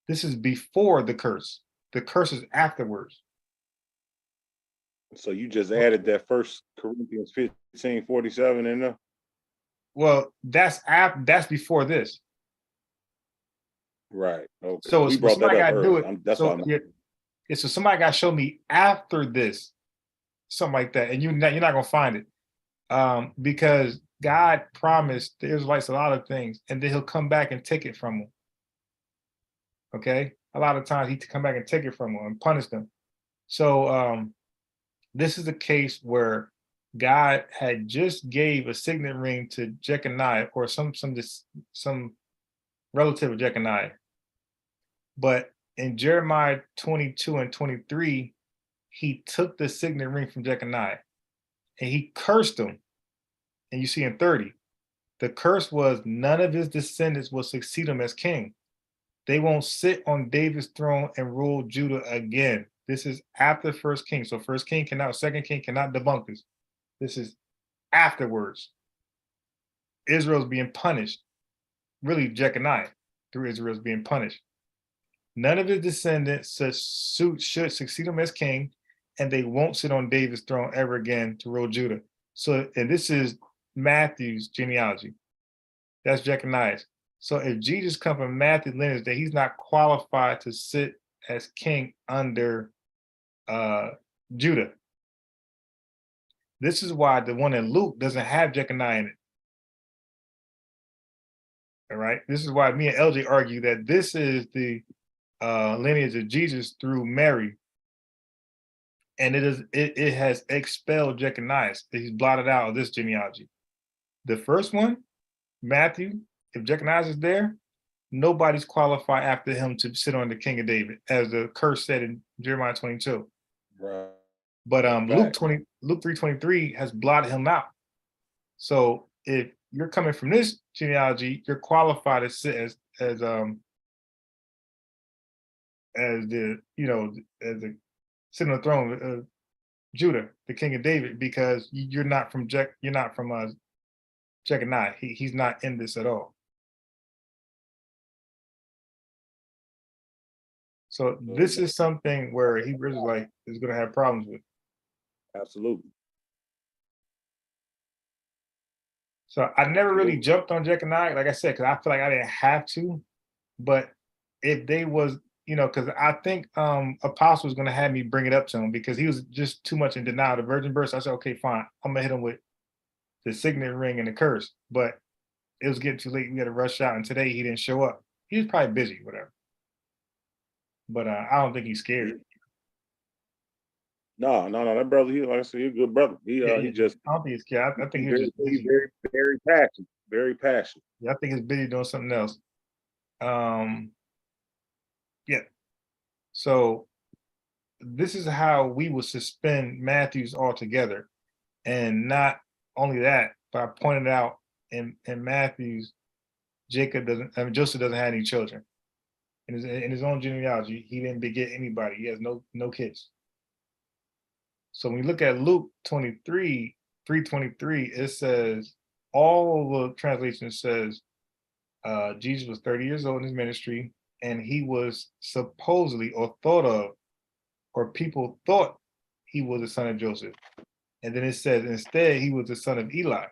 This is before the curse. The curse is afterwards.
So you just added that 1 Corinthians 15:47 in there?
Well, that's before this.
Right. Okay.
So
we brought that
somebody
up
got to do
earlier.
it.
That's
So,
why
so somebody got to show me after this, something like that, and you're not gonna find it, because God promised the Israelites a lot of things, and then He'll come back and take it from them. Okay, a lot of times He come back and take it from them and punish them. So this is a case where God had just gave a signet ring to Jeconiah or some relative of Jeconiah. But in Jeremiah 22 and 23, he took the signet ring from Jeconiah and he cursed him. And you see in 30, the curse was none of his descendants will succeed him as king. They won't sit on David's throne and rule Judah again. This is after 1 King. So 1 King cannot, 2 King cannot debunk this. This is afterwards. Israel's being punished. Really, Jeconiah through Israel's being punished. None of his descendants should succeed him as king, and they won't sit on David's throne ever again to rule Judah. So, and this is Matthew's genealogy. That's Jeconiah's. So if Jesus comes from Matthew's lineage, that he's not qualified to sit as king under Judah. This is why the one in Luke doesn't have Jeconiah in it. All right. This is why me and LJ argue that this is the lineage of Jesus through Mary, and it has expelled Jeconiah. He's blotted out of this genealogy. The first one, Matthew, if Jeconiah is there, nobody's qualified after him to sit on the king of David, as the curse said in Jeremiah 22.
Right.
But Luke 3:23 has blotted him out. So if you're coming from this genealogy, you're qualified to sit as the sitting on the throne of Judah, the king of David, because you're not from Jeconiah. He's not in this at all. So this is something where Hebrew Israelite is going to have problems with.
Absolutely.
So I never really jumped on Jeconiah, like I said, because I feel like I didn't have to. But if they was you know, because I think Apostle was going to have me bring it up to him because he was just too much in denial of the virgin birth. So I said, okay, fine. I'm going to hit him with the signet ring and the curse. But it was getting too late. We had to rush out. And today he didn't show up. He was probably busy, whatever. But I don't think he's scared.
No, that brother, he like I said, he's a good brother. He just
I don't think he's scared. I think he's
very,
just busy.
very passionate. Very passionate.
Yeah, I think he's busy doing something else. Yeah. So this is how we will suspend Matthews altogether. And not only that, but I pointed out in Matthews, Joseph doesn't have any children. In his own genealogy, he didn't beget anybody. He has no kids. So when you look at Luke 23, 3:23, it says, all the translations says Jesus was 30 years old in his ministry, and he was supposedly or thought of, or people thought he was the son of Joseph. And then it says instead he was the son of Eli.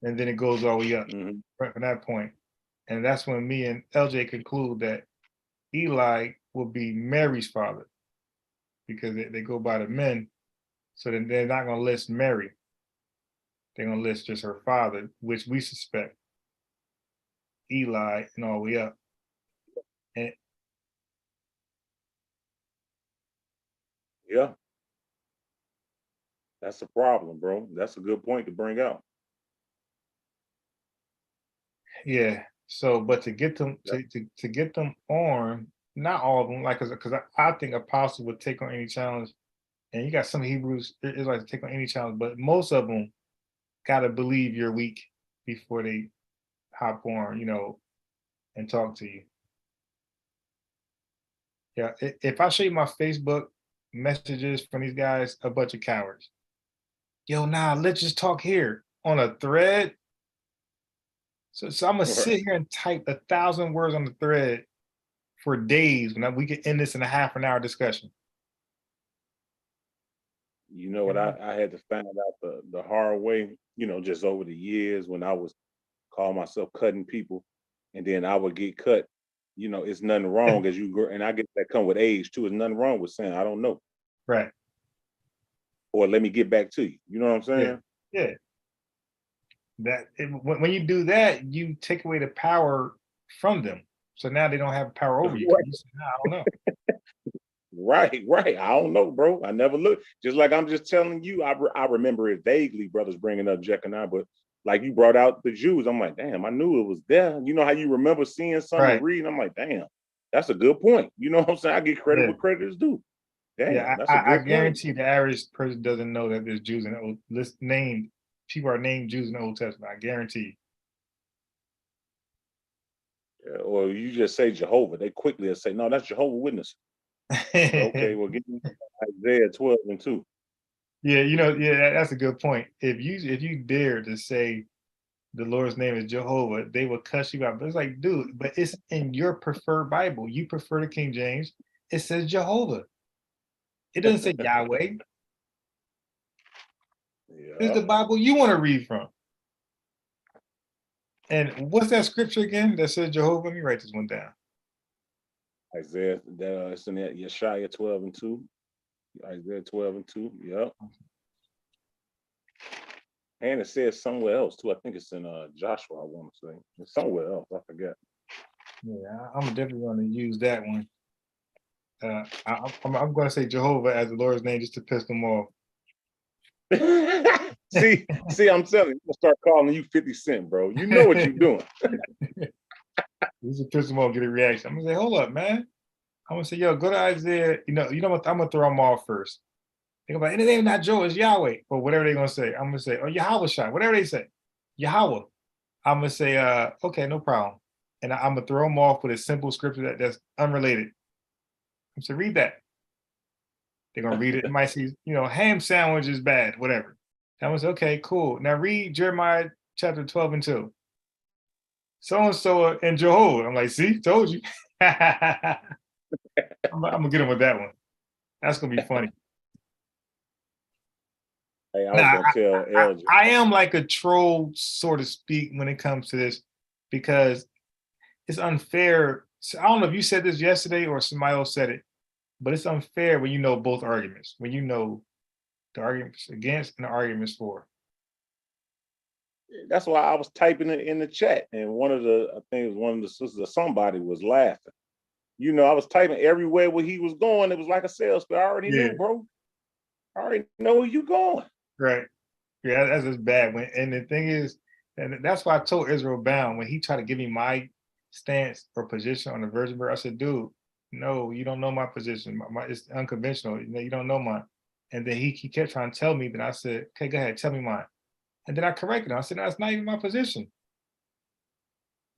And then it goes all the way up right from that point. And that's when me and LJ conclude that Eli will be Mary's father, because they go by the men. So then they're not going to list Mary. They're going to list just her father, which we suspect Eli and all the way up. And
Yeah. That's a problem, bro. That's a good point to bring out.
yeah. So, but to get them to get them on, not all of them, like because I think Apostle would take on any challenge, and you got some Hebrews Israelites to take on any challenge, but most of them gotta believe you're weak before they hop on, you know, and talk to you. Yeah, if I show you my Facebook messages from these guys, a bunch of cowards. Yo, nah, let's just talk here on a thread. So I'm gonna sit here and type 1,000 words on the thread for days when we can end this in a half an hour discussion.
You know what I had to find out the hard way, you know, just over the years when I was calling myself cutting people, and then I would get cut. You know, it's nothing wrong as you grow, and I get that come with age too. There's nothing wrong with saying I don't know.
Right.
Or let me get back to you. You know what I'm saying?
Yeah. When you do that, you take away the power from them. So now they don't have power over you. You say, nah, I don't know.
Right. I don't know, bro. I never looked. Just like I'm just telling you, I remember it vaguely, brothers bringing up Jeconiah, but like you brought out the Jews, I'm like, damn, I knew it was there. You know how you remember seeing something and reading? I'm like, damn, that's a good point. You know what I'm saying? I get credit where credit is due. Damn, that's a good
I
point.
guarantee the average person doesn't know that there's Jews in the Old list named. People are named Jews in the Old Testament. I guarantee.
Yeah, or you just say Jehovah, they quickly say, no, that's Jehovah Witness. Okay, well, give me Isaiah 12:2.
Yeah, that's a good point. If you dare to say the Lord's name is Jehovah, they will cuss you out. But it's like, dude, but it's in your preferred Bible. You prefer the King James. It says Jehovah. It doesn't say Yahweh. It's the Bible you want to read from. And what's that scripture again that says Jehovah? Let me write this one down.
Isaiah, it's in that Yeshaya 12:2. Isaiah 12:2. Yep. And it says somewhere else too. I think it's in Joshua, I want to say. It's somewhere else. I forget.
Yeah, I'm definitely going to use that one. I'm going to say Jehovah as the Lord's name just to piss them off.
see, I'm telling you, I'm gonna start calling you 50 Cent, bro. You know what you're doing.
This is piss them off, get a reaction. I'm gonna say, hold up, man. I'm gonna say, yo, go to Isaiah. You know what? I'm gonna throw them off first. Think about it. And it ain't not Joe, it's Yahweh, or whatever they're gonna say. I'm gonna say, oh, Yahweh shot, whatever they say. Yahweh. I'm gonna say, okay, no problem. And I'm gonna throw them off with a simple scripture that's unrelated. I'm saying, read that. They're gonna read it. It might say, ham sandwich is bad, whatever. I was okay, cool. Now read Jeremiah chapter 12:2. So and Jehovah. I'm like, see, told you. I'm gonna get him with that one. That's gonna be funny.
Hey, I was gonna tell LJ.
I am like a troll, so to speak, when it comes to this, because it's unfair
So I don't know if you said this yesterday or somebody else said it, but it's unfair when you know both arguments, when you know the arguments against and the arguments for.
That's why I was typing it in the chat, and I think it was one of the sisters or somebody was laughing. You know, I was typing everywhere where he was going. It was like a sales pitch. I already
Yeah.
knew, bro. I already know where you going.
Right. Yeah, that's just bad. And the thing is, and that's why I told Israel Bound when he tried to give me my stance or position on the virgin birth, I said, dude, no, you don't know my position. It's unconventional. You don't know mine. And then he kept trying to tell me, then I said, okay, go ahead, tell me mine. And then I corrected him. I said, that's not even my position.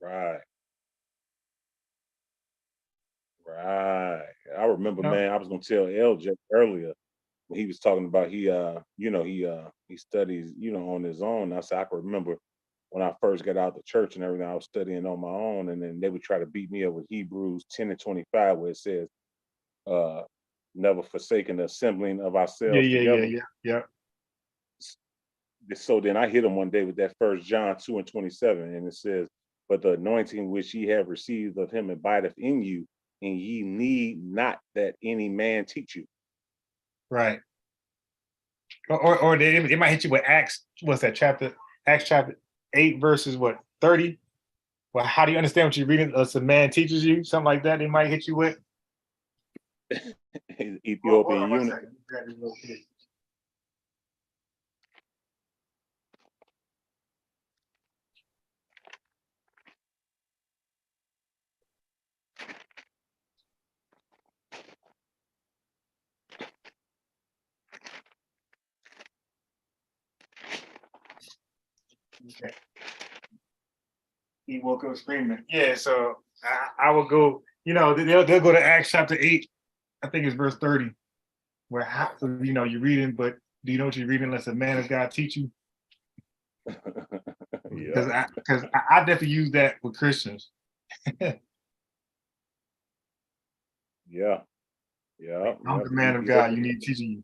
Right. Right. I remember, man, I was gonna tell LJ earlier when he was talking about he studies, on his own. I said I could remember when I first got out of the church and everything, I was studying on my own, and then they would try to beat me up with Hebrews 10 and 25, where it says, never forsaking the assembling of ourselves together.
Yeah.
So then I hit him one day with that First John 2 and 27, and it says, but the anointing which ye have received of him abideth in you, and ye need not that any man teach you.
Right. Or they might hit you with Acts, what's that chapter? Acts chapter 8 verses what, 30? Well, how do you understand what you're reading? Some man teaches you, something like that. They might hit you with
Ethiopian eunuch.
Okay. He woke up screaming. Yeah, so I would go, they'll go to Acts chapter 8, I think it's verse 30, where you're reading, but do you know what you're reading unless a man of God teach you? Because I definitely use that with Christians.
Yeah.
I'm the man of God, you need teaching you.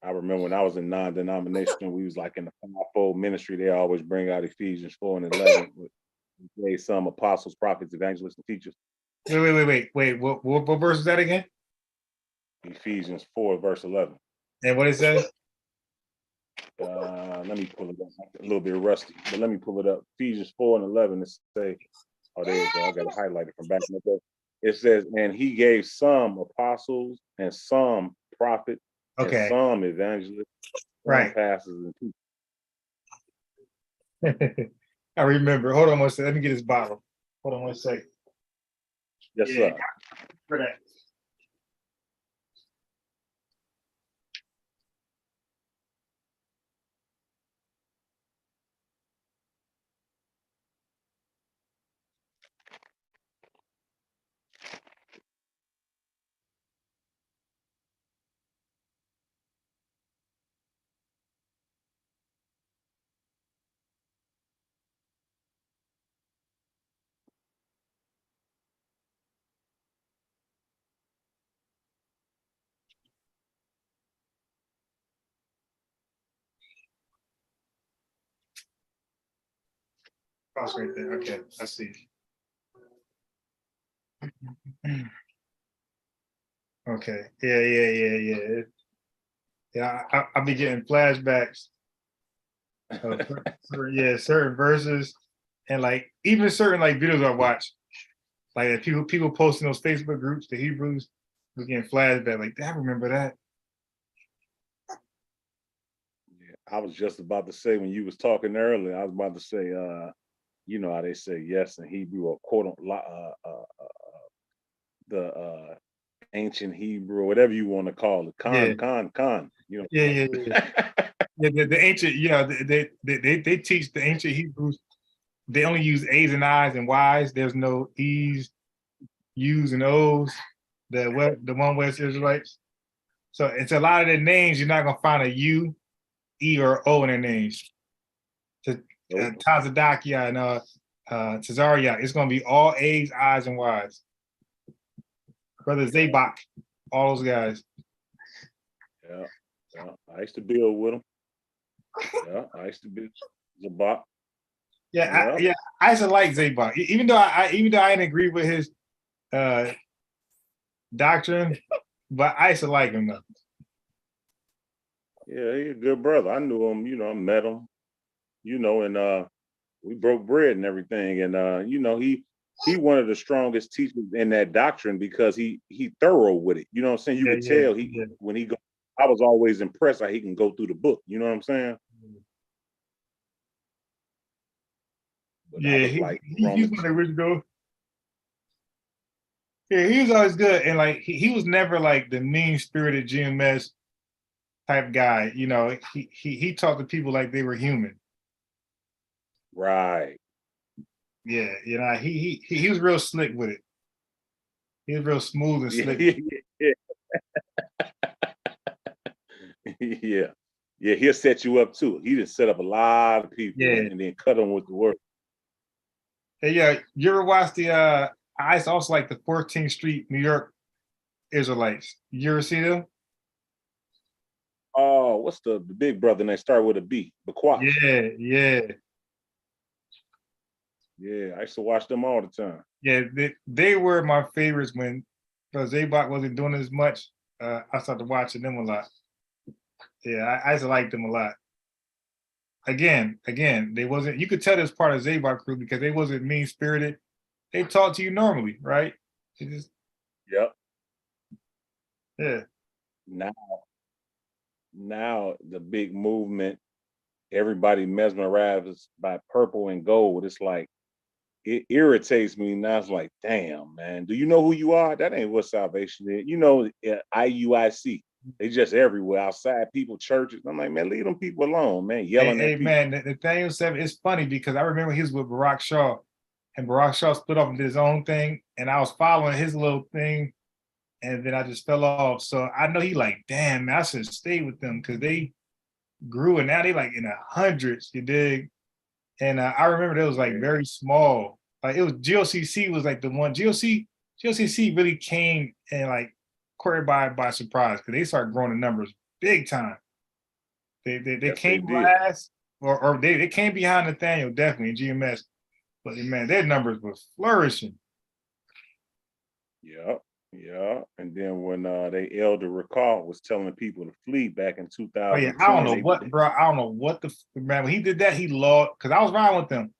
I remember when I was in non-denominational, we was like in the fivefold ministry. They always bring out Ephesians 4 and 11. With some apostles, prophets, evangelists, and teachers.
Wait. What verse is that again?
Ephesians 4 verse 11.
And what it says?
Let me pull it up. I'm a little bit rusty, but let me pull it up. Ephesians 4 and 11. It say, oh, there you go. I got to highlight it from back in the day. It says, and he gave some apostles and some prophets and some evangelists, some pastors and
teachers. I remember. Hold on one second. Let me get his bottle. Hold on one second.
Yes, sir.
For that. Cross right there. Okay, I see. Okay. Yeah. Yeah, I'll be getting flashbacks of certain verses and like even certain like videos I watch. Like people posting those Facebook groups, the Hebrews, was getting flashback. Like, I remember that.
Yeah, I was just about to say when you was talking earlier, I was about to say, you know how they say yes in Hebrew or quote the ancient Hebrew, whatever you want to call it, con. You know.
Yeah. The ancient, they teach the ancient Hebrews. They only use A's and I's and Y's. There's no E's, U's, and O's. The one West Israelites. So it's a lot of their names. You're not gonna find a U, E, or O in their names. Tazadakia and Tazaria, it's gonna be all A's, I's, and Y's. Brother Zabak, all those guys.
Yeah. I used to build with them. Yeah, I used to build Zabak.
Yeah, I used to like Zabok, even though I didn't agree with his doctrine, but I used to like him though.
Yeah, he's a good brother. I knew him, I met him, and we broke bread and everything. And he one of the strongest teachers in that doctrine because he thorough with it. You know what I'm saying? You could tell when he go. I was always impressed how he can go through the book. You know what I'm saying? But
Yeah, he's one of the original. Yeah, he was always good, and like he was never like the mean spirited GMS type guy. He talked to people like they were human.
Right.
Yeah, he was real slick with it. He was real smooth and slick.
Yeah. Yeah, he'll set you up too. He just set up a lot of people and then cut them with the work.
Hey, yeah, you ever watch the I used to also like the 14th Street New York Israelites. You ever see them?
Oh, what's the big brother that started with a B? Bakwash.
Yeah.
Yeah, I used to watch them all the time.
Yeah, they were my favorites when Zabok wasn't doing as much. I started watching them a lot. Yeah, I used to like them a lot. Again, they wasn't. You could tell this part of Zabok crew because they wasn't mean spirited. They talk to you normally, right?
Yep.
Yeah.
Now the big movement, everybody mesmerized by purple and gold. It's like it irritates me now. It's like, damn, man, do you know who you are? That ain't what salvation is. IUIC. They just everywhere, outside people, churches. I'm like, man, leave them people alone, man. Yelling at people.
Man, Nathaniel 7, it's funny because I remember he was with Barak Shaw, and Barak Shaw split off and did his own thing, and I was following his little thing, and then I just fell off. So I know he like, damn, man, I should stay with them because they grew, and now they like in the hundreds, you dig? And I remember it was like very small. Like it was GOCC was like the one. GOCC really came and like caught everybody by surprise because they started growing the numbers big time. They came last, or they came behind Nathaniel definitely in GMS, but man, their numbers were flourishing.
Yeah. And then when they elder recall was telling people to flee back in 2010.
Oh yeah, I don't know what, bro. I don't know what man. When he did that, he lost because I was riding with them.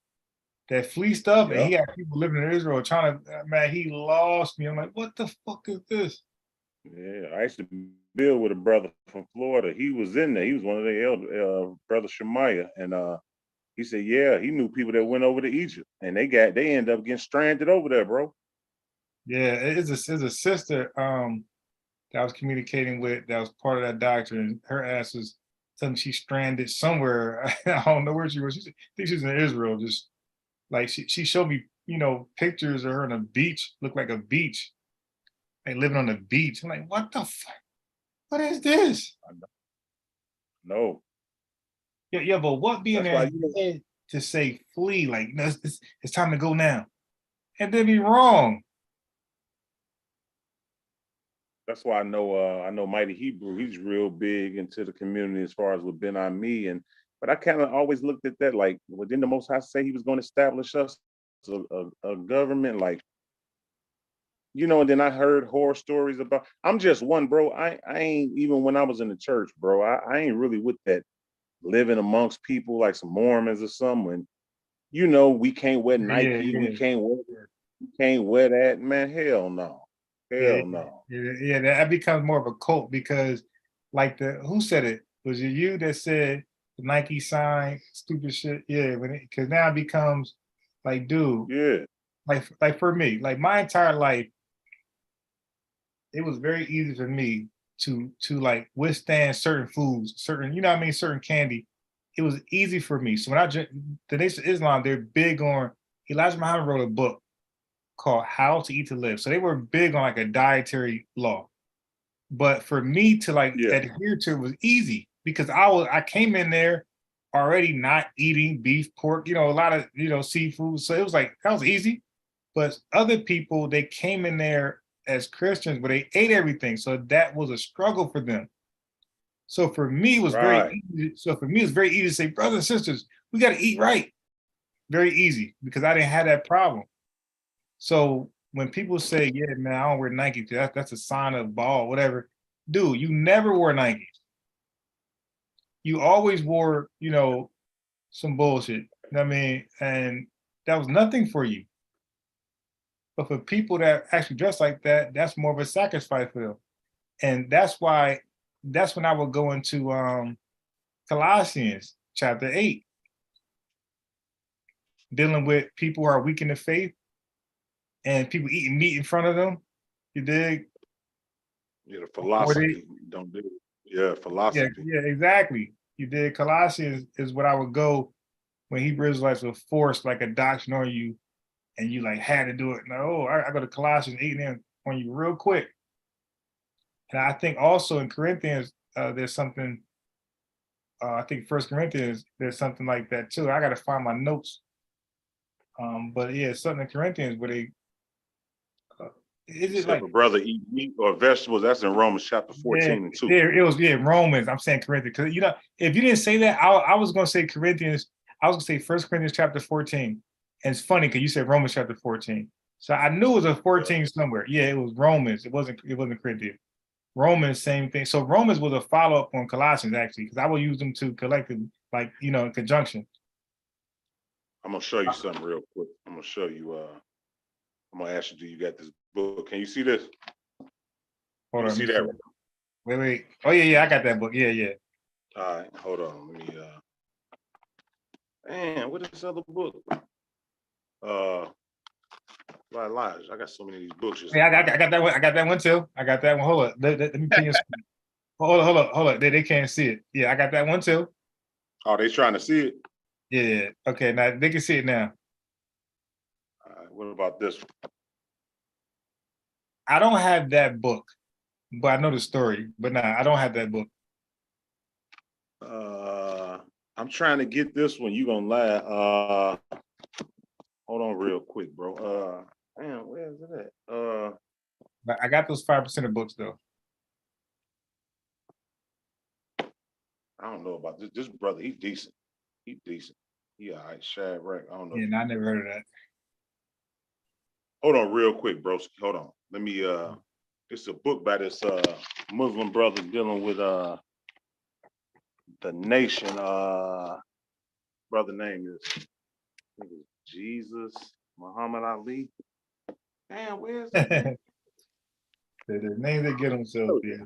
That flea stuff, and he had people living in Israel trying to. Man, he lost me. I'm like, what the fuck is this?
Yeah, I used to build with a brother from Florida. He was in there. He was one of the elder, brother Shemaiah, and he said, yeah, he knew people that went over to Egypt, and they ended up getting stranded over there, bro.
Yeah, it's a sister that I was communicating with that was part of that doctrine. Her ass was telling me she's stranded somewhere. I don't know where she was. I think she's in Israel. Just like she showed me, pictures of her on a beach, looked like a beach, like living on the beach. I'm like, what the fuck? What is this?
No.
Yeah, but what being there to say flee? Like, no, it's time to go now. And they'd be wrong.
That's why I know Mighty Hebrew. He's real big into the community as far as with Ben Ami, but I kind of always looked at that like, well, didn't the Most High say He was going to establish us a government, like, and then I heard horror stories about. I'm just one, bro. I ain't even when I was in the church, bro. I ain't really with that living amongst people like some Mormons or something. We can't wear Nike, we can't wear that, man. Hell no. Hell no.
Yeah, that becomes more of a cult because, like who said it? Was it you that said the Nike sign, stupid shit? Yeah, because now it becomes like, dude.
Yeah.
Like for me, like my entire life, it was very easy for me to like withstand certain foods, certain candy. It was easy for me. So when the Nation of Islam, they're big on. Elijah Muhammad wrote a book called How to Eat to Live. So they were big on like a dietary law. But for me to adhere to it was easy because I came in there already not eating beef, pork, a lot of, seafood. So it was like, that was easy. But other people, they came in there as Christians, but they ate everything. So that was a struggle for them. So for me, it was very easy. So for me, it's very easy to say, brothers and sisters, we got to eat right. very easy because I didn't have that problem. So when people say, yeah, man, I don't wear Nike, that's a sign of ball, whatever. Dude, you never wore Nike. You always wore, some bullshit. I mean, and that was nothing for you. But for people that actually dress like that, that's more of a sacrifice for them. And that's when I would go into Colossians chapter 8, dealing with people who are weak in the faith and people eating meat in front of them. You dig?
Yeah, the philosophy don't do it. Yeah, philosophy.
Yeah, exactly. You did. Colossians is what I would go when Hebrew Israelites were forced like a doctrine on you, and you like had to do it. No, I go to Colossians 8 on you real quick. And I think also in Corinthians, there's something. I think First Corinthians, there's something like that too. I got to find my notes. But yeah, something in Corinthians where they is it like
if a brother eat meat or vegetables? That's in Romans chapter 14 and 2.
Yeah, it was Romans. I'm saying Corinthians because if you didn't say that, I was going to say Corinthians. I was going to say First Corinthians chapter 14. And it's funny because you said Romans chapter 14, so I knew it was a 14 somewhere. Yeah, it was Romans. It wasn't Corinthians. Romans, same thing. So Romans was a follow up on Colossians actually because I will use them to collectively, like in conjunction.
I'm gonna show you something real quick. I'm gonna show you. I'm gonna ask you, do you got this book? Can you see this?
Hold on.
See that?
Wait. Oh yeah, I got that book. Yeah.
All right, hold on. Let me. Man, what is this other book? Elijah. I got so many of these books.
Yeah, I got that one. I got that one too. I got that one. Hold up. Let me pin your screen. Hold up. They can't see it. Yeah, I got that one too.
Oh, they trying to see it?
Yeah. Okay, now they can see it now.
All right, what about this one?
I don't have that book, but I know the story. But nah, I don't have that book.
I'm trying to get this one. You gonna laugh. Hold on real quick, bro. Damn, where is it at?
But I got those 5% of books though.
I don't know about this. This brother, he decent. He all right, Shadrach. I don't know.
Yeah, no, I never heard of that.
Hold on real quick, bro. Hold on. Let me it's a book by this Muslim brother dealing with the nation. Brother name is I think it's Jesus Muhammad Ali. Damn, where's it?
The name they get themselves. Yeah,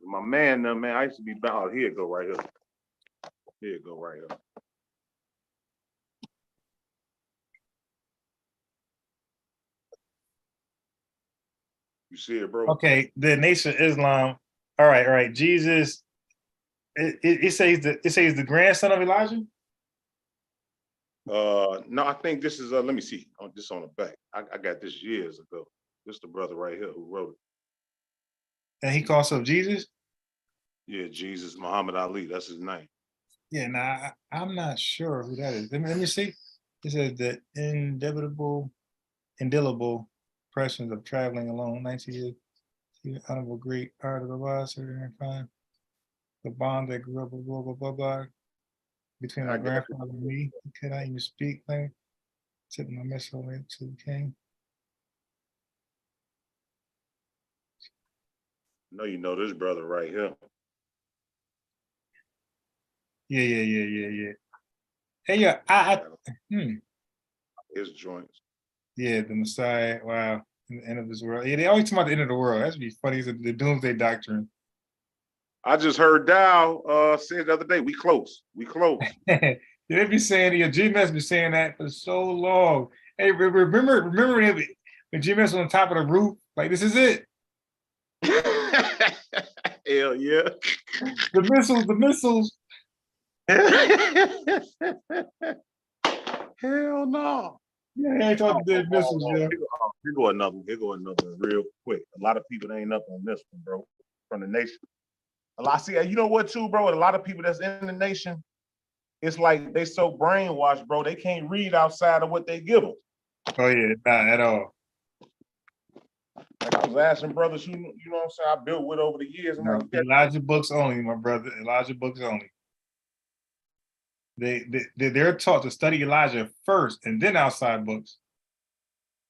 my man, man, I used to be about here. Go right here. Here go right here. You see it, bro?
Okay, the Nation of Islam. All right. Jesus. It says the grandson of Elijah.
No, I think this is let me see. This on the back. I got this years ago. This the brother right here who wrote it.
And he calls himself Jesus?
Yeah, Jesus Muhammad Ali. That's his name.
Yeah, now I'm not sure who that is. Let me see. It says the indelible impressions of traveling alone, 19 years. The honorable great art of the law, certain fine. The bond that grew up, blah, between my grandfather and me. He could not even speak, like, took my message away to the king.
No, you know this brother right here.
Yeah. Hey, yeah,
His joints.
Yeah, the Messiah. Wow, the end of this world. Yeah, they always talk about the end of the world. That's be funny. The doomsday doctrine.
I just heard Dow say the other day, we close.
They be saying GMS be saying that for so long. Hey, remember when GMS was on top of the roof? Like, this is it.
Hell yeah.
The missiles.
Hell no.
Yeah, I talked to the missiles, yeah.
Here go another real quick. A lot of people ain't up on this one, bro. From the nation. You know what too, bro? A lot of people that's in the nation, it's like they so brainwashed, bro. They can't read outside of what they give them.
Oh yeah, not at all.
Like I was asking brothers who, you know what I'm saying, I built with over the years.
No, Elijah books only, my brother. Elijah books only.
They're taught to study Elijah first and then outside books.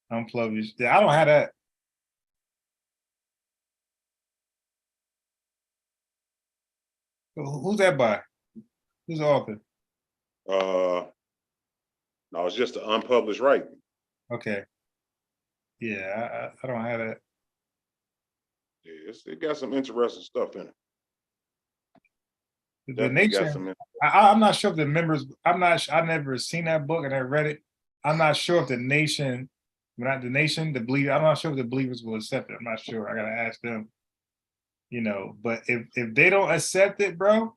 Unpublished. Yeah, I don't have that. Who's that by? Who's the author?
No, it's just an unpublished writing.
Okay. Yeah, I don't have that.
Yeah, it got some interesting stuff in it.
The
Definitely got
nation.
some.
I'm not sure if the members. I've never seen that book and I read it. I'm not sure if the nation, not the nation, the believer. I'm not sure if the believers will accept it. I'm not sure. I gotta ask them. You know, but if they don't accept it, bro,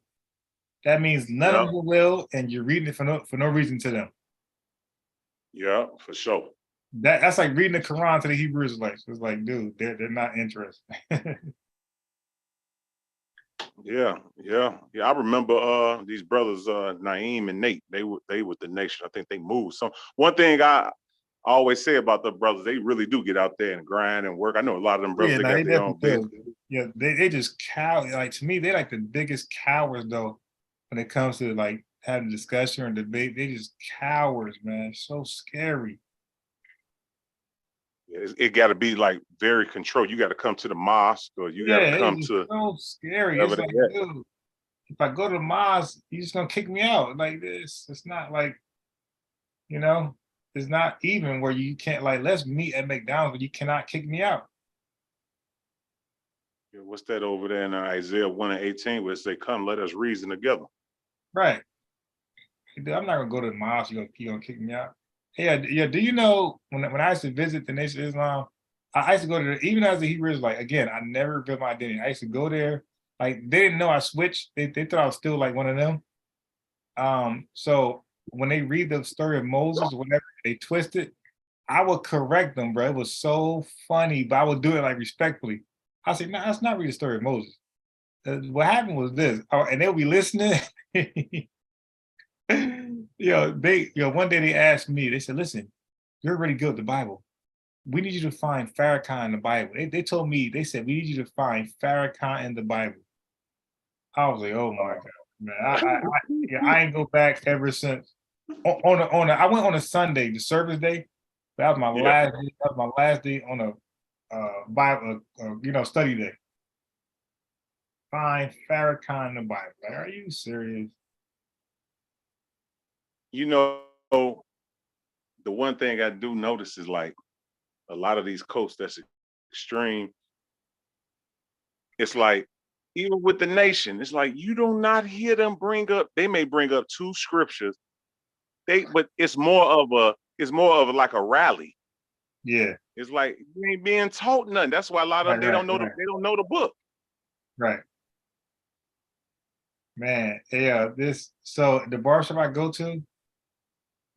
that means none of them will, and you're reading it for no reason to them.
Yeah, for sure.
That's like reading the Quran to the Hebrew Israelites. It's like, dude, they're not interested.
Yeah. I remember these brothers, Naeem and Nate. They were the nation. I think they moved. So one thing I always say about the brothers, they really do get out there and grind and work. I know a lot of them brothers,
Yeah,
they got their own business.
Yeah, they just like to me, they're like the biggest cowards though when it comes to like having discussion or debate. They just cowards, man. So scary.
It got to be like very controlled. You got to come to the mosque or you got to come
It's
to.
so scary. It's like, dude, if I go to the mosque, you're just gonna kick me out like this. It's not like, you know, it's not even where you can't like let's meet at McDonald's, but you cannot kick me out.
Yeah, what's that over there in Isaiah 1:18 where it say, "Come, let us reason together."
Right. Dude, I'm not gonna go to the mosque. You gonna kick me out? Yeah. Do you know when I used to visit the Nation of Islam, I used to go to even as a Hebrew Israelite. Again, I never revealed my identity. I used to go there. Like they didn't know I switched. They thought I was still like one of them. So when they read the story of Moses or whatever, they twist it. I would correct them, bro. It was so funny, but I would do it like respectfully. I say, no, that's not really the story of Moses. What happened was this, and they'll be listening. One day they asked me, they said, listen, you're really good with the Bible. We need you to find Farrakhan in the Bible. They told me, they said, we need you to find Farrakhan in the Bible. I was like, oh my God, man. I ain't go back ever since. I went on a Sunday, the service day. That was my last day. That was my last day on a Bible, study day. Find Farrakhan in the Bible. Like, are you serious?
You know, the one thing I do notice is like a lot of these coasts that's extreme. It's like even with the nation, it's like you do not hear them bring up. They may bring up two scriptures. But it's more of like a rally.
Yeah.
It's like you ain't being taught nothing. That's why a lot of them they don't know the book.
Right. Man, yeah. So the barbershop I go to,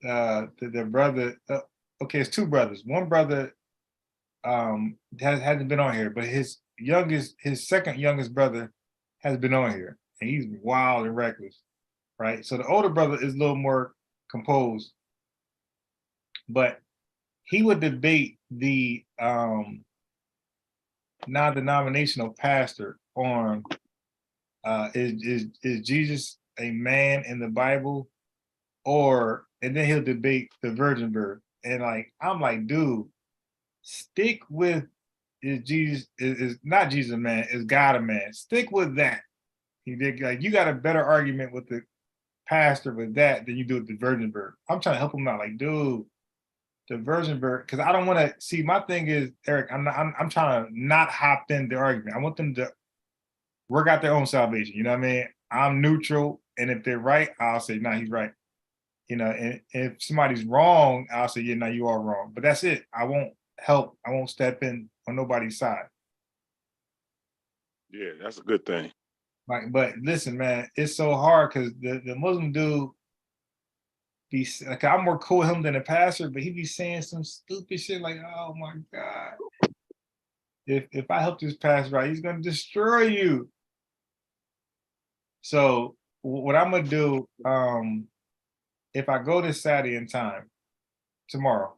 the brother. Okay, it's two brothers. One brother hasn't been on here, but his second youngest brother has been on here, and he's wild and reckless, right? So the older brother is a little more composed, but he would debate the non-denominational pastor on is Jesus a man in the Bible, and then he'll debate the virgin birth, and like I'm like, dude, stick with is Jesus is not Jesus a man, is God a man? Stick with that. He did like you got a better argument with the pastor with that than you do with the virgin birth. I'm trying to help him out, like, dude, the virgin birth, because I don't want to see. My thing is, Eric, I'm trying to not hop in the argument. I want them to work out their own salvation. You know what I mean? I'm neutral, and if they're right, I'll say, nah, he's right. And if somebody's wrong, I'll say, yeah, no, you are wrong. But that's it. I won't help. I won't step in on nobody's side.
Yeah, that's a good thing.
Like, but listen, man, it's so hard because the Muslim dude be like, I'm more cool with him than the pastor, but he be saying some stupid shit like, oh my God. If I help this pastor right, he's gonna destroy you. So what I'm gonna do, if I go this Saturday in time, tomorrow,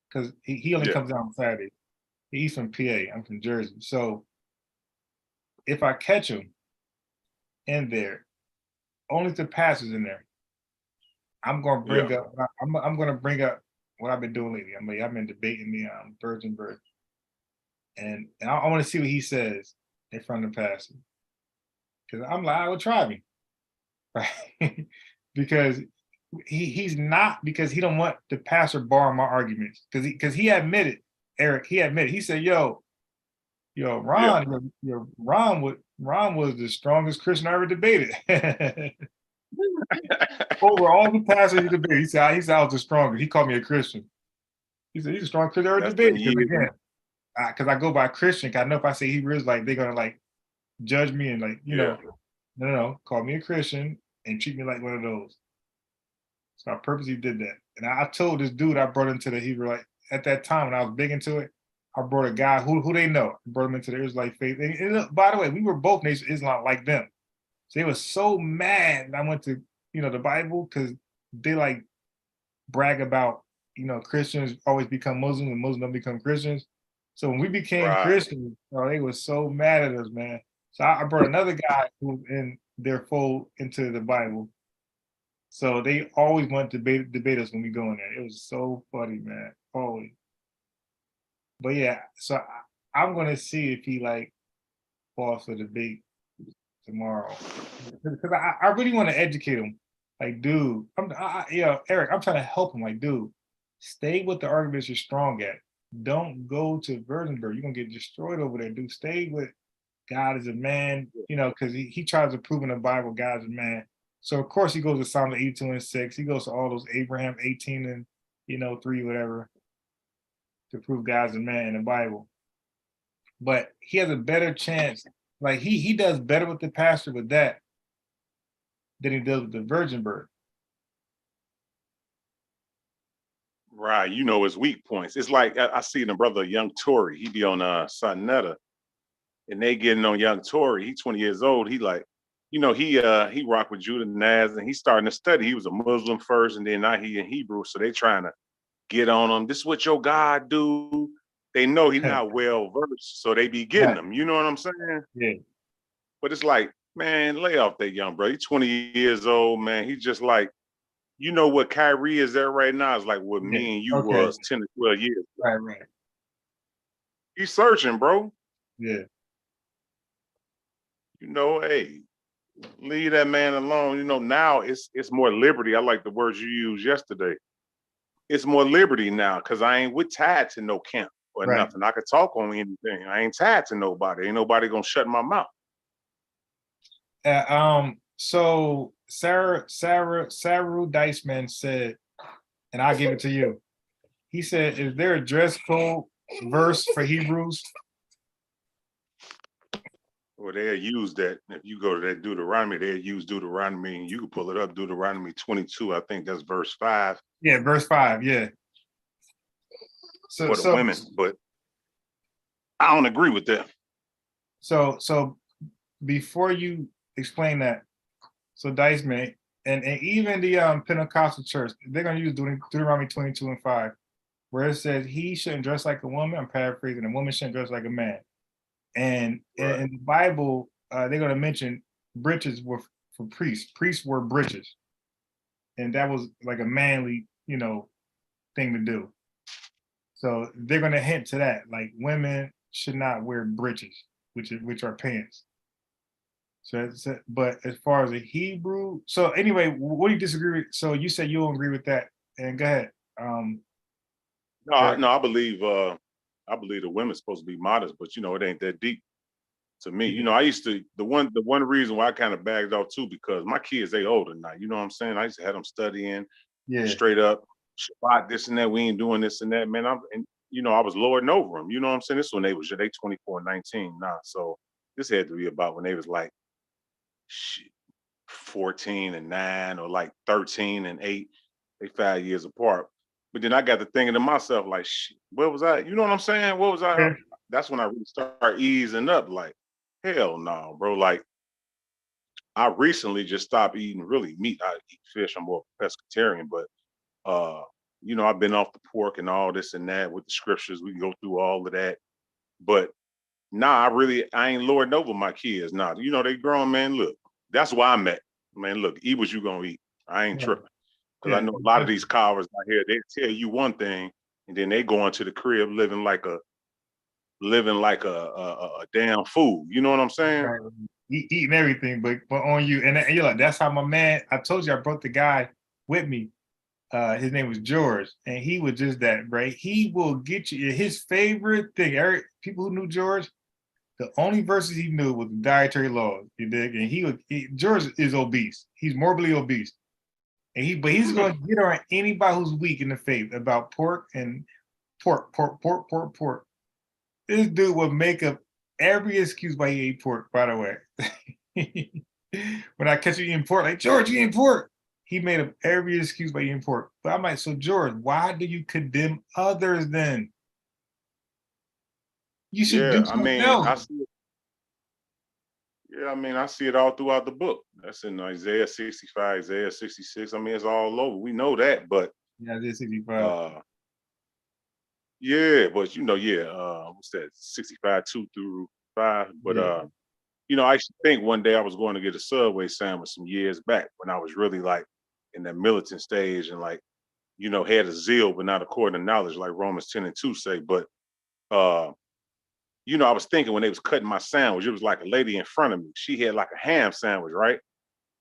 because he only comes out on Saturday. He's from PA, I'm from Jersey. So if I catch him in there, only if the pastor's in there,
I'm gonna bring
Yeah.
up. I'm gonna bring up what I've been doing lately. I've been debating the virgin birth, and I want to see what he says in front of the pastor, because I'm like, I would try me, right? Because he's not, because he don't want the pastor borrow my arguments, because he admitted, Eric, he said, yo, Ron, Ron was the strongest Christian I ever debated. Over all the pastors he debated, he said I was the strongest. He called me a Christian. He said he's the strongest Christian I ever
That's
debated.
the
Because
years.
again, because I go by Christian, 'cause I know if I say Hebrew, it's like they're gonna like judge me and like,
Yeah.
no, call me a Christian and treat me like one of those. So I purposely did that. And I told this dude I brought into the Hebrew, like at that time when I was big into it, I brought a guy who they know, brought him into the Israelite faith. And by the way, we were both Nation of Islam like them. So they were so mad that I went to, the Bible, because they like brag about, Christians always become Muslims and Muslims don't become Christians. So when we became
Right.
Christians, they were so mad at us, man. So I brought another guy who was in their fold into the Bible. So they always want to debate us when we go in there. It was so funny, man. Always. But yeah, so I'm gonna see if he like falls for debate tomorrow, because I really want to educate him. Like, dude, Eric, I'm trying to help him. Like, dude, stay with the arguments you're strong at. Don't go to Virginburg. You're gonna get destroyed over there, dude. Stay with God is a man, because he tries to prove in the Bible God is a man. So of course he goes to Psalm 82:6. He goes to all those Abraham 18 and 3, whatever, to prove God's a man in the Bible. But he has a better chance. Like he does better with the pastor with that than he does with the virgin birth.
Right. His weak points. It's like I see the brother Young Tory. He be on Sonetta, and they getting on Young Tory. He's 20 years old. He like, he rocked with Judah Naz, and he's starting to study. He was a Muslim first, and then now he in Hebrew. So they trying to get on him. This is what your God do. They know he's not well versed, so they be getting him. You know what I'm saying?
Yeah.
But it's like, man, lay off that young bro. He's 20 years old, man. He's just like, what Kyrie is at right now is like what me and you was 10 to 12 years
ago. Right.
He's searching, bro.
Yeah.
Hey, leave that man alone. Now it's more liberty. I like the words you used yesterday. It's more liberty now, because I ain't tied to no camp or nothing. I could talk on anything. I ain't tied to nobody. Ain't nobody gonna shut my mouth.
So Saru Diceman said, and I'll give it to you. He said, is there a dress code verse for Hebrews?
Well, they'll use that. If you go to that Deuteronomy, they'll use Deuteronomy, and you can pull it up, Deuteronomy 22. I think that's verse 5.
Yeah, verse 5, yeah.
For the women, but I don't agree with that.
So before you explain that, so Diceman, and even the Pentecostal church, they're going to use Deuteronomy 22 and 5, where it says he shouldn't dress like a woman. I'm paraphrasing, a woman shouldn't dress like a man. And in the Bible, they're going to mention breeches were for priests. Priests wore breeches. And that was like a manly, thing to do. So they're going to hint to that, like women should not wear breeches, which are pants. So, but as far as a Hebrew, so anyway, what do you disagree with? So you said you don't agree with that, and go ahead.
No, I believe the women's supposed to be modest, but it ain't that deep to me. I used to the one reason why I kind of bagged off too, because my kids, they older now. You know what I'm saying? I used to have them studying straight up Shabbat, this and that. We ain't doing this and that, man. I was lording over them. You know what I'm saying? This when they 24 and 19 now. So this had to be about when they was like 14 and 9 or like 13 and 8. They 5 years apart. But then I got to thinking to myself, like, shit, where was I? You know what I'm saying? What was I? Yeah. That's when I really started easing up. Like, hell no, bro. Like, I recently just stopped eating really meat. I eat fish. I'm more pescatarian, but I've been off the pork and all this and that with the scriptures. We can go through all of that. But I ain't lording over my kids now. They grown, man. Look, that's why I'm at. Man, look, eat what you gonna eat. I ain't tripping. Because I know a lot of these cowers out here, they tell you one thing, and then they go into the crib living like a damn fool. You know what I'm saying?
Right. Eating everything, but on you. And you're like, that's how my man, I told you I brought the guy with me. His name was George, and he was just that, right? He will get you his favorite thing. Eric, people who knew George, the only verses he knew was the dietary laws. You dig? And George is obese. He's morbidly obese. And he's going to get on anybody who's weak in the faith about pork and pork. This dude will make up every excuse why he ate pork, by the way. When I catch you eating pork, like, George, you eating pork. He made up every excuse why eating pork. But I'm like, so George, why do you condemn others then? You should do something else.
I see it all throughout the book. That's in Isaiah 65, Isaiah 66. I mean, it's all over. We know that, but
yeah, Isaiah 65.
But what's that? 65, 2-5. But I used to think one day I was going to get a Subway sandwich some years back when I was really like in that militant stage and like, had a zeal, but not according to knowledge, like Romans 10:2 say. But I was thinking when they was cutting my sandwich, it was like a lady in front of me. She had like a ham sandwich, right?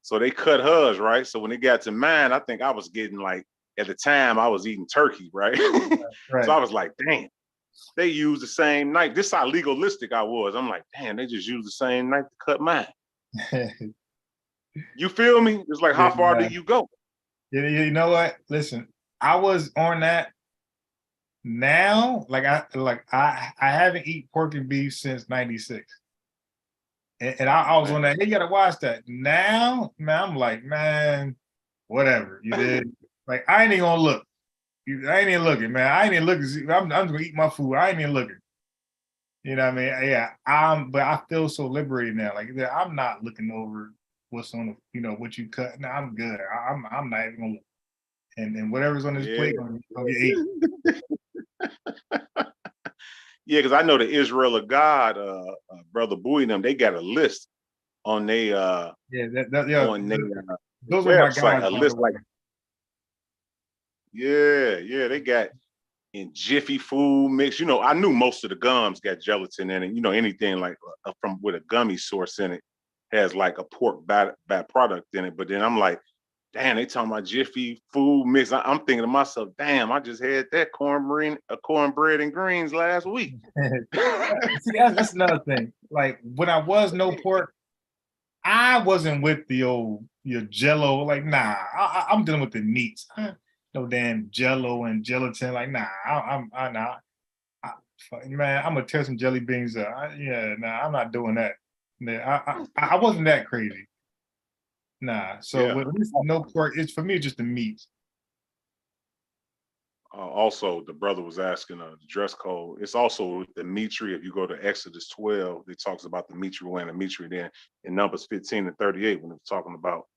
So they cut hers, right? So when it got to mine, I think I was getting like, at the time I was eating turkey, right?
Right.
So I was like, damn, they used the same knife. This is how legalistic I was. I'm like, damn, they just used the same knife to cut mine. You feel me? It's like, how far do you go?
Yeah, you know what? Listen, I was on that. Now, I haven't eaten pork and beef since '96, and I was on that. Hey, you gotta watch that. Now, I'm like, man, whatever you did. Like, I ain't even gonna look. I ain't even looking, man. I ain't even looking. I'm just gonna eat my food. I ain't even looking. You know what I mean? Yeah, but I feel so liberated now. Like, I'm not looking over what's on the, what you cut. No, I'm good. I'm not even gonna look. And whatever's on this plate gonna get eaten.
Yeah, because I know the Israel of God, Brother Bowie and them, they got a list on their on their
those are my guys.
A list like they got in Jiffy food mix. I knew most of the gums got gelatin in it. Anything like from with a gummy source in it has like a pork byproduct in it. But then I'm like, damn, they talking about Jiffy food mix. I'm thinking to myself, damn, I just had that cornbread and greens last week.
See, that's another thing. Like, when I was no pork, I wasn't with your Jello. Like, nah, I'm dealing with the meats. No damn Jello and gelatin. Like, nah, man, I'm gonna tear some jelly beans up. I'm not doing that. I wasn't that crazy. Nah, so with no pork, it's for me just the meat.
Also, the brother was asking the dress code. It's also the Mitri. If you go to Exodus 12, it talks about the Mitri wearing a Mitri. Then in Numbers 15 and 38, when it's talking about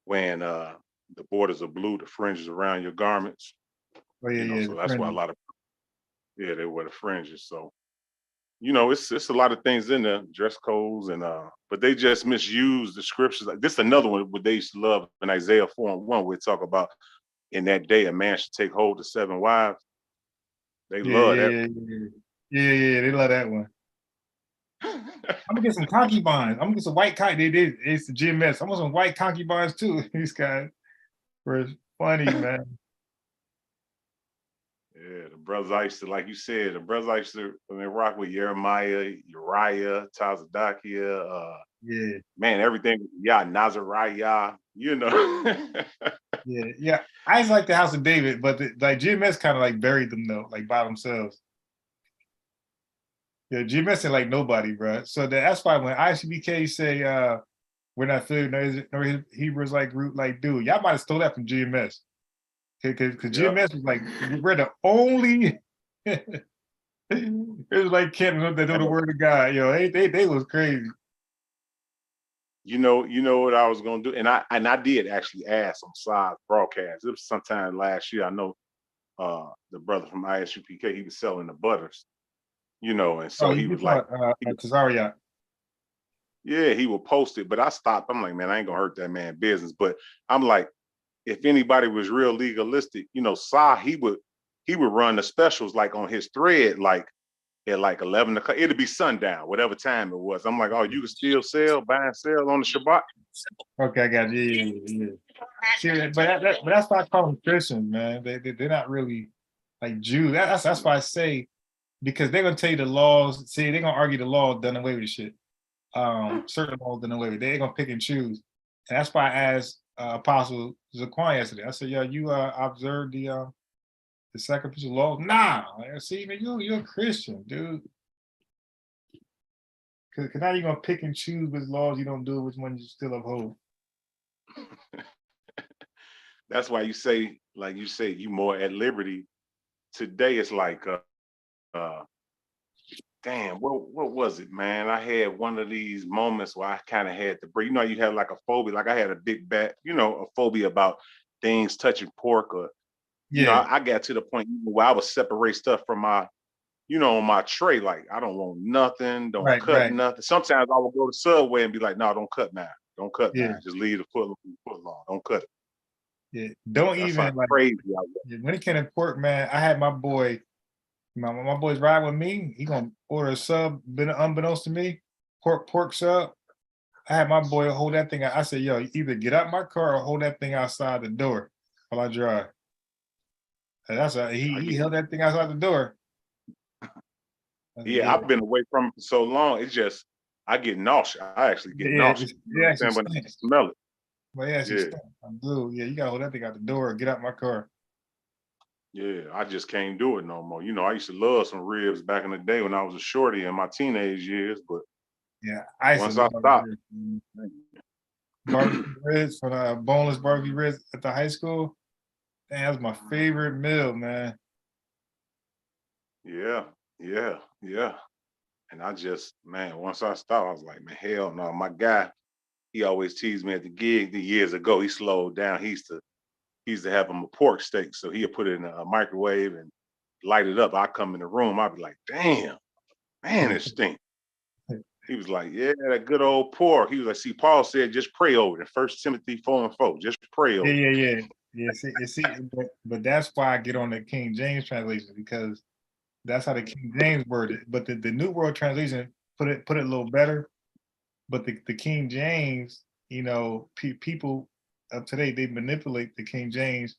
when the borders are blue, the fringes around your garments.
Oh yeah,
so that's why a lot of they wear the fringes. So it's a lot of things in there, dress codes and but they just misuse the scriptures. Like, this is another one what they used to love in Isaiah 4:1, where it talk about in that day a man should take hold of 7 wives. They love that.
Yeah, they love that one. I'm gonna get some concubines. I'm gonna get some white concubines. It's the GMS. I want some white concubines too. These guys were funny, man.
Yeah, the brothers I used to, like you said, rock with Jeremiah, Uriah, Tazadakia, man, everything, Nazariah,
Yeah. I just like the House of David, but GMS kind of like buried them though, like by themselves. Yeah, GMS ain't like nobody, bro. So that's why when ICBK say we're not feeling no Hebrews like group, like, dude, y'all might have stole that from GMS. Because GMS was like, we're the only it was like Kenton that know the word of God. They was crazy.
You know what I was gonna do, and I did actually ask on side broadcast. It was sometime last year. I know the brother from ISUPK, he was selling the butters, and so he was like,
Tazariot.
Yeah, he would post it, but I stopped. I'm like, man, I ain't gonna hurt that man business. But I'm like, if anybody was real legalistic, you know, he would run the specials like on his thread, like at like 11 o'clock. It'd be sundown, whatever time it was. I'm like, oh, you can still buy and sell on the Shabbat.
Okay, I got you. Yeah. See, but that's why I call them Christians, man. They're not really like Jews. That's why I say, because they're gonna tell you the laws. See, they're gonna argue the law done away with shit. Certain laws done away with. They're gonna pick and choose. And that's why I asked Apostle Zaquan yesterday. I said, yo, you observed the sacrificial law? Nah. I see, man, you're a Christian, dude. Cause now you're gonna pick and choose which laws you don't do, which ones you still uphold.
That's why you say, like you say, you more at liberty. Today it's like, damn, what was it, man? I had one of these moments where I kind of had to breathe. You know, you have like a phobia, like I had a big bat, you know, a phobia about things touching pork, or you know, I got to the point where I would separate stuff from my, you know, on my tray. Like, I don't want nothing, don't cut nothing. Sometimes I would go to Subway and be like, no, don't cut now. Don't cut now. Just leave the foot long. Don't cut it.
Yeah, don't
That's
even like
crazy.
When it came to pork, man, I had my boy, my boys ride with me. He gonna order a sub, unbeknownst to me, pork sub. I had my boy hold that thing out. I said, yo, you either get out my car or hold that thing outside the door while I drive. And he held that thing outside the door.
Yeah, I've been away from it for so long. It's just I get nauseous. I actually get nauseous. When I smell it.
But I'm blue. Yeah, you gotta hold that thing out the door or get out my car.
Yeah, I just can't do it no more. You know, I used to love some ribs back in the day when I was a shorty in my teenage years, but
yeah,
once I stopped.
Barbecue ribs from boneless barbecue ribs at the high school. That was my favorite meal, man.
Yeah. And I just, man, once I stopped, I was like, man, hell no. My guy, he always teased me at the gig years ago. He slowed down. He used to have him a pork steak. So he'd put it in a microwave and light it up. I come in the room, I'd be like, damn, man, it stinks. He was like, yeah, that good old pork. He was like, see, Paul said, just pray over it. 1 Timothy 4:4, just pray over it.
Yeah. See, but that's why I get on the King James translation, because that's how the King James worded it. But the New World Translation put it a little better. But the King James, you know, people of today, they manipulate the King James,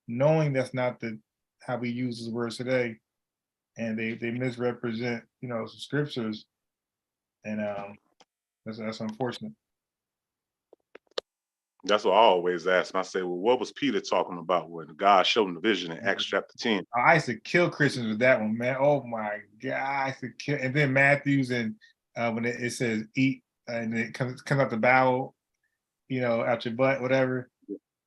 knowing that's not how we use these words today, and they misrepresent, you know, some scriptures, and that's unfortunate.
That's what I always ask. And I say, well, what was Peter talking about when God showed him the vision in Acts chapter 10?
I used to kill Christians with that one, man. Oh my God, I used to kill. And then Matthews, and when it says eat, and it comes out the bowel, you know, out your butt, whatever.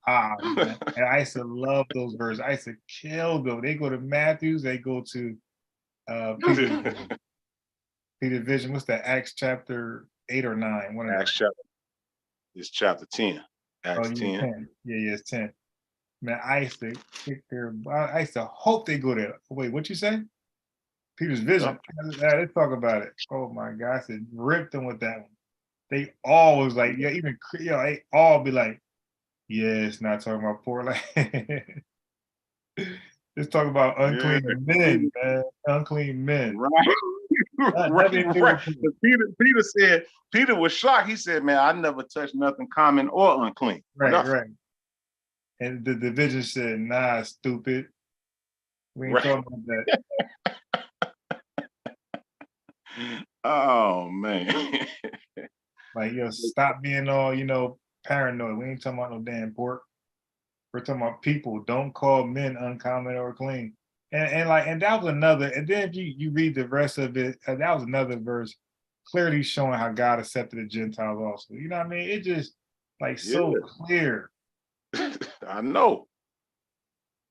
Man. And I used to love those verses. I used to kill them. They go to Matthews, they go to Peter Vision. What's that? Acts chapter 8 or 9? One of
Acts chapter. It's chapter 10. Acts 10.
Yeah, it's 10. Man, I used to kick I used to hope they go there. Wait, what you say? Peter's Vision. Let's talk about it. Oh my God, I said rip them with that one. They always like, yeah, even they all be like, yeah, it's not talking about poor. Like, let's talk about unclean men, man. Unclean men.
Right. Peter said, Peter was shocked. He said, man, I never touched nothing common or unclean.
Right. And the division said, nah, stupid. We ain't talking about that.
Oh man.
Like, stop being all, paranoid. We ain't talking about no damn pork. We're talking about people. Don't call men uncommon or clean. And that was another, and then if you read the rest of it, that was another verse clearly showing how God accepted the Gentiles also. You know what I mean? It just so clear.
I know.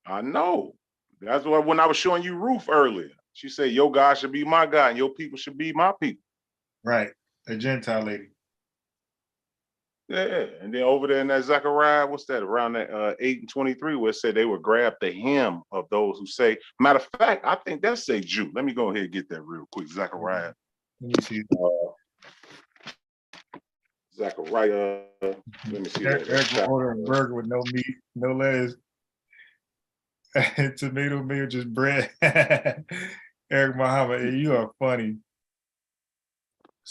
That's why when I was showing you Ruth earlier, she said, your God should be my God and your people should be my people.
Right. A Gentile lady.
Yeah. And then over there in that Zechariah, what's that? Around that 8:23, where it said they would grab the hem of those who say, matter of fact, I think that say Jew. Let me go ahead and get that real quick. Zechariah.
Let me see.
Zachariah. Let me see
Eric
that.
will order a burger with no meat, no lettuce, tomato meal, just bread. Eric Muhammad, you are funny.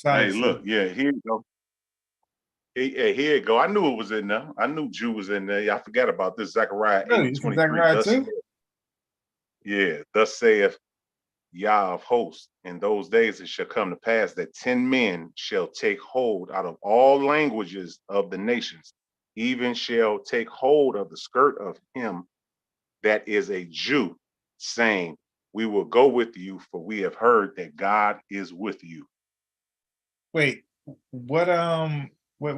Hey, look, yeah, here you go. Hey, here you go. I knew it was in there. I knew Jew was in there. Yeah, I forgot about this. Zechariah
Really?
8:23.
Zechariah too?
Yeah, thus saith Yah of hosts, in those days it shall come to pass that 10 men shall take hold out of all languages of the nations, even shall take hold of the skirt of him that is a Jew, saying, we will go with you, for we have heard that God is with you.
Wait, what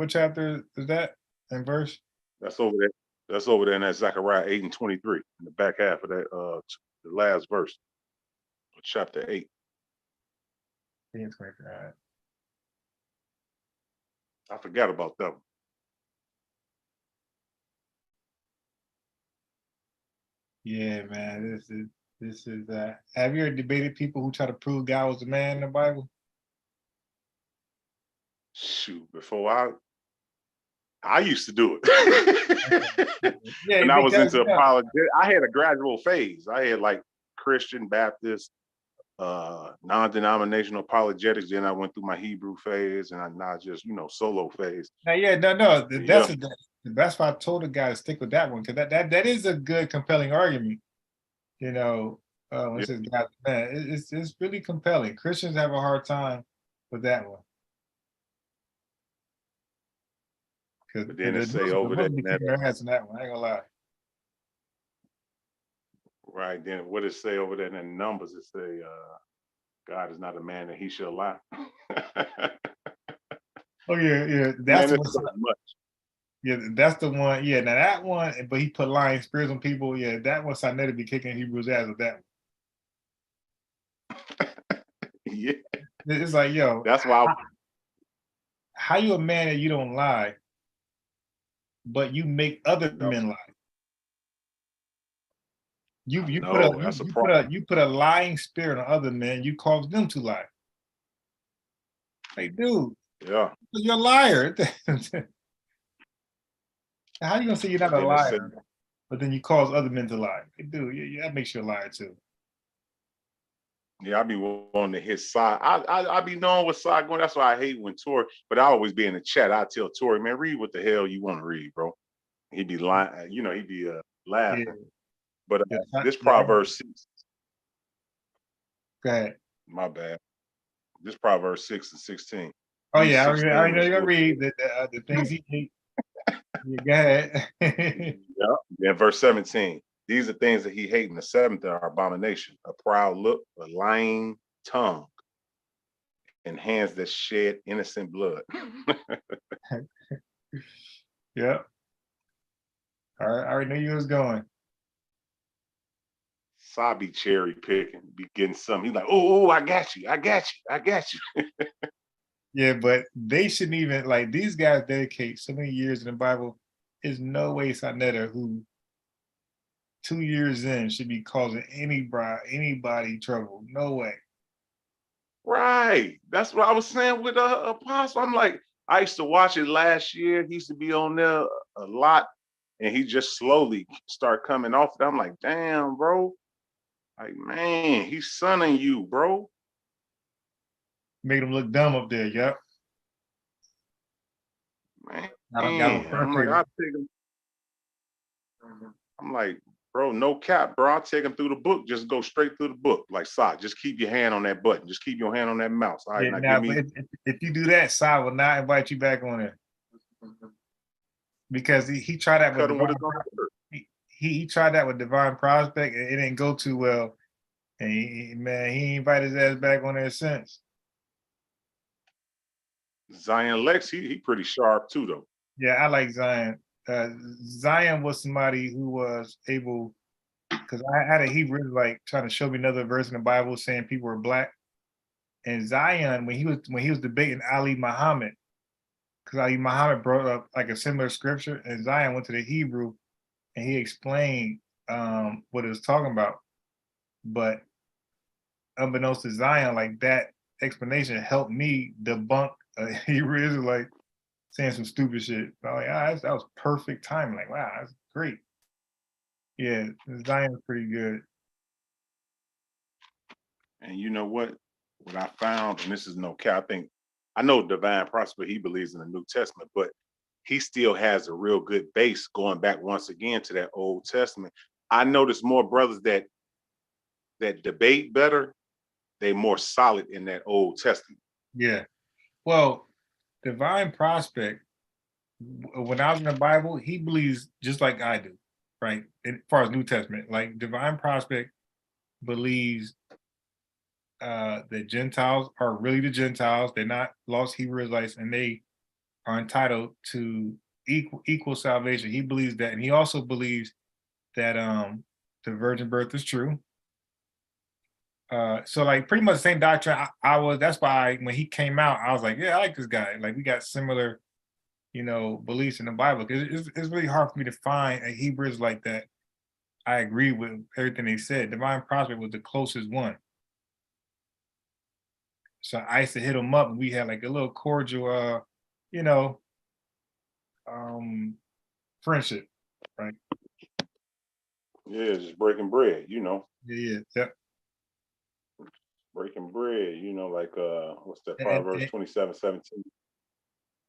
chapter is that and verse?
That's over there. That's over there in that Zechariah 8:23, in the back half of that the last verse of chapter 8.
8:23. All right.
I forgot about that one.
Yeah, man. This is have you ever debated people who try to prove God was a man in the Bible?
Shoot, before I used to do it.
Yeah,
when I was
because
into apologetics, I had a gradual phase. I had like Christian, Baptist, non-denominational apologetics. Then I went through my Hebrew phase, and I now just solo phase.
Now, yeah, no, that's why I told the guy to stick with that one, because that is a good, compelling argument. When it says God's man, it's really compelling. Christians have a hard time with that one.
But then it say over there,
their hands in that one. I ain't gonna lie.
Right then, what it say over there in the Numbers? It say, God is not a man that he shall lie.
Oh yeah, that's the one. Yeah, that's the one. Yeah, now that one, but he put lying spirits on people. Yeah, that one Sinetta be kicking Hebrews ass with that one.
Yeah,
it's like, yo,
that's why.
How you a man that you don't lie, but you make other men lie? You put a lying spirit on other men. You cause them to lie. Hey, dude.
Yeah.
You're a liar. How you gonna say you're not a liar, but then you cause other men to lie? Hey, dude, yeah, that makes you a liar too.
Yeah, I be wanting to hit side. I be knowing what side going. That's why I hate when Tori. But I always be in the chat. I tell Tori, man, read what the hell you want to read, bro. He'd be lying. He'd be laughing. Yeah. But this Proverbs 6.
Go ahead.
My bad. This Proverbs 6:16.
Oh yeah, I know you're gonna read the things he hate. Yeah, go ahead.
Yeah, verse 17. These are things that he hates, and the seventh are abomination: a proud look, a lying tongue, and hands that shed innocent blood.
Yeah. All right, I already knew you was going.
Sabi cherry picking, be getting something. He's like, oh, I got you.
Yeah, but they shouldn't even, like, these guys dedicate so many years in the Bible. There's no way Sinetta, who 2 years in, should be causing anybody trouble. No way.
Right. That's what I was saying with Apostle. I'm like, I used to watch it last year. He used to be on there a lot, and he just slowly start coming off. I'm like, damn, bro. Like, man, he's sunning you, bro.
Made him look dumb up there. Yep.
Man, I'm like, I'll take him. I'm like, bro, no cap, bro. I'll take him through the book. Just go straight through the book. Like, Sai, just keep your hand on that button. Just keep your hand on that mouse. All right,
now give me. If you do that, Sai will not invite you back on there. Because he tried that with he tried that with Divine Prospect, and it didn't go too well. And he invited his ass back on there since.
Zion Lex, he pretty sharp too, though.
Yeah, I like Zion. Zion was somebody who was able, because I had a Hebrew like trying to show me another verse in the Bible saying people were black. And Zion, when he was debating Ali Muhammad, because Ali Muhammad brought up like a similar scripture, and Zion went to the Hebrew and he explained what it was talking about. But unbeknownst to Zion, like that explanation helped me debunk a Hebrew Israelite saying some stupid shit. But I'm like, that was perfect timing. Like, wow, that's great. Yeah, Zion's pretty good.
And you know what? What I found, and this is no cap, I know Divine Prosper, he believes in the New Testament, but he still has a real good base going back once again to that Old Testament. I noticed more brothers that debate better, they more solid in that Old Testament.
Yeah. Well, Divine Prospect, when I was in the Bible, he believes just like I do, right? As far as New Testament, like Divine Prospect believes that Gentiles are really the Gentiles. They're not lost Hebrew Israelites, and they are entitled to equal salvation. He believes that, and he also believes that the virgin birth is true. So like pretty much the same doctrine. That's why when he came out, I was like, yeah, I like this guy. Like we got similar, beliefs in the Bible. Because it's really hard for me to find a Hebrew Israelite that I agree with everything they said. Divine Prospect was the closest one. So I used to hit him up, and we had like a little cordial, friendship, right?
Yeah, just breaking bread,
Yeah, yep.
Breaking bread, like what's that, Proverbs 27:17.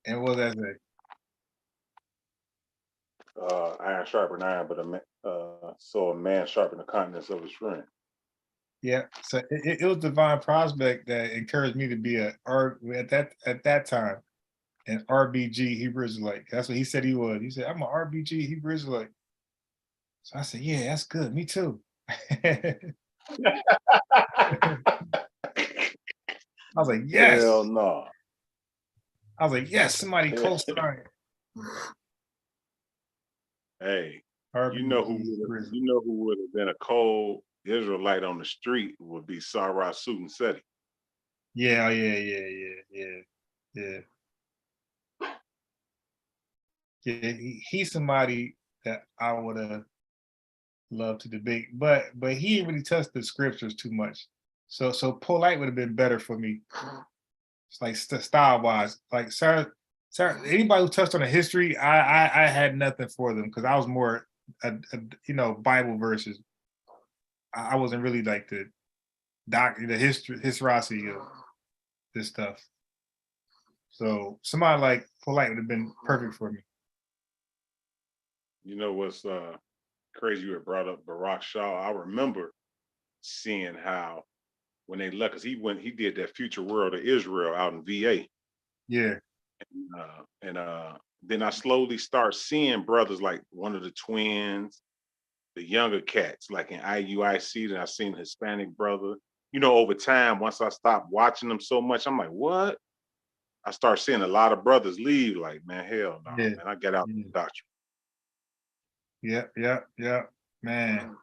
And what does that say?
Iron sharpen iron, but so a man sharpen the countenance of his friend.
Yeah, so it was Divine Prospect that encouraged me to be at that time an RBG Hebrew Israelite. That's what he said he was. He said, I'm an RBG Hebrew Israelite. So I said, yeah, that's good. Me too. I was like, yes.
Hell no.
I was like, yes, somebody close to mine.
Hey,
RBG,
you know who would have been a cold Israelite on the street would be Sarah Suit Seti.
Yeah. Yeah, he's somebody that I would have loved to debate, but he didn't really touch the scriptures too much. So polite would have been better for me. It's like style wise, like Sarah, anybody who touched on the history, I had nothing for them because I was more, Bible verses. I wasn't really like the historicity of this stuff. So somebody like polite would have been perfect for me.
You know what's crazy? You had brought up Barak Shaw. I remember seeing how when they left, because he did that Future World of Israel out in VA.
Yeah.
And then I slowly start seeing brothers like one of the twins, the younger cats, like in IUIC, that I seen a Hispanic brother. Over time, once I stopped watching them so much, I'm like, what? I start seeing a lot of brothers leave. Like, man, hell no, man. I get out the doctrine.
Yeah, man.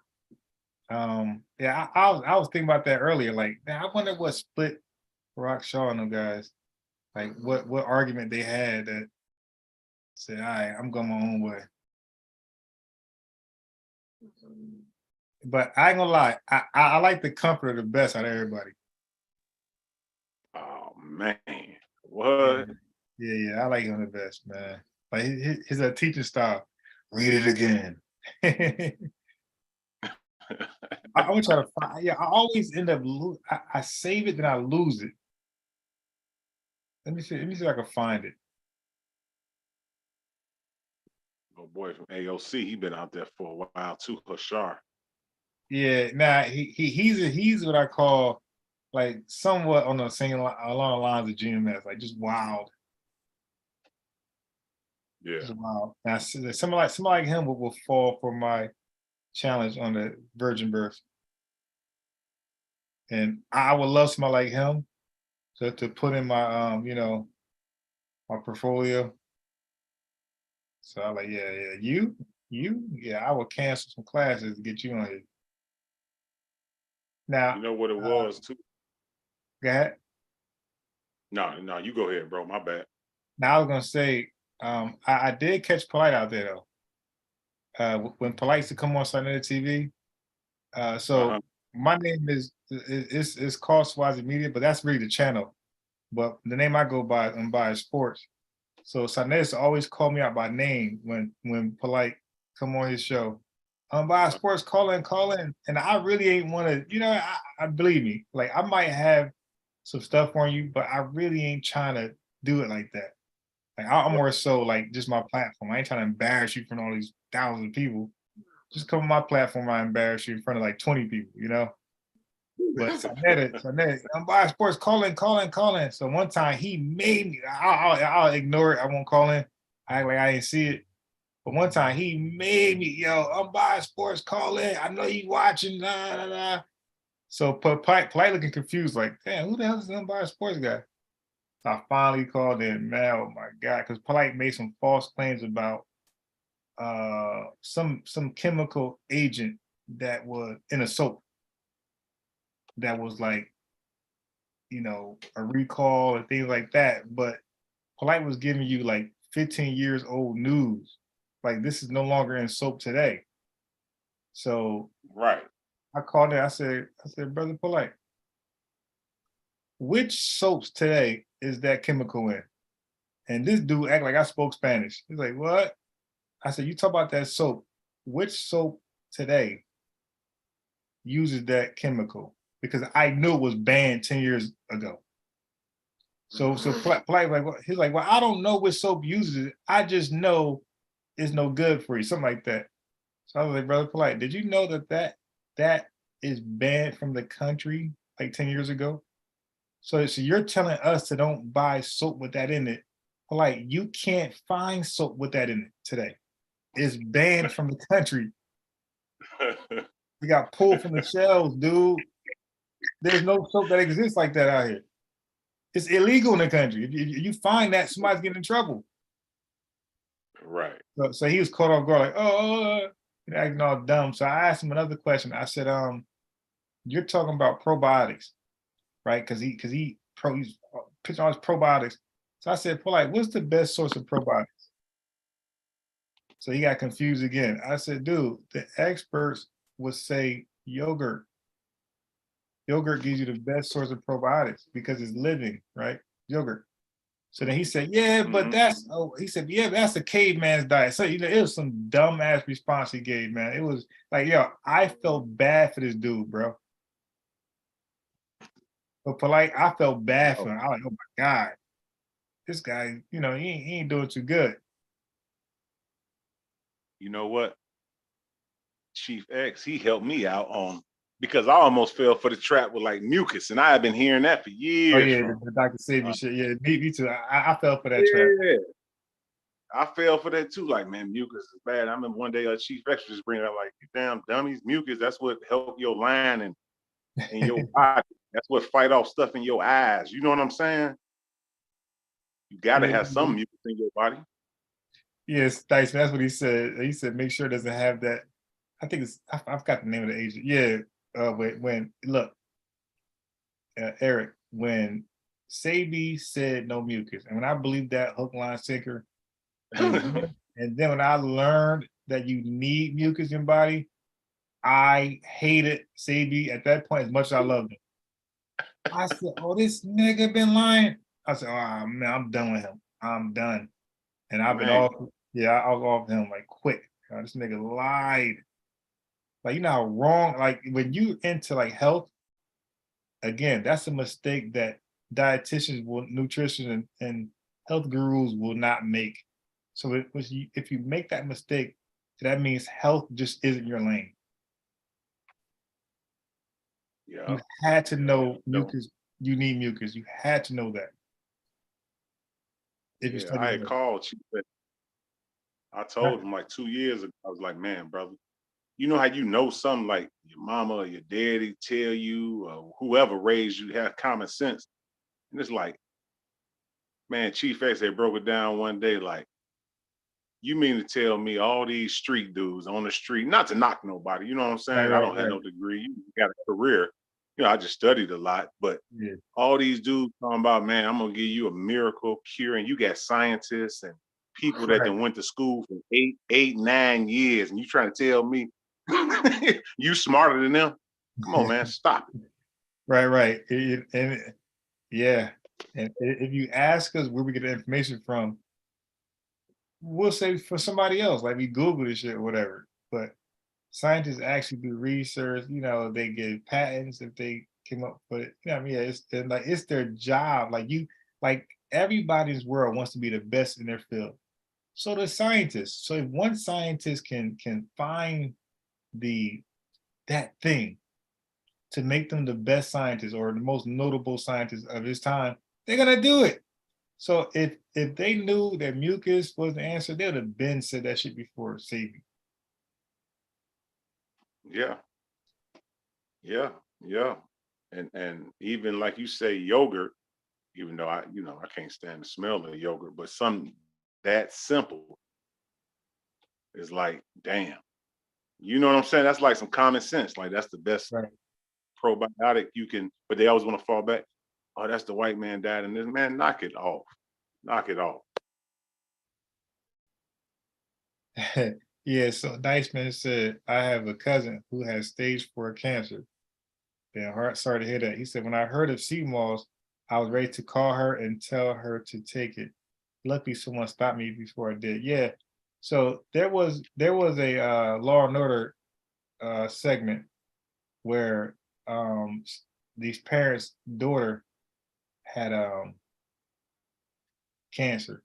Yeah, I was thinking about that earlier. Like, man, I wonder what split Rock Shaw and them guys. Like, what argument they had that said, all right, I'm going my own way. But I ain't gonna lie, I like the Comforter the best out of everybody.
Oh man, what?
Yeah, I like him the best, man. Like his teaching style. Read it again. I always try to find. Yeah, I always end up. I save it, then I lose it. Let me see if I can find it.
Oh boy, from AOC, he been out there for a while too. Hashar.
Yeah, nah, he's what I call like somewhat on the same along the lines of GMS, like just wild.
Yeah.
Just wild. Now, somebody like him will fall for my challenge on the virgin birth. And I would love somebody like him to put in my my portfolio. So I'm like, yeah, you, I will cancel some classes to get you on here. Now
you know what it was too.
Go ahead.
No, you go ahead, bro. My bad.
Now I was gonna say, I did catch Polite out there though. When Polite used to come on Sunday TV. So my name is called Swazi Media, but that's really the channel. But the name I go by, I'm by Sports. So Sanes always call me out by name when Polite come on his show. Unbiased Sports, call in. And I really ain't want to, I believe me, like I might have some stuff on you, but I really ain't trying to do it like that. Like I'm more so like just my platform. I ain't trying to embarrass you in front of all these thousands of people. Just come on my platform, I embarrass you in front of like 20 people, But Sanet, Unbiased Sports, call in. So one time he made me, I'll ignore it. I won't call in. I act like I didn't see it. But one time he made me, Unbiased Sports, call in. I know you watching, nah, nah, nah. So Polite looking confused, like, damn, who the hell is the Unbiased Sports guy? So I finally called in, man, oh my God, because Polite made some false claims about some chemical agent that was in a soap that was like, a recall and things like that. But Polite was giving you like 15 years old news. Like this is no longer in soap today. So
right.
I called it. I said, Brother Polite, which soaps today is that chemical in? And this dude act like I spoke Spanish. He's like, what? I said, you talk about that soap. Which soap today uses that chemical? Because I knew it was banned 10 years ago. So Polite like, he's like, well, I don't know which soap uses it. I just know it's no good for you, something like that. So I was like, Brother Polite, did you know that is banned from the country like 10 years ago? So you're telling us to don't buy soap with that in it. Polite, you can't find soap with that in it today. It's banned from the country. We got pulled from the shelves, dude. There's no soap that exists like that out here. It's illegal in the country. If you find that, somebody's getting in trouble.
Right.
So he was caught off guard, like, acting all dumb. So I asked him another question. I said, you're talking about probiotics, right? Because he's pitching all his probiotics. So I said, Polite, what's the best source of probiotics? So he got confused again. I said, dude, the experts would say yogurt. Yogurt gives you the best source of probiotics because it's living, right? Yogurt. So then he said, yeah, but that's a caveman's diet. So, it was some dumbass response he gave, man. It was like, I felt bad for this dude, bro. But Polite, I felt bad for him. I was like, oh my God, this guy, he ain't doing too good.
You know what? Chief X, he helped me out because I almost fell for the trap with like mucus, and I had been hearing that for years.
Oh yeah, the Dr. Savior shit. Yeah, me too. I fell for that trap.
Yeah, I fell for that too. Like, man, mucus is bad. I remember one day Chief X was just bringing up like, you damn dummies, mucus. That's what help your line and your body. That's what fight off stuff in your eyes. You know what I'm saying? You gotta have some mucus in your body.
Yes, Dyson. That's what he said. He said make sure it doesn't have that. I think I've got the name of the agent. Yeah. Eric, when Sabi said no mucus, and when I believed that hook, line, sinker, and then when I learned that you need mucus in your body, I hated Sabi at that point as much as I loved him. I said, oh, this nigga been lying. I said, oh man, I'm done with him. I'm done. And I've been off. Yeah, I was off him like quick. This nigga lied. Like, you know how wrong, like when you into like health, again, that's a mistake that dietitians nutrition and health gurus will not make. So if you make that mistake, that means health just isn't your lane.
Yeah.
You had to know mucus, you need mucus. You had to know that. If you study
I had called Chief. I told him like 2 years ago, I was like, man, brother, you know how you know something like your mama or your daddy tell you or whoever raised you have common sense. And it's like, man, Chief X had broke it down one day like, you mean to tell me all these street dudes on the street, not to knock nobody, you know what I'm saying? I don't have no degree. You got a career. I just studied a lot, but all these dudes talking about, man, I'm going to give you a miracle cure. And you got scientists and people that done went to school for 8, 9 years. And you trying to tell me you smarter than them? Come on, man, stop it.
Right. And if you ask us where we get the information from,
we'll say for somebody else, like we Google this shit or whatever. But scientists actually do research. You know, they get patents if they came up with it. You know, what I mean, it's their job. Like everybody's world wants to be the best in their field. So the scientists. So if one scientist can find that thing to make them the best scientists or the most notable scientists of his time, they're gonna do it. So if they knew that mucus was the answer, they would have been said that shit before saving.
Yeah. And even like you say, yogurt, even though I can't stand the smell of yogurt, but something that simple is like, damn. You know what I'm saying? That's like some common sense. Like that's the best probiotic you can, but they always want to fall back. Oh, that's the white man died, and this man, knock it off. Knock it off.
Yeah, so Diceman said, I have a cousin who has stage 4 cancer. Yeah, sorry to hear that. He said, when I heard of sea moss, I was ready to call her and tell her to take it. Luckily, someone stopped me before I did. Yeah. So there was a Law and Order segment where these parents' daughter had cancer,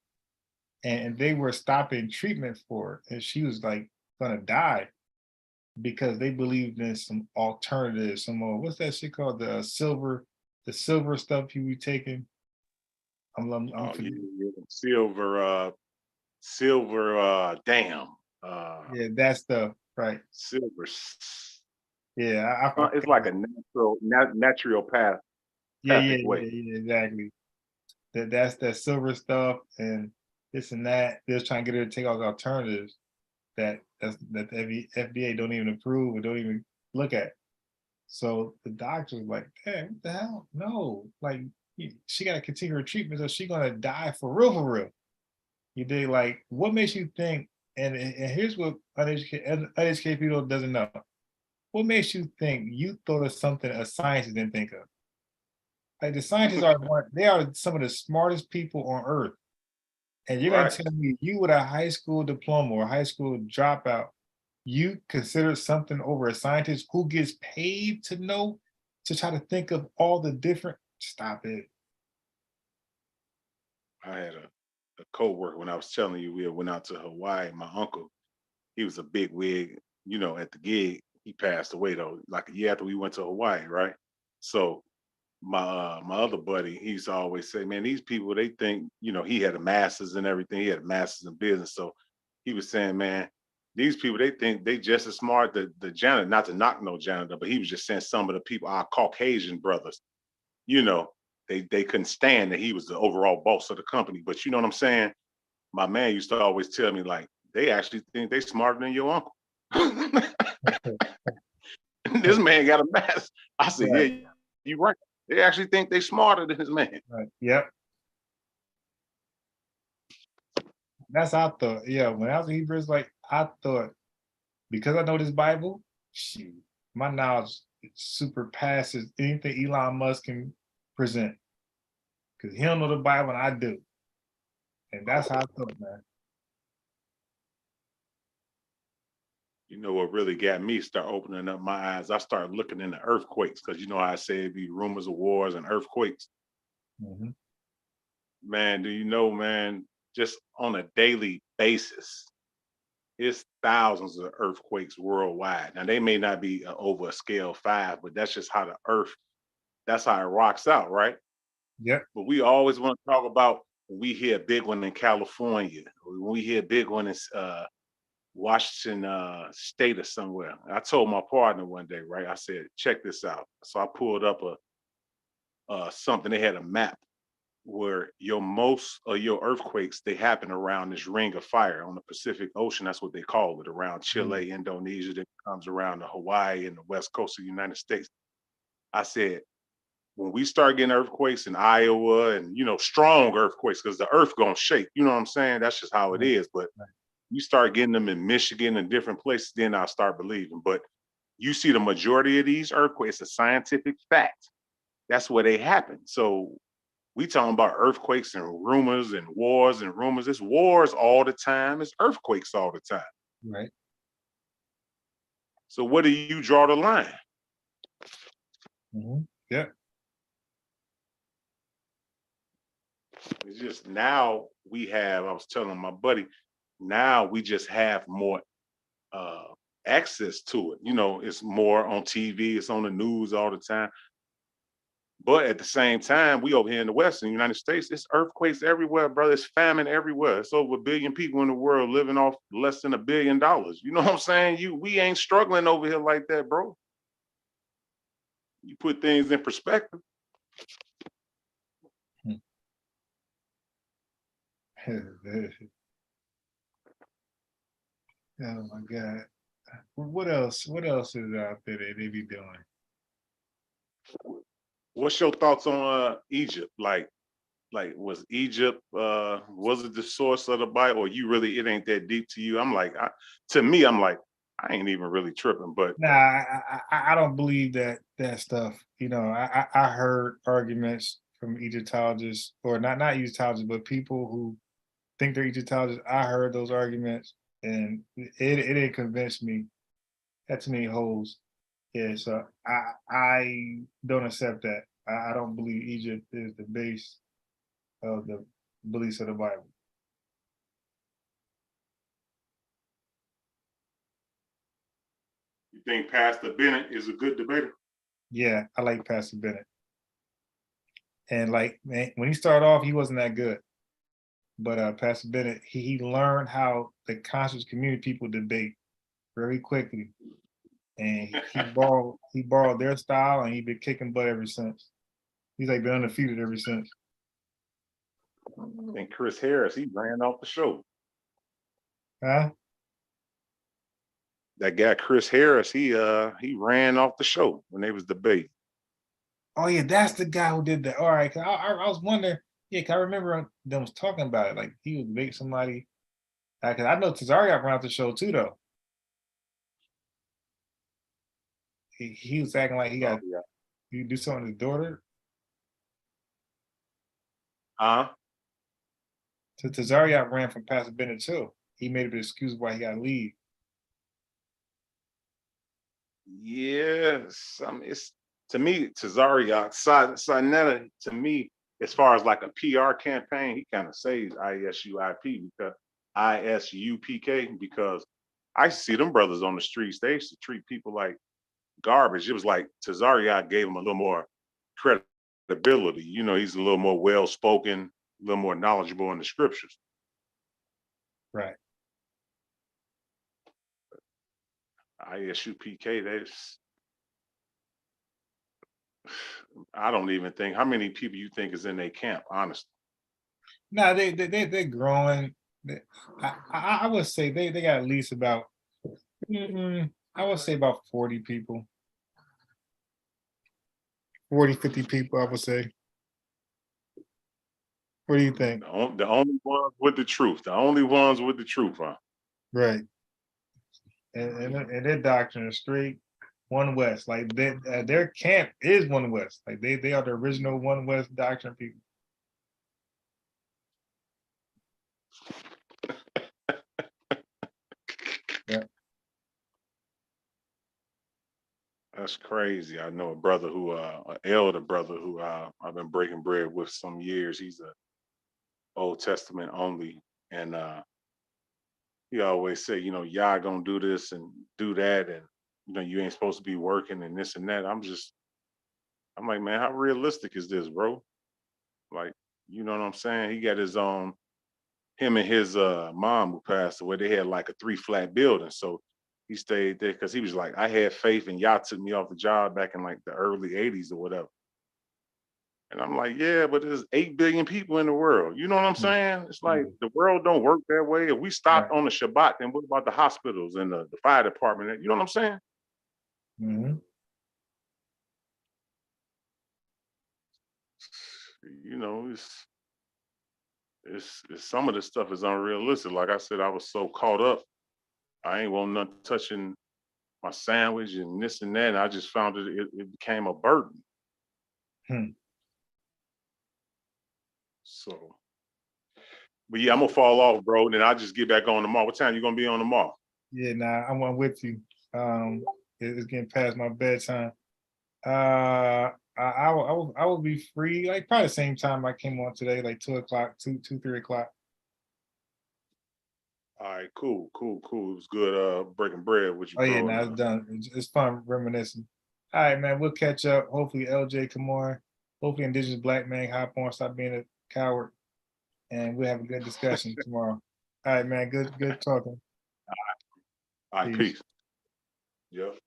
and they were stopping treatment for it, and she was like gonna die because they believed in some alternatives, some what's that shit called, the silver stuff you be taking. I'm
Silver, damn.
Yeah, that stuff, right?
Silver.
Yeah,
it's like a natural path.
Yeah, exactly. That's that silver stuff and this and that. They're trying to get her to take all the alternatives that the FDA don't even approve or don't even look at. So the doctor was like, "Hey, what the hell? No, like she got to continue her treatment, or she's gonna die for real, for real." You dig? Like, what makes you think? And here's what uneducated people doesn't know. What makes you think you thought of something a scientist didn't think of? Like the scientists they are some of the smartest people on earth. And you're gonna tell me you with a high school diploma or high school dropout, you consider something over a scientist who gets paid to know, to try to think of all the different, stop it.
I had a co-worker when I was telling you we went out to Hawaii. My uncle, he was a big wig, at the gig. He passed away though, like a year after we went to Hawaii, right? So my other buddy, he used to always say, man, these people, they think, he had a master's and everything. He had a master's in business. So he was saying, man, these people, they think they just as smart. The janitor, not to knock no janitor, but he was just saying some of the people, our Caucasian brothers, they couldn't stand that he was the overall boss of the company. But you know what I'm saying? My man used to always tell me, like, they actually think they smarter than your uncle. This man got a master. I said, yeah, you're right. They actually think they smarter than his man.
Right. Yep. That's how I thought. Yeah, when I was in Hebrew, like I thought, because I know this Bible, shoot, my knowledge surpasses anything Elon Musk can present. Because he don't know the Bible and I do. And that's how I thought, man.
You know what really got me start opening up my eyes? I started looking into earthquakes because how I say it'd be rumors of wars and earthquakes.
Mm-hmm.
Man, do you know, man, just on a daily basis, it's thousands of earthquakes worldwide. Now they may not be over a scale 5, but that's just how the earth, that's how it rocks out, right?
Yep.
But we always want to talk about when we hear a big one in California, when we hear a big one in Washington state or somewhere. I told my partner one day, right? I said, check this out. So I pulled up something. They had a map where most of your earthquakes, they happen around this ring of fire on the Pacific Ocean. That's what they call it, around Chile, Indonesia, that comes around to Hawaii and the west coast of the United States. I said, when we start getting earthquakes in Iowa and, strong earthquakes, because the earth gonna shake, you know what I'm saying? That's just how it is. But you start getting them in Michigan and different places, then I'll start believing. But you see the majority of these earthquakes, it's a scientific fact. That's where they happen. So We talking about earthquakes and rumors and wars and rumors. It's wars all the time. It's earthquakes all the time.
Right.
So where do you draw the line?
Yeah.
It's just now we have, I was telling my buddy, now we just have more access to it. You know, it's more on TV, it's on the news all the time. But at the same time, we over here in the West, in the United States, it's earthquakes everywhere, brother. It's famine everywhere. It's over 1 billion people in the world living off less than $1 billion. You know what I'm saying? We ain't struggling over here like that, bro. You put things in perspective.
Oh my God. What else? What else is out there that they be doing?
What's your thoughts on Egypt? Like was Egypt was it the source of the Bible, or it ain't that deep to you? I'm like, to me, I'm like, I ain't even really tripping. But
Nah, I don't believe that stuff. You know, I heard arguments from Egyptologists, or not Egyptologists, but people who think they're Egyptologists. I heard those arguments, and it didn't convince me. Had too many holes. Yeah, so I don't accept that. I don't believe Egypt is the base of the beliefs of the Bible.
you think Pastor Bennett is a good debater?
Yeah, I like Pastor Bennett. And like, man, when he started off, he wasn't that good. But Pastor Bennett, he learned how the conscious community people debate very quickly. And he borrowed their style, and he's been kicking butt ever since. He's like been undefeated ever since.
And Chris Harris, he ran off the show.
Huh?
That guy Chris Harris, he ran off the show when they was debating.
Oh yeah, that's the guy who did that. All right, 'cause I was wondering. Yeah, 'cause I remember them was talking about it. Like he was debating somebody. Cause I know Tazariak ran off the show too, though. He was acting like he do something to his daughter. So Tazariak ran from Pastor Bennett too. He made an excuse why he got to leave.
Yes, it's to me Tazariak Sinetta, to me, as far as like a PR campaign, he kind of says ISUPK because I see them brothers on the streets. They used to treat people like garbage. It was like Tazariak gave him a little more credibility. You know, he's a little more well spoken, a little more knowledgeable in the scriptures.
Right.
ISUPK, I don't even think, how many people you think is in their camp, honestly?
No, they're growing. I would say they got at least about I would say about 40 people. 40, 50 people, I would say. What do you think?
The only ones with the truth. The only ones with the truth, huh?
Right. And their doctrine is straight One West. Like their camp is One West. Like they are the original One West doctrine people. Yeah.
That's crazy. I know a brother who, an elder brother who I've been breaking bread with some years. He's a Old Testament only, and he always say, you know, y'all gonna do this and do that, and you know, you ain't supposed to be working and this and that. I'm like, man, how realistic is this, bro? Like, you know what I'm saying? He got his own. Him and his mom who passed away, they had like a 3-flat building, so he stayed there because he was like, I had faith and y'all took me off the job back in like the early 80s or whatever. And I'm like, yeah, but there's 8 billion people in the world. You know what I'm saying? It's like the world don't work that way. If we stopped on the Shabbat, then what about the hospitals and the fire department? You know what I'm saying?
Mm-hmm.
You know, it's some of this stuff is unrealistic. Like I said, I was so caught up. I ain't want nothing touching my sandwich and this and that. And I just found it became a burden. So, but yeah, I'm gonna fall off, bro. Then I'll just get back on tomorrow. What time you gonna be on tomorrow?
Yeah, nah, I'm with you. It's getting past my bedtime. I will be free like probably the same time I came on today, like 2:00, 3 o'clock.
All right, cool. It was good breaking bread with you,
Oh
bro.
yeah, now it's done. It's fun reminiscing. All right, man, we'll catch up. Hopefully LJ come on. Hopefully Indigenous Black man hop on, stop being a coward, and we'll have a good discussion tomorrow. All right, man. Good talking.
All right, peace. Yep.